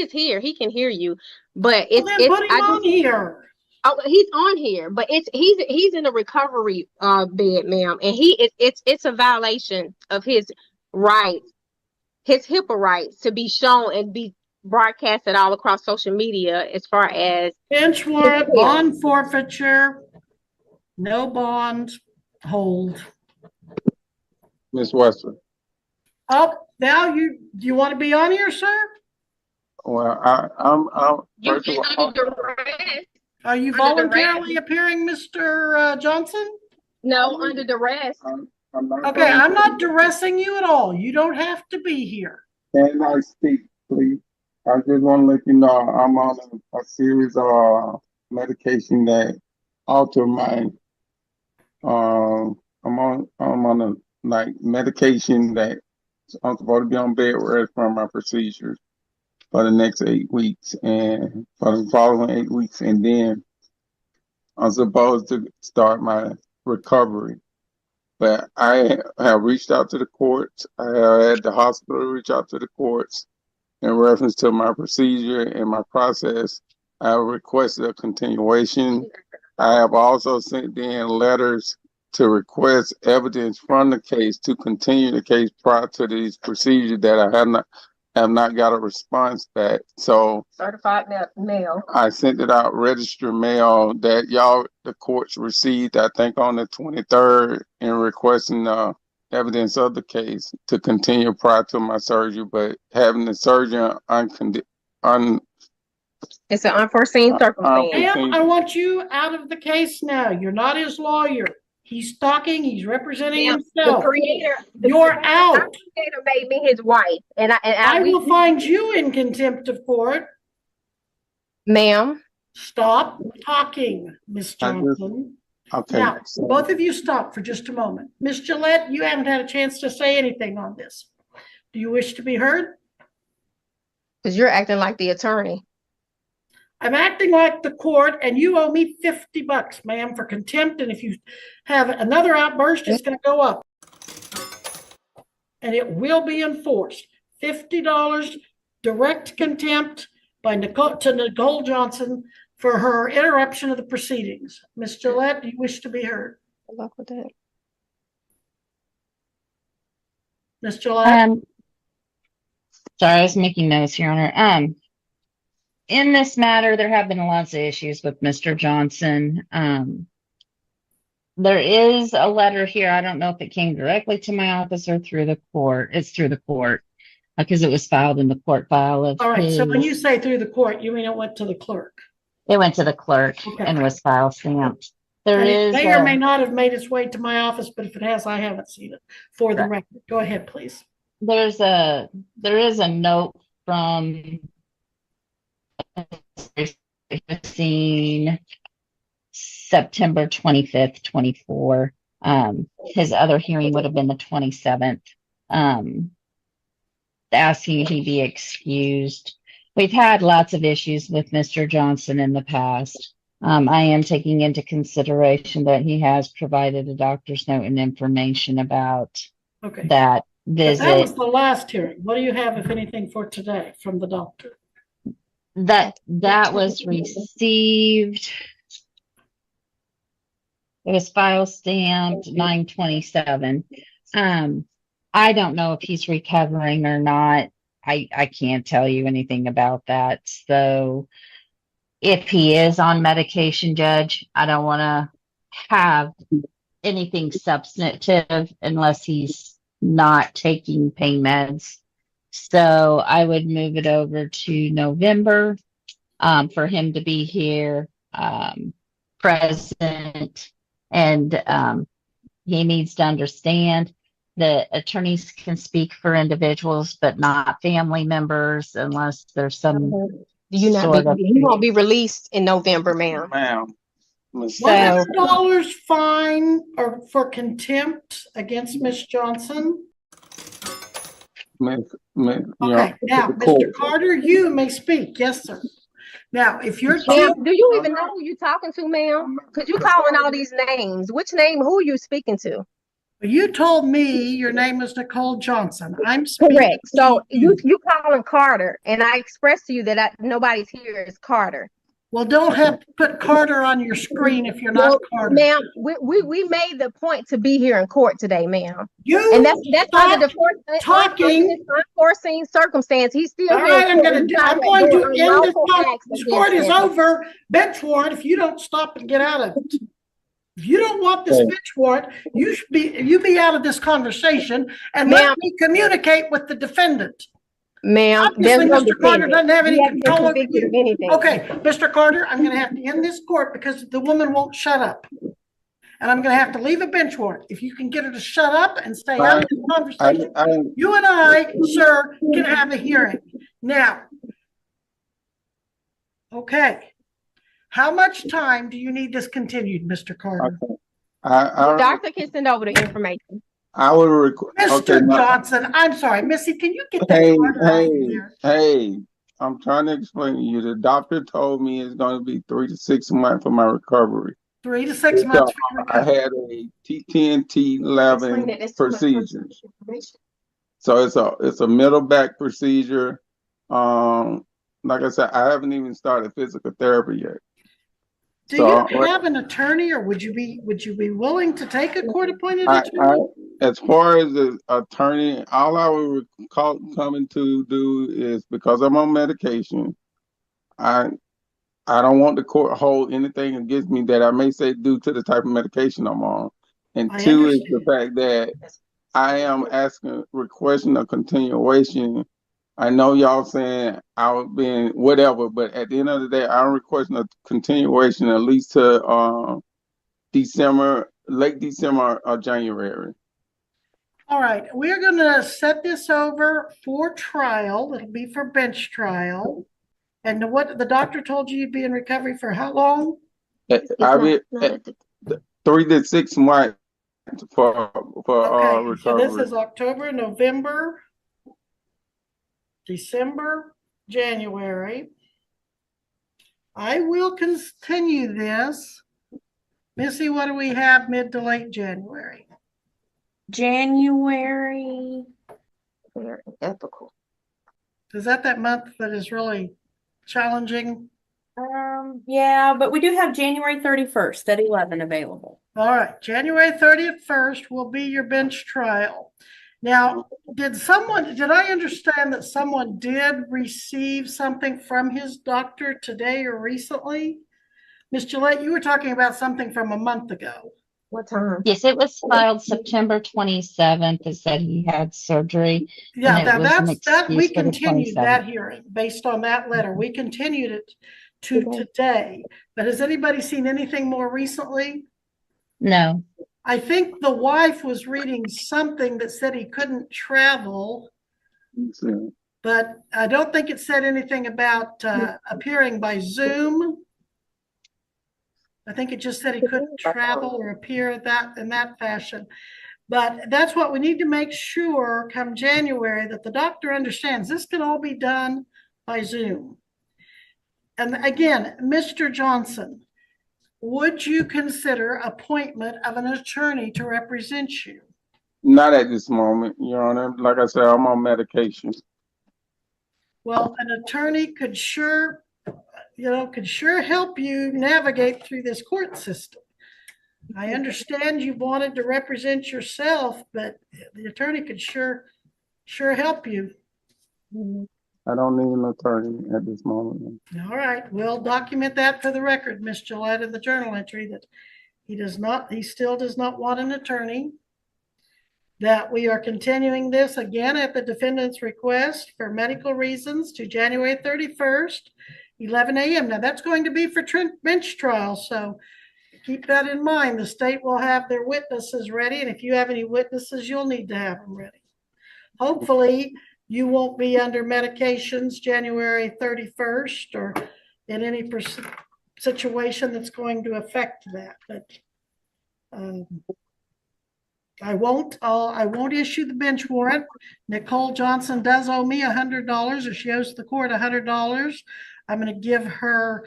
is here. He can hear you, but it's put him on here. Oh, he's on here, but he's in a recovery bed, ma'am, and it's a violation of his rights, his HIPAA rights, to be shown and be broadcasted all across social media as far as bench warrant, bond forfeiture, no bond, hold. Ms. Wesley. Oh, now do you want to be on here, sir? Well, I'm first of all, are you voluntarily appearing, Mr. Johnson? No, under duress. Okay, I'm not duressing you at all. You don't have to be here. Can I speak, please? I just want to let you know I'm on a series of medication that alter my I'm on a medication that I'm supposed to be on bed rest from my procedures for the next 8 weeks and for the following 8 weeks, and then I'm supposed to start my recovery. But I have reached out to the courts. I have had the hospital reach out to the courts in reference to my procedure and my process. I have requested a continuation. I have also sent in letters to request evidence from the case to continue the case prior to these procedures that I have not got a response back. So certified mail. I sent it out registered mail that the courts received, I think, on the 23rd, in requesting evidence of the case to continue prior to my surgery, but having the surgeon it's an unforeseen circumstance. And I want you out of the case now. You're not his lawyer. He's talking. He's representing himself. The creator, you're out. The creator made me his wife, and I will find you in contempt of court, ma'am. Stop talking, Miss Johnson. Okay. Now, both of you stop for just a moment. Miss Gillette, you haven't had a chance to say anything on this. Do you wish to be heard? Because you're acting like the attorney. I'm acting like the court, and you owe me $50, ma'am, for contempt. And if you have another outburst, it's going to go up. And it will be enforced. $50 direct contempt by Nicole Johnson for her interruption of the proceedings. Ms. Gillette, do you wish to be heard? Good luck with that. Ms. Gillette? Sorry, I was making notes, Your Honor. In this matter, there have been lots of issues with Mr. Johnson. There is a letter here. I don't know if it came directly to my office or through the court. It's through the court because it was filed in the court file of all right. So when you say through the court, you mean it went to the clerk? It went to the clerk and was file stamped. It may or may not have made its way to my office, but if it has, I haven't seen it. For the record, go ahead, please. There is a note from September 25th, 24. His other hearing would have been the 27th. Asking he be excused. We've had lots of issues with Mr. Johnson in the past. I am taking into consideration that he has provided a doctor's note and information about Okay. that But visit. that was the last hearing. What do you have, if anything, for today from the doctor? That was received. It was file stamped 9/27. I don't know if he's recovering or not. I can't tell you anything about that. So if he is on medication, Judge, I don't want to have anything substantive unless he's not taking pain meds. So I would move it over to November for him to be here, present, and he needs to understand that attorneys can speak for individuals, but not family members unless there's some You won't be released in November, ma'am. Ma'am. $100 fine or for contempt against Miss Johnson. Okay, now, Mr. Carter, you may speak. Yes, sir. Now, if you're Ma'am, do you even know who you're talking to, ma'am? Because you're calling all these names. Which name? Who are you speaking to? You told me your name is Nicole Johnson. I'm speaking. Correct. So you calling Carter, and I expressed to you that nobody's here is Carter. Well, don't have to put Carter on your screen if you're not Carter. Ma'am, we made the point to be here in court today, ma'am. And that's under the unforeseen circumstance. He's still all here. right, I'm going to end this talk. This court is over. Bench warrant if you don't stop and get out of it. If you don't want this bench warrant, you be out of this conversation and let me communicate with the defendant. Ma'am, obviously, Mr. Carter doesn't have any control over you. Okay, Mr. Carter, I'm going to have to end this court because the woman won't shut up. And I'm going to have to leave a bench warrant. If you can get her to shut up and stay out of the conversation, you and I, sir, can have a hearing. Now, okay. How much time do you need this continued, Mr. Carter? The doctor can send over the information. I would request. Mr. Johnson, I'm sorry, Missy, can you get that? Hey, I'm trying to explain to you. The doctor told me it's going to be 3 to 6 months for my recovery. 3 to 6 months for your recovery. I had a T10, T11 procedure. So it's a middle back procedure. Like I said, I haven't even started physical therapy yet. Do you have an attorney, or would you be willing to take a court-appointed attorney? As far as the attorney, all I would coming to do is, because I'm on medication, I don't want the court hold anything against me that I may say due to the type of medication I'm on. And two is the fact that I am requesting a continuation. I know y'all saying I've been whatever, but at the end of the day, I'm requesting a continuation at least to December, late December or January. All right, we're going to set this over for trial. It'll be for bench trial. And what the doctor told you, you'd be in recovery for how long? I'll be 3 to 6 months for recovery. So this is October, November, December, January. I will continue this. Missy, what do we have mid to late January? January. Very ethical. Is that month that is really challenging? Yeah, but we do have January 31st at 11 available. All right, January 31st will be your bench trial. Now, did I understand that someone did receive something from his doctor today or recently? Ms. Gillette, you were talking about something from a month ago. What time? Yes, it was filed September 27th. It said he had surgery. Yeah, that we continued that hearing based on that letter. We continued it to today. But has anybody seen anything more recently? No. I think the wife was reading something that said he couldn't travel, but I don't think it said anything about appearing by Zoom. I think it just said he couldn't travel or appear in that fashion. But that's what we need to make sure come January, that the doctor understands this can all be done by Zoom. And again, Mr. Johnson, would you consider appointment of an attorney to represent you? Not at this moment, Your Honor. Like I said, I'm on medication. Well, an attorney could sure help you navigate through this court system. I understand you wanted to represent yourself, but the attorney could sure help you. I don't need an attorney at this moment. All right, we'll document that for the record, Ms. Gillette, in the journal entry that he still does not want an attorney. That we are continuing this again at the defendant's request for medical reasons to January 31st, 11 a.m. Now that's going to be for bench trial, so keep that in mind. The state will have their witnesses ready, and if you have any witnesses, you'll need to have them ready. Hopefully, you won't be under medications January 31st or in any situation that's going to affect that. But I won't issue the bench warrant. Nicole Johnson does owe me $100, or she owes the court $100. I'm going to give her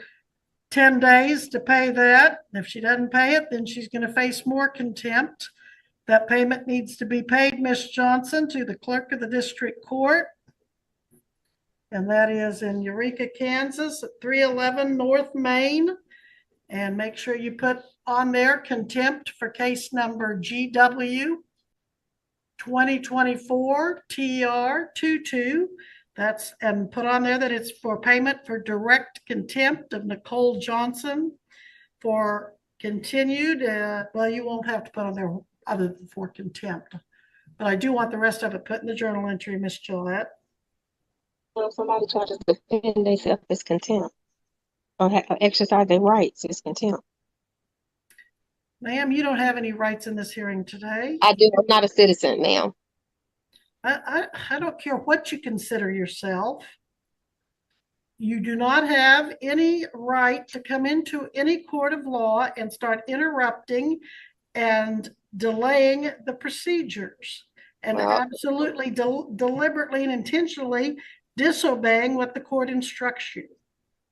10 days to pay that. If she doesn't pay it, then she's going to face more contempt. That payment needs to be paid, Ms. Johnson, to the clerk of the district court. And that is in Eureka, Kansas at 311 North Main. And make sure you put on there contempt for case number GW 2024 TR22. And put on there that it's for payment for direct contempt of Nicole Johnson for continued, well, you won't have to put on there other than for contempt. But I do want the rest of it put in the journal entry, Ms. Gillette. Well, if somebody tries to defend themselves as contempt or exercise their rights as contempt. Ma'am, you don't have any rights in this hearing today. I do. I'm not a citizen, ma'am. I don't care what you consider yourself. You do not have any right to come into any court of law and start interrupting and delaying the procedures and absolutely deliberately and intentionally disobeying what the court instructs you.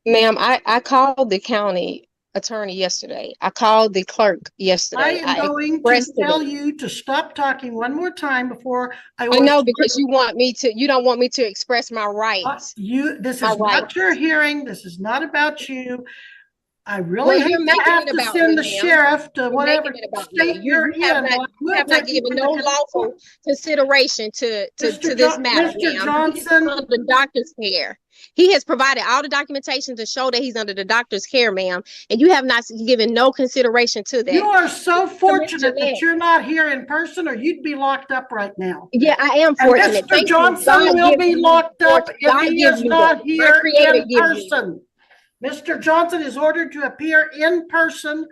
Ma'am, I called the county attorney yesterday. I called the clerk yesterday. I am going to tell you to stop talking one more time before I know, because you don't want me to express my rights. This is not your hearing. This is not about you. I really have to send the sheriff to whatever state you're in. You have not given no lawful consideration to this matter, Mr. Johnson. Under the doctor's care. He has provided all the documentation to show that he's under the doctor's care, ma'am, and you have not given no consideration to that. You are so fortunate that you're not here in person, or you'd be locked up right now. Yeah, I am fortunate. And Mr. Johnson will be locked up if he is not here in person. Mr. Johnson is ordered to appear in person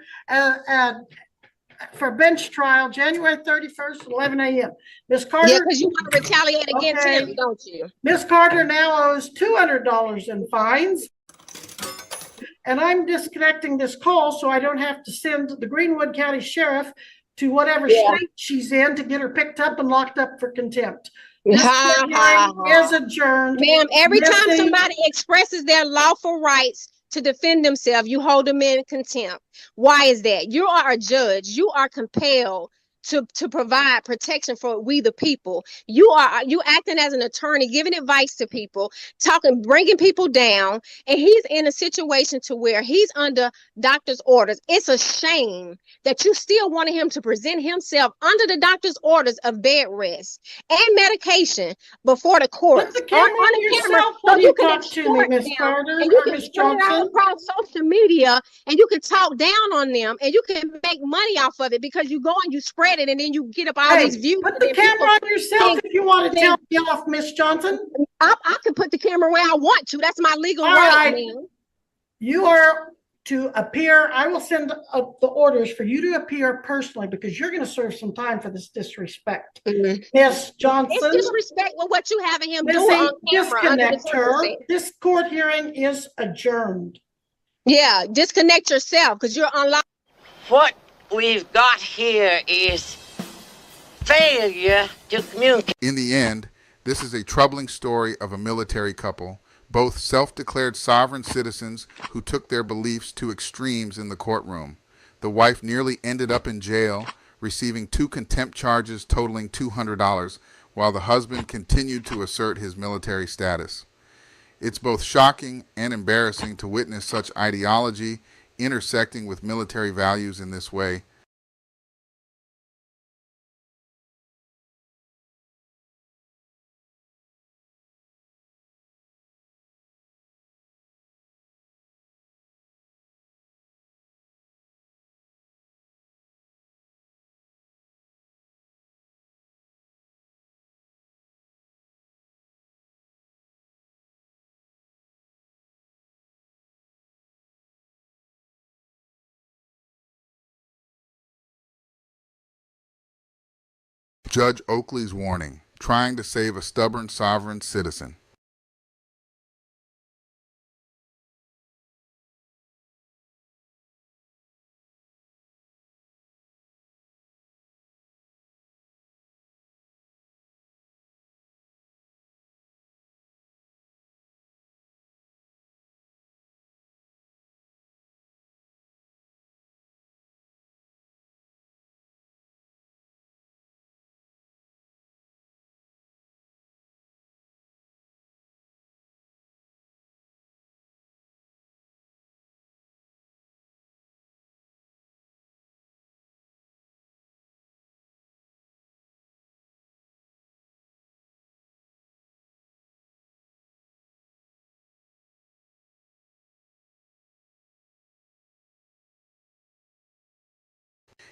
for bench trial January 31st, 11 a.m. Ms. Carter. Yeah, because you want to retaliate against him, don't you? Ms. Carter now owes $200 in fines. And I'm disconnecting this call so I don't have to send the Greenwood County Sheriff to whatever state she's in to get her picked up and locked up for contempt. This hearing is adjourned. Ma'am, every time somebody expresses their lawful rights to defend themselves, you hold them in contempt. Why is that? You are a judge. You are compelled to provide protection for we the people. You acting as an attorney, giving advice to people, bringing people down, and he's in a situation to where he's under doctor's orders. It's a shame that you still wanted him to present himself under the doctor's orders of bed rest and medication before the court. Put the camera on yourself when you talk to me, Ms. Carter, and you or can Ms. turn it out Johnson. across social media, and you can talk down on them, and you can make money off of it because you go and you spread it, and then you get up all these views. Put the camera on yourself if you want to tell me off, Miss Johnson. I can put the camera where I want to. That's my legal right, ma'am. You are to appear. I will send the orders for you to appear personally because you're going to serve some time for this disrespect. Miss Johnson. It's disrespect with what you having him do on camera. Disconnect her. This court hearing is adjourned. Yeah, disconnect yourself because you're unlocked. What we've got here is failure to communicate. In the end, this is a troubling story of a military couple both self-declared sovereign citizens who took their beliefs to extremes in the courtroom. The wife nearly ended up in jail, receiving 2 contempt charges totaling $200, while the husband continued to assert his military status. It's both shocking and embarrassing to witness such ideology intersecting with military values in this way. Judge Oakley's warning, trying to save a stubborn sovereign citizen.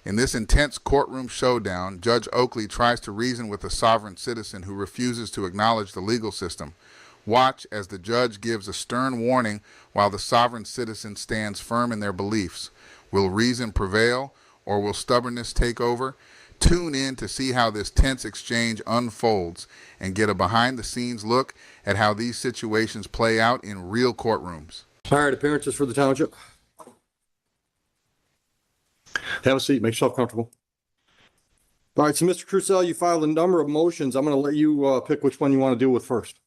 In this intense courtroom showdown, Judge Oakley tries to reason with a sovereign citizen who refuses to acknowledge the legal system. Watch as the judge gives a stern warning while the sovereign citizen stands firm in their beliefs. Will reason prevail, or will stubbornness take over? Tune in to see how this tense exchange unfolds and get a behind-the-scenes look at how these situations play out in real courtrooms. All right, appearances for the township. Have a seat, make yourself comfortable. All right, so Mr. Crucell, you filed a number of motions. I'm going to let you pick which one you want to deal with first.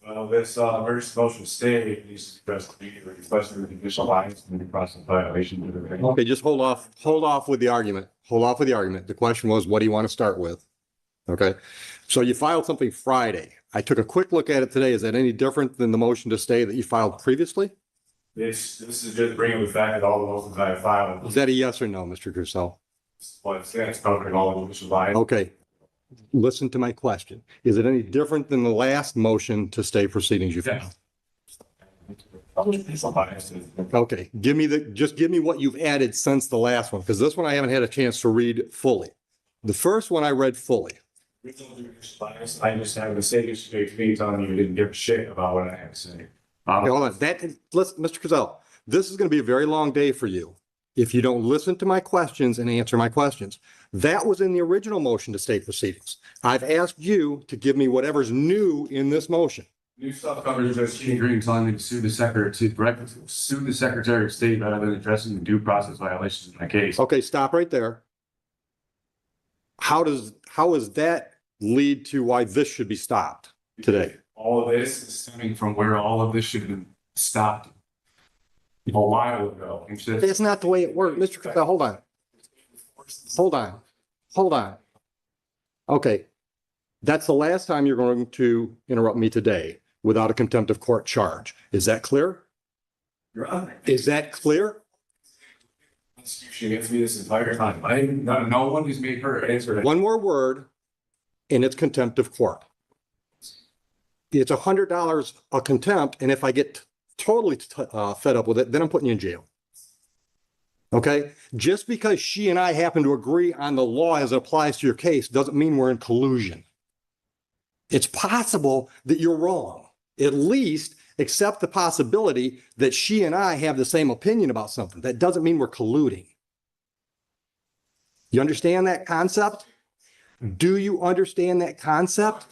Well, this emergency motion stay needs to be addressed immediately, especially with the additional lines and the process violation. Okay, just hold off with the argument. Hold off with the argument. The question was, what do you want to start with? Okay, so you filed something Friday. I took a quick look at it today. Is that any different than the motion to stay that you filed previously? This is just bringing the fact that all the motions I have filed. Is that a yes or no, Mr. Crucell? Well, it's covering all the additional lines. Okay, listen to my question. Is it any different than the last motion to stay proceedings you filed? Okay, just give me what you've added since the last one, because this one I haven't had a chance to read fully. The first one I read fully. I just have a mistake straight to me telling you didn't give a shit about what I had to say. Okay, hold on. Mr. Crucell, this is going to be a very long day for you if you don't listen to my questions and answer my questions. That was in the original motion to stay proceedings. I've asked you to give me whatever's new in this motion. New stuff covers Judge Kenny Green telling me to sue the Secretary of State rather than addressing the due process violations in my case. Okay, stop right there. How does that lead to why this should be stopped today? All of this is stemming from where all of this should have been stopped a while ago. That's not the way it works. Mr. Crucell, hold on. Okay, that's the last time you're going to interrupt me today without a contempt of court charge. Is that clear? Is that clear? She gets me this entire time. No one has made her answer that. One more word, and it's contempt of court. It's $100 a contempt, and if I get totally fed up with it, then I'm putting you in jail. Okay? Just because she and I happen to agree on the law as it applies to your case doesn't mean we're in collusion. It's possible that you're wrong. At least accept the possibility that she and I have the same opinion about something. That doesn't mean we're colluding. You understand that concept? Do you understand that concept?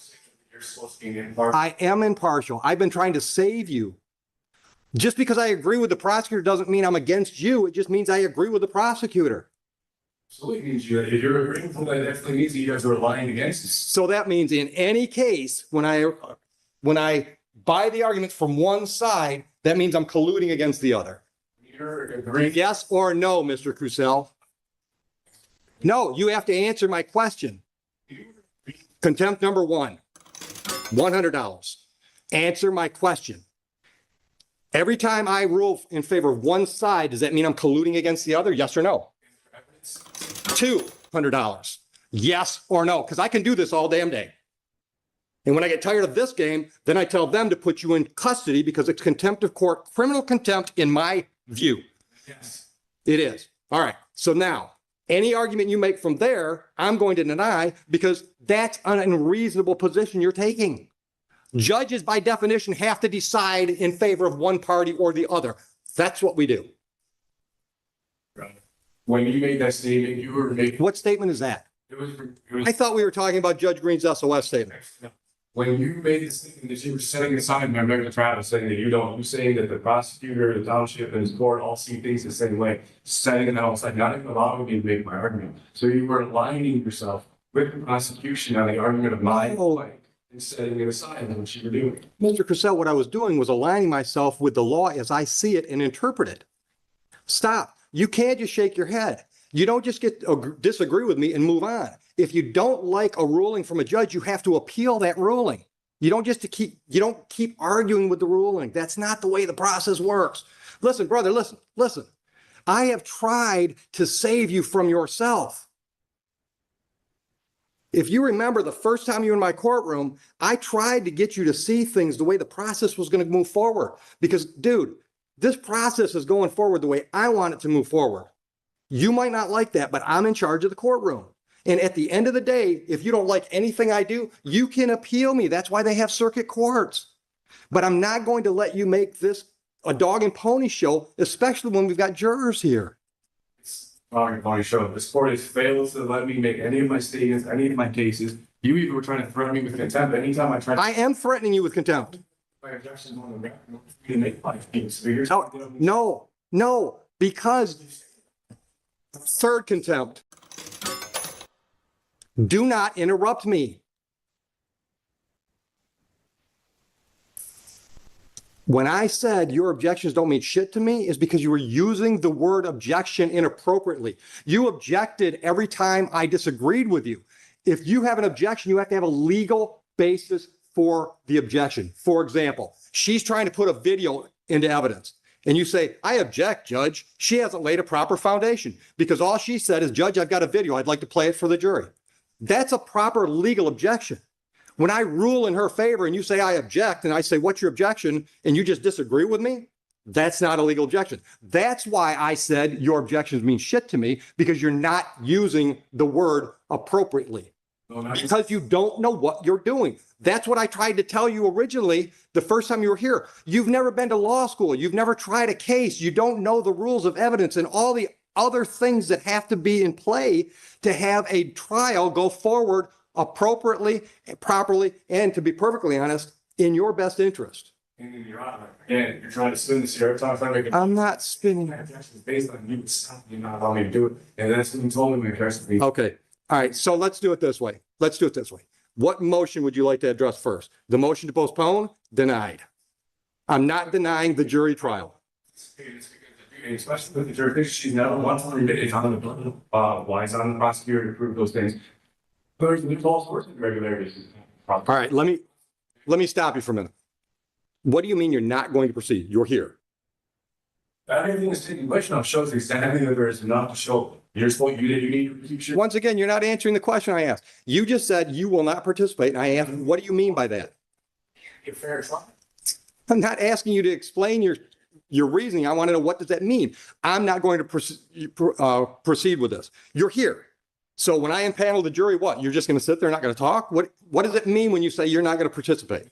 I am impartial. I've been trying to save you. Just because I agree with the prosecutor doesn't mean I'm against you. It just means I agree with the prosecutor. So it means if you're agreeing with that, that definitely means that you guys are lying against us. So that means in any case, when I buy the arguments from one side, that means I'm colluding against the other. You're agreeing. Yes or no, Mr. Crucell? No, you have to answer my question. Contempt number one, $100. Answer my question. Every time I rule in favor of one side, does that mean I'm colluding against the other? Yes or no? $200. Yes or no? Because I can do this all damn day. And when I get tired of this game, then I tell them to put you in custody because it's contempt of court, criminal contempt in my view. Yes. It is. All right. So now, any argument you make from there, I'm going to deny because that's an unreasonable position you're taking. Judges, by definition, have to decide in favor of one party or the other. That's what we do. When you made that statement, you were making. What statement is that? It was. I thought we were talking about Judge Green's SOS statement. When you made the statement that you were setting aside my regular travel, saying that you're saying that the prosecutor, the township, and his court all see things the same way, setting that aside, not even allowing me to make my argument. So you were aligning yourself with the prosecution on the argument of my point and setting it aside on what you were doing. Mr. Crucell, what I was doing was aligning myself with the law as I see it and interpret it. Stop. You can't just shake your head. You don't just disagree with me and move on. If you don't like a ruling from a judge, you have to appeal that ruling. You don't keep arguing with the ruling. That's not the way the process works. Listen, brother, listen. I have tried to save you from yourself. If you remember the first time you were in my courtroom, I tried to get you to see things the way the process was going to move forward. Because, dude, this process is going forward the way I want it to move forward. You might not like that, but I'm in charge of the courtroom. And at the end of the day, if you don't like anything I do, you can appeal me. That's why they have circuit courts. But I'm not going to let you make this a dog and pony show, especially when we've got jurors here. Dog and pony show. This court has failed to let me make any of my statements, any of my cases. You even were trying to threaten me with contempt anytime I tried. I am threatening you with contempt. My objections on the record to make my case. No, because third contempt. Do not interrupt me. When I said your objections don't mean shit to me is because you were using the word objection inappropriately. You objected every time I disagreed with you. If you have an objection, you have to have a legal basis for the objection. For example, she's trying to put a video into evidence. And you say, I object, Judge. She hasn't laid a proper foundation because all she said is, Judge, I've got a video. I'd like to play it for the jury. That's a proper legal objection. When I rule in her favor and you say I object and I say, what's your objection? And you just disagree with me, that's not a legal objection. That's why I said your objections mean shit to me because you're not using the word appropriately. Because you don't know what you're doing. That's what I tried to tell you originally the first time you were here. You've never been to law school. You've never tried a case. You don't know the rules of evidence and all the other things that have to be in play to have a trial go forward appropriately, properly, and to be perfectly honest, in your best interest. And Your Honor, again, you're trying to spin this here. I'm not spinning. My objection is based on you not allowing me to do it. And that's what you told me my objection to be. Okay. All right. So let's do it this way. What motion would you like to address first? The motion to postpone? Denied. I'm not denying the jury trial. Especially with the jurisdiction, she's never once it's on the why is on the prosecutor to prove those things. But there's all sorts of irregularities. All right, let me stop you for a minute. What do you mean you're not going to proceed? You're here. Everything that's taking place now shows exactly that there is enough to show. You're supposed you need to. Once again, you're not answering the question I asked. You just said you will not participate, and I asked, what do you mean by that? Get fair trial. I'm not asking you to explain your reasoning. I want to know, what does that mean? I'm not going to proceed with this. You're here. So when I impanel the jury, what? You're just going to sit there and not going to talk? What does it mean when you say you're not going to participate?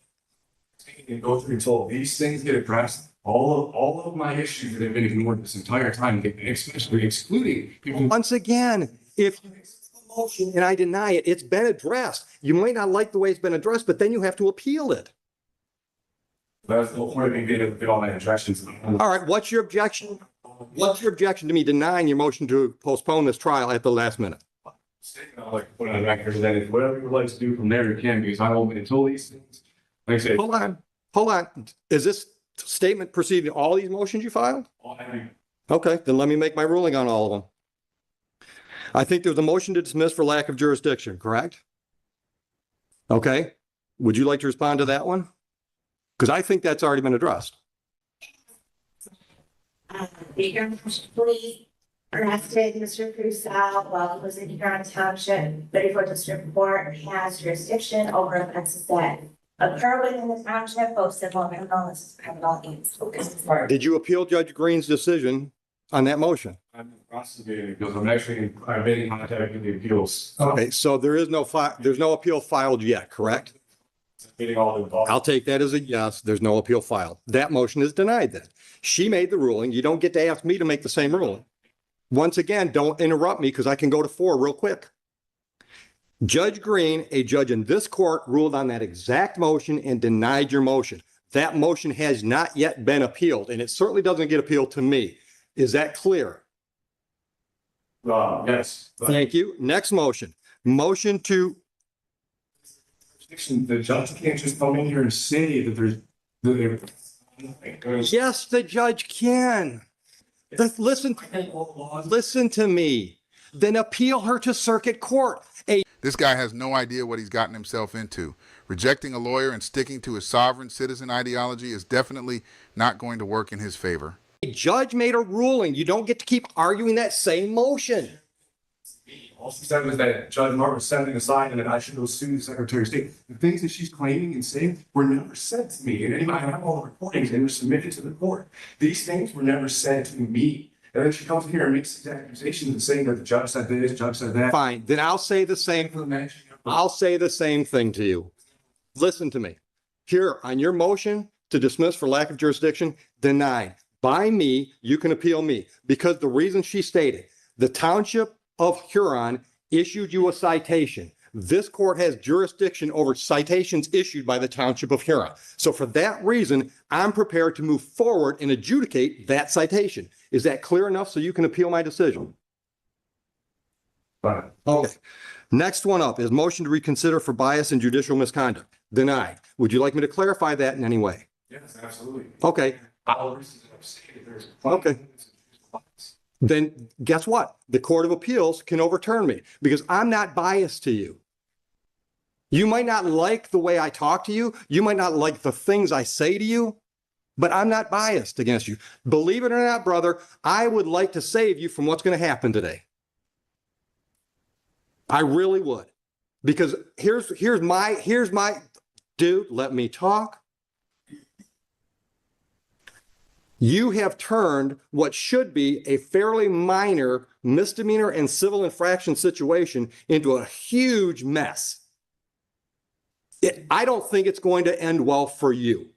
And go through until these things get addressed. All of my issues that have been ignored this entire time, especially excluding people. Once again, if you accept the motion and I deny it, it's been addressed. You might not like the way it's been addressed, but then you have to appeal it. That's the point of me getting all my objections. All right, what's your objection? What's your objection to me denying your motion to postpone this trial at the last minute? I'll put it on record that if whatever you would like to do from there, you can, because I won't until these things. Like I said, Hold on. hold on. Is this statement preceding all these motions you filed? Okay, then let me make my ruling on all of them. I think there's a motion to dismiss for lack of jurisdiction, correct? Okay, would you like to respond to that one? Because I think that's already been addressed. Huron police arrested Mr. Crusoe while he was in Huron Township. Beaufort District Court has jurisdiction over offenses that occur within the township, both civil and criminal and. Did you appeal Judge Green's decision on that motion? I'm investigating because I've been in contact with the appeals. Okay, so there's no appeal filed yet, correct? Getting all involved. I'll take that as a yes. There's no appeal filed. That motion is denied then. She made the ruling. You don't get to ask me to make the same ruling. Once again, don't interrupt me because I can go to 4 real quick. Judge Green, a judge in this court, ruled on that exact motion and denied your motion. That motion has not yet been appealed, and it certainly doesn't get appealed to me. Is that clear? Yes. Thank you. Next motion. Motion to The judge can't just come in here and say that yes, the judge can. Listen to me. Then appeal her to circuit court. This guy has no idea what he's gotten himself into. Rejecting a lawyer and sticking to his sovereign citizen ideology is definitely not going to work in his favor. A judge made a ruling. You don't get to keep arguing that same motion. All she said was that Judge Martin was setting aside and that I should go sue the Secretary of State. The things that she's claiming and saying were never said to me. And anybody, I have all the recordings, they were submitted to the court. These things were never said to me. And then she comes in here and makes these accusations and saying that the judge said this, the judge said that. Fine, then I'll say the same. I'll say the same thing to you. Listen to me. Here, on your motion to dismiss for lack of jurisdiction, denied. By me, you can appeal me. Because the reason she stated, the township of Huron issued you a citation. This court has jurisdiction over citations issued by the township of Huron. So for that reason, I'm prepared to move forward and adjudicate that citation. Is that clear enough so you can appeal my decision? Fine. Okay. Next one up is motion to reconsider for bias and judicial misconduct. Denied. Would you like me to clarify that in any way? Yes, absolutely. Okay. Okay. Then guess what? The Court of Appeals can overturn me because I'm not biased to you. You might not like the way I talk to you. You might not like the things I say to you, but I'm not biased against you. Believe it or not, brother, I would like to save you from what's going to happen today. I really would. Because here's my dude, let me talk. You have turned what should be a fairly minor misdemeanor and civil infraction situation into a huge mess. I don't think it's going to end well for you.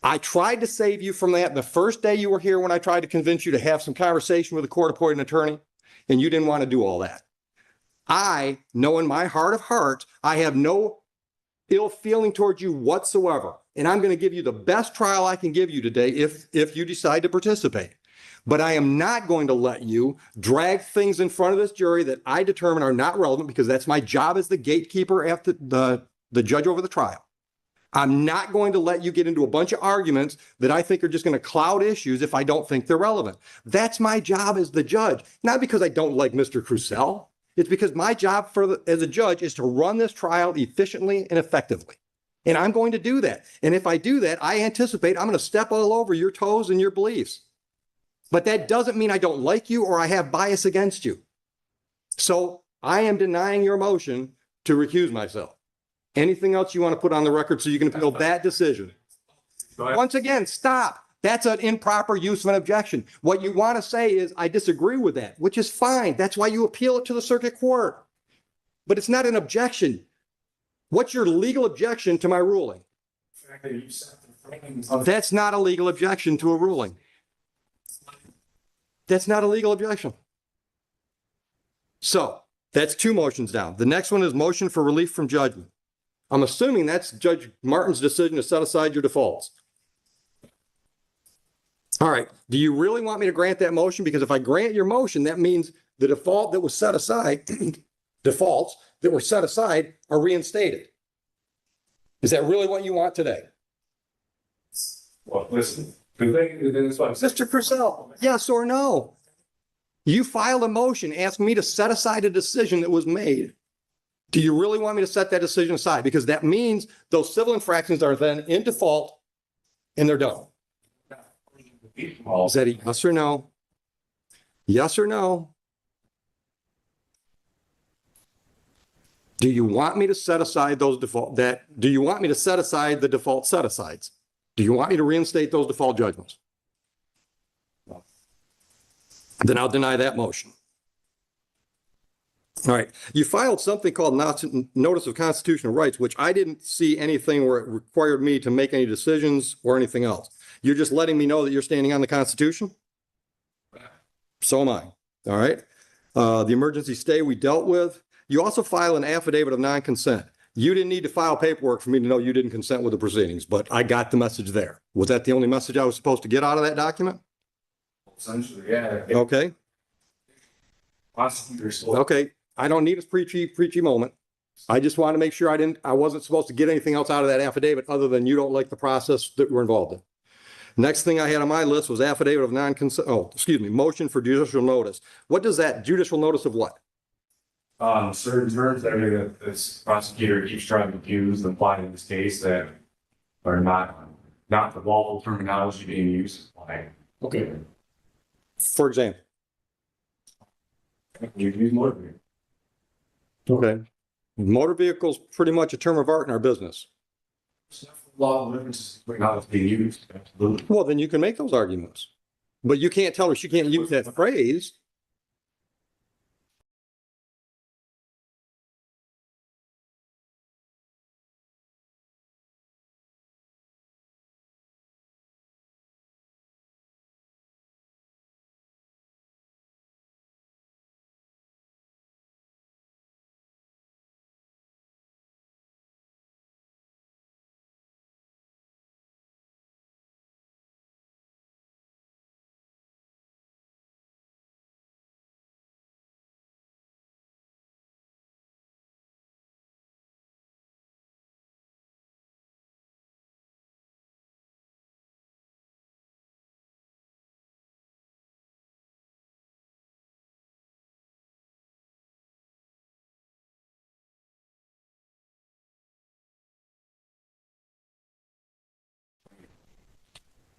I tried to save you from that the first day you were here when I tried to convince you to have some conversation with a court-appointed attorney, and you didn't want to do all that. I know in my heart of hearts, I have no ill feeling towards you whatsoever. And I'm going to give you the best trial I can give you today if you decide to participate. But I am not going to let you drag things in front of this jury that I determine are not relevant because that's my job as the gatekeeper after the judge over the trial. I'm not going to let you get into a bunch of arguments that I think are just going to cloud issues if I don't think they're relevant. That's my job as the judge, not because I don't like Mr. Crusoe. It's because my job as a judge is to run this trial efficiently and effectively. And I'm going to do that. And if I do that, I anticipate I'm going to step all over your toes and your beliefs. But that doesn't mean I don't like you or I have bias against you. So I am denying your motion to recuse myself. Anything else you want to put on the record so you can appeal that decision? Once again, stop. That's an improper use of an objection. What you want to say is, I disagree with that, which is fine. That's why you appeal it to the circuit court. But it's not an objection. What's your legal objection to my ruling? That's not a legal objection to a ruling. That's not a legal objection. So that's 2 motions down. The next one is motion for relief from judgment. I'm assuming that's Judge Martin's decision to set aside your defaults. All right. Do you really want me to grant that motion? Because if I grant your motion, that means the default that was set aside, defaults that were set aside are reinstated. Is that really what you want today? Well, listen, the thing is what I'm saying. Mr. Purcell, yes or no? You filed a motion asking me to set aside a decision that was made. Do you really want me to set that decision aside? Because that means those civil infractions are then in default and they're done. Is that a yes or no? Yes or no? Do you want me to set aside those do you want me to set aside the default set asides? Do you want me to reinstate those default judgments? Then I'll deny that motion. All right, you filed something called Notice of Constitutional Rights, which I didn't see anything where it required me to make any decisions or anything else. You're just letting me know that you're standing on the Constitution? So am I, all right? The emergency stay we dealt with. You also file an affidavit of non-consent. You didn't need to file paperwork for me to know you didn't consent with the proceedings, but I got the message there. Was that the only message I was supposed to get out of that document? Essentially, yeah. Okay. Okay. I don't need a preachy moment. I just want to make sure I wasn't supposed to get anything else out of that affidavit other than you don't like the process that we're involved in. Next thing I had on my list was affidavit of non-consent. Oh, excuse me, motion for judicial notice. What does that judicial notice of what? Certain terms that this prosecutor keeps trying to use and apply in this case that are not the lawful terminology being used. Okay. For example. You use motor vehicle. Okay. Motor vehicle's pretty much a term of art in our business. Law of differences between how it's being used. Absolutely. Well, then you can make those arguments. But you can't tell her she can't use that phrase.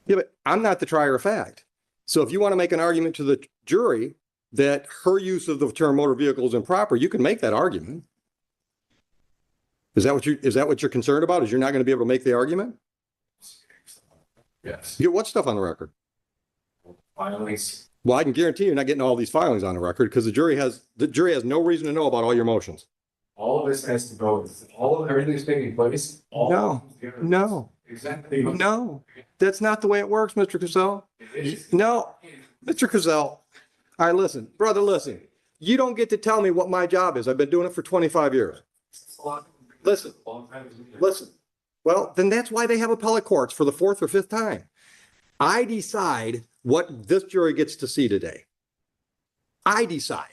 Yeah, but I'm not the trier of fact. So if you want to make an argument to the jury that her use of the term motor vehicle is improper, you can make that argument. Is that what you're concerned about? Is you're not going to be able to make the argument? Yes. You get what stuff on the record? Filings. Well, I can guarantee you're not getting all these filings on the record because the jury has no reason to know about all your motions. All of this has to go. Everything's taking place. No. Exactly. No, that's not the way it works, Mr. Cazell. No, Mr. Cazell. All right, listen, brother, listen. You don't get to tell me what my job is. I've been doing it for 25 years. Listen. Well, then that's why they have appellate courts for the fourth or fifth time. I decide what this jury gets to see today. I decide.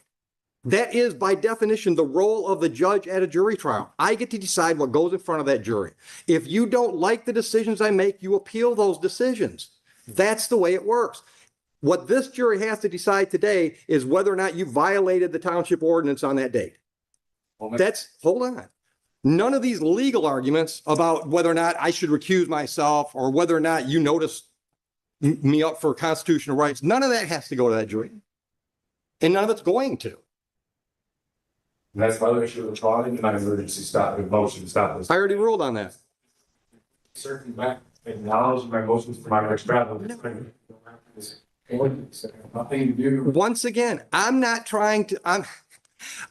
That is, by definition, the role of the judge at a jury trial. I get to decide what goes in front of that jury. If you don't like the decisions I make, you appeal those decisions. That's the way it works. What this jury has to decide today is whether or not you violated the township ordinance on that date. Hold on. None of these legal arguments about whether or not I should recuse myself or whether or not you notice me up for constitutional rights, none of that has to go to that jury. And none of it's going to. And that's why they should have tried in my emergency motion to stop this. I already ruled on that. Certain back acknowledge my motions for my next travel. Nothing to do. Once again, I'm not trying to,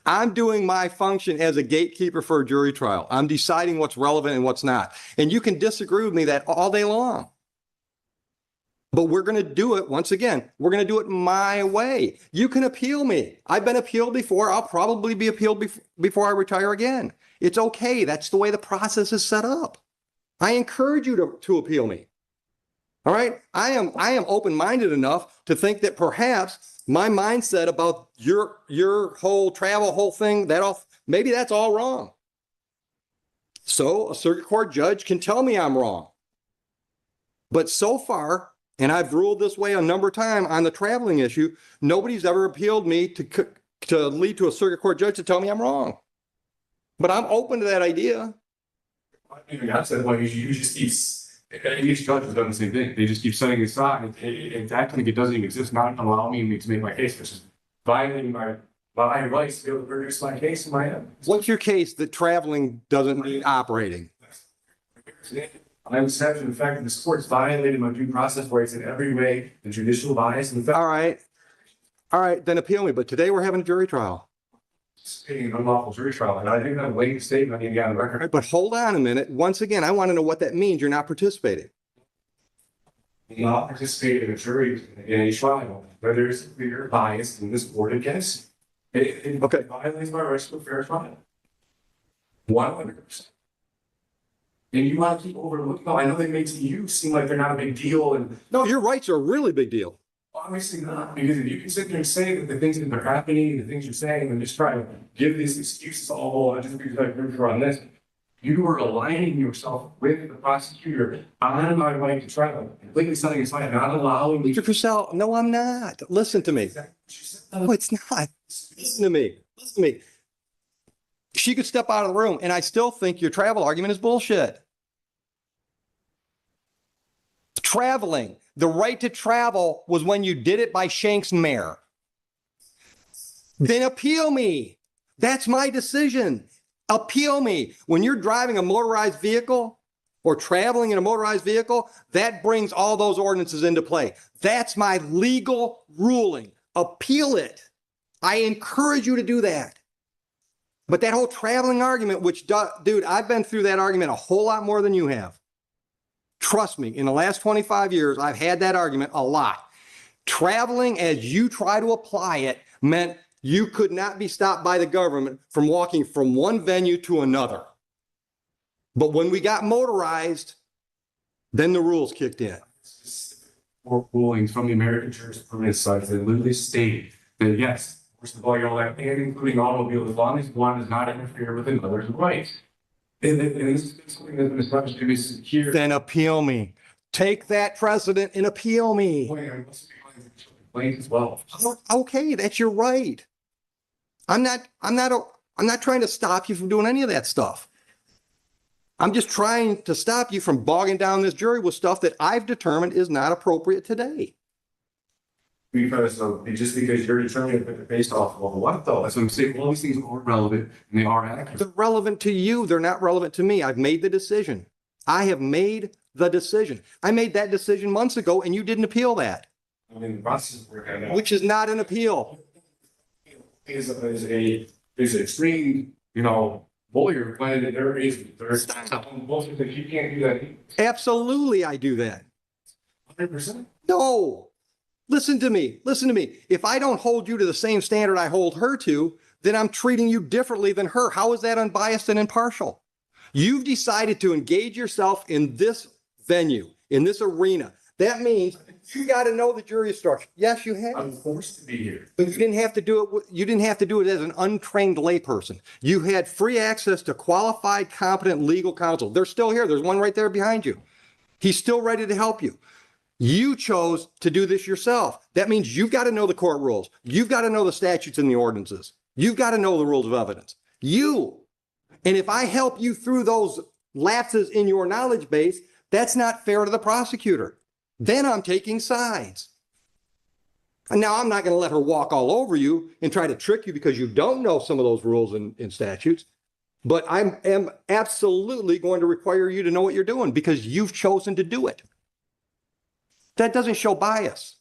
I'm doing my function as a gatekeeper for a jury trial. I'm deciding what's relevant and what's not. And you can disagree with me that all day long. But we're going to do it, once again, we're going to do it my way. You can appeal me. I've been appealed before. I'll probably be appealed before I retire again. It's okay. That's the way the process is set up. I encourage you to appeal me. All right? I am open-minded enough to think that perhaps my mindset about your whole travel, whole thing, maybe that's all wrong. So a circuit court judge can tell me I'm wrong. But so far, and I've ruled this way a number of times on the traveling issue, nobody's ever appealed me to lead to a circuit court judge to tell me I'm wrong. But I'm open to that idea. Maybe that's it. Well, you just keep, each judge has done the same thing. They just keep setting it aside and acting like it doesn't even exist, not allowing me to make my case, which is violating my rights to be able to produce my case in my end. What's your case that traveling doesn't mean operating? I was having the fact that this court's violated my due process rights in every way, the judicial bias and the fact. All right, then appeal me. But today we're having a jury trial. An unlawful jury trial, and I think that late statement I need to get on the record. Right, but hold on a minute. Once again, I want to know what that means. You're not participating. Not participate in a jury in a trial where there's clear bias in this court against it. Okay. It violates my rights to a fair trial. 100%. And you want to keep overlooking. No, I know they make to you seem like they're not a big deal, and no, your rights are a really big deal. Obviously not, because if you can sit there and say that the things that are happening, the things you're saying, and just try to give these excuses, I just because I'm proof on this, you are aligning yourself with the prosecutor on my right to trial, completely setting aside, not allowing me. Mr. Crucell, no, I'm not. Listen to me. No, it's not. Listen to me. Listen to me. She could step out of the room, and I still think your travel argument is bullshit. Traveling. The right to travel was when you did it by Shanks Mare. Then appeal me. That's my decision. Appeal me. When you're driving a motorized vehicle or traveling in a motorized vehicle, that brings all those ordinances into play. That's my legal ruling. Appeal it. I encourage you to do that. But that whole traveling argument, dude, I've been through that argument a whole lot more than you have. Trust me, in the last 25 years, I've had that argument a lot. Traveling as you try to apply it meant you could not be stopped by the government from walking from one venue to another. But when we got motorized, then the rules kicked in. Rulings from the American Jurisprudence side that literally state that yes, first of all, you're allowed, and including automobiles, as long as one does not interfere with another's rights. And this is something that's been established to be secure. Then appeal me. Take that precedent and appeal me. As well. Okay, that's your right. I'm not trying to stop you from doing any of that stuff. I'm just trying to stop you from bogging down this jury with stuff that I've determined is not appropriate today. Because just because you're determining it based off of what though? That's what I'm saying. All these things are relevant and they are accurate. They're relevant to you. They're not relevant to me. I've made the decision. I have made the decision. I made that decision months ago and you didn't appeal that. I mean, the process which is not an appeal. Is an extreme, lawyer when there is bullshit that you can't do that. Absolutely, I do that. 100%. No. Listen to me. Listen to me. If I don't hold you to the same standard I hold her to, then I'm treating you differently than her. How is that unbiased and impartial? You've decided to engage yourself in this venue, in this arena. That means you got to know the jury structure. Yes, you have. I'm forced to be here. But you didn't have to do it. You didn't have to do it as an untrained layperson. You had free access to qualified, competent legal counsel. They're still here. There's one right there behind you. He's still ready to help you. You chose to do this yourself. That means you've got to know the court rules. You've got to know the statutes and the ordinances. You've got to know the rules of evidence. And if I help you through those lapses in your knowledge base, that's not fair to the prosecutor. Then I'm taking sides. And now I'm not going to let her walk all over you and try to trick you because you don't know some of those rules and statutes. But I am absolutely going to require you to know what you're doing because you've chosen to do it. That doesn't show bias.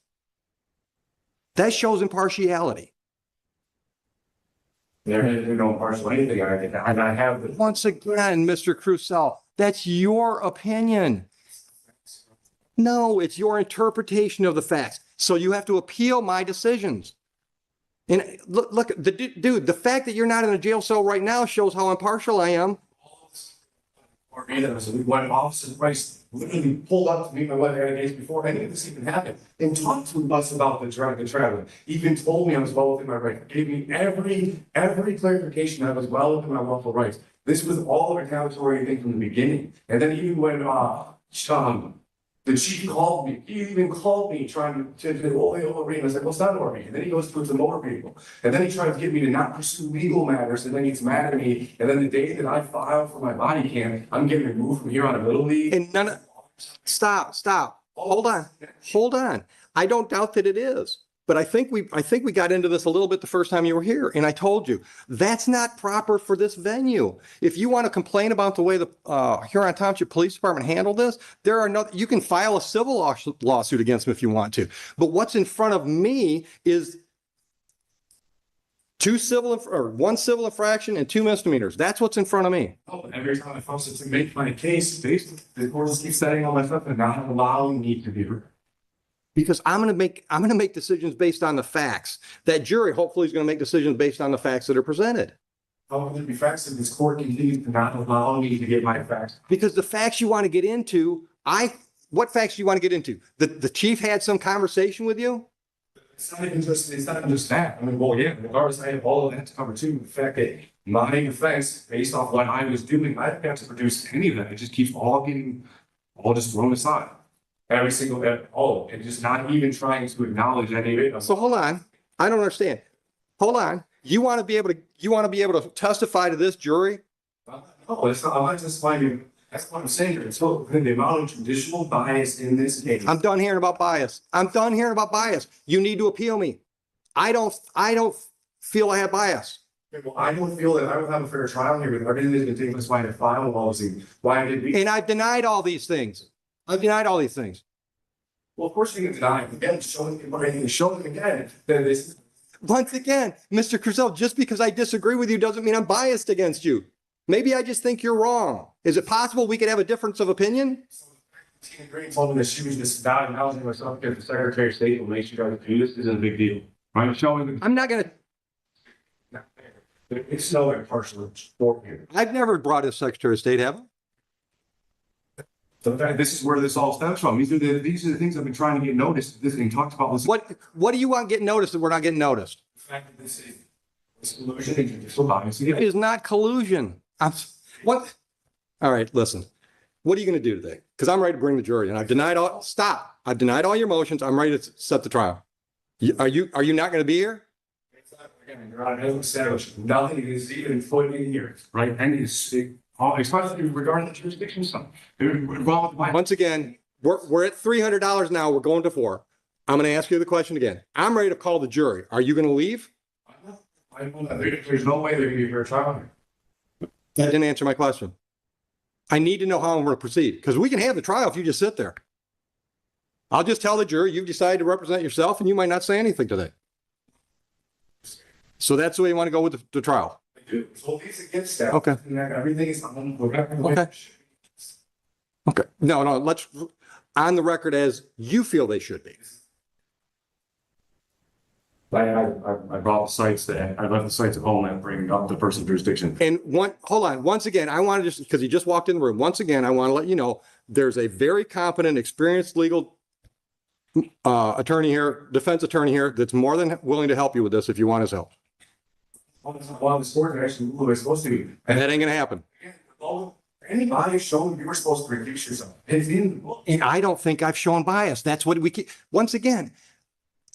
That shows impartiality. There is no impartial anything. And I have the. Once again, Mr. Crucell, that's your opinion. No, it's your interpretation of the facts. So you have to appeal my decisions. And look, dude, the fact that you're not in a jail cell right now shows how impartial I am. When Officer Price literally pulled up to meet my wife days before any of this even happened and talked to us about the traveling, even told me I was well within my rights, gave me every clarification that I was well within my lawful rights. This was all a retaliatory thing from the beginning. And then even when The chief called me. He even called me trying to read. I was like, well, it's not over me. And then he goes to the motor vehicle. And then he tries to get me to not pursue legal matters. And then he's mad at me. And then the day that I file for my body cam, I'm getting removed from here on a Little League. And stop. Hold on. I don't doubt that it is. But I think we got into this a little bit the first time you were here, and I told you that's not proper for this venue. If you want to complain about the way the Huron Township Police Department handled this, you can file a civil lawsuit against them if you want to. But what's in front of me is one civil infraction and 2 misdemeanors. That's what's in front of me. Oh, every time I force it to make my case, the court just keeps setting all my stuff and not allowing me to be heard. Because I'm going to make decisions based on the facts. That jury hopefully is going to make decisions based on the facts that are presented. How will there be facts if this court continues to not allow me to get my facts? Because the facts you want to get into, what facts do you want to get into? The chief had some conversation with you? It's not even just that. I mean, well, yeah, regardless, I have all of that to cover too. The fact that my defense, based off what I was doing, I didn't have to produce any of that. It just keeps all just thrown aside. Every single and just not even trying to acknowledge any of it. So hold on. I don't understand. Hold on. You want to be able to testify to this jury? No, it's not. I'm not testifying. That's what I'm saying. It's the amount of judicial bias in this case. I'm done hearing about bias. You need to appeal me. I don't feel I have bias. Well, I don't feel that I will have a fair trial here with everything that's been taking place by the final policy. Why did we? And I've denied all these things. Well, of course you can deny it. Again, showing again that this. Once again, Mr. Cruzel, just because I disagree with you doesn't mean I'm biased against you. Maybe I just think you're wrong. Is it possible we could have a difference of opinion? Tina Green told me that she was just dying housing myself because the Secretary of State will make sure I do this. Isn't a big deal. Right? Showing. I'm not going to. It's no impartial sport here. I've never brought a Secretary of State, have I? So this is where this all stems from. These are the things I've been trying to get noticed. This and talked about. What do you want getting noticed that we're not getting noticed? The fact that this is collusion and it is not collusion. What? All right, listen. What are you going to do today? Because I'm ready to bring the jury, and I've denied all. Stop! I've denied all your motions. I'm ready to set the trial. Are you not going to be here? Again, Your Honor, hasn't established nothing is even put in here, right? And it's. Especially regarding the jurisdiction stuff. Once again, we're at $300 now. We're going to 4. I'm going to ask you the question again. I'm ready to call the jury. Are you going to leave? There's no way they're going to be fair trial. That didn't answer my question. I need to know how I'm going to proceed because we can have the trial if you just sit there. I'll just tell the jury you've decided to represent yourself and you might not say anything today. So that's the way you want to go with the trial. So it's against that. Okay. Everything is on the record. Okay. No, let's on the record as you feel they should be. I brought the sites I left the sites at home and bring up the person's jurisdiction. And hold on. Once again, I want to because he just walked in the room. Once again, I want to let you know there's a very competent, experienced legal attorney here, defense attorney here that's more than willing to help you with this if you want his help. Well, the sport actually who is supposed to be. And that ain't gonna happen. Anybody showing you were supposed to recuse yourself. It's in the book. And I don't think I've shown bias. That's what we keep. Once again,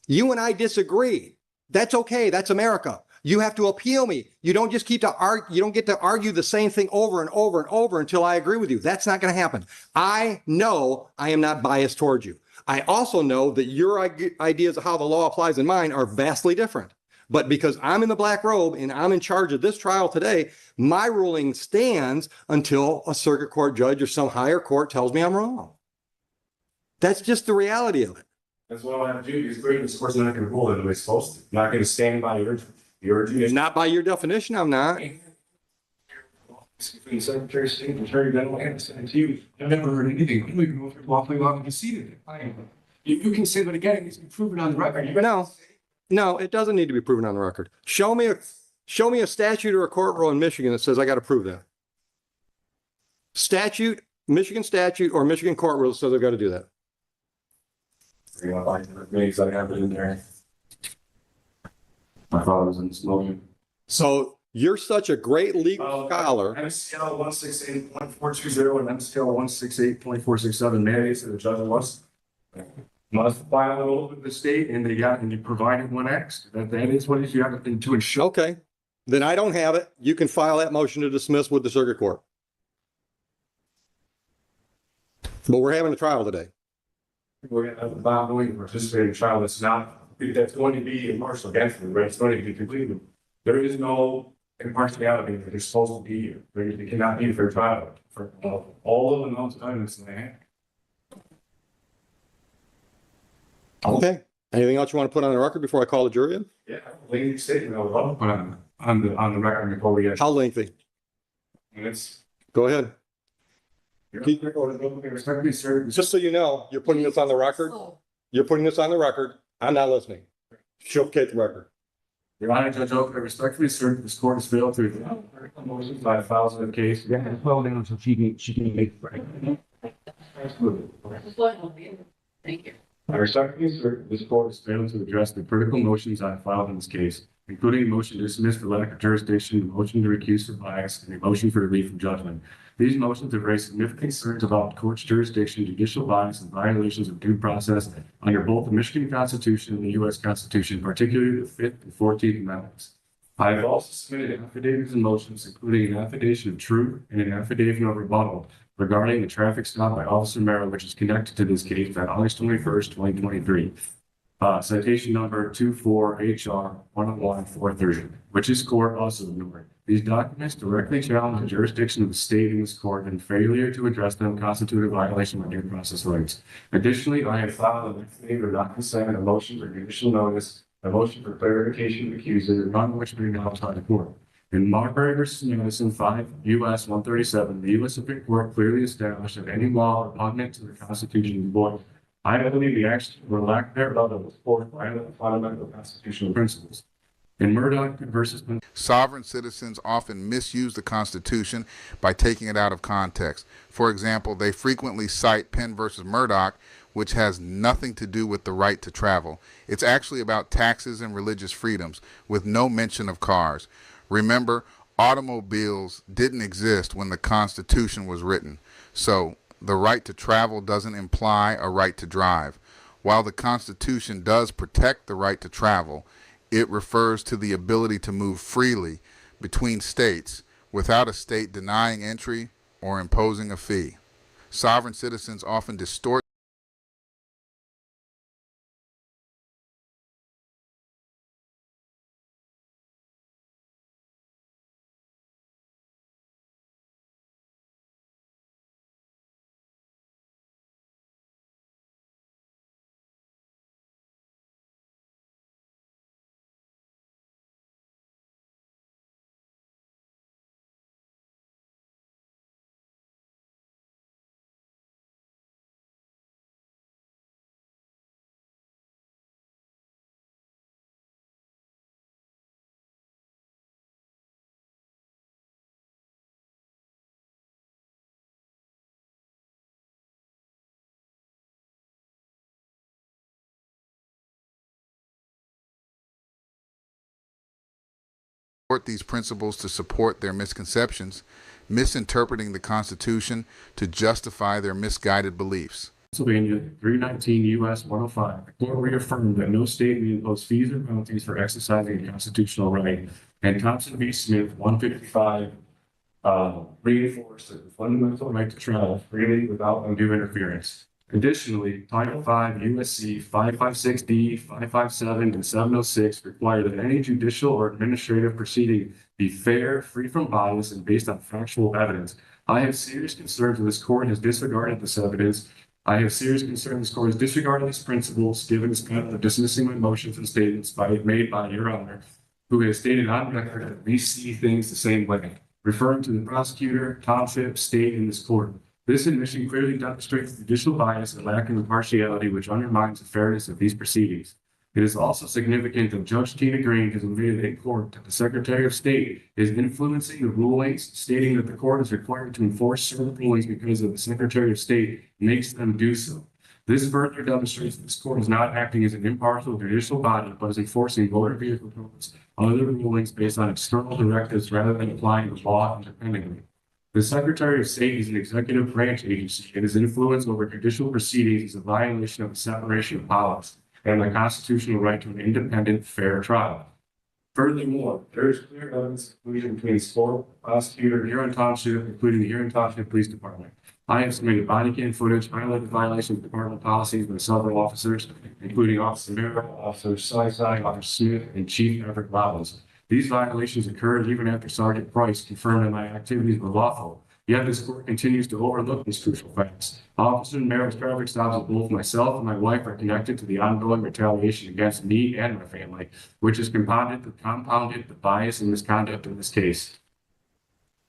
you and I disagree. That's okay. That's America. You have to appeal me. You don't just keep to argue. You don't get to argue the same thing over and over and over until I agree with you. That's not going to happen. I know I am not biased towards you. I also know that your ideas of how the law applies in mine are vastly different. But because I'm in the black robe and I'm in charge of this trial today, my ruling stands until a circuit court judge or some higher court tells me I'm wrong. That's just the reality of it. That's what I have to do. Because this court's not going to rule it the way it's supposed to. I'm not going to stand by your jurisdiction. Not by your definition, I'm not. The Secretary of State and Attorney General and to you, I've never heard anything. I don't even know if you're lawfully allowed to concede it. You can say that again. It's been proven on the record. No, it doesn't need to be proven on the record. Show me a statute or a court rule in Michigan that says I got to prove that. Statute, Michigan statute or Michigan court rule says I've got to do that. I have it in there. My father was in this motion. So You're such a great legal scholar. MCL 168.420 and MCL 168.467 mandates that the judge must file with the state, and you provide it when asked. That is what you have to ensure. Okay, then I don't have it. You can file that motion to dismiss with the circuit court. But we're having a trial today. We're going to have Bob Williams participate in a trial that's going to be impartial against them, right? It's going to be completely. There is no impartiality that is supposed to be here. There cannot be a fair trial for all of the amounts of evidence that they have. Okay. Anything else you want to put on the record before I call the jury in? Yeah, lengthy statement I would love to put on the record before we get. How lengthy? Go ahead. Just so you know, you're putting this on the record. You're putting this on the record. I'm not listening. Showcase the record. Your Honor, Judge Oak, I respectfully assert that this court has failed to motions by the files of the case. Yeah, well down so she can make right. Thank you. I respectfully assert that this court has failed to address the critical motions I have filed in this case, including a motion to dismiss for lack of jurisdiction, a motion to recuse for bias, and a motion for relief from judgment. These motions have raised significant concerns about the court's jurisdiction, judicial bias, and violations of due process under both the Michigan Constitution and the U.S. Constitution, particularly the 5th and 14th Amendments. I have also submitted affidavits and motions, including an affidavit of truth and an affidavit of rebuttal regarding the traffic stop by Officer Merrill, which is connected to this case on August 21st, 2023. Citation number 24HR-101-430, which this court also ignored. These documents directly challenge the jurisdiction of the state in this court, and failure to address them constitute a violation of due process rights. Additionally, I have filed an affidavit of not consent, a motion for judicial notice, a motion for clarification of accuser, none of which may now outside the court. In Marbury v. Madison 5 U.S. 137, the U.S. Supreme Court clearly established that any law repugnant to the Constitution is void. I believe the action or lack thereof was supported by fundamental constitutional principles. In Murdoch versus sovereign citizens often misuse the Constitution by taking it out of context. For example, they frequently cite Penn versus Murdoch, which has nothing to do with the right to travel. It's actually about taxes and religious freedoms, with no mention of cars. Remember, automobiles didn't exist when the Constitution was written, so the right to travel doesn't imply a right to drive. While the Constitution does protect the right to travel, it refers to the ability to move freely between states without a state denying entry or imposing a fee. Sovereign citizens often distort these principles to support their misconceptions, misinterpreting the Constitution to justify their misguided beliefs. Pennsylvania 319 U.S. 105. The court reaffirmed that no state may impose fees or penalties for exercising a constitutional right. And Thompson v. Smith 155 reinforced that the fundamental right to travel freely without undue interference. Additionally, Title 5 U.S.C. 556D, 557, and 706 require that any judicial or administrative proceeding be fair, free from bias, and based on factual evidence. I have serious concerns that this court has disregarded this evidence. I have serious concerns this court has disregarded these principles, given its pattern of dismissing my motions and statements made by Your Honor, who has stated on record that we see things the same way, referring to the prosecutor, township, state, and this court. This admission clearly demonstrates judicial bias and lack of impartiality, which undermines the fairness of these proceedings. It is also significant that Judge Tina Green has admitted in court that the Secretary of State is influencing the rulings, stating that the court is required to enforce certain rulings because of the Secretary of State makes them do so. This further demonstrates that this court is not acting as an impartial judicial body, but is enforcing motor vehicle codes other rulings based on external directives rather than applying the law independently. The Secretary of State is an executive branch agency, and his influence over judicial proceedings is a violation of the separation of powers and the constitutional right to an independent, fair trial. Furthermore, there is clear evidence of collusion between sport, prosecutor, Huron Township, including the Huron Township Police Department. I have submitted body cam footage highlighting violations of department policies by several officers, including Officer Merrill, Officer Sysai, Officer Smith, and Chief Everett Robbins. These violations occurred even after Sergeant Price confirmed that my activities were lawful. Yet this court continues to overlook these crucial facts. Officer Merrill's traffic stops of both myself and my wife are connected to the ongoing retaliation against me and my family, which has compounded the bias and misconduct in this case.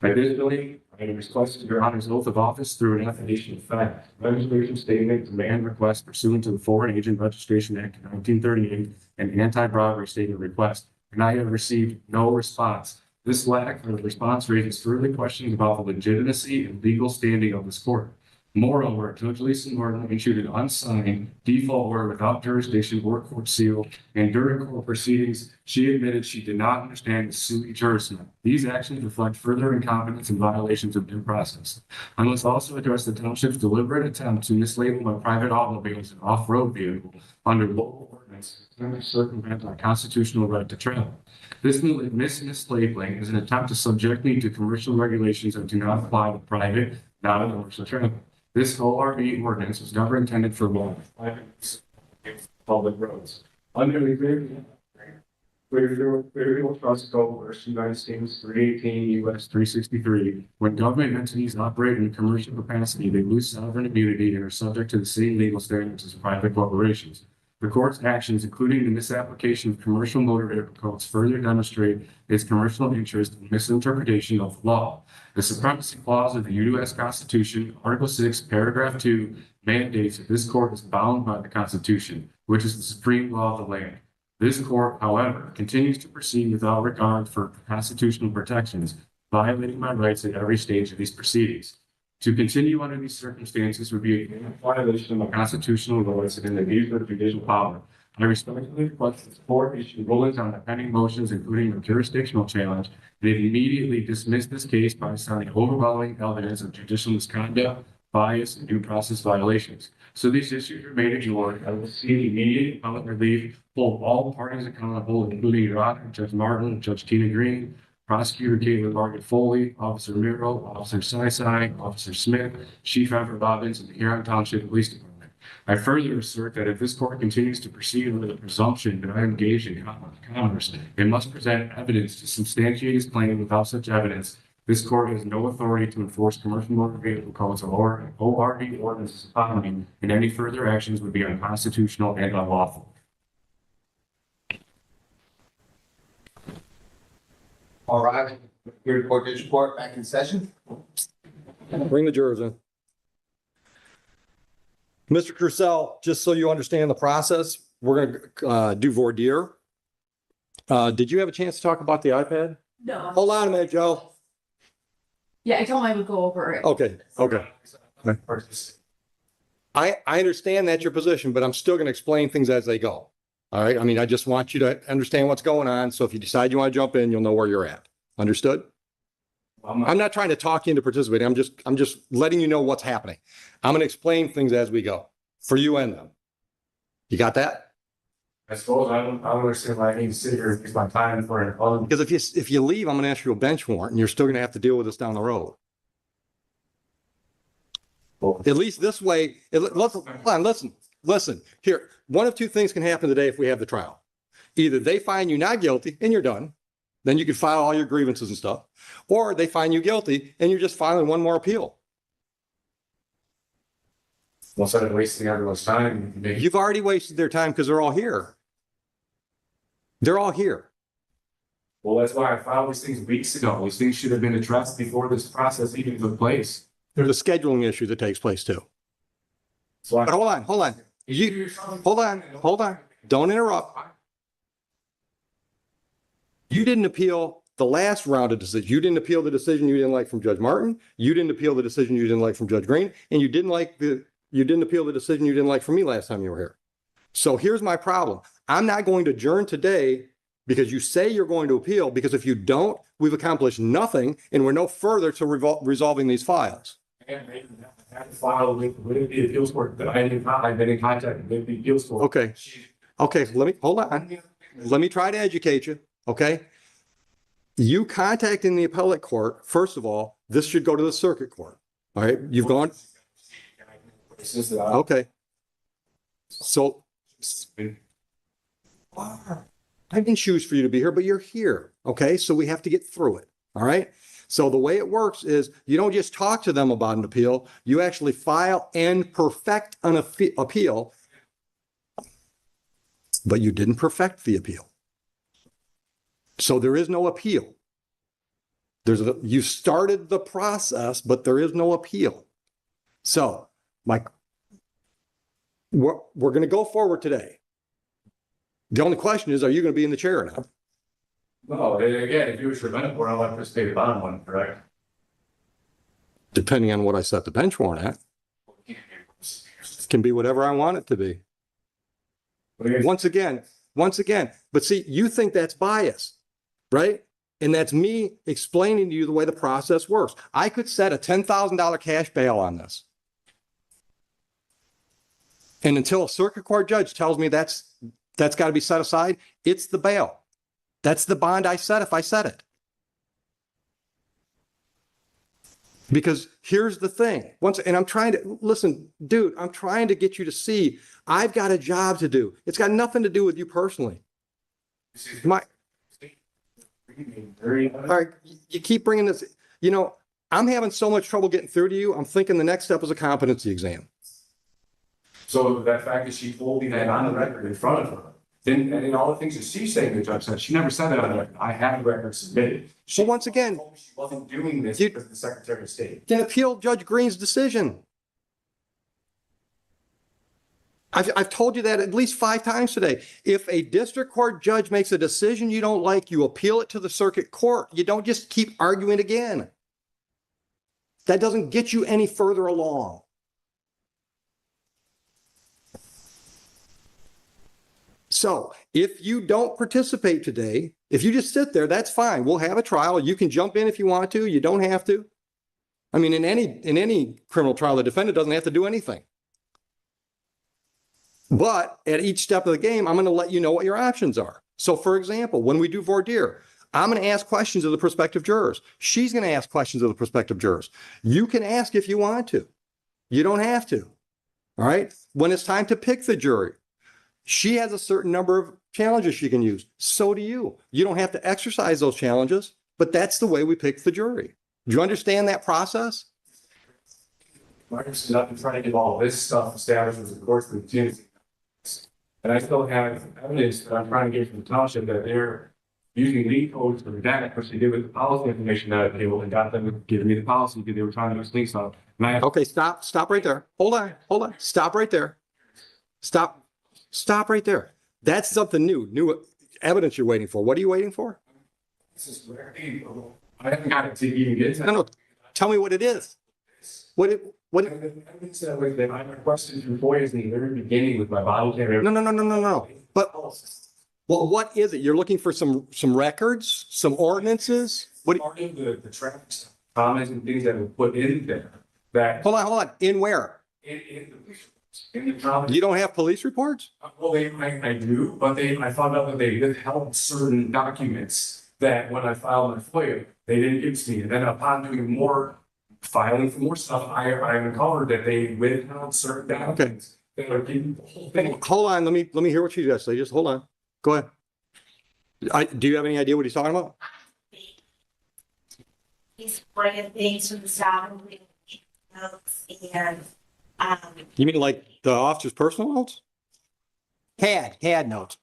Additionally, I have requested Your Honor's oath of office through an affidavit of fact, registration statement, demand request pursuant to the Foreign Agent Registration Act of 1938, and anti-bribery statement request, and I have received no response. This lack of response raises further questions about the legitimacy and legal standing of this court. Moreover, Judge Lisa Norton issued an unsigned default order without jurisdiction or court seal, and during court proceedings, she admitted she did not understand the sui juris. These actions reflect further incompetence and violations of due process. I must also address the township's deliberate attempt to mislabel my private automobile as an off-road vehicle under local ordinance to circumvent my constitutional right to travel. This mislabeling is an attempt to subject me to commercial regulations that do not apply to private, non-commercial travel. This ORV ordinance was never intended for law public roads. Under the Clearfield Trust Code, verse United States 318 U.S. 363, when government entities operate in commercial capacity, they lose sovereign immunity and are subject to the same legal standards as private corporations. The court's actions, including the misapplication of commercial motor vehicle codes, further demonstrate its commercial interest in misinterpretation of the law. The supremacy clause of the U.S. Constitution, Article 6, Paragraph 2, mandates that this court is bound by the Constitution, which is the supreme law of the land. This court, however, continues to proceed without regard for constitutional protections, violating my rights at every stage of these proceedings. To continue under these circumstances would be a violation of my constitutional rights and an abuse of judicial power. I respectfully request that the court issue rulings on the pending motions, including the jurisdictional challenge, and immediately dismiss this case by citing overwhelming evidence of judicial misconduct, bias, and due process violations. So these issues remain ignored. I will see immediate appellate relief, hold all parties accountable, including Your Honor, Judge Martin, Judge Tina Green, Prosecutor Caitlin Margaret Foley, Officer Miro, Officer Sysai, Officer Smith, Chief Everett Robbins, and the Huron Township Police Department. I further assert that if this court continues to proceed under the presumption that I engaged in commerce, it must present evidence to substantiate its claim. Without such evidence, this court has no authority to enforce commercial motor vehicle codes or ORV ordinances upon me, and any further actions would be unconstitutional and unlawful. All right, here to court this report back in session. Bring the jurors in. Mr. Crucell, just so you understand the process, we're gonna do voir dire. Did you have a chance to talk about the iPad? No. Hold on a minute, Joe. Yeah, I told him I would go over it. Okay. I understand that's your position, but I'm still gonna explain things as they go. All right, I mean, I just want you to understand what's going on, so if you decide you want to jump in, you'll know where you're at. Understood? I'm not trying to talk you into participating. I'm just letting you know what's happening. I'm going to explain things as we go for you and them. You got that? I suppose I don't understand why I need to sit here and waste my time for an phone. Because if you leave, I'm going to ask you a bench warrant, and you're still going to have to deal with this down the road. At least this way, listen. Here, one of two things can happen today if we have the trial. Either they find you not guilty and you're done, then you can file all your grievances and stuff, or they find you guilty and you're just filing one more appeal. Well, instead of wasting everyone's time, You've already wasted their time because they're all here. They're all here. Well, that's why I filed these things weeks ago. These things should have been addressed before this process even took place. There's a scheduling issue that takes place too. So But hold on. Hold on. Don't interrupt. You didn't appeal the last round of decision. You didn't appeal the decision you didn't like from Judge Martin. You didn't appeal the decision you didn't like from Judge Green, and you didn't appeal the decision you didn't like from me last time you were here. So here's my problem. I'm not going to adjourn today because you say you're going to appeal, because if you don't, we've accomplished nothing and we're no further to resolving these files. And they have to file with the appeals court that I've been in contact with the appeals court. Okay. Okay, hold on. Let me try to educate you, okay? You contacting the appellate court, first of all, this should go to the circuit court, all right? You've gone. Okay. So I didn't choose for you to be here, but you're here, okay? So we have to get through it, all right? So the way it works is you don't just talk to them about an appeal, you actually file and perfect an appeal, but you didn't perfect the appeal. So there is no appeal. You started the process, but there is no appeal. So we're going to go forward today. The only question is, are you going to be in the chair now? No, again, if you were prevented for, I'll have to stay the bottom one, correct? Depending on what I set the bench warrant at. It can be whatever I want it to be. Once again, but see, you think that's bias, right? And that's me explaining to you the way the process works. I could set a $10,000 cash bail on this. And until a circuit court judge tells me that's got to be set aside, it's the bail. That's the bond I set if I set it. Because here's the thing. And I'm trying to, listen, dude, I'm trying to get you to see I've got a job to do. It's got nothing to do with you personally. All right, you keep bringing this, I'm having so much trouble getting through to you. I'm thinking the next step is a competency exam. So that fact that she told me that on the record in front of her, and in all the things that she's saying, the judge said, she never said that on the record. I have the record submitted. So once again, she wasn't doing this because the Secretary of State. Then appeal Judge Green's decision. I've told you that at least 5 times today. If a district court judge makes a decision you don't like, you appeal it to the circuit court. You don't just keep arguing again. That doesn't get you any further along. So if you don't participate today, if you just sit there, that's fine. We'll have a trial. You can jump in if you want to. You don't have to. I mean, in any criminal trial, the defendant doesn't have to do anything. But at each step of the game, I'm going to let you know what your options are. So for example, when we do voir dire, I'm going to ask questions of the prospective jurors. She's going to ask questions of the prospective jurors. You can ask if you want to. You don't have to. All right. When it's time to pick the jury, she has a certain number of challenges she can use. So do you. You don't have to exercise those challenges, but that's the way we pick the jury. Do you understand that process? Marcus is up and trying to get all this stuff established with the courts and the and I still have evidence that I'm trying to get from the township that they're using lead codes for that, which they did with the policy information that they and got them giving me the policy because they were trying to use lead stuff. Okay, stop right there. Hold on. Stop right there. Stop right there. That's something new evidence you're waiting for. What are you waiting for? This is where I haven't got it to even get to. No. Tell me what it is. What? Evidence that was that I requested from FOIA in the very beginning with my bottle camera. No. But well, what is it? You're looking for some records, some ordinances? What? Part of the traffic comments and things that were put in there. That hold on. In where? In the comments. You don't have police reports? Well, I do, but I found out that they withheld certain documents that when I filed my FOIA, they didn't give to me. And then upon doing more filing for more stuff, I uncovered that they withheld certain documents. Okay. That are getting the whole thing. Hold on, let me hear what you just say. Just hold on. Go ahead. Do you have any idea what he's talking about? He's bringing things from the south and you mean like the officer's personal notes? Had notes.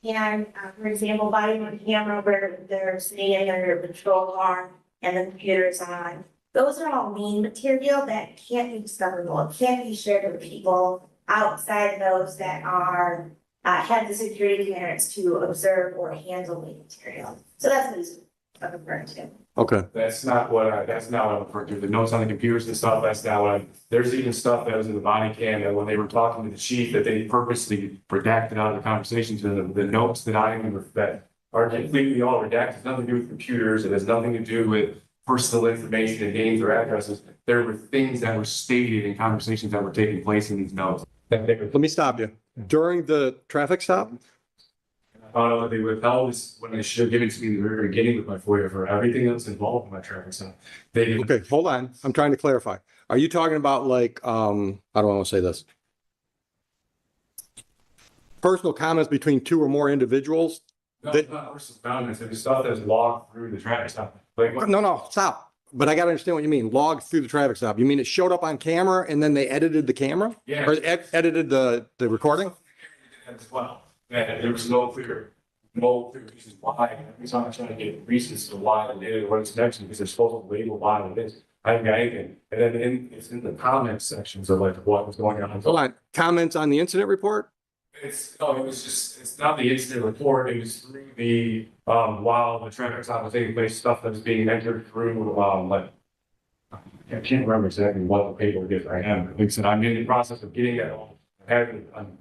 And for example, body on camera where they're sitting in their patrol car and the computer's on. Those are all mean material that can't be discoverable. It can't be shared with people outside of those that are have the security clearance to observe or handle the material. So that's what he's. I'm referring to. Okay. That's not what I'm referring to. The notes on the computers and stuff, that's not what there's even stuff that was in the body cam that when they were talking to the chief, that they purposely redacted out of the conversations, and the notes that that are completely all redacted, has nothing to do with computers, it has nothing to do with personal information and names or addresses. There were things that were stated in conversations that were taking place in these notes. Let me stop you. During the traffic stop? They withheld this when they should have given it to me in the very beginning with my FOIA for everything that's involved in my traffic stop. Okay, hold on. I'm trying to clarify. Are you talking about like, how do I want to say this? Personal comments between two or more individuals? No, it's not personal comments. It was stuff that was logged through the traffic stop. No, stop. But I got to understand what you mean. Logged through the traffic stop. You mean it showed up on camera and then they edited the camera? Yeah. Or edited the recording? As well. And there was no clear reasons why. Every time I'm trying to get reasons to why they did it, what it's connection, because they're supposed to label why it is. I haven't got anything. And then it's in the comments sections of like what was going on. Hold on. Comments on the incident report? It's not the incident report. It was through the, while the traffic stop was taking place, stuff that was being entered through, I can't remember exactly what the paperwork is I am. Like I said, I'm in the process of getting that all. I'm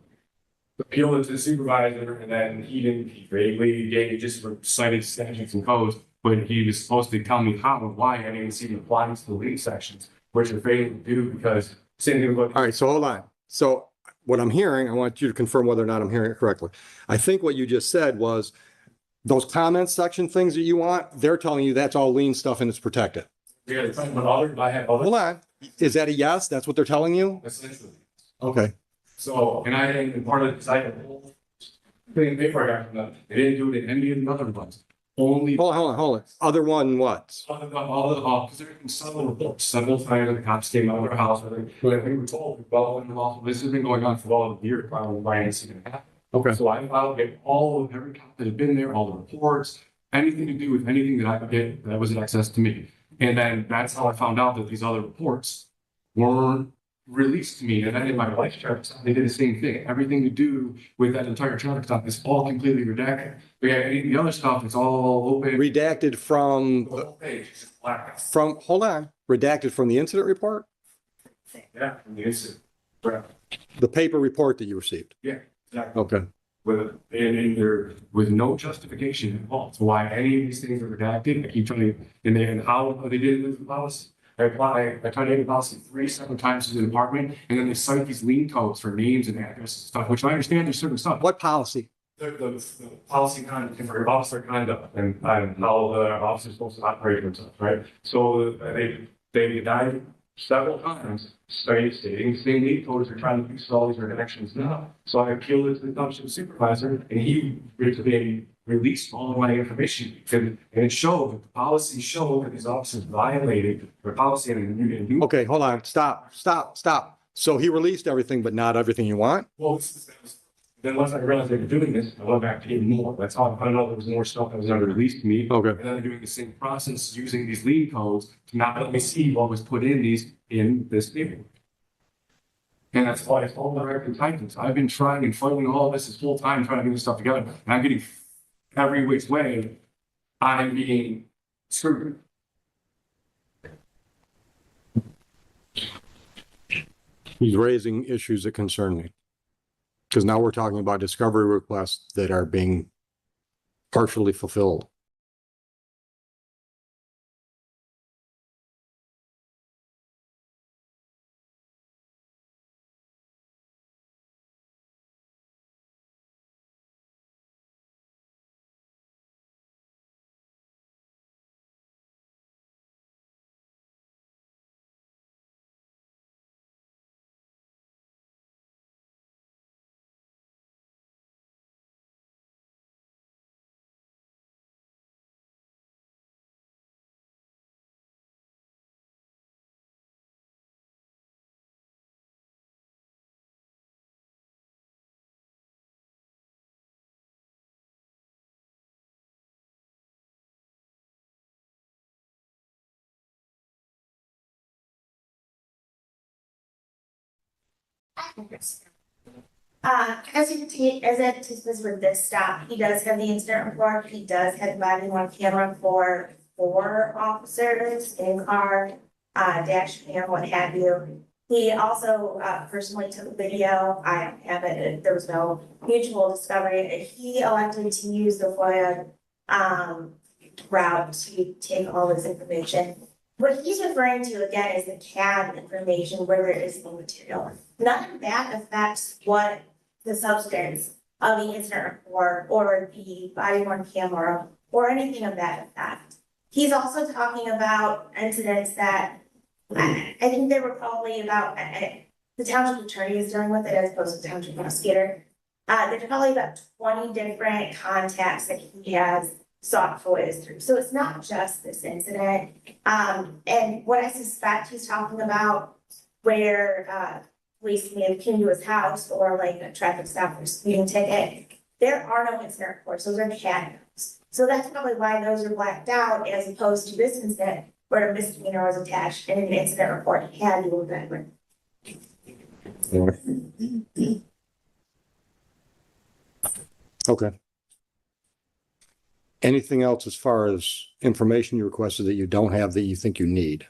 appealed it to the supervisor, and then he vaguely gave, just cited statutes and codes, but he was supposed to tell me how and why I didn't even see the applying to the lead sections, which are failing to do because same thing with. All right, so hold on. So what I'm hearing, I want you to confirm whether or not I'm hearing it correctly. I think what you just said was those comments section things that you want, they're telling you that's all lien stuff and it's protected. Yeah, I have other. Hold on. Is that a yes? That's what they're telling you? Essentially. Okay. So, and part of the, I had a whole thing paper I got from them. They didn't do it in any of the other ones. Only. Hold on. Other one what? All the because there have been several times the cops came out of their house. But we were told, well, this has been going on for all of the years, probably by an incident happened. Okay. So I filed every cop that had been there, all the reports, anything to do with anything that I could get that was in access to me. And then that's how I found out that these other reports weren't released to me. And then in my life traffic stop, they did the same thing. Everything to do with that entire traffic stop is all completely redacted. But yeah, the other stuff is all open. Redacted from The whole page is just black. hold on. Redacted from the incident report? Yeah, from the incident. Right. The paper report that you received? Yeah, exactly. Okay. With no justification at all to why any of these things are redacted. I keep trying to, and how they did it with the policy. I tried to get the policy 3 separate times to the department, and then they cite these lien codes for names and addresses and stuff, which I understand there's certain stuff. What policy? The policy conduct for officer conduct and how the officer's supposed to operate and stuff, right? So they denied several times, stating the same lien codes are trying to fix all these connections now. So I appealed it to the township supervisor, and he released all of my information, and it showed that the policy showed that these officers violated the policy. Okay, hold on. Stop. So he released everything, but not everything you want? Well, then once I realized they were doing this, I went back to even more. That's how I found out there was more stuff that was never released to me. Okay. And then they're doing the same process using these lien codes to not let me see what was put in this paper. And that's why it's all American Titans. I've been trying and fighting all this whole time, trying to get this stuff together. And I'm getting every which way I'm being screwed. He's raising issues that concern me. Because now we're talking about discovery requests that are being partially fulfilled. As you can take, as it is with this stop, he does have the incident report, he does have body on camera for 4 officers in car, dash cam, what have you. He also, personally took a video, I don't have it, there was no mutual discovery, he elected to use the FOIA, route to take all this information. What he's referring to again is the CAD information where there is no material. None of that affects what the substance of the incident report or the body worn camera or anything of that effect. He's also talking about incidents that I think they were probably about the township attorney is dealing with it as opposed to the township prosecutor. There's probably about 20 different contacts that he has sought FOIAs through. So it's not just this incident. And what I suspect he's talking about where police may have came to his house or like a traffic stop or speeding ticket, there are no incident reports. Those are CAD notes. So that's probably why those are blacked out as opposed to this incident where a misdemeanor was attached and an incident report had you been. Okay. Anything else as far as information you requested that you don't have that you think you need?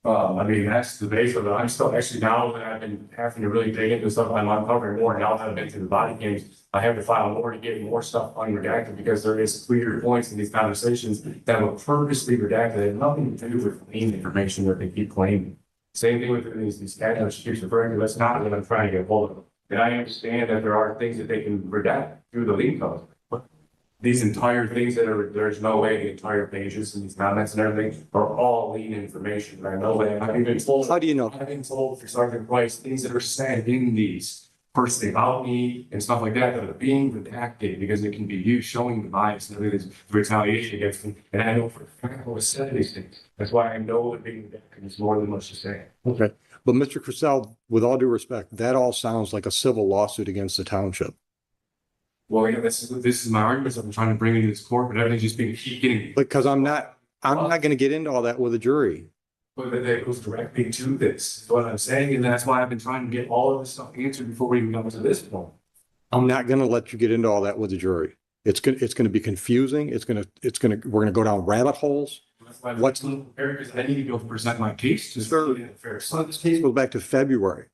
I mean, that's the base of it. I'm still actually, now that I've been having to really dig into stuff, I'm uncovering more. Now that I've been through the body cams, I have to file more to get more stuff unredacted because there is clear points in these conversations that were purposely redacted. It had nothing to do with clean information that they keep claiming. Same thing with these CAD notes she keeps referring to. That's not what I'm trying to get hold of. And I understand that there are things that they can redact through the lien code. These entire things that are, there's no way the entire pages and these comments and everything are all lien information. I know that. I've been told. How do you know? I've been told for Sergeant Price, things that are said in these personally about me and stuff like that are being redacted because it can be used showing the bias and everything, the retaliation against them. And I know for a fact what was said these things. That's why I know that being redacted is more than much to say. Okay. But Mr. Crisell, with all due respect, that all sounds like a civil lawsuit against the township. Well, yeah, this is my argument. I'm trying to bring into this court, but everything's just being keep getting. Because I'm not going to get into all that with a jury. But it goes directly to this, is what I'm saying, and that's why I've been trying to get all of this stuff answered before we even come to this point. I'm not going to let you get into all that with the jury. It's going to be confusing. We're going to go down rabbit holes. That's why what's because I need to be able to present my case to the fair. So this case goes back to February.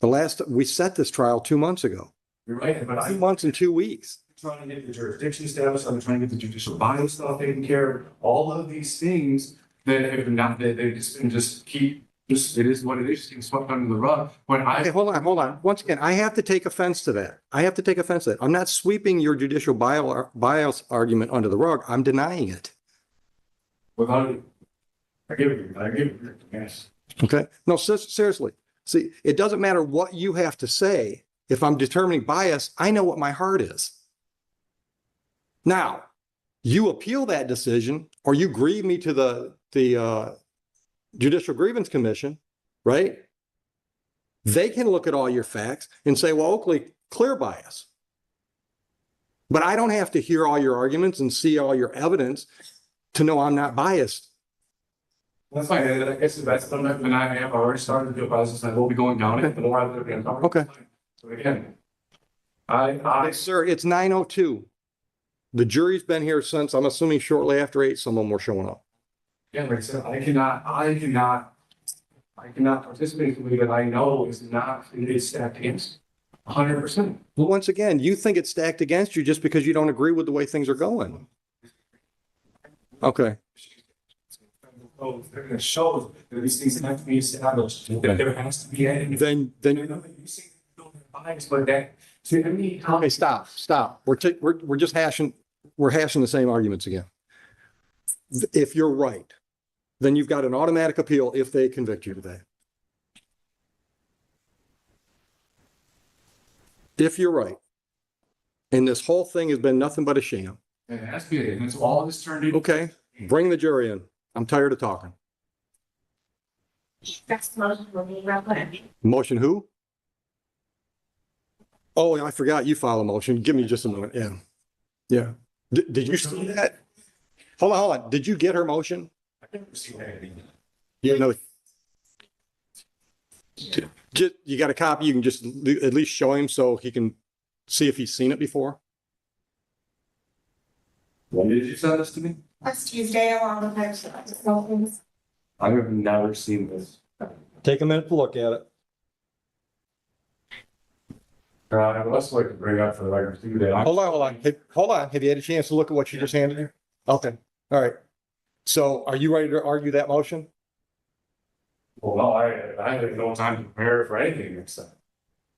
We set this trial 2 months ago. You're right, but 2 months and 2 weeks. Trying to get the jurisdiction status, I'm trying to get the judicial bias stuff taken care of, all of these things that have not, that they just keep, it is what it is, being swept under the rug. Okay, hold on. Once again, I have to take offense to that. I'm not sweeping your judicial bias argument under the rug. I'm denying it. Without, I give it, yes. Okay, no, seriously. See, it doesn't matter what you have to say. If I'm determining bias, I know what my heart is. Now, you appeal that decision or you grieve me to the Judicial Grievance Commission, right? They can look at all your facts and say, well, Oakley, clear bias. But I don't have to hear all your arguments and see all your evidence to know I'm not biased. That's fine. I guess that's something that I have already started to do a process. I will be going down it. The more I look at it. Okay. So again, sir, it's 9:02. The jury's been here since, I'm assuming shortly after 8, some of them were showing up. Yeah, like I said, I cannot participate in something that I know is not, it is stacked against 100%. Well, once again, you think it's stacked against you just because you don't agree with the way things are going. Okay. So they're going to show that these things have to be established. That there has to be any. Then you see, bias, but that. Okay, stop. We're just hashing the same arguments again. If you're right, then you've got an automatic appeal if they convict you today. If you're right, and this whole thing has been nothing but a sham. It has to be, and it's all this turned into. Okay, bring the jury in. I'm tired of talking. That's motion will be real quick. Motion who? Oh, I forgot you filed a motion. Give me just a moment. Yeah. Did you see that? Hold on. Did you get her motion? I never seen that. Yeah, no. Just, you got a copy, you can just at least show him so he can see if he's seen it before. When did you send this to me? Last Tuesday along with my I have never seen this. Take a minute to look at it. Let's like to bring up for the record too that Hold on. Hey, hold on. Have you had a chance to look at what you just handed her? Okay, all right. So are you ready to argue that motion? Well, no, I had no time to prepare for anything next time.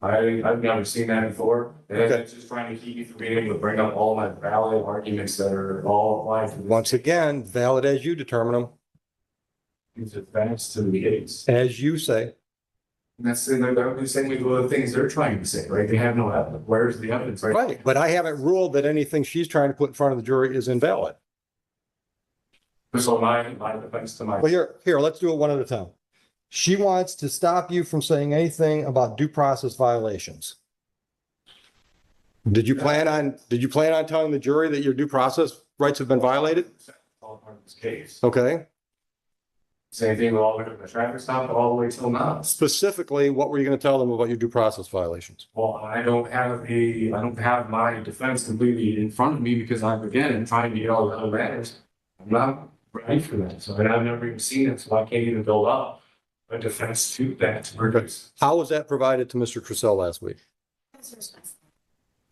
I've never seen that before, and Okay. it's just trying to keep me from being able to bring up all my valid arguments that are all applied to this. Once again, valid as you determine them, These advance to the case. as you say. And that's, and they're the same with the things they're trying to say, right? They have no evidence. Where's the evidence, right? Right, but I haven't ruled that anything she's trying to put in front of the jury is invalid. So my defense to my. Well, here, let's do it one at a time. She wants to stop you from saying anything about due process violations. Did you plan on telling the jury that your due process rights have been violated? All part of this case. Okay. Same thing with all the way to the traffic stop, all the way till now. Specifically, what were you going to tell them about your due process violations? Well, I don't have my defense completely in front of me because I'm trying to get all the other matters. I'm not ready for that. So, and I've never even seen it, so I can't even build up a defense to that. How was that provided to Mr. Crisell last week?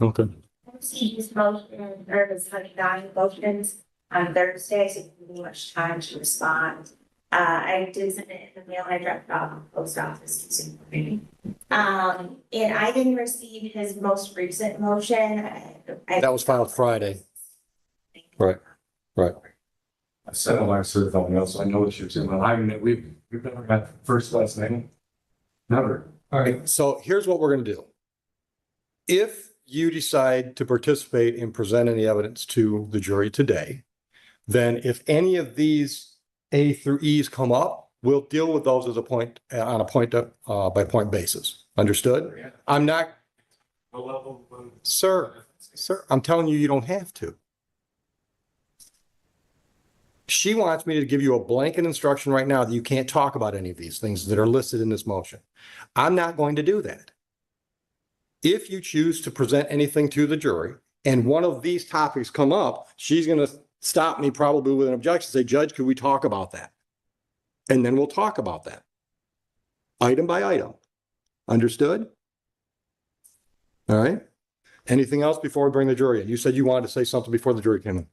Okay. I received his motion, or his $109 motions on Thursday, so it didn't give me much time to respond. I did send it in the mail, I dropped it off at the post office. And I didn't receive his most recent motion. That was filed Friday. Right. I sent a letter to someone else, so I know what you're saying. I mean, we've never got first last name. Never. All right, so here's what we're gonna do. If you decide to participate and present any evidence to the jury today, then if any of these A through E's come up, we'll deal with those as on a point by point basis. Understood? I'm not, sir, I'm telling you, you don't have to. She wants me to give you a blanket instruction right now that you can't talk about any of these things that are listed in this motion. I'm not going to do that. If you choose to present anything to the jury and one of these topics come up, she's going to stop me probably with an objection, say, Judge, could we talk about that? And then we'll talk about that. Item by item. Understood? All right. Anything else before we bring the jury in? You said you wanted to say something before the jury came in.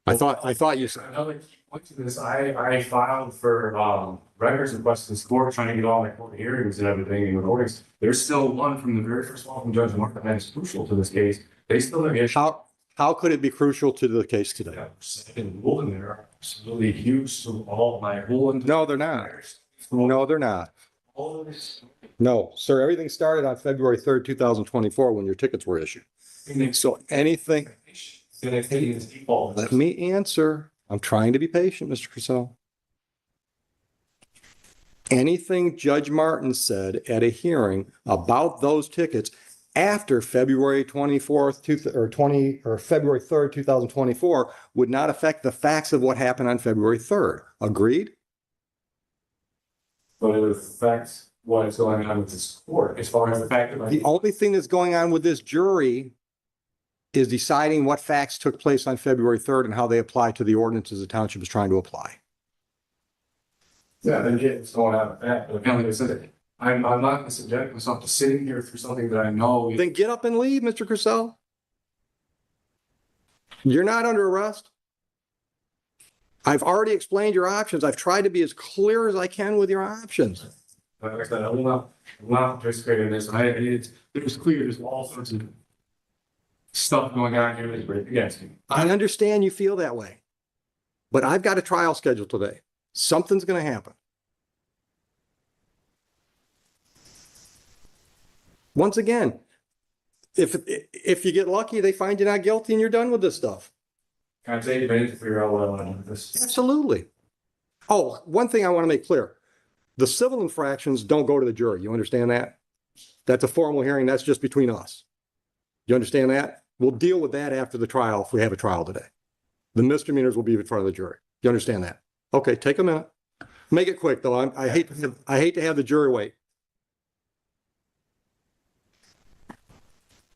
I thought you said. Another key point to this, I filed for records requests in court, trying to get all my court hearings and everything and recordings. There's still one from the very first one from Judge Martin that is crucial to this case. They still have issues. How could it be crucial to the case today? Second rule in there, absolutely huge to all my whole. No, they're not. No, they're not. All of this. No, sir, everything started on February 3rd, 2024, when your tickets were issued. So anything. Let me answer. I'm trying to be patient, Mr. Crisell. Anything Judge Martin said at a hearing about those tickets after February 24th or February 3rd, 2024 would not affect the facts of what happened on February 3rd. Agreed? But it affects what is going on with this court as far as the fact that. The only thing that's going on with this jury is deciding what facts took place on February 3rd and how they apply to the ordinances the township is trying to apply. Yeah, then it's going out of that, but apparently they said it. I'm not going to subject myself to sitting here through something that I know. Then get up and leave, Mr. Crisell. You're not under arrest. I've already explained your options. I've tried to be as clear as I can with your options. Like I said, I will not participate in this. It was clear there's all sorts of stuff going on here that's great against me. I understand you feel that way, but I've got a trial scheduled today. Something's going to happen. Once again, if you get lucky, they find you not guilty and you're done with this stuff. Can I take a minute to figure out what I want to do with this? Absolutely. Oh, one thing I want to make clear. The civil infractions don't go to the jury. You understand that? That's a formal hearing. That's just between us. You understand that? We'll deal with that after the trial if we have a trial today. The misdemeanors will be in front of the jury. You understand that? Okay, take a minute. Make it quick, though. I hate to have the jury wait.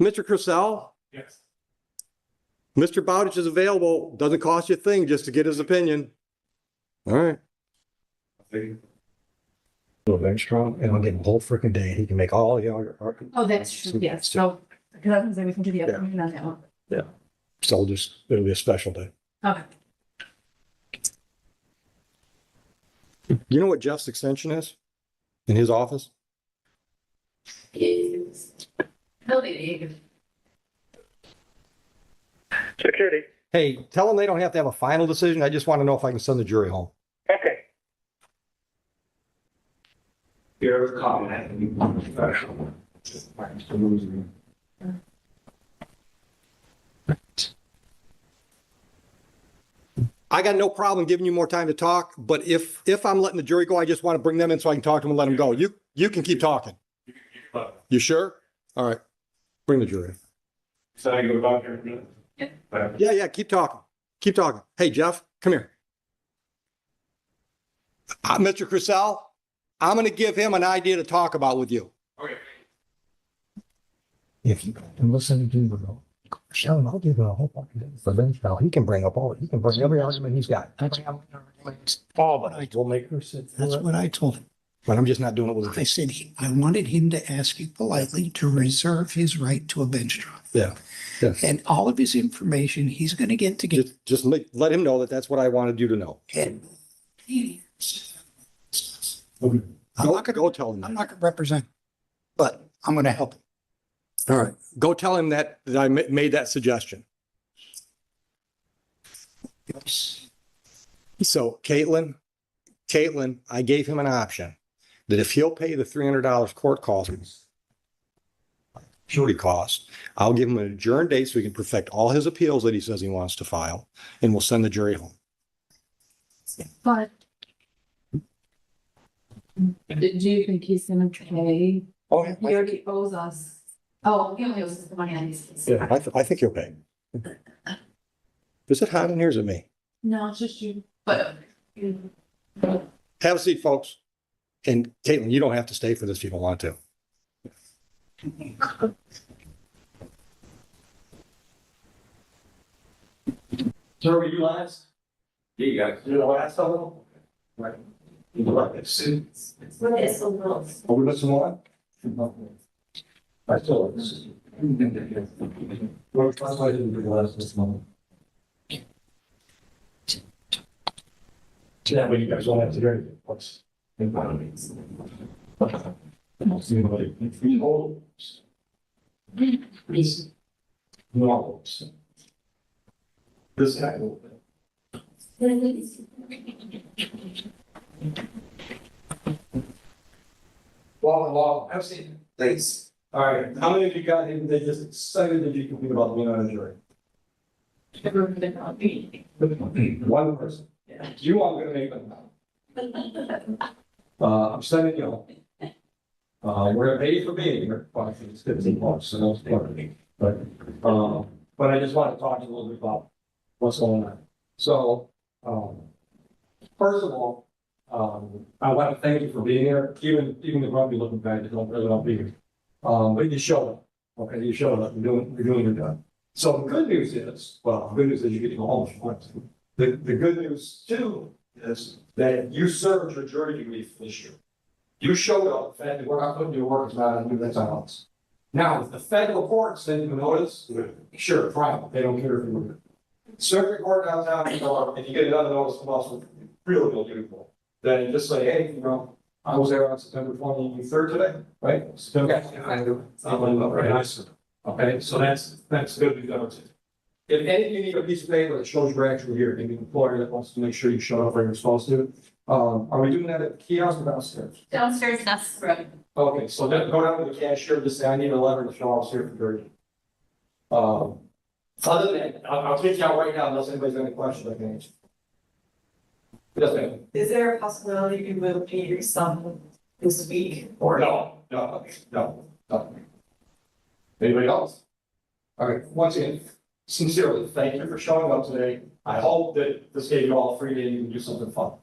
Mr. Crisell, Yes. Mr. Bowditch is available. Doesn't cost you a thing just to get his opinion. All right. Bench strong, and I'll give him a whole freaking day. He can make all the arguments. Oh, that's true, yes, so, because I was gonna say we can do the opinion on that one. Yeah. So it'll be a special day. Okay. You know what Jeff's extension is in his office? Security. Hey, tell them they don't have to have a final decision. I just want to know if I can send the jury home. Okay. Here's a comment. I got no problem giving you more time to talk, but if I'm letting the jury go, I just want to bring them in so I can talk to them and let them go. You can keep talking. You sure? All right. Bring the jury. So I go back here. Yeah, keep talking. Keep talking. Hey, Jeff, come here. Mr. Crisell, I'm going to give him an idea to talk about with you. Okay. If you can listen to the Sean, I'll give him a whole fucking day for bench trial. He can bring every argument he's got. All but I will make her sit. That's what I told him. But I'm just not doing it with I said, I wanted him to ask you politely to reserve his right to a bench trial. Yeah. Yeah. And all of his information, he's going to get together. Just let him know that that's what I wanted you to know. And Go tell him that. I'm not going to represent, but I'm going to help him. All right. Go tell him that I made that suggestion. So Caitlin, I gave him an option that if he'll pay the $300 court costs, security costs, I'll give him an adjourned date so he can perfect all his appeals that he says he wants to file, and we'll send the jury home. But do you think he's gonna pay? Oh, He already owes us. Oh, he only owes us the money on these. Yeah, I think he'll pay. Is it hot in here or is it me? No, it's just you, but. Have a seat, folks. And Caitlin, you don't have to stay for this if you don't want to. So were you last? Yeah, you guys. You're the last of them? Right. You like it soon? What is a little? Are we missing one? I still. Well, that's why I didn't do the last this moment. Yeah, but you guys don't have to do anything. What's in front of me? Please. No. This guy will. Well, I've seen it. Thanks. All right, how many of you got in, they just excited that you can think about being on a jury? One person. You aren't gonna make them. I'm sending you. We're gonna pay you for being here, but I think it's $15, so that's part of it. But I just want to talk to you a little bit about what's going on. So, first of all, I want to thank you for being here, even the grumpy looking guy that don't really want to be here. But you showed up, okay, you showed up, you're doing your job. So the good news is, well, the good news is you get to go home if you want to. The good news too is that you served your jury duty for this year. You showed up, the fact that we're not putting your work is not on you, that's on us. Now, if the federal court sends you a notice, sure, fine, they don't care if you're here. Circuit court downtown, if you get another notice from us, really beautiful. Then you just say, hey, I was there on September 23rd today, right? September. Very nice. Okay, so that's good to go. If any, you need a piece of paper that shows you're actually here, maybe an employer that wants to make sure you show up where you're supposed to. Are we doing that at the kiosk or downstairs? Downstairs, that's right. Okay, so then go down to the cashier, just say, I need a letter to show I was here for jury. Other than that, I'll take you out right now unless anybody's got any questions I can answer. Yes, ma'am. Is there a possibility you will pay your son this week or? No. Anybody else? All right, once again, sincerely, thank you for showing up today. I hope that this gave you all a free day and you can do something fun.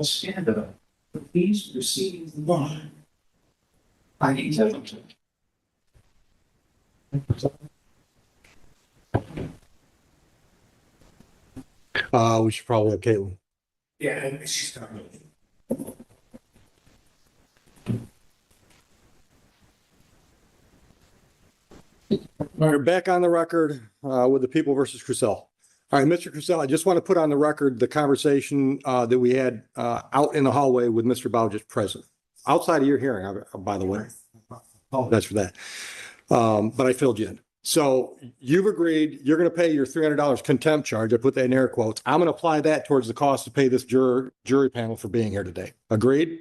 Stand up. Please receive the bond. I need to. We should probably have Caitlin. Yeah, she's not. All right, back on the record with the People versus Crucell. All right, Mr. Crucell, I just want to put on the record the conversation that we had out in the hallway with Mr. Bowditch present. Outside of your hearing, by the way. Oh, that's for that. But I filled you in. So you've agreed you're going to pay your $300 contempt charge. I put that in air quotes. I'm going to apply that towards the cost to pay this jury panel for being here today. Agreed?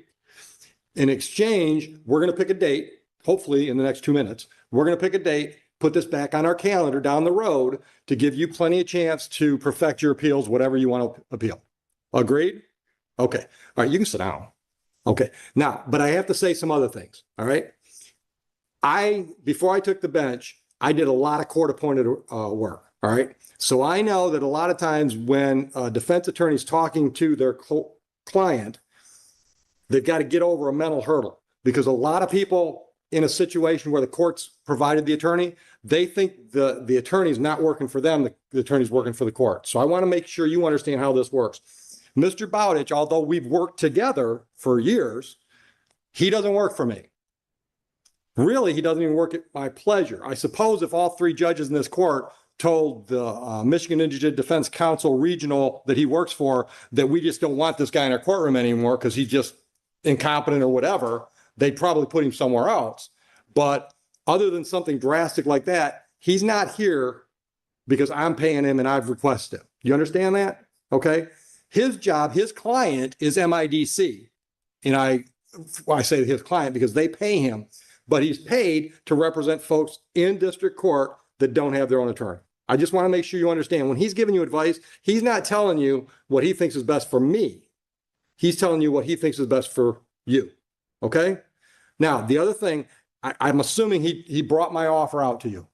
In exchange, we're going to pick a date, hopefully in the next 2 minutes. We're going to pick a date, put this back on our calendar down the road to give you plenty of chance to perfect your appeals, whatever you want to appeal. Agreed? Okay. All right, you can sit down. Okay. Now, but I have to say some other things. All right. Before I took the bench, I did a lot of court-appointed work. All right. So I know that a lot of times when a defense attorney is talking to their client, they've got to get over a mental hurdle because a lot of people in a situation where the court's provided the attorney, they think the attorney's not working for them, the attorney's working for the court. So I want to make sure you understand how this works. Mr. Bowditch, although we've worked together for years, he doesn't work for me. Really, he doesn't even work at my pleasure. I suppose if all 3 judges in this court told the Michigan Indigent Defense Council Regional that he works for that we just don't want this guy in our courtroom anymore because he's just incompetent or whatever, they'd probably put him somewhere else. But other than something drastic like that, he's not here because I'm paying him and I've requested him. You understand that? Okay. His job, his client is MIDC. And I say his client because they pay him, but he's paid to represent folks in district court that don't have their own attorney. I just want to make sure you understand when he's giving you advice, he's not telling you what he thinks is best for me. He's telling you what he thinks is best for you. Okay. Now, the other thing, I'm assuming he brought my offer out to you.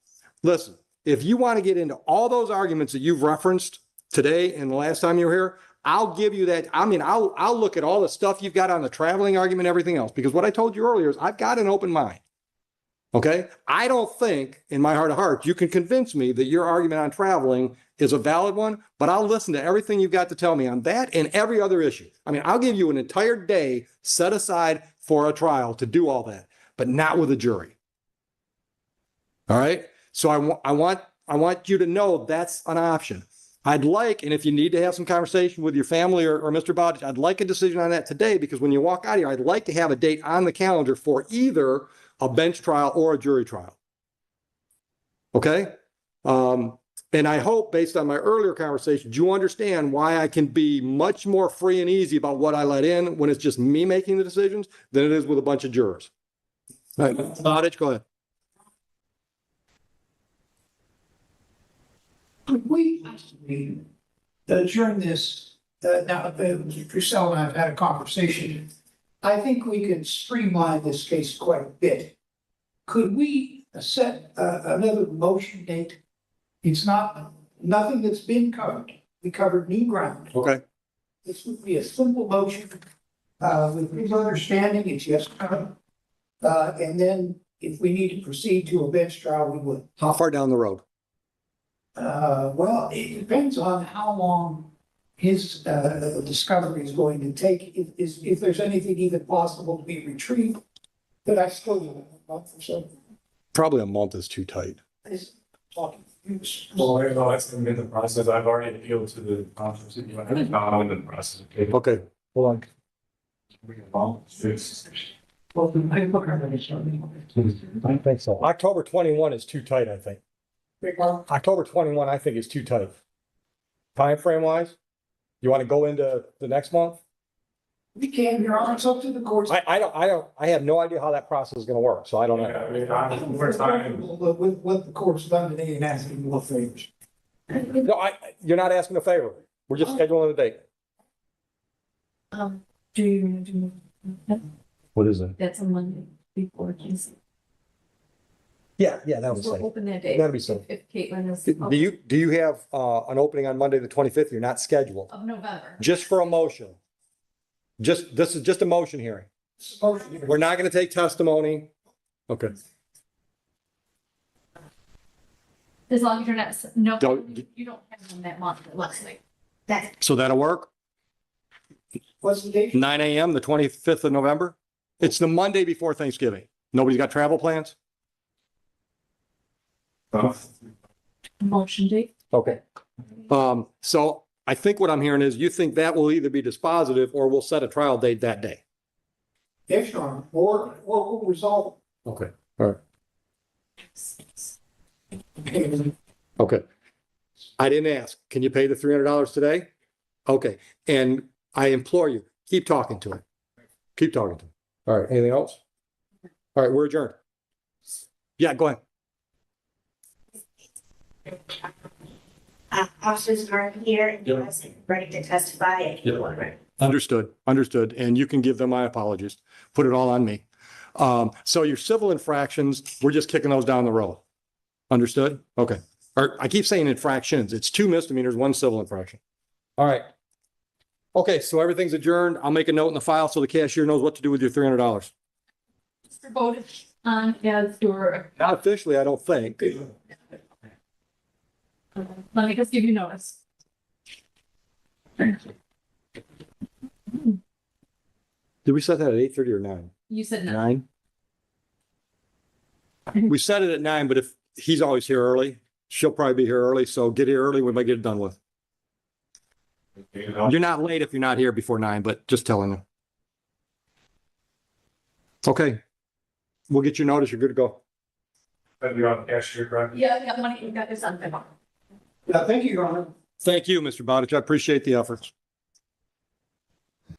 Listen, if you want to get into all those arguments that you've referenced today and the last time you were here, I'll give you that. I mean, I'll look at all the stuff you've got on the traveling argument, everything else, because what I told you earlier is I've got an open mind. Okay. I don't think in my heart of hearts, you can convince me that your argument on traveling is a valid one, but I'll listen to everything you've got to tell me on that and every other issue. I mean, I'll give you an entire day set aside for a trial to do all that, but not with a jury. All right. So I want you to know that's an option. I'd like, and if you need to have some conversation with your family or Mr. Bowditch, I'd like a decision on that today, because when you walk out of here, I'd like to have a date on the calendar for either a bench trial or a jury trial. Okay. And I hope, based on my earlier conversations, you understand why I can be much more free and easy about what I let in when it's just me making the decisions than it is with a bunch of jurors. All right, Bowditch, go ahead. Could we possibly, during this, now, Priscilla and I have had a conversation. I think we can streamline this case quite a bit. Could we set another motion date? It's nothing that's been covered. We covered new ground. Okay. This would be a simple motion, with his understanding, it's yes, no. And then if we need to proceed to a bench trial, we would. How far down the road? Well, it depends on how long his discovery is going to take. If there's anything even possible to be retrieved But I still do a month or so. Probably a month is too tight. Is talking. Well, no, that's in the process. I've already appealed to the conference. I'm in the process. Okay, hold on. I think so. October 21 is too tight, I think. October 21, I think is too tight. Time frame wise, you want to go into the next month? We can, Your Honor, it's up to the courts. I have no idea how that process is gonna work, so I don't know. With what the court's done today and asking more favors. No, you're not asking a favor. We're just scheduling a date. Do you do? What is it? That's a Monday before Tuesday. Yeah, that was We'll safe. open that day. That'd be safe. If Caitlin is. Do you have an opening on Monday, the 25th? You're not scheduled. Of November. Just for a motion. This is just a motion hearing. We're not gonna take testimony. Okay. As long as you're not, no, Don't- you don't have them that month, let's say. So that'll work? What's the date? 9 a.m., the 25th of November? It's the Monday before Thanksgiving. Nobody's got travel plans? Motion date. Okay. So I think what I'm hearing is you think that will either be dispositive or we'll set a trial date that day. Yes, Your Honor, or we'll resolve. Okay, all right. Okay. I didn't ask. Can you pay the $300 today? Okay, and I implore you, keep talking to him. Keep talking to him. All right, anything else? All right, we're adjourned. Yeah, go ahead. Officers are here and Yeah. ready to testify. Understood, understood. And you can give them my apologies. Put it all on me. So your civil infractions, we're just kicking those down the road. Understood? Okay. Or I keep saying infractions. It's 2 misdemeanors, 1 civil infraction. All right. Okay, so everything's adjourned. I'll make a note in the file so the cashier knows what to do with your $300. Mr. Bowden, as your, Not officially, I don't think. let me just give you notice. Did we set that at 8:30 or 9? You said no. 9? We set it at 9, but if he's always here early, she'll probably be here early, so get here early, we might get it done with. You're not late if you're not here before 9, but just telling you. Okay. We'll get your notice, you're good to go. You're on the cashier, correct? Yeah, I got money, you got this on. Yeah, thank you, Your Honor. Thank you, Mr. Bowditch, I appreciate the efforts.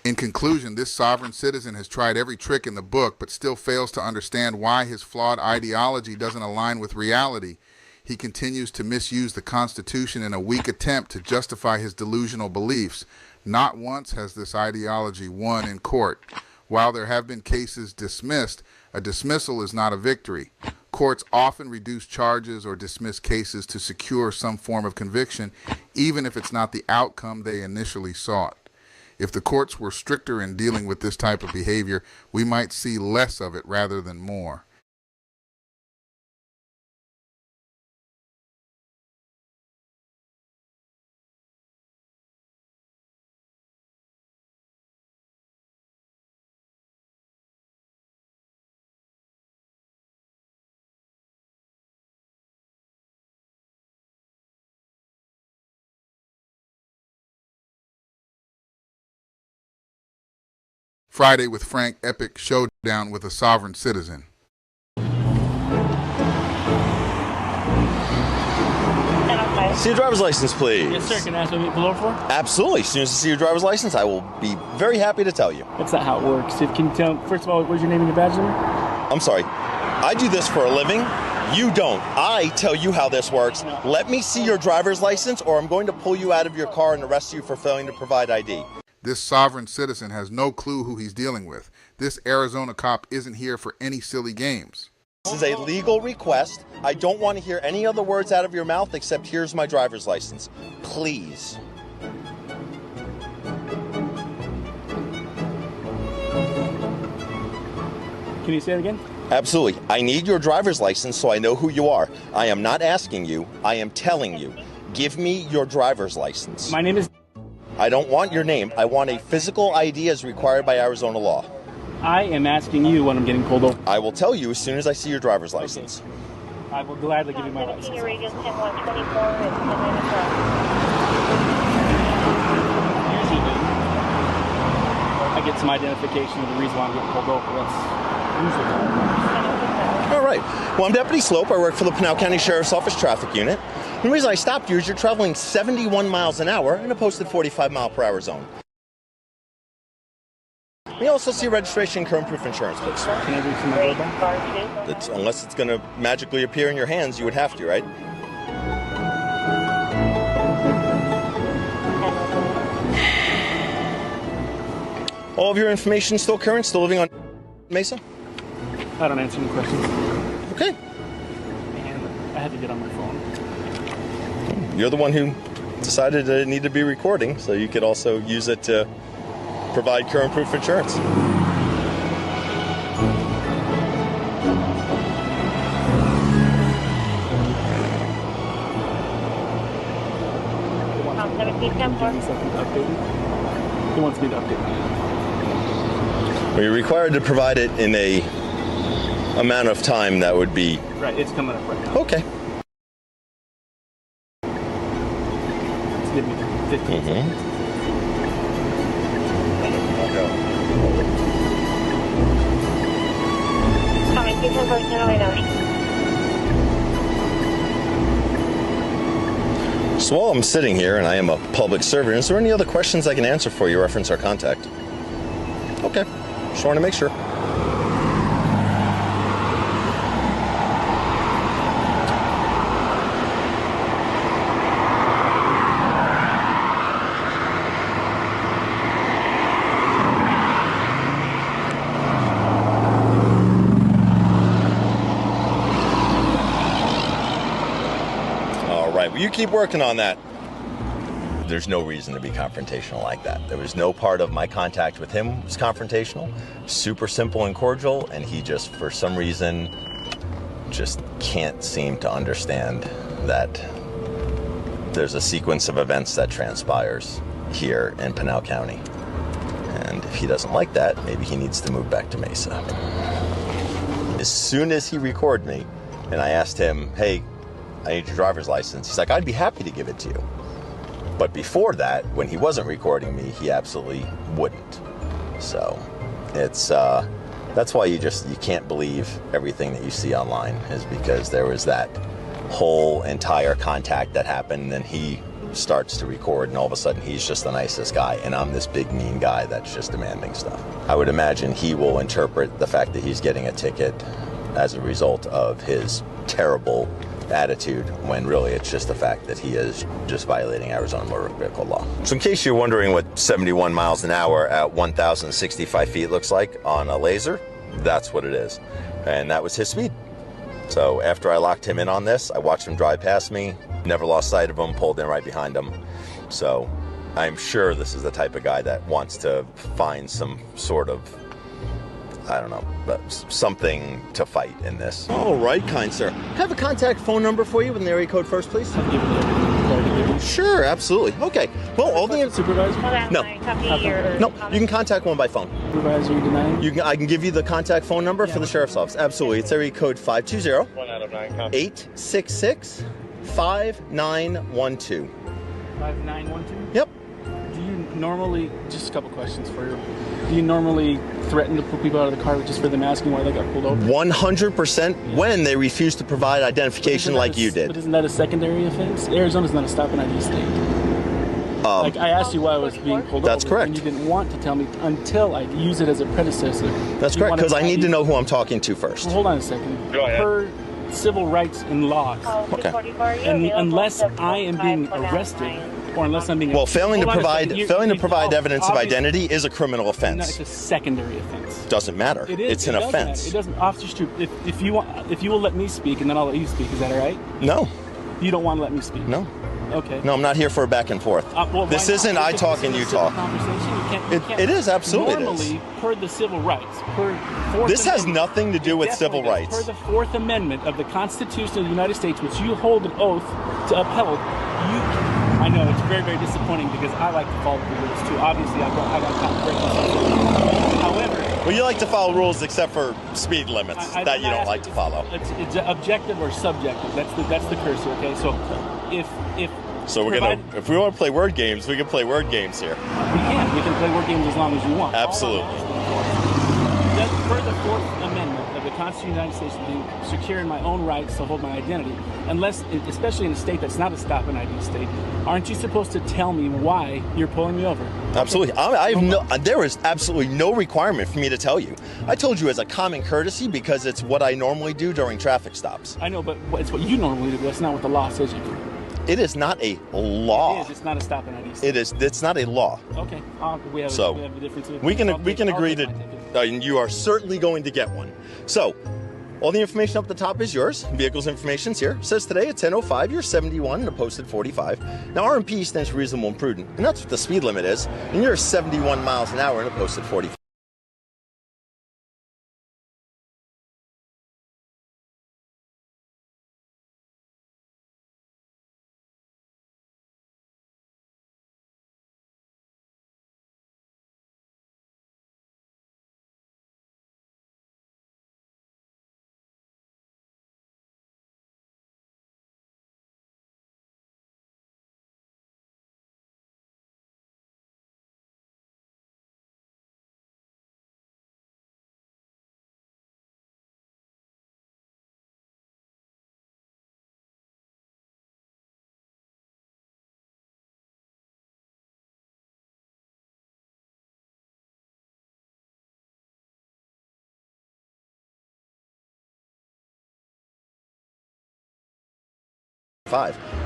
In conclusion, this sovereign citizen has tried every trick in the book, but still fails to understand why his flawed ideology doesn't align with reality. He continues to misuse the Constitution in a weak attempt to justify his delusional beliefs. Not once has this ideology won in court. While there have been cases dismissed, a dismissal is not a victory. Courts often reduce charges or dismiss cases to secure some form of conviction, even if it's not the outcome they initially sought. If the courts were stricter in dealing with this type of behavior, we might see less of it rather than more. Friday with Frank epic showdown with a sovereign citizen. See your driver's license, please. Yes, sir. Can I ask what you below for? Absolutely. As soon as I see your driver's license, I will be very happy to tell you. That's not how it works. Can you tell, first of all, what's your name and your badge number? I'm sorry. I do this for a living. You don't. I tell you how this works. Let me see your driver's license, or I'm going to pull you out of your car and arrest you for failing to provide ID. This sovereign citizen has no clue who he's dealing with. This Arizona cop isn't here for any silly games. This is a legal request. I don't want to hear any other words out of your mouth except here's my driver's license. Please. Can you say it again? Absolutely. I need your driver's license so I know who you are. I am not asking you. I am telling you. Give me your driver's license. My name is... I don't want your name. I want a physical ID as required by Arizona law. I am asking you when I'm getting pulled over. I will tell you as soon as I see your driver's license. I will gladly give you my license. Usually, I get some identification of the reason why I'm getting pulled over. That's usually All right. Well, I'm Deputy Slope. I work for the Pinal County Sheriff's Office Traffic Unit. And the reason I stopped you is you're traveling 71 miles an hour in a posted 45-mile-per-hour zone. We also see registration and current proof insurance, please. Can I do some mobile? Unless it's going to magically appear in your hands, you would have to, right? All of your information still current, still living on Mesa? I don't answer any questions. Okay. And I had to get on my phone. You're the one who decided that it needed to be recording, so you could also use it to provide current proof insurance. He wants me to update. Well, you're required to provide it in a amount of time that would be... Right, it's coming up right now. Okay. Let's give me 15 seconds. So while I'm sitting here and I am a public servant, is there any other questions I can answer for you, reference our contact? Okay, just want to make sure. You keep working on that. There's no reason to be confrontational like that. There was no part of my contact with him was confrontational. Super simple and cordial, and he just, for some reason, just can't seem to understand that there's a sequence of events that transpires here in Pinal County. And if he doesn't like that, maybe he needs to move back to Mesa. As soon as he recorded me, and I asked him, hey, I need your driver's license. He's like, I'd be happy to give it to you. But before that, when he wasn't recording me, he absolutely wouldn't. So it's, that's why you can't believe everything that you see online, is because there was that whole entire contact that happened, and then he starts to record, and all of a sudden he's just the nicest guy, and I'm this big mean guy that's just demanding stuff. I would imagine he will interpret the fact that he's getting a ticket as a result of his terrible attitude, when really it's just the fact that he is just violating Arizona motor vehicle law. So in case you're wondering what 71 miles an hour at 1,065 feet looks like on a laser, that's what it is. And that was his speed. So after I locked him in on this, I watched him drive past me, never lost sight of him, pulled in right behind him. So I'm sure this is the type of guy that wants to find some sort of, I don't know, but something to fight in this. All right, kind sir. Have a contact phone number for you with an area code first, please. Sure, absolutely. Okay. Well, all the supervisor. No. No. You can contact one by phone. Supervisor, you denying? I can give you the contact phone number for the sheriff's office. Absolutely. It's area code 520-866-5912. 5912. Yep. Do you normally, just a couple questions for you. Do you normally threaten to pull people out of the car just for them asking why they got pulled over? 100% when they refuse to provide identification like you did. But isn't that a secondary offense? Arizona's not a stop and ID state. Like, I asked you why I was being pulled over. That's correct. And you didn't want to tell me until I use it as a predecessor. That's correct, because I need to know who I'm talking to first. Well, hold on a second. Per civil rights and laws. Okay. And unless I am being arrested, or unless I'm being... Well, failing to provide evidence of identity is a criminal offense. No, it's a secondary offense. Doesn't matter. It is. It's an offense. It doesn't. Officer Stroop, if you will let me speak, and then I'll let you speak. Is that all right? No. You don't want to let me speak? No. Okay. No, I'm not here for a back and forth. This isn't I talk and you talk. It is, absolutely it is. Normally, per the civil rights, this has nothing to do with civil rights. Per the Fourth Amendment of the Constitution of the United States, which you hold an oath to uphold, I know it's very, very disappointing because I like to follow the rules too. Obviously, I got caught breaking something. However, Well, you like to follow rules except for speed limits that you don't like to follow. It's objective or subjective. That's the cursor. Okay, so So if we want to play word games, we can play word games here. We can play word games as long as you want. Absolutely. Per the Fourth Amendment of the Constitution of the United States, being secure in my own rights to hold my identity, unless, especially in a state that's not a stop and ID state, aren't you supposed to tell me why you're pulling me over? Absolutely. There is absolutely no requirement for me to tell you. I told you as a common courtesy because it's what I normally do during traffic stops. I know, but it's what you normally do. That's not what the law says you do. It is not a law. It is. It's not a stop and ID state. It's not a law. Okay. We have a difference. We can agree to. And you are certainly going to get one. So, all the information up the top is yours. Vehicles information's here. It says today at 10:05, you're 71 and a posted 45. Now, RMP stands for reasonable and prudent, and that's what the speed limit is. And you're 71 miles an hour and a posted 45.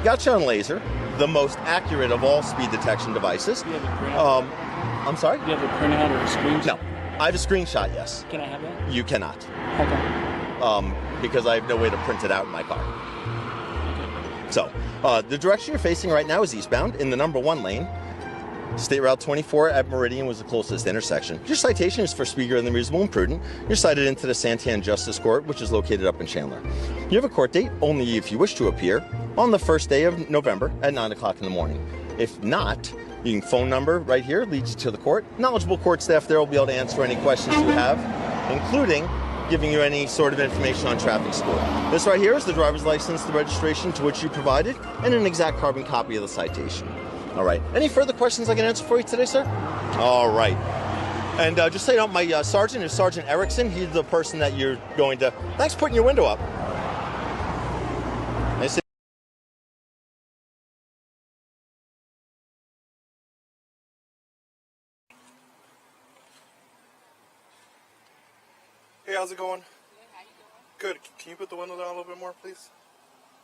Got you on laser, the most accurate of all speed detection devices. Do you have a printout? I'm sorry? Do you have a printout or a screenshot? No. I have a screenshot, yes. Can I have that? You cannot. Okay. Because I have no way to print it out in my car. Okay. So, the direction you're facing right now is eastbound in the number 1 lane. State Route 24 at Meridian was the closest intersection. Your citation is for speed greater than reasonable and prudent. You're cited into the Santan Justice Court, which is located up in Chandler. You have a court date only if you wish to appear on the first day of November at 9 o'clock in the morning. If not, your phone number right here leads you to the court. Knowledgeable court staff there will be able to answer any questions you have, including giving you any sort of information on traffic school. This right here is the driver's license, the registration to which you provided, and an exact carbon copy of the citation. All right. Any further questions I can answer for you today, sir? All right. And just so you know, my sergeant is Sergeant Erickson. He's the person that you're going to... Thanks for putting your window up. Nice. Hey, how's it going? Good. Can you put the window down a little bit more, please?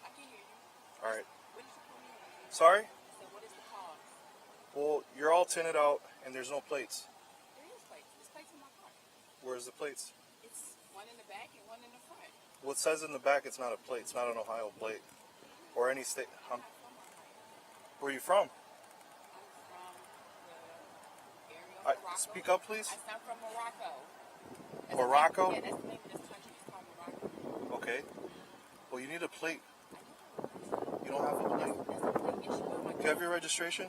I can hear you. All right. What did you put me on? Sorry? So what is the cause? Well, you're all tinted out and there's no plates. There is plates. There's plates in my car. Where's the plates? It's one in the back and one in the front. Well, it says in the back it's not a plate. It's not an Ohio plate. Or any state. Where are you from? I'm from the area of Morocco. Speak up, please. I'm from Morocco. Morocco? Yeah, that's the name of this country. It's called Morocco. Okay. Well, you need a plate. You don't have a plate. Do you have your registration?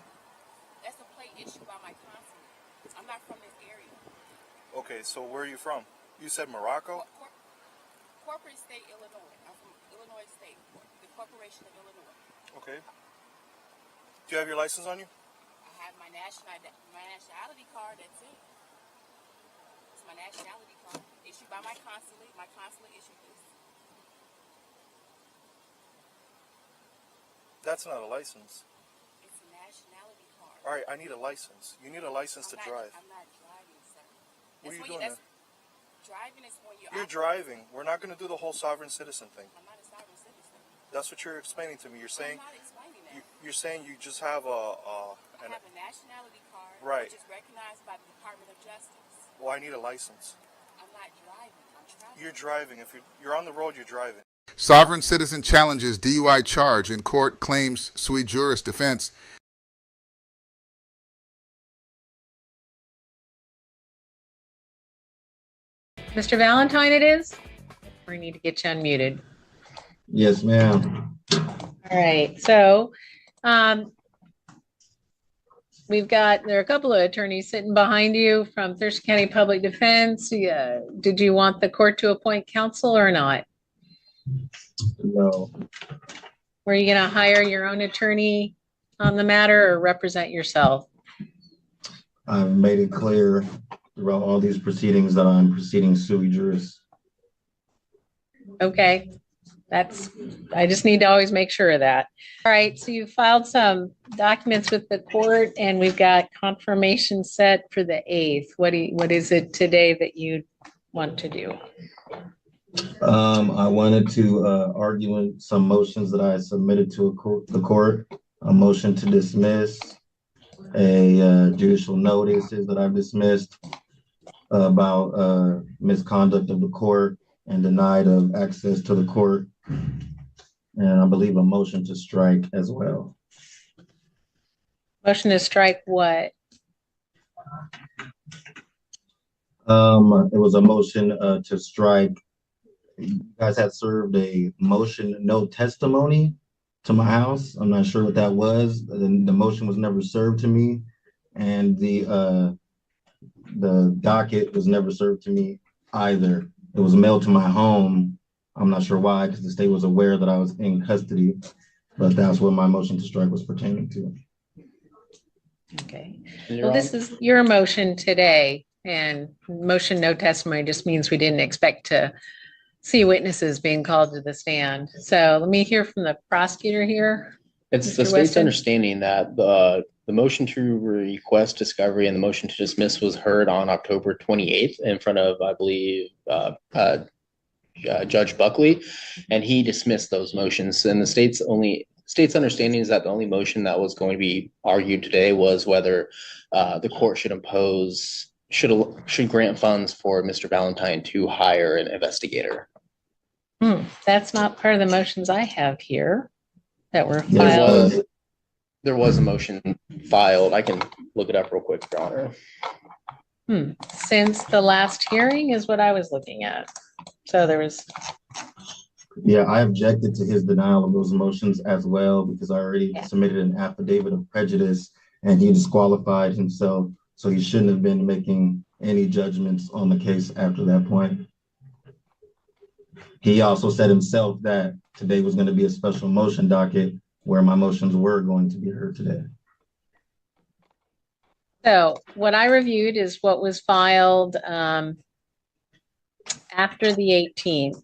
That's a plate issued by my consulate. I'm not from this area. Okay, so where are you from? You said Morocco? Corporate state, Illinois. I'm from Illinois State, the Corporation of Illinois. Okay. Do you have your license on you? I have my nationality card, that's it. It's my nationality card, issued by my consulate. My consulate issued this. That's not a license. It's a nationality card. All right, I need a license. You need a license to drive. I'm not driving, sir. What are you doing there? Driving is when You're driving. We're not going to do the whole sovereign citizen thing. I'm not a sovereign citizen. That's what you're explaining to me. You're saying I'm not explaining that. you're saying you just have I have a nationality card, right, which is recognized by the Department of Justice. Well, I need a license. I'm not driving. I'm traveling. You're driving. If you're on the road, you're driving. Sovereign citizen challenges DUI charge in court, claims sui juris defense. Mr. Valentine, it is? We need to get you unmuted. Yes, ma'am. All right, so there are a couple of attorneys sitting behind you from Thurston County Public Defense. Did you want the court to appoint counsel or not? No. Were you going to hire your own attorney on the matter or represent yourself? I've made it clear throughout all these proceedings that I'm proceeding sui juris. Okay. I just need to always make sure of that. All right, so you filed some documents with the court and we've got confirmation set for the 8th. What is it today that you want to do? I wanted to argue in some motions that I submitted to the court. A motion to dismiss, a judicial notices that I've dismissed about misconduct of the court and denied of access to the court. And I believe a motion to strike as well. Motion to strike what? It was a motion to strike. You guys had served a motion, no testimony to my house. I'm not sure what that was. The motion was never served to me. And the docket was never served to me either. It was mailed to my home. I'm not sure why, because the state was aware that I was in custody, but that's what my motion to strike was pertaining to. Okay. Well, this is your motion today, and motion no testimony just means we didn't expect to see witnesses being called to the stand. So let me hear from the prosecutor here. It's Mr. the state's Weston. understanding that the motion to request discovery and the motion to dismiss was heard on October 28th in front of, I believe, Judge Buckley, and he dismissed those motions. And the state's understanding is that the only motion that was going to be argued today was whether the court should grant funds for Mr. Valentine to hire an investigator. That's not part of the motions I have here that were filed. There was a motion filed. I can look it up real quick, Your Honor. Since the last hearing is what I was looking at. So there was. Yeah, I objected to his denial of those motions as well, because I already submitted an affidavit of prejudice and he disqualified himself. So he shouldn't have been making any judgments on the case after that point. He also said himself that today was going to be a special motion docket where my motions were going to be heard today. So what I reviewed is what was filed after the 18th,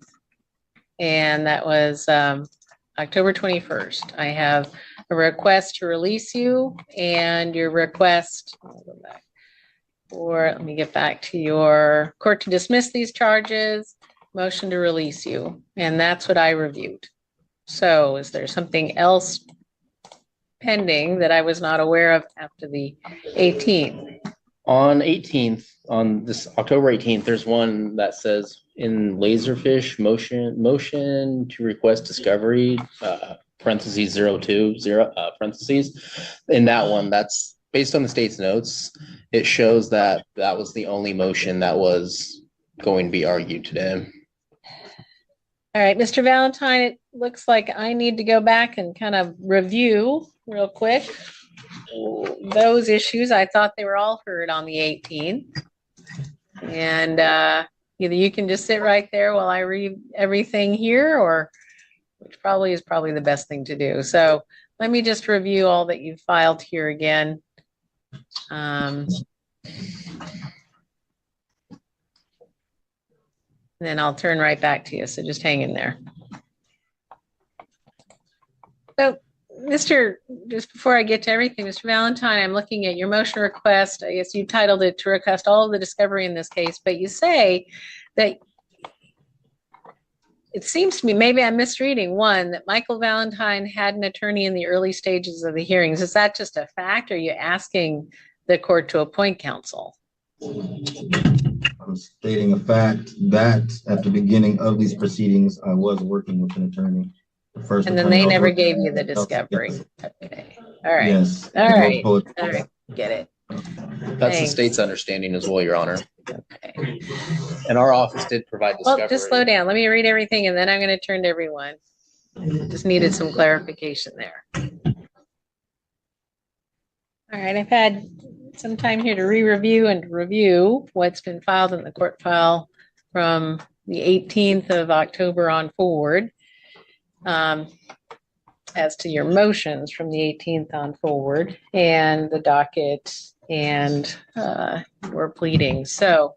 and that was October 21st. I have a request to release you and your request, I'll go back, or let me get back to your court to dismiss these charges, motion to release you, and that's what I reviewed. So is there something else pending that I was not aware of after the 18th? On this October 18th, there's one that says in Laserfish motion to request discovery, parentheses 020, parentheses. In that one, that's based on the state's notes. It shows that that was the only motion that was going to be argued today. All right, Mr. Valentine, it looks like I need to go back and kind of review real quick those issues. I thought they were all heard on the 18th. And either you can just sit right there while I read everything here, or which is probably the best thing to do. So let me just review all that you've filed here again. Then I'll turn right back to you. So just hang in there. So just before I get to everything, Mr. Valentine, I'm looking at your motion request. I guess you titled it to request all of the discovery in this case, but you say that it seems to me, maybe I'm misreading, one, that Michael Valentine had an attorney in the early stages of the hearings. Is that just a fact? Or are you asking the court to appoint counsel? I'm stating a fact that at the beginning of these proceedings, I was working with an attorney. And then they never gave you the discovery. Okay. All right. Yes. All right. All right. Get it. That's the state's understanding as well, Your Honor. Okay. And our office did provide discovery. Well, just slow down. Let me read everything and then I'm going to turn to everyone. Just needed some clarification there. All right, I've had some time here to re-review and review what's been filed in the court file from the 18th of October on forward. As to your motions from the 18th on forward and the docket and your pleadings. So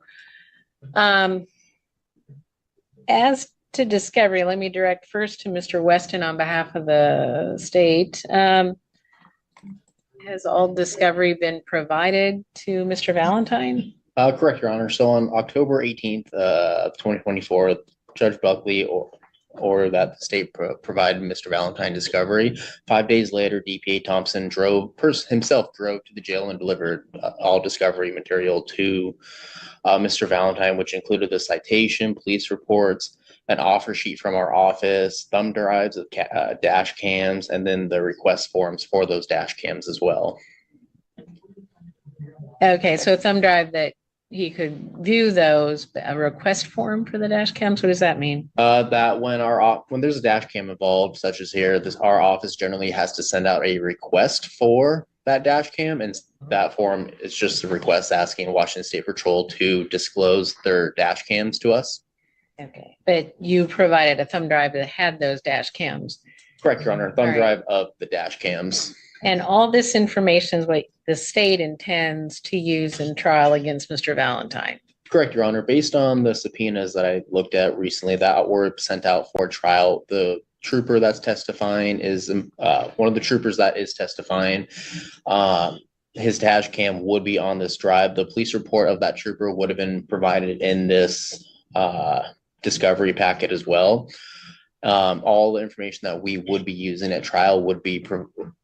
as to discovery, let me direct first to Mr. Weston on behalf of the state. Has all discovery been provided to Mr. Valentine? Correct, Your Honor. So on October 18th, 2024, Judge Buckley ordered that the state provide Mr. Valentine discovery. 5 days later, DPA Thompson himself drove to the jail and delivered all discovery material to Mr. Valentine, which included the citation, police reports, an offer sheet from our office, thumb drives of dash cams, and then the request forms for those dash cams as well. Okay, so a thumb drive that he could view those, a request form for the dash cams. What does that mean? That when there's a dash cam involved, such as here, our office generally has to send out a request for that dash cam, and that form is just a request asking Washington State Patrol to disclose their dash cams to us. Okay, but you provided a thumb drive that had those dash cams. Correct, Your Honor. Thumb drive of the dash cams. And all this information is what the state intends to use in trial against Mr. Valentine. Correct, Your Honor. Based on the subpoenas that I looked at recently that were sent out for trial, the trooper that's testifying is one of the troopers that is testifying. His dash cam would be on this drive. The police report of that trooper would have been provided in this discovery packet as well. All the information that we would be using at trial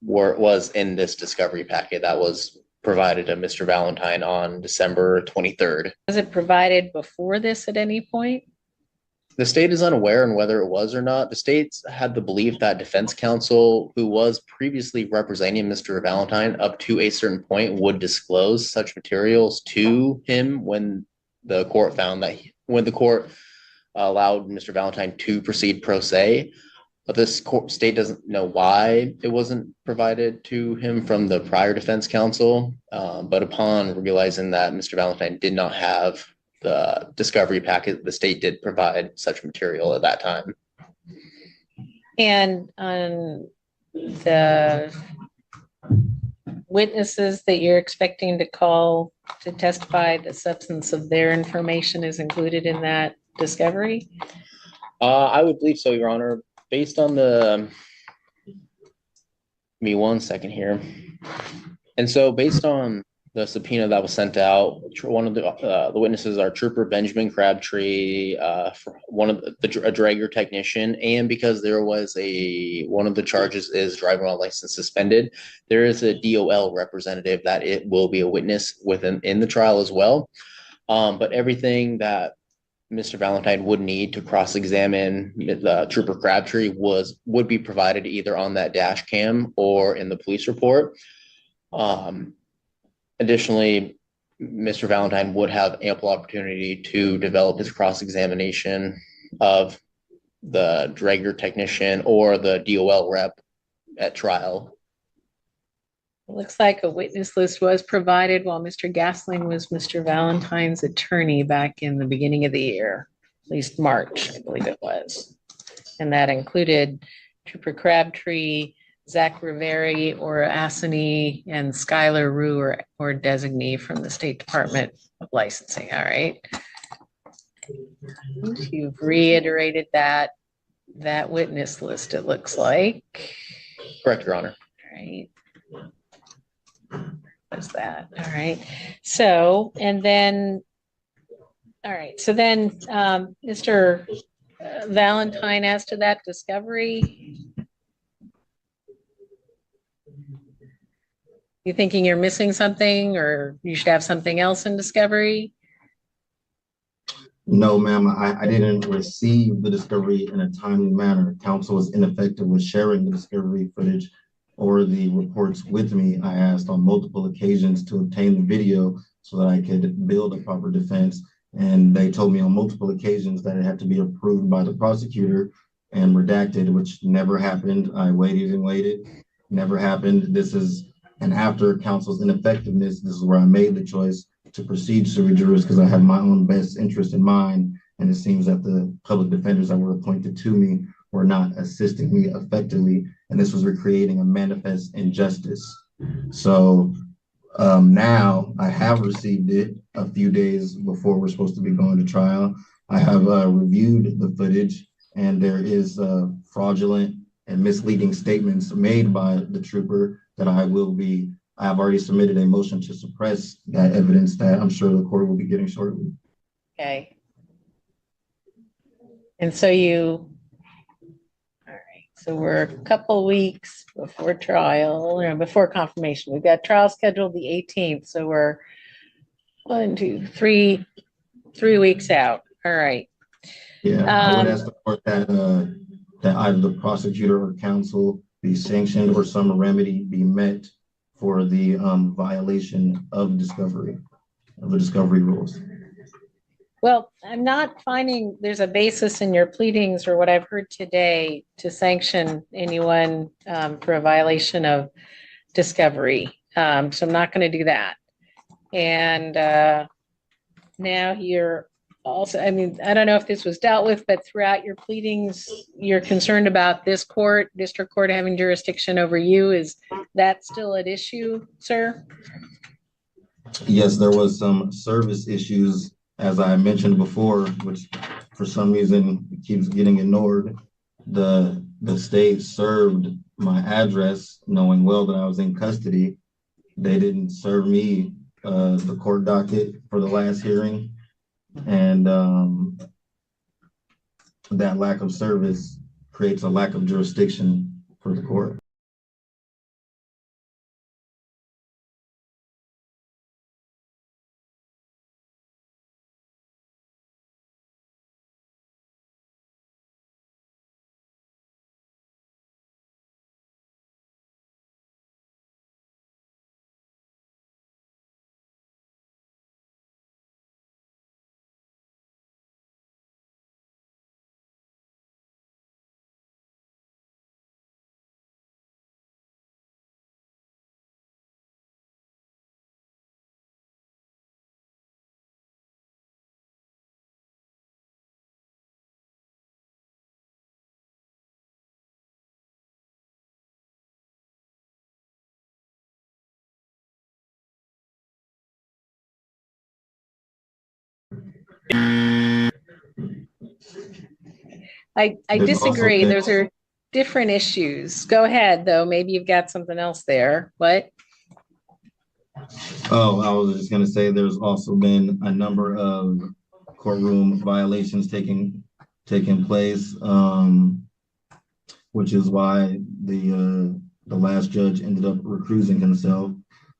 was in this discovery packet that was provided to Mr. Valentine on December 23rd. Was it provided before this at any point? The state is unaware on whether it was or not. The states had the belief that defense counsel, who was previously representing Mr. Valentine up to a certain point, would disclose such materials to him when the court allowed Mr. Valentine to proceed pro se, but this state doesn't know why it wasn't provided to him from the prior defense counsel. But upon realizing that Mr. Valentine did not have the discovery packet, the state did provide such material at that time. And on the witnesses that you're expecting to call to testify, the substance of their information is included in that discovery? I would believe so, Your Honor. Based on give me 1 second here. And so based on the subpoena that was sent out, one of the witnesses are Trooper Benjamin Crabtree, one of a dragger technician, and because there was one of the charges is driving while license suspended, there is a DOL representative that it will be a witness in the trial as well. But everything that Mr. Valentine would need to cross-examine Trooper Crabtree would be provided either on that dash cam or in the police report. Additionally, Mr. Valentine would have ample opportunity to develop his cross-examination of the dragger technician or the DOL rep at trial. It looks like a witness list was provided while Mr. Gasling was Mr. Valentine's attorney back in the beginning of the year, at least March, I believe it was. And that included Trooper Crabtree, Zach Riveri or Assany, and Skylar Rue or designee from the State Department of Licensing. All right. You've reiterated that witness list, it looks like. Correct, Your Honor. All right. What's that? All right. So, and then, all right. So then, Mr. Valentine, as to that discovery, you thinking you're missing something or you should have something else in discovery? No, ma'am, I didn't receive the discovery in a timely manner. Counsel was ineffective with sharing the discovery footage or the reports with me. I asked on multiple occasions to obtain the video so that I could build a proper defense. And they told me on multiple occasions that it had to be approved by the prosecutor and redacted, which never happened. I waited and waited, never happened. This is And after counsel's ineffectiveness, this is where I made the choice to proceed sui juris because I had my own best interest in mind. And it seems that the public defenders that were appointed to me were not assisting me effectively. And this was recreating a manifest injustice. So now I have received it a few days before we're supposed to be going to trial. I have reviewed the footage, and there is fraudulent and misleading statements made by the trooper that I have already submitted a motion to suppress that evidence that I'm sure the court will be getting shortly. Okay. And so all right, so we're a couple weeks before trial, or before confirmation. We've got trial scheduled the 18th, so we're 3 weeks out. All right. Yeah, I would ask the court that either the prosecutor or counsel be sanctioned or some remedy be met for the violation of the discovery rules. Well, I'm not finding there's a basis in your pleadings or what I've heard today to sanction anyone for a violation of discovery. So I'm not going to do that. And now you're also, I mean, I don't know if this was dealt with, but throughout your pleadings, you're concerned about this court, district court having jurisdiction over you. Is that still at issue, sir? Yes, there was some service issues, as I mentioned before, which for some reason keeps getting ignored. The state served my address knowing well that I was in custody. They didn't serve me the court docket for the last hearing. And that lack of service creates a lack of jurisdiction for the court. I disagree. Those are different issues. Go ahead, though. Maybe you've got something else there. What? Oh, I was just going to say there's also been a number of courtroom violations taking place, which is why the last judge ended up recusing himself.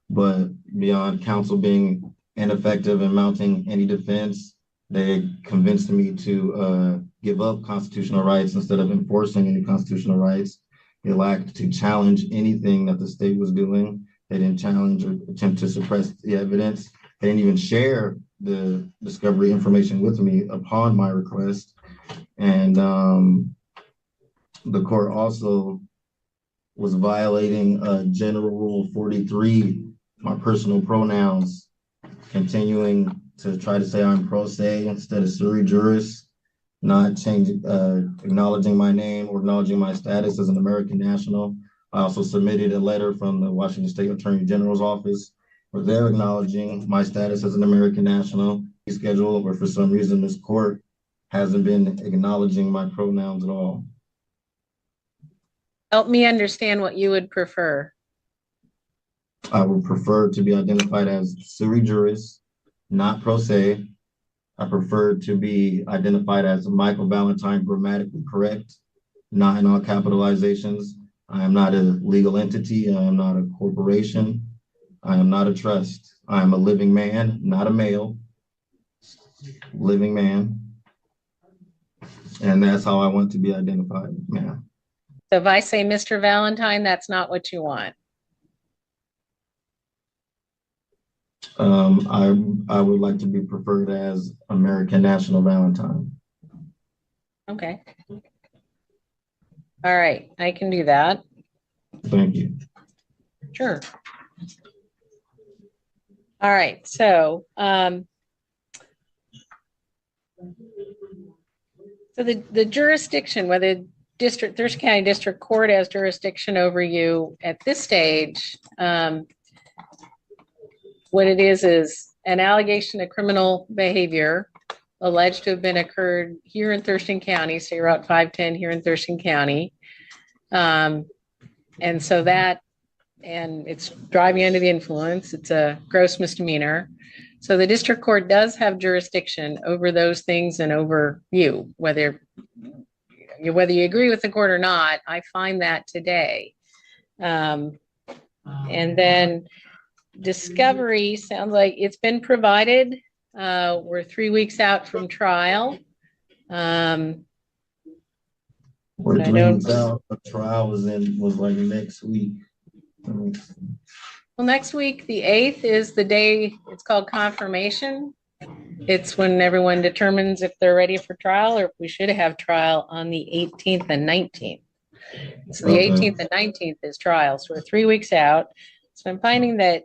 But beyond counsel being ineffective in mounting any defense, they convinced me to give up constitutional rights instead of enforcing any constitutional rights. They lacked to challenge anything that the state was doing. They didn't challenge or attempt to suppress the evidence. They didn't even share the discovery information with me upon my request. And the court also was violating General Rule 43, my personal pronouns, continuing to try to say I'm pro se instead of sui juris, not changing, acknowledging my name or acknowledging my status as an American national. I also submitted a letter from the Washington State Attorney General's office where they're acknowledging my status as an American national schedule, where for some reason this court hasn't been acknowledging my pronouns at all. Help me understand what you would prefer. I would prefer to be identified as sui juris, not pro se. I prefer to be identified as Michael Valentine, grammatically correct, not in all capitalizations. I am not a legal entity. I am not a corporation. I am not a trust. I am a living man, not a male. Living man. And that's how I want to be identified, ma'am. So if I say Mr. Valentine, that's not what you want. I would like to be preferred as American National Valentine. Okay. All right, I can do that. Thank you. Sure. All right, so, so the jurisdiction, whether Thurston County District Court has jurisdiction over you at this stage, what it is an allegation of criminal behavior alleged to have been occurred here in Thurston County, State Route 510 here in Thurston County. And so that, and it's driving under the influence, it's a gross misdemeanor. So the district court does have jurisdiction over those things and over you, whether you agree with the court or not. I find that today. And then discovery sounds like it's been provided. We're 3 weeks out from trial. We're 3 weeks out. The trial was like next week. Well, next week, the 8th is the day, it's called confirmation. It's when everyone determines if they're ready for trial or if we should have trial on the 18th and 19th. So the 18th and 19th is trial. So we're 3 weeks out. So I'm finding that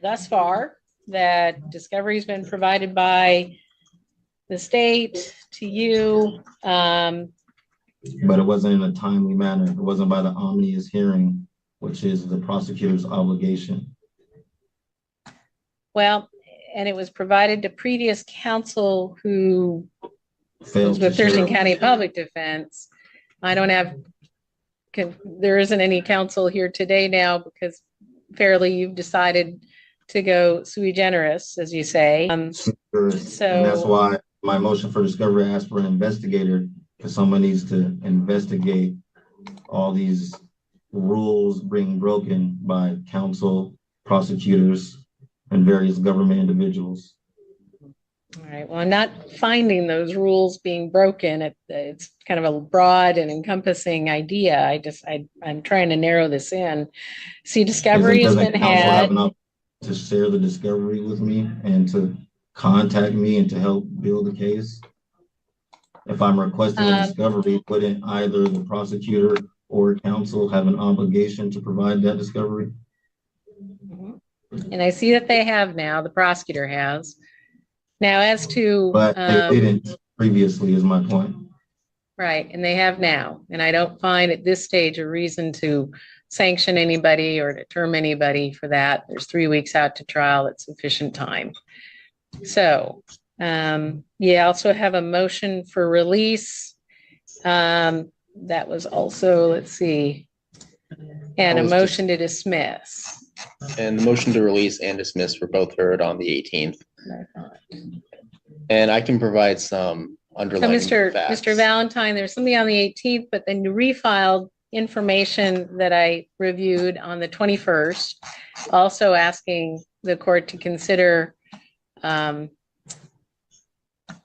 thus far that discovery has been provided by the state to you. But it wasn't in a timely manner. It wasn't by the omnious hearing, which is the prosecutor's obligation. Well, and it was provided to previous counsel who was with Thurston County Public Defense. I don't have, there isn't any counsel here today now because fairly you've decided to go sui generis, as you say. So and that's why my motion for discovery asked for an investigator, because someone needs to investigate all these rules being broken by counsel, prosecutors, and various government individuals. All right. Well, I'm not finding those rules being broken. It's kind of a broad and encompassing idea. I'm trying to narrow this in. See, discovery has been had. To share the discovery with me and to contact me and to help build the case. If I'm requesting a discovery, wouldn't either the prosecutor or counsel have an obligation to provide that discovery? And I see that they have now, the prosecutor has. Now as to- But they didn't previously is my point. Right, and they have now. And I don't find at this stage a reason to sanction anybody or to term anybody for that. There's 3 weeks out to trial. It's sufficient time. So, yeah, I also have a motion for release. That was also, let's see, and a motion to dismiss. And the motion to release and dismiss were both heard on the 18th. And I can provide some underlying So facts. Mr. Valentine, there's something on the 18th, but then you refiled information that I reviewed on the 21st, also asking the court to consider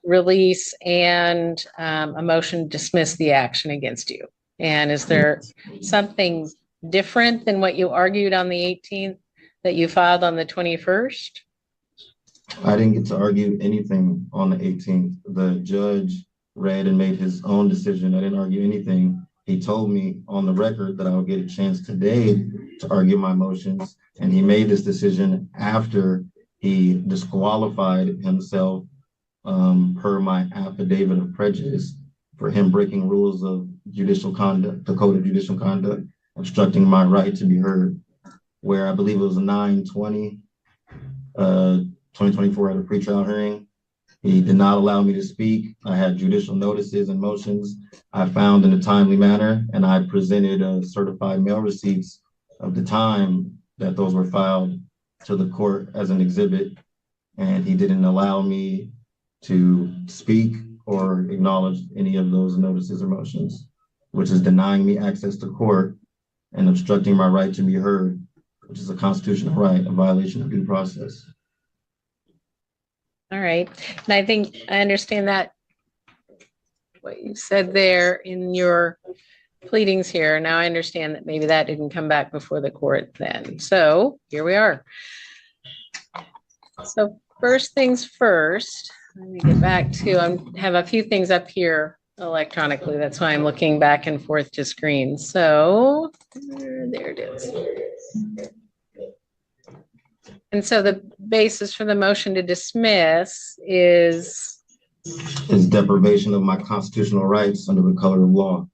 release and a motion to dismiss the action against you. And is there something different than what you argued on the 18th that you filed on the 21st? I didn't get to argue anything on the 18th. The judge read and made his own decision. I didn't argue anything. He told me on the record that I would get a chance today to argue my motions. And he made this decision after he disqualified himself per my affidavit of prejudice for him breaking rules of judicial conduct, the code of judicial conduct, obstructing my right to be heard, where I believe it was 9/20, 2024 at a pretrial hearing. He did not allow me to speak. I had judicial notices and motions I found in a timely manner, and I presented certified mail receipts of the time that those were filed to the court as an exhibit, and he didn't allow me to speak or acknowledge any of those notices or motions, which is denying me access to court and obstructing my right to be heard, which is a constitutional right, a violation of due process. All right. And I think I understand that what you said there in your pleadings here. Now I understand that maybe that didn't come back before the court then. So here we are. So first things first, let me get back to, I have a few things up here electronically. That's why I'm looking back and forth to screen. So there it is. And so the basis for the motion to dismiss is, deprivation of my constitutional rights under the color of law,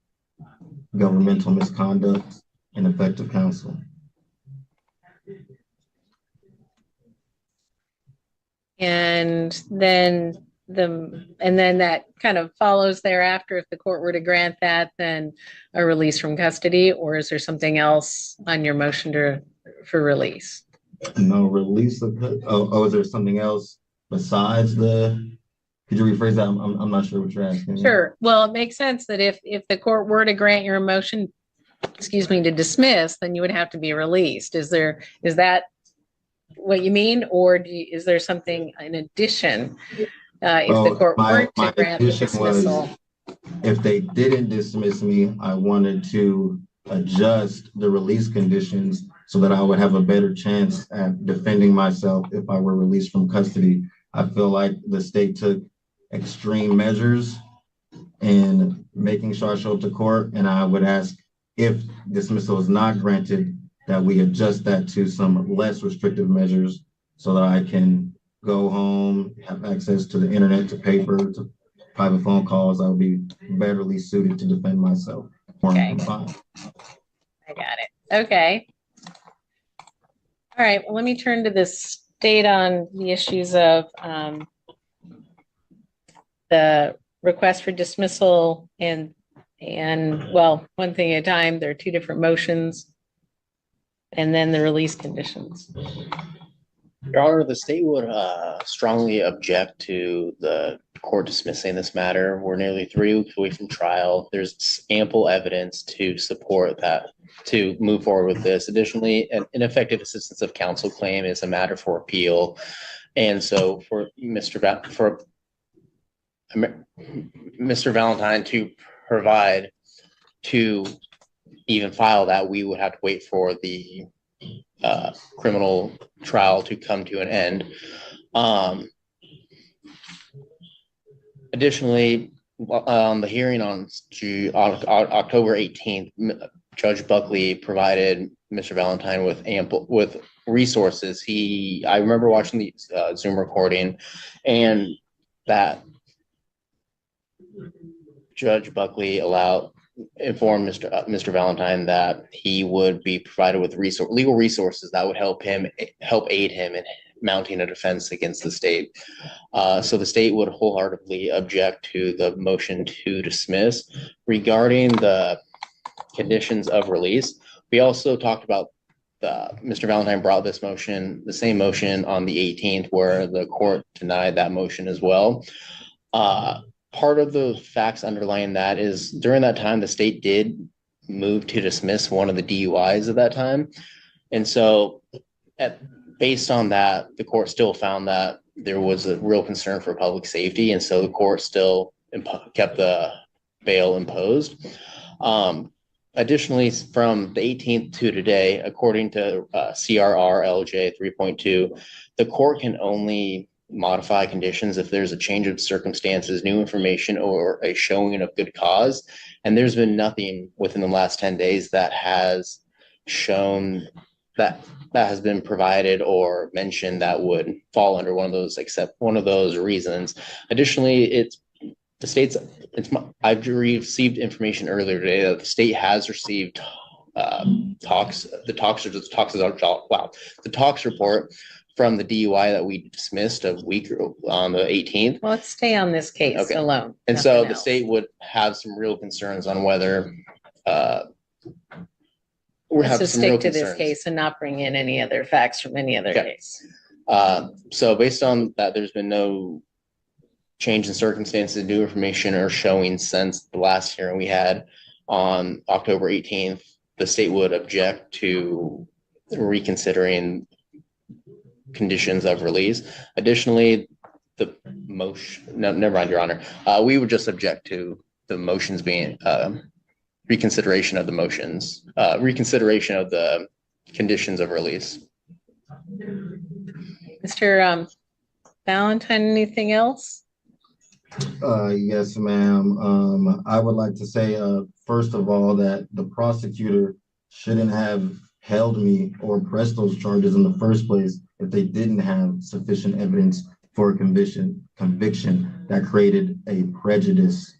governmental misconduct, and effective counsel. and then that kind of follows thereafter. If the court were to grant that, then a release from custody, or is there something else on your motion for release? No release of is there something else besides the? Could you rephrase that? I'm not sure what you're asking. Sure. Well, it makes sense that if the court were to grant your motion, to dismiss, then you would have to be released. Is that what you mean, or is there something in addition? If the court weren't to grant the dismissal, if they didn't dismiss me, I wanted to adjust the release conditions so that I would have a better chance at defending myself if I were released from custody. I feel like the state took extreme measures in making sure I show up to court, and I would ask, if dismissal is not granted, that we adjust that to some less restrictive measures so that I can go home, have access to the internet, to paper, to private phone calls. I would be betterly suited to defend myself. Okay. I got it. Okay. All right. Well, let me turn to the state on the issues of the request for dismissal and well, one thing at a time. There are two different motions, and then the release conditions. Your Honor, the state would strongly object to the court dismissing this matter. We're nearly 3 weeks away from trial. There's ample evidence to support that, to move forward with this. Additionally, an ineffective assistance of counsel claim is a matter for appeal. And so for Mr. Valentine to provide, to even file that, we would have to wait for the criminal trial to come to an end. Additionally, on the hearing on October 18th, Judge Buckley provided Mr. Valentine with resources. I remember watching the Zoom recording, and that Judge Buckley informed Mr. Valentine that he would be provided with legal resources that would help aid him in mounting a defense against the state. So the state would wholeheartedly object to the motion to dismiss. Regarding the conditions of release, we also talked about Mr. Valentine brought this motion, the same motion, on the 18th, where the court denied that motion as well. Part of the facts underlying that is, during that time, the state did move to dismiss one of the DUIs at that time. And so based on that, the court still found that there was a real concern for public safety. And so the court still kept the bail imposed. Additionally, from the 18th to today, according to CRR LJ 3.2, the court can only modify conditions if there's a change of circumstances, new information, or a showing of good cause. And there's been nothing within the last 10 days that has shown that has been provided or mentioned that would fall under one of those, except one of those reasons. Additionally, I've received information earlier today that the state has received talks report from the DUI that we dismissed a week on the 18th. Well, let's stay on this case alone. And so the state would have some real concerns on whether let's just stick to this case and not bring in any other facts from any other case. So based on that, there's been no change in circumstances, new information, or showing since the last hearing we had on October 18th. The state would object to reconsidering conditions of release. Additionally, the motion, no, never mind, Your Honor. We would just object to the motions being reconsideration of the motions, reconsideration of the conditions of release. Mr. Valentine, anything else? Yes, ma'am. I would like to say, first of all, that the prosecutor shouldn't have held me or pressed those charges in the first place if they didn't have sufficient evidence for a conviction that created a prejudice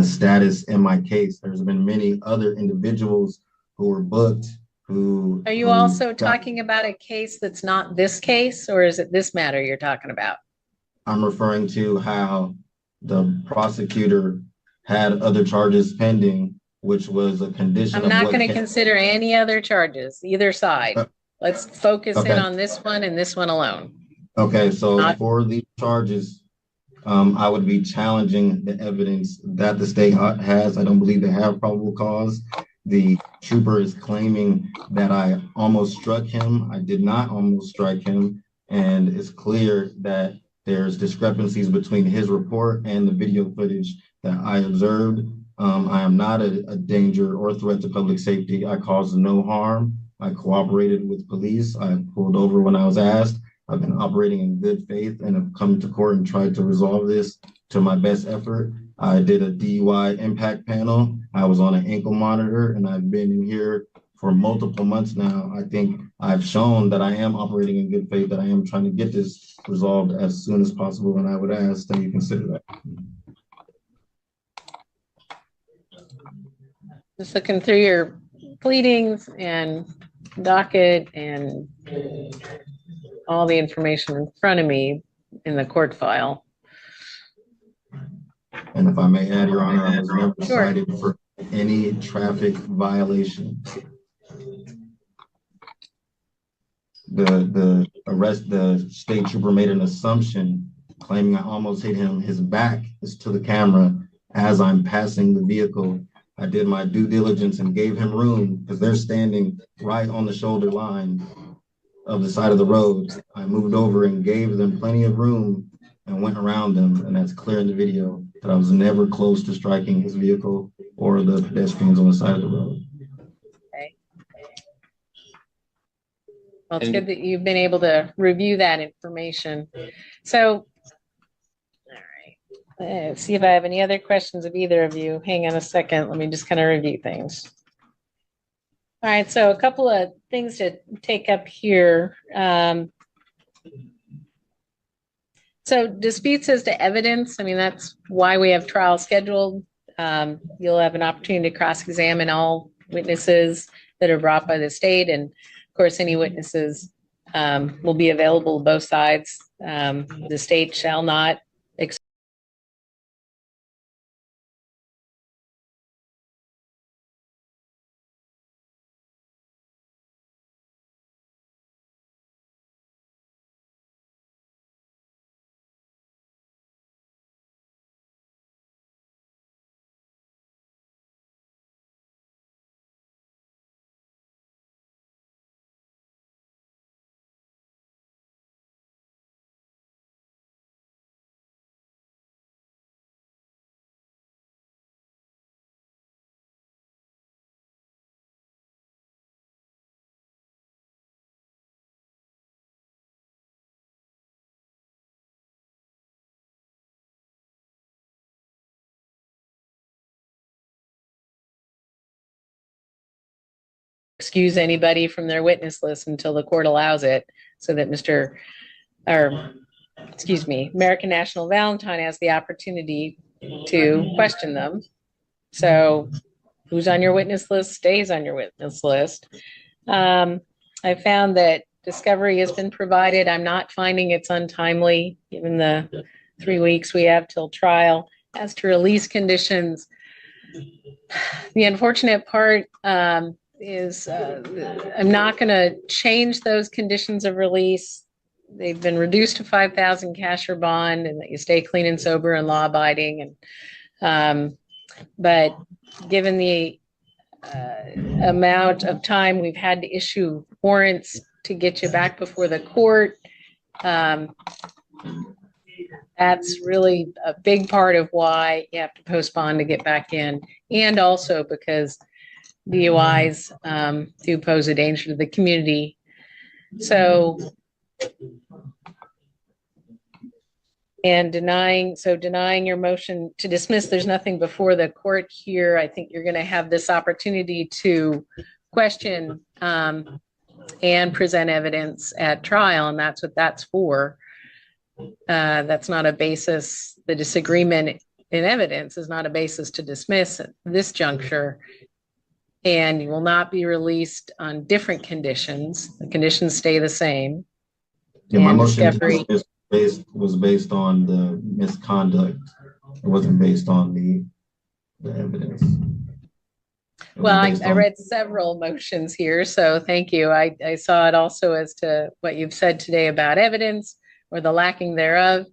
status in my case. There's been many other individuals who were booked who. Are you also talking about a case that's not this case, or is it this matter you're talking about? I'm referring to how the prosecutor had other charges pending, which was a condition. I'm not going to consider any other charges, either side. Let's focus in on this one and this one alone. Okay, so for these charges, I would be challenging the evidence that the state has. I don't believe they have probable cause. The trooper is claiming that I almost struck him. I did not almost strike him. And it's clear that there's discrepancies between his report and the video footage that I observed. I am not a danger or threat to public safety. I caused no harm. I cooperated with police. I pulled over when I was asked. I've been operating in good faith and have come to court and tried to resolve this to my best effort. I did a DUI impact panel. I was on an ankle monitor, and I've been in here for multiple months now. I think I've shown that I am operating in good faith, that I am trying to get this resolved as soon as possible, and I would ask that you consider that. Just looking through your pleadings and docket and all the information in front of me in the court file. And if I may add, Your Honor, I was never cited for any traffic violation. The state trooper made an assumption claiming I almost hit him. His back is to the camera as I'm passing the vehicle. I did my due diligence and gave him room because they're standing right on the shoulder line of the side of the road. I moved over and gave them plenty of room and went around them, and that's clear in the video that I was never close to striking his vehicle or the pedestrians on the side of the road. Okay. Well, it's good that you've been able to review that information. So, all right, let's see if I have any other questions of either of you. Hang on a second. Let me just kind of review things. All right, so a couple of things to take up here. So disputes as to evidence, I mean, that's why we have trial scheduled. You'll have an opportunity to cross-examine all witnesses that are brought by the state. And of course, any witnesses will be available to both sides. The state shall not excuse anybody from their witness list until the court allows it, so that American National Valentine has the opportunity to question them. So who's on your witness list stays on your witness list. I found that discovery has been provided. I'm not finding it's untimely, given the 3 weeks we have till trial. As to release conditions, the unfortunate part is I'm not going to change those conditions of release. They've been reduced to 5,000 cash or bond, and that you stay clean and sober and law abiding. And but given the amount of time we've had to issue warrants to get you back before the court, that's really a big part of why you have to postpone to get back in, and also because DUIs do pose a danger to the community. So, and denying your motion to dismiss, there's nothing before the court here. I think you're going to have this opportunity to question and present evidence at trial, and that's what that's for. That's not a basis, the disagreement in evidence is not a basis to dismiss at this juncture. And you will not be released on different conditions. The conditions stay the same. Yeah, my And motion discovery, was based on the misconduct. It wasn't based on the evidence. It was well, based I on- read several motions here, so thank you. I saw it also as to what you've said today about evidence or the lacking thereof.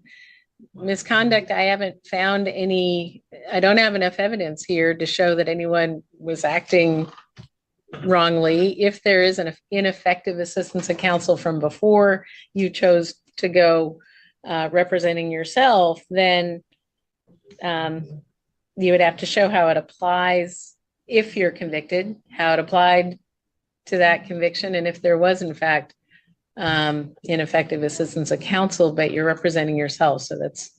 Misconduct, I haven't found any, I don't have enough evidence here to show that anyone was acting wrongly. If there is an ineffective assistance of counsel from before you chose to go representing yourself, then you would have to show how it applies if you're convicted, how it applied to that conviction, and if there was in fact ineffective assistance of counsel, but you're representing yourself. So that's,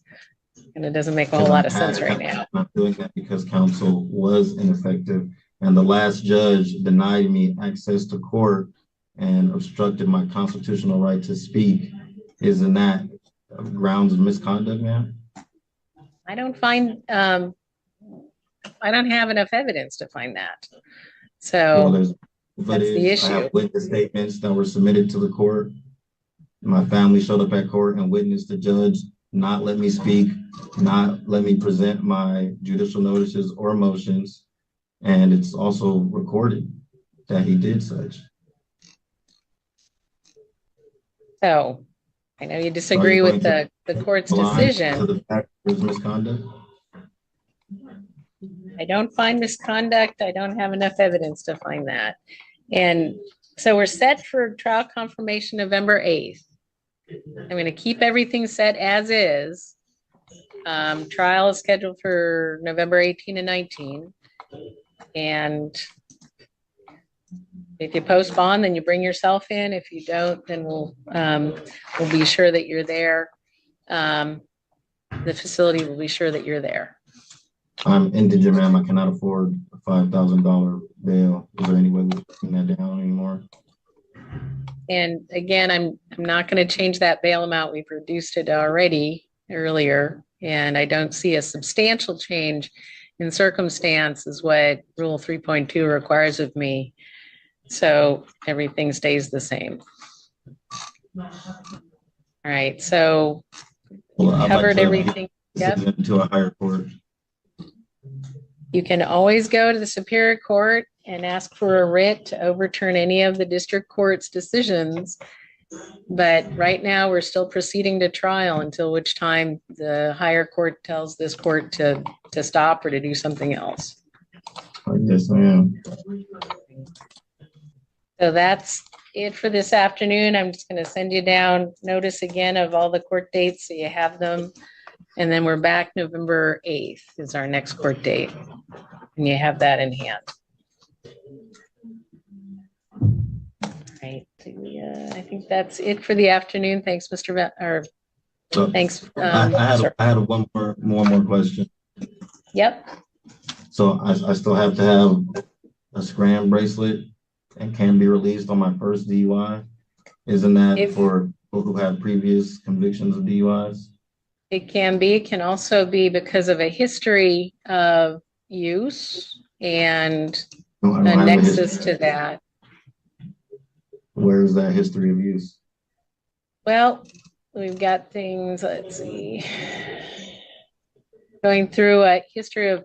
and it doesn't make a whole lot of sense right now. I'm not doing that because counsel was ineffective, and the last judge denied me access to court and obstructed my constitutional right to speak. Isn't that grounds of misconduct, ma'am? I don't find, I don't have enough evidence to find that. So that's the issue. I have witness statements that were submitted to the court. My family showed up at court and witnessed the judge not let me speak, not let me present my judicial notices or motions. And it's also recorded that he did such. So I know you disagree with the court's decision. To the fact there's misconduct? I don't find misconduct. I don't have enough evidence to find that. And so we're set for trial confirmation November 8th. I'm going to keep everything set as is. Trial is scheduled for November 18 and 19. And if you postpone, then you bring yourself in. If you don't, then we'll be sure that you're there. The facility will be sure that you're there. I'm indigent, ma'am. I cannot afford a $5,000 bail. Is there any way we can bring that down anymore? And again, I'm not going to change that bail amount. We've reduced it already earlier, and I don't see a substantial change in circumstance is what Rule 3.2 requires of me. So everything stays the same. All right, so Well, covered everything. Yep. To a higher court. You can always go to the Superior Court and ask for a writ to overturn any of the district court's decisions. But right now, we're still proceeding to trial until which time the higher court tells this court to stop or to do something else. Yes, ma'am. So that's it for this afternoon. I'm just going to send you down notice again of all the court dates so you have them. And then we're back November 8th is our next court date. And you have that in hand. All right. I think that's it for the afternoon. Thanks, Mr. Thanks. I had one more question. Yep. So I still have to have a scram bracelet and can be released on my first DUI. Isn't that for people who have previous convictions of DUIs? It can be. It can also be because of a history of use and a nexus to that. Where is that history of use? Well, we've got things, let's see. Going through a history of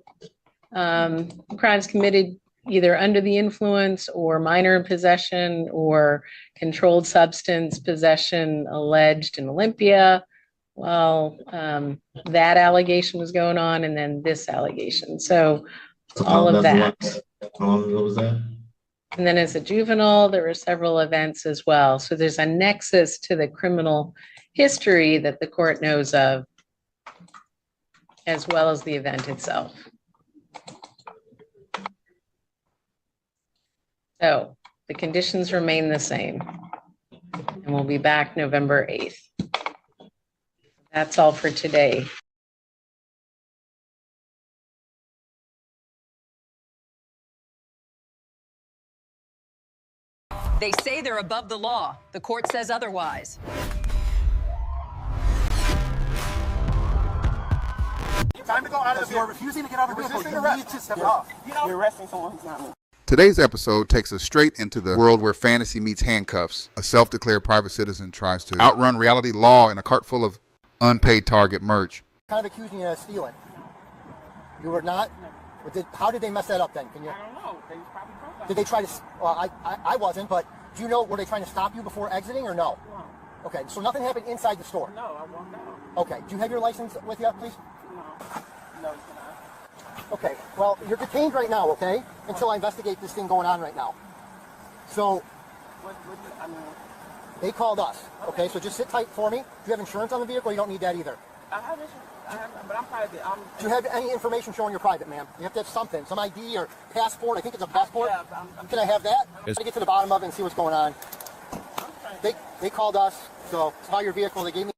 crimes committed either under the influence or minor in possession or controlled substance possession alleged in Olympia. Well, that allegation was going on and then this allegation. So all of that. How long ago was that? And then as a juvenile, there were several events as well. So there's a nexus to the criminal history that the court knows of, as well as the event itself. So the conditions remain the same. And we'll be back November 8th. That's all for today. They say they're above the law. The court says otherwise. Time to go out of the vehicle. You're refusing to get out of the vehicle. You need to step off. You're arresting someone who's not me. Today's episode takes us straight into the world where fantasy meets handcuffs. A self-declared private citizen tries to outrun reality law in a cart full of unpaid Target merch. Kind of accusing you of stealing. You were not? How did they mess that up then? Can you? I don't know. They probably broke. Did they try to? Well, I wasn't, but do you know, were they trying to stop you before exiting or no? No. Okay, so nothing happened inside the store? No, I walked out. Okay, do you have your license with you, please? No, it's not. Okay, well, you're detained right now, okay? Until I investigate this thing going on right now. So, they called us, okay? So just sit tight for me. Do you have insurance on the vehicle? You don't need that either. I have insurance, but I'm private. Do you have any information showing you're private, ma'am? You have to have something, some ID or passport. I think it's a passport. Yeah, can I have that? I'm going to get to the bottom of it and see what's going on. They called us, so saw your vehicle. They gave me.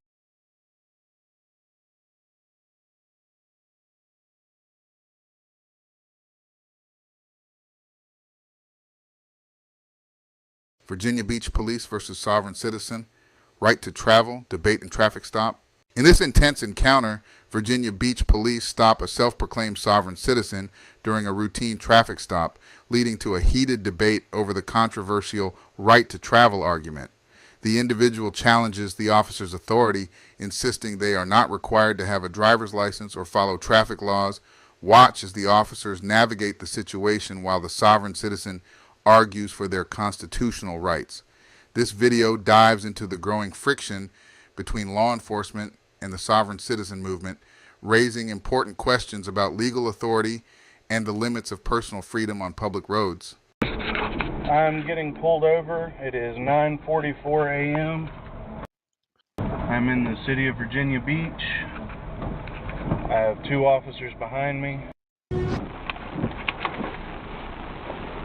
Virginia Beach Police versus Sovereign Citizen, right to travel, debate and traffic stop. In this intense encounter, Virginia Beach Police stop a self-proclaimed sovereign citizen during a routine traffic stop, leading to a heated debate over the controversial right to travel argument. The individual challenges the officer's authority, insisting they are not required to have a driver's license or follow traffic laws. Watch as the officers navigate the situation while the sovereign citizen argues for their constitutional rights. This video dives into the growing friction between law enforcement and the sovereign citizen movement, raising important questions about legal authority and the limits of personal freedom on public roads. I'm getting pulled over. It is 9:44 a.m. I'm in the city of Virginia Beach. I have two officers behind me.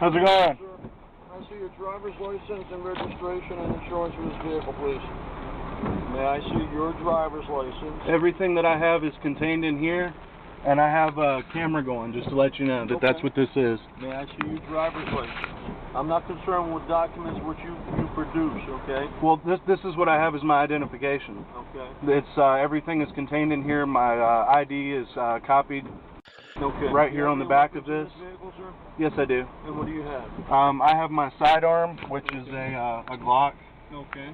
How's it going? I see your driver's license and registration and insurance for this vehicle, please. May I see your driver's license? Everything that I have is contained in here, and I have a camera going just to let you know that that's what this is. May I see your driver's license? I'm not concerned with documents which you produce, okay? Well, this is what I have as my identification. Okay. It's everything is contained in here. My ID is copied right here on the back of this. Vehicle, sir? Yes, I do. And what do you have? I have my sidearm, which is a Glock. Okay.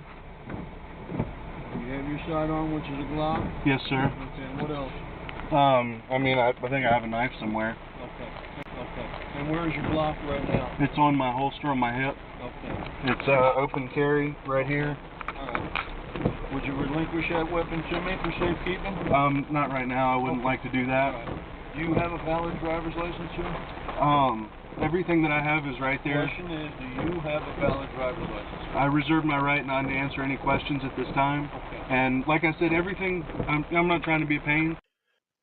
You have your sidearm, which is a Glock? Yes, sir. Okay, and what else? I think I have a knife somewhere. Okay. And where is your Glock right now? It's on my holster on my hip. Okay. It's open carry right here. All right. Would you relinquish that weapon to me for safekeeping? Not right now. I wouldn't like to do that. All right. Do you have a valid driver's license, sir? Everything that I have is right there. The question is, do you have a valid driver's license? I reserve my right not to answer any questions at this time. Okay. And like I said, everything, I'm not trying to be a pain.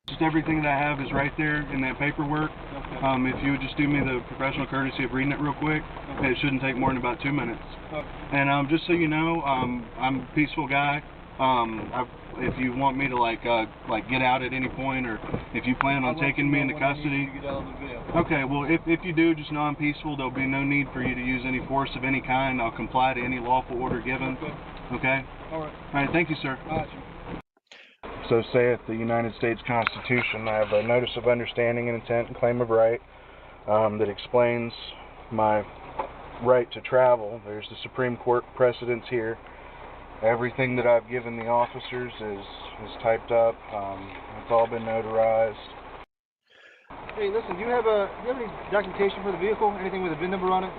Just everything that I have is right there in that paperwork. Okay. If you would just do me the professional courtesy of reading it real quick, it shouldn't take more than about 2 minutes. Okay. And just so you know, I'm a peaceful guy. If you want me to like get out at any point, or if you plan on taking me into custody. Get out of the vehicle. Okay, well if you do, just know I'm peaceful. There'll be no need for you to use any force of any kind. I'll comply to any lawful order given. Okay? All right. All right, thank you, sir. All right, sir. So saith the United States Constitution. I have a notice of understanding and intent and claim of right that explains my right to travel. There's the Supreme Court precedents here. Everything that I've given the officers is typed up. It's all been notarized. Hey, listen, do you have any documentation for the vehicle? Anything with a VIN number on it?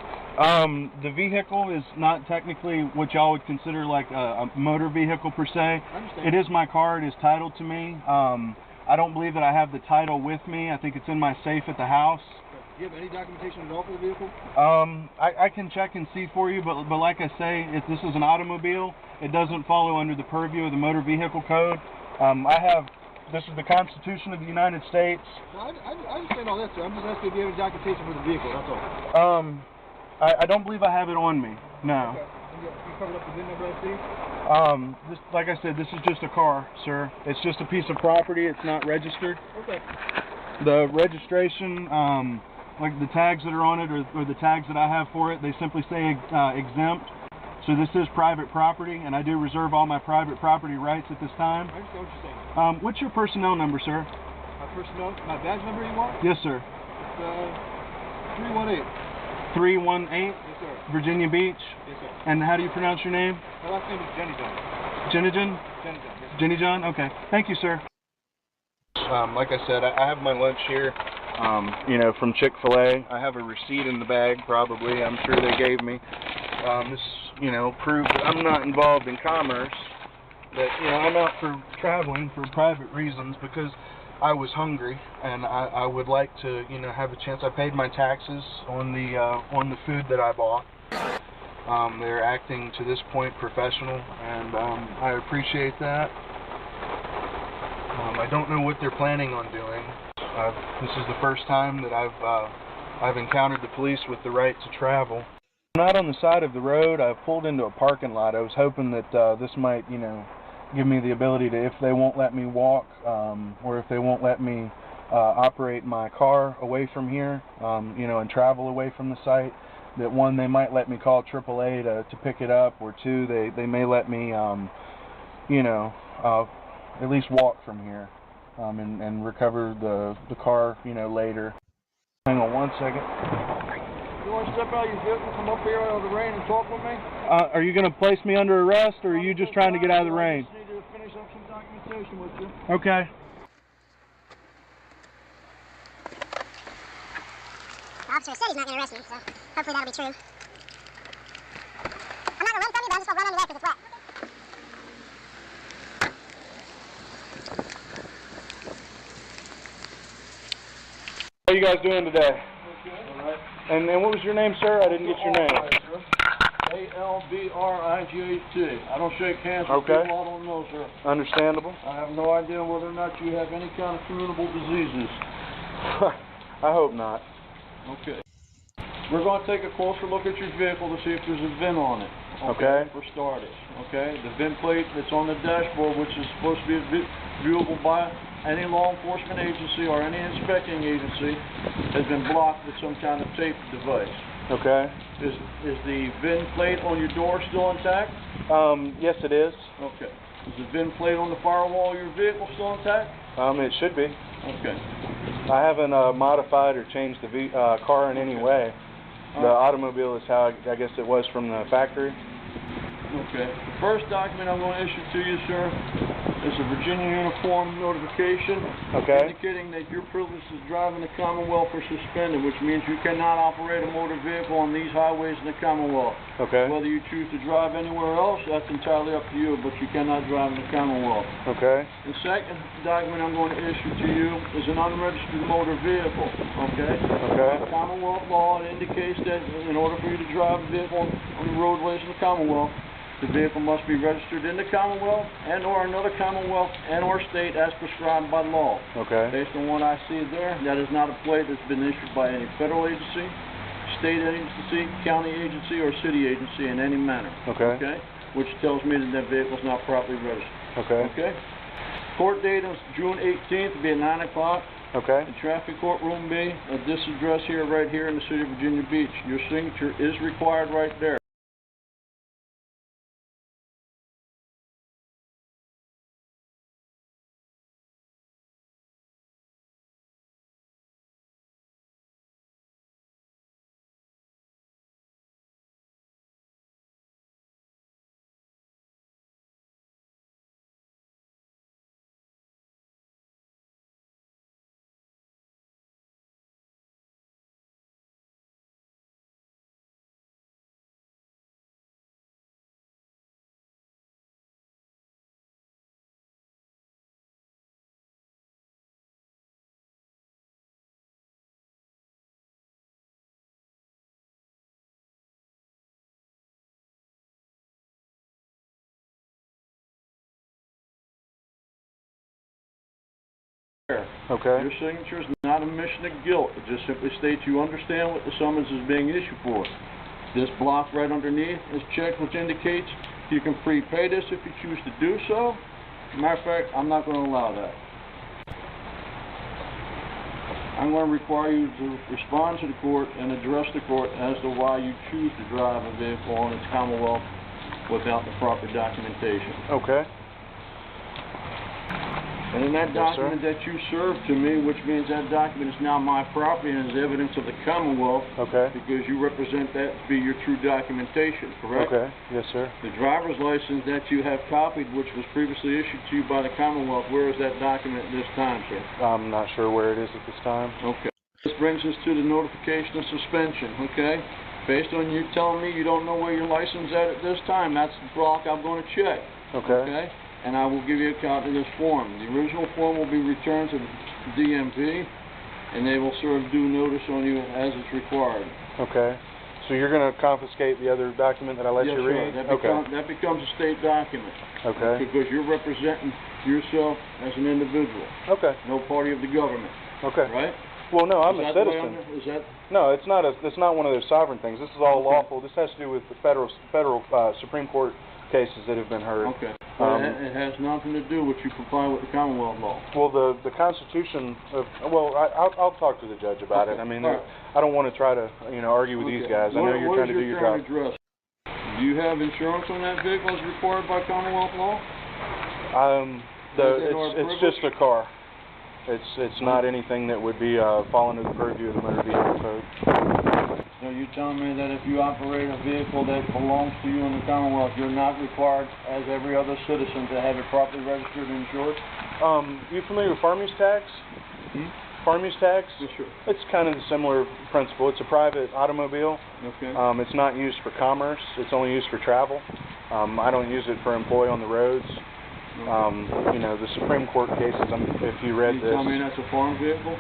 The vehicle is not technically what y'all would consider like a motor vehicle per se. I understand. It is my car. It is titled to me. I don't believe that I have the title with me. I think it's in my safe at the house. Do you have any documentation at all for the vehicle? I can check and see for you, but like I say, if this is an automobile, it doesn't follow under the purview of the Motor Vehicle Code. This is the Constitution of the United States. No, I understand all that, sir. I'm just asking if you have any documentation for the vehicle, that's all. I don't believe I have it on me, no. Okay. You covered up the VIN number, I see? Like I said, this is just a car, sir. It's just a piece of property. It's not registered. Okay. The registration like the tags that are on it or the tags that I have for it, they simply say exempt. So this is private property, and I do reserve all my private property rights at this time. I understand what you're saying. What's your personnel number, sir? My personnel, my badge number you want? Yes, sir. It's 318. 318 Yes, sir. Virginia Beach. Yes, sir. And how do you pronounce your name? My last name is Jenny John. Jenny John? Jenny John. Yes, sir. Jenny John? Okay. Thank you, sir. Like I said, I have my lunch here, you know, from Chick-fil-A. I have a receipt in the bag, probably. I'm sure they gave me. This, you know, proves that I'm not involved in commerce, that, you know, I'm out for traveling for private reasons because I was hungry and I would like to, you know, have a chance. I paid my taxes on the food that I bought. They're acting to this point professional, and I appreciate that. I don't know what they're planning on doing. This is the first time that I've encountered the police with the right to travel. I'm not on the side of the road. I've pulled into a parking lot. I was hoping that this might, you know, give me the ability to, if they won't let me walk, or if they won't let me operate my car away from here, you know, and travel away from the site, that one, they might let me call AAA to pick it up, or two, they may let me, you know, at least walk from here, and recover the car, you know, later. Hang on one second. You want to step out of your vehicle, come up here out of the rain and talk with me? Are you going to place me under arrest, or are you just trying to get out of the rain? I just need to finish up some documentation with you. Okay. The officer said he's not going to arrest me, so hopefully that'll be true. I'm not going to run from you, but I'm just going to run under there because it's wet. How are you guys doing today? And what was your name, sir? I didn't get your name. A-L-B-R-I-G-H-T. I don't shake hands with Okay. people I don't know, sir. Understandable. I have no idea whether or not you have any kind of communicable diseases. I hope not. Okay. We're going to take a closer look at your vehicle to see if there's a VIN on it. Okay. For starters. Okay. The VIN plate that's on the dashboard, which is supposed to be viewable by any law enforcement agency or any inspecting agency, has been blocked with some kind of tape device. Okay. Is the VIN plate on your door still intact? Yes, it is. Okay. Is the VIN plate on the firewall of your vehicle still intact? It should be. Okay. I haven't modified or changed the car in any way. The automobile is how I guess it was from the factory. Okay. The first document I'm going to issue to you, sir, is a Virginia Uniform Notification indicating that your privilege to drive in the Commonwealth are suspended, which means you cannot operate a motor vehicle on these highways in the Commonwealth. Okay. Whether you choose to drive anywhere else, that's entirely up to you, but you cannot drive in the Commonwealth. Okay. The second document I'm going to issue to you is an unregistered motor vehicle. Okay. Okay. The Commonwealth law indicates that in order for you to drive a vehicle on the roadways of the Commonwealth, the vehicle must be registered in the Commonwealth and or another Commonwealth and or state as prescribed by law. Okay. Based on what I see there, that is not a plate that's been issued by any federal agency, state agency, county agency, or city agency in any manner. Okay. Okay? Which tells me that that vehicle is not properly registered. Okay. Okay? Court date is June 18th, it'll be at 9 o'clock. Okay. The traffic court room B at this address here, right here in the city of Virginia Beach. Your signature is required right there. Okay. Your signature is not a admission of guilt. It just simply states you understand what the summons is being issued for. This block right underneath is checked, which indicates you can prepay this if you choose to do so. Matter of fact, I'm not going to allow that. I'm going to require you to respond to the court and address the court as to why you choose to drive a vehicle on its Commonwealth without the proper documentation. Okay. And in that Yes, sir. document that you served to me, which means that document is now my property and is evidence of the Commonwealth. Okay. Because you represent that to be your true documentation, correct? Okay. Yes, sir. The driver's license that you have copied, which was previously issued to you by the Commonwealth, where is that document at this time, sir? I'm not sure where it is at this time. Okay. This brings us to the notification of suspension, okay? Based on you telling me you don't know where your license is at this time, that's the block I'm going to check. Okay. And I will give you a copy of this form. The original form will be returned to the DMV, and they will serve due notice on you as it's required. Okay. So you're going to confiscate the other document that I let you read? Yes, sir. That becomes a state document. Okay. Because you're representing yourself as an individual. Okay. No party of the government. Okay. Right? Well, no, I'm a Is that the way citizen. Is that? No, it's not one of those sovereign things. This is all lawful. This has to do with the federal Supreme Court cases that have been heard. Okay. But it has nothing to do with you complying with the Commonwealth law. Well, the Constitution of, I'll talk to the judge about it. I mean, All right. I don't want to try to, argue with these guys. I know you're trying to do your job. Address? Do you have insurance on that vehicle as required by Commonwealth law? It's just a car. It's not anything that would be fall under the purview of the Motor Vehicle Code. So you're telling me that if you operate a vehicle that belongs to you in the Commonwealth, you're not required, as every other citizen, to have it properly registered and insured? You familiar with farm use tax? Farm use tax? Yes, sure. It's kind of the similar principle. It's a private automobile. Okay. It's not used for commerce. It's only used for travel. I don't use it for employee on the roads. The Supreme Court cases, if you read this. You tell me that's a farm vehicle?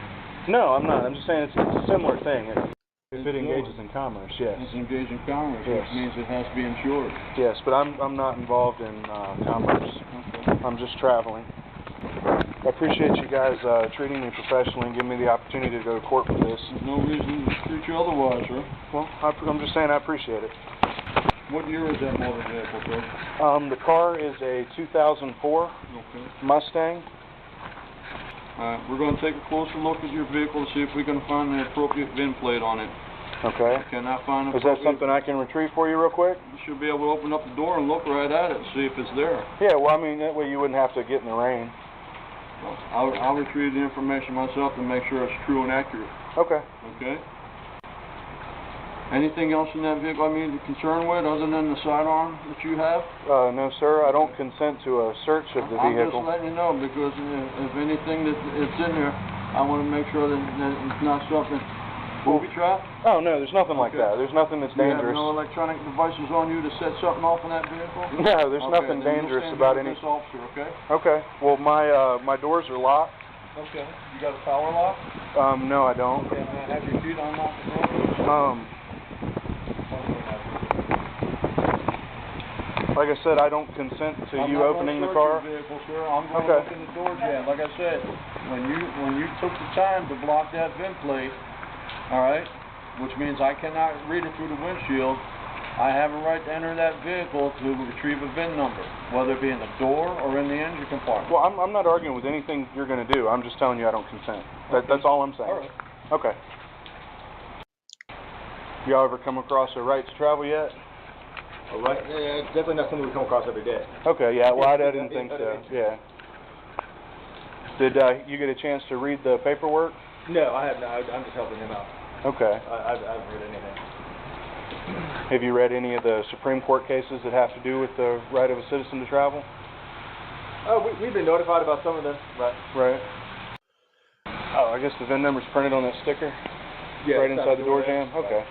No, I'm not. I'm just saying it's a similar thing. If it engages in commerce, yes. It's engaged in commerce, Yes. which means it has to be insured. Yes, but I'm not involved in commerce. Okay. I'm just traveling. I appreciate you guys treating me professionally and giving me the opportunity to go to court for this. There's no reason to treat you otherwise, sir. Well, I'm just saying I appreciate it. What year is that motor vehicle, sir? The car is a 2004 Mustang. We're going to take a closer look at your vehicle to see if we can find the appropriate VIN plate on it. Okay. Cannot find Is that something I can retrieve for you real quick? You should be able to open up the door and look right at it and see if it's there. Yeah, well, I mean, that way you wouldn't have to get in the rain. I'll retrieve the information myself and make sure it's true and accurate. Okay. Okay? Anything else in that vehicle I need to be concerned with other than the sidearm that you have? No, sir. I don't consent to a search of the vehicle. I'm just letting you know because if anything that's in there, I want to make sure that it's not something booby trap. Oh, no, there's nothing like that. There's nothing that's dangerous. You have no electronic devices on you to set something off in that vehicle? No, there's nothing dangerous about any. This officer, okay? Okay. Well, my doors are locked. Okay. You got a power lock? No, I don't. Can I have your feet unlocked the door? Like I said, I don't consent to you opening the car. I'm not going to search your vehicle, sir. I'm going to open the door jam. Like I said, when you took the time to block that VIN plate, all right, which means I cannot read it through the windshield, I have a right to enter that vehicle to retrieve a VIN number, whether it be in the door or in the engine compartment. Well, I'm not arguing with anything you're going to do. I'm just telling you I don't consent. That's all I'm saying. All right. Okay. Y'all ever come across a right to travel yet? Right, yeah, it's definitely not something we come across every day. Okay, yeah, well, I didn't think so, yeah. Did you get a chance to read the paperwork? No, I have not. I'm just helping him out. Okay. I haven't read anything. Have you read any of the Supreme Court cases that have to do with the right of a citizen to travel? Oh, we've been notified about some of them, but... Right. Oh, I guess the VIN number's printed on that sticker? Yeah. Right inside the door jamb? Okay.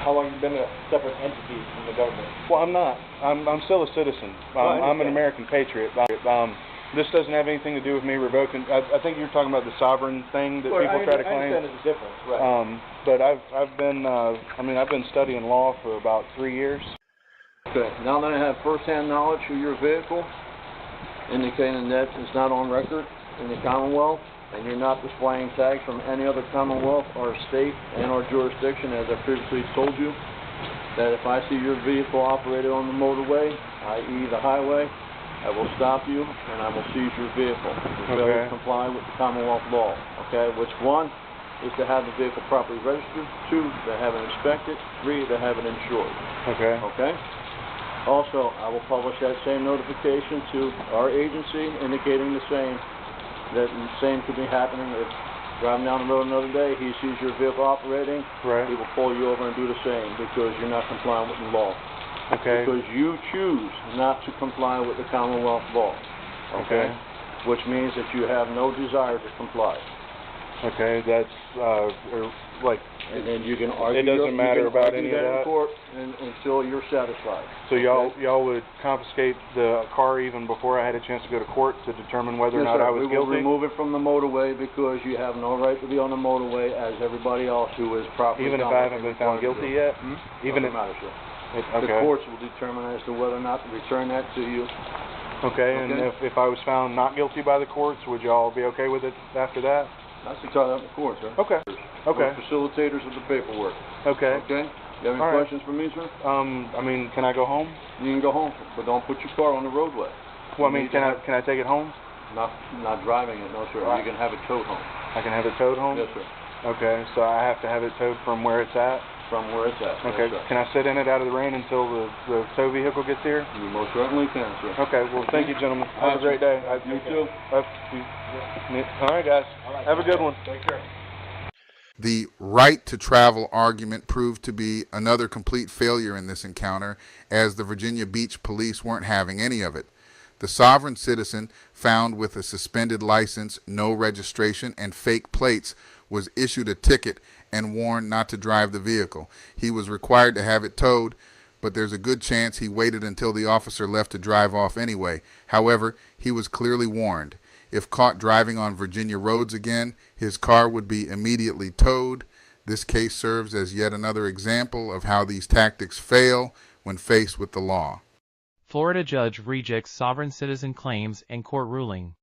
How long have you been a separate entity from the government? Well, I'm not. I'm still a citizen. I'm an American patriot. This doesn't have anything to do with me revoking. I think you're talking about the sovereign thing that people try to claim. I understand it's different, right? But I've been studying law for about 3 years. Okay. Now that I have first-hand knowledge of your vehicle, indicating that it's not on record in the Commonwealth, and you're not displaying tags from any other Commonwealth or state and or jurisdiction, as I previously told you, that if I see your vehicle operated on the motorway, i.e. the highway, I will stop you and I will seize your vehicle. For failure to comply with the Commonwealth law, okay? Which one is to have the vehicle properly registered, 2, to have it inspected, 3, to have it insured. Okay. Okay? Also, I will publish that same notification to our agency indicating the same, that the same could be happening if driving down the road another day, he sees your vehicle operating, he will pull you over and do the same because you're not complying with the law. Okay. Because you choose not to comply with the Commonwealth law. Okay? Which means that you have no desire to comply. Okay, that's like. And then you can argue. It doesn't matter about any of that in court until you're satisfied. So y'all would confiscate the car even before I had a chance to go to court to determine whether or not I was guilty? We will remove it from the motorway because you have no right to be on the motorway as everybody else who is properly. Even if I haven't been found guilty yet? Even if matter, sir. The courts will determine as to whether or not to return that to you. Okay, and if I was found not guilty by the courts, would y'all be okay with it after that? That's entirely up to the court, sir. Okay. We're facilitators of the paperwork. Okay. Okay? You have any questions for me, sir? I mean, can I go home? You can go home, but don't put your car on the roadway. Well, I mean, can I take it home? Not driving it, no, sir. You can have it towed home. I can have it towed home? Yes, sir. Okay, so I have to have it towed from where it's at? From where it's at. Okay, Yes, sir. can I sit in it out of the rain until the tow vehicle gets here? You most certainly can, sir. Okay, well, thank you, gentlemen. Have a great day. You too. All right, guys. Have a good one. Take care. The right to travel argument proved to be another complete failure in this encounter, as the Virginia Beach police weren't having any of it. The sovereign citizen, found with a suspended license, no registration, and fake plates, was issued a ticket and warned not to drive the vehicle. He was required to have it towed, but there's a good chance he waited until the officer left to drive off anyway. However, he was clearly warned. If caught driving on Virginia roads again, his car would be immediately towed. This case serves as yet another example of how these tactics fail when faced with the law. Florida judge rejects sovereign citizen claims and court ruling.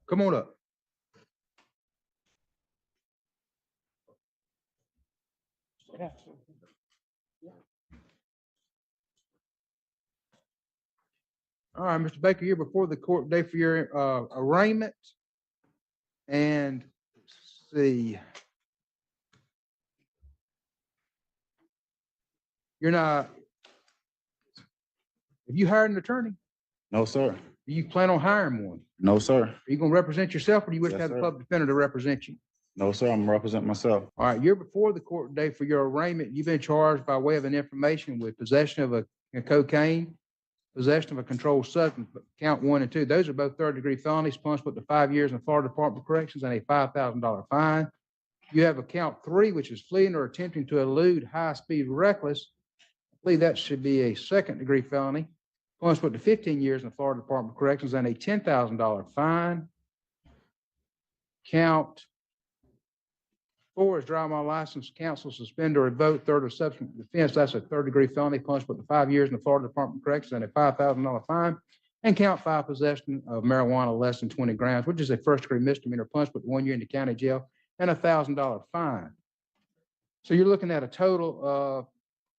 Come on up. All right, Mr. Baker, you're before the court today for your arraignment. And let's see. You're not, have you hired an attorney? No, sir. Do you plan on hiring one? No, sir. Are you going to represent yourself, or do you wish to Yes, have the sir. public defender to represent you? No, sir. I'm representing myself. All right, you're before the court today for your arraignment. You've been charged by way of an information with possession of a cocaine, possession of a controlled substance, count 1 and 2. Those are both third-degree felonies, punishable to 5 years in the Florida Department of Corrections and a $5,000 fine. You have a count 3, which is fleeing or attempting to elude high-speed reckless. I believe that should be a second-degree felony, punishable to 15 years in the Florida Department of Corrections and a $10,000 fine. Count 4 is drive my license, cancel, suspend, or revoke third or subsequent offense. That's a third-degree felony, punishable to 5 years in the Florida Department of Corrections and a $5,000 fine. And count 5, possession of marijuana less than 20 grams, which is a first-degree misdemeanor, punishable to 1 year in the county jail and a $1,000 fine. So you're looking at a total of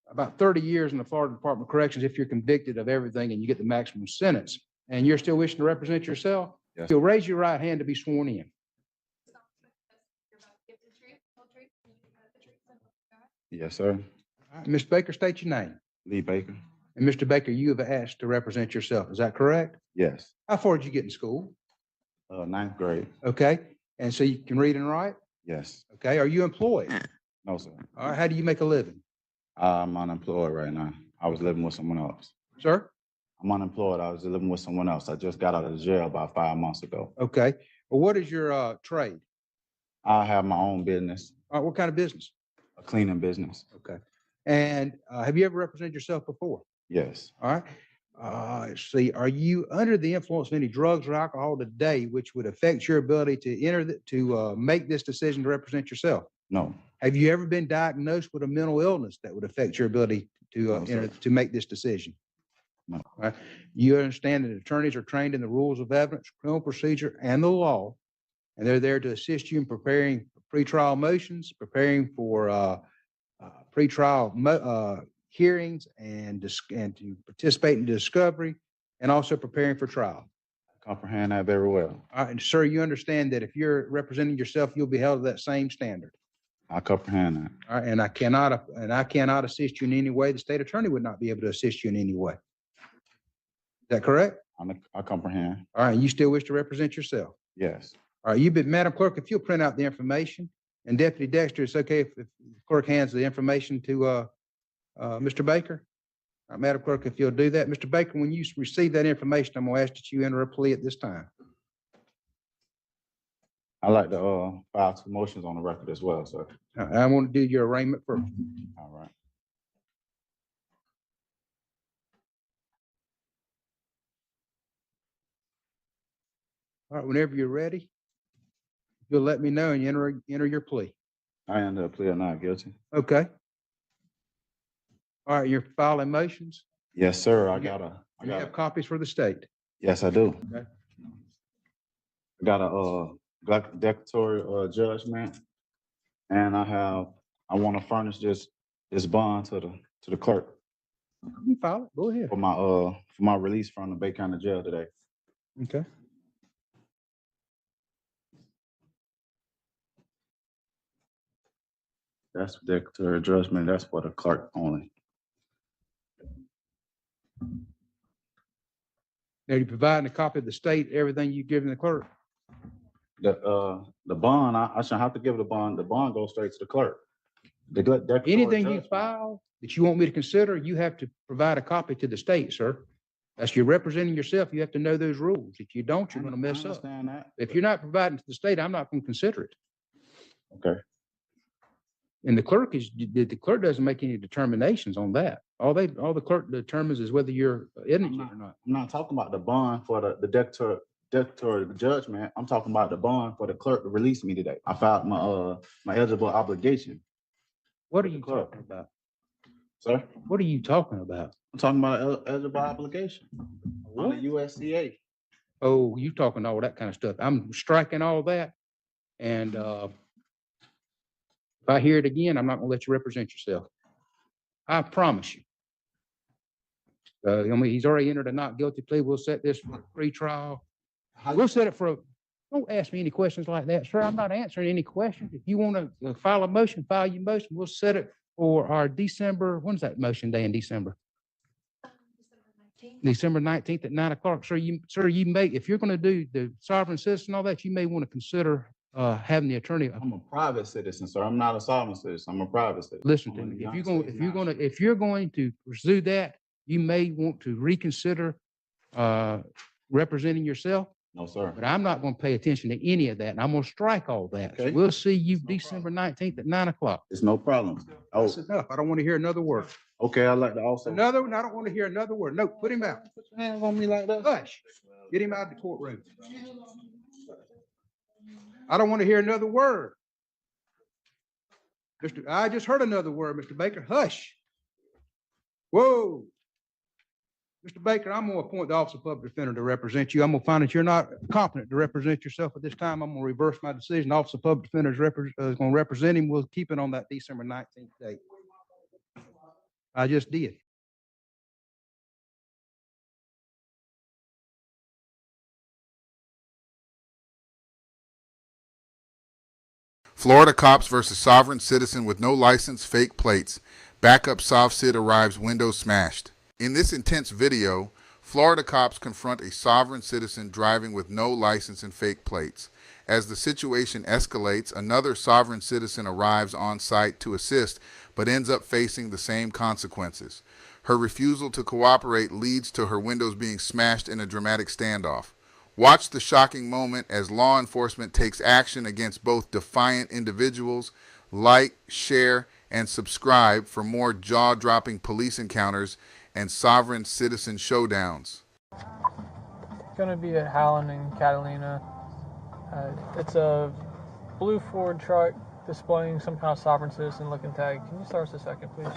about 30 years in the Florida Department of Corrections if you're convicted of everything and you get the maximum sentence. And you're still wishing to represent yourself? Yes. You'll raise your right hand to be sworn in. Yes, sir. All right, Mr. Baker, state your name. Lee Baker. And Mr. Baker, you have asked to represent yourself. Is that correct? Yes. How far did you get in school? 9th grade. Okay. And so you can read and write? Yes. Okay. Are you employed? No, sir. All right. How do you make a living? I'm unemployed right now. I was living with someone else. Sir? I'm unemployed. I was living with someone else. I just got out of jail about 5 months ago. Okay. Well, what is your trade? I have my own business, All right. What kind of business? a cleaning business. Okay. And have you ever represented yourself before? Yes. All right. Let's see, are you under the influence of any drugs or alcohol today, which would affect your ability to make this decision to represent yourself? No. Have you ever been diagnosed with a mental illness that would affect your ability to to make this decision? No. All right. You understand that attorneys are trained in the rules of evidence, criminal procedure, and the law, and they're there to assist you in preparing pretrial motions, preparing for pretrial hearings and to participate in discovery and also preparing for trial. Comprehend that very well. All right, and sir, you understand that if you're representing yourself, you'll be held to that same standard. I comprehend that. All right, and I cannot assist you in any way. The state attorney would not be able to assist you in any way. Is that correct? I comprehend. All right, you still wish to represent yourself? Yes. All right, Madam Clerk, if you'll print out the information, and Deputy Dexter, it's okay if the clerk hands the information to Mr. Baker? All right, Madam Clerk, if you'll do that. Mr. Baker, when you receive that information, I'm gonna ask that you enter a plea at this time. I'd like to file 2 motions on the record as well, sir. I want to do your arraignment first. All right. All right, whenever you're ready, you'll let me know and you enter your plea. I end up plea of not guilty. Okay. All right, you're filing motions? Yes, sir. I You have copies for the state? Yes, I do. Okay. I got a declaratory judgment, and I want to furnish this bond to the clerk You file it, go ahead. for my release from the Bay County Jail today. Okay. That's declaratory judgment. That's for the clerk only. Now, you providing a copy of the state, everything you've given the clerk? The bond, I shouldn't have to give the bond. The bond goes straight to the clerk. Declaratory Anything you judgment- file that you want me to consider, you have to provide a copy to the state, sir. As you're representing yourself, you have to know those rules. If you don't, you're gonna mess up. understand that. If you're not providing to the state, I'm not gonna consider it. Okay. And the clerk doesn't make any determinations on that. All the clerk determines is whether you're innocent or not. I'm not talking about the bond for the declaratory judgment. I'm talking about the bond for the clerk to release me today. I filed my eligible obligation. What are you talking about? Sir? What are you talking about? I'm talking about eligible obligation on the USCA. Oh, you talking all that kind of stuff. I'm striking all that. And if I hear it again, I'm not gonna let you represent yourself. I promise you. He's already entered a not guilty plea. We'll set this for pre-trial. We'll set it for don't ask me any questions like that, sir. I'm not answering any questions. If you want to file a motion, file your motion. We'll set it for our December, when's that motion day in December? December 19th at 9 o'clock. Sir, you may, if you're going to do the sovereign citizen, all that, you may want to consider having the attorney. I'm a private citizen, sir. I'm not a sovereign citizen. I'm a private citizen. Listen to me. If you're going to pursue that, you may want to reconsider representing yourself. No, sir. But I'm not going to pay attention to any of that, and I'm going to strike all that. So Okay. we'll see you December 19th at 9 o'clock. It's no problem. Oh, That's enough. I don't want to hear another word. okay. I'd like to also. Another one, I don't want to hear another word. No, put him out. Put your hands on me like that. Hush. Get him out of the courtroom. I don't want to hear another word. I just heard another word, Mr. Baker. Hush. Whoa. Mr. Baker, I'm going to appoint the Office of Public Defender to represent you. I'm going to find that you're not competent to represent yourself at this time. I'm going to reverse my decision. The Office of Public Defender is going to represent him. We'll keep it on that December 19th date. I just did. Florida cops versus sovereign citizen with no license, fake plates. Backup SovCid arrives, windows smashed. In this intense video, Florida cops confront a sovereign citizen driving with no license and fake plates. As the situation escalates, another sovereign citizen arrives on site to assist, but ends up facing the same consequences. Her refusal to cooperate leads to her windows being smashed in a dramatic standoff. Watch the shocking moment as law enforcement takes action against both defiant individuals. Like, share, and subscribe for more jaw-dropping police encounters and sovereign citizen showdowns. It's going to be at Howland and Catalina. It's a blue Ford truck displaying some kind of sovereign citizen looking tag. Can you start us a second, please?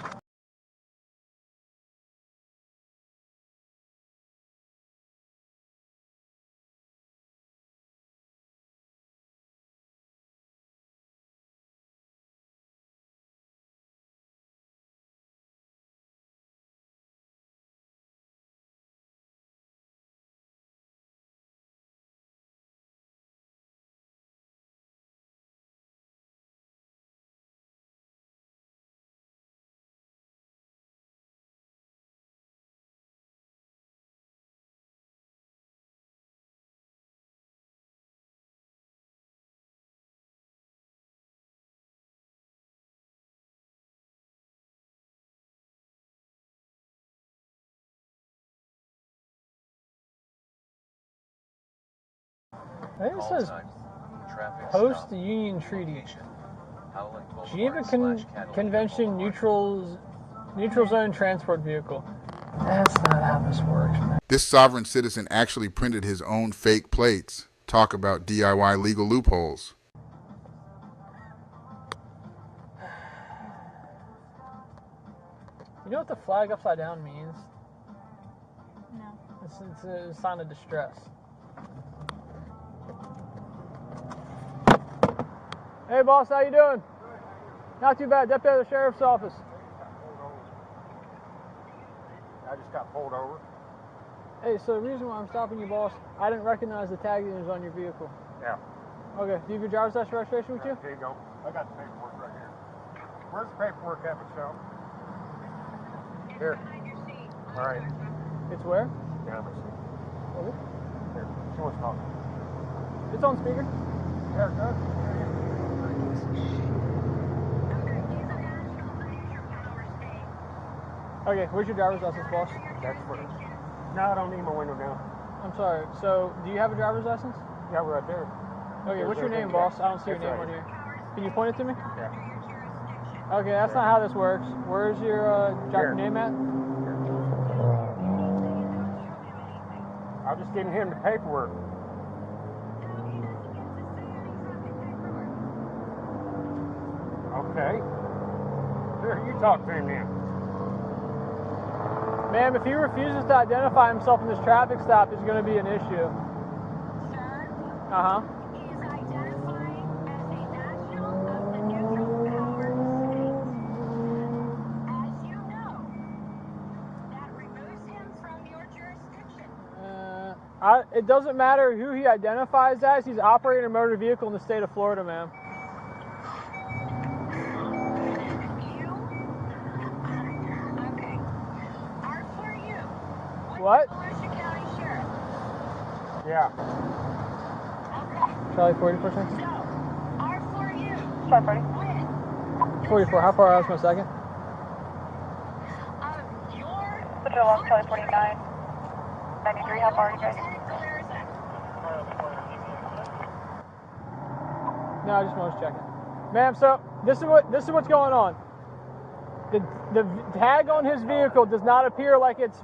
I think it says post-Union Treaty. Geneva Convention neutral zone transport vehicle. That's not how this works, man. This sovereign citizen actually printed his own fake plates. Talk about DIY legal loopholes. You know what the flag upside down means? No. It's a sign of distress. Hey boss, how you doing? Not too bad. Deputy of the Sheriff's Office. I just got pulled over. Hey, so the reason why I'm stopping you, boss, I didn't recognize the tag that was on your vehicle. Yeah. Okay, do you have your driver's license registration with you? Here you go. I got the paperwork right here. Where's the paperwork at, Michelle? Here. All right. It's where? Yeah, let me see. Okay. Here. She wants to talk. It's on speaker. Yeah, good. Okay, where's your driver's license, boss? That's first. No, I don't need my window down. I'm sorry. So, do you have a driver's license? Yeah, we're right there. Okay, what's your name, boss? I don't see your name on here. Can you point it to me? Yeah. Okay, that's not how this works. Where's your name at? I'm just getting him the paperwork. Okay. Here, you talk to him then. Ma'am, if he refuses to identify himself in this traffic stop, it's going to be an issue. Sir? Uh-huh. He is identifying as a national of the neutral power state. As you know, that removes him from your jurisdiction. It doesn't matter who he identifies as. He's operating a motor vehicle in the state of Florida, ma'am. What? Volusia County Sheriff. Yeah. Okay. Charlie, 40%? So, are for you. Sorry, Freddie. When? 44. How far out is my second? Your... Put your along, Charlie 49. 93, how far are you guys? No, I just was checking. Ma'am, so this is what's going on. The tag on his vehicle does not appear like it's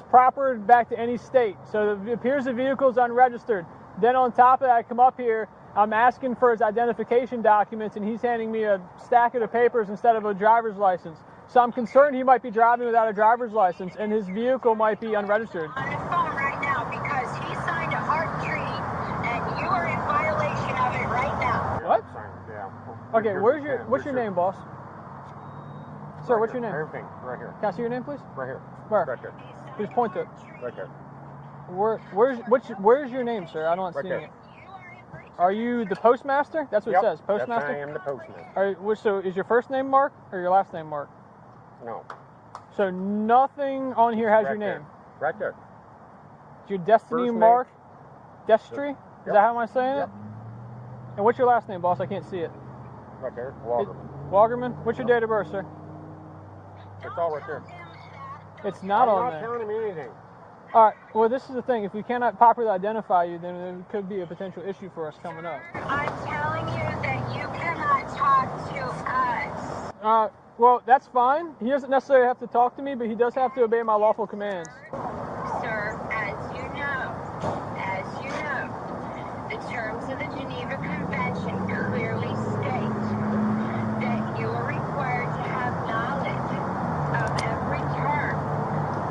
proper back to any state. So it appears the vehicle is unregistered. Then on top of that, I come up here, I'm asking for his identification documents, and he's handing me a stack of the papers instead of a driver's license. So I'm concerned he might be driving without a driver's license, and his vehicle might be unregistered. On the phone right now because he signed a heart treaty, and you are in violation of it right now. What? Yeah. Okay, what's your name, boss? Sir, what's your name? Everything, right here. Can I see your name, please? Right here. Where? Right there. Please point to it. Right there. Where's your name, sir? I don't see it. Are you the postmaster? That's what it says. Postmaster? Yes, I am the postman. So is your first name Mark or your last name Mark? No. So nothing on here has your name. Right there. Is your Destiny First Mark? name. Destry? Is that how am I saying it? And what's your last name, boss? I can't see it. Right there. Walgerman. Walgerman? What's your date of birth, sir? It's all right there. It's not on I'm there. not telling him anything. All right. Well, this is the thing. If we cannot properly identify you, then there could be a potential issue for us coming up. I'm telling you that you cannot talk to us. Well, that's fine. He doesn't necessarily have to talk to me, but he does have to obey my lawful commands. Sir, as you know, the terms of the Geneva Convention clearly state that you are required to have knowledge of every term.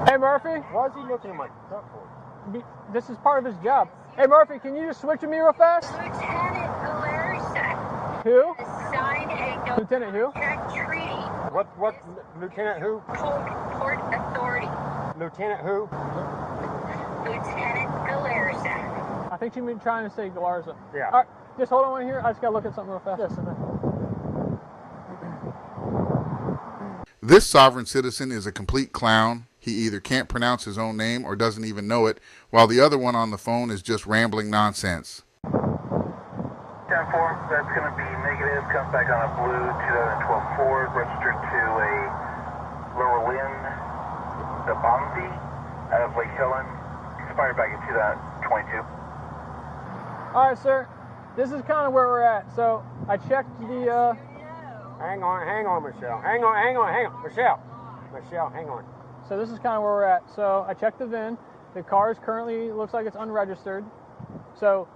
Hey, Murphy. Why is he looking at my truck for? This is part of his job. Hey, Murphy, can you just switch with me real fast? Lieutenant Galarza Who? signed a Lieutenant who? treaty. What? Lieutenant who? Port Authority. Lieutenant who? Lieutenant Galarza. I think you mean trying to say Galarza. Yeah. All right, just hold on one here. I just gotta look at something real fast. Yes, This sovereign citizen is a complete clown. He either can't pronounce his own name or doesn't even know it, while the other one on the phone is just rambling nonsense. 10-4, that's going to be negative, comes back on a blue 2012 Ford, registered to a Lower Lynn, the Bonzi, out of Lake Helen, expired back in 2022. All right, sir. This is kind of where we're at. So I checked the. Hang on, Michelle. Hang on. Michelle, hang on. So this is kind of where we're at. So I checked the VIN. The car is currently looks like it's unregistered. So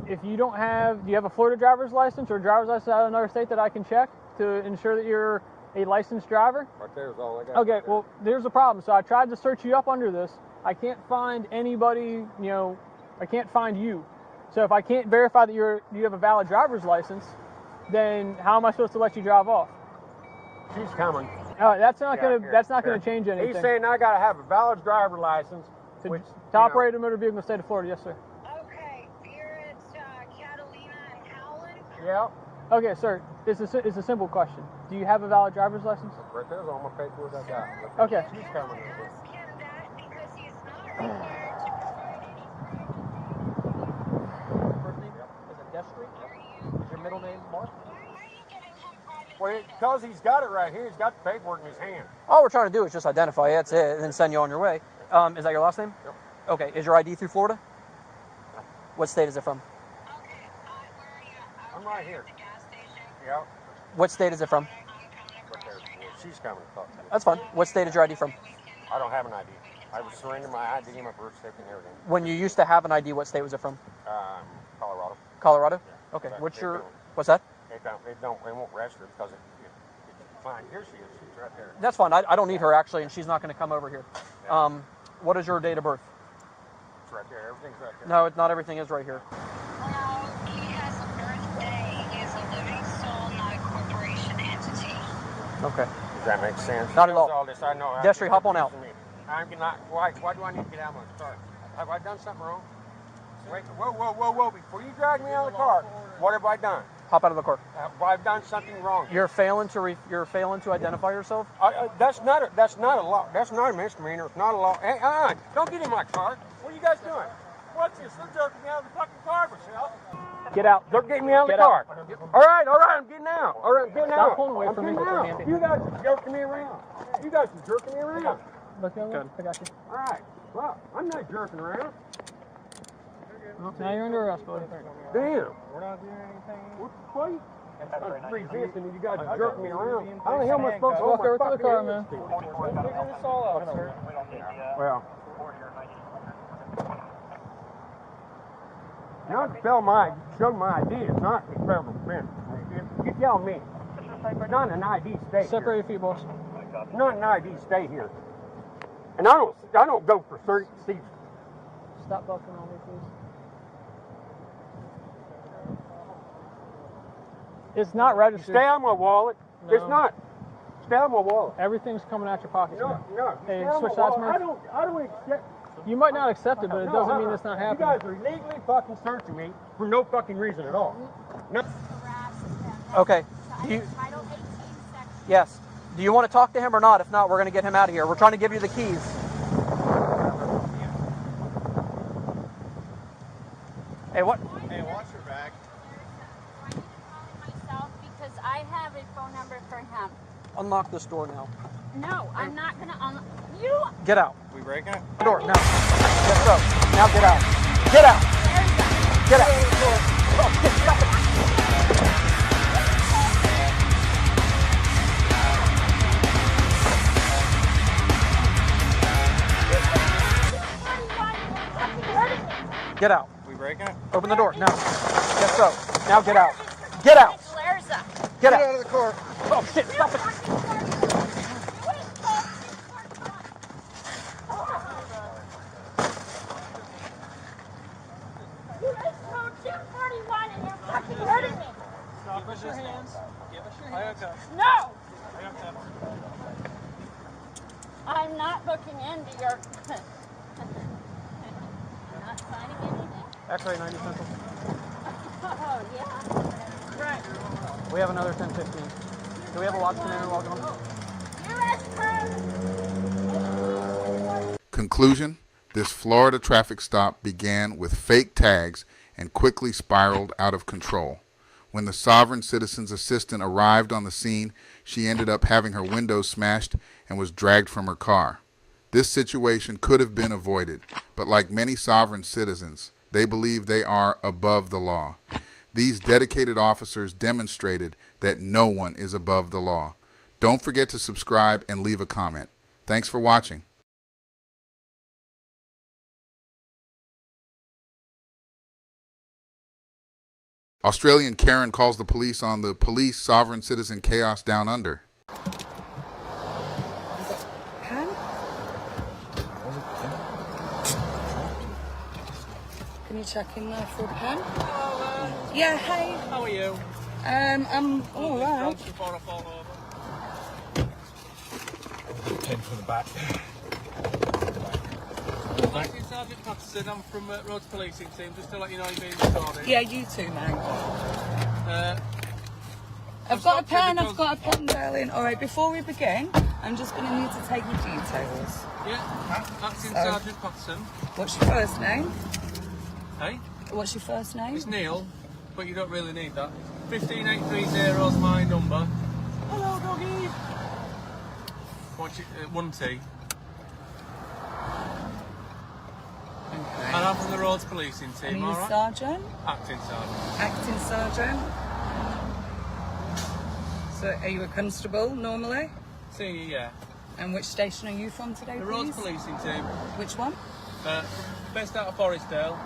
if you don't have, do you have a Florida driver's license or a driver's license out of another state that I can check to ensure that you're a licensed driver? Right there's all I got. Okay, well, there's a problem. So I tried to search you up under this. I can't find anybody, I can't find you. So if I can't verify that you have a valid driver's license, then how am I supposed to let you drive off? She's coming. All right, that's not gonna change anything. He's saying I gotta have a valid driver's license. To operate a motor vehicle in the state of Florida, yes, sir. Okay, you're at Catalina and Howland? Yeah. Okay, sir, it's a simple question. Do you have a valid driver's license? Right there's all my paperwork I got. Okay. She's coming. Ask him that because he's not required to provide any First name is it Destry? Is your middle name Mark? Well, because he's got it right here. He's got the paperwork in his hand. All we're trying to do is just identify it, that's it, and then send you on your way. Is that your last name? Yep. Okay, is your ID through Florida? What state is it from? I'm right here. Yeah. What state is it from? Right there. She's coming to talk to you. That's fine. What state is your ID from? I don't have an ID. I was surrendering my ID, my birth certificate, and everything. When you used to have an ID, what state was it from? Colorado. Colorado? Yeah. Okay, But what's they your, don't- what's that? They won't register because it's fine. Here she is. She's right there. That's fine. I don't need her actually, and she's not going to come over here. What is your date of birth? It's right there. Everything's right there. No, not everything is right here. Well, he has a birthday. He is a living soul, not a corporation entity. Okay. Does that make sense? Not at He knows all. this. I know. Destry, hop on out. I'm not. Why do I need to get out of my car? Have I done something wrong? Wait. Whoa. Before you drag me out of the car, what have I done? Hop out of the car. Have I done something wrong? You're failing to identify yourself. That's not a law. That's not a misdemeanor. It's not a law. Hey, don't get in my car. What are you guys doing? What's this? They're jerking me out of the fucking car, Michelle. Get out. They're getting me out of the Get car. out. All right, I'm getting out. All right, I'm getting out. Stop pulling away I'm from me getting with your out. hand. You guys are jerking me around. You guys are jerking me around. Look over. I got you. All right. Well, I'm not jerking around. Now you're under arrest, buddy. Damn. We're not doing anything. What's the fight? I'm resisting and you guys are jerking me around. How the hell am I supposed to Walk hold over my to the car, fucking man. Figure this all out, sir. Well. Now to show my ID is not a federal offense. You tell me. Not an ID state. Separate your feet, boss. Not an ID state here. And I don't go for certain seats. Stop bucking on me, please. It's not registered. Stay on my wallet. No. It's not. Stay on my wallet. Everything's coming out your pockets now. No. Hey, Stay on switch my sides, wallet. Murph. I don't accept. You might not accept it, but it doesn't mean it's not happening. You guys are illegally fucking searching me for no fucking reason at all. No. Okay. Yes. Do you want to talk to him or not? If not, we're going to get him out of here. We're trying to give you the keys. Hey, what? Hey, watch your back. Myself because I have a phone number for him. Unlock this door now. No, I'm not gonna unlock. You. Get out. We breaking it? The door now. Yes, so. Now get out. Get out. Get out. Oh, shit, stop it. Get out. We breaking it? Open the door now. Yes, so. Now get out. Get out. Get out. Out of the car. Oh shit! Stop it. You just told 241 and you're fucking hurting me. Give us your hands. Give us your hands. No. I'm not looking into your. You're not signing anything. X-ray 90 Central. Oh yeah. Right. We have another 1015. Do we have a watch container log on? U.S. code. Conclusion: this Florida traffic stop began with fake tags and quickly spiraled out of control. When the sovereign citizen's assistant arrived on the scene, she ended up having her windows smashed and was dragged from her car. This situation could have been avoided, but like many sovereign citizens, They believe they are above the law. These dedicated officers demonstrated that no one is above the law. Don't forget to subscribe and leave a comment. Thanks for watching. Australian Karen calls the police on the police sovereign citizen chaos down under. Pen? Can you check in there for a pen? Yeah, hey. How are you? I'm all right. Pen from the back. Sergeant Patterson, I'm from Roads Policing Team, just to let you know you're being recorded. Yeah, you too, mate. I've got a pen, darling. All right, before we begin, I'm just going to need to take your details. Yeah, Acting Sergeant Patterson. What's your first name? Hey? What's your first name? It's Neil, but you don't really need that. 15830 is my number. Hello, doggy. Watch it, 1T. Okay. And I'm from the Roads Policing Team, And are you alright? sergeant? Acting Sergeant. Acting sergeant. So, are you a constable normally? Senior, yeah. And which station are you from today, The please? Roads Policing Team. Which one? Based out of Forestdale.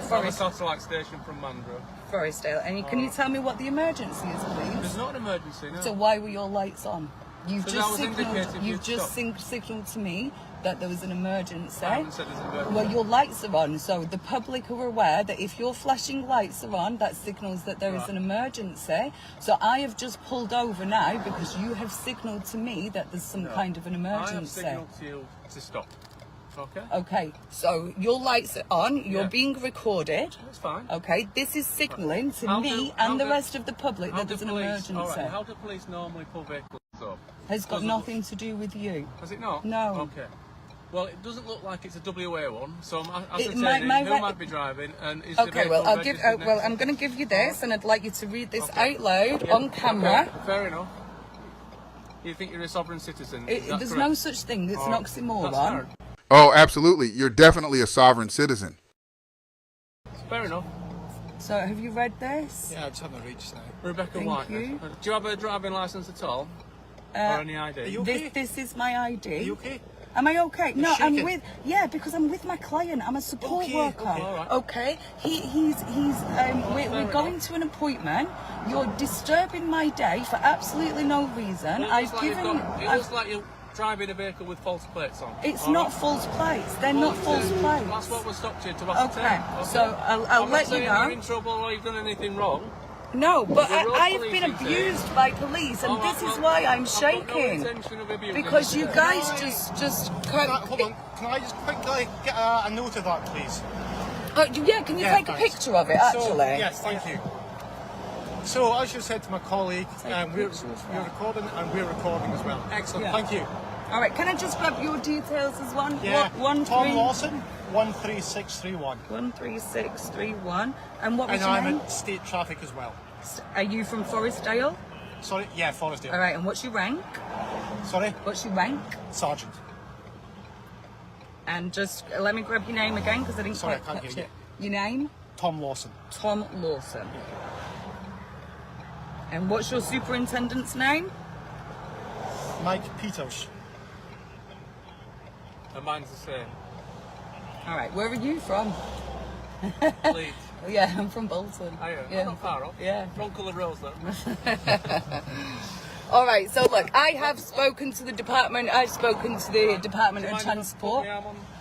From a satellite station from Mandurah. Forestdale. And can you tell me what the emergency is, please? There's not an emergency, no. So why were your lights on? You've Because I was indicating you've you'd just signalled to me that there was an emergency. I haven't said there's an emergency. Well, your lights are on, so the public are aware that if your flashing lights are on, that signals that there is an emergency. So I have just pulled over now because you have signalled to me that there's some kind of an emergency. I have signalled to you to stop. Okay? Okay, so your lights are on, you're being recorded. That's fine. Okay, this is signalling to me and the rest of the public that there's an emergency. All right, how do police normally pull vehicles up? Has got nothing to do with you. Has it not? No. Okay. Well, it doesn't look like it's a WA one, so I'm It ascertaining might- who might be driving and is Okay, the well, vehicle I'll give. registered Well, next I'm going to give you this, and I'd like you to read this Okay. out loud Yeah, on camera. okay, fair enough. You think you're a sovereign citizen? Is that There's correct? no such thing. It's an That's oxymoron. hard. Oh, absolutely. You're definitely a sovereign citizen. Fair enough. So, have you read this? Yeah, I just haven't reached now. Rebecca Thank White. you. Do you have a driving licence at all? or any ID? This is my ID. Are you okay? Am I okay? You're No, I'm shaking. with. Yeah, because I'm with my client. I'm a support worker. okay, all right. Okay. We're going to an appointment. You're disturbing my day for absolutely no reason. It I've looks like given. it looks like you're driving a vehicle with false plates on. It's all not right? false plates. They're Well, not false plates. That's what we stopped you to ascertain. Okay, so I'll I'm let not you saying know. you're in trouble or you've done anything wrong. No, but The road I have been policing team- abused by police, and All right, this is well, why I'm I've got shaking. no intention of abusing Because you guys Hold on, can I just quickly get a note of that, please? Yeah, can you take a thanks. picture of it, So, actually? yes, thank you. So, as you said to my colleague, we're recording and we're recording as well. Excellent, Yeah. thank you. All right, can I just grab your details as one? Yeah, One Tom three- Lawson, 13631. 13631. And what was And your I'm name? at state traffic as well. Are you from Forestdale? Sorry, yeah, Forestdale. All right, and what's your rank? Sorry? What's your rank? Sergeant. And just let me grab your name again because I didn't Sorry, quite I can't catch hear it. Your name? Tom Lawson. Tom Lawson. And what's your superintendent's name? Mike Peters. And mine's the same. All right, where are you from? Leeds. Yeah, I'm from Bolton. Are you? Yeah. Not far off. Yeah. Wrong colour rose though. All right, so look, I have spoken to the department. I've spoken to the Department of Transport.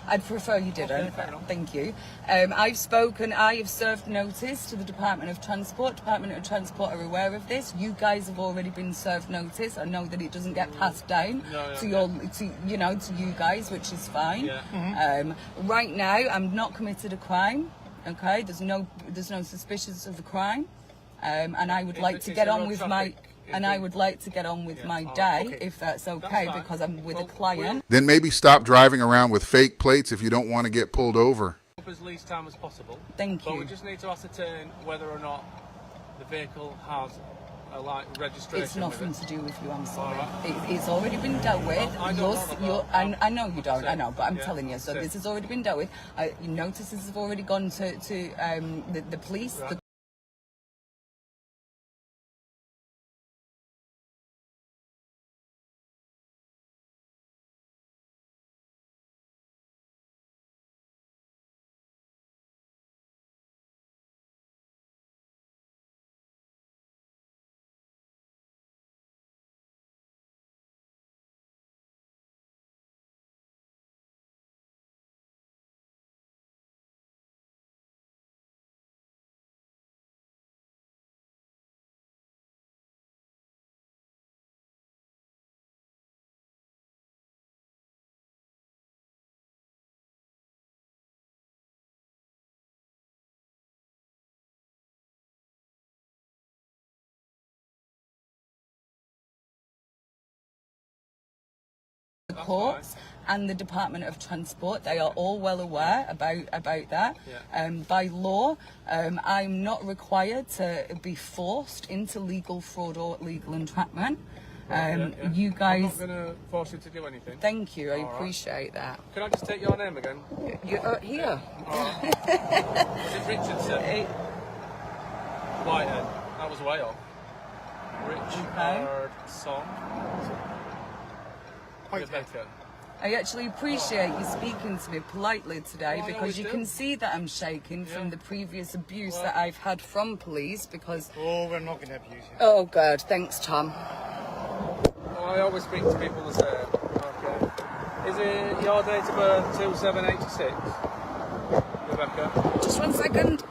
I'd prefer you didn't. Thank you. I have served notice to the Department of Transport. Department of Transport are aware of this. You guys have already been served notice. I know that it doesn't get passed down to you guys, which is fine. Yeah. Right now, I'm not committed a crime. Okay, there's no suspicions of a crime, and I would like to get on with my. And I would like to get on with my day, if that's okay, because I'm with a client. Then maybe stop driving around with fake plates if you don't want to get pulled over. As least time as possible. Thank But you. we just need to ascertain whether or not the vehicle has like registration. It's nothing with it. to do with you, I'm sorry. Alright. It's already been dealt with. I don't know I know you don't, I know, but I'm Yeah. telling you. So That's this it. has already been dealt with. Your notices have already gone to the police. Right. The courts and the Department of Transport, they are all well aware about that. By law, I'm not required to be forced into legal fraud or legal entrapment. You guys, I'm not going to force you to do anything. thank you, I All right. appreciate that. Can I just take your name again? You're here. Was it Richardson? Whitehead. That was way off. Richardson. Rebecca. I actually appreciate you speaking to me politely today Oh, I because always you do. can see that I'm shaking from the previous abuse Well- that I've had from police because... Oh, we're not going to abuse you. Oh, God, thanks, Tom. Oh, I always speak to people the same. Okay. Is it your date of birth 2786? Rebecca? Just 1 second.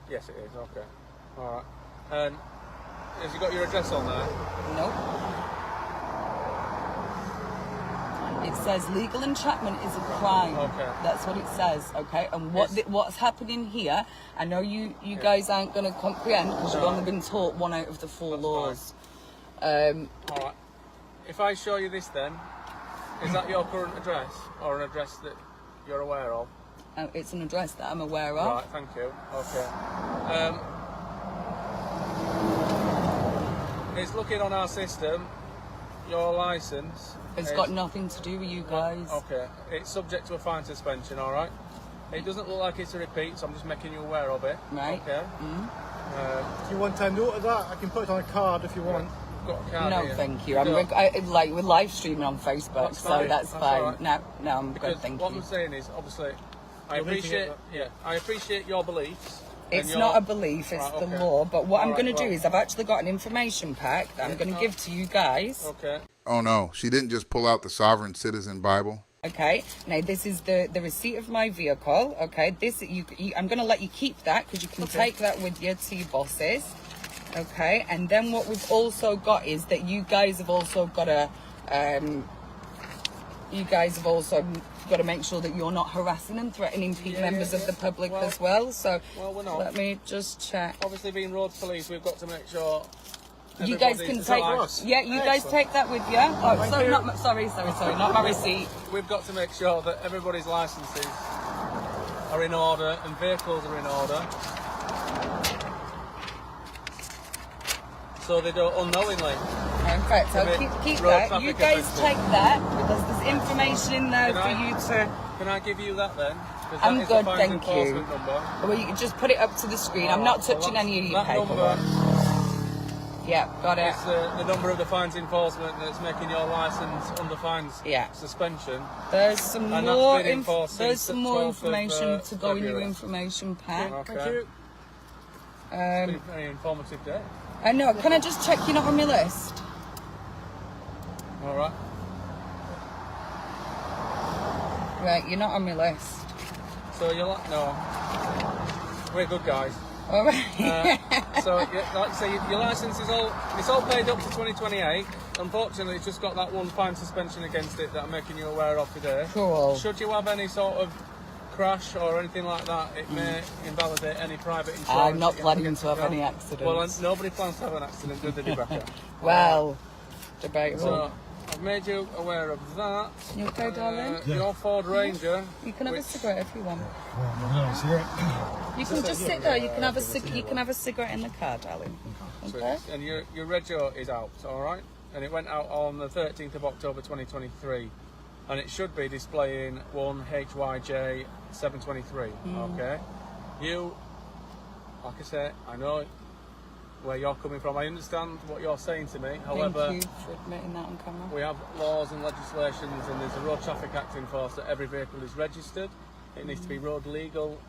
Yes, it is. Okay. All right. And has you got your address on there? Nope. It says legal entrapment is a crime. Okay. That's what it says, okay? And what's happening here, I know you guys aren't going to comprehend because you've No. only been taught 1 out of the 4 laws. All right. If I show you this then, is that your current address or an address that you're aware of? It's an address that I'm aware of. Right, thank you. Okay. It's looking on our system, your licence. It's got nothing to do with you guys. Okay. It's subject to a fine suspension, alright? It doesn't look like it's a repeat, so I'm just making you aware of it. Right. Okay. Do you want a note of that? I can put it on a card if you want. Got a card No, here. thank you. You I'm don't? we're live streaming on Facebook, That's so fine. that's That's fine. all right. No, I'm Because good, thank what you. I'm saying is, obviously, I You're making appreciate, it- I appreciate your beliefs. It's and not your- a belief, it's Right, the okay. law. But what I'm All right, going to do well- is I've actually got an information pack that I'm going to give to you guys. Okay. Oh no, she didn't just pull out the Sovereign Citizen Bible. Okay, now this is the receipt of my vehicle. Okay, I'm going to let you keep that because you can take that with you to your bosses. Okay, and then what we've also got is that you guys have also got to make sure that you're not harassing and threatening members of the public as well. So we're not. let me just check. Obviously, being road police, we've got to make sure. You guys can take, you guys take that with you. Oh, Thank sorry, you. sorry, not my receipt. We've got to make sure that everybody's licences are in order and vehicles are in order, so they don't unknowingly. In fact, I'll commit keep road that. traffic You guys offences. take that because there's information in there Can for I- you to. Can I give you that then? 'Cause that I'm is the good, fines thank you. enforcement number. Well, you can just put it up to the screen. I'm not Well, touching any of your that paperwork. number Yeah, got it. is the number of the fines enforcement that's making your licence under fines suspension. There's some And that's more. been enforced There's since some the more 12th of, information to go in your February. information pack. Okay. Thank you. It's been a very informative day. I know. Can I just check you're not on my list? All right. Right, you're not on my list. So you're like, no, we're good guys. All right. So, like I say, your licence is all paid up to 2028. Unfortunately, it's just got that one fine suspension against it that I'm making you aware of today. Cool. Should you have any sort of crash or anything like that, it may invalidate any private insurance. I'm not that you planning against to have yourself. any accidents. Well, nobody plans to have an accident, do they, Rebecca? Well, debatable. So, I've made you aware of that. You okay, darling? Your Ford Ranger. You can have a cigarette if you want. a cigarette. You can just sit there. You can have a cigarette in the car, darling. Okay. And your Regio is out, all right? And it went out on the 13th of October 2023. And it should be displaying 1HYJ 723, okay? You, like I say, I know where you're coming from. I understand what you're saying to me. However, thank you for admitting that on camera. we have laws and legislations, and there's a Road Traffic Act in force that every vehicle is registered. It needs to be road legal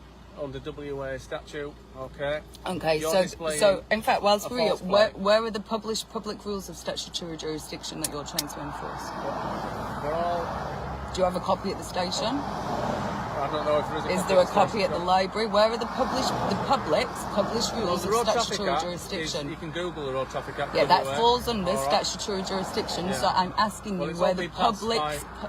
under WA statute, okay? Okay, You're so displaying in fact, whilst a we're here, false flag. where are the published public rules of statutory jurisdiction that you're trying to enforce? They're all, Do you have a copy at the station? I don't know if there is Is there a copy at the library? Where are the published rules the of Road Traffic statutory Act jurisdiction? you can Google the Road Traffic Act. Yeah, that everywhere. falls under All right. statutory jurisdiction. So Yeah. I'm asking Well, you it's where all the been passed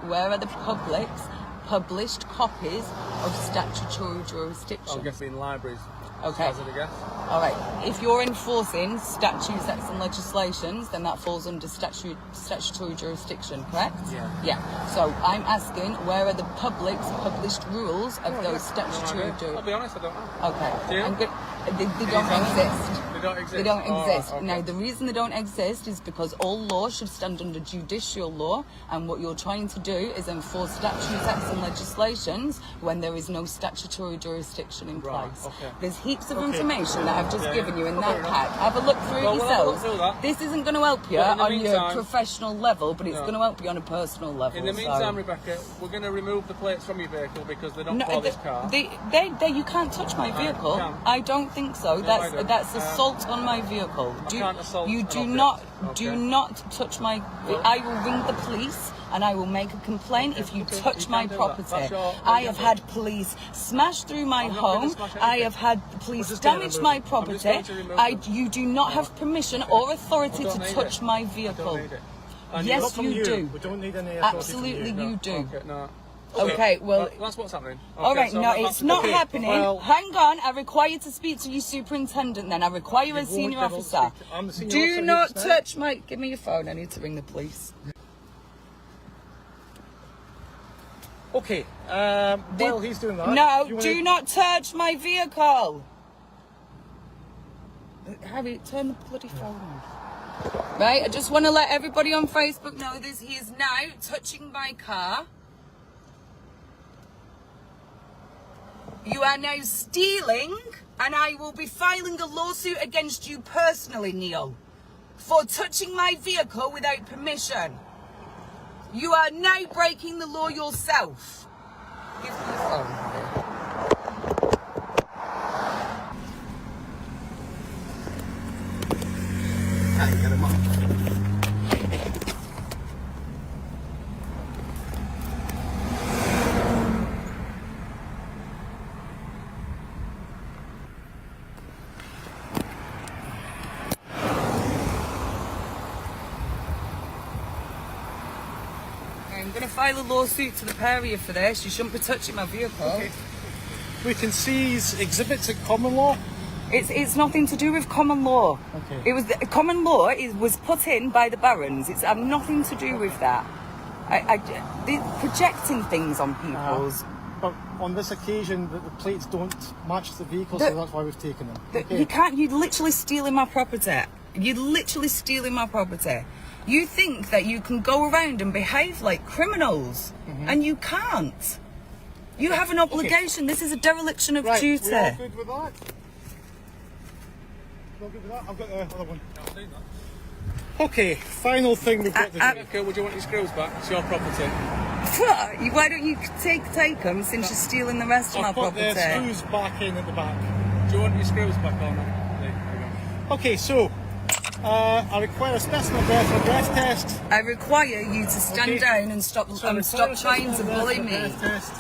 where are the public's published copies of statutory I'm jurisdiction? guessing libraries. Okay. Hazard a guess. All right. If you're enforcing statutes, acts, and legislations, then that falls under statutory jurisdiction, correct? Yeah. Yeah. So I'm asking, where are the public's published rules of those statutory I'll be honest, I don't know. Okay. Do you? They don't Can you tell me? exist. They don't exist. They don't All right, exist. okay. Now, the reason they don't exist is because all law should stand under judicial law, and what you're trying to do is enforce statutes, acts, and legislations when there is no statutory jurisdiction in Right, place. okay. There's heaps of Okay. information that I've just Yeah, given you in yeah. that Okay. pack. Have a look through Well, it we'll have a look yourself. through that. This isn't going to help you But in the on your meantime- professional level, but it's No. going to help you on a personal level. In the so- meantime, Rebecca, we're going to remove the plates from your vehicle because they don't follow this car. You can't touch my vehicle. can. I don't think so. No, I do. That's assault on my vehicle. I can't assault You an do object. not Okay. touch my. Well- I will ring the police and I will make a complaint if you touch you my can do that. property. That's your- I have had police smash through my I'm not gonna home. smash I anything. have had the police just gonna damage remove my them. I'm just property. going to remove them. You do not have permission or authority I to don't need touch it. my I vehicle. don't need it. And Yes, not from you do. We don't need any authority from Absolutely, you. you do. Okay, no. Okay, well. That's what's happening. All Okay, right, so no, that's it's not okay. happening. Well, Hang on, I require you to speak to your superintendent then. I require a senior officer. I'm the senior Do officer not here today. touch my... Give me your phone, I need to ring the police. Okay, while he's doing that... No, you wanna- do not touch my vehicle. Harry, turn the bloody phone on. Right, I just want to let everybody on Facebook know this. He is now touching my car. You are now stealing, and I will be filing a lawsuit against you personally, Neil, for touching my vehicle without permission. You are now breaking the law yourself. Give me your phone. Get him up. I'm going to file a lawsuit to the pair of you for this. You shouldn't be touching my vehicle. Okay. We can seize exhibits at common law. It's nothing to do with common law. Okay. It was common law was put in by the barons. It's had nothing to do with that. They're projecting things on people's. But on this occasion, the plates don't match the vehicle, so that's why we've taken them. Okay. You can't. You're literally stealing my property. You're literally stealing my property. You think that you can go around and behave like criminals, and you can't. You have an obligation. This is a dereliction of duty. We all good with that? We all good with that? I've got the other one. Okay, final thing we've got to do. Okay, would you want your screws back? It's your property. Why don't you take them since you're stealing the rest of my I've put property? the screws back in at the back. Do you want your screws back on? There you go. Okay, so I require a specimen breath test. I require you to stand Okay. down and stop So I require a trying to specimen bully breath me. test.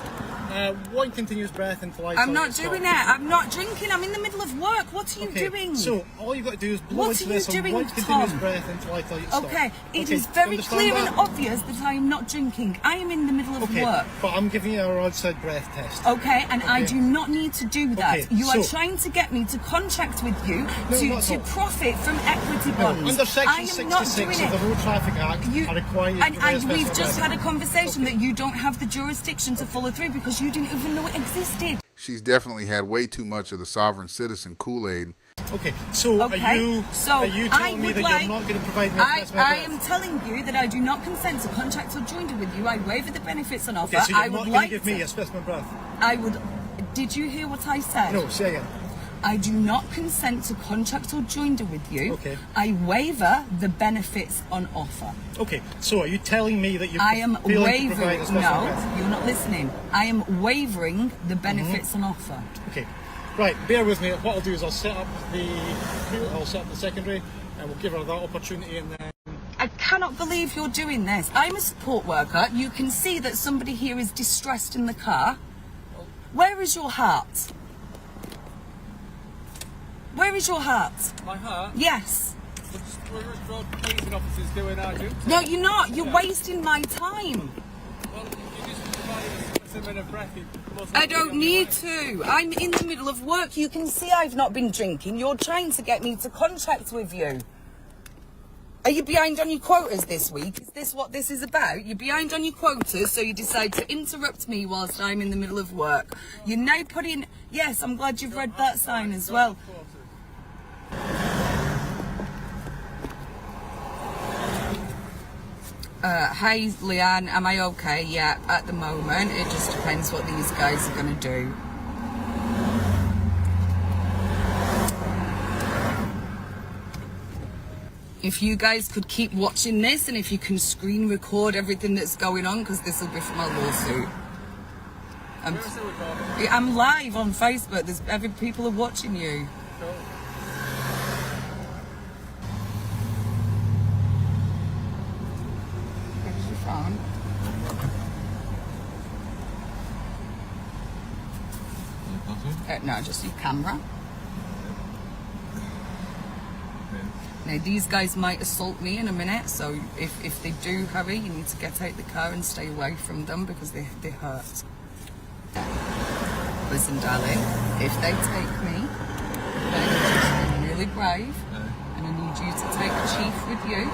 One continuous breath until I I'm not doing it. I'm not drinking. I'm in the middle of work. What are you doing? So all you've got to do is blow into this on one continuous breath until I tell you to stop. Okay, it is very clear and obvious that I am not drinking. I am in the middle of work. But I'm giving you a roadside breath test. Okay, and I do not need to do that. Okay, You are trying to get me to contract with you to profit from equity bonds. Under Section I am not 66 doing of the Road Traffic Act, I require you to provide a and we've special just breath. had a conversation that you don't have the jurisdiction to follow through because you didn't even know it existed. She's definitely had way too much of the sovereign citizen Kool-Aid. Okay, so are you telling me that you're not going to provide me with I am telling you that I do not consent to contract or joinder with you. I waiver the benefits on offer. Okay, so you're I not would going like to give me a specimen breath? I would. Did you hear what I said? No, say again. I do not consent to contract or joinder with you. Okay. I waiver the benefits on offer. Okay, so are you telling me that you're I am failing to wavering. provide a specimen No, breath? you're not listening. I am wavering the benefits on offer. Okay, right. Bear with me. What I'll do is I'll set up the secondary, and we'll give her that opportunity, and then. I cannot believe you're doing this. I'm a support worker. You can see that somebody here is distressed in the car. Where is your heart? Where is your heart? My heart? Yes. We're road policing officers doing our duty. No, you're not. You're wasting my time. Well, you just provided a specimen of breath. I don't need to. I'm in the middle of work. You can see I've not been drinking. You're trying to get me to contract with you. Are you behind on your quotas this week? Is this what this is about? You're behind on your quotas, so you decide to interrupt me whilst I'm in the middle of work. You're now putting... Yes, I'm glad you've read that sign as well. Hey, Leanne, am I okay? Yeah, at the moment. It just depends what these guys are going to do. If you guys could keep watching this and if you can screen record everything that's going on, because this will be for my lawsuit. I'm live on Facebook. People are watching you. Where's your phone? No, just your camera. Now, these guys might assault me in a minute, so if they do, Harry, you need to get out the car and stay away from them because they hurt. Listen, darling, if they take me, then I need you to be really brave, and I need you to take the chief with you,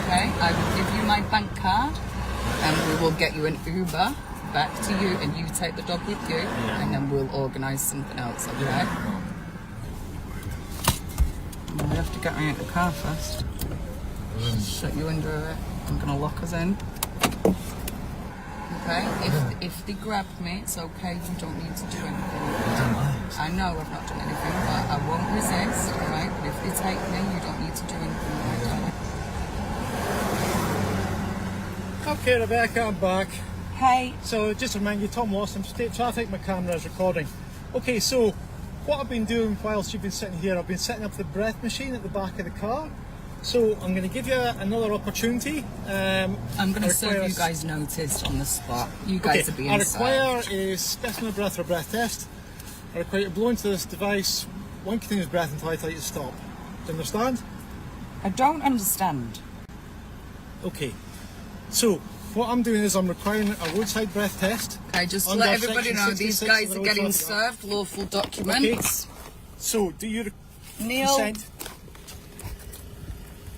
okay? I will give you my bank card, and we will get you an Uber back to you, and you take the dog with you, and then we'll organise something else, okay? We have to get me out the car first. Shut you into it. I'm gonna lock us in. Okay? If they grab me, it's okay. You don't need to do anything. I know I've not done anything, but I won't resist. Alright? But if they take me, you don't need to do anything. Okay, Rebecca, I'm back. Hey. So just to remind you, Tom Lawson, State Traffic, my camera is recording. Okay, so what I've been doing whilst you've been sitting here, I've been setting up the breath machine at the back of the car. So I'm going to give you another opportunity. I'm going to serve you guys notice on the spot. You guys are being served. I require a specimen breath or breath test. I require you to blow into this device one continuous breath until I tell you to stop. Do you understand? I don't understand. Okay. So what I'm doing is I'm requiring a roadside breath test. Okay, just to let everybody know, these guys are getting served lawful documents. Okay. So do you Neil. consent?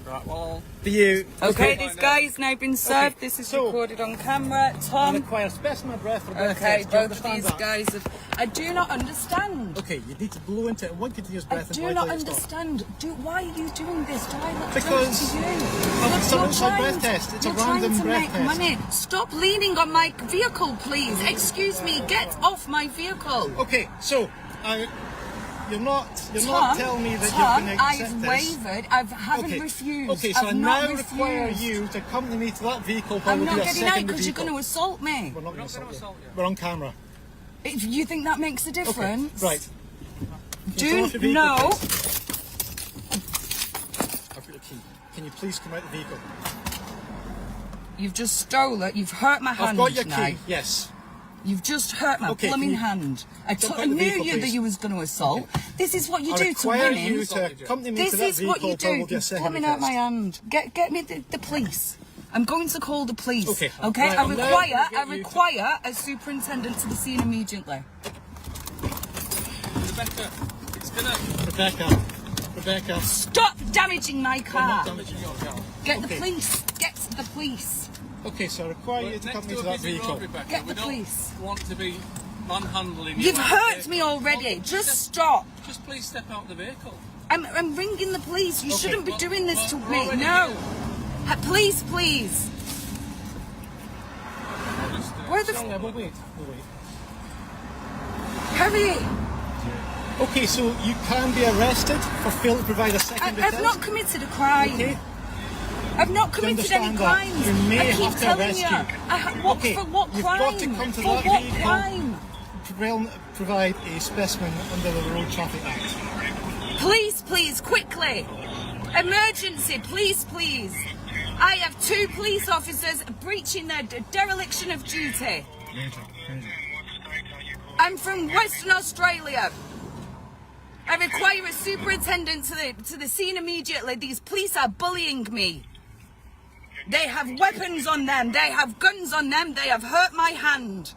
Right, well... Do you... Okay, this guy has now been served. Okay. This is recorded on camera. Tom... I require specimen breath for breath okay, test. both of these guys have... I do not understand. Okay, you need to blow into it one continuous breath. I do not understand. Why are you doing this? Do I look because to you? It's a roadside breath test. It's a random breath test. Money. Stop leaning on my vehicle, please. Excuse me. Get off my vehicle. Okay, so you're not telling me that Tom, you're going to accept I've this. wavered. I haven't refused. Okay, so I've I now require you to accompany me to that vehicle while I'm we do not a getting out second because you're vehicle. going to assault me. We're not going to assault you. We're on camera. If you think that makes a difference. Okay, right. Do no. I've got the key. Can you please come out the vehicle? You've just stole it. You've hurt my hand. I've got your now. key. Yes. You've just hurt my Okay, blooming you- hand. I Jump out the knew vehicle, you that please. you was going to assault. This is what you I do to require women. you to accompany me This to that is what vehicle you till do. we'll get You're second plumbing out my request. hand. Get me the police. I'm going to call the police. Okay. Okay. Right, I I'm now gonna require get you to- require a superintendent to the scene immediately. Rebecca, it's gonna. Rebecca. Stop damaging my I'm car. not damaging your car. Get the Okay. police. Get the police. Okay, so I require you to Next accompany to to a that busy vehicle. road, Rebecca. Get we the don't police. want to be manhandling you. You've out hurt of the me vehicle. already. Just stop. Just please step out of the vehicle. I'm ringing the police. You Okay, shouldn't be well, doing this to we're me. already No. here. Police, please. Where the Sorry, we'll wait. Hurry! Okay, so you can be arrested for failing to provide a second I've not committed a crime. Okay. I've not Do you committed any understand that? crimes. You may I keep have to telling arrest you. you. What, Okay, for what you've crime? got to come to for that what vehicle. crime? Provide a specimen under the Road Traffic Act. Police, please, quickly. Emergency, please, please. I have 2 police officers breaching their dereliction of duty. I'm from Western Australia. I require a superintendent to the scene immediately. These police are bullying me. They have weapons on them. They have guns on them. They have hurt my hand.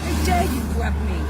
How dare you grab me?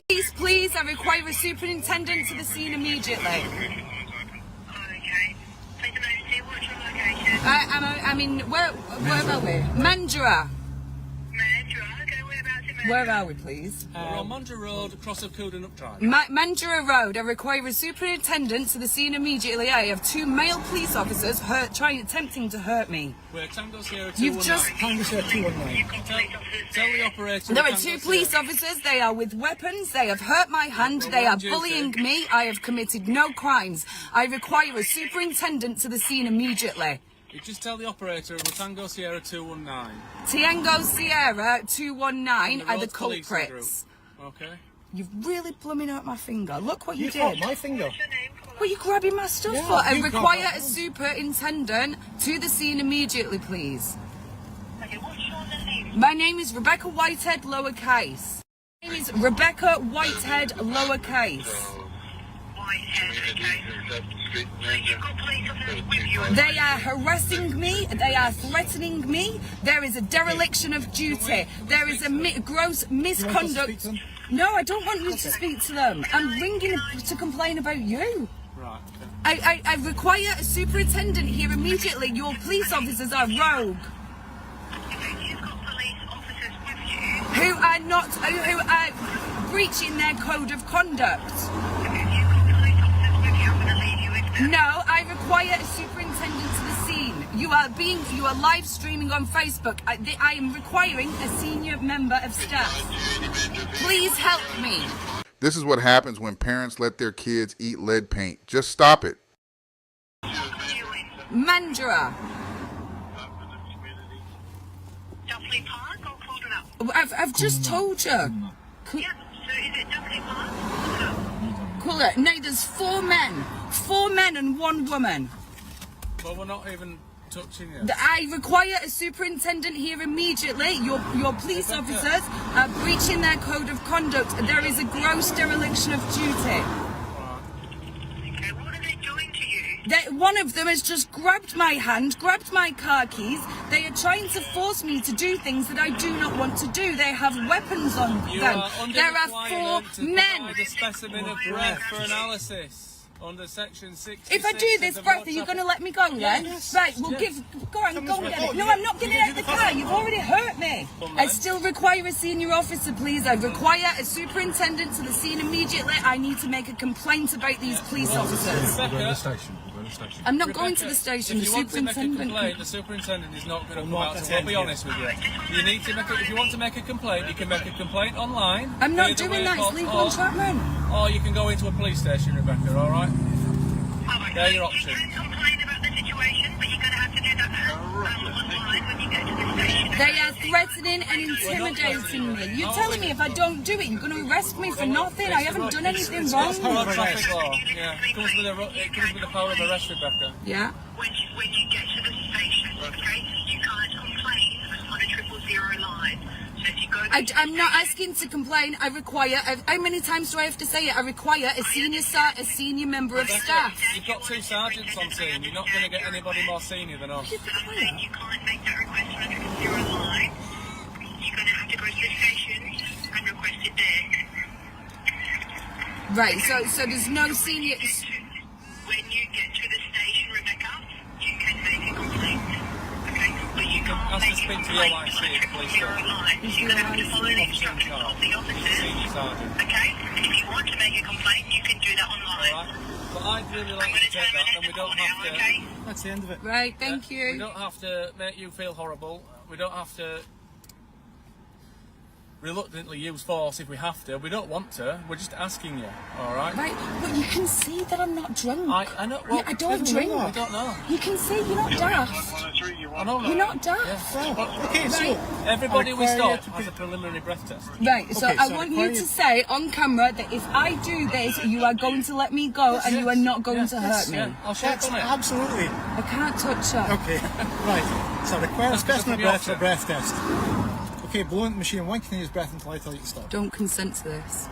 Please, please, I require a superintendent to the scene immediately. I'm in, where are we? Mandurah. Where are we, please? We're on Mandurah Road, across of Coodinop Drive. Mandurah Road. I require a superintendent to the scene immediately. I have 2 male police officers attempting to hurt me. We're Tango Sierra 219. You've just... Tango Sierra 219. Tell the operator. There are Tango 2 police Sierra. officers. They are with weapons. They have hurt my hand. They are bullying me. I have committed no crimes. I require a superintendent to the scene immediately. You just tell the operator we're Tango Sierra 219. Tango Sierra 219 are the road policing culprits. group. Okay. You've really blooming out my finger. Look what you You did. caught my finger. What are you grabbing my stuff Yeah, for? I you grabbed require my a hand. superintendent to the scene immediately, please. My name is Rebecca Whitehead, lowercase. My name is Rebecca Whitehead, lowercase. They are harassing me. They are threatening me. There is a dereliction of duty. There is a gross misconduct. No, I don't want you to speak to them. I'm ringing to complain about you. Right. I require a superintendent here immediately. Your police officers are rogue. Who are not, who are breaching their code of conduct. No, I require a superintendent to the scene. You are live streaming on Facebook. I am requiring a senior member of staff. Please help me. This is what happens when parents let their kids eat lead paint. Just stop it. Mandurah. I've just told you. Cooler. No, there's 4 men. 4 men and 1 woman. Well, we're not even touching you. I require a superintendent here immediately. Your police officers are breaching their code of conduct. There is a gross dereliction of duty. One of them has just grabbed my hand, grabbed my car keys. They are trying to force me to do things that I do not want to do. They have weapons on them. There are 4 men. A specimen of breath for analysis. Under section 66. If I do this, breath, are you going to let me go then? Yes. Right, well, go on and get it. No, I'm not getting out of the car. You've already hurt me. I still require a senior officer, please. I require a superintendent to the scene immediately. I need to make a complaint about these police officers. I'm not going to the station. If The you want to make a superintendent. complaint, the superintendent is not going to come out. So I'll be honest with you. You need to make if you want to make a complaint, you can make a complaint online. I'm not doing that. It's legal entrapment. Or you can go into a police station, Rebecca. All right. They're your options. They are threatening and intimidating me. You're telling me if I don't do it, you're going to arrest me for nothing? I haven't done anything wrong. It's road traffic law. Yeah, it comes with the power of arrest, Rebecca. Yeah. When you get to the station, okay, you can't complain on a 000 line. So if you go I'm not asking to complain. I require. How many times do I have to say it? I require a senior member of staff. You've got 2 sergeants on scene. You're not going to get anybody more senior than us. you can't make that request on a 000 line. You're going to have to go to the station and request it there. Right. So there's no seniors. When you get to the station, Rebecca, you can make a complaint. Okay, but you can't Ask to make a speak to your complaint IC, on a please. 000 line. You're going to have to follow the instructions of the officers. Senior sergeant. Okay, and if you want to make a complaint, you can do that online. All right. But I'd really like to take that, and we don't have to. That's the end of it. Right. Thank you. We don't have to make you feel horrible. We don't have to reluctantly use force if we have to. We don't want to. We're just asking you. All right. Right, but you can see that I'm not drunk. I know. Well, I don't drink. We don't know. You can see you're not daft. I know. You're not daft. Okay, so Everybody we require stop has a preliminary breath test. Right, so Okay, I so want require you to you- say on camera that if I do this, you are going to let me go and you are not going to hurt me. Yeah, I'll shake that's on it. absolutely I can't touch her. okay. Right. So require a That's because specimen of of the breath for a offset. breath test. Okay, blow into the machine 1 continuous breath until I tell you to stop. Don't consent to this.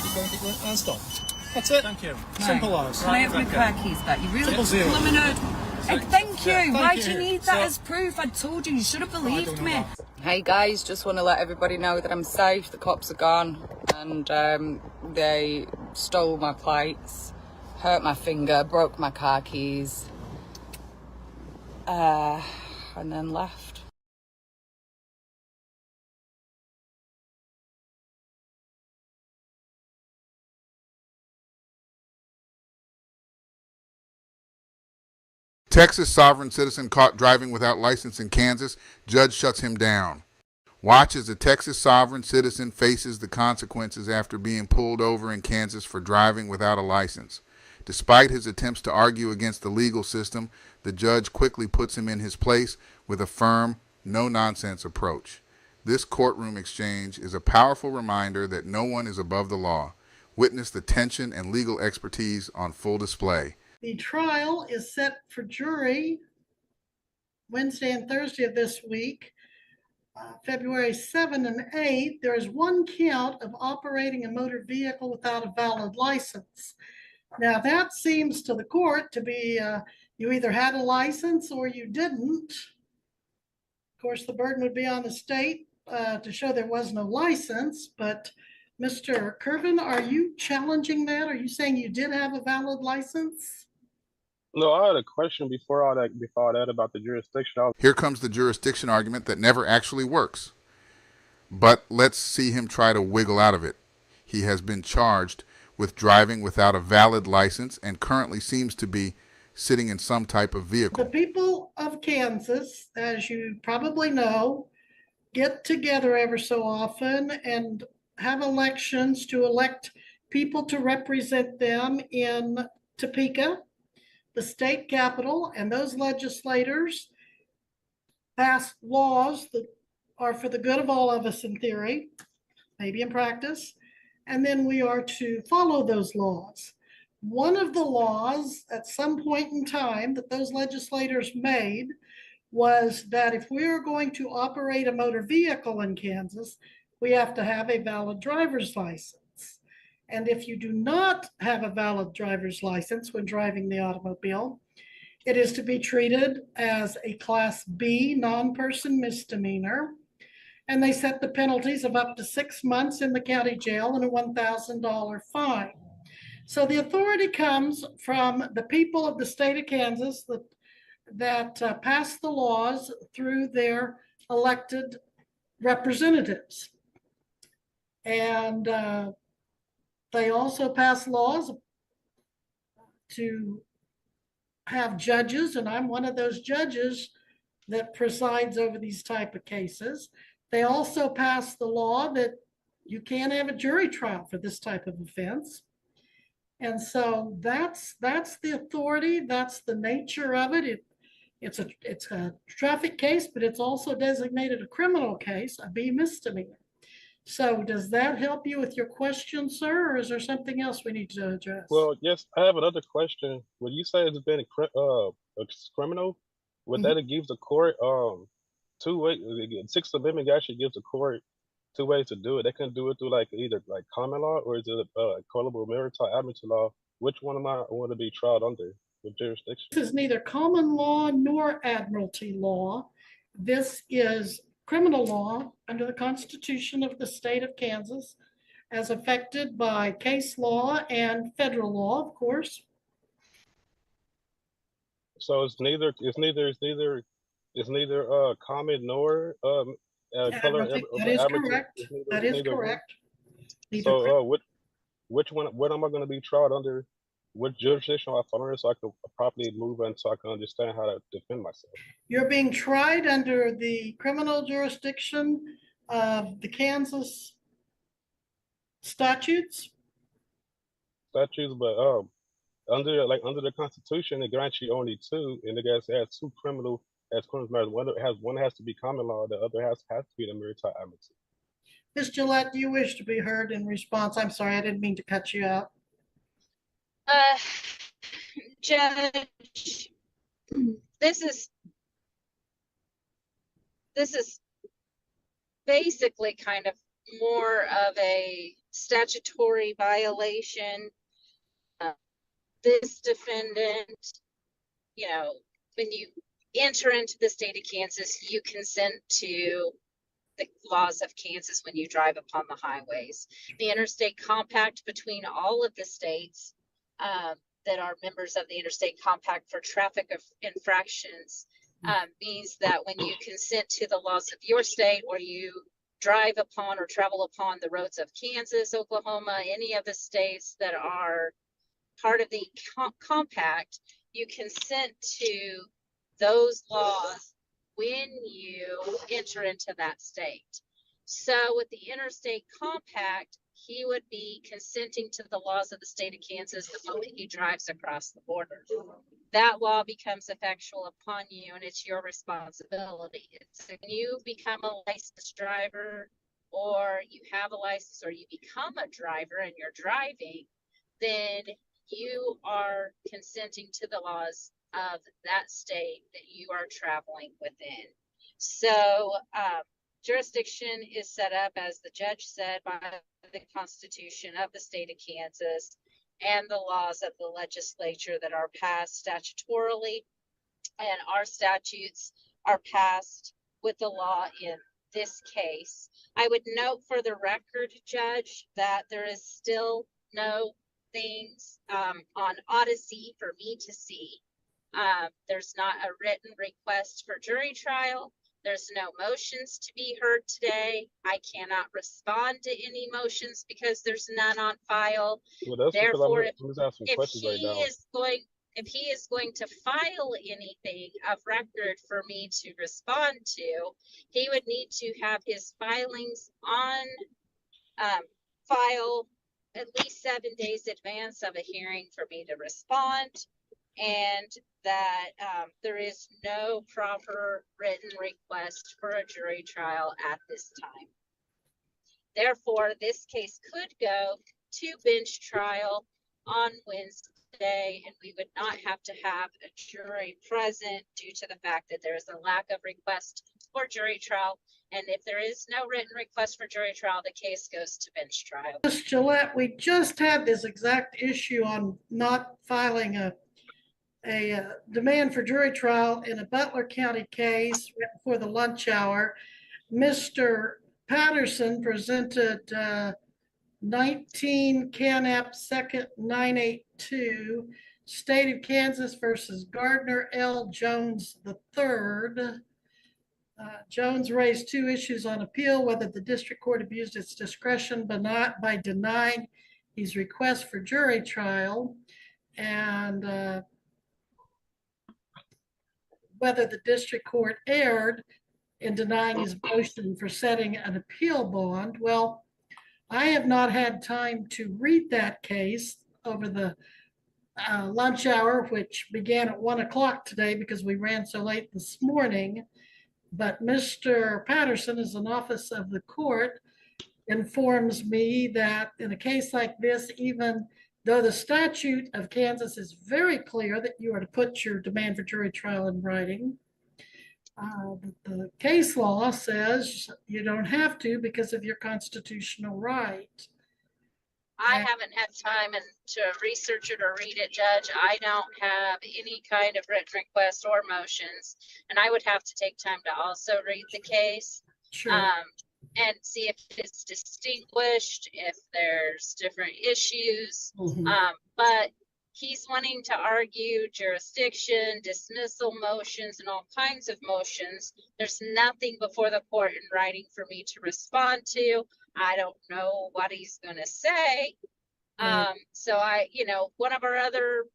Keep going, keep going, and stop. That's it. Thank you. Simple Right. as. Can I have my car keys back? You really 000. blooming heard. Thank you. Thank Why you. do you need that So- as proof? I told you. You should have believed know me. that. Hey guys, just want to let everybody know that I'm safe. The cops are gone, and they stole my plates, hurt my finger, broke my car keys, and then left. Texas sovereign citizen caught driving without license in Kansas. Judge shuts him down. Watch as a Texas sovereign citizen faces the consequences after being pulled over in Kansas for driving without a license. Despite his attempts to argue against the legal system, the judge quickly puts him in his place with a firm, no-nonsense approach. This courtroom exchange is a powerful reminder that no one is above the law. Witness the tension and legal expertise on full display. The trial is set for jury Wednesday and Thursday of this week, February 7 and 8. There is one count of operating a motor vehicle without a valid license. Now, that seems to the court to be you either had a license or you didn't. Of course, the burden would be on the state to show there was no license, but Mr. Kervin, are you challenging that? Are you saying you did have a valid license? No, I had a question before all that about the jurisdiction. Here comes the jurisdiction argument that never actually works. But let's see him try to wiggle out of it. He has been charged with driving without a valid license and currently seems to be sitting in some type of vehicle. The people of Kansas, as you probably know, get together ever so often and have elections to elect people to represent them in Topeka, the state capital, and those legislators pass laws that are for the good of all of us in theory, maybe in practice, and then we are to follow those laws. One of the laws at some point in time that those legislators made was that if we are going to operate a motor vehicle in Kansas, we have to have a valid driver's license. And if you do not have a valid driver's license when driving the automobile, it is to be treated as a Class B non-person misdemeanor. And they set the penalties of up to 6 months in the county jail and a $1,000 fine. So the authority comes from the people of the state of Kansas that pass the laws through their elected representatives. And they also pass laws to have judges, and I'm one of those judges that presides over these type of cases. They also pass the law that you can't have a jury trial for this type of offense. And so that's the authority, that's the nature of it. It's a traffic case, but it's also designated a criminal case, a B misdemeanor. So does that help you with your question, sir, or is there something else we need to address? Well, yes, I have another question. When you say it's been a criminal, would that give the court two ways? Sixth Amendment actually gives the court two ways to do it. They can do it through like either like common law or is it callable maritime admiralty law? Which one am I want to be tried under? What jurisdiction? This is neither common law nor admiralty law. This is criminal law under the Constitution of the state of Kansas, as affected by case law and federal law, of course. So it's neither common nor color. That is correct. That is correct. So which one? What am I going to be tried under? What jurisdiction I fall under so I can properly move and so I can understand how to defend myself? You're being tried under the criminal jurisdiction of the Kansas statutes. But under the Constitution, it grants you only two, and it has two criminal matters. One has to be common law, the other has to be the maritime admiralty. Ms. Gillette, do you wish to be heard in response? I'm sorry, I didn't mean to cut you out. Judge, this is basically kind of more of a statutory violation. This defendant, you know, when you enter into the state of Kansas, you consent to the laws of Kansas when you drive upon the highways. The interstate compact between all of the states that are members of the interstate compact for traffic infractions means that when you consent to the laws of your state or you drive upon or travel upon the roads of Kansas, Oklahoma, any of the states that are part of the compact, you consent to those laws when you enter into that state. So with the interstate compact, he would be consenting to the laws of the state of Kansas the moment he drives across the border. That law becomes effectual upon you and it's your responsibility. It's when you become a licensed driver or you have a license or you become a driver and you're driving, then you are consenting to the laws of that state that you are traveling within. So jurisdiction is set up, as the judge said, by the Constitution of the state of Kansas and the laws of the legislature that are passed statutorily. And our statutes are passed with the law in this case. I would note for the record, Judge, that there is still no things on Odyssey for me to see. There's not a written request for jury trial. There's no motions to be heard today. I cannot respond to any motions because there's none on file. Well, therefore, if he is going to file anything of record for me to respond to, he would need to have his filings on file at least 7 days advance of a hearing for me to respond, and that there is no proper written request for a jury trial at this time. Therefore, this case could go to bench trial on Wednesday, and we would not have to have a jury present due to the fact that there is a lack of request for jury trial. And if there is no written request for jury trial, the case goes to bench trial. Ms. Gillette, we just had this exact issue on not filing a demand for jury trial in a Butler County case right before the lunch hour. Mr. Patterson presented 19 Canap 2nd 982, State of Kansas versus Gardner L. Jones III. Jones raised two issues on appeal: whether the district court abused its discretion by denying his request for jury trial, and whether the district court erred in denying his motion for setting an appeal bond. Well, I have not had time to read that case over the lunch hour, which began at 1 o'clock today because we ran so late this morning. But Mr. Patterson, as an office of the court, informs me that in a case like this, even though the statute of Kansas is very clear that you are to put your demand for jury trial in writing, the case law says you don't have to because of your constitutional right. I haven't had time to research it or read it, Judge. I don't have any kind of written request or motions, and I would have to take time to also read the case. Sure. And see if it's distinguished, if there's different issues. But he's wanting to argue jurisdiction, dismissal motions, and all kinds of motions. There's nothing before the court in writing for me to respond to. I don't know what he's going to say. So one of our other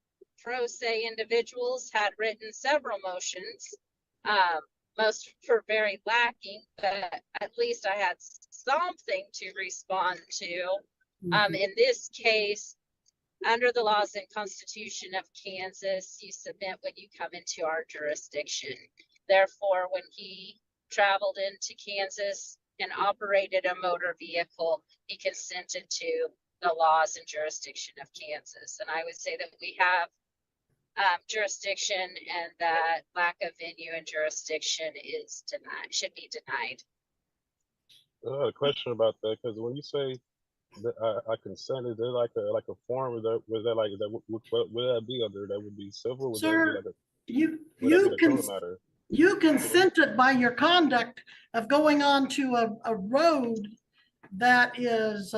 pro se individuals had written several motions. Most were very lacking, but at least I had something to respond to. In this case, under the laws and Constitution of Kansas, you submit when you come into our jurisdiction. Therefore, when he traveled into Kansas and operated a motor vehicle, he consented to the laws and jurisdiction of Kansas. And I would say that we have jurisdiction, and that lack of venue and jurisdiction is denied, should be denied. I had a question about that, because when you say that I consent, is there like a form? Would that be under? That would be civil? Would Sir, that be you consented by your conduct of going on to a road that is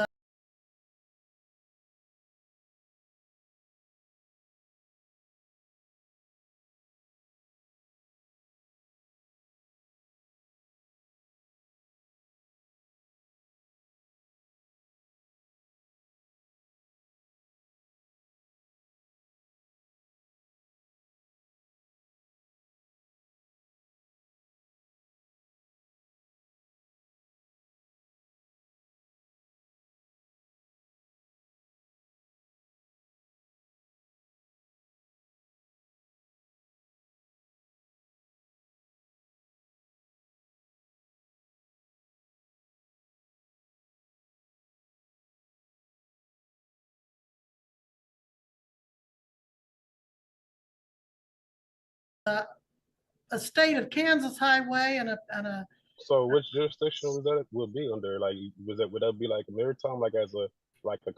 a state of Kansas highway and a So which jurisdiction would be under? Like, would that be like maritime, like as a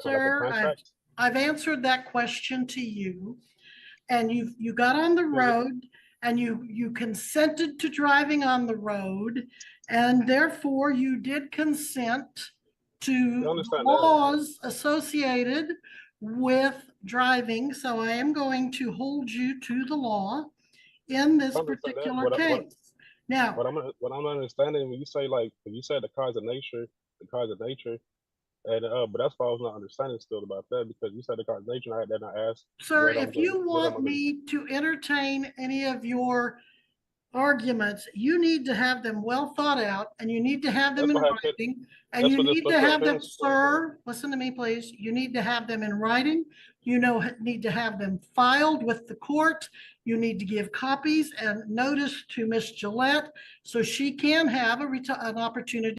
Sir, contract? I've answered that question to you, and you got on the road and you consented to driving on the road, and therefore you did consent to laws associated with driving. So I am going to hold you to the law in this particular case. Now, what I'm understanding when you say the cause of nature, and but that's why I was not understanding still about that, because you said the cause of nature, and I had that I asked. Sir, if you want me to entertain any of your arguments, you need to have them well thought out, and you need to have them in writing, and you need to have them, sir, listen to me, please. You need to have them in writing. You need to have them filed with the court. You need to give copies and notice to Ms. Gillette so she can have an opportunity